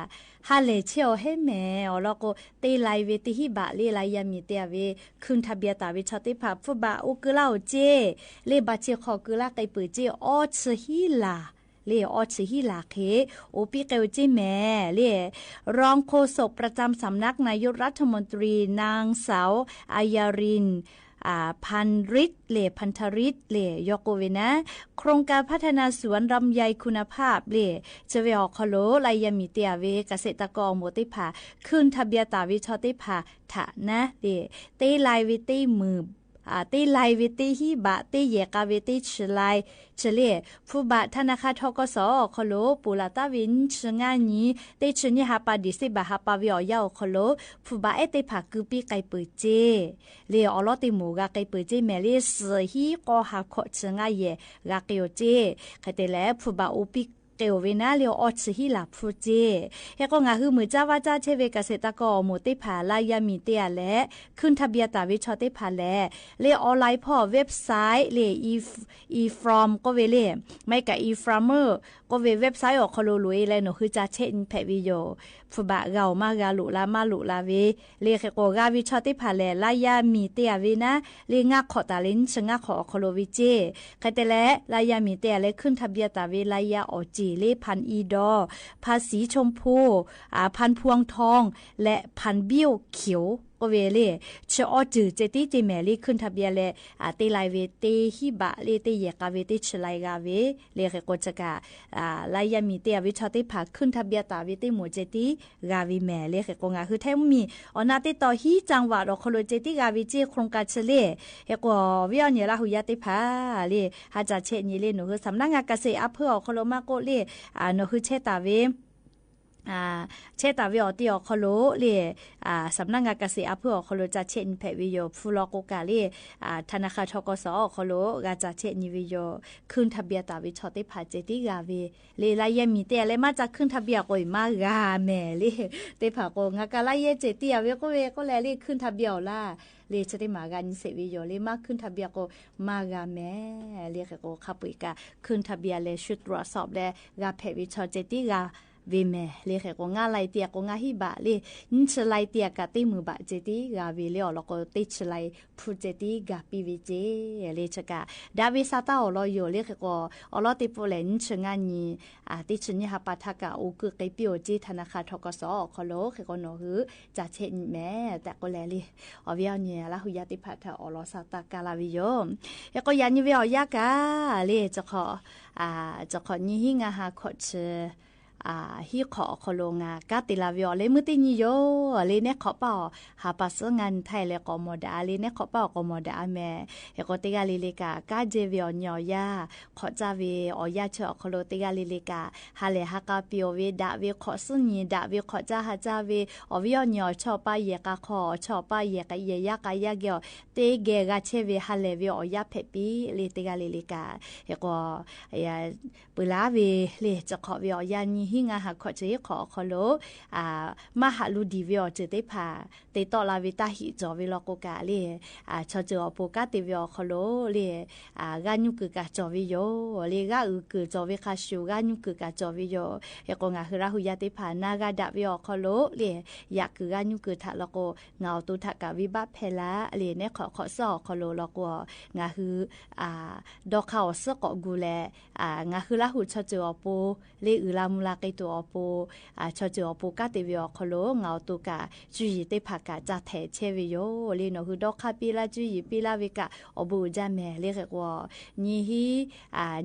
ฮาเลเชียวให้แม่แล้วก็เตไลเวติฮิบะเลลายามีเตียเวคืนทะเบียตาวิชติผาฟุบะอุกลาเจเลบาเจขอกลาไกปืเจออชฮิลาเลออชฮิลาเคโอปิเกวจิแม่เลรองโฆษกประจำสำนักนายกรัฐมนตรีนางสาวอายารินพันริตพันธริตยกเวนะโครงการพัฒนาสวนลำไยคุณภาพจะเวอคโลลายามิเตียเวเกษตรกรโมติผาขึ้นทะเบียตาวิชอติผาถะนะเตลายวิติมือตีไลวิติฮิบะตีเยกาวิติชไลเฉลี่ยผู้บาธนาคารทกสคโลปุลาตาวินชงานีตีชนิฮาปาดิสิบะฮาปาวิอยาคโลผู้บาเอติผากุปีไกเปเจเลออลอติมูกาไกเปเจเมเลสฮีกอฮาโคชงาเยกาเกโยเจคเตแลผู้บาอุปิ เกวเวนาเลียวออชฮิลาพูเจเฮก็งาฮือมือจ้าว่าจ้าเชเวเกษตรกรหมู่ติผาลายามีเตียและขึ้นทะเบียนตาวิชอติผาและเลออนไลน์พ่อเว็บไซต์เลอีฟรอมก็เวเลไม่กับอีฟรามเมอร์ก็เว็บไซต์ออกคอลลุยและหนูคือจะเช่นแพวิโยฟุบะเกามากาลุลามาลุลาเวเลเขโกกาวิชอติผาและลายามีเตียเวนะเลงาขอตาลินชงาขอคอลวิเจใครแต่และลายามีเตียและขึ้นทะเบียนตาเวลายาออจีเลพันอีดอภาษีชมพูพันพวงทองและพันเบี้ยวเขียวก็เวเลชออจือเจติเจแมลีขึ้นทะเบียนและเตไลเวเตฮิบะเลเตเยกาเวเตชไลกาเวเลเขโกจกาลายามีเตียวิชอติผาขึ้นทะเบียนตาเวเตหมู่เจติกาวิแมเลเขโกงาคือแท้มีอนาติต่อฮีจังหวัดอคโลเจติกาวิเจโครงการเฉลเฮกวิอเนลาหุยาติผาเลหาจะเชนีเลหนูคือสำนักงานเกษตรอำเภออคโลมาโกเลหนูคือเชตาเวเชตาวิอติอคโลเลสำนักงานเกษตรอำเภออคโลจะเชนแพวิโยฟูลโกกาเลธนาคารทกสอคโลกาจะเชนิวิโยขึ้นทะเบียนตาวิชอติผาเจติกาเวเลลายมีเตเลมาจะขึ้นทะเบียนกอยมากาแม่เลเตผาโกงากาลายเจติเวก็แลเลขึ้นทะเบียนล่ะเลจะได้มากันเสวิโยเลมากขึ้นทะเบียนก็มากาแม่เลก็ขับไปกาขึ้นทะเบียนเลชุดตรวจสอบและกาแพวิชอเจติกาเวแม่เลเขก็งาไลเตียก็งาฮิบะเลนิชไลเตียกะติมือบะเจติกาเวเลอลก็ติชไลพูเจติกาปีวิเจเลชกะดาวิซาตาอลอยเลเขก็อลอติโปเลนชงานีติชนิหะปะทะกะอุกึไกปิโอจิธนาคารทกสคโลเขก็โนหือจะเชนแม่แต่ก็แลลิอวิอเนียละหุยาติพัทอลอซาตากาลาวิโยเฮก็ยานิเวอยากาเลจะขอนิหิงาหาขอเชฮิขอคโลงากาติลาวิโอเลมุตินิโยเลเนขอเป่าหาปัสงานไทยเลกอมอดาเลเนขอเป่ากอมอดาแม่เฮกติกาลิลิกากาเจวิโอญอยาขอจาวิออยาเชอคโลติกาลิลิกาฮาเลฮากาปิโอเวดาวิขอสุนีดาวิขอจาฮาจาวิอวิโอญอชอปาเยกาขอชอปาเยกะเยยากายาเกอเตเกกาเชวิฮาเลวิโอยาเพปีเลติกาลิลิกาเฮกปุลาวิเลจะขอวิโอยานีหิงาหาขอเจขอคโลมหาลูดีวิอเจเตพาเตตอลาวิตาหิจอวิลโกกาเลชอเจอโปกาเตวิอคโลเลกานุกึกาจอวิโยเลกาอึกึจอวิคาชูกานุกึกาจอวิโยเฮกงาคือราหุยาเตพานากาดาวิอคโลเลยากึกานุกึทะลโกเงาตุทะกาวิบะเพลาเลเนขอซอคโลลโกงาคือดอกเขาสกอกูแลงาคือราหุชอเจอโปเลอึลามุลาเกตัวอปูชอเจอปูกาเตวิอคโลเงาตุกาจุยเตผักกาจะแถเชวิโยเลโนคือดอกคาปิลาจุยปิลาวิกาอบูจาแม่เลกว่านี่ฮี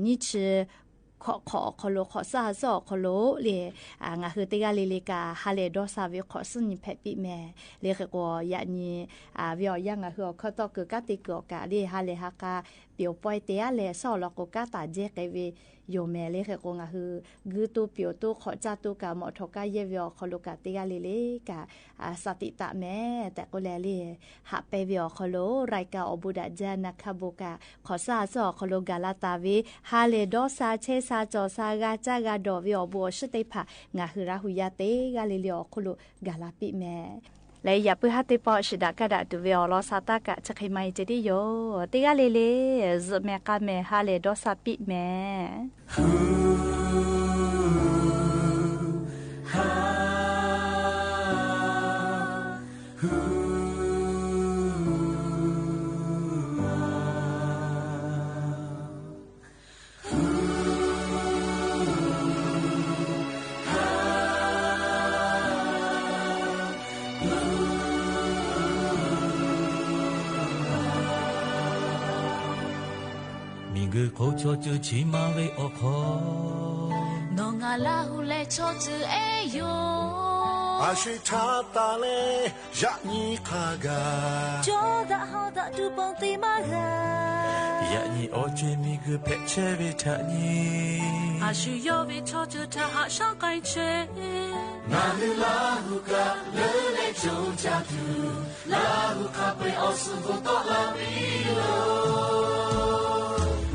นี่ชื่อขอคโลขอซาซอคโลเลงาคือติกาลิกาฮาเลดอซาวิขอสุนิเพปิแม่เลกว่ายะนี่วิอยังคือขอตอกกาติกกาเลฮาเลฮากาเปียวปอยเตะเลซอลกกาตาเจกเวโยแม่เลกงาคือกือตูเปียวตูขอจาตูกาหมอทกาเยวิอคโลกาติกาลิกาสติตะแม่แต่ก็แลเลหะเปวิอคโลรายกาอบุดาจานะคาโบกาขอซาซอคโลกาลาตาเวฮาเลดอซาเชซาจอซากาจากาดอวิอบัวชเตผางาคือราหุยาเตกาลิลิอคโลกาลาปิแม่และอย่าเพื่อให้ติปอชิดากระดาษดูวิอลอซาตากะจะใครไม่จะได้โยติกาเลซแม่กาแม่ฮาเลดอซาปิแม่个口错就起码为我可侬啊拉胡来错就哎哟阿是他打嘞让你看个就打好打就帮地马个呀你我追米个陪车为他你阿是要为错就他好上改车那里拉胡个勒来就家住拉胡卡被奥斯不到拉比罗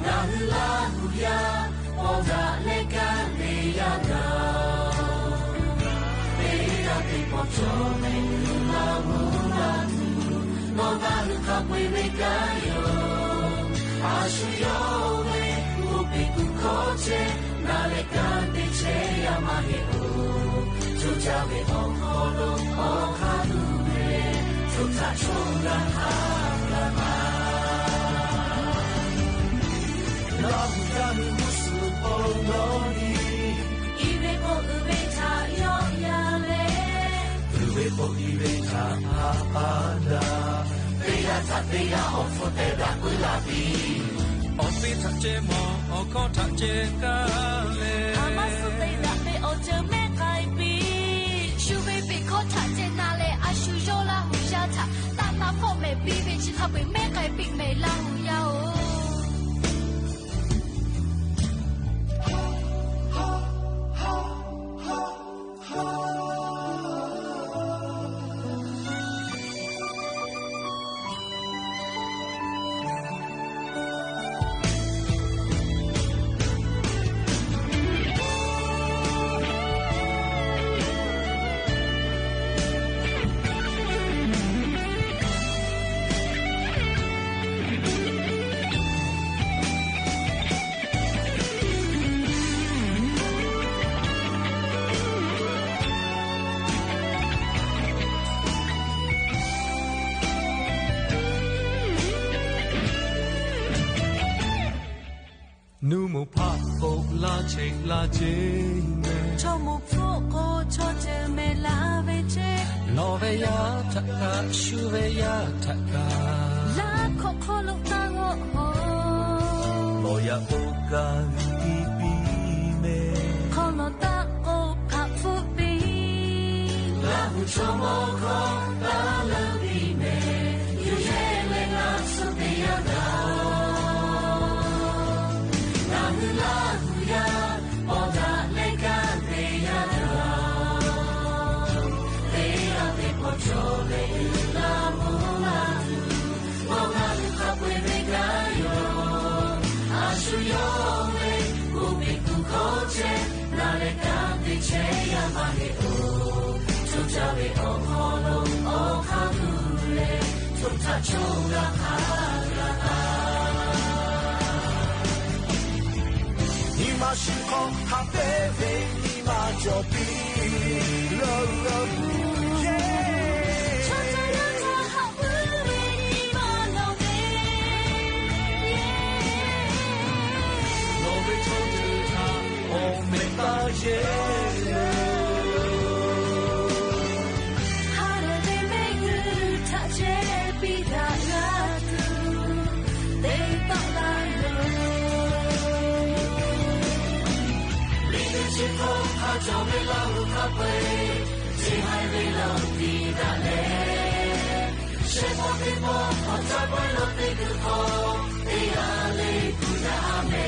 那里拉胡呀我打来干你 Nu mu pa o la che la je me cho mu pho ko cho je me la ve che lo ve ya ta ka shu ve ya ta ka la kho kho lo ta go ho lo ya o ka ti pi me kho lo ta o pa fu bi la hu cho mo ko la la bi me yu ye le na so be ya da Ima shiko habebe ima jobi lo lo yeah cha ya cha ha bu we ni ma lo be lo be chong tu ta o me ta ye cho me la lu ka pe si hai ve lo ti da le she mo ti mo o cha pa lo ti ku ko e ya le ku da me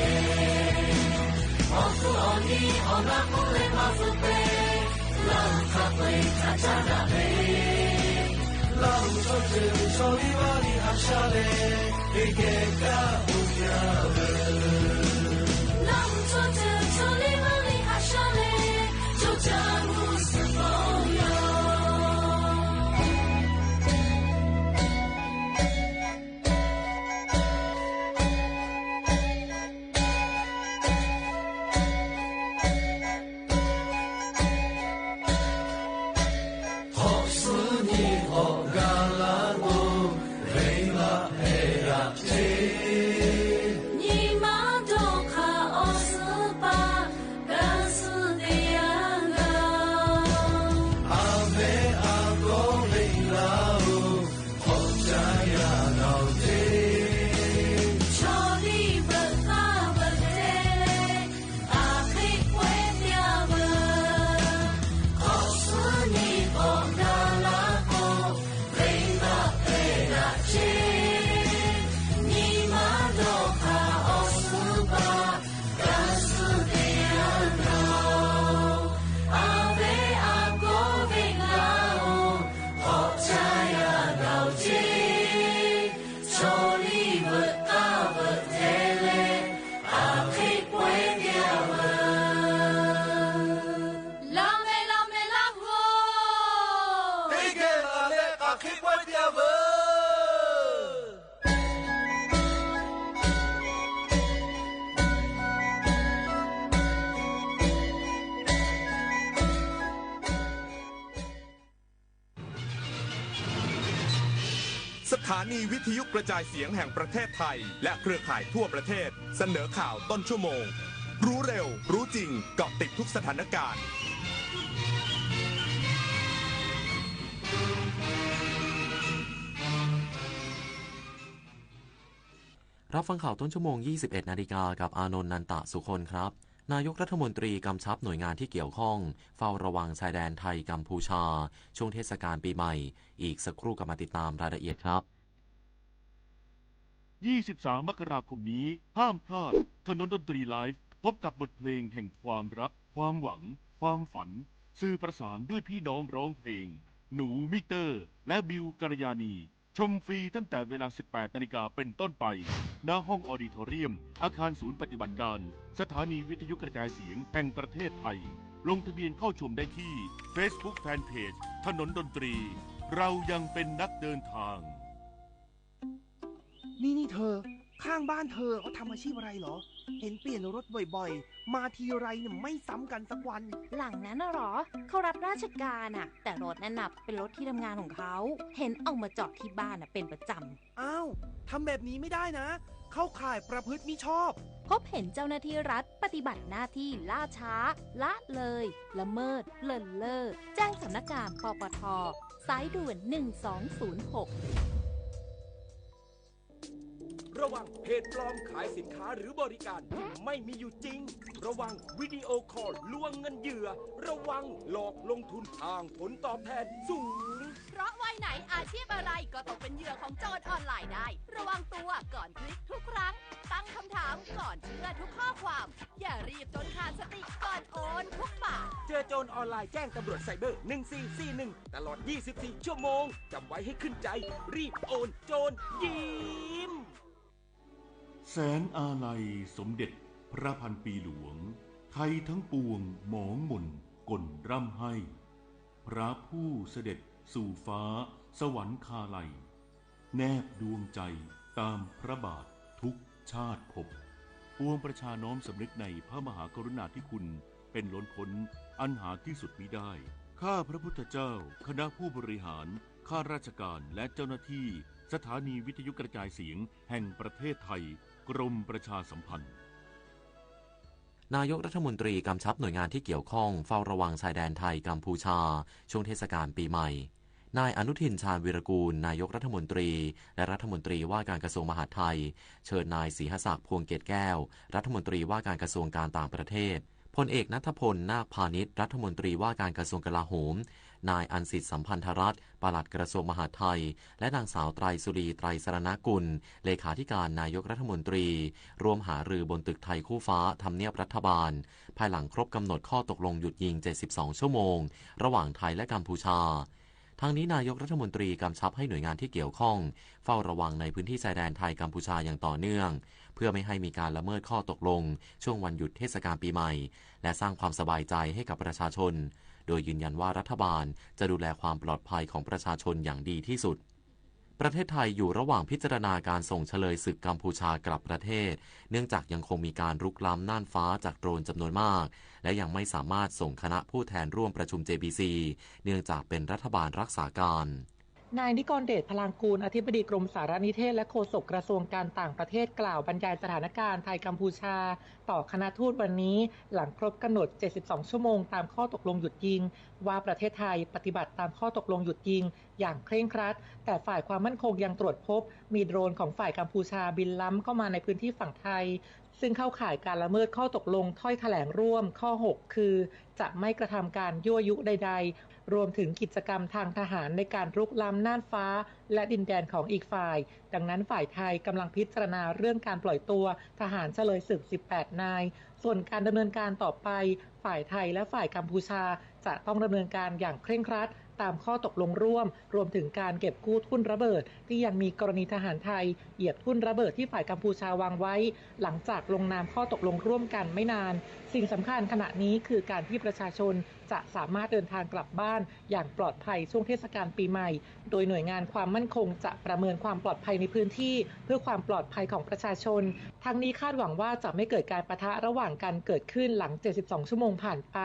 o su o ni o na ku le ma su pe la lu ka pe cha cha da le la lu cho che cho li va li ha sha le e ke ka u ya le la lu cho che cho li va li ha sha le Hey, ถานีวิทยุกระจายเสียงแห่งประเทศไทยและเครือข่ายทั่วประเทศเสนอข่าวต้นชั่วโมงรู้เร็วรู้จริงเกาะติดทุกสถานการณ์รับฟังข่าวต้นชั่วโมง 21 นาฬิกากับอานนท์ นันตะสุคนครับนายกรัฐมนตรีกำชับหน่วยงานที่เกี่ยวข้องเฝ้าระวังชายแดนไทยกัมพูชาช่วงเทศกาลปีใหม่อีกสักครู่กลับมาติดตามรายละเอียดครับ23 มกราคมนี้ห้ามพลาดถนนดนตรีไลฟ์พบกับบทเพลงแห่งความรักความหวังความฝันสื่อประสานด้วยพี่น้องร้องเพลงหนูมิเตอร์และบิวกัลยาณีชมฟรีตั้งแต่เวลา 18 นาฬิกาเป็นต้นไปณห้องออดิโทเรียมอาคารศูนย์ปฏิบัติการสถานีวิทยุกระจายเสียงแห่งประเทศไทยลงทะเบียนเข้าชมได้ที่ Facebook Fanpage ถนนดนตรีเรายังเป็นนักเดินทางนี่เธอข้างบ้านเธอเขาทำอาชีพอะไรเหรอเห็นเปลี่ยนรถบ่อยๆมาทีไรเนี่ยไม่ซ้ำกันสักวันหลังนั้นน่ะหรอเขารับราชการอ่ะแต่รถนั่นน่ะเป็นรถที่ทำงานของเขาเห็นเอามาจอดที่บ้านน่ะเป็นประจำอ้าวทำแบบนี้ไม่ได้นะเข้าข่ายประพฤติมิชอบพบเห็นเจ้าหน้าที่รัฐปฏิบัติหน้าที่ล่าช้าละเลยละเมิดเลินเล่อแจ้งสำนักงานปปท.สายด่วน1206ระวังเพจปลอมขายสินค้าหรือบริการที่ไม่มีอยู่จริงระวังวิดีโอคอลลวงเงินเหยื่อระวังหลอกลงทุนทางผลตอบแทนสูงเพราะวัยไหนอาชีพอะไรก็ตกเป็นเหยื่อของโจรออนไลน์ได้ระวังตัวก่อนคลิกทุกครั้งตั้งคำถามก่อนเชื่อทุกข้อความอย่ารีบจนขาดสติก่อนโอนทุกบาทเจอโจรออนไลน์แจ้งตำรวจไซเบอร์1441ตลอด24ชั่วโมงจำไว้ให้ขึ้นใจรีบโอนโจรยิ้มแสนอาลัยสมเด็จพระพันปีหลวงไทยทั้งปวงหมองหม่นก่นร่ำให้พระผู้เสด็จสู่ฟ้าสวรรคาลัยแนบดวงใจตามพระบาททุกชาติภพปวงประชาน้อมสำนึกในพระมหากรุณาธิคุณเป็นล้นพ้นอันหาที่สุดมิได้ข้าพระพุทธเจ้าคณะผู้บริหารข้าราชการและเจ้าหน้าที่สถานีวิทยุกระจายเสียงแห่งประเทศไทยกรมประชาสัมพันธ์นายกรัฐมนตรีกำชับหน่วยงานที่เกี่ยวข้องเฝ้าระวังชายแดนไทยกัมพูชาช่วงเทศกาลปีใหม่นายอนุทินชาญวีรกูลนายกรัฐมนตรีและรัฐมนตรีว่าการกระทรวงมหาดไทยเชิญนายศรีหศักดิ์พวงเกตแก้วรัฐมนตรีว่าการกระทรวงการต่างประเทศพลเอกณัฐพลนาคพาณิชย์รัฐมนตรีว่าการกระทรวงกลาโหมนายอันสิทธิสัมพันธรัตน์ปลัดกระทรวงมหาดไทยและนางสาวไตรสุรีไตรสรณกุลเลขาธิการนายกรัฐมนตรีร่วมหารือบนตึกไทยคู่ฟ้าทำเนียบรัฐบาลภายหลังครบกำหนดข้อตกลงหยุดยิง72ชั่วโมงระหว่างไทยและกัมพูชาทางนี้นายกรัฐมนตรีกำชับให้หน่วยงานที่เกี่ยวข้องเฝ้าระวังในพื้นที่ชายแดนไทยกัมพูชาอย่างต่อเนื่องเพื่อไม่ให้มีการละเมิดข้อตกลงช่วงวันหยุดเทศกาลปีใหม่และสร้างความสบายใจให้กับประชาชนโดยยืนยันว่ารัฐบาลจะดูแลความปลอดภัยของประชาชนอย่างดีที่สุดประเทศไทยอยู่ระหว่างพิจารณาการส่งเฉลยศึกกัมพูชากลับประเทศเนื่องจากยังคงมีการรุกล้ำน่านฟ้าจากโดรนจำนวนมากและยังไม่สามารถส่งคณะผู้แทนร่วมประชุม JBC เนื่องจากเป็นรัฐบาลรักษาการนายนิกรเดชพลางกูลอธิบดีกรมสารนิเทศและโฆษกกระทรวงการต่างประเทศกล่าวบรรยายสถานการณ์ไทยกัมพูชาต่อคณะทูตวันนี้หลังครบกำหนด72ชั่วโมงตามข้อตกลงหยุดยิงว่าประเทศไทยปฏิบัติตามข้อตกลงหยุดยิงอย่างเคร่งครัดแต่ฝ่ายความมั่นคงยังตรวจพบมีโดรนของฝ่ายกัมพูชาบินล้ำเข้ามาในพื้นที่ฝั่งไทยซึ่งเข้าข่ายการละเมิดข้อตกลงถ้อยแถลงร่วมข้อ6คือจะไม่กระทำการยั่วยุใดๆรวมถึงกิจกรรมทางทหารในการรุกล้ำน่านฟ้าและดินแดนของอีกฝ่ายดังนั้นฝ่ายไทยกำลังพิจารณาเรื่องการปล่อยตัวทหารเฉลยศึก18นายส่วนการดำเนินการต่อไปฝ่ายไทยและฝ่ายกัมพูชาจะต้องดำเนินการอย่างเคร่งครัดตามข้อตกลงร่วมรวมถึงการเก็บกู้ทุ่นระเบิดที่ยังมีกรณีทหารไทยเหยียบทุ่นระเบิดที่ฝ่ายกัมพูชาวางไว้หลังจากลงนามข้อตกลงร่วมกันไม่นานสิ่งสำคัญขณะนี้คือการที่ประชาชนจะสามารถเดินทางกลับบ้านอย่างปลอดภัยช่วงเทศกาลปีใหม่โดยหน่วยงานความมั่นคงจะประเมินความปลอดภัยในพื้นที่เพื่อความปลอดภัยของประชาชนทั้งนี้คาดหวังว่าจะไม่เกิดการปะทะระหว่างกันเกิดขึ้นหลัง72ชั่วโมงผ่านไป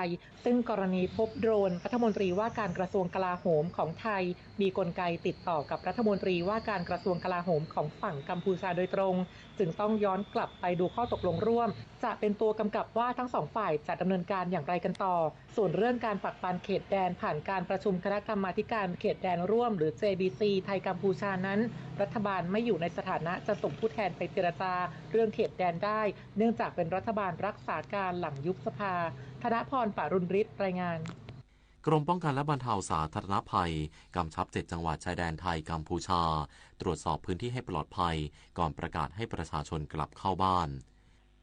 ซึ่งกรณีพบโดรนรัฐมนตรีว่าการกระทรวงกลา ลาโหมของไทยมีกลไกติดต่อกับรัฐมนตรีว่าการกระทรวงกลาโหมของฝั่งกัมพูชาโดยตรงจึงต้องย้อนกลับไปดูข้อตกลงร่วมจะเป็นตัวกำกับว่าทั้งสองฝ่ายจะดำเนินการอย่างไรกันต่อส่วนเรื่องการปักปันเขตแดนผ่านการประชุมคณะกรรมาธิการเขตแดนร่วมหรือ JBC ไทยกัมพูชานั้นรัฐบาลไม่อยู่ในสถานะจะส่งผู้แทนไปเจรจาเรื่องเขตแดนได้เนื่องจากเป็นรัฐบาลรักษาการหลังยุบสภาธนพร ปรุณฤทธิ์รายงานกรมป้องกันและบรรเทาสาธารณภัยกำชับ7จังหวัดชายแดนไทยกัมพูชาตรวจสอบพื้นที่ให้ปลอดภัยก่อนประกาศให้ประชาชนกลับเข้าบ้าน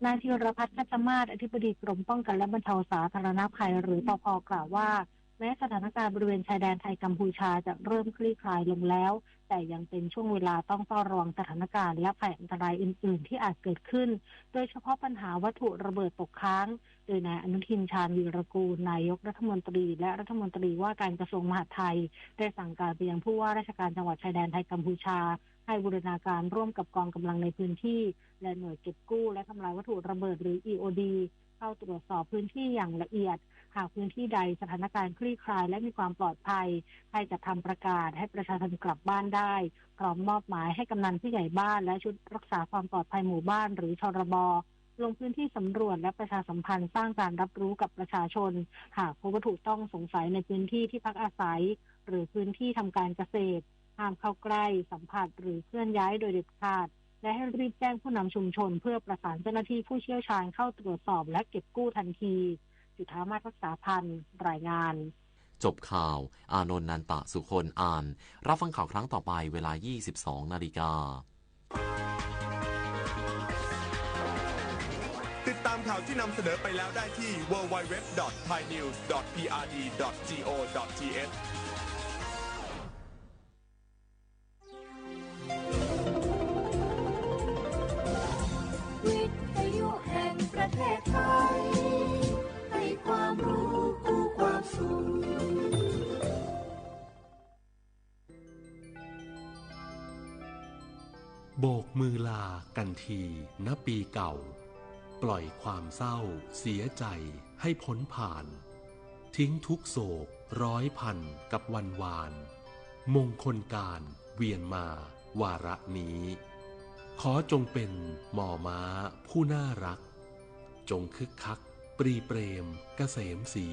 นายธีรพัฒน์คัจมาศอธิบดีกรมป้องกันและบรรเทาสาธารณภัยหรือปภ.กล่าวว่าแม้สถานการณ์บริเวณชายแดนไทยกัมพูชาจะเริ่มคลี่คลายลงแล้วแต่ยังเป็นช่วงเวลาต้องเฝ้าระวังสถานการณ์และภัยอันตรายอื่นๆที่อาจเกิดขึ้นโดยเฉพาะปัญหาวัตถุระเบิดตกค้างโดยนายอนุทินชาญวีรกูลนายกรัฐมนตรีและรัฐมนตรีว่าการกระทรวงมหาดไทยได้สั่งการไปยังผู้ว่าราชการจังหวัดชายแดนไทยกัมพูชาให้บูรณาการร่วมกับกองกำลังในพื้นที่และหน่วยเก็บกู้และทำลายวัตถุระเบิดหรือ EOD เข้าตรวจสอบพื้นที่อย่างละเอียดหากพื้นที่ใดสถานการณ์คลี่คลายและมีความปลอดภัยให้จัดทำประกาศให้ประชาชนกลับบ้านได้พร้อมมอบหมายให้กำนันผู้ใหญ่บ้านและชุดรักษาความปลอดภัยหมู่บ้านหรือชรบ.ลงพื้นที่สำรวจและประชาสัมพันธ์สร้างการรับรู้กับประชาชนหากพบวัตถุต้องสงสัยในพื้นที่ที่พักอาศัยหรือพื้นที่ทำการเกษตรห้ามเข้าใกล้สัมผัสหรือเคลื่อนย้ายโดยเด็ดขาดและให้รีบแจ้งผู้นำชุมชนเพื่อประสานเจ้าหน้าที่ผู้เชี่ยวชาญเข้าตรวจสอบและเก็บกู้ทันทีจุฑามาศ รักษาพันธ์รายงานจบข่าวอานนท์ นันตะสุคนอ่านรับฟังข่าวครั้งต่อไปเวลา 22:00 น.ติดตามข่าวที่นำเสนอไปแล้วได้ที่ www.thainews.prd.go.thวิทยุแห่งประเทศไทยให้ความรู้คู่ความสุขโบกมือลากันทีณปีเก่าปล่อยความเศร้าเสียใจให้พ้นผ่านทิ้งทุกโศกร้อยพันกับวันวานมงคลการเวียนมาวาระนี้ขอจงเป็นหมอม้าผู้น่ารักจงคึกคักปรีเปรมเกษมศรี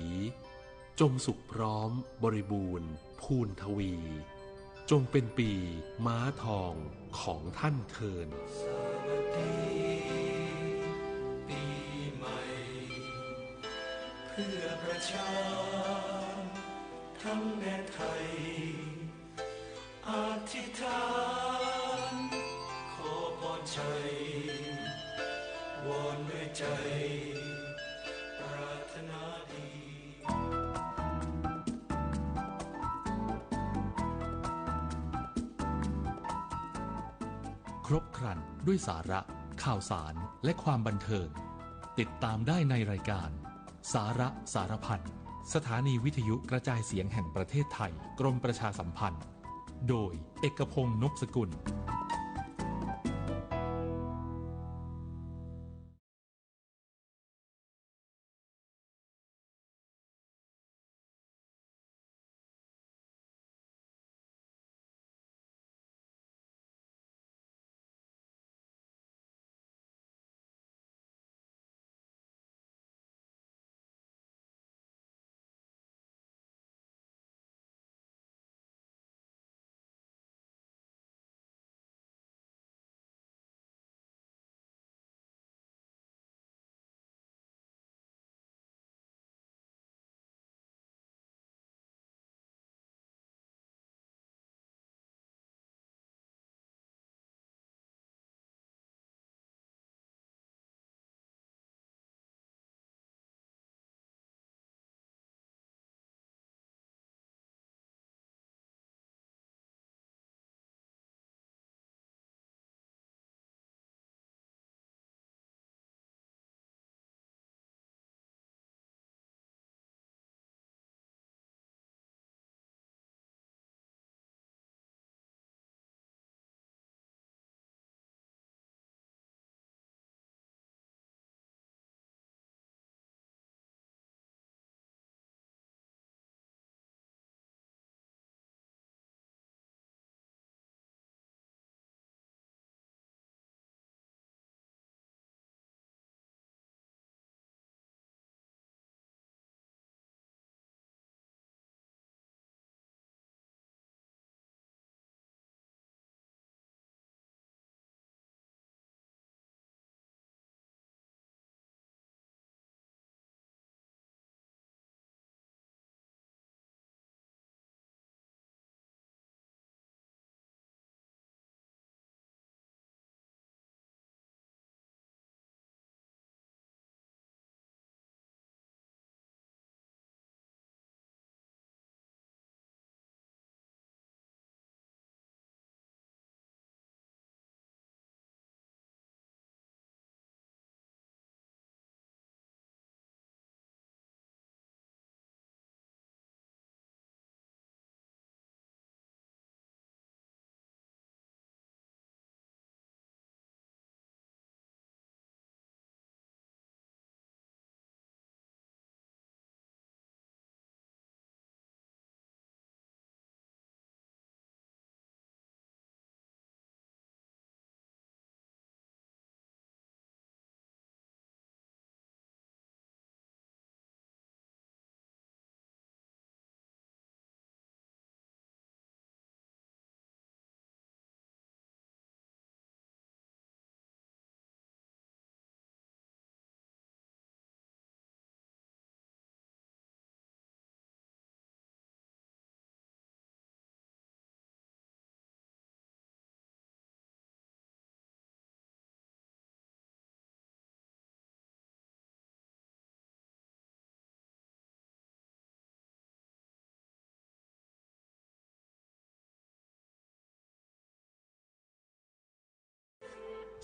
จงสุขพร้อมบริบูรณ์พูนทวีจงเป็นปีม้าทองของท่านเทินสวัสดีปีใหม่เพื่อประชาทั้งแดนไทยอธิษฐานขอพรชัยวอนด้วยใจปรารถนาดีครบครันด้วยสาระข่าวสารและความบันเทิงติดตามได้ในรายการสาระสารพันสถานีวิทยุกระจายเสียงแห่งประเทศไทยกรมประชาสัมพันธ์โดยเอกพงษ์ นพสกุล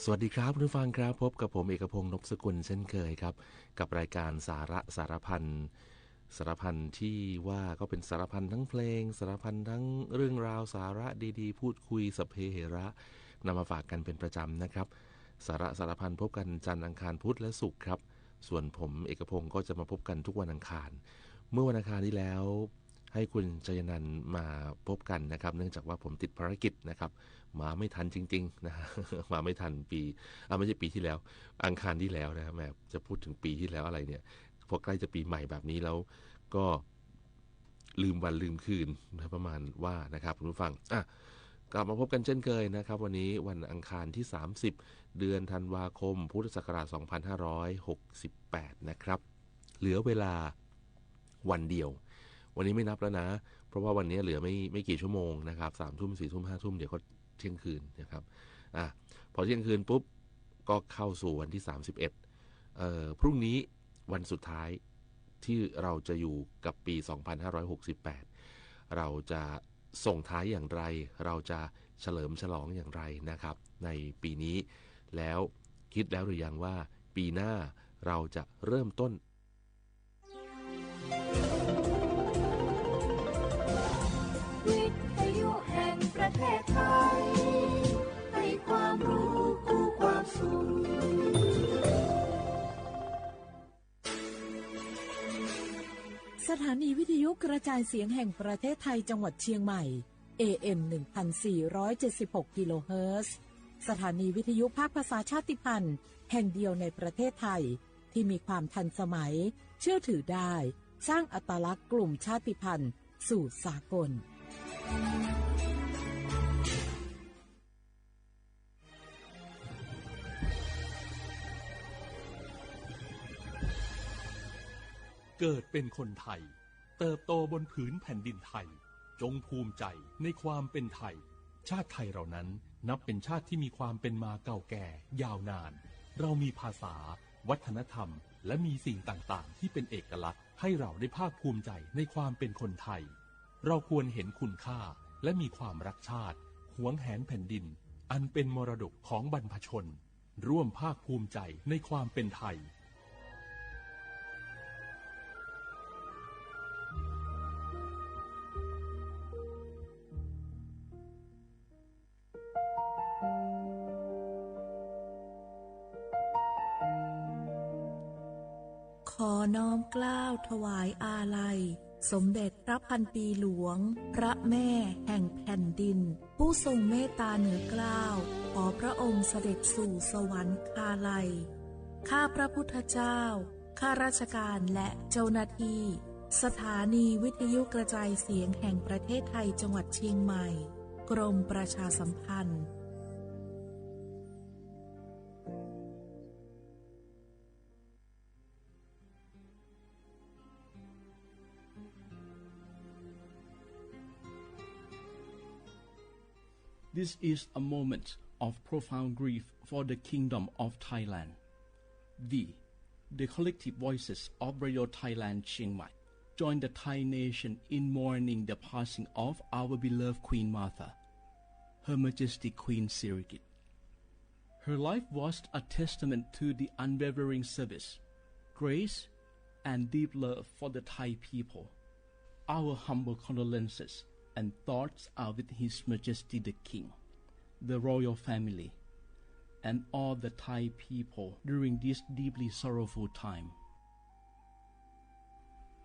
สวัสดีครับผู้ฟังครับพบกับผมเอกพงษ์นพสกุลเช่นเคยครับกับรายการสาระสารพันที่ว่าก็เป็นสารพันทั้งเพลงสารพันทั้งเรื่องราวสาระดีๆพูดคุยสัพเพเหระนำมาฝากกันเป็นประจำนะครับสาระสารพันพบกันจันทร์อังคารพุธและศุกร์ครับส่วนผมเอกพงศ์ก็จะมาพบกันทุกวันอังคารเมื่อวันอังคารที่แล้วให้คุณชยนันท์มาพบกันนะครับเนื่องจากว่าผมติดภารกิจนะครับมาไม่ทันจริงๆนะ มาไม่ทันปีไม่ใช่ปีที่แล้วอังคารที่แล้วนะแม่จะพูดถึงปีที่แล้วอะไรเนี่ยพอใกล้จะปีใหม่แบบนี้แล้วก็ลืมวันลืมคืนนะประมาณว่านะครับคุณผู้ฟังกลับมาพบกันเช่นเคยนะครับวันนี้วันอังคารที่30เดือนธันวาคมพุทธศักราช2568นะครับเหลือเวลาวันเดียววันนี้ไม่นับแล้วนะเพราะว่าวันนี้เหลือไม่กี่ชั่วโมงนะครับ3 ทุ่ม 4 ทุ่ม 5 ทุ่มเดี๋ยวก็เที่ยงคืนนะครับพอเที่ยงคืนปุ๊บก็เข้าสู่วันที่31พรุ่งนี้วันสุดท้ายที่เราจะอยู่กับปี2568เราจะส่งท้ายอย่างไรเราจะเฉลิมฉลองอย่างไรนะครับในปีนี้แล้วคิดแล้วหรือยังว่าปีหน้าเราจะเริ่มต้นวิทยุแห่งประเทศไทยให้ความรู้คู่ความสุขสถานีวิทยุกระจายเสียงแห่งประเทศไทยจังหวัดเชียงใหม่ AM 1476 กิโลเฮิรตซ์สถานีวิทยุภาคภาษาชาติพันธุ์แห่งเดียวในประเทศไทยที่มีความทันสมัยเชื่อถือได้สร้างอัตลักษณ์กลุ่มชาติพันธุ์สู่สากลเกิดเป็นคนไทยเติบโตบนผืนแผ่นดินไทยจงภูมิใจในความเป็นไทยชาติไทยเรานั้นนับเป็นชาติที่มีความเป็นมาเก่าแก่ยาวนานเรามีภาษาวัฒนธรรมและมีสิ่งต่างๆที่เป็นเอกลักษณ์ให้เราได้ภาคภูมิใจในความเป็นคนไทยเราควรเห็นคุณค่าและมีความรักชาติหวงแหนแผ่นดินอันเป็นมรดกของบรรพชนร่วมภาคภูมิใจในความเป็นไทยขอน้อมเกล้าถวายอาลัยสมเด็จพระพันปีหลวงพระแม่แห่งแผ่นดินผู้ทรงเมตตาเหนือเกล้าขอพระองค์เสด็จสู่สวรรคาลัยข้าพระพุทธเจ้าข้าราชการและเจ้าหน้าที่สถานีวิทยุกระจายเสียงแห่งประเทศไทยจังหวัดเชียงใหม่กรมประชาสัมพันธ์This is a moment of profound grief for the Kingdom of Thailand. We, the collective voices of Radio Thailand Chiang Mai, join the Thai nation in mourning the passing of our beloved Queen Martha, Her Majesty Queen Sirikit. Her life was a testament to the unwavering service, grace, and deep love for the Thai people. Our humble condolences and thoughts are with His Majesty the King, the royal family, and all the Thai people during this deeply sorrowful time.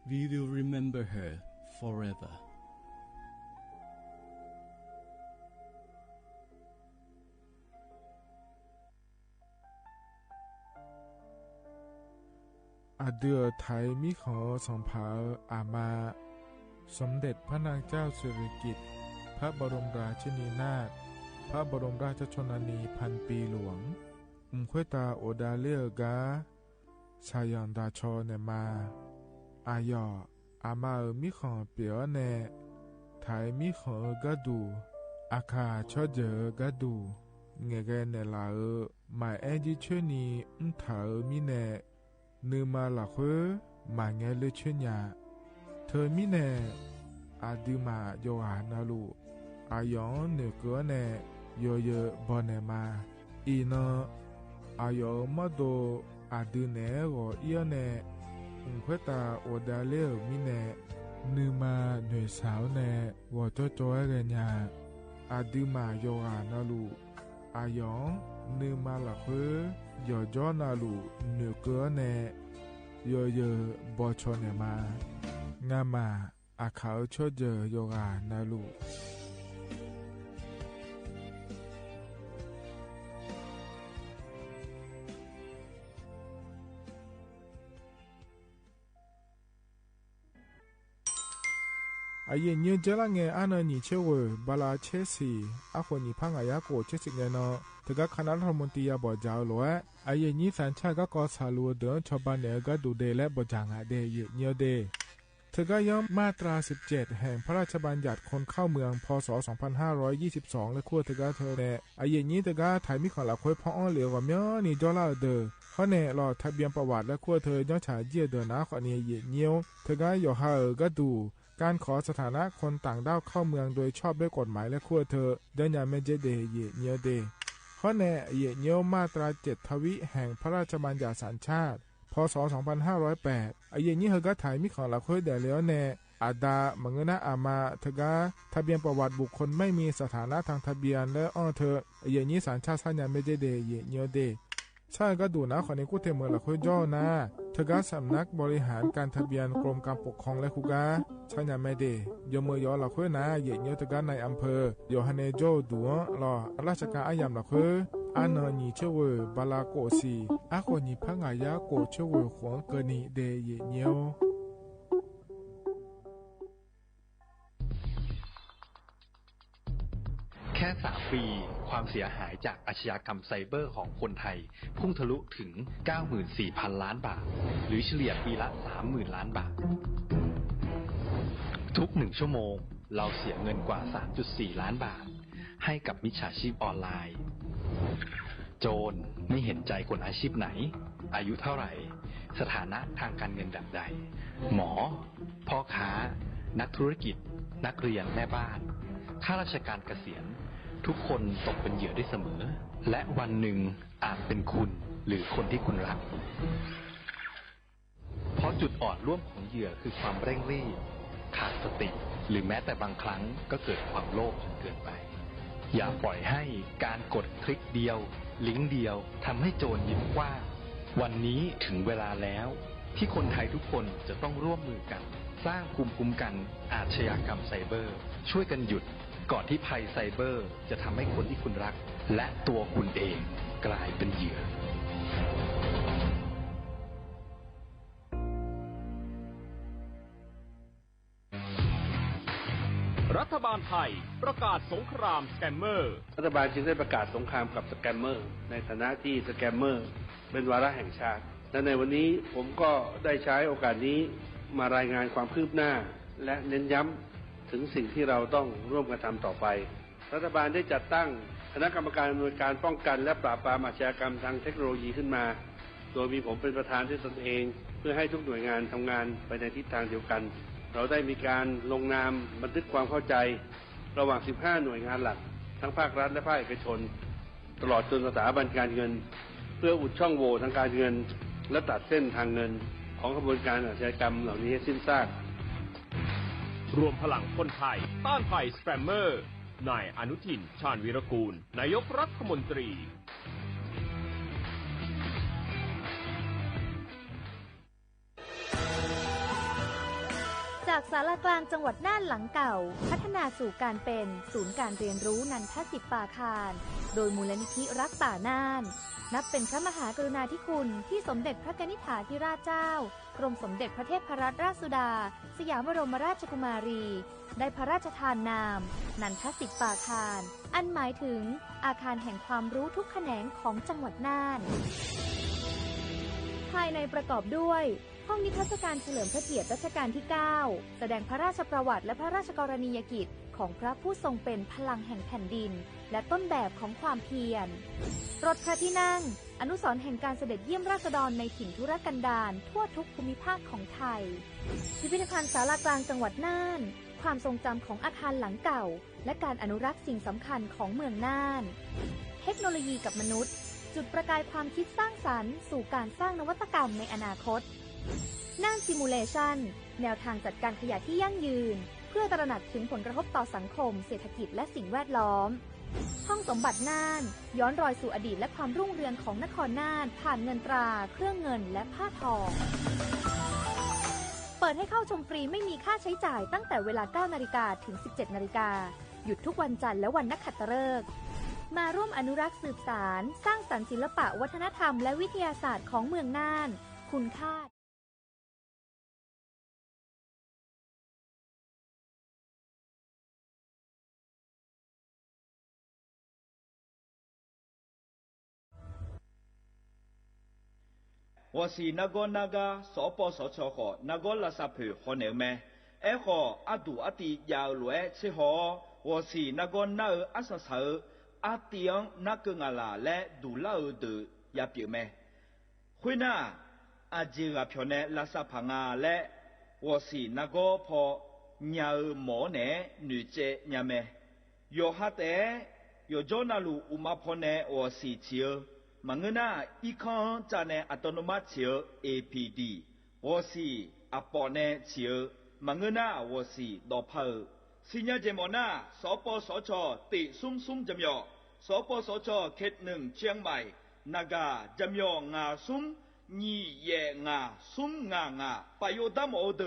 We will remember her forever. อาเดือไทยมิขอสองผาอามาสมเด็จพระนางเจ้าสิริกิติ์พระบรมราชินีนาถพระบรมราชชนนีพันปีหลวงควยตาโอดาเลียกาชายันดาชอเนมาอายออามามิขอเปียวเนไทยมิขอกะดูอาคาชอเจอกะดูเงเกเนลาหมายแอจิเชนีถามิเนนือมาละเควมาเงเลเชญาเธอมิเนอาดิมาโยหานาลูอายอนเนกัวเนโยเยบอเนมา อีนอายอมาโดอาดูเนโอเอียเนเพื่อตาโอดาเลมิเนนือมาหน่วยสาวเนวอจอยเรญาอาดูมาโยอานาลูอายองนือมาละเคือยอจอนาลูเนือเกอเนยอเยบอชอเนมางามาอาเขาชอเจโยอานาลูအရင်ညကြလာငယ်အနာနီချေဝဘလာချေစီအခုနီဖန်ငါရကိုချစ်စငယ်နော်တကခနာထမွန်တီယာဘောကြောလောအရင်ညစန်ချကကောဆာလူဒန်ချဘနေကဒူဒေလေဘောဂျာငါဒေညေဒေทกยอมมาตรา17แห่งพระราชบัญญัติคนเข้าเมืองพ.ศ. 2522และขั้วทกเธอแน่อายุนี้ทกไทยมีของหลักค่อยพ่ออ้อเหลียวกับย้อนี่จอลาเดอเขาแน่รอทะเบียนประวัติและขั้วเธอย้อนฉายเยี่ยเดินนะขอเนี่ยเยี่ยเงี้ยวทกยอฮาก็ดูการขอสถานะคนต่างด้าวเข้าเมืองโดยชอบด้วยกฎหมายและขั้วเธอเดินยาเมเจเดเยี่ยเงี้ยวเดเขาแน่เยี่ยเงี้ยวมาตรา7ทวิแห่งพระราชบัญญัติสัญชาติพ.ศ. 2508อายุนี้เฮก็ถ่ายมีของหลักค่อยเดแล้วแน่อาดามงนะอามาทกาทะเบียนประวัติบุคคลไม่มีสถานะทางทะเบียนและอ้อเธออายุนี้สัญชาติสัญญาไม่ได้เดเยเนียวเดใช่ก็ดูนะขอในกู้เทเมืองหลักค่อยย่อนะทกาสำนักบริหารการทะเบียนกรมการปกครองและคุกาสัญญาไม่ได้ยมเมืองย่อหลักค่อยนะเยเนียวทกาในอำเภอโยฮันเนโจดัวรอราชการอายามหลักค่อยอานานีเชวบาลาโกซีอาโคนีพังายาโกเชวหวงเกนีเดเยเนียวแค่3 ปีความเสียหายจากอาชญากรรมไซเบอร์ของคนไทยพุ่งทะลุถึง 94,000 ล้านบาทหรือเฉลี่ยปีละ 30,000 ล้านบาททุก1ชั่วโมงเราเสียเงินกว่า 3.4 ล้านบาทให้กับมิจฉาชีพออนไลน์โจรไม่เห็นใจคนอาชีพไหนอายุเท่าไหร่สถานะทางการเงินแบบใดหมอพ่อค้านักธุรกิจนักเรียนแม่บ้านข้าราชการเกษียณทุกคนตกเป็นเหยื่อได้เสมอและวันหนึ่งอาจเป็นคุณหรือคนที่คุณรักเพราะจุดอ่อนร่วมของเหยื่อคือความเร่งรีบขาดสติหรือแม้แต่บางครั้งก็เกิดความโลภจนเกินไปอย่าปล่อยให้การกดคลิกเดียวลิงก์เดียวทำให้โจรยิ้มกว้างวันนี้ถึงเวลาแล้วที่คนไทยทุกคนจะต้องร่วมมือกันสร้างภูมิคุ้มกันอาชญากรรมไซเบอร์ช่วยกันหยุดก่อนที่ภัยไซเบอร์จะทำให้คนที่คุณรักและตัวคุณเองกลายเป็นเหยื่อรัฐบาลไทยประกาศสงครามสแกมเมอร์รัฐบาลจึงได้ประกาศสงครามกับสแกมเมอร์ในฐานะที่สแกมเมอร์เป็นวาระแห่งชาติและในวันนี้ผมก็ได้ใช้โอกาสนี้มารายงานความคืบหน้าและเน้นย้ำถึงสิ่งที่เราต้องร่วมกันทำต่อไปรัฐบาลได้จัดตั้งคณะกรรมการอำนวยการป้องกันและปราบปรามอาชญากรรมทางเทคโนโลยีขึ้นมาโดยมีผมเป็นประธานด้วยตนเองเพื่อให้ทุกหน่วยงานทำงานไปในทิศทางเดียวกันเราได้มีการลงนามบันทึกความเข้าใจระหว่าง15หน่วยงานหลักทั้งภาครัฐและภาคเอกชนตลอดจนสถาบันการเงินเพื่ออุดช่องโหว่ทางการเงินและตัดเส้นทางเงินของกระบวนการอาชญากรรมเหล่านี้ให้สิ้นซากรวมพลังคนไทยต้านภัยสแปมเมอร์นายอนุทินชาญวีรกูลนายกรัฐมนตรีจากศาลากลางจังหวัดน่านหลังเก่าพัฒนาสู่การเป็นศูนย์การเรียนรู้นันทศิษย์ป่าคารโดยมูลนิธิรักป่าน่านนับเป็นพระมหากรุณาธิคุณที่สมเด็จพระกนิษฐาธิราชเจ้ากรมสมเด็จพระเทพรัตนราชสุดาสยามบรมราชกุมารีได้พระราชทานนามนันทศิษย์ป่าคารอันหมายถึงอาคารแห่งความรู้ทุกแขนงของจังหวัดน่านภายในประกอบด้วยห้องนิทรรศการเฉลิมพระเกียรติรัชกาลที่ 9แสดงพระราชประวัติและพระราชกรณียกิจของพระผู้ทรงเป็นพลังแห่งแผ่นดินและต้นแบบของความเพียรรถพระที่นั่งอนุสรณ์แห่งการเสด็จเยี่ยมราษฎรในถิ่นทุรกันดารทั่วทุกภูมิภาคของไทยพิพิธภัณฑ์ศาลากลางจังหวัดน่านความทรงจำของอาคารหลังเก่าและการอนุรักษ์สิ่งสำคัญของเมืองน่าน เทคโนโลยีกับมนุษย์จุดประกายความคิดสร้างสรรค์สู่การสร้างนวัตกรรมในอนาคตน่านซิมูเลชันแนวทางจัดการขยะที่ยั่งยืนเพื่อตระหนักถึงผลกระทบต่อสังคมเศรษฐกิจและสิ่งแวดล้อมห้องสมบัติน่านย้อนรอยสู่อดีตและความรุ่งเรืองของนครน่านผ่านเงินตราเครื่องเงินและผ้าทองเปิดให้เข้าชมฟรีไม่มีค่าใช้จ่ายตั้งแต่เวลา 9 นาฬิกาถึง 17 นาฬิกาหยุดทุกวันจันทร์และวันนักขัตฤกษ์มาร่วมอนุรักษ์สืบสานสร้างสรรค์ศิลปะวัฒนธรรมและวิทยาศาสตร์ของเมืองน่านคุณค่า我是那个所播所错的那个垃圾票可能咩？哎个阿杜阿弟要来吃好，我是那个那阿啥啥阿弟样那个阿拉来杜老的也表咩？会呐阿姐个票呢垃圾棚啊来，我是那个破鸟毛呢女仔伢咩？有哈的有做那路乌马破呢我是chiều Mangena ikan jane autonomous chiều APD 我是阿婆呢chiều Mangena 我是罗炮新日节目呢所播所错地松松怎样所播所错เขต1เชียงใหม่นาga怎样งาซุมนี่เย่งาซุมงาปโยดามโอเด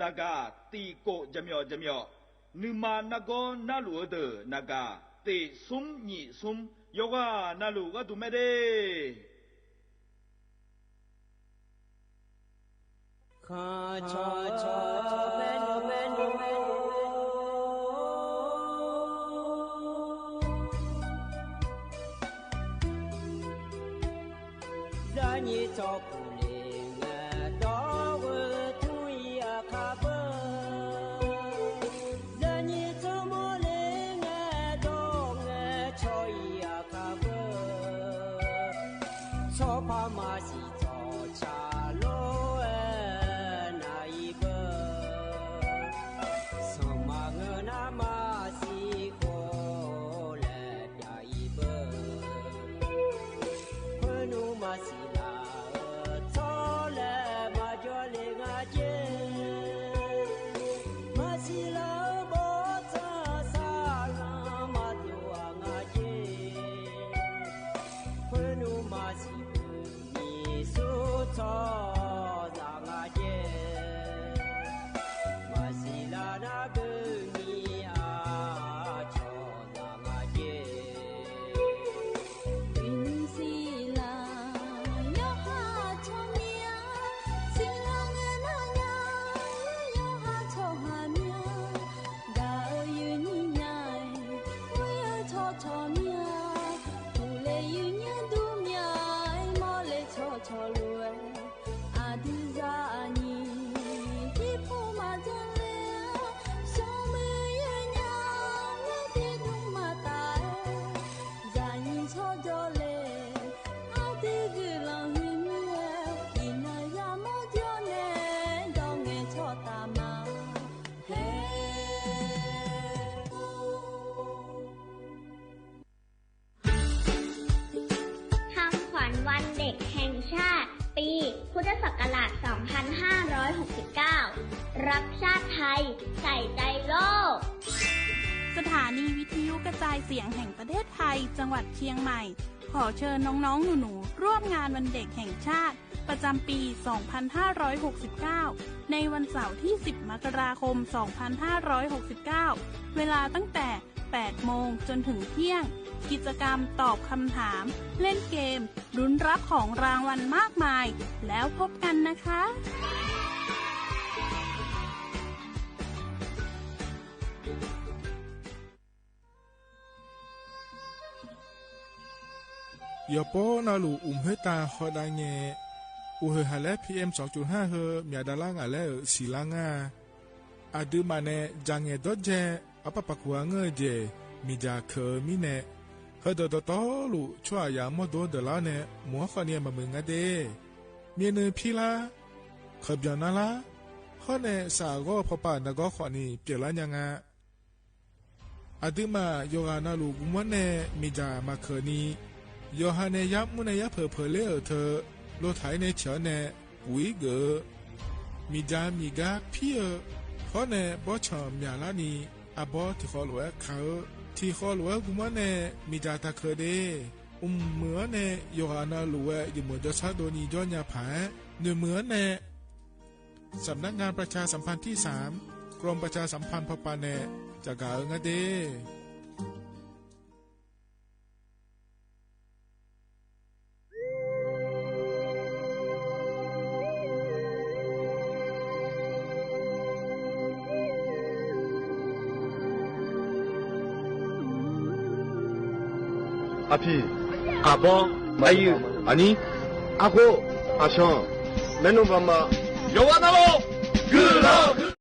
นาgaตีโก怎样นึมานาโกนาลูเดนาgaตีซุมนี่ซุมโยกานาลูกาดูไม่ได้ข้าชอเมนูดานีจอกุเลงดอกทุยอาคาเบดานีจอโมเลงดอกชอยอาคาเบชอพามาสิจอชาโลพุทธศักราช 2569 รักชาติไทยใส่ใจโลกสถานีวิทยุกระจายเสียงแห่งประเทศไทยจังหวัดเชียงใหม่ขอเชิญน้องๆหนูๆร่วมงานวันเด็กแห่งชาติประจำปี 2569 ในวันเสาร์ที่ 10 มกราคม 2569 เวลาตั้งแต่ 8 โมงจนถึงเที่ยงกิจกรรมตอบคำถามเล่นเกมลุ้นรับของรางวัลมากมายแล้วพบกันนะคะยาโปนาลูเฮตาฮอดาเงอุเฮฮาเล PM 2.5 เฮมีดาลางาเลศิลางาอาดูมาเนจังเงดเจอปะปะกัวเงเจมีจาเคมีเนเฮดดตอลูชัวยามโดดลาเนมัวขเนียมามึงอะเดมีเนพีลาขบยานาลาฮอเนสาโกพอปานกอขอนีเปลายังงา อาติมาโยกานาลูกุมันเนมิจามาเคนีโยฮาเนยับมุนยับเพอเลอเธอโลไถเนเฉเนวิเกมิจามิกาพี่ขอเนบอชอมยาลานีอาบอที่ขอหลวเขาที่ขอหลวกุมันเนมิจาตาเคเดเหมือนเนโยฮานาลูเวยิมจะชาโดนีย้อนยาผาเหมือนเนสำนักงานประชาสัมพันธ์ที่3กรมประชาสัมพันธ์พปาเนจากาเงเด阿皮，阿邦，阿姨，阿尼，阿哥，阿强，门农妈妈，有完了喽，哥了。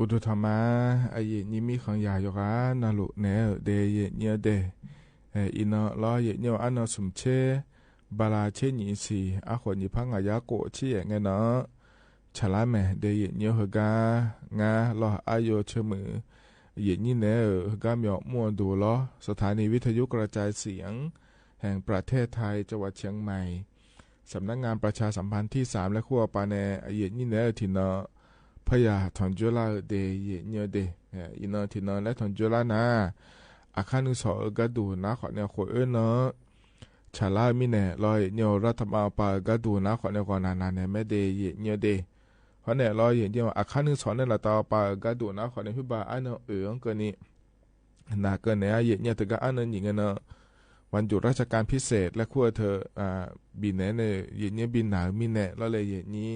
อุตุธรรมะอาเยนิมิขังยาโยกานาลุเนเดเยเนเดอินลอเยเนอันสุมเชบาลาเชนิสีอาขวนิพังอายาโกชิเยเงนะฉลาแมเดเยเนฮกางาลออายโยเชมือเยนิเนฮกาเมียมัวดูลอสถานีวิทยุกระจายเสียงแห่งประเทศไทยจังหวัดเชียงใหม่ สำนักงานประชาสัมพันธ์ที่3และขั้วปาเนเยนี่เนอที่เนาะพยาถอนจุฬาเดเยเนเดอีเนาที่เนาะและถอนจุฬานะอาคารนึงสอก็ดูนะขอเนี่ยโคเนาะชาลามิเนลอยเนอรัฐบาลปาก็ดูนะขอเนี่ยก่อนนานๆเนี่ยไม่เดเยเนเดเพราะเนี่ยลอยเดียวอาคารนึงสอนเนี่ยละตาปาก็ดูนะขอเนี่ยพี่บาอันเนาะก็นี่นาเกินเนี่ยเยเนี่ยถึงก็อันนั้นอย่างเงี้ยเนาะวันหยุดราชการพิเศษและขั้วเธอบินเนี่ยเยเนี่ยบินหนามิเนลอยเลยเยนี้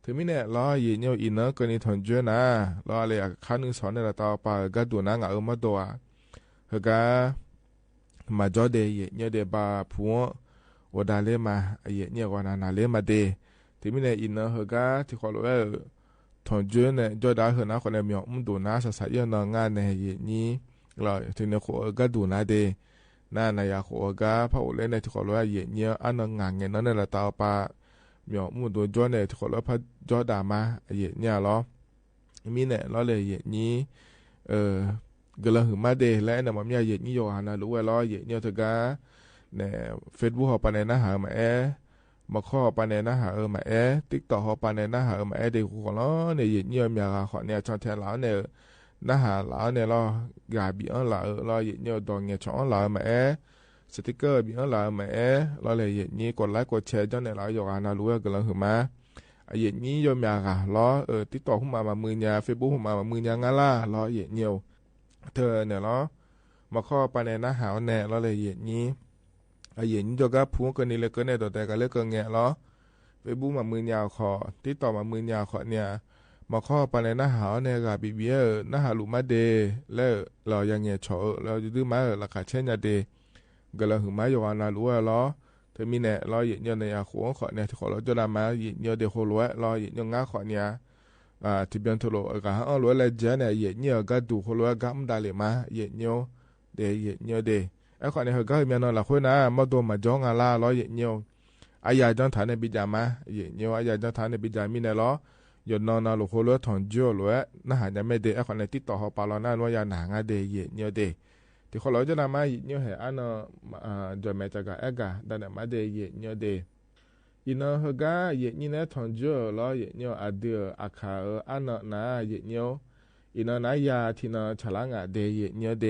ถึงมิเนลอยเยเนี่ยอินเนอร์ก็นี่ถอนจุฬาลอยเลยอาคารนึงสอนเนี่ยละตาปาก็ดูนะงามาตัวเฮก็มาจอเดยเนี่ยเดบาพัววดาเลมาเยเนี่ยวันนาเลมาเดที่มีเนี่ยอินเนอร์เฮก็ที่ขอรู้ว่าถอนจุเนี่ยจอดาเฮนะคนเนี่ยมีดูนะสสายนงานเนี่ยเยนี้เราถึงเนี่ยขอก็ดูนะเดน่านายาขอก็พระอุเลเนี่ยที่ขอรู้ว่าเยเนี่ยอันงานเงินนั่นแหละตาปามีดูจอเนี่ยที่ขอรู้พระจอดามาเยเนี่ยหรอมีเนี่ยเราเลยเยนี้ก็เลยมาเดและเนี่ยมันมีเยอะนี่อยู่นะรู้ว่าล้อเยอะเนี่ยถึงก็เนี่ยเฟซบุ๊กเขาไปในหน้าหามามาข้อไปในหน้าหามาติ๊กต็อกเขาไปในหน้าหามาเด็กคนล้อเนี่ยเยอะเนี่ยมีอะไรเขาเนี่ยชอบแทนล้อเนี่ยหน้าหาล้อเนี่ยล้อกาบีอันล้อล้อเยอะเนี่ยดองเนี่ยช่องล้อมาสติ๊กเกอร์บีอันล้อมาล้อเลยเยอะนี่กดไลค์กดแชร์จนเนี่ยล้ออยู่นะรู้ว่าก็เลยมาเยอะนี่อยู่มีอะไรล้อติ๊กต็อกขึ้นมามือยาเฟซบุ๊กขึ้นมามือยางงั้นล่ะล้อเยอะเนี่ยเธอเนี่ยเนาะมาข้อไปในหน้าหาวแน่เราเลยเย็นนี้เย็นจก็พูดกันนี่เลยก็เนี่ยตัวแต่ก็เลยก็แง่เนาะไปบูมามือยาวขอที่ต่อมามือยาวขอเนี่ยมาข้อไปในหน้าหาวเนี่ยกับบีเบียหน้าหาลุมาเดแล้วเรายังเงี้ยเฉาเราจะดื้อมาราคาเช่นยาเดก็เราถึงมาอยู่วันนั้นรู้ว่าล้อเธอมีเนี่ยเราเย็นในอาขวงขอเนี่ยที่ขอเราจะนำมาเย็นเดียวโคล้วนเราเย็นง่าขอเนี่ยที่เป็นทุโรก็หาล้วนเลยเจเนี่ยเย็นเนี่ยก็ดูโคล้วนก็ไม่ได้เลยมาเย็นเดเย็นเดไอ้คนนี้เขาก็มีนอนหลับคนนะมาดูมาจ้องอะไรล้อเย็นอายาจังฐานในบิดามาเย็นอายาจังฐานในบิดามีเนี่ยล้อยนนอนหลุดโคล้วนถอนจ่อล้วนน่าหาจะไม่เดไอ้คนนี้ติดต่อเขาปาลอนั่นว่ายาหนังเดเย็นเดที่เขาเราจะนำมาเย็นเหรออันนั้นจะไม่จะก็เอกาแต่เนี่ยมาเดเย็นเดอินเฮก้าเย็นเนี่ยถอนจ่อล้อเย็นอเดืออาคาอันนั้นนะเย็นอินนายาที่นั่นฉลางเดเย็นเด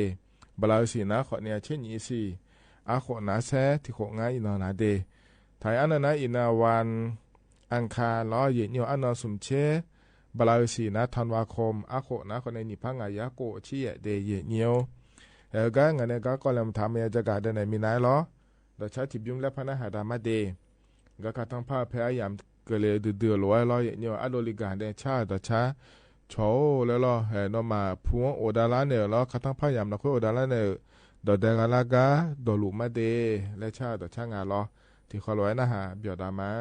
บลาสีนะขอเนี่ยเช่นนี้สิอาขอนาแซ่ที่ของ่ายอินนาเดไทยอันนั้นอินนาวันอังคารล้อเย็นอันนั้นสมเชบลาสีนะธันวาคมอาขอนะขอในนิพังอายาโกชี้เดเย็นก็งั้นเนี่ยก็เลยทำให้จะกลายเป็นมีนายล้อโดยใช้ทิบยุ่งและพนักหาดามาเดก็การทั้งภาพพยายามเกลือเดือดร้อยล้อเย็นอโดลิการเดชาต่อชาโชแล้วล้อเห็นมาพวงโอดาลาเนี่ยล้อการทั้งพยายามนักโอดาลาเนี่ยดอเดกาลากาดอลุมาเดและชาต่อชางานล้อที่เขาล้อยนะฮะเบียดามา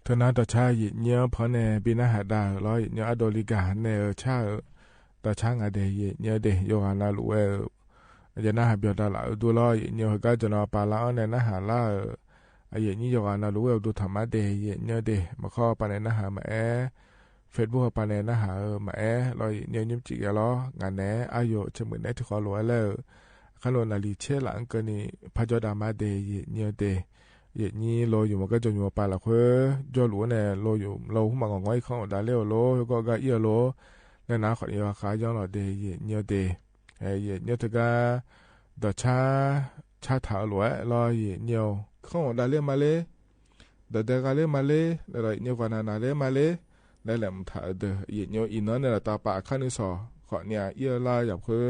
เธอนาต่อชาหยิเนื้อเพราะในปีนาหาดาร้อยเนื้ออโดลิกาในชาต่อช่างอเดยเนื้อเดยโยฮานาลุเอจะน่าหาเบียดาละดูร้อยเนื้อก็จะนอปาละในน่าหาละเยนี่โยฮานาลุเอดูธรรมะเดยเนื้อเดยมาข้อปานในน่าหามาเฟซบุ๊กปานในน่าหามาร้อยเนื้อยิ้มจิกล้องานแหนอายุเฉมือนในที่ขอรัวแล้วขลุ่นนาลีเชหลังก็นี่พระจดามาเดยเนื้อเดยเย็นนี้โลอยู่มันก็จะอยู่ปาละเพื่อจอหลวเนี่ยโลอยู่โลหุ่มมังง่อยข้างดาเลี้ยวโลก็กะเอียโลในน้าขอเอียขาย้อนหลอดเดยเนียเดยเย็นเนียตกาดอชาถาหลวยรอเย็นเนียวข้างดาเลี้ยมาเลยดอเดกาเลี้ยมาเลยแล้วเนียวกว่านาเลี้ยมาเลยแล้วแหลมถาเดเย็นเนียวอินนั้นเนี่ยตาปากขั้นที่สอขอเนี่ยเอียลาอย่างเพื่อ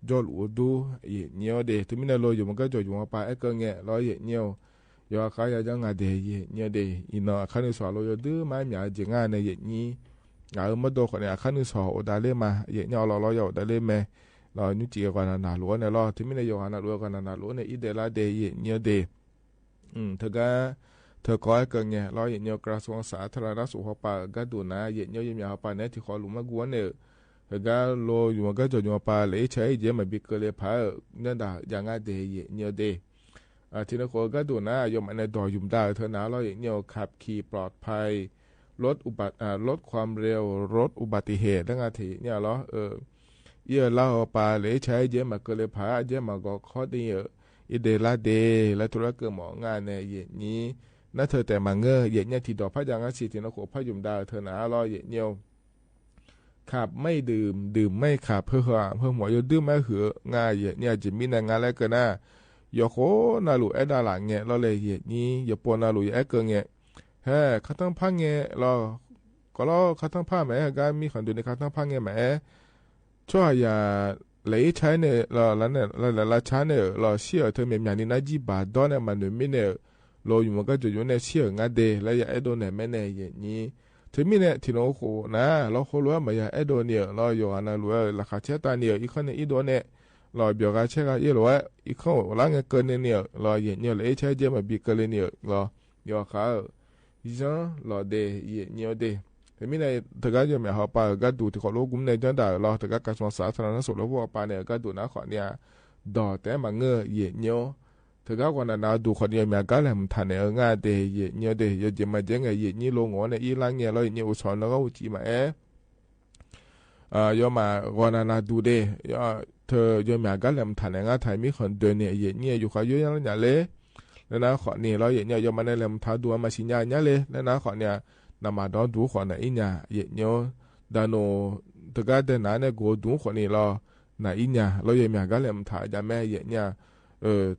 จอหลวดูเย็นเนียวเดถึงไม่ได้โลอยู่มันก็จะอยู่มาปาเกิงเงี้ยรอเย็นเนียวยาขายจังงาเดยเนี่ยเดอินอคันสอโลยดื้อไม้หมีจิงาในเย็นนี้งามาโดคนเนี่ยคันสอโอดาเลมาเย็นเนี่ยเราอยู่ดาเลแม่เรานุจิกันนาลัวเนี่ยเราที่ไม่ได้อยู่นาลัวกันนาลัวเนี่ยอีเดลาเดยเนี่ยเดเธอก็ให้เกินเนี่ยเราเย็นเนี่ยกระทรวงสาธารณสุขปากก็ดูนะเย็นเนี่ยยังมีปาเนี่ยที่ขอลุมากวนเนี่ยเธอก็โลอยู่มันก็จะอยู่ปาเลยใช้เยอะมาบิกเลยพาเนี่ยด่าอย่างงาเดยเนี่ยเดทีนั้นคนก็ดูนะยมอันในดอยยุ่มได้เธอหนาเราเนี่ยขับขี่ปลอดภัยลดความเร็วลดอุบัติเหตุทั้งอาทิเนี่ยเหรอเยอะเล่าปาเลยใช้เยอะมาเกลือผาเยอะมาก็ข้อดีอีเดลาเดและธุรกิจหมองานในเย็นนี้นั่นเธอแต่มาเงยเย็นเนี่ยที่ดอกพระยังอาศิทีนั้นคนพระยุ่มได้เธอหนาเราเย็นเนี่ยขับไม่ดื่มไม่ขับเพื่อหมอยดื่มไม่หืองานเย็นเนี่ยจะมีในงานแล้วกันนะยโคนาลูดาหลังเงี้ยเราเลยเห็นนี้อย่าปนนาลูเกิงเงี้ยเฮ้ข้าทั้งพังเงี้ยเราก็เราข้าทั้งพังแม่ก็มีคนดูในข้าทั้งพังเงี้ยแม่ช่วยอย่าเลยใช้เนี่ยเราแล้วเนี่ยเราใช้เนี่ยเราเชื่อเธอเมียนี่น่าจีบาดอนเนี่ยมันไม่เนี่ยเราอยู่มันก็จะอยู่ในเชื่องาเดแล้วอย่าไอโดนเนี่ยแม่เนี่ยอย่างนี้ถึงมีเนี่ยที่เราโคนะเราโครู้ว่ามันอย่าไอโดนเนี่ยเราอยู่อันนั้นรู้ว่าราคาเชื่อตาเนี่ยอีกคนเนี่ยอีโดนเนี่ยรอเบียกเชื่อกันยี่หรอว่าอีกข้อหลังเกินเนี่ยรอเย็นเนี่ยเลยใช้เจมาบีกันเลยเนี่ยรอเดี๋ยวเขาอีจังรอเดย์เย็นเนี่ยเดย์แต่ไม่ได้ถ้าก็จะไม่หาปาก็ดูที่เขาลูกกลุ่มในจังได้รอถ้าก็กระทรวงสาธารณสุขแล้วพวกปาเนี่ยก็ดูนะขอเนี่ยดอแต่มาเงยเย็นเนี่ยถ้าก็คนนั้นดูคนเนี่ยมีก็เลยมันทันเนี่ยง่ายเดย์เย็นเนี่ยเดย์เยอะมาเจงเย็นเนี่ยลงหัวเนี่ยอีหลังเนี่ยเราเนี่ยอุศรแล้วก็อุจิมายอมาคนนั้นดูเดย์เธอยอมกันแล้วฐานงานไทยมีคนเดินเนี่ยเย็นเนี่ยอยู่ขอเยอะยังอย่างเลยแล้วนะขอเนี่ยเราเย็นเนี่ยยอมมาในเรื่องท้าดูมาสิญญาเนี่ยเลยแล้วนะขอเนี่ยนำมาดอนดูขอเนี่ยอีเนี่ยเย็นเนี่ยดานโนตะการเดินหน้าเนี่ยกูดูขอเนี่ยเราหน้าอีเนี่ยเรายอมกันแล้วท้าจะแม่เย็นเนี่ย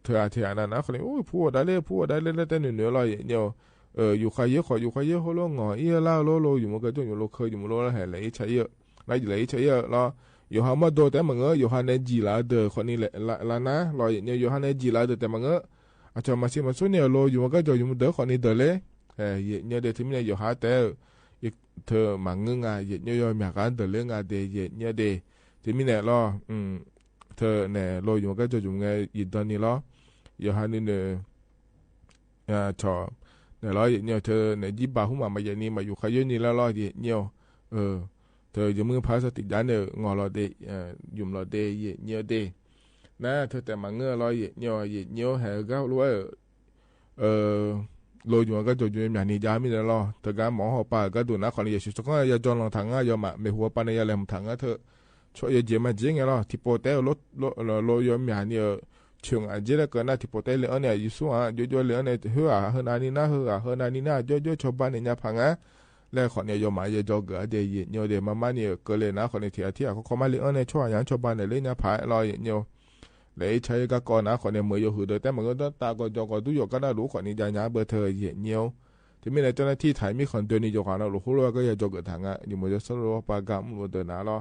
เธออาทิตย์นั้นนะขอเนี่ยโอ้ยพูดได้เลยแล้วแต่เหนือเราเย็นเนี่ยอยู่ขอเยอะเขาลงงออีเล่าโลอยู่มันก็จงอยู่โลเคยอยู่มันโลแล้วแห่เลยใช้เยอะไรอยู่เลยใช้เยอะเราอยู่หามาโดแต่มังอยู่หาในจีลาเดอคนนี้แหละนะรอเนี่ยอยู่หาในจีลาเดอแต่มังอาจจะมาชิมาสุเนี่ยโลอยู่มันก็จะอยู่มันเดอคนนี้เดอเลยเนี่ยเดที่เนี่ยอยู่หาแต่เธอมังงาเนี่ยอยู่มีการเดอเรื่องงาเดเนี่ยเดที่มีเนี่ยรอเธอเนี่ยโลอยู่มันก็จะอยู่ไงอีตอนนี้รออยู่หานี่เนี่ยชอเนี่ยรอเนี่ยเธอเนี่ยจีบาหุ่มมาอย่างนี้มาอยู่ขยันนี่แล้วรอเนี่ยเธอจะมือพาสติดานเนี่ยงอเราเดยุ่มเราเดยเนี่ยเดนะเธอแต่มาเงื้อเราเนี่ยแหก็รู้ว่า โลอยู่ก็จะอยู่อย่างนี้ยาไม่ได้รอแต่การหมอหัวป่าก็ดูนะคนนี้สุดก็อย่าจองลงถังอ่ะอย่ามาไม่หัวป่าในยาแหลมถังอ่ะเถอะช่วยเจียมาเจียงไงล่ะที่โปรเตลโลยอมอย่างนี้เชิงอาจจะเกิดนะที่โปรเตลเลยเนี่ยยิ่งสูงอ่ะย่อยๆเลยเนี่ยเหือเฮือนานี่นะเหือนานี่นะย่อยๆชาวบ้านเนี่ยพังอ่ะแล้วคนนี้ยอมมาอย่าจอกเดี๋ยวเดี๋ยวมาเนี่ยก็เลยนะคนนี้ที่เขาเข้ามาเลยเนี่ยช่วยอย่างชาวบ้านเลยเนี่ยพายรอเดี๋ยวเลยใช้ก็ก่อนนะคนนี้มืออยู่หือเดียวแต่มันก็ต้องตาก็จอกก็ดูอยู่ก็น่ารู้คนนี้จะย้ายเบอร์เธอเดี๋ยวที่มีในเจ้าหน้าที่ไทยมีคนเดินนี่อยู่ก่อนนะหลวงพ่อก็อย่าจอกถังอ่ะอยู่มือจะสรุปปากกำหลวงเดินนะรอ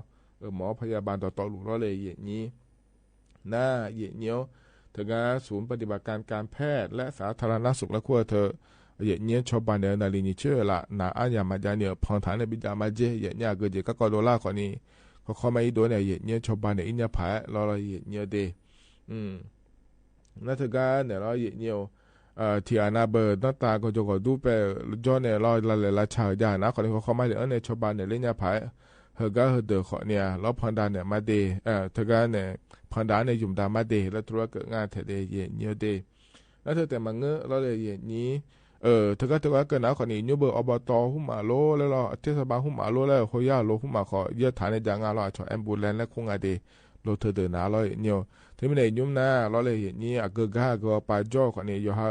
หมอพยาบาลต่อหลุดรอเลยอย่างนี้น่าเงี้ยวถึงศูนย์ปฏิบัติการแพทย์และสาธารณสุขและขั้วเธออย่างนี้ชาวบ้านเนี่ยนาลีนิเชื่อละนาอันยามาจาเนี่ยพังฐานในบิดามาเจอย่างนี้เกิดจากก็โดล่าคนนี้เขาเข้ามาอีโดนเนี่ยอย่างนี้ชาวบ้านเนี่ยอินยาผายรออย่างนี้เดนั่นถึงเนี่ยรออย่างนี้ที่อานาเบอร์ตั้งตาก็จะก็ดูไปจอเนี่ยรอละชาวญาณนะคนนี้เขาเข้ามาเนี่ยชาวบ้านเนี่ยเล่นยาผายเฮก็เดือขอเนี่ยแล้วพันดาเนี่ยมาเดเธอก็เนี่ยพันดาเนี่ยยุ่มดามาเดแล้วธุรกิจงานเธอเดเยอะเดแล้วเธอแต่มาเงื้อเราเลยอย่างนี้เธอก็เกิดนะคนนี้ยูเบอร์อบตหุ่มมาโลแล้วเราเทศบาลหุ่มมาโลแล้วเขาย่าโลหุ่มมาขอเยอะฐานในจังงานเราชอแอมบูเลนและคงงานเดโลเธอเดินหน้าเราเนี่ยที่ไม่ได้ยุ่มหน้าเราเลยอย่างนี้เกิดก้าก็ไปจ่อคนนี้อยู่ฮะ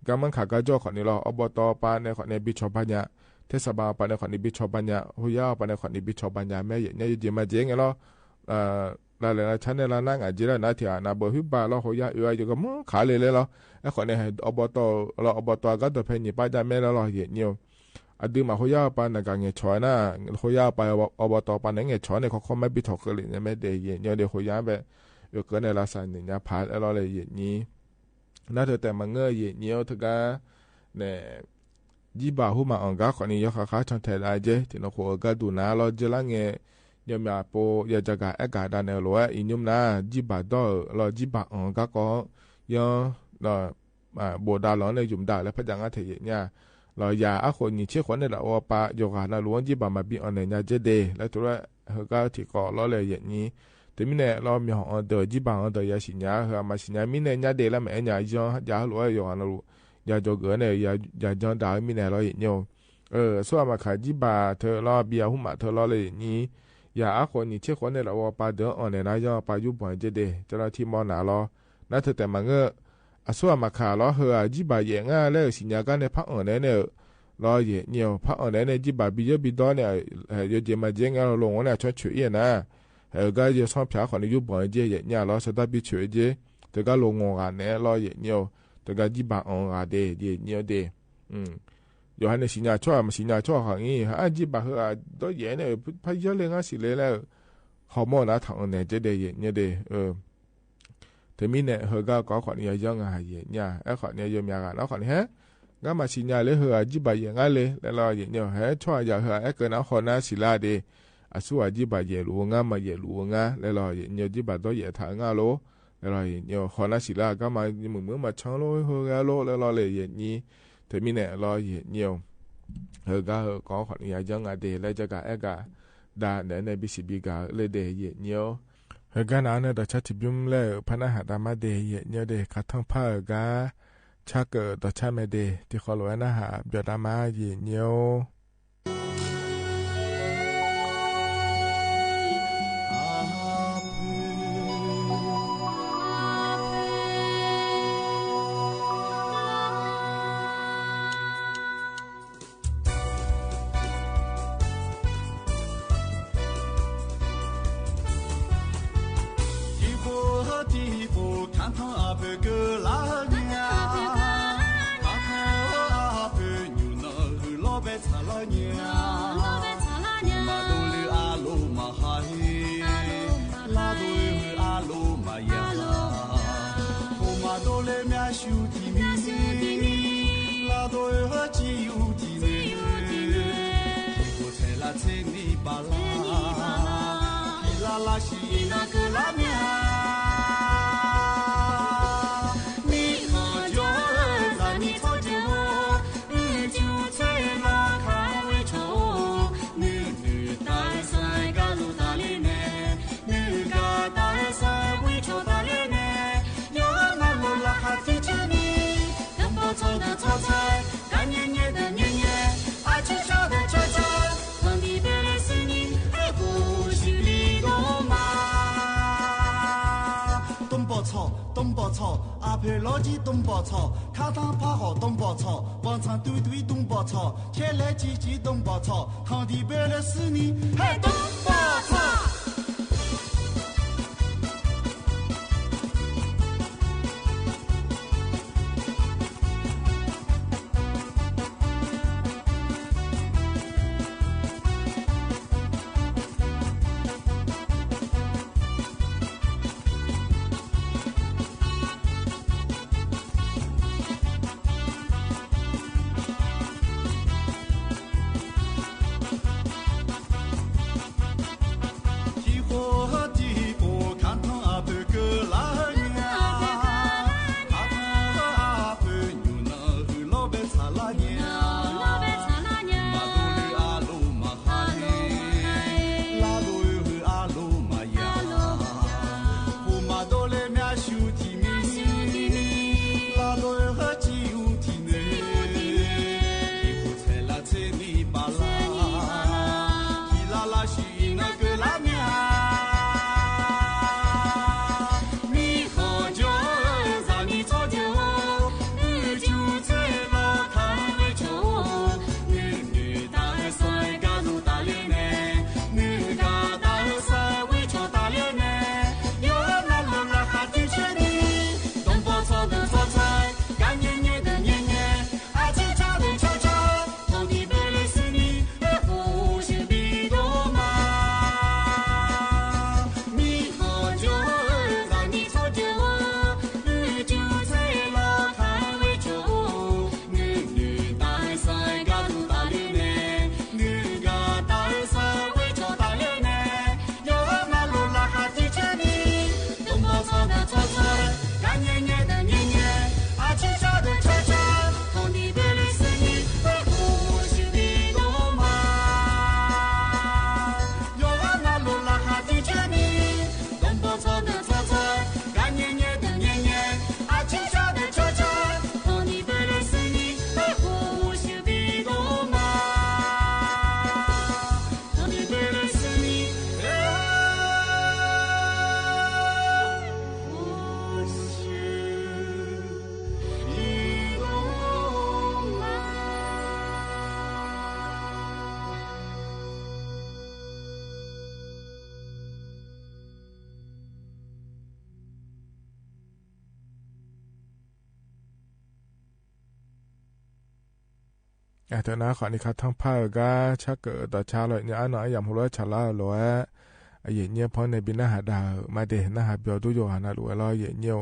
กำมันขาก็จ่อคนนี้เราอบตปาในคนนี้บิชอบปัญญาเทศบาลปานในขวัญนิบิชอปัญญาหุยาปานในขวัญนิบิชอปัญญาแม่เนี่ยเดี๋ยวมาเจ๊งไงล่ะหลายๆชั้นในร้านนั่งอาจจะได้นาทีนาบหิบาล่ะหุยาอยู่ก็มั่งขาเลยล่ะไอ้ขวัญเนี่ยอบตเราอบตก็ตัวเพนิป้าจะแม่แล้วล่ะเนี่ยอดีมาหุยาปานในการเงี้ยชอยนะหุยาไปอบตปานในเงี้ยชอยเนี่ยเขาไม่บิชอกเลยเนี่ยไม่ได้เนี่ยเดี๋ยวหุยาแบบอยู่เกินในลาสันเนี่ยพาเราเลยนี้น่าจะแต่มาเงยเนี่ยถึงก็เนี่ยจีบาหูมาอังกาคนนี้ยกขาชนเทลายเจที่นกหัวก็ดูน่าเราเจลังเงยยามยาโปยาจักรเอกาดานเอลว่าอินุมน่าจีบาดอเราจีบาอังกาก็ยังเราโบดาหลอนในยุ่มดาและพจังอาเทียเนี่ยเรายาอาคนนี้เชื่อคนในละว่าปะยกหานาล้วนจีบามาบีอันเนี่ยเจเดและตัวเฮก็ที่ก็เราเลยอย่างนี้แต่มิเนี่ยเรามีอันเดอจีบาอันเดอยาสิญญาเฮมาสิญญามิเนี่ยเดแล้วแม่เนี่ยยังยาล้วนยกหานาล้ยาจอกเนี่ยยาจอนดาวมีเนี่ยเราอย่างนี้ส่วนมาขายจีบาเธอเราเบียหุ่มมาเธอเราเลยนี้ยาอาคนนี้เชื่อคนในละว่าปาเดออันเนี่ยนายอปายุบวันเจเดเจ้าหน้าที่มอนาเราน่าเธอแต่มาเงอส่วนมาขายเราเฮอจีบาเยง่าแล้วสิญญากันในพักอันเนี่ยเราอย่างนี้พักอันเนี่ยจีบาบิเยบิดอเนี่ยเยอะเจมาเจงเราลงเนี่ยชดเชยนะก็จะสอนพิจารณายุบวันเจอย่างนี้เราสุดท้ายบิเฉยเจแต่ก็ลงงานเนี่ยเราอย่างนี้แต่ก็จีบอังอาเดเนี่ยเดอยู่ให้ในสิญญาชั่วมาสิญญาชั่วของนี้จีบเหรอตัวเย็นเนี่ยพายเยอะเลยงั้นสิเลยแล้วฮอร์โมนทางเนี่ยจะเดเนี่ยเดแต่มีเนี่ยเหรอก็ขอเนี่ยยังไงเนี่ยขอเนี่ยยมยากันแล้วขอเนี่ยงั้นมาสิญญาเลยเหรอจีบยังไงเลยแล้วเราเนี่ยชั่วอย่าเหรอเกิดนะคนน่ะสิลาเดสู้จีบเยลูงั้นมาเยลูงั้นแล้วเราเนี่ยจีบตัวเยทางงั้นโลแล้วเราเนี่ยขอน่าสิลาก็มาเหมือนมาช่างโลเฮกาโลแล้วเราเลยอย่างนี้แต่มีเนี่ยเราเนี่ยเฮกาก็ขอเนี่ยยังไงเดแล้วจะก็เอกาดาเนี่ยในบิสิบิกาเลยเดเนี่ยเฮกานาเนี่ยแต่ชัดที่บิมเลยพนักหาดามาเดเนี่ยเดขัดทั้งผ้ากาชักเกิดต่อชาไม่เดที่ขอรู้นะฮะเบียดามาเนี่ย的炒菜。老鸡东北草，卡汤爬好东北草，往常堆堆东北草，前来挤挤东北草，堂弟白了是你，嗨东北草。แต่นะขอนี่ครับทั้งภาคก็ชักเกิดต่อชาเลยเนี่ยอันน้อยอย่างหัวเราะฉลาดเลยอย่างเงี้ยพอในบินหน้าหาดาวมาเดหน้าหาเบียวตู้โยหานาลูเราอย่างเงี้ย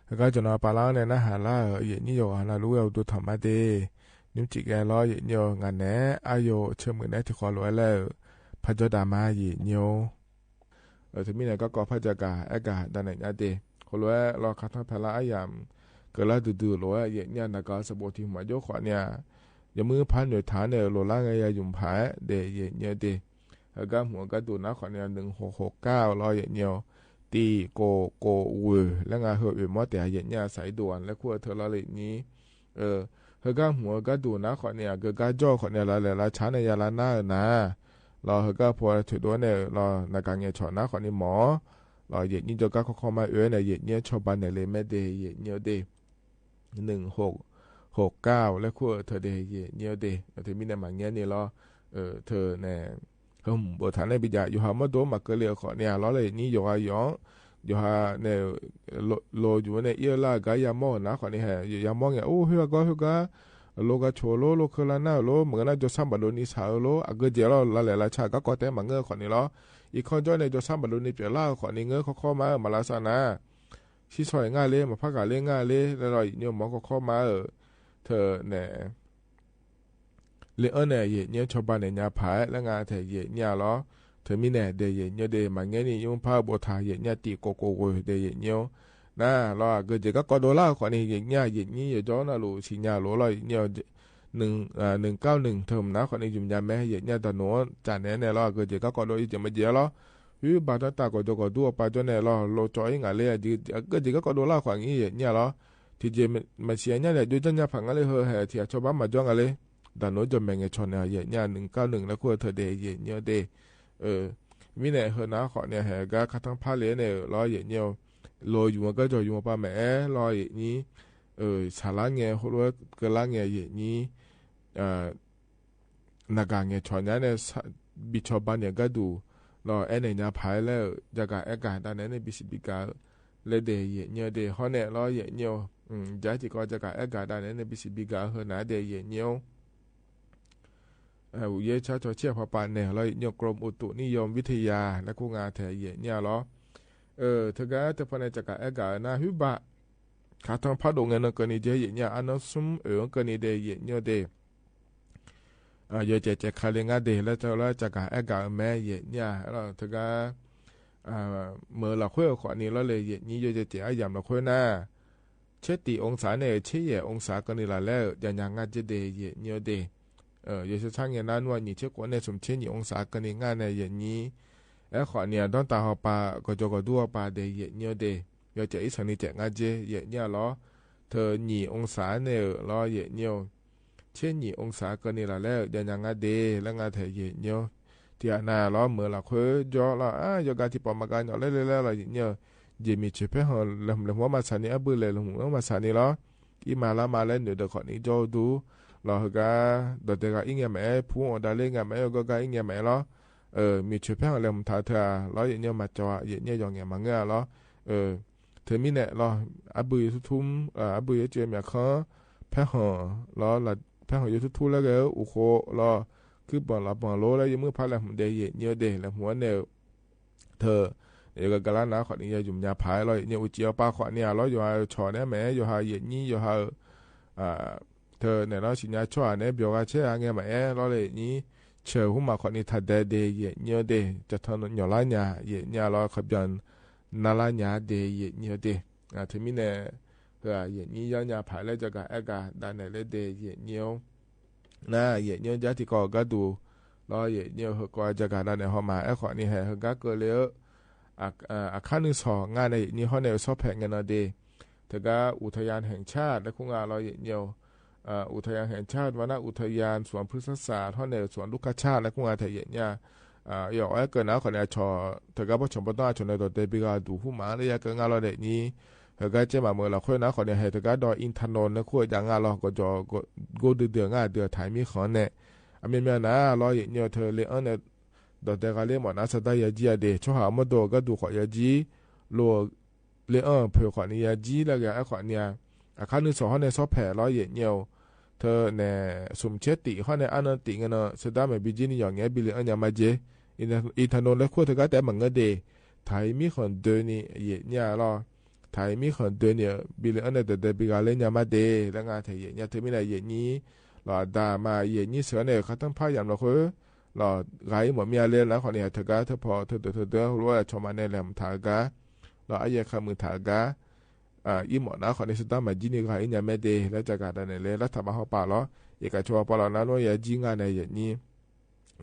แล้วก็จะนอนปลาล้างเนี่ยหน้าหาล่าอย่างนี้โยหานาลูเราดูธรรมะเดนิ้มจิกแกล้ออย่างเงี้ยงานแหนอายุเชื่อมือแหนที่ขอรวยแล้วพระเจ้าดามาอย่างเงี้ยถึงมีไหนก็กอพระเจ้ากาอากาศด้านไหนนะเดขอรวยรอคัดทั้งพละอย่างเกิดแล้วดูๆรวยอย่างเงี้ยนักการสมบูรณ์ที่หัวโยขอเนี่ยอย่ามือพันหน่วยฐานเนี่ยโลล่างไงยาหยุ่มผาเดเย่เนี่ยเดแล้วก็หัวกระดูนะขอเนี่ย1669รอเย่เนี่ยตีโกวแล้วงาเหอมอแต่เย่เนี่ยสายด่วนและขั้วเธอละเลยนี้แล้วก็หัวกระดูนะขอเนี่ยก็กระจ่อขอเนี่ยละช้าในยาละหน้านะรอแล้วก็พอถือตัวเนี่ยรอในการเงี้ยฉอนะขอนี่หมอรอเย่นี่จะก็เข้ามาในเย่เนี่ยชาวบ้านในเลยแม่เดเย่เนี่ยเด1669และขั้วเธอเดเย่เนี่ยเดเธอมีในหมางเงี้ยนี่รอเธอเนี่ยบทฐานในบิดาอยู่หามาโดมาเกลียขอเนี่ยล้อเลยนี่อยู่หายองอยู่หาเนี่ยโลอยู่ในเอียล่ากายามอนะขอนี่แฮยามอเนี่ยโอ้เฮือก็โลกาโชโลเคลานาโลเหมือนน่ะจะซัมบาโลนี่สาวโลอะเกเจล้อละแหละละชาก็แต่มาเงอขอนี่ล้ออีกคนจ้อยในจะซัมบาโลนี่เปล่าขอนี่เงอเข้ามาลาซานาชิซอยง่ายเลยมาพักกะเล่ง่ายเลยแล้วรอเนี่ยหมอก็เข้ามาเธอเนี่ยเลยเนี่ยเย่เนี่ยชาวบ้านเนี่ยผายแล้วงานเธอเย่เนี่ยล้อเธอมีเนี่ยเดเย่เนี่ยเดมาเงี้ยนี่ยุ่งพาบัวทาเย่เนี่ยตีโกเดเย่เนี่ยนะล้อเกิดจากก็$ขอนี่เย่เนี่ยเย่จ้อนะลูชิญาโลล้อเนี่ย191เทอมนะขอนี่จุ่มยาแม่เย่เนี่ยตะโนจานเนี่ยล้อเกิดจากก็อีจะมาเจล้อบาตาก็จะก็ดูปาจนเนี่ยล้อโลจอยงาเลยเกิดจากก็$ของี้เย่เนี่ยล้อที่จะมาเชียเนี่ยเนี่ยดูจังจะผังอะไรเหรอที่ชาวบ้านมาจ้องอะไรดานโนจะแบ่งชนเนี่ยเย่เนี่ย191แล้วก็เธอเดเย่เนี่ยเดมีเนี่ยเฮนะขอเนี่ยแฮก็คัดทั้งพาเลเนี่ยล้อเย่เนี่ย รออยู่ก็จะอยู่ป่ะแม่รออย่างนี้สาระเงี้ยหัวก็ละเงี้ยอย่างนี้นักเงี้ยชอนเนี่ยบิชอบ้านเนี่ยก็ดูรอเนี่ยพายแล้วจะกะตอนนั้นเนี่ยบิสิบิกาเลยเดย์เนี่ยเดย์เขาเนี่ยรอเนี่ยจะที่ก็จะกะตอนนั้นเนี่ยบิสิบิกาเฮน่าเดย์เนี่ยเยอะชาเชี่ยพอปานเนี่ยเราเนี่ยกรมอุตุนิยมวิทยาและกู้งานแถเนี่ยหรอเธอก็จะพอในจะกะนะฮิบะขาทางพัดงเงินกันนี่เดียเนี่ยอันนั้นซุ่มกันนี่เดียเนี่ยเดเยอะจะคาเลงาเดแล้วจะกะแม่เนี่ยเราเธอก็เมื่อเราคุยขวานี้เราเลยนี่เยอะจะอย่างเราคุยหน้าเช่ตีองศาเนี่ยเชี่ยองศากันนี่ละแล้วอย่างงั้นจะเดเนี่ยเด有些产业难话，你去国内从前你用啥跟你按呢？也你，好呢，当大学把个这个多把的也你的，要这一层你这按这也你咯，他你用啥呢？咯也你，前你用啥跟你了了，人家按的，人家才也你，第二那咯没了亏着了啊，有个地方嘛干了了也你，也没去配合，了我嘛啥呢？不来了我嘛啥呢咯？一มาแล้วเดี๋ยวขอนี้จะดูเราก็เดี๋ยวก็อิงแม่ผู้อ่อนได้เลยแม่ก็อิงแม่ล้อมีช่วยเพื่อนเราถ่ายเธอล้ออย่างเนี้ยมาจ่ออย่างเนี้ยอย่างเงี้ยมาเงี้ยล้อเธอมีเนี่ยล้ออาบุยทุ่มอาบุยเจียมอย่างเขาเพื่อนล้อละเพื่อนอยู่ทุ่มแล้วก็โอ้โหล้อคือบ่ละบ่โลแล้วยังมือพาแล้วผมเดียเนี้ยเดียแล้วหัวเนี่ยเธอเดี๋ยวก็กำลังนะขอนี้อยู่ยาพายล้อเนี่ยอุจจาระป้าขอเนี่ยล้ออยู่หาช่อเนี่ยแม่อยู่หาอย่างนี้อยู่หาเธอเนี่ยเราสิญญาช่วยเนี่ยเบียวกันเชื่อไงมาเราเลยนี้เชื่อหุ่มมาคนนี้ทัดเดย์เยอะเดย์จะทำหน่อละเนี่ยเยอะเราขยันนาละเนี่ยเดย์เยอะเดย์ถึงมีเนี่ยเยอะนี้ย้อนยาผ่านแล้วจะกับด้านไหนเลยเดย์เยอะนะเยอะจะที่ก็ดูเราเยอะเขาก็จะกับด้านไหนเขามาคนนี้ให้เขาก็เลยขั้นหนึ่งสองงานในนี้เขาเนี่ยชอบแข่งกันเดย์แต่ก็อุทยานแห่งชาติและคุ้งงานเราเยอะอุทยานแห่งชาติวนอุทยานสวนพฤกษศาสตร์ท่อเนี่ยสวนลูกชาติและกุ้งอาเทียนเนี่ยอย่างไอ้เกิดนะคนเนี่ยชอเธอก็บอกชมปต้าชนในตัวเตบิกาดูผู้หมาเลยก็งานเราเด็กนี้เธอก็เจ้ามาเมื่อเราคุยนะคนเนี่ยให้เธอก็ดอยอินทนนท์นะคุยอย่างงานเราก็จะกูเดือดงานเดือดถ่ายมีขอเนี่ยอเมริกานะเราเนี่ยเธอเลี้ยงเนี่ยดอกเด็กเลี้ยงหมดนะสดายาจีเดชหามาดูก็ดูขอยาจีโลเลี้ยงเผื่อขอนี้ยาจีแล้วก็ไอ้ขอเนี่ยขั้นหนึ่งสองเนี่ยชอบแผ่เราเนี่ยเธอเนี่ยสมเชติเขาเนี่ยอันนั้นติงเนาะสุดท้ายมันบิจินี่อย่างเงี้ยบิลอันยังมาเจอินทนนท์แล้วคู่เธอก็แต่มันก็เดไทยมีคนเดินนี่เนี่ยรอไทยมีคนเดินเนี่ยบิลอันเนี่ยแต่บิกาเล่นยังมาเดแล้วงานไทยเนี่ยเธอมีอะไรอย่างนี้รอดามาอย่างนี้เสือเนี่ยเขาต้องพยายามเราคือรอไงหมดมีอะไรแล้วคนเนี่ยเธอก็เธอพอเธอรู้ว่าชมมาในแหลมถาการอไอ้ยังขามือถากาอีหมอนะคนนี้สุดท้ายมาจีนี่ก็ให้เนี่ยไม่เดแล้วจะการนั่นเลยแล้วทำมาเขาป่าล้อเอกชนป่าล้อนั้นว่าอย่าจีงานในอย่างนี้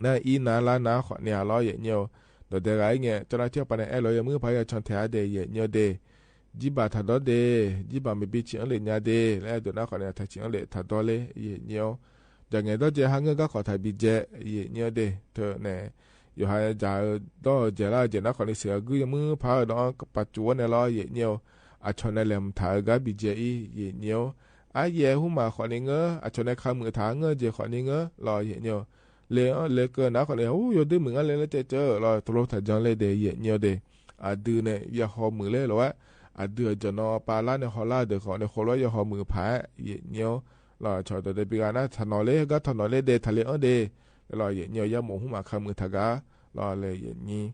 นั่นอีน่าละนะคนเนี่ยล้ออย่างเงี้ยโดยเด็กไอ้เงี้ยจนเที่ยวไปในเรายังมือพายชนแถวเดย์อย่างเงี้ยเดจีบาถัดดอเดจีบาไม่บิชิอันเลยเนี่ยเดแล้วโดยนักคนเนี่ยถัดชิอันเลยถัดดอเลยอย่างเงี้ยอย่างเงี้ยต้องเจอหางเงินก็ขอถ่ายบิเจอย่างเงี้ยเดเธอเนี่ยอยู่หายจ่ายต้องเจอแล้วเจอนักคนนี้เสือกุยมือพายน้องปัจจุบันเนี่ยล้ออย่างเงี้ยอาชนในแหลมถากาบิเจอีเยเนียวอาเยหุมาขอนี้เงออาชนในคำมือถาเงอเจขอนี้เงอรอเยเนียวเลเกินนะขอนี้โอ้ยดื้อเหมือนกันเลยแล้วเจอรอตลกถัดจังเลยเดเยเนียวเดดื้อเนี่ยอย่าหอมือเลยหรอวะดื้อจะนอปลาล้านในหอลาเดขอในขอร้อยอย่าหอมือผาเยเนียวรอชอตัวเดปิกานะถนอเลยก็ถนอเลยเดทะเลเดรอเยเนียวอย่าหมหุมาคำมือถาการอเลยเยนี้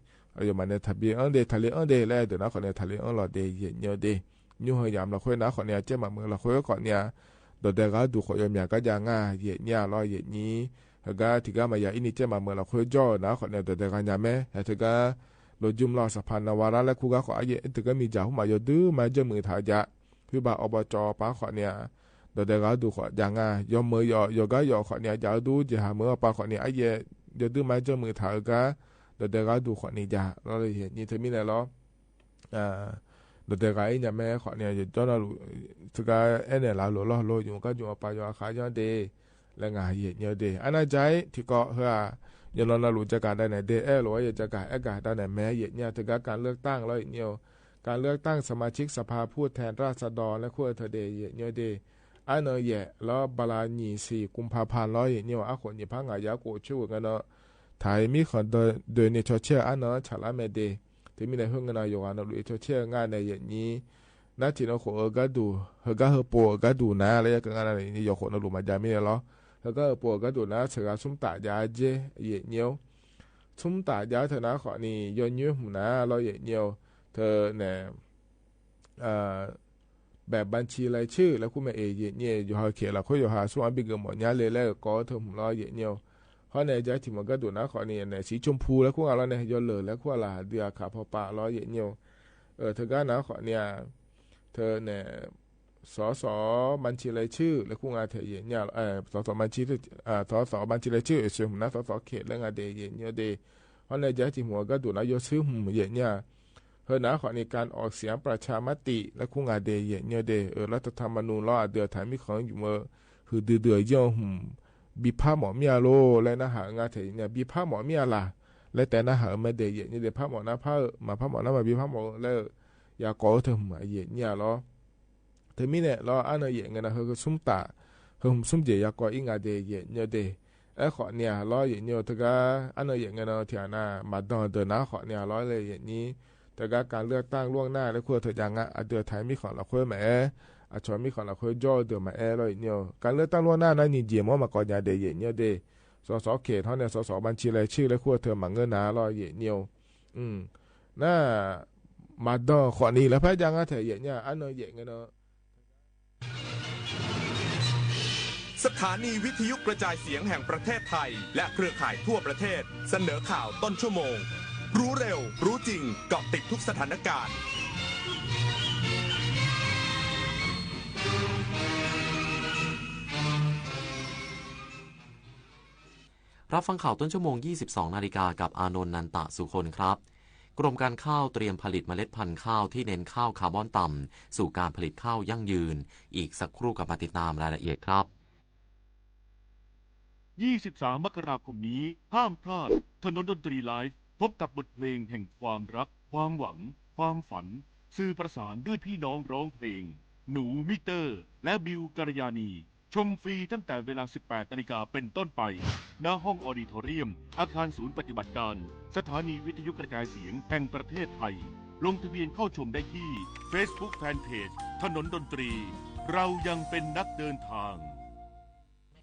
อยู่มาในทะเบียนเดทะเลเดแล้วเดี๋ยวนะขอในทะเลรอเดเยเนียวเดยูหยามเราคุยนะคนเนี่ยเจ้ามาเมืองเราคุยก่อนเนี่ยโดยเด็กก็ดูขอยมีก็ยังง่ายเยเนี่ยรอเยนี้ก็ที่ก็มาอย่างอินิเจ้ามาเมืองเราคุยจ่อนะคนเนี่ยโดยเด็กก็ยังไม่แต่ก็โดยจุ่มรอสะพานนวาระและคู่ก็ขอเยถึงก็มีจ่าหุ่มายดื้อมาเจ้ามือถ่ายจะคือบาอบจป้าขอเนี่ยโดยเด็กก็ดูขอยังง่ายยอมมือยก็ยอขอเนี่ยจะดูจะหาเมื่อป้าขอเนี่ยเยดื้อมาเจ้ามือถ่ายก็โดยเด็กก็ดูขอเนี่ยจะเราเลยเห็นนี่เธอมีอะไรหรอโดยแต่ก็ไอ้เนี่ยแม่ขอเนี่ยจะจอดเราสุดท้ายไอ้เนี่ยเราหล่ออยู่ก็อยู่ไปอยู่ขายย้อนเดย์และงานเยอะเดย์อันนั้นใจที่ก็เพื่อยังเราหลุดจากการได้ไหนเดย์หรือว่าจะการได้ไหนแม่เนี่ยถึงการเลือกตั้งแล้วเนี่ย การเลือกตั้งสมาชิกสภาผู้แทนราษฎรและขั้วเทเดเยเนเดอันเนเยแล้วบาลานี4กุมภาพันธ์ร้อยเนวอาขนิพังอายาโกชูกันเนาะไทยมีคนเดินในชอเชียอันเนาะฉลาเมเดที่มีในห้องงานอยู่อันลุยชอเชียงานในเยนี้นัดที่เราขอก็ดูเขาก็เขาปัวก็ดูนะอะไรอย่างเงี้ยอะไรนี่ยกคนเราลุมาจามีเหรอเขาก็ปัวก็ดูนะเสือสุ่มตายาเจเยเนียวสุ่มตายาเธอนะขอนี่ย้อนยืมนะเราเยเนียวเธอเนี่ยแบบบัญชีรายชื่อแล้วคุณแม่เอเยเนี่ยอยู่หาเขตละเขาอยู่หาส่วนบิกหมดเนี้ยเลยแล้วก็เธอผมรอเยเนี่ยเพราะในใจที่มันก็ดูนะขอนี่เนี่ยสีชมพูแล้วคุณอะไรเนี่ยย้อนเลยแล้วคุณอะไรเดียขาพอปะรอเยเนี่ยเธอก็นะขอเนี่ยเธอเนี่ยสบัญชีรายชื่อแล้วคุณอาเธอเยเนี่ยสบัญชีสบัญชีรายชื่อส่วนนะสเขตแล้วงานเดเยเนี่ยเดเพราะในใจที่มันก็ดูนะยศซื้อหุ่มเยเนี่ยเฮนะขอในการออกเสียงประชามติและคุงอาเดเยเนี่ยเดรัฐธรรมนูญล้อเดือดถ่ายมีของอยู่เมื่อคือเดือดย่อหุ่มบีผ้าหมอเมียโลและนะหางาเถเนี่ยบีผ้าหมอเมียล่ะและแต่นะหาไม่เดเยเนี่ยเดผ้าหมอนะผ้ามาผ้าหมอนะมาบีผ้าหมอแล้วอย่าก่อเธอหมาเยเนี่ยล้อเธอมีเนี่ยล้ออันเยเงินนะเฮก็ซุ่มตาเฮมซุ่มเจอย่าก่ออิงอาเดเยเนี่ยเดขอเนี่ยล้อเยเนี่ยเธอก็อันเยเงินเถียนะมาดอนเดินนะขอเนี่ยล้อเลยเยนี้แต่การเลือกตั้งล่วงหน้าและควรเถิดยังเดือดไทยมีของเราคุยแหมชอนมีของเราคุยจ่อเดือดมาเลยเนี่ยการเลือกตั้งล่วงหน้านั้นนี่เจียมว่ามาก่อนยาเดยเนี่ยเดสเขตเขาเนี่ยสบัญชีรายชื่อและควรเถิดมาเงินหนาลอยเนี่ยน่ามาดอขอนี้แล้วพระยังเถิดเนี่ยอันเนยเงินสถานีวิทยุกระจายเสียงแห่งประเทศไทยและเครือข่ายทั่วประเทศเสนอข่าวต้นชั่วโมงรู้เร็วรู้จริงเกาะติดทุกสถานการณ์รับฟังข่าวต้นชั่วโมง 22 นาฬิกากับอานนท์ นันตะสุคนครับกรมการข้าวเตรียมผลิตเมล็ดพันธุ์ข้าวที่เน้นข้าวคาร์บอนต่ำสู่การผลิตข้าวยั่งยืนอีกสักครู่กับมาติดตามรายละเอียดครับ23 มกราคมนี้ห้ามพลาดถนนดนตรีไลฟ์พบกับบทเพลงแห่งความรักความหวังความฝันสื่อประสานด้วยพี่น้องร้องเพลงหนูมิเตอร์และบิวกัลยาณีชมฟรีตั้งแต่เวลา 18 นาฬิกาเป็นต้นไปณห้องออดิโทเรียมอาคารศูนย์ปฏิบัติการสถานีวิทยุกระจายเสียงแห่งประเทศไทยลงทะเบียนเข้าชมได้ที่ Facebook Fanpage ถนนดนตรีเรายังเป็นนักเดินทาง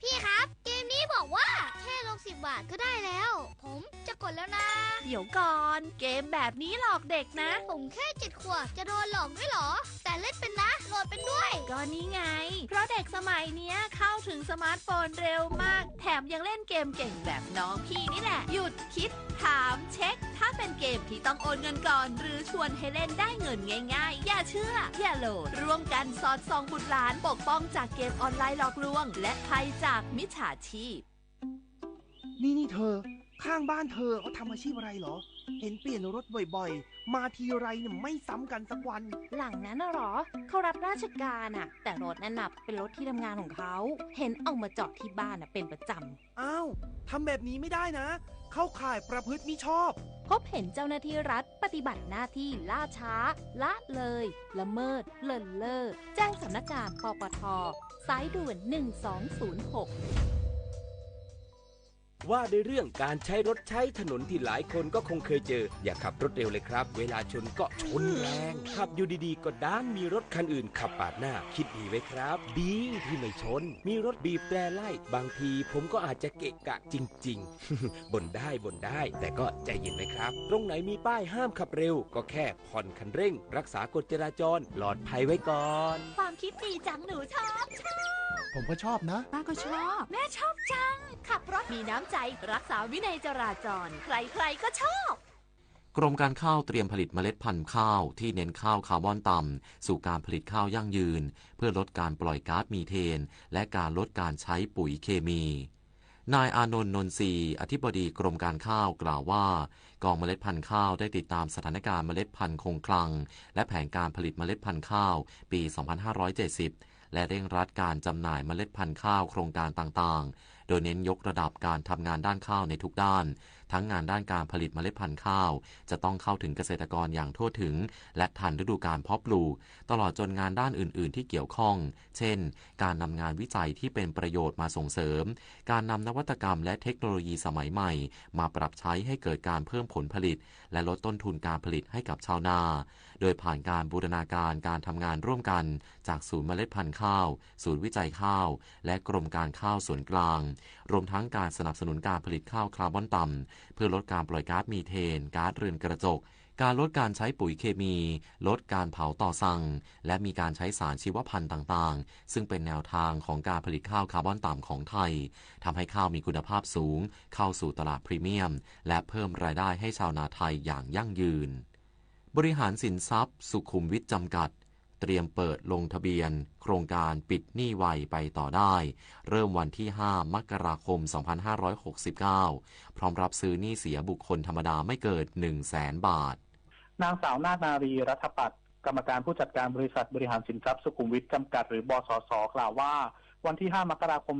พี่ครับเกมนี้บอกว่าแค่ลง10 บาทก็ได้แล้วผมจะกดแล้วนะเดี๋ยวก่อนเกมแบบนี้หลอกเด็กนะผมแค่7 ขวบจะโดนหลอกด้วยเหรอแต่เล่นเป็นนะโหลดเป็นด้วยก็นี่ไงเพราะเด็กสมัยนี้เข้าถึงสมาร์ทโฟนเร็วมากแถมยังเล่นเกมเก่งแบบน้องพี่นี่แหละหยุดคิดถามเช็คถ้าเป็นเกมที่ต้องโอนเงินก่อนหรือชวนให้เล่นได้เงินง่ายๆอย่าเชื่ออย่าโหลดร่วมกันสอดส่องบุตรหลานปกป้องจากเกมออนไลน์หลอกลวงและภัยจากมิจฉาชีพนี่เธอข้างบ้านเธอเขาทำอาชีพอะไรเหรอเห็นเปลี่ยนรถบ่อยๆมาทีไรเนี่ยไม่ซ้ำกันสักวันหลังนั้นน่ะหรอเขารับราชการอ่ะแต่รถนั้นน่ะเป็นรถที่ทำงานของเขาเห็นเอามาจอดที่บ้านน่ะเป็นประจำอ้าวทำแบบนี้ไม่ได้นะเข้าข่ายประพฤติมิชอบพบเห็นเจ้าหน้าที่รัฐปฏิบัติหน้าที่ล่าช้าละเลยละเมิดเลินเล่อแจ้งสำนักงานปปท.สายด่วน1206ว่าในเรื่องการใช้รถใช้ถนนที่หลายคนก็คงเคยเจออย่าขับรถเร็วเลยครับเวลาชนก็ชนแรงขับอยู่ดีๆก็ด้านมีรถคันอื่นขับปาดหน้าคิดดีไว้ครับดีที่ไม่ชนมีรถบีบแตรไล่บางทีผมก็อาจจะเกะกะจริงๆ บ่นได้แต่ก็ใจเย็นไว้ครับตรงไหนมีป้ายห้ามขับเร็วก็แค่ผ่อนคันเร่งรักษากฎจราจรปลอดภัยไว้ก่อนความคิดดีจังหนูชอบผมก็ชอบนะป้าก็ชอบแม่ชอบจังขับรถมีน้ำใจรักษาวินัยจราจรใครๆก็ชอบกรมการข้าวเตรียมผลิตเมล็ดพันธุ์ข้าวที่เน้นข้าวคาร์บอนต่ำสู่การผลิตข้าวยั่งยืนเพื่อลดการปล่อยก๊าซมีเทนและการลดการใช้ปุ๋ยเคมีนายอานนท์ นนทรีอธิบดีกรมการข้าวกล่าวว่ากองเมล็ดพันธุ์ข้าวได้ติดตามสถานการณ์เมล็ดพันธุ์คงคลังและแผนการผลิตเมล็ดพันธุ์ข้าวปี 2570และเร่งรัดการจำหน่ายเมล็ดพันธุ์ข้าวโครงการต่างๆโดยเน้นยกระดับการทำงานด้านข้าวในทุกด้าน ทั้งงานด้านการผลิตเมล็ดพันธุ์ข้าวจะต้องเข้าถึงเกษตรกรอย่างทั่วถึงและทันฤดูกาลเพาะปลูกตลอดจนงานด้านอื่นๆที่เกี่ยวข้องเช่นการนำงานวิจัยที่เป็นประโยชน์มาส่งเสริมการนำนวัตกรรมและเทคโนโลยีสมัยใหม่มาปรับใช้ให้เกิดการเพิ่มผลผลิตและลดต้นทุนการผลิตให้กับชาวนาโดยผ่านการบูรณาการการทำงานร่วมกันจากศูนย์เมล็ดพันธุ์ข้าวศูนย์วิจัยข้าวและกรมการข้าวส่วนกลางรวมทั้งการสนับสนุนการผลิตข้าวคาร์บอนต่ำเพื่อลดการปล่อยก๊าซมีเทนก๊าซเรือนกระจกการลดการใช้ปุ๋ยเคมีลดการเผาต่อสั่งและมีการใช้สารชีวพันธุ์ต่างๆซึ่งเป็นแนวทางของการผลิตข้าวคาร์บอนต่ำของไทยทำให้ข้าวมีคุณภาพสูงเข้าสู่ตลาดพรีเมียมและเพิ่มรายได้ให้ชาวนาไทยอย่างยั่งยืนบริหารสินทรัพย์สุขุมวิทจำกัดเตรียมเปิดลงทะเบียนโครงการปิดหนี้ไวไปต่อได้เริ่มวันที่5 มกราคม 2569พร้อมรับซื้อหนี้เสียบุคคลธรรมดาไม่เกิน 100,000 บาทนางสาวนาฏนารีรัฐปัตย์กรรมการผู้จัดการบริษัทบริหารสินทรัพย์สุขุมวิทจำกัดหรือบสส.กล่าวว่าวันที่5 มกราคม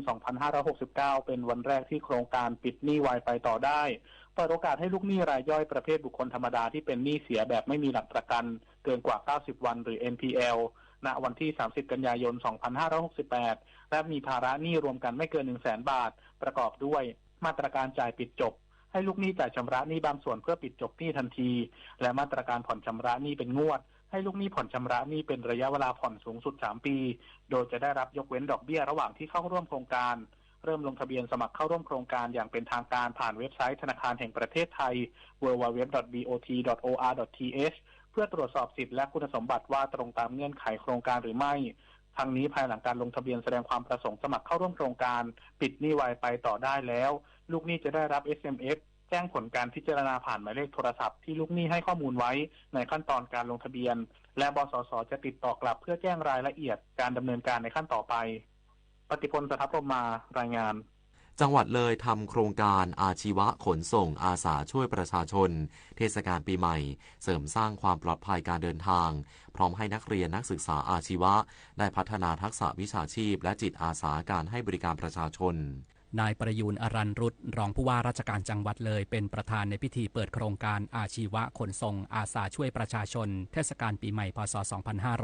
2569เป็นวันแรกที่โครงการปิดหนี้ไวไปต่อได้เปิดโอกาสให้ลูกหนี้รายย่อยประเภทบุคคลธรรมดาที่เป็นหนี้เสียแบบไม่มีหลักประกันเกินกว่า90วันหรือ NPL ณวันที่30กันยายน2568และมีภาระหนี้รวมกันไม่เกิน 100,000 บาทประกอบด้วยมาตรการจ่ายปิดจบให้ลูกหนี้จ่ายชำระหนี้บางส่วนเพื่อปิดจบหนี้ทันทีและมาตรการผ่อนชำระหนี้เป็นงวดให้ลูกหนี้ผ่อนชำระหนี้เป็นระยะเวลาผ่อนสูงสุด3ปีโดยจะได้รับยกเว้นดอกเบี้ยระหว่างที่เข้าร่วมโครงการเริ่มลงทะเบียนสมัครเข้าร่วมโครงการอย่างเป็นทางการผ่านเว็บไซต์ธนาคารแห่งประเทศไทย www.bot.or.th เพื่อตรวจสอบสิทธิและคุณสมบัติว่าตรงตามเงื่อนไขโครงการหรือไม่ทั้งนี้ภายหลังการลงทะเบียนแสดงความประสงค์สมัครเข้าร่วมโครงการปิดหนี้ไวไปต่อได้แล้วลูกหนี้จะได้รับ SMS แจ้งผลการพิจารณาผ่านหมายเลขโทรศัพท์ที่ลูกหนี้ให้ข้อมูลไว้ในขั้นตอนการลงทะเบียนและบสส.จะติดต่อกลับเพื่อแจ้งรายละเอียดการดำเนินการในขั้นต่อไปปฏิพล สัทธพรหมารายงานจังหวัดเลยทำโครงการอาชีวะขนส่งอาสาช่วยประชาชนเทศกาลปีใหม่เสริมสร้างความปลอดภัยการเดินทางพร้อมให้นักเรียนนักศึกษาอาชีวะได้พัฒนาทักษะวิชาชีพและจิตอาสาการให้บริการประชาชนนายประยูรอรัญรุตรองผู้ว่าราชการจังหวัดเลยเป็นประธานในพิธีเปิดโครงการอาชีวะขนส่งอาสาช่วยประชาชนเทศกาลปีใหม่พ.ศ.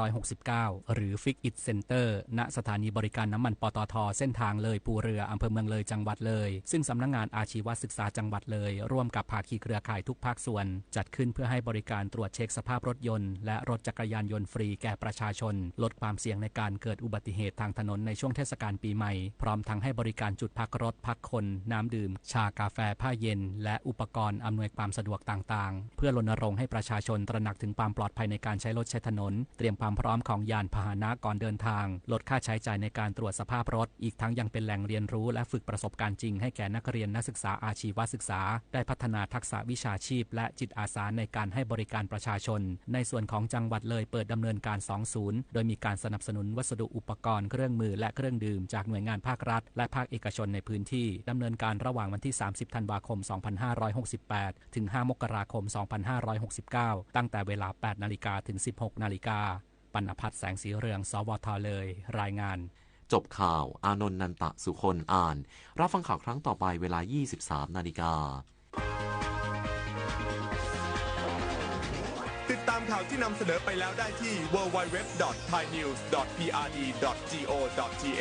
2569หรือ Fix It Center ณสถานีบริการน้ำมันปตท.เส้นทางเลยภูเรืออำเภอเมืองเลยจังหวัดเลยซึ่งสำนักงานอาชีวศึกษาจังหวัดเลยร่วมกับภาคีเครือข่ายทุกภาคส่วนจัดขึ้นเพื่อให้บริการตรวจเช็คสภาพรถยนต์และรถจักรยานยนต์ฟรีแก่ประชาชนลดความเสี่ยงในการเกิดอุบัติเหตุทางถนนในช่วงเทศกาลปีใหม่พร้อมทั้งให้บริการจุดพักรถพักคนน้ำดื่มชากาแฟผ้าเย็นและอุปกรณ์อำนวยความสะดวกต่างๆเพื่อรณรงค์ให้ประชาชนตระหนักถึงความปลอดภัยในการใช้รถใช้ถนนเตรียมความพร้อมของยานพาหนะก่อนเดินทางลดค่าใช้จ่ายในการตรวจสภาพรถอีกทั้งยังเป็นแหล่งเรียนรู้และฝึกประสบการณ์จริงให้แก่นักเรียนนักศึกษาอาชีวศึกษาได้พัฒนาทักษะวิชาชีพและจิตอาสาในการให้บริการประชาชนในส่วนของจังหวัดเลยเปิดดำเนินการ2ศูนย์โดยมีการสนับสนุนวัสดุอุปกรณ์เครื่องมือและเครื่องดื่มจากหน่วยงานภาครัฐและภาคเอกชนในพื้นที่ดำเนินการระหว่างวันที่30 ธันวาคม 2568 ถึง 5 มกราคม 2569 ตั้งแต่เวลา 8 นาฬิกาถึง 16 นาฬิกาปัณพัฒน์แสงสีเรืองสวทเลยรายงานจบข่าวอานนท์นันตะสุคนอ่านรับฟังข่าวครั้งต่อไปเวลา 23 นาฬิกาติดตามข่าวที่นำเสนอไปแล้วได้ที่ www.thainews.prd.go.th